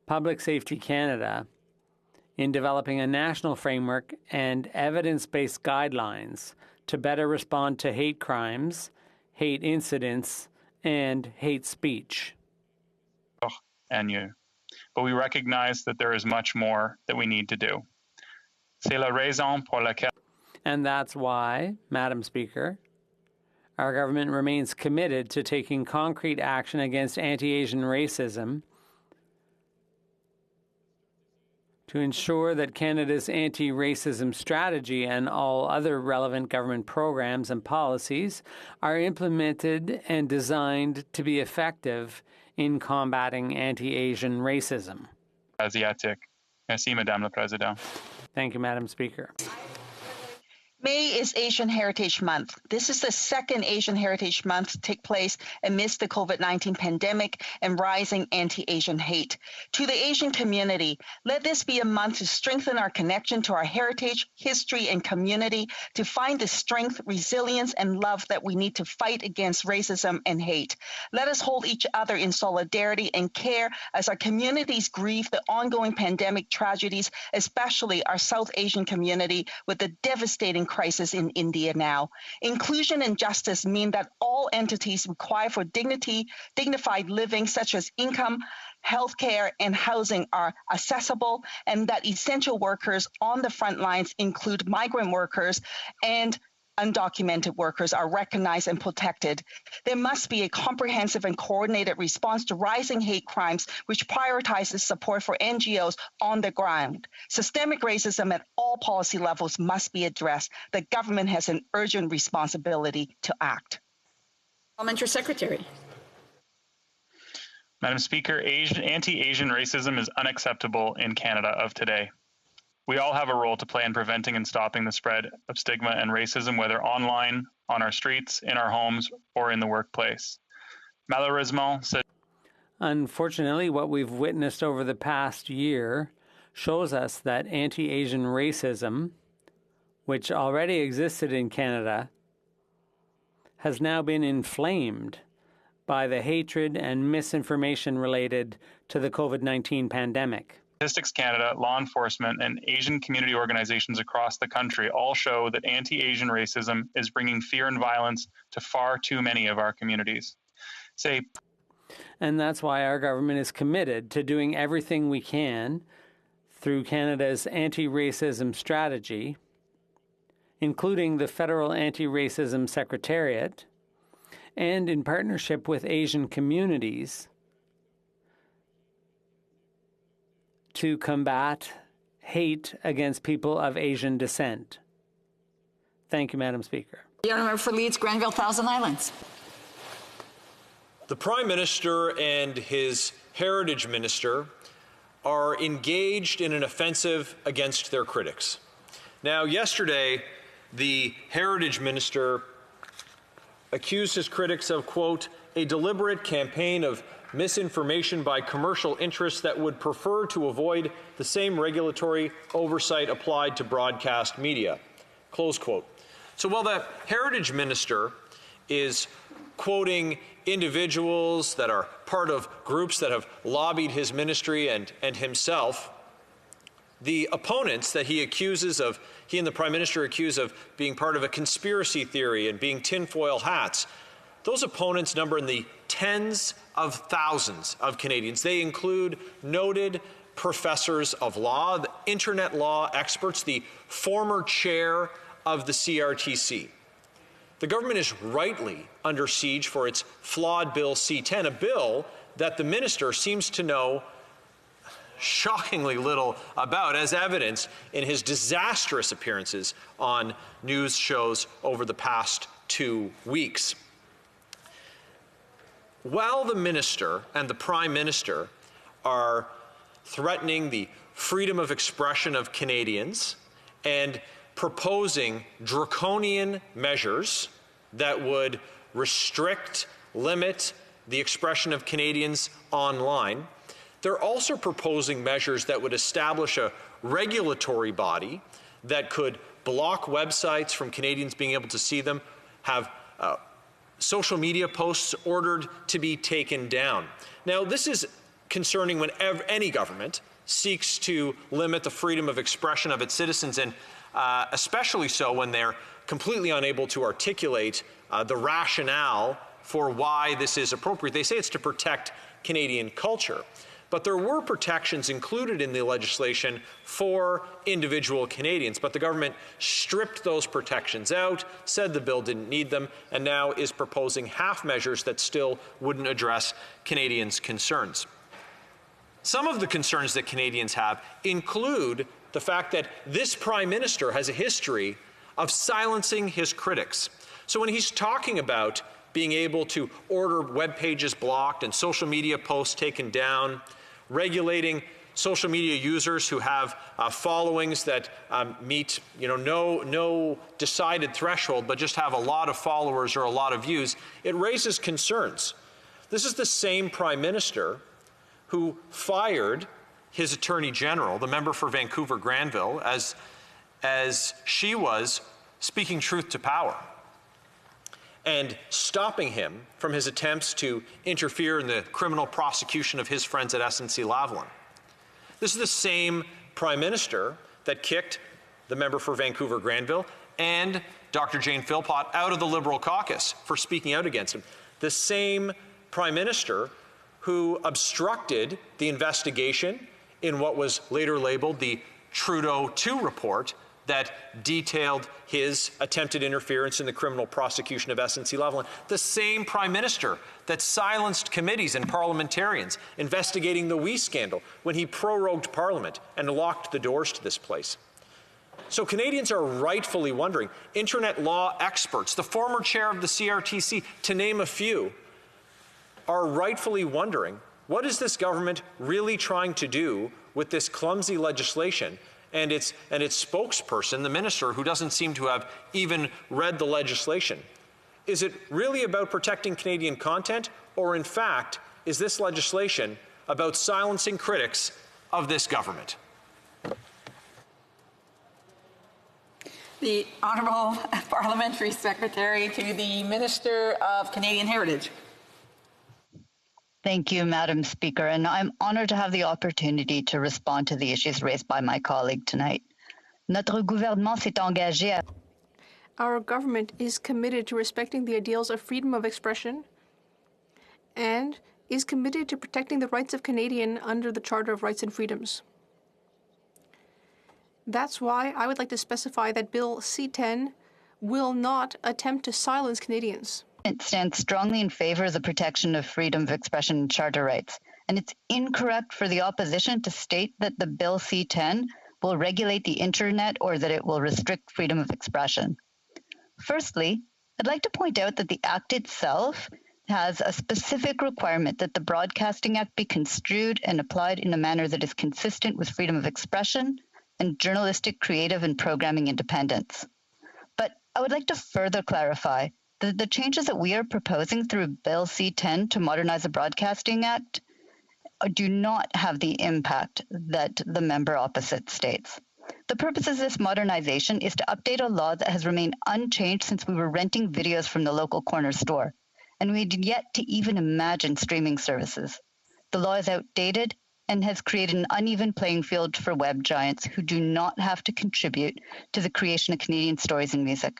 Public Safety Canada in developing a national framework and evidence-based guidelines to better respond to hate crimes, hate incidents, and hate speech. But we recognize that there is much more that we need to do. C'est la raison pour laquelle. And that's why, Madam Speaker, our government remains committed to taking concrete action against anti-Asian racism to ensure that Canada's anti-racism strategy and all other relevant government programs and policies are implemented and designed to be effective in combating anti-Asian racism. Asiatique. Merci, Madame la Présidente. Thank you, Madam Speaker. May is Asian Heritage Month. This is the second Asian Heritage Month to take place amidst the COVID-19 pandemic and rising anti-Asian hate. To the Asian community, let this be a month to strengthen our connection to our heritage, history, and community, to find the strength, resilience, and love that we need to fight against racism and hate. Let us hold each other in solidarity and care as our communities grieve the ongoing pandemic tragedies, especially our South Asian community with the devastating crisis in India now. Inclusion and justice mean that all entities required for dignified living, such as income, healthcare, and housing, are accessible, and that essential workers on the front lines include migrant workers and undocumented workers are recognized and protected. There must be a comprehensive and coordinated response to rising hate crimes, which prioritizes support for NGOs on the ground. Systemic racism at all policy levels must be addressed. The government has an urgent responsibility to act. Parliamentary Secretary. Madam Speaker, anti-Asian racism is unacceptable in Canada of today. We all have a role to play in preventing and stopping the spread of stigma and racism, whether online, on our streets, in our homes, or in the workplace. Malheureusement, said. Unfortunately, what we've witnessed over the past year shows us that anti-Asian racism, which already existed in Canada, has now been inflamed by the hatred and misinformation related to the COVID-19 pandemic. Statistics Canada, law enforcement, and Asian community organizations across the country all show that anti-Asian racism is bringing fear and violence to far too many of our communities. And that's why our government is committed to doing everything we can through Canada's anti-racism strategy, including the Federal Anti-Racism Secretariat, and in partnership with Asian communities, to combat hate against people of Asian descent. Thank you, Madam Speaker. The honour for Leeds, Granville, Thousand Islands. The Prime Minister and his Heritage Minister are engaged in an offensive against their critics. Now, yesterday, the Heritage Minister accused his critics of, quote, a deliberate campaign of misinformation by commercial interests that would prefer to avoid the same regulatory oversight applied to broadcast media, close quote. So while the Heritage Minister is quoting individuals that are part of groups that have lobbied his ministry and himself, the opponents that he and the Prime Minister accuse of being part of a conspiracy theory and being tinfoil hats, those opponents number in the tens of thousands of Canadians. They include noted professors of law, the internet law experts, the former chair of the CRTC. The government is rightly under siege for its flawed Bill C-10, a bill that the minister seems to know shockingly little about, as evidenced in his disastrous appearances on news shows over the past 2 weeks. While the minister and the Prime Minister are threatening the freedom of expression of Canadians and proposing draconian measures that would restrict, limit the expression of Canadians online, they're also proposing measures that would establish a regulatory body that could block websites from Canadians being able to see them, have social media posts ordered to be taken down. Now, this is concerning when any government seeks to limit the freedom of expression of its citizens, and especially so when they're completely unable to articulate the rationale for why this is appropriate. They say it's to protect Canadian culture. But there were protections included in the legislation for individual Canadians, but the government stripped those protections out, said the bill didn't need them, and now is proposing half measures that still wouldn't address Canadians' concerns. Some of the concerns that Canadians have include the fact that this Prime Minister has a history of silencing his critics. So when he's talking about being able to order web pages blocked and social media posts taken down, regulating social media users who have followings that meet no decided threshold, but just have a lot of followers or a lot of views, it raises concerns. This is the same Prime Minister who fired his Attorney General, the member for Vancouver Granville, as she was speaking truth to power, and stopping him from his attempts to interfere in the criminal prosecution of his friends at SNC-Lavalin. This is the same Prime Minister that kicked the member for Vancouver Granville and Dr. Jane Philpott out of the Liberal caucus for speaking out against him. The same Prime Minister who obstructed the investigation in what was later labeled the Trudeau II report that detailed his attempted interference in the criminal prosecution of SNC-Lavalin. The same Prime Minister that silenced committees and parliamentarians investigating the WE scandal when he prorogued Parliament and locked the doors to this place. So Canadians are rightfully wondering, internet law experts, the former chair of the CRTC, to name a few, are rightfully wondering, what is this government really trying to do with this clumsy legislation and its spokesperson, the minister, who doesn't seem to have even read the legislation? Is it really about protecting Canadian content, or in fact, is this legislation about silencing critics of this government? The Honourable Parliamentary Secretary to the Minister of Canadian Heritage. Thank you, Madam Speaker, and I'm honoured to have the opportunity to respond to the issues raised by my colleague tonight. Notre gouvernement s'est engagé à... Our government is committed to respecting the ideals of freedom of expression and is committed to protecting the rights of Canadians under the Charter of Rights and Freedoms. That's why I would like to specify that Bill C-10 will not attempt to silence Canadians. It stands strongly in favour of the protection of freedom of expression and charter rights, and it's incorrect for the opposition to state that the Bill C-10 will regulate the internet or that it will restrict freedom of expression. Firstly, I'd like to point out that the Act itself has a specific requirement that the Broadcasting Act be construed and applied in a manner that is consistent with freedom of expression and journalistic, creative, and programming independence. But I would like to further clarify that the changes that we are proposing through Bill C-10 to modernize the Broadcasting Act do not have the impact that the member opposite states. The purpose of this modernization is to update a law that has remained unchanged since we were renting videos from the local corner store, and we'd yet to even imagine streaming services. The law is outdated and has created an uneven playing field for web giants who do not have to contribute to the creation of Canadian stories and music.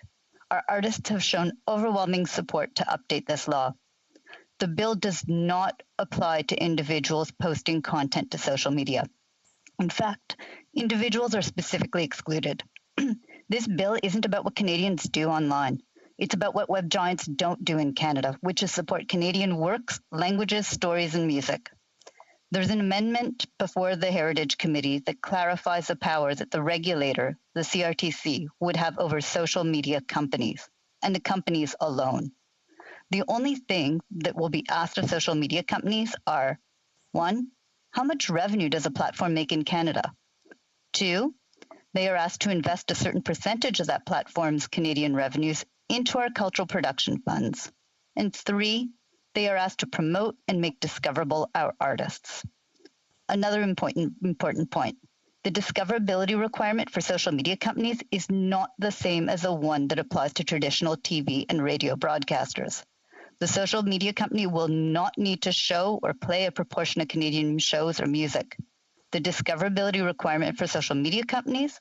Our artists have shown overwhelming support to update this law. The bill does not apply to individuals posting content to social media. In fact, individuals are specifically excluded. This bill isn't about what Canadians do online. It's about what web giants don't do in Canada, which is support Canadian works, languages, stories, and music. There's an amendment before the Heritage Committee that clarifies the power that the regulator, the CRTC, would have over social media companies, and the companies alone. The only thing that will be asked of social media companies are, 1, how much revenue does a platform make in Canada? 2, they are asked to invest a certain percentage of that platform's Canadian revenues into our cultural production funds. And 3, they are asked to promote and make discoverable our artists. Another important point, the discoverability requirement for social media companies is not the same as the one that applies to traditional TV and radio broadcasters. The social media company will not need to show or play a proportion of Canadian shows or music. The discoverability requirement for social media companies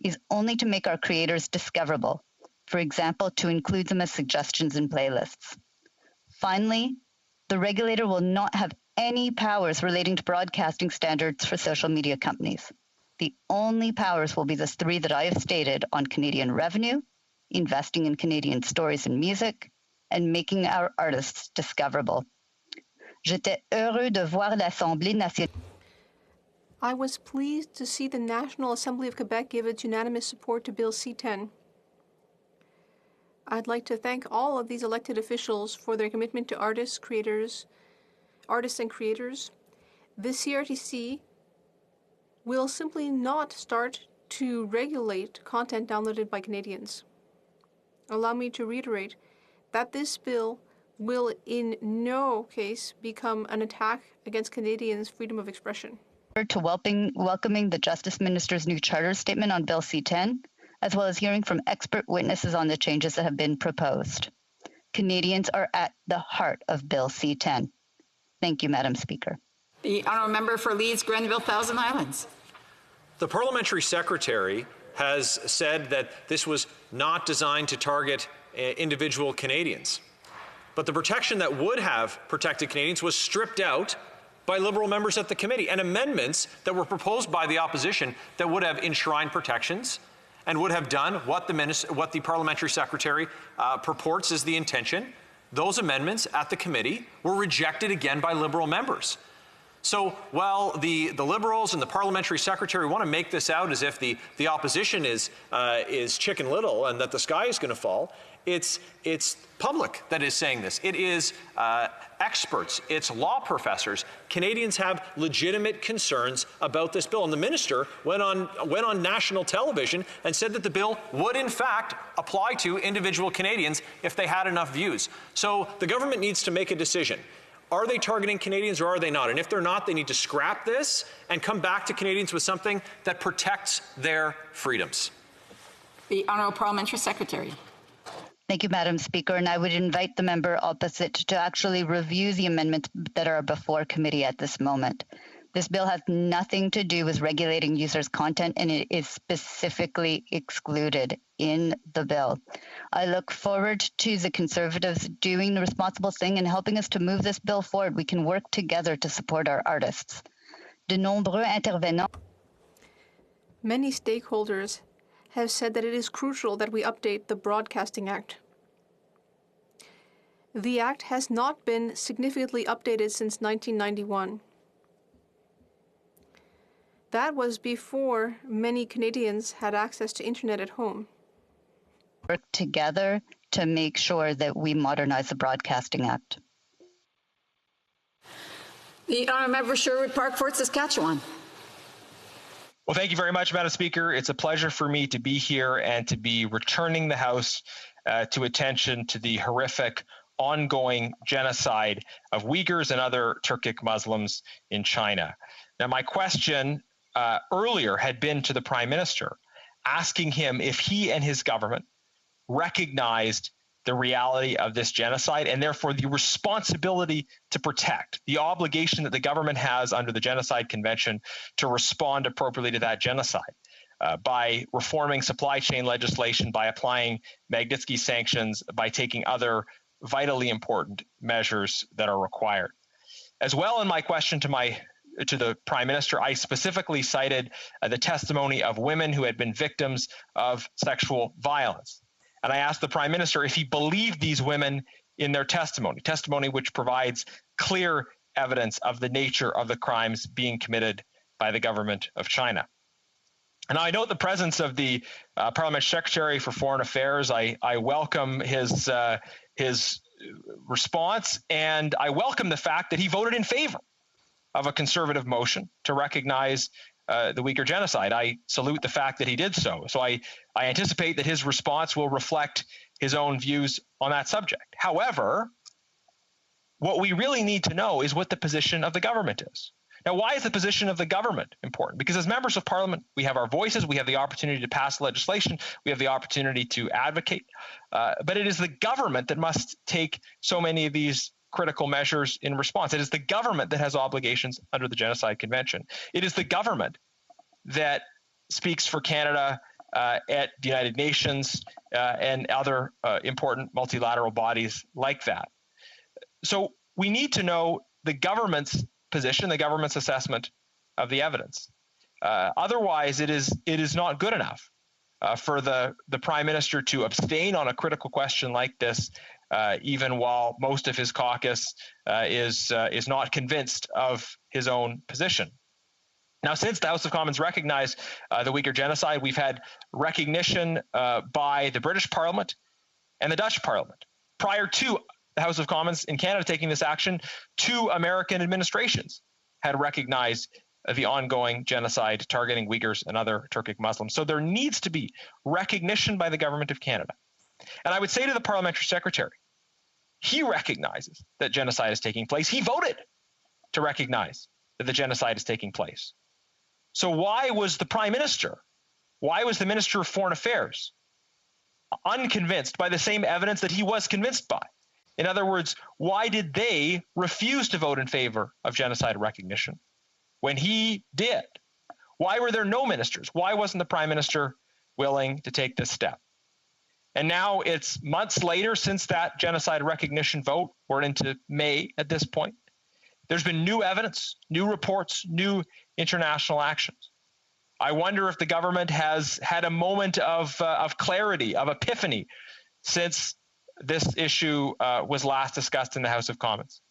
is only to make our creators discoverable, for example, to include them as suggestions in playlists. Finally, the regulator will not have any powers relating to broadcasting standards for social media companies. The only powers will be the 3 that I have stated on Canadian revenue, investing in Canadian stories and music, and making our artists discoverable. J'étais heureux de voir l'Assemblée nationale. I was pleased to see the National Assembly of Quebec give its unanimous support to Bill C-10. I'd like to thank all of these elected officials for their commitment to artists and creators. The CRTC will simply not start to regulate content downloaded by Canadians. Allow me to reiterate that this bill will in no case become an attack against Canadians' freedom of expression. To welcoming the Justice Minister's new charter statement on Bill C-10, as well as hearing from expert witnesses on the changes that have been proposed. Canadians are at the heart of Bill C-10. Thank you, Madam Speaker. The Honourable Member for Leeds, Grenville, Thousand Islands. The Parliamentary Secretary has said that this was not designed to target individual Canadians. But the protection that would have protected Canadians was stripped out by Liberal members at the committee, and amendments that were proposed by the opposition that would have enshrined protections and would have done what the parliamentary secretary purports is the intention, those amendments at the committee were rejected again by Liberal members. So while the Liberals and the parliamentary secretary want to make this out as if the opposition is Chicken Little and that the sky is going to fall, it's public that is saying this. It is experts. It's law professors. Canadians have legitimate concerns about this bill. And the minister went on national television and said that the bill would, in fact, apply to individual Canadians if they had enough views. So the government needs to make a decision. Are they targeting Canadians or are they not? And if they're not, they need to scrap this and come back to Canadians with something that protects their freedoms. The Honourable Parliamentary Secretary. Thank you, Madam Speaker. And I would invite the member opposite to actually review the amendments that are before committee at this moment. This bill has nothing to do with regulating users' content, and it is specifically excluded in the bill. I look forward to the Conservatives doing the responsible thing and helping us to move this bill forward. We can work together to support our artists. De nombreux intervenants. Many stakeholders have said that it is crucial that we update the Broadcasting Act. The Act has not been significantly updated since 1991. That was before many Canadians had access to internet at home. Work together to make sure that we modernize the Broadcasting Act. The Honourable Member Sherwood Park, Fort Saskatchewan. Well, thank you very much, Madam Speaker. It's a pleasure for me to be here and to be returning the House to attention to the horrific ongoing genocide of Uyghurs and other Turkic Muslims in China. Now, my question earlier had been to the Prime Minister, asking him if he and his government recognized the reality of this genocide and therefore the responsibility to protect, the obligation that the government has under the Genocide Convention to respond appropriately to that genocide by reforming supply chain legislation, by applying Magnitsky sanctions, by taking other vitally important measures that are required. As well, in my question to the Prime Minister, I specifically cited the testimony of women who had been victims of sexual violence. And I asked the Prime Minister if he believed these women in their testimony which provides clear evidence of the nature of the crimes being committed by the government of China. And I note the presence of the Parliamentary Secretary for Foreign Affairs. I welcome his response, and I welcome the fact that he voted in favor of a Conservative motion to recognize the Uyghur genocide. I salute the fact that he did so. So I anticipate that his response will reflect his own views on that subject. However, what we really need to know is what the position of the government is. Now, why is the position of the government important? Because as members of Parliament, we have our voices, we have the opportunity to pass legislation, we have the opportunity to advocate, but it is the government that must take so many of these critical measures in response. It is the government that has obligations under the Genocide Convention. It is the government that speaks for Canada at the United Nations and other important multilateral bodies like that. So we need to know the government's position, the government's assessment of the evidence. Otherwise, it is not good enough for the Prime Minister to abstain on a critical question like this, even while most of his caucus is not convinced of his own position. Now, since the House of Commons recognized the Uyghur genocide, we've had recognition by the British Parliament and the Dutch Parliament. Prior to the House of Commons in Canada taking this action, 2 American administrations had recognized the ongoing genocide targeting Uyghurs and other Turkic Muslims. So there needs to be recognition by the Government of Canada. And I would say to the Parliamentary Secretary, he recognizes that genocide is taking place. He voted to recognize that the genocide is taking place. So why was the Prime Minister, why was the Minister of Foreign Affairs unconvinced by the same evidence that he was convinced by? In other words, why did they refuse to vote in favor of genocide recognition when he did? Why were there no ministers? Why wasn't the Prime Minister willing to take this step? And now it's months later since that genocide recognition vote. We're into May at this point. There's been new evidence, new reports, new international actions. I wonder if the government has had a moment of clarity, of epiphany, since this issue was last discussed in the House of Commons.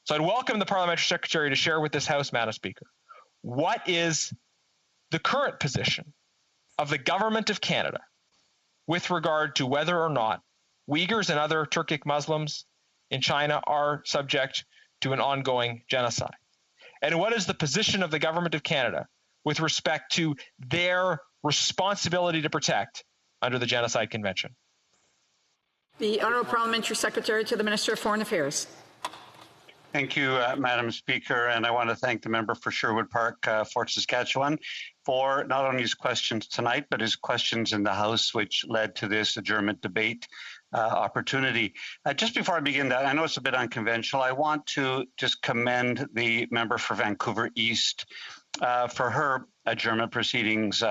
So I'd welcome the Parliamentary Secretary to share with this House, Madam Speaker, what is the current position of the Government of Canada with regard to whether or not Uyghurs and other Turkic Muslims in China are subject to an ongoing genocide? And what is the position of the Government of Canada with respect to their responsibility to protect under the Genocide Convention? The Honourable Parliamentary Secretary to the Minister of Foreign Affairs. Thank you, Madam Speaker, and I want to thank the member for Sherwood Park, Fort Saskatchewan, for not only his questions tonight, but his questions in the House, which led to this adjournment debate opportunity. Just before I begin that, I know it's a bit unconventional. I want to just commend the member for Vancouver East for her adjournment proceedings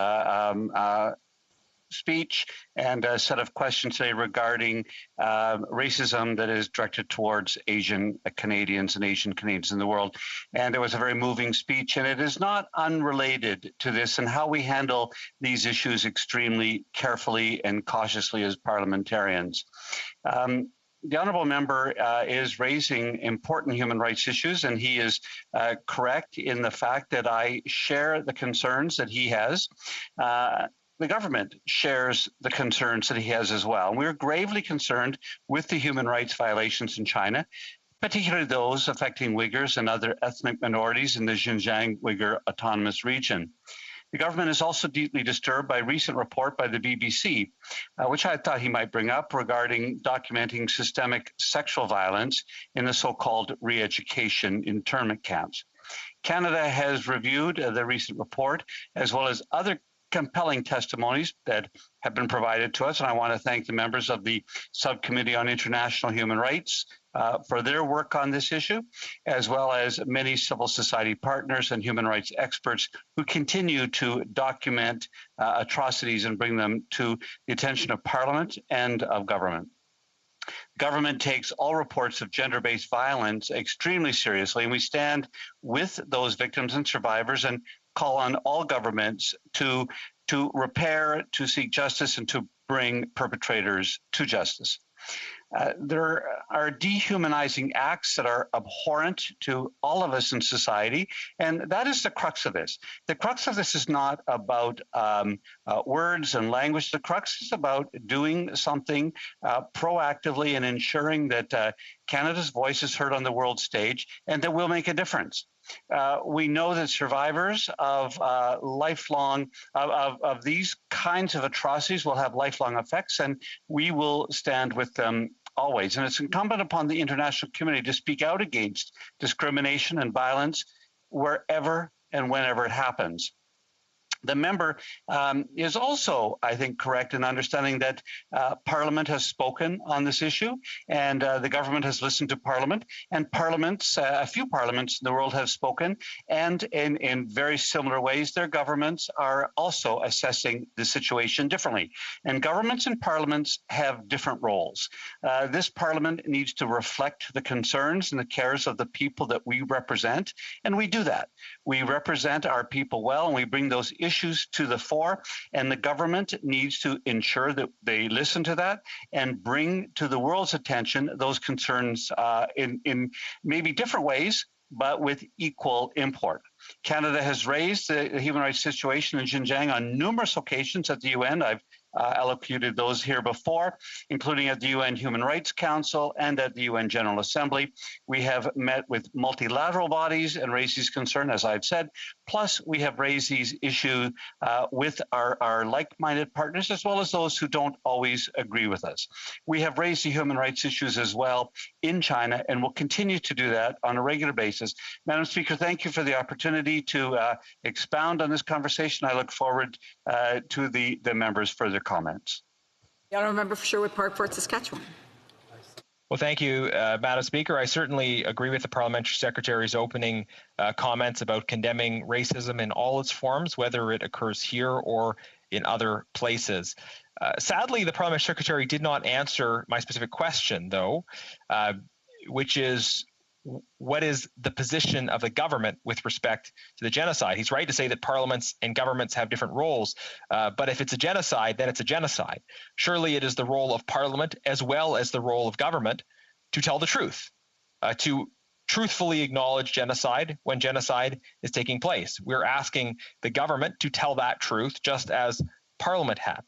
speech and a set of questions today regarding racism that is directed towards Asian Canadians and Asian Canadians in the world. And it was a very moving speech, and it is not unrelated to this and how we handle these issues extremely carefully and cautiously as parliamentarians. The honourable member is raising important human rights issues, and he is correct in the fact that I share the concerns that he has. The government shares the concerns that he has as well. And we're gravely concerned with the human rights violations in China, particularly those affecting Uyghurs and other ethnic minorities in the Xinjiang Uyghur Autonomous Region. The government is also deeply disturbed by a recent report by the BBC, which I thought he might bring up regarding documenting systemic sexual violence in the so-called re-education internment camps. Canada has reviewed the recent report, as well as other compelling testimonies that have been provided to us, and I want to thank the members of the Subcommittee on International Human Rights for their work on this issue, as well as many civil society partners and human rights experts who continue to document atrocities and bring them to the attention of Parliament and of government. Government takes all reports of gender-based violence extremely seriously, and we stand with those victims and survivors and call on all governments to repair, to seek justice, and to bring perpetrators to justice. There are dehumanizing acts that are abhorrent to all of us in society, and that is the crux of this. The crux of this is not about words and language. The crux is about doing something proactively and ensuring that Canada's voice is heard on the world stage and that we'll make a difference. We know that survivors of of these kinds of atrocities will have lifelong effects, and we will stand with them always. And it's incumbent upon the international community to speak out against discrimination and violence wherever and whenever it happens. The member is also, I think, correct in understanding that Parliament has spoken on this issue, and the government has listened to Parliament, and parliaments, a few parliaments in the world have spoken, and in very similar ways, their governments are also assessing the situation differently. And governments and parliaments have different roles. This Parliament needs to reflect the concerns and the cares of the people that we represent, and we do that. We represent our people well, and we bring those issues to the fore, and the government needs to ensure that they listen to that and bring to the world's attention those concerns in maybe different ways, but with equal import. Canada has raised the human rights situation in Xinjiang on numerous occasions at the UN. I've elocuted those here before, including at the UN Human Rights Council and at the UN General Assembly. We have met with multilateral bodies and raised these concerns, as I've said. Plus, we have raised these issues with our like-minded partners, as well as those who don't always agree with us. We have raised the human rights issues as well in China, and will continue to do that on a regular basis. Madam Speaker, thank you for the opportunity to expound on this conversation. I look forward to the members' further comments. The honourable member for Sherwood Park, Fort Saskatchewan. Well, thank you, Madam Speaker. I certainly agree with the Parliamentary Secretary's opening comments about condemning racism in all its forms, whether it occurs here or in other places. Sadly, the Parliamentary Secretary did not answer my specific question, though, which is, what is the position of the government with respect to the genocide. He's right to say that parliaments and governments have different roles, but if it's a genocide, then it's a genocide. Surely it is the role of parliament as well as the role of government to tell the truth, to truthfully acknowledge genocide when genocide is taking place. We're asking the government to tell that truth just as Parliament had.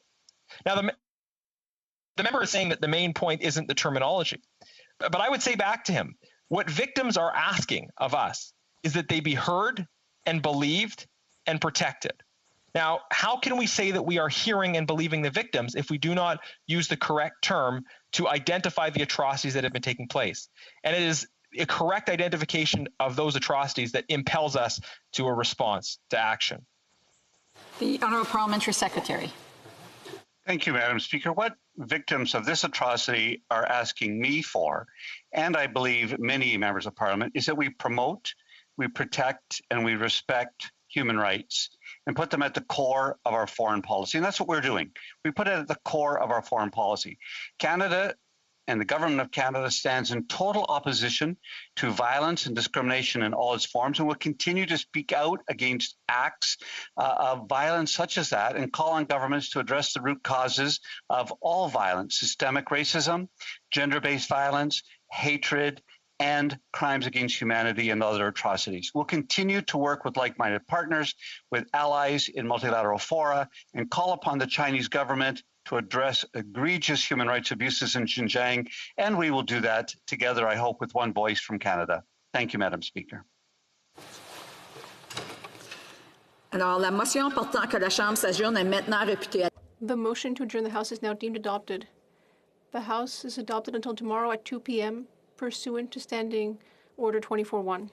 Now, the member is saying that the main point isn't the terminology, but I would say back to him, what victims are asking of us is that they be heard and believed and protected. Now, how can we say that we are hearing and believing the victims if we do not use the correct term to identify the atrocities that have been taking place? And it is a correct identification of those atrocities that impels us to a response to action. The Honourable Parliamentary Secretary. Thank you, Madam Speaker. What victims of this atrocity are asking me for, and I believe many members of Parliament, is that we promote, we protect, and we respect human rights and put them at the core of our foreign policy. And that's what we're doing. We put it at the core of our foreign policy. Canada and the government of Canada stands in total opposition to violence and discrimination in all its forms, and will continue to speak out against acts of violence such as that, and call on governments to address the root causes of all violence: systemic racism, gender-based violence, hatred, and crimes against humanity and other atrocities. We'll continue to work with like-minded partners, with allies in multilateral fora, and call upon the Chinese government to address egregious human rights abuses in Xinjiang, and we will do that together, I hope, with one voice from Canada. Thank you, Madam Speaker. Alors, la motion portant que la Chambre s'adjourne est maintenant réputée. The motion to adjourn the House is now deemed adopted. The House is adopted until tomorrow at 2 p.m. pursuant to Standing Order 24-1.